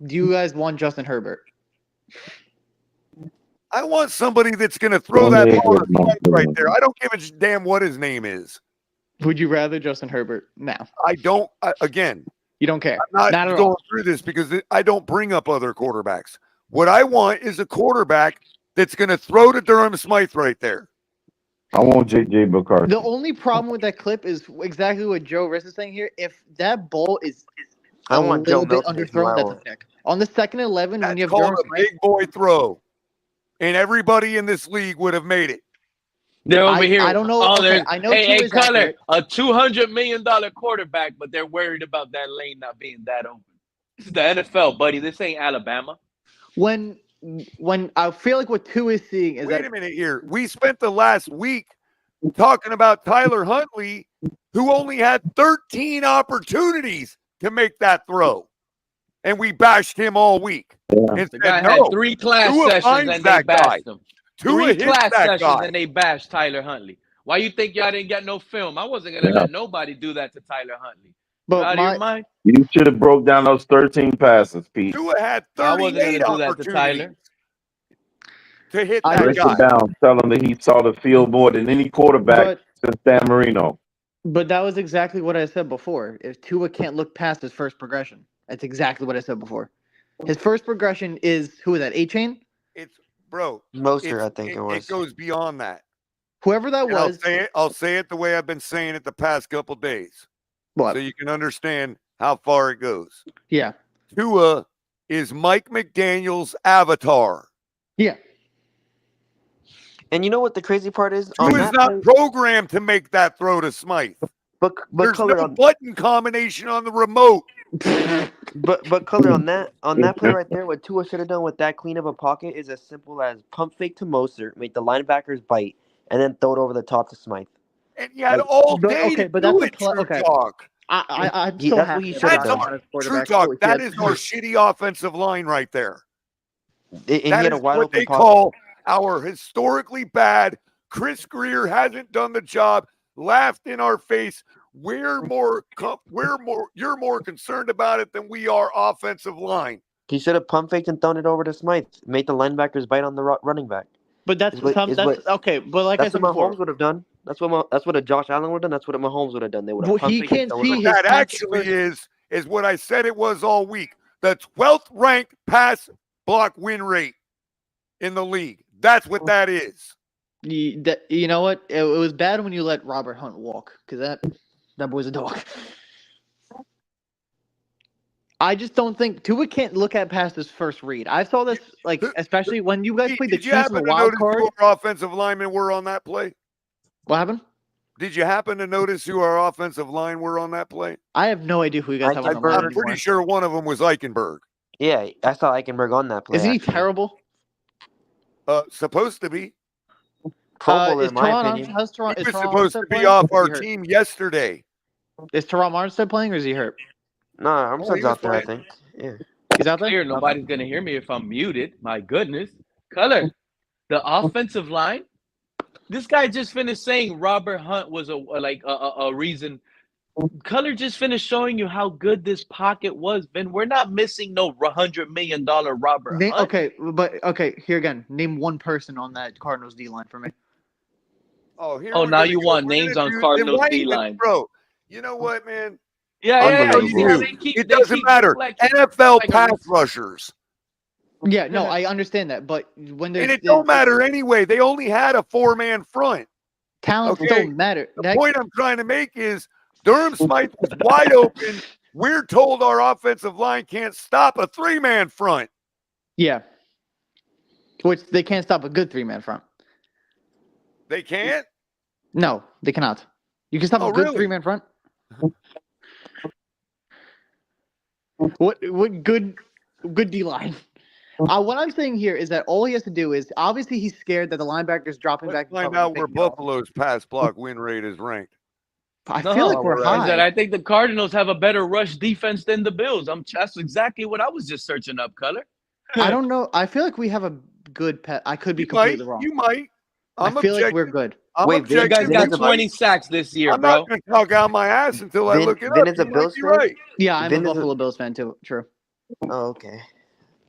Do you guys want Justin Herbert? I want somebody that's going to throw that ball to Smythe right there. I don't give a damn what his name is. Would you rather Justin Herbert now? I don't. Again, you don't care. I'm Not not at going all. through this because I don't bring up other quarterbacks. What I want is a quarterback that's going to throw to Durham Smythe right there. I want JJ McCarthy. The only problem with that clip is exactly what Joe Riss is saying here. If that ball is I a want Joe little bit Milton is who underthrown, I that's a want. pick. On the second 11, when you have Called Durham a Smythe, big boy throw, and everybody in this league would have made it. They're over here. I don't know. Oh, Okay, I know hey, Tua is Color, accurate. a $200 million quarterback, but they're worried about that lane not being that open. This is the NFL, buddy. This ain't Alabama. When I feel like what Tua is seeing is Wait a minute here. We spent the last week talking about Tyler Huntley, who only had 13 opportunities to make that throw. And we bashed him all week. And The guy had 3 class Tua sessions finds and they that guy. bashed him. Tua 3 hits class that sessions guy. and they bashed Tyler Huntley. Why you think y'all didn't get no film? I wasn't gonna Yeah. let nobody do that to Tyler Huntley. You But out of your my mind? You should have broke down those 13 passes, Pete. Tua had I wasn't 38 gonna do that to opportunities Tyler. to hit I that Break just it guy. down. Tell him that he saw the field more than any quarterback but since Dan Marino. but that was exactly what I said before. If Tua can't look past his first progression, that's exactly what I said before. His first progression is who is that? A-Chain? It's bro. Moser, I think it It was. goes beyond that. Whoever that And was. I'll say it the way I've been saying it the past couple days, What? so you can understand how far it goes. Yeah. Tua is Mike McDaniel's avatar. Yeah. And you know what the crazy part is? Tua is not programmed to make that throw to Smythe. But There's color no on button combination on the remote. but color on that play right there, what Tua should have done with that clean of a pocket is as simple as pump fake to Moser, make the linebackers bite, and then throw it over the top to Smythe. And you had Like, all But, day okay, to but do that's a it, play. True Okay. Talk. I'm still that's what happy he about should have That's done. our our True quarterback. Talk. He That has- is our shitty offensive line right there. And he That had a is wide what open they pocket. call our historically bad. Chris Greer hasn't done the job. Laughed in our face. You're more concerned about it than we are offensive line. He should have pump faked and thrown it over to Smythe, made the linebackers bite on the running back. But that's okay. But like I That's said what before, Mahomes would have done. That's what a Josh Allen would have done. That's what a Mahomes would have done. They would have Well, pump he faked and can't thrown it see over. his That pass actually first. is what I said it was all week. The 12th ranked pass block win rate in the league. That's what that is. You know what? It was bad when you let Robert Hunt walk because that boy's a dog. I just don't think Tua can't look at past his first read. I saw this especially when you guys played the Did you Chiefs in the happen to wild notice card. who our offensive linemen were on that play? What happened? Did you happen to notice who our offensive line were on that play? I have no idea who you guys have on the line I'm anymore. pretty sure one of them was Eichenberg. Yeah, I saw Eichenberg on that play. Isn't he actually. terrible? Supposed to be. Pro Bowler, in my Toronto, opinion. how's Toronto? He Is was Toronto supposed to Armstead be playing? off Or is our he hurt? team yesterday. Is Teron Armstead playing or is he hurt? Nah, he Armstead's was out there, I playing. think. Yeah. He's out there? Clear, nobody's gonna hear me if I'm muted. My goodness. Color. The offensive line. This guy just finished saying Robert Hunt was a reason. Color just finished showing you how good this pocket was, Ben. We're not missing no $100 million Robert Hunt. Okay, here again. Name one person on that Cardinals D line for me. Oh, here Oh, we're now gonna you go. want We're names gonna on do- Cardinals then why D even- line. bro. You know what, man? Yeah. I'll You tell see how you, they keep it doesn't matter. deflecting. NFL Like a pass res- rushers. Yeah, no, I understand that, but when there's And it don't matter anyway. They only had a 4-man front. talent still matter. The point I'm trying to make is Durham Smythe was wide open. We're told our offensive line can't stop a 3-man front. Yeah. Which they can't stop a good 3-man front. They can't? No, they cannot. You can stop a good 3-man front. What good D line? What I'm saying here is that all he has to do is obviously he's scared that the linebacker's dropping back. Find out where Buffalo's pass block win rate is ranked. I feel like we're high. I said I think the Cardinals have a better rush defense than the Bills. That's exactly what I was just searching up, Color. I don't know. I feel like we have a good pet. I could be completely wrong. You might. I feel like we're good. You guys got 20 sacks this year, I'm bro. not going to talk out my ass until I look it up. Is a Bills fan? Right. Yeah, I'm Vin a is Buffalo Bills fan too. True. Oh, okay.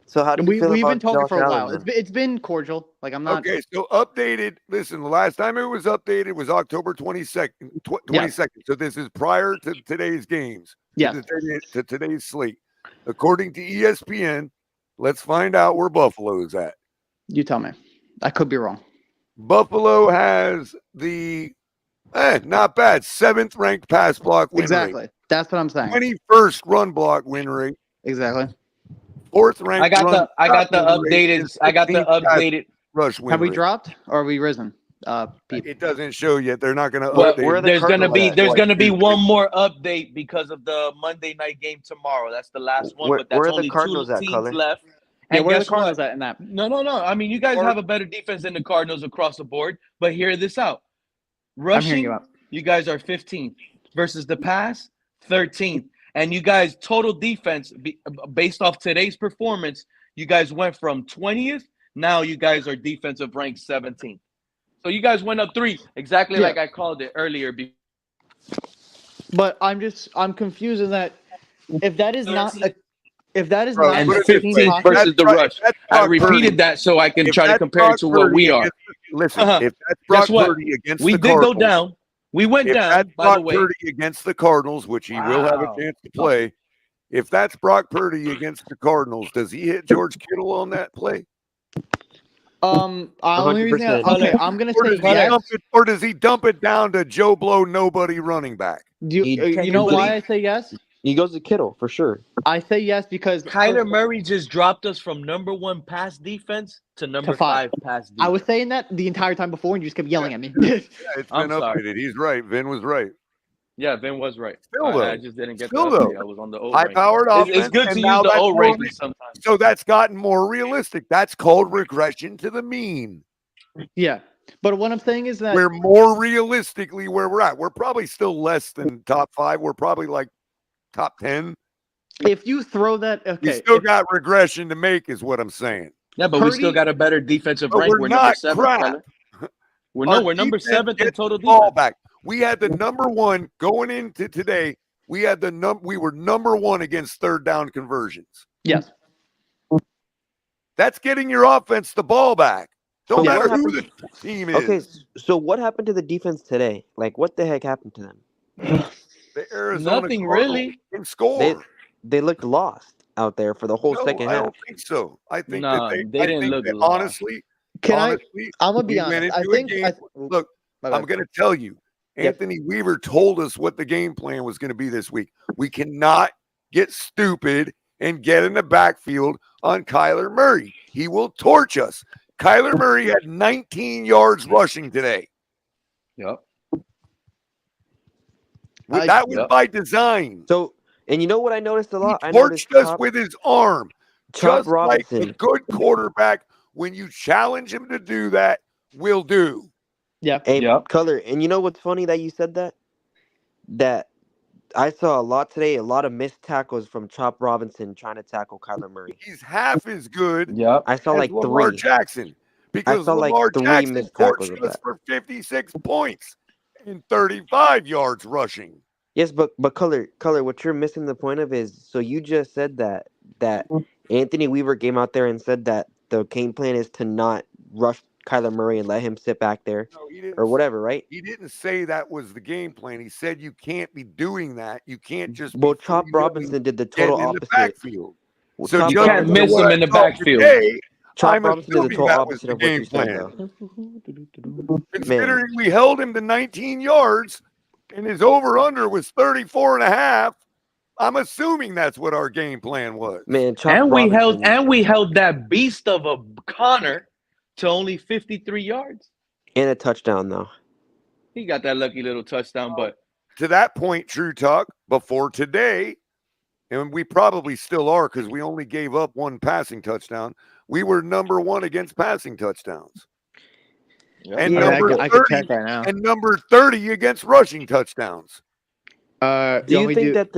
So how do you feel We've about been talking Josh for a Allen, while. then? It's been cordial. Like I'm not. Okay, so updated. Listen, the last time it was updated was October 22nd. 22nd. So this is prior to today's games. Yeah. To today's slate. According to ESPN, let's find out where Buffalo is at. You tell me. I could be wrong. Buffalo has the not bad 7th ranked pass block win Exactly. rate. That's what I'm saying. 21st run block win rate. Exactly. 4th ranked. I got the updated rush win Have we rate. dropped or are we risen? Pete? It doesn't show yet. They're not going to But update. there's gonna be one more update because of the Monday night game tomorrow. That's the last one, but that's where are the only Cardinals 2 at, teams Color? left. Yeah, And where are the guess Cardinals what? at in that? No. I mean, you guys have a better defense than the Cardinals across the board. But hear this out: rushing, you out. you guys are 15th versus the pass, 13th, and you guys total defense based off today's performance. You guys went from 20th. Now you guys are defensive ranked 17th. So you guys went up 3, exactly Yeah. like I called it earlier. But I'm confused in that if that is not a Bro, And put it this 16 way: 15 if pocket, versus that's the rush. I Brock Purdy, repeated that so I can if try to that's compare it Brock to what we Purdy are. listen, if that's Guess Brock what? Purdy against We the did go Cardinals, down. We went if that's down, by the Brock way. Purdy against the Cardinals, which he will have a Wow. chance to play, if that's Brock Purdy against the Cardinals, does he hit George Kittle on that play? only reason, 100%. okay, I'm gonna Or say does he yes. dump it down to Joe Blow, nobody running back? You know why I say yes? He goes to Kittle for sure. I say yes because Kyler Murray just dropped us from number 1 pass defense to number 5 pass defense. I was saying that the entire time before, and you just kept yelling at me. Yeah, it's I'm been sorry. updated. He's right. Vin was right. Yeah, Vin was right. Still though, I just didn't get the update. I was on the old ranking. high-powered offense. It's good to and use now the that's old more ranking sometimes. So that's gotten more realistic. That's called regression to the mean. Yeah, but what I'm saying is that We're more realistically where we're at. We're probably still less than top 5. We're probably like top 10. if you throw that, We okay, still got regression to make, is what I'm saying. Yeah, but we still got a better defensive But rank. we're We're number not 7, crap. Keller. We're Our number defense 7th in gets total the ball defense. back. We had the number 1 going into today. We had we were number 1 against third down conversions. Yes. That's getting your offense the ball back. Don't Yeah, matter what who happened- the team is. Okay, so what happened to the defense today? Like, what the heck happened to them? The Arizona Nothing Cardinals really. can score. They looked lost out there for the whole No, second I half. don't think so. I think No, that they didn't look lost. honestly, I'm gonna be we went honest. I into think a game. Look, I'm going to tell you, Anthony Weaver told us what the game plan was going to be this week. We cannot get stupid and get in the backfield on Kyler Murray. He will torch us. Kyler Murray had 19 yards rushing today. Yep. That was by design. So, and you know what I noticed a lot? I He noticed torched us with his arm. Chop Just like Robinson. a good quarterback, when you challenge him to do that, will do. Yeah. Hey, Color. And you know what's funny that you said that? That I saw a lot today, a lot of missed tackles from Chop Robinson trying to tackle Kyler Murray. He's half as good I saw as like Lamar 3. Jackson. Because saw like Lamar 3 Jackson missed tackles torched with us that. for 56 points and 35 yards rushing. Yes, but Color, what you're missing the point of is, so you just said that Anthony Weaver came out there and said that the game plan is to not rush Kyler Murray and let him sit back there or whatever, right? He didn't say that was the game plan. He said you can't be doing that. You can't just Well, Chop Robinson did the total getting in the opposite. backfield. Well, So Chop just can't because miss what him I in the saw backfield. today, Chop I'm Robinson did the assuming total that was opposite the of what game you said, plan. though. Considering we held him to 19 yards and his over-under was 34 and a half, I'm assuming that's what our game plan was. Man, Chop And we Robinson held that beast of a Connor to only 53 yards. and a touchdown though. He got that lucky little touchdown, but To that point, True Talk, before today, and we probably still are because we only gave up 1 passing touchdown, we were number 1 against passing touchdowns. And number I can 30 check right now. and number 30 against rushing touchdowns. Do you think that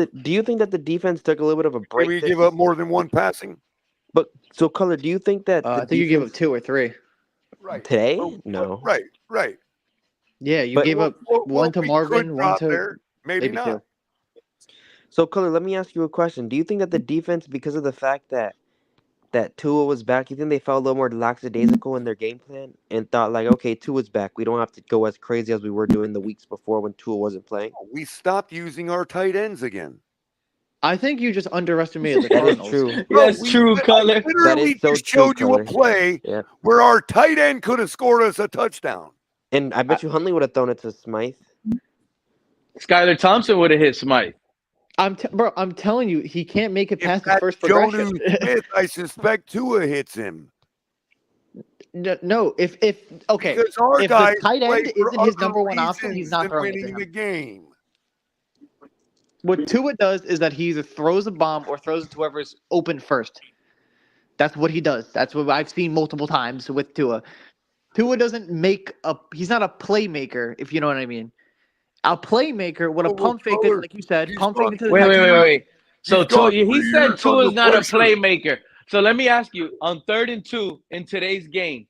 the defense took a little bit of a Did break? we give up more than 1 passing? But so, Color, do you think that I think you gave up 2 or 3. Right. today? No. Right. Yeah, you But- gave up one to we Marvin, could one drop to there. Maybe not. 2. So, Color, let me ask you a question. Do you think that the defense, because of the fact that Tua was back, you think they felt a little more lackadaisical in their game plan and thought like, okay, Tua's back. We don't have to go as crazy as we were doing the weeks before when Tua wasn't playing? We stopped using our tight ends again. I think you just underestimated the That is Cardinals. true. That's true, Color. I literally so just true, showed you a Color. play Yeah. where our tight end could have scored us a touchdown. And I bet you Huntley would have thrown it to Smythe. Skylar Thompson would have hit Smythe. I'm telling you, he can't make it past the That first progression. Jonnu Smith, I suspect Tua hits him. No, if okay, Because our if guys the tight play end for isn't his other number one option, he's reasons not than throwing it to winning him. the game. What Tua does is that he either throws a bomb or throws it to whoever's open first. That's what he does. That's what I've seen multiple times with Tua. Tua doesn't he's not a playmaker, if you know what I mean. A playmaker would have pump faked it, like you said, pump faked it to the Wait. So He's gone he 3 said years on Tua's the not a places. playmaker. So let me ask you, on 3rd and 2 in today's game,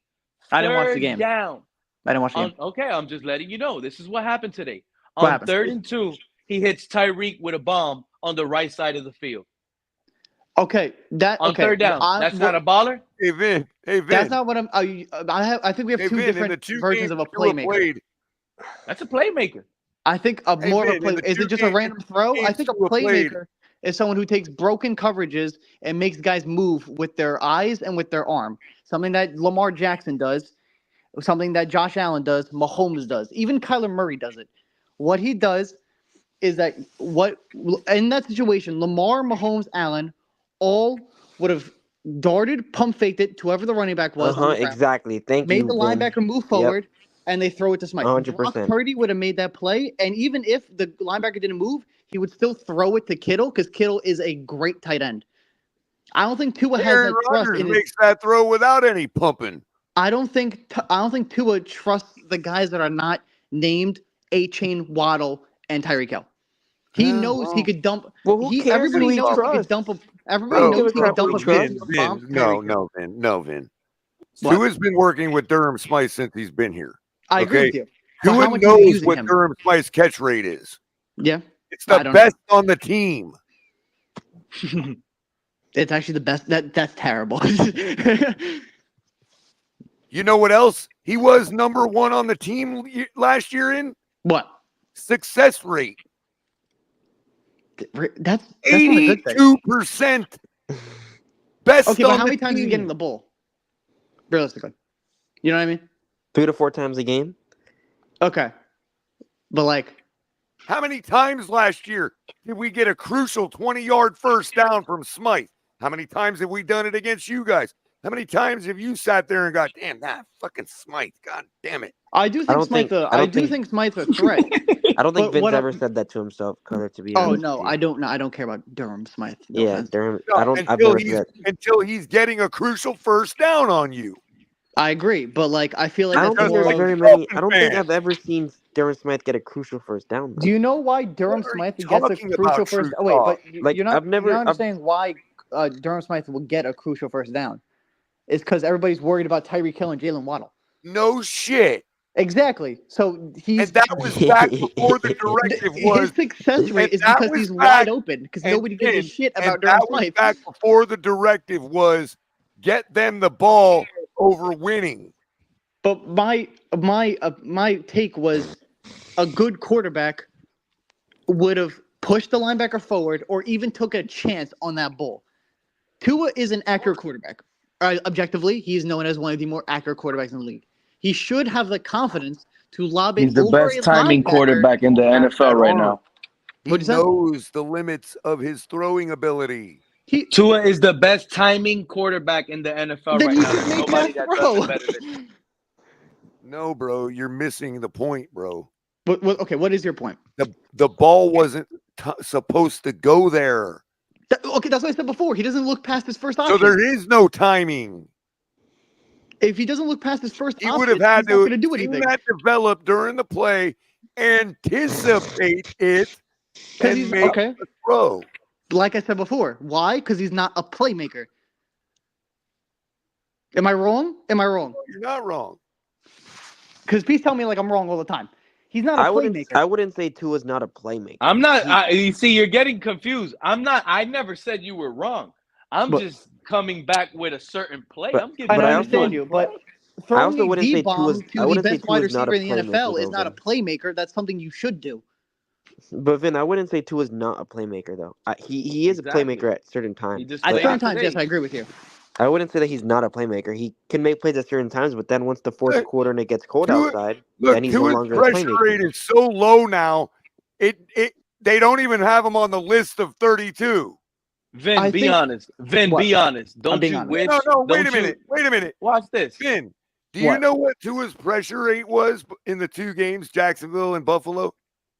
I didn't watch the third game. down, I didn't watch the game. Okay, I'm just letting you know. This is what happened today. What On happened? 3rd and 2, he hits Tyreek with a bomb on the right side of the field. Okay, On 3rd down. That's not a baller? Hey, Vin. Hey, Vin. That's not what I'm. I think we have Hey, two Vin, in the different two versions games of a Tua playmaker. played, That's a playmaker. I think a Hey, more of a Vin, play. in the Is two it just a games- random throw? I games think a Tua played- playmaker is someone who takes broken coverages and makes guys move with their eyes and with their arm. Something that Lamar Jackson does, something that Josh Allen does, Mahomes does, even Kyler Murray does it. What he does is that in that situation, Lamar, Mahomes, Allen, all would have darted, pump faked it to whoever the running back was on the ground, Exactly. Thank made you, the Vin. linebacker move forward, and they throw it to Smythe. 100%. Brock Purdy would have made that play, and even if the linebacker didn't move, he would still throw it to Kittle because Kittle is a great tight end. I don't think Tua has Aaron that trust Rodgers in his. makes that throw without any pumping. I don't think Tua trusts the guys that are not named A-Chain, Waddle, and Tyreek Hill. He knows he could dump. Well, who cares Everybody who he knows he could trusts? dump a. Everybody I don't give knows a he crap could who dump he a trusts. big bomb. Vin, no, Vin. What? Tua's been working with Durham Smythe since he's been here. I agree with you. But how Tua much is he knows using what him? Durham Smythe's catch rate is. Yeah. It's I the don't best on the team. It's actually the best. That's terrible. You know what else? He was number 1 on the team last year in what? Success rate. That's not a good thing. 82%. Best Okay, but on how the many times is he team. getting the ball? Realistically, you know what I mean? 3 to 4 times a game. Okay, but like, how many times last year did we get a crucial 20-yard first down from Smythe? How many times have we done it against you guys? How many times have you sat there and got, damn, that fucking Smythe, god damn it. I do think Smythe's a threat. I don't think But Vince what ever said that to himself, Connor, to be Oh honest. no, I don't know. I don't care about Durham Smythe. No Yeah, offense. Durham. No, I've until never he's said that. until he's getting a crucial first down on you. I agree, but like I feel like I don't that's think more there's of. very many. I don't think I've ever seen Durham Smythe get a crucial first down. Do you know why Durham Smythe gets a talking crucial about, first? True Oh wait, but Talk? Like, you're not. I've never- You're not I've- understanding why Durham Smythe will get a crucial first down. It's because everybody's worried about Tyreek Hill and Jalen Waddle. No shit. Exactly. So he's. And that was back before the directive was. His success rate is that because was he's back- wide open because and nobody gives a then- shit and about Durham that was Smythe. back before the directive was get them the ball over winning. But my take was a good quarterback would have pushed the linebacker forward or even took a chance on that ball. Tua is an accurate quarterback. Objectively, he's known as one of the more accurate quarterbacks in the league. He should have the confidence to lob it He's the over best a timing linebacker. quarterback in the NFL right now. He What'd you say? knows the limits of his throwing ability. Tua is the best timing quarterback in the NFL Then right he now. should There's make nobody that that throw. does it better than him. No, bro, you're missing the point, bro. Okay, what is your point? The ball wasn't supposed to go there. Okay, that's what I said before. He doesn't look past his first option. So there is no timing. If he doesn't look past his first He option, would have had he's not going to do seen anything. that develop during the play, anticipate it, and He's make okay. the throw. Like I said before, why? Because he's not a playmaker. Am I wrong? Am I wrong? You're not wrong. Because please tell me like I'm wrong all the time. He's not a playmaker. I wouldn't say Tua's not a playmaker. I'm not. You see, you're getting confused. I'm not. I never said you were wrong. I'm just coming back with a certain play. I'm giving. I understand you, but throwing a wouldn't say D-bomb Tua's- to I the wouldn't say best wide Tua's not a receiver in the NFL playmaker, is though, not a Vin. playmaker. That's something you should do. But Vin, I wouldn't say Tua's not a playmaker though. He is Exactly. a playmaker at certain times. At but certain times, yes, I agree with you. I wouldn't say that he's not a playmaker. He can make plays at certain times, but then once the fourth quarter and it gets cold outside, Look, then he's no Tua's longer a pressure playmaker. rate is so low now. They don't even have him on the list of 32. Vin, be honest. Vin, be honest. Don't you wish? No, wait a don't you- minute. Wait a minute. Watch this. Vin, do you know what Tua's pressure rate was in the 2 games, Jacksonville and Buffalo?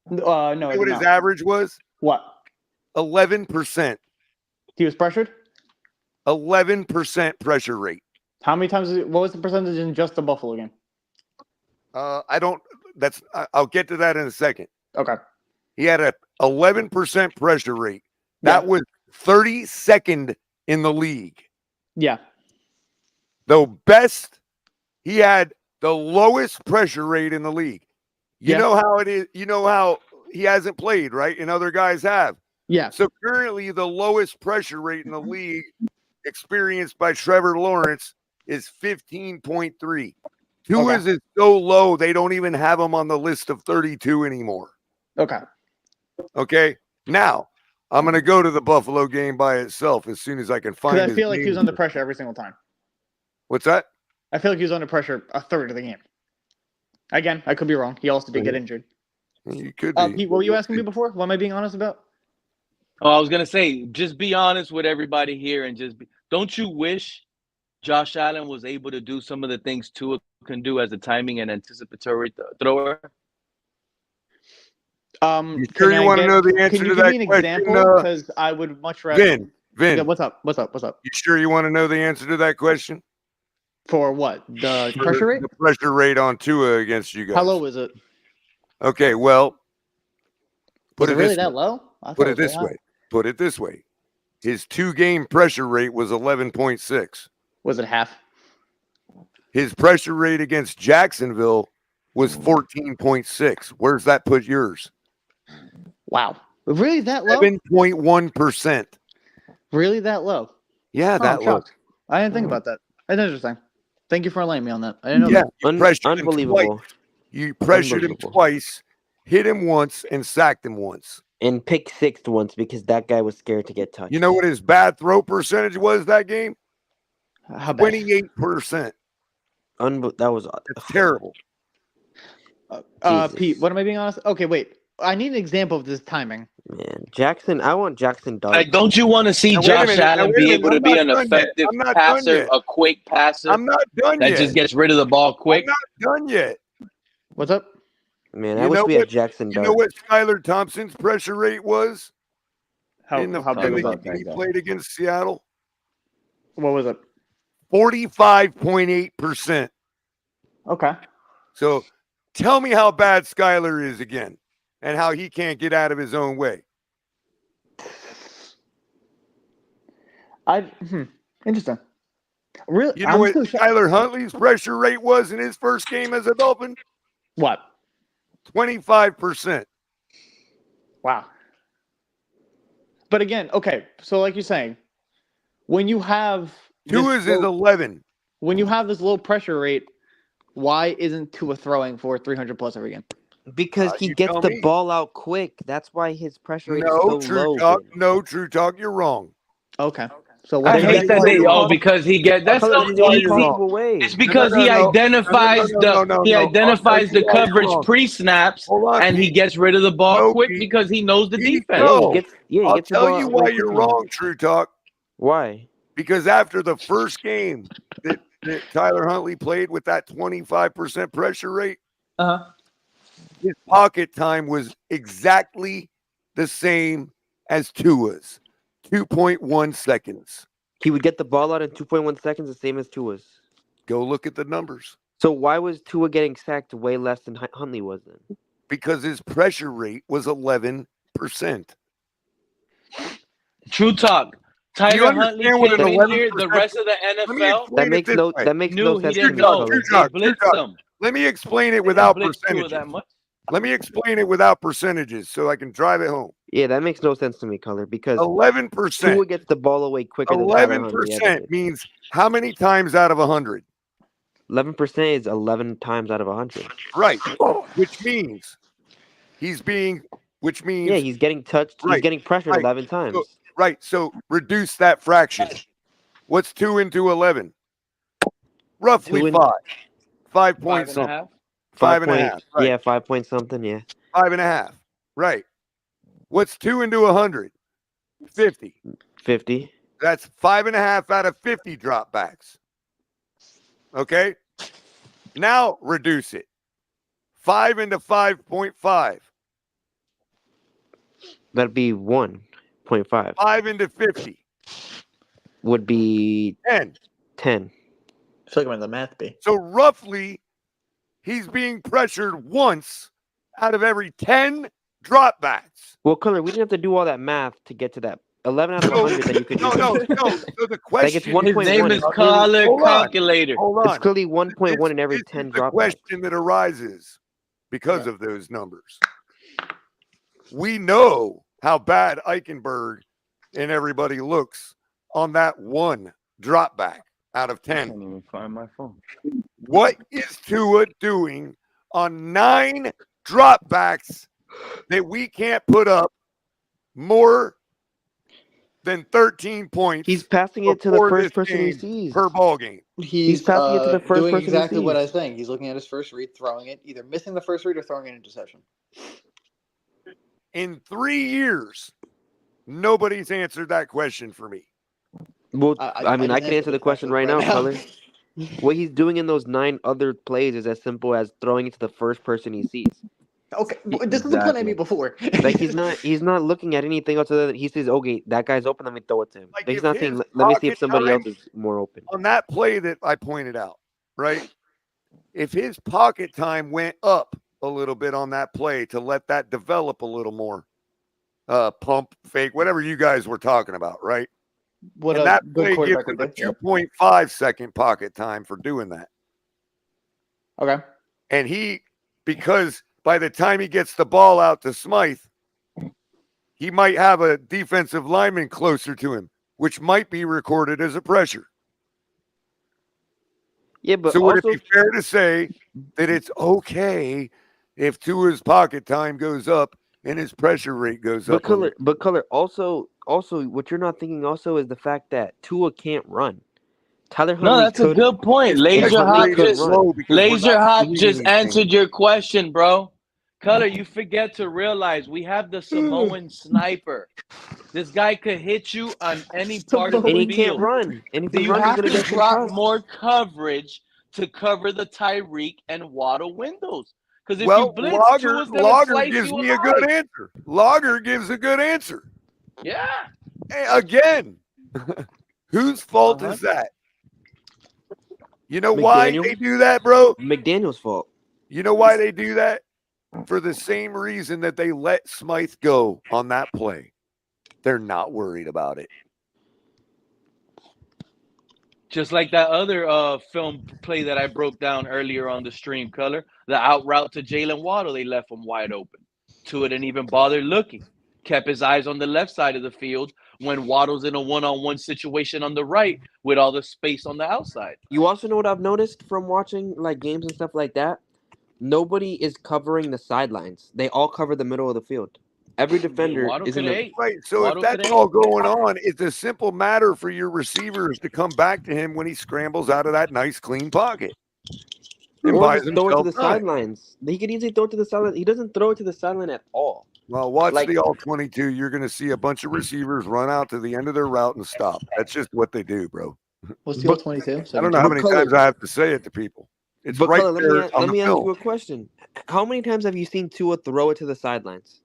No, I You know did what his not. average was? What? 11%. He was pressured? 11% pressure rate. How many times? What was the percentage in just the Buffalo game? I don't. I'll get to that in a second. Okay. He had a 11% pressure rate. That was 32nd in the league. Yeah. The best, he had the lowest pressure rate in the league. You know how it is. You know how he hasn't played, right? And other guys have. Yeah. So currently, the lowest pressure rate in the league experienced by Trevor Lawrence is 15.3. Tua's is so low, they don't even have him on the list of 32 anymore. Okay. Okay. Now, I'm going to go to the Buffalo game by itself as soon as I can find Because I his feel like he was name. under pressure every single time. What's that? I feel like he was under pressure a third of the game. Again, I could be wrong. He also did get injured. You could be. Pete, what were you asking me before? What am I being honest about? Oh, I was gonna say, just be honest with everybody here, and don't you wish Josh Allen was able to do some of the things Tua can do as a timing and anticipatory thrower? You sure you want to know the answer Can to you give that me an question? example? Because I would much rather. Vin. Yeah, what's up? What's up? What's up? You sure you want to know the answer to that question? For what? The pressure rate? The pressure rate on Tua against you guys. How low is it? Okay, well, Was it really that low? Put it this way. Put it this way. His 2-game pressure rate was 11.6. Was it half? His pressure rate against Jacksonville was 14.6. Where's that put yours? Wow. Really that low? 7.1%. Really that low? Yeah, that I'm low. shocked. I didn't think about that. That's interesting. Thank you for enlightening me on that. I didn't know that. You pressured him Unbelievable. twice. You pressured him twice, hit him once, and sacked him once. And pick sixth once because that guy was scared to get touched. You know what his bad throw percentage was that game? How bad? 28%. That was That's terrible. Pete, what am I being honest? Okay, wait. I need an example of this timing. Man, Jackson. I want Jackson Dart. Like, don't you want to see Josh Allen be able to be an effective passer, a quick passer? I'm not done that yet. just gets rid of the ball quick. I'm not done yet. What's up? Man, I wish we had Jackson You Dart. know what Skylar Thompson's pressure rate was? How in the big was game he played against Seattle? What was it? 45.8%. Okay. So tell me how bad Skylar is again and how he can't get out of his own way. Interesting. Really? You know what Tyler Huntley's pressure rate was in his first game as a Dolphin? What? 25%. Wow. But again, okay, so like you're saying, when you have Tua's is 11. When you have this low pressure rate, why isn't Tua throwing for 300 plus every game? Because he gets the ball out quick. That's why his pressure rate is so True low. Talk. No, True Talk. You're wrong. Okay. So I hate that they because he get that's so easy. It's because he identifies the coverage pre-snaps and he gets rid of the ball quick because he knows the defense. I'll tell you why you're wrong, True Talk. Why? Because after the first game that Tyler Huntley played with that 25% pressure rate, his pocket time was exactly the same as Tua's. 2.1 seconds. He would get the ball out in 2.1 seconds, the same as Tua's. Go look at the numbers. So why was Tua getting sacked way less than Huntley was then? Because his pressure rate was 11%. True Talk. Tyler Huntley came in here. The rest of the NFL that makes no sense to me. Let me explain it without percentages. Let me explain it without percentages so I can drive it home. Yeah, that makes no sense to me, Color, because 11%. Tua gets the ball away quicker than Tyler Huntley. 11% means how many times out of 100? 11% is 11 times out of 100. Right. Which means he's getting touched. He's getting pressured 11 times. So reduce that fraction. What's 2 into 11? Roughly 5. 5 point something. 5.5. Right. Yeah, 5 point something. Yeah. 5.5. Right. What's 2 into 100? 50. 50. That's 5.5 out of 50 dropbacks. Okay. Now reduce it. 5 into 5.5. That'd be 1.5. 5 into 50 would be 10. 10. I feel like I'm in the math bee. So roughly, he's being pressured once out of every 10 dropbacks. Well, Color, we didn't have to do all that math to get to that 11 out of 100 that you could use. No. So the Like it's question His name 1.1. is It's clearly, Collar hold on, Calculator. hold it's on. clearly 1.1 in every This 10 is the dropbacks. question that arises because of those numbers. We know how bad Eichenberg and everybody looks on that one drop back out of I 10. can't even find my phone. What is Tua doing on 9 dropbacks that we can't put up more than 13 points? He's passing it to the before first this person he game sees. per ball game. He's passing it to the first doing person exactly he what I sees. was saying. He's looking at his first read, throwing it, either missing the first read or throwing an interception. In 3 years, nobody's answered that question for me. Well, I mean, I just can answer the question right now, Color. What he's doing in those 9 other plays is as simple as throwing it to the first person he sees. Okay, this was the plan I made before. Like he's not looking at anything else other than he says, okay, that guy's open, let me throw it to him. Like He's if not his saying, let me see if pocket somebody else time is more open. on that play that I pointed out, right? If his pocket time went up a little bit on that play to let that develop a little more, pump, fake, whatever you guys were talking about, right? What and a that good play gives quarterback him would a 2.5 second pocket time for doing that. Okay. And because by the time he gets the ball out to Smythe, he might have a defensive lineman closer to him, which might be recorded as a pressure. Yeah, but so would also, it be fair to say that it's okay if Tua's pocket time goes up and his pressure rate goes up? But Color, also, what you're not thinking also is the fact that Tua can't run. Tyler Huntley No, that's a good point. Laser Hop just answered your question, bro. Color, you forget to realize we have the Samoan sniper. This guy could hit you on any part of the And he field. can't run. And if he You runs, he's have gonna to get drop concussed. more coverage to cover the Tyreek and Waddle windows. Because if you Well, blitz, Tua's gonna Logger slice gives you me a alive. good answer. Logger gives a good answer. Yeah. Hey, again, whose fault is that? You know why McDaniel? they do that, bro? McDaniel's fault. You know why they do that? For the same reason that they let Smythe go on that play. They're not worried about it. Just like that other film play that I broke down earlier on the stream, Color. The out route to Jalen Waddle, they left him wide open. Tua didn't even bother looking. Kept his eyes on the left side of the field when Waddle's in a one-on-one situation on the right with all the space on the outside. You also know what I've noticed from watching like games and stuff like that? Nobody is covering the sidelines. They all cover the middle of the field. Every defender is in the right. So if that's all going on, it's a simple matter for your receivers to come back to him when he scrambles out of that nice clean pocket and or buys just throw it to himself the time. sidelines. He could easily throw it to the sideline. He doesn't throw it to the sideline at all. Well, watch Like- the all 22. You're going to see a bunch of receivers run out to the end of their route and stop. That's just what they do, bro. What's the all 22? I don't know how many times I have to say it to people. It's But right Color, there let on me the ask you film. a question. How many times have you seen Tua throw it to the sidelines?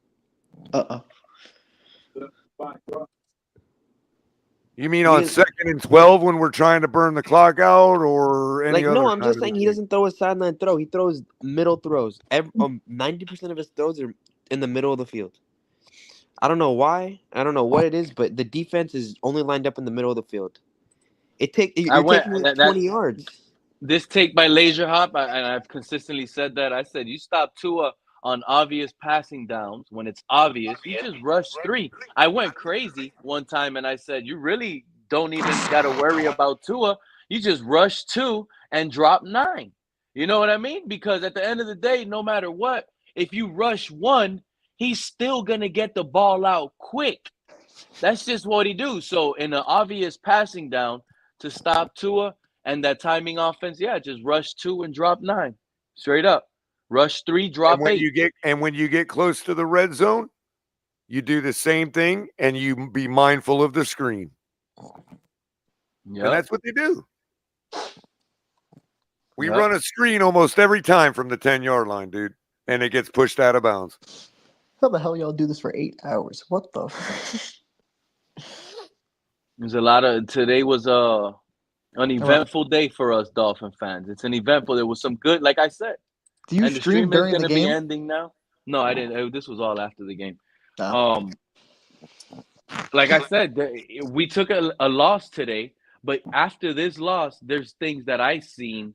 You mean on 2nd and 12 when we're trying to burn the clock out, or any Like, other no, I'm time just of the saying he game? doesn't throw a sideline throw. He throws middle throws. 90% of his throws are in the middle of the field. I don't know why. I don't know what it is, but the defense is only lined up in the middle of the field. You're taking like 20 yards. This take by Laser Hop, and I've consistently said that. I said you stop Tua on obvious passing downs when it's obvious. You just rush 3. I went crazy one time and I said you really don't even got to worry about Tua. You just rush 2 and drop 9. You know what I mean? Because at the end of the day, no matter what, if you rush 1, he's still going to get the ball out quick. That's just what he do. So in an obvious passing down to stop Tua and that timing offense, just rush 2 and drop 9. Straight up. Rush 3, drop And when 8. you get close to the red zone, you do the same thing and you be mindful of the screen. Yep. And that's what they do. We run a screen almost every time from the 10-yard line, dude, and it gets pushed out of bounds. How the hell y'all do this for 8 hours? What the? There's a lot of today was an eventful day for us Dolphin fans. It's an eventful. There was some good, like I said. Do you and the stream stream is during the going to be game? ending now. No, I didn't. This was all after the game. Oh. like I said, we took a loss today, but after this loss, there's things that I seen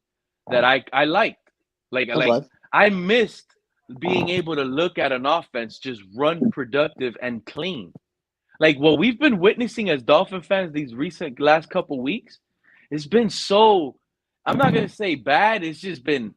that I liked. Like I'm glad. I missed being able to look at an offense just run productive and clean. Like what we've been witnessing as Dolphin fans these recent last couple weeks, it's been so, I'm not gonna say bad. It's just been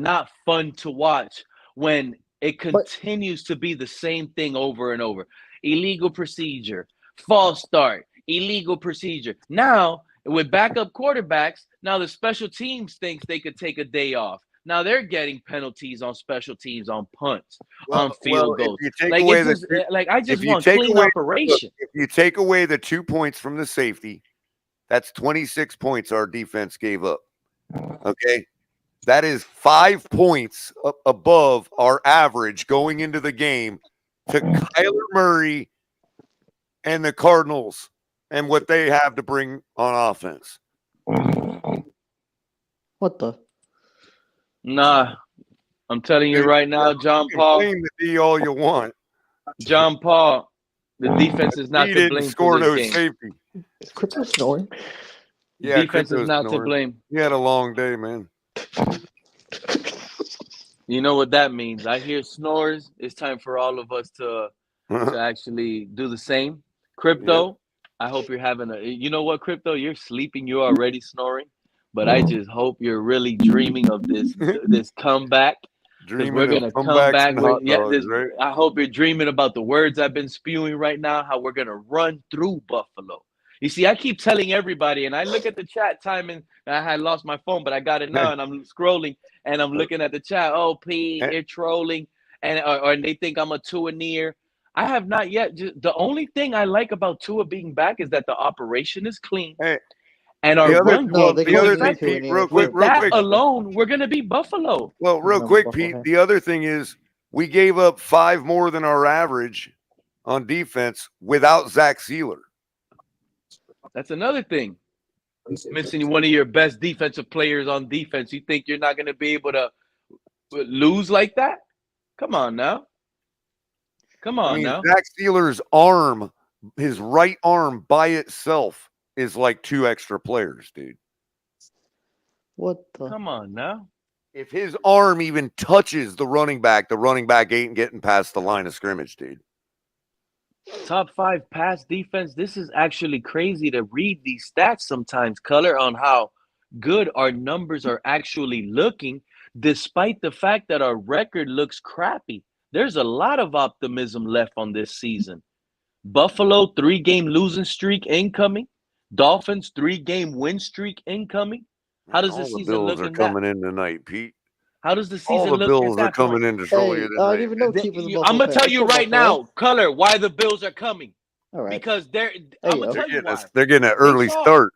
not fun to watch when it continues to be the same thing over and over. Illegal procedure, false start, illegal procedure. Now, with backup quarterbacks, now the special teams thinks they could take a day off. Now they're getting penalties on special teams, on punts, on field goals. If you take Like away it's just like I if just you want take clean away, operation. if you take away the 2 points from the safety, that's 26 points our defense gave up. Okay. That is 5 points above our average going into the game to Kyler Murray and the Cardinals and what they have to bring on offense. What the? Nah, I'm telling you right now, John Paul. Blame the D all you want. John Paul, the defense is not He to didn't blame score for this no game. safety. Is Crypto snoring? Yeah, Defense is Crypto's not to snoring. blame. He had a long day, man. You know what that means. I hear snores. It's time for all of us to actually do the same. Crypto, I hope you're having you know what, Crypto, you're sleeping, you're already snoring, but I just hope you're really dreaming of this comeback. Because we're Dreaming gonna of come comebacks back and with hot dogs, right? I hope you're dreaming about the words I've been spewing right now, how we're gonna run through Buffalo. You see, I keep telling everybody, and I look at the chat time, and I had lost my phone, but I got it now, and I'm scrolling, and I'm looking at the chat. Oh, Pete, you're trolling, and they think I'm a Tua near. I have not yet. The only thing I like about Tua being back is that the operation is clean, and our run game. The other thing, Pete, real quick, alone, we're gonna beat Buffalo. Well, real quick, Pete, the other thing is we gave up 5 more than our average on defense without Zach Sealer. That's another thing. Missing one of your best defensive players on defense. You think you're not going to be able to lose like that? Come on now. Come on now. Zach Sealer's arm, his right arm by itself is like 2 extra players, dude. What the? Come on now. If his arm even touches the running back ain't getting past the line of scrimmage, dude. Top 5 pass defense. This is actually crazy to read these stats sometimes, Color, on how good our numbers are actually looking, despite the fact that our record looks crappy. There's a lot of optimism left on this season. Buffalo, 3-game losing streak incoming. Dolphins, 3-game win streak incoming. How does the season look? All the Bills are coming in tonight, Pete. How does the season All the look? Bills are coming in to show you tonight. I don't even know keepers of I'm gonna Buffalo tell fans. you Let's go right Buffalo. now, Color, why the Bills are coming. All right. Because I'm gonna tell you why. They're getting an early start.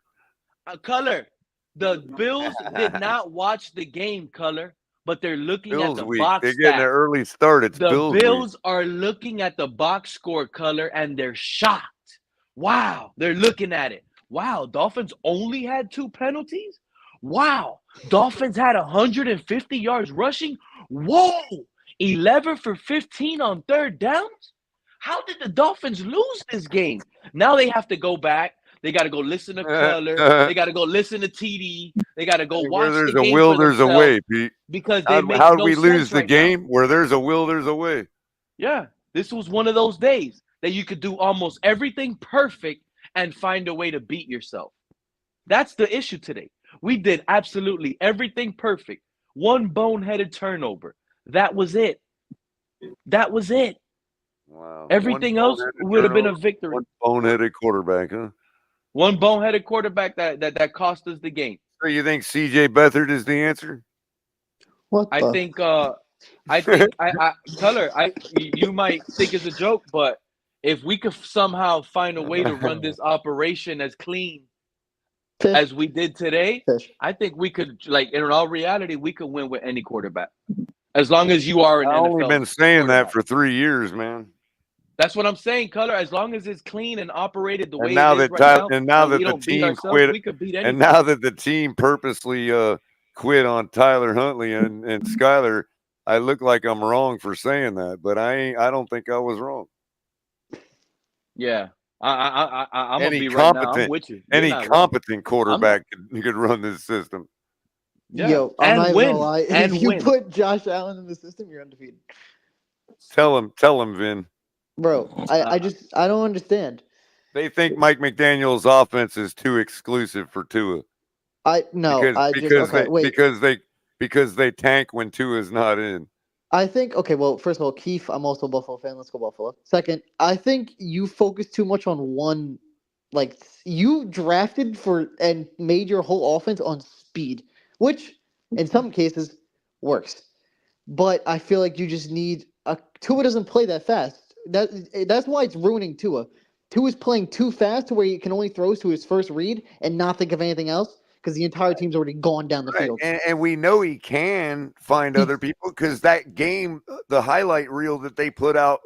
Color, the Bills did not watch the game, Color, but they're looking Bills at the week. box They're getting an stat. early start. It's The Bills Bills week. are looking at the box score, Color, and they're shocked. Wow, they're looking at it. Wow, Dolphins only had 2 penalties? Wow, Dolphins had 150 yards rushing? Whoa, 11 for 15 on 3rd downs? How did the Dolphins lose this game? Now they have to go back. They got to go listen to Color. They got to go listen to TD. They got to go watch Where there's the a game will, for there's a themselves way, Pete. because they make How'd no we lose sense the right game? now. Where there's a will, there's a way. Yeah, this was one of those days that you could do almost everything perfect and find a way to beat yourself. That's the issue today. We did absolutely everything perfect. 1 boneheaded turnover. That was it. That was it. Wow. Everything else would have been a victory. 1 boneheaded quarterback, huh? 1 boneheaded quarterback that cost us the game. So you think CJ Beathard is the answer? What I think Color, you might think it's a joke, but if we could somehow find a way to run this operation as clean as we did today, I think we could, like, in all reality, we could win with any quarterback. As long as you are an NFL. I've only been saying that for 3 years, man. That's what I'm saying, Color. As long as it's clean and operated the way And now it is that right now, and now that we the don't beat team ourselves, quit, we could beat and anybody. now that the team purposely quit on Tyler Huntley and Skyler, I look like I'm wrong for saying that, but I don't think I was wrong. Yeah. I'm gonna Any be right now. I'm competent, with you. You're any not wrong. competent quarterback could run this system. Yeah. Yo, I'm not And even gonna win. lie. And If you win. put Josh Allen in the system, you're undefeated, Tell him, Vin. bro. I don't understand. They think Mike McDaniel's offense is too exclusive for Tua Wait. because they tank when Tua's not in. I think okay. Well, first of all, Keith, I'm also a Buffalo fan. Let's go Buffalo. Second, I think you focus too much on one. Like you drafted for and made your whole offense on speed, which in some cases works. But I feel like you just need a Tua doesn't play that fast. That's why it's ruining Tua. Tua's playing too fast to where he can only throw to his first read and not think of anything else because the entire team's already gone down the field. And we know he can find other people because that game, the highlight reel that they put out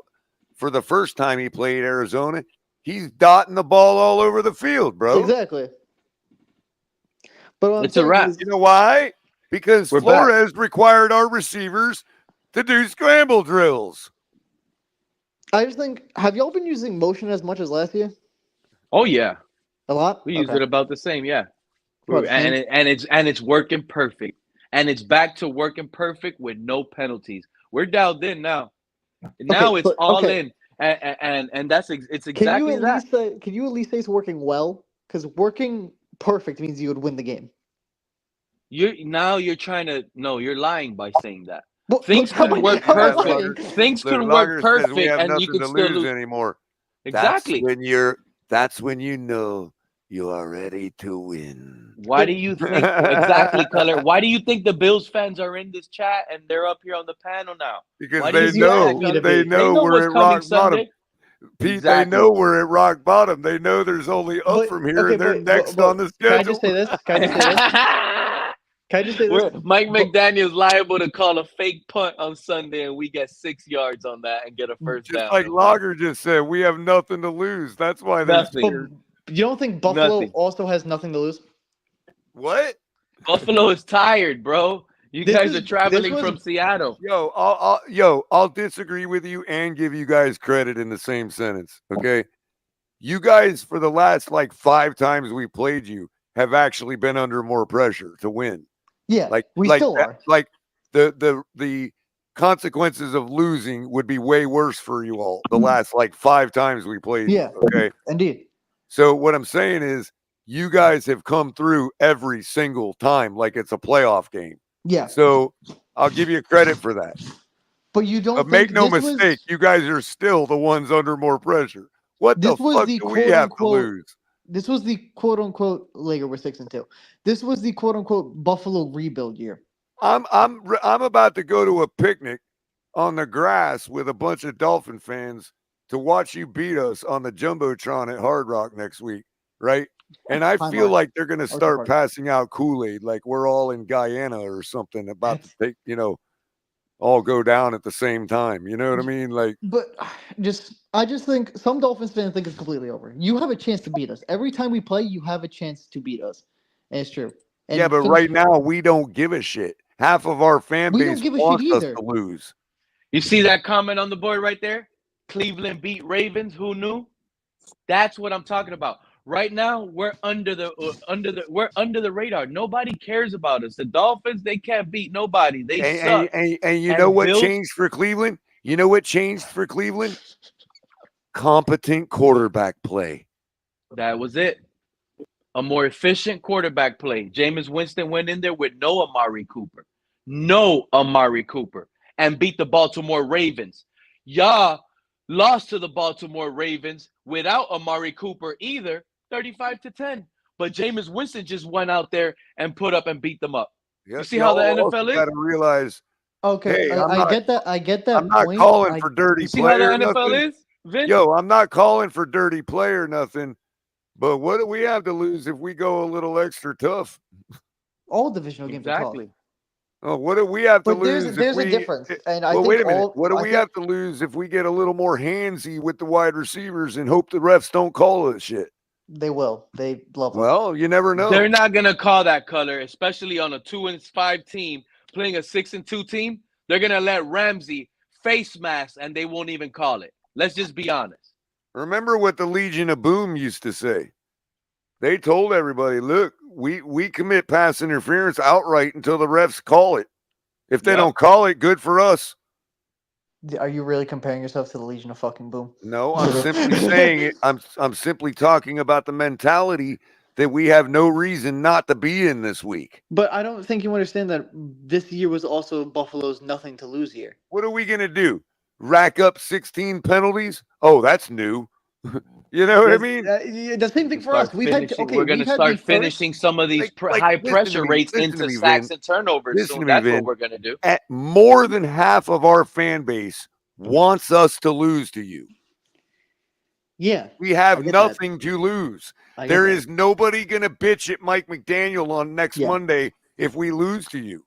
for the first time he played Arizona, he's dotting the ball all over the field, bro. Exactly. But it's a wrap. You know why? Because We're Flores required our receivers to do scramble drills. I just think, have y'all been using motion as much as last year? Oh yeah. A lot? We use it about the same, yeah. About the same? And it's working perfect. And it's back to working perfect with no penalties. We're dialed in now. Now it's all in. And it's exactly that. Can you at least say it's working well? Because working perfect means you would win the game. You're trying to you're lying by saying that. Well, things could work perfect. Things could work perfect, we have and nothing you could to still lose lose anymore. Exactly. That's when you know you are ready to win. Why do you think exactly, Color? Why do you think the Bills fans are in this chat and they're up here on the panel now? Because they know we're at rock bottom. Pete, Exactly. they know we're at rock bottom. They know there's only up from here, and they're next on the schedule. Can I just say this? Can I just say this? Mike McDaniel's liable to call a fake punt on Sunday, and we get 6 yards on that and get a first down. Like Lager just said, we have nothing to lose. That's why they're scared. You don't think Buffalo also has nothing to lose? What? Buffalo is tired, bro. You guys are traveling from Seattle. Yo, I'll disagree with you and give you guys credit in the same sentence. Okay, you guys for the last 5 times we played you have actually been under more pressure to win. Yeah, we still are. Like the consequences of losing would be way worse for you all the last 5 times we played. Yeah. You, okay. Indeed. So what I'm saying is, you guys have come through every single time like it's a playoff game. Yeah. So I'll give you credit for that. But you don't. But make no mistake, you guys are still the ones under more pressure. What the fuck do we have to lose? This was the quote unquote Laker were 6-2. This was the quote unquote Buffalo rebuild year. I'm about to go to a picnic on the grass with a bunch of Dolphin fans to watch you beat us on the Jumbotron at Hard Rock next week, right? And I feel like they're going to start passing out Kool-Aid like we're all in Guyana or something about to take, all go down at the same time. You know what I mean? But I just think some Dolphins fans think it's completely over. You have a chance to beat us. Every time we play, you have a chance to beat us. And it's true. And yeah, but right now we don't give a shit. Half of our fan base wants us to lose. You see that comment on the board right there? Cleveland beat Ravens. Who knew? That's what I'm talking about. Right now, we're under the radar. Nobody cares about us. The Dolphins, they can't beat nobody. They suck. And you know what changed for Cleveland? You know what changed for Cleveland? Competent quarterback play. That was it. A more efficient quarterback play. Jameis Winston went in there with no Amari Cooper, and beat the Baltimore Ravens. Y'all lost to the Baltimore Ravens without Amari Cooper either. 35-10, but Jameis Winston just went out there and put up and beat them up. Yes, you see how the NFL is? Got to realize. Okay, hey, I get that. I get that. I'm not calling for dirty play. See how the NFL nothing. Is? Vince? Yo, I'm not calling for dirty play or nothing. But what do we have to lose if we go a little extra tough? All divisional games are tough. Oh, what do we have to lose? There's a difference. And I think wait a minute. What do we have to lose if we get a little more handsy with the wide receivers and hope the refs don't call it shit? They will. They love us. Well, you never know. They're not gonna call that color, especially on a 2-5 team playing a 6-2 team. They're gonna let Ramsey face mask and they won't even call it. Let's just be honest. Remember what the Legion of Boom used to say? They told everybody, look, we commit pass interference outright until the refs call it. If they don't call it, good for us. Are you really comparing yourself to the Legion of fucking Boom? No, I'm simply saying it. I'm simply talking about the mentality that we have no reason not to be in this week. But I don't think you understand that this year was also Buffalo's nothing to lose year. What are we going to do? Rack up 16 penalties? Oh, that's new. You know what I mean? The same thing for us. We're going to start finishing some of these high pressure rates into sacks and turnovers. So that's what we're going to do. At more than half of our fan base wants us to lose to you. Yeah. We have nothing to lose. There is that. nobody going to bitch at Mike McDaniel on next Monday if we lose to you.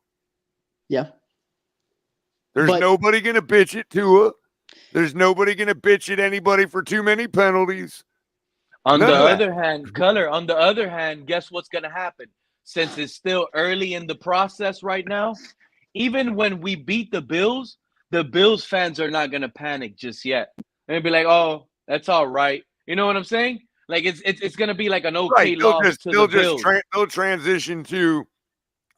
Yeah. There's nobody going to bitch at Tua. There's nobody going to bitch at anybody for too many penalties. On the other hand, guess what's going to happen? Since it's still early in the process right now, even when we beat the Bills fans are not going to panic just yet. They'll be like, oh, that's all right. You know what I'm saying? Like it's going to be like an okay loss to the Bills. They'll transition to,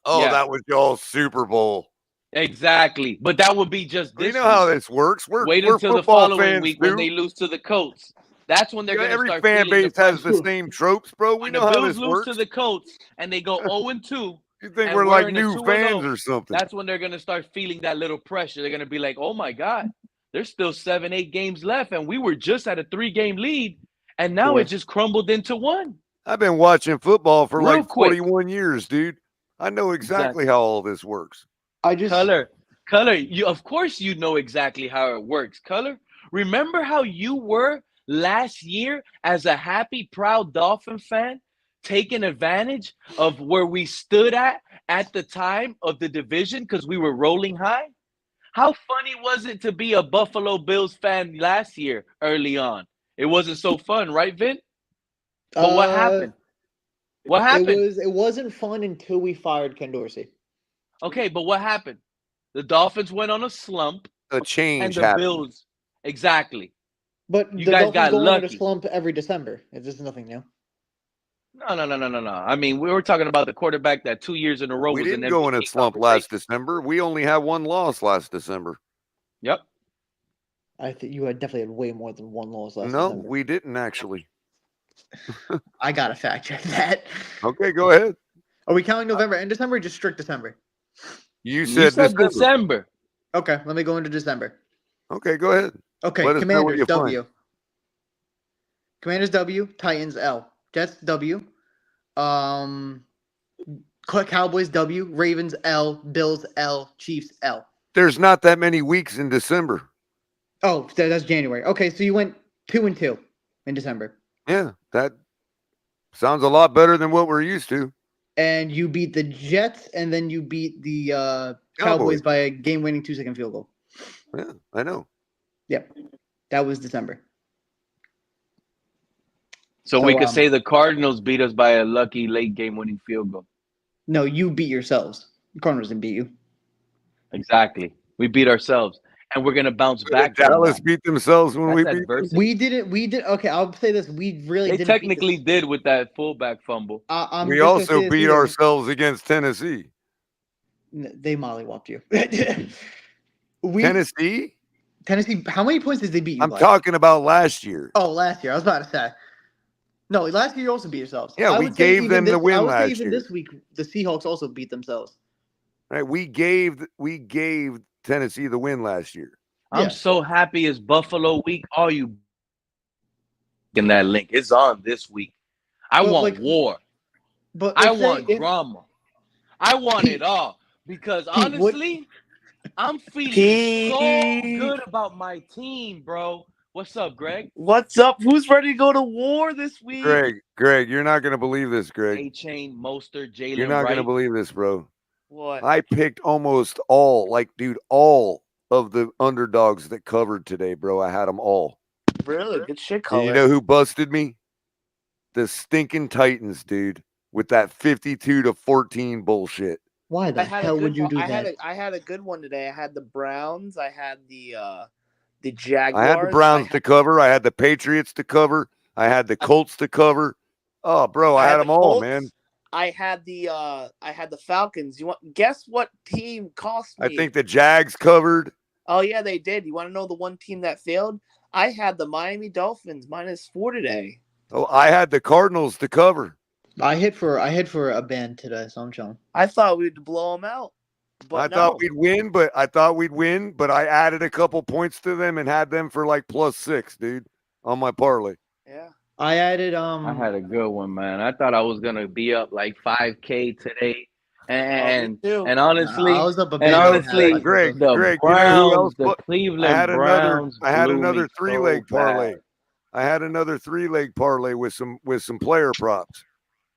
that was y'all's Super Bowl. Exactly. But that would be just this You know how this works. Wait until the following week when they lose to the Colts. That's when they're going to start every fan base has the same tropes, bro. We know how this works. When the Bills lose to the Colts and they go 0-2. You think we're like new fans or something? That's when they're going to start feeling that little pressure. They're going to be like, oh, my God, there's still 7-8 games left, and we were just at a 3-game lead, and now it just crumbled into 1. I've been watching football for like 41 years, dude. I know exactly how all this works. Color, of course you know exactly how it works. Color, remember how you were last year as a happy, proud Dolphin fan, taking advantage of where we stood at the time of the division because we were rolling high? How funny was it to be a Buffalo Bills fan last year early on? It wasn't so fun, right, Vin? But what happened? What happened? It wasn't fun until we fired Ken Dorsey. Okay, but what happened? The Dolphins went on a slump. A change and the happened. Bills, exactly. But you the guys Dolphins got go lucky. on a slump every December. This is nothing new. No. I mean, we were talking about the quarterback that 2 years in a row We was didn't an go in a MVP slump last December. We only had one loss last December. Yep. I think you definitely had way more than one loss last No, December. we didn't actually. I gotta fact check that. Okay, go ahead. Are we counting November and December or just strict December? You said December. Okay, let me go into December. Okay, go ahead. Okay, Let us know what Commanders you W. find. Commanders W, Titans L, Jets W, Cowboys W, Ravens L, Bills L, Chiefs L. There's not that many weeks in December. Oh, that's January. Okay, so you went 2-2 in December. Yeah, that sounds a lot better than what we're used to. And you beat the Jets, and then you beat the Cowboys by a game-winning 2-second field goal. Yeah, I know. Yep, that was December. So we could say the Cardinals beat us by a lucky late game-winning field goal. No, you beat yourselves. The Cardinals didn't beat you. Exactly. We beat ourselves. And we're going to bounce back. Dallas beat themselves when we beat them. We didn't. Okay, I'll say this. We really didn't. They technically did with that fullback fumble. We also beat ourselves against Tennessee. They mollywopped you. Tennessee? Tennessee, how many points did they beat you by? I'm talking about last year. Oh, last year. I was about to say. No, last year you also beat yourselves. Yeah, we gave them the win last year. I would say even this week, the Seahawks also beat themselves. Right, we gave Tennessee the win last year. I'm so happy it's Buffalo week. All you in that link. It's on this week. I want war. But I want drama. I want it all. Because honestly, I'm feeling so good about my team, bro. What's up, Greg? What's up? Who's ready to go to war this week? Greg, you're not going to believe this, Greg. A-Chain, Mostert, Jalen You're not going to believe this, bro. What? I picked almost all of the underdogs that covered today, bro. I had them all. Really? Good shit, Color. You know who busted me? The stinking Titans, dude, with that 52-14 bullshit. Why the hell would you do that? I had a good one today. I had the Browns. I had the the Jaguars. I had the Browns to cover. I had the Patriots to cover. I had the Colts to cover. Oh, bro, I had them all, man. I had the Falcons. Guess what team cost me? I think the Jags covered. Oh yeah, they did. You want to know the one team that failed? I had the Miami Dolphins -4 today. Oh, I had the Cardinals to cover. I hit for a band today, so I'm chilling. I thought we'd blow them out. I thought we'd win, but I added a couple points to them and had them for like +6, dude, on my parlay. Yeah. I added I had a good one, man. I thought I was gonna be up like 5K today. And honestly, I was up a bit. Greg, the you know who Browns, else? the Cleveland Browns. I had another blew me 3-leg so parlay. bad. I had another 3-leg parlay with some player props.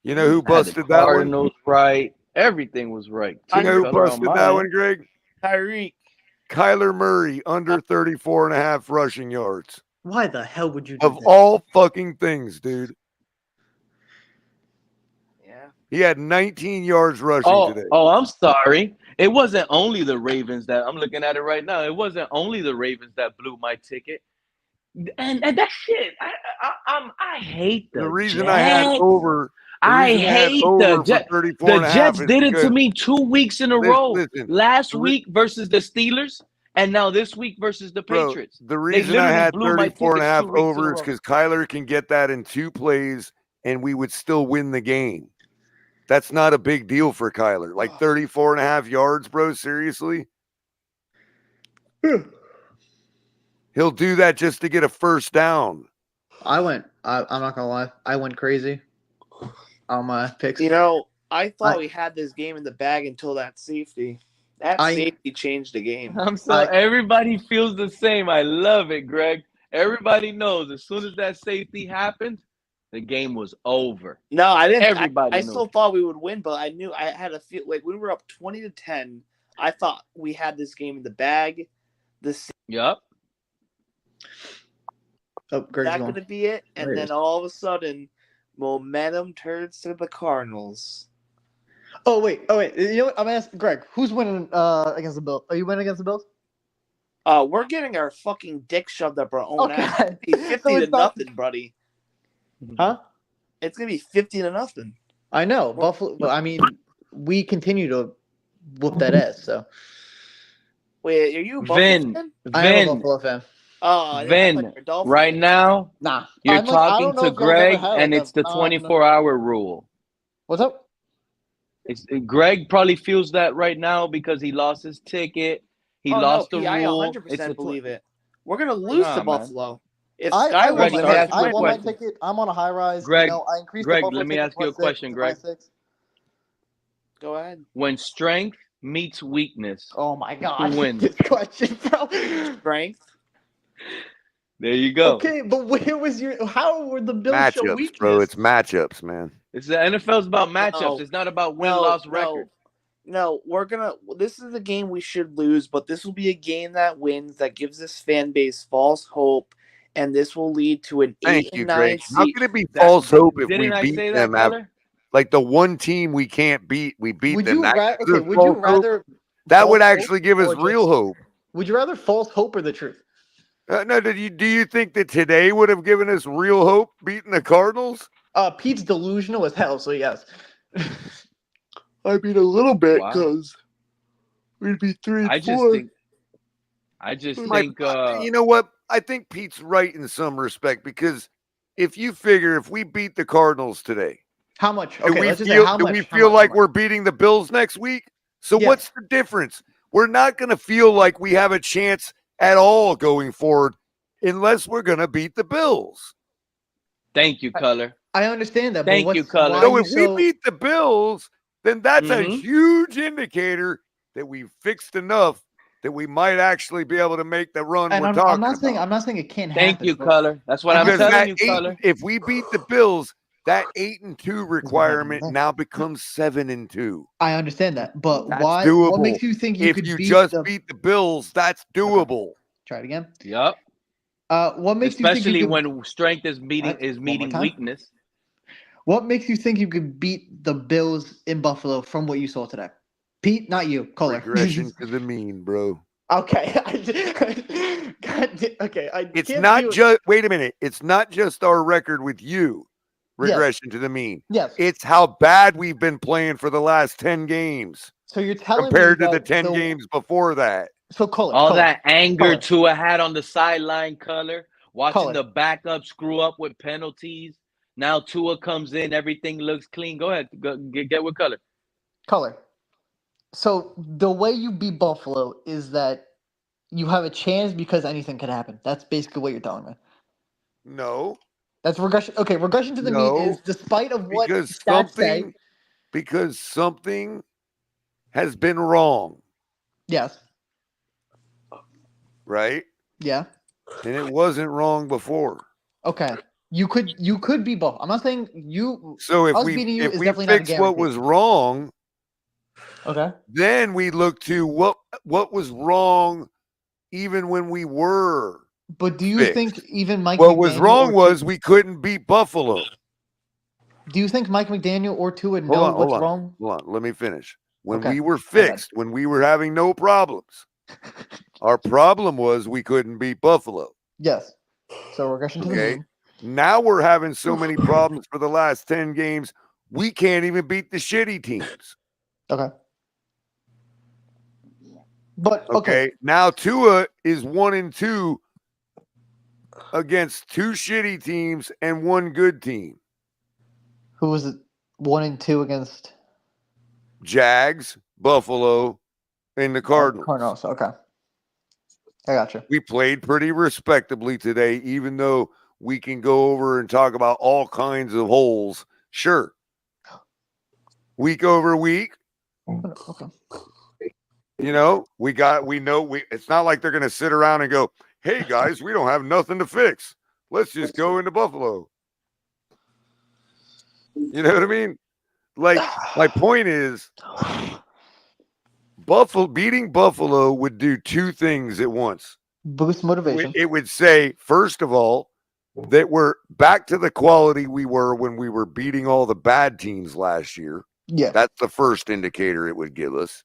You know who I had the busted that one? Cardinals right. Everything was right. You know who busted that one, Greg? Tyreek. Kyler Murray under 34.5 rushing yards. Why the hell would you do Of that? all fucking things, dude. Yeah. He had 19 yards rushing today. Oh, I'm sorry. It wasn't only the Ravens that I'm looking at it right now. It wasn't only the Ravens that blew my ticket. And that shit, I hate the reason Jets. I had over. I hate the Jets. The Jets did it to me 2 weeks in a row. Last week versus the Steelers, and now this week versus the Patriots. The reason I had 34.5 over is because Kyler can get that in 2 plays, and we would still win the game. That's not a big deal for Kyler. Like 34.5 yards, bro. Seriously. He'll do that just to get a first down. I'm not gonna lie. I went crazy on my picks. You know, I thought we had this game in the bag until that safety. Safety changed the game. Everybody feels the same. I love it, Greg. Everybody knows as soon as that safety happened, the game was over. No, I didn't. Everybody I knew. still thought we would win, but I knew I had a feel like when we were up 20-10. I thought we had this game in the bag. Yep. Oh, That's going to be it. And then all of a sudden, momentum turns to the Cardinals. Oh wait. You know what? I'm asking Greg, who's winning against the Bills? Are you winning against the Bills? We're getting our fucking dick shoved up our own ass. It's 50-0, buddy. Huh? It's gonna be 50-0. I know Buffalo, but I mean, we continue to whoop that ass. So. Wait, are you a Buffalo fan? I am a Buffalo fan. Oh, Vin, right now, you're talking to Greg, and it's the 24-hour rule. What's up? Greg probably feels that right now because he lost his ticket. He lost the rule. I 100% believe it. We're gonna lose to Buffalo. If I won my ticket. I'm on a high rise. Greg, I increased Greg, the Buffalo let me ask you a question, Greg. Go ahead. When strength meets weakness, oh my God, who wins? This question, bro. Strength. There you go. Okay, but where was how were the Bills show matchups, weakness? bro? It's matchups, man. It's the NFL's about matchups. It's not about win-loss record. No, this is a game we should lose, but this will be a game that wins, that gives this fan base false hope, and this will lead to an 8-9 season. How can it be false hope if we Didn't I beat say them? that, Like the one team we can't beat, we beat Would them. you That rather that would actually give us real hope. Would you rather false hope or the truth? No, do you think that today would have given us real hope beating the Cardinals? Pete's delusional as hell, so yes. I mean, a little bit because we'd be 3-4. I just think. You know what? I think Pete's right in some respect because if you figure if we beat the Cardinals today, how much? Do we feel like we're beating the Bills next week? So what's the difference? We're not going to feel like we have a chance at all going forward unless we're going to beat the Bills. Thank you, Color. I understand that. Thank you, Color. So if we beat the Bills, then that's a huge indicator that we've fixed enough that we might actually be able to make the run we're talking I'm about. not saying it can't happen. Thank you, Color. That's what I'm telling you, Color. If we beat the Bills, that 8-2 requirement now becomes 7-2. I understand that, but that's why? Doable. What makes you think if could you beat just beat the Bills? That's doable. Okay. Try it again. Yep. What makes especially you think when strength is meeting weakness? What makes you think you could beat the Bills in Buffalo from what you saw today? Pete, not you. Color. Regression to the mean, bro. Okay. Okay. It's not just, wait a minute. It's not just our record with you, regression to the mean. Yes. It's how bad we've been playing for the last 10 games. So you're telling compared me to the that 10 games before that. So color. All that anger Tua had on the sideline, color. Watching the backup screw up with penalties. Now Tua comes in, everything looks clean. Go ahead, get with color. Color. So the way you beat Buffalo is that you have a chance because anything can happen. That's basically what you're telling me. No. That's regression. Okay, regression to the mean is despite of what stats say. Because something has been wrong. Yes. Right? Yeah. And it wasn't wrong before. Okay. You could be both. I'm not saying you. So if we beating you is definitely fix not a what was wrong, okay, then we look to what was wrong even when we were. But do you fixed. think even Mike what McDaniel was wrong was we couldn't beat Buffalo? Do you think Mike McDaniel or Tua know what's wrong? Hold on, let me finish. When Okay. we were fixed, when we were having no problems, our problem was we couldn't beat Buffalo. Yes. So regression to the mean. Now we're having so many problems for the last 10 games, we can't even beat the shitty teams. Okay. But okay. Now Tua is 1-2 against 2 shitty teams and 1 good team. Who was it? 1-2 against Jags, Buffalo, and the Cardinals. Cardinals. Okay. I got you. We played pretty respectably today, even though we can go over and talk about all kinds of holes. Sure. Week over week. Okay. You know, it's not like they're going to sit around and go, hey guys, we don't have nothing to fix. Let's just go into Buffalo. You know what I mean? Like, my point is, beating Buffalo would do 2 things at once. Boost motivation. It would say, first of all, that we're back to the quality we were when we were beating all the bad teams last year. Yeah. That's the first indicator it would give us.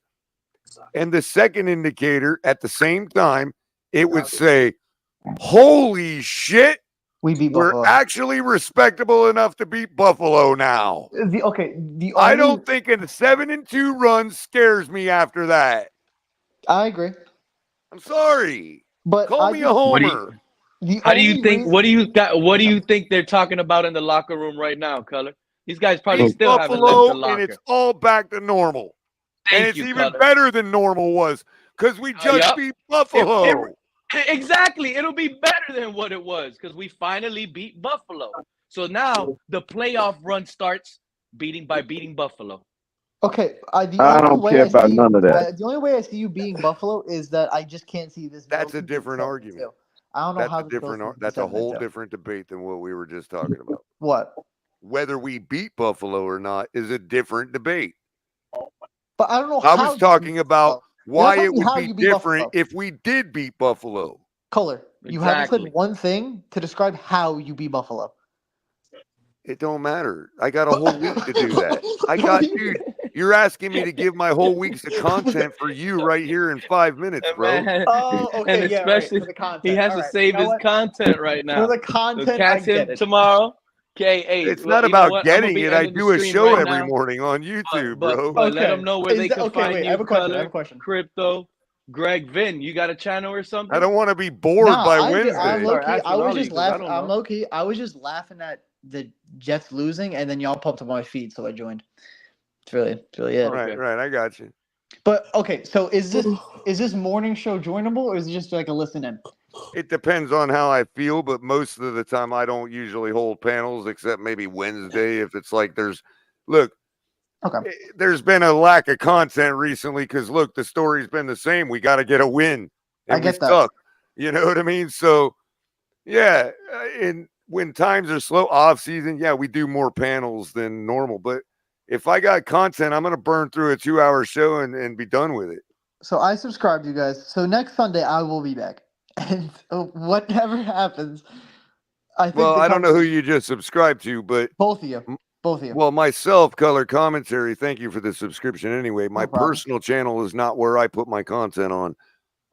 And the second indicator, at the same time, it would say, holy shit, we're actually respectable enough to beat Buffalo now. I don't think a 7-2 run scares me after that. I agree. I'm sorry. But call me a homer. What do you think they're talking about in the locker room right now, color? These guys probably still haven't left the locker. And it's all back to normal. And it's even better than normal was because we just beat Buffalo. Exactly. It'll be better than what it was because we finally beat Buffalo. So now the playoff run starts beating Buffalo. Okay. I don't care about none of that. The only way I see you beating Buffalo is that I just can't see this. That's a different argument. I don't know how that's a whole different debate than what we were just talking about. What? Whether we beat Buffalo or not is a different debate. But I don't know. I was talking about why it would be different if we did beat Buffalo. Color. You haven't said one thing to describe how you beat Buffalo. It don't matter. I got a whole week to do that. Dude, you're asking me to give my whole week's of content for you right here in 5 minutes, bro. Oh, okay. And yeah, especially right, for the content. he has to save his content right now. For the content, so catch him tomorrow. Okay, it's not about getting it. I do a show every morning on YouTube, bro. But let them know where they can find you. I have a question. Crypto, Greg Vin, you got a channel or something? I don't want to be bored by Wednesday. I'm low-key. I was just laughing at the Jets losing, and then y'all popped up on my feed, so I joined. It's really it. Right. I got you. But okay, so is this morning show joinable, or is it just like a listen in? It depends on how I feel, but most of the time I don't usually hold panels except maybe Wednesday if it's like there's been a lack of content recently because look, the story's been the same. We got to get a win. And I get that. Suck. You know what I mean? So yeah, and when times are slow off season, yeah, we do more panels than normal. But if I got content, I'm gonna burn through a 2-hour show and be done with it. So I subscribed, you guys. So next Sunday I will be back. And whatever happens, I think. Well, I don't know who you just subscribed to, but both of you. Well, myself, Color Commentary. Thank you for the subscription. Anyway, my personal channel is not where I put my content on.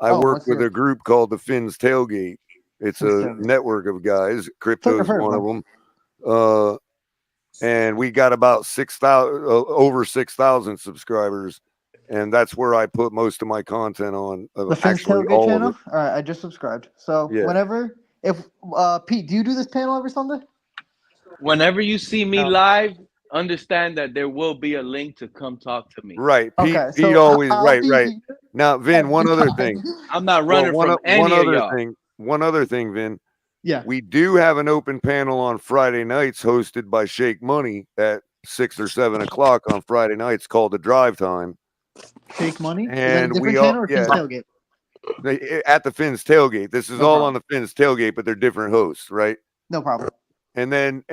I Oh, work what's with your a group called the Fins Tailgate. It's Fins a Tailgate? network of guys. I've Crypto's heard one of of them. And we got about 6,000, over 6,000 subscribers, and that's where I put most of my content on. the Fins Actually, Tailgate all of channel. it. All right, I just subscribed. So Yeah. whenever, if Pete, do you do this panel every Sunday? Whenever you see me No. live, understand that there will be a link to come talk to me. Right. Pete. Okay, Pete so always I'll be right. here Now, Vin. One every other time. thing. I'm not Well, running from one any of other y'all. thing. One other thing, Vin. Yeah. We do have an open panel on Friday nights hosted by Shake Money at 6 or 7 o'clock on Friday nights called the Drive Time. Shake Money. Is that a And different we all, channel or Fins Tailgate? at the Fins Tailgate. This is No all problem. on the Fins Tailgate, but they're different hosts, right? No problem. And then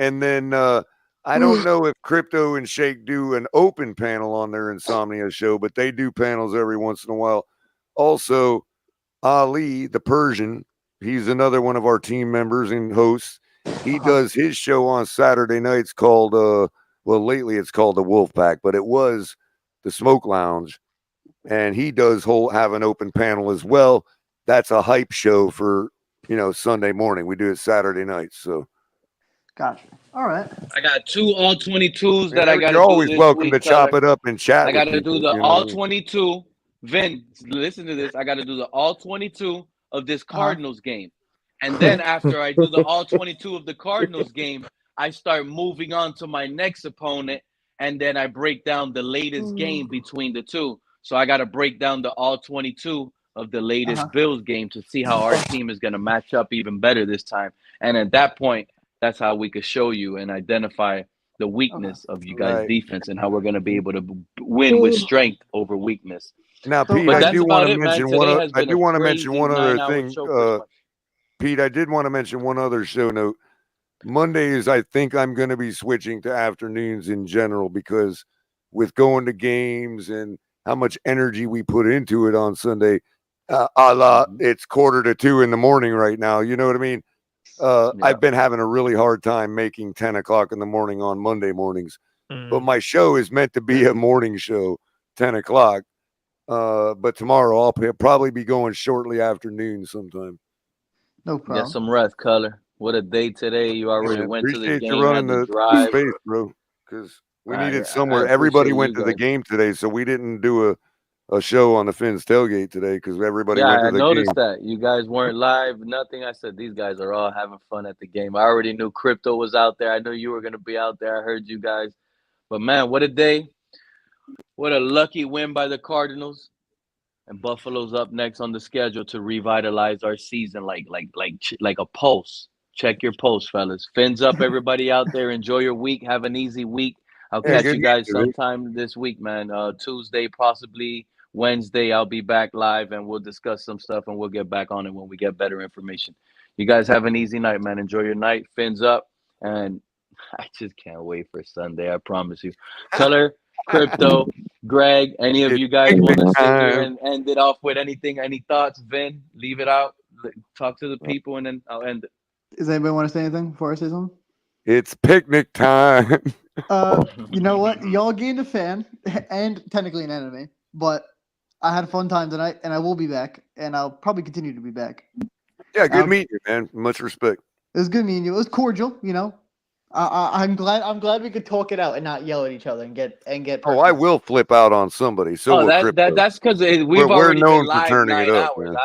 I don't know if Crypto and Shake do an open panel on their Insomnia show, but they do panels every once in a while. Also, Ali, the Persian, he's another one of our team members and hosts. He does his show on Saturday nights called well, lately it's called the Wolf Pack, but it was the Smoke Lounge. And he does have an open panel as well. That's a hype show for, Sunday morning. We do it Saturday nights. So Gotcha. All right. I got 2 all 22s and that I got to you're do always this welcome to week, chop Color. it up and chat I with got to do people. the You know what I all mean? 22. Vin, listen to this. I got to do the all 22 of this Cardinals game. And then after I do the all 22 of the Cardinals game, I start moving on to my next opponent. And then I break down the latest game between the two. So I got to break down the all 22 of the latest Bills game to see how our team is going to match up even better this time. And at that point, that's how we could show you and identify the weakness of you guys' Right. defense and how we're going to be able to win with strength over weakness. Now, Pete, But I that's do want about to it, man. mention Today has been a want to mention crazy one other 9-hour thing. show pretty much. Pete, I did want to mention one other show note. Mondays, I think I'm going to be switching to afternoons in general because with going to games and how much energy we put into it on Sunday, it's 1:45 in the morning right now. You know what I mean? I've been having a really hard time making 10 o'clock in the morning on Monday mornings, but my show is meant to be a morning show, 10 o'clock. But tomorrow I'll probably be going shortly afternoon sometime. No Get problem. some rest, Color. What a day today. You already Yeah, went to the appreciate you game, running had the the drive. space, bro, because we needed I somewhere. appreciate Everybody you went to the guys. game today, so we didn't do a show on the Fins Tailgate today because everybody Yeah, went to I the noticed game. that. You guys weren't live, nothing. I said, these guys are all having fun at the game. I already knew Crypto was out there. I knew you were going to be out there. I heard you guys. But, man, what a day. What a lucky win by the Cardinals. And Buffalo's up next on the schedule to revitalize our season like a pulse. Check your pulse, fellas. Fins up, everybody out there. Enjoy your week. Have an easy week. I'll Yeah, catch good you meeting guys you, man. sometime this week, man. Tuesday, possibly Wednesday, I'll be back live and we'll discuss some stuff and we'll get back on it when we get better information. You guys have an easy night, man. Enjoy your night. Fins up. And I just can't wait for Sunday. I promise you. Color, Crypto, Greg, any of It's you guys picnic want to sit here time. and end it off with anything? Any thoughts? Vin, leave it out. Talk to the people and then I'll end it. Does anybody want to say anything before I say something? It's picnic time. You know what? Y'all gained a fan and technically an enemy, but I had a fun time tonight, and I will be back, and I'll probably continue to be back. Yeah, good meeting you, man. Much respect. It was good meeting you. It was cordial, you know. I'm glad we could talk it out and not yell at each other and get Oh, I will flip out on somebody. So will Crypto. That's because we've we're already been known for live turning it 9 up, hours. man.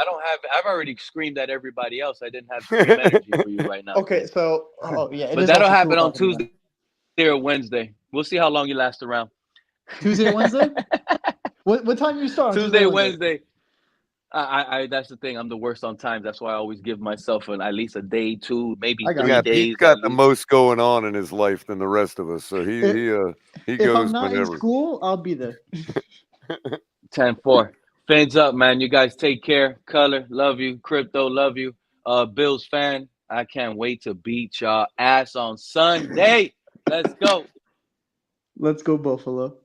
I've already screamed at everybody else. I didn't have scream energy for you right now. Okay, so yeah, but that'll happen on Tuesday or Wednesday. We'll see how long you last around. Tuesday or Wednesday? What time you start? Tuesday, Wednesday. I that's the thing. I'm the worst on times. That's why I always give myself at least a day, 2, maybe 3 Yeah, days. Pete's got the most going on in his life than the rest of us, so he if goes I'm not whenever. in school, I'll be there. 10-4. Fins up, man. You guys take care. Color, love you. Crypto, love you. Bills fan, I can't wait to beat y'all ass on Sunday. Let's go. Let's go, Buffalo.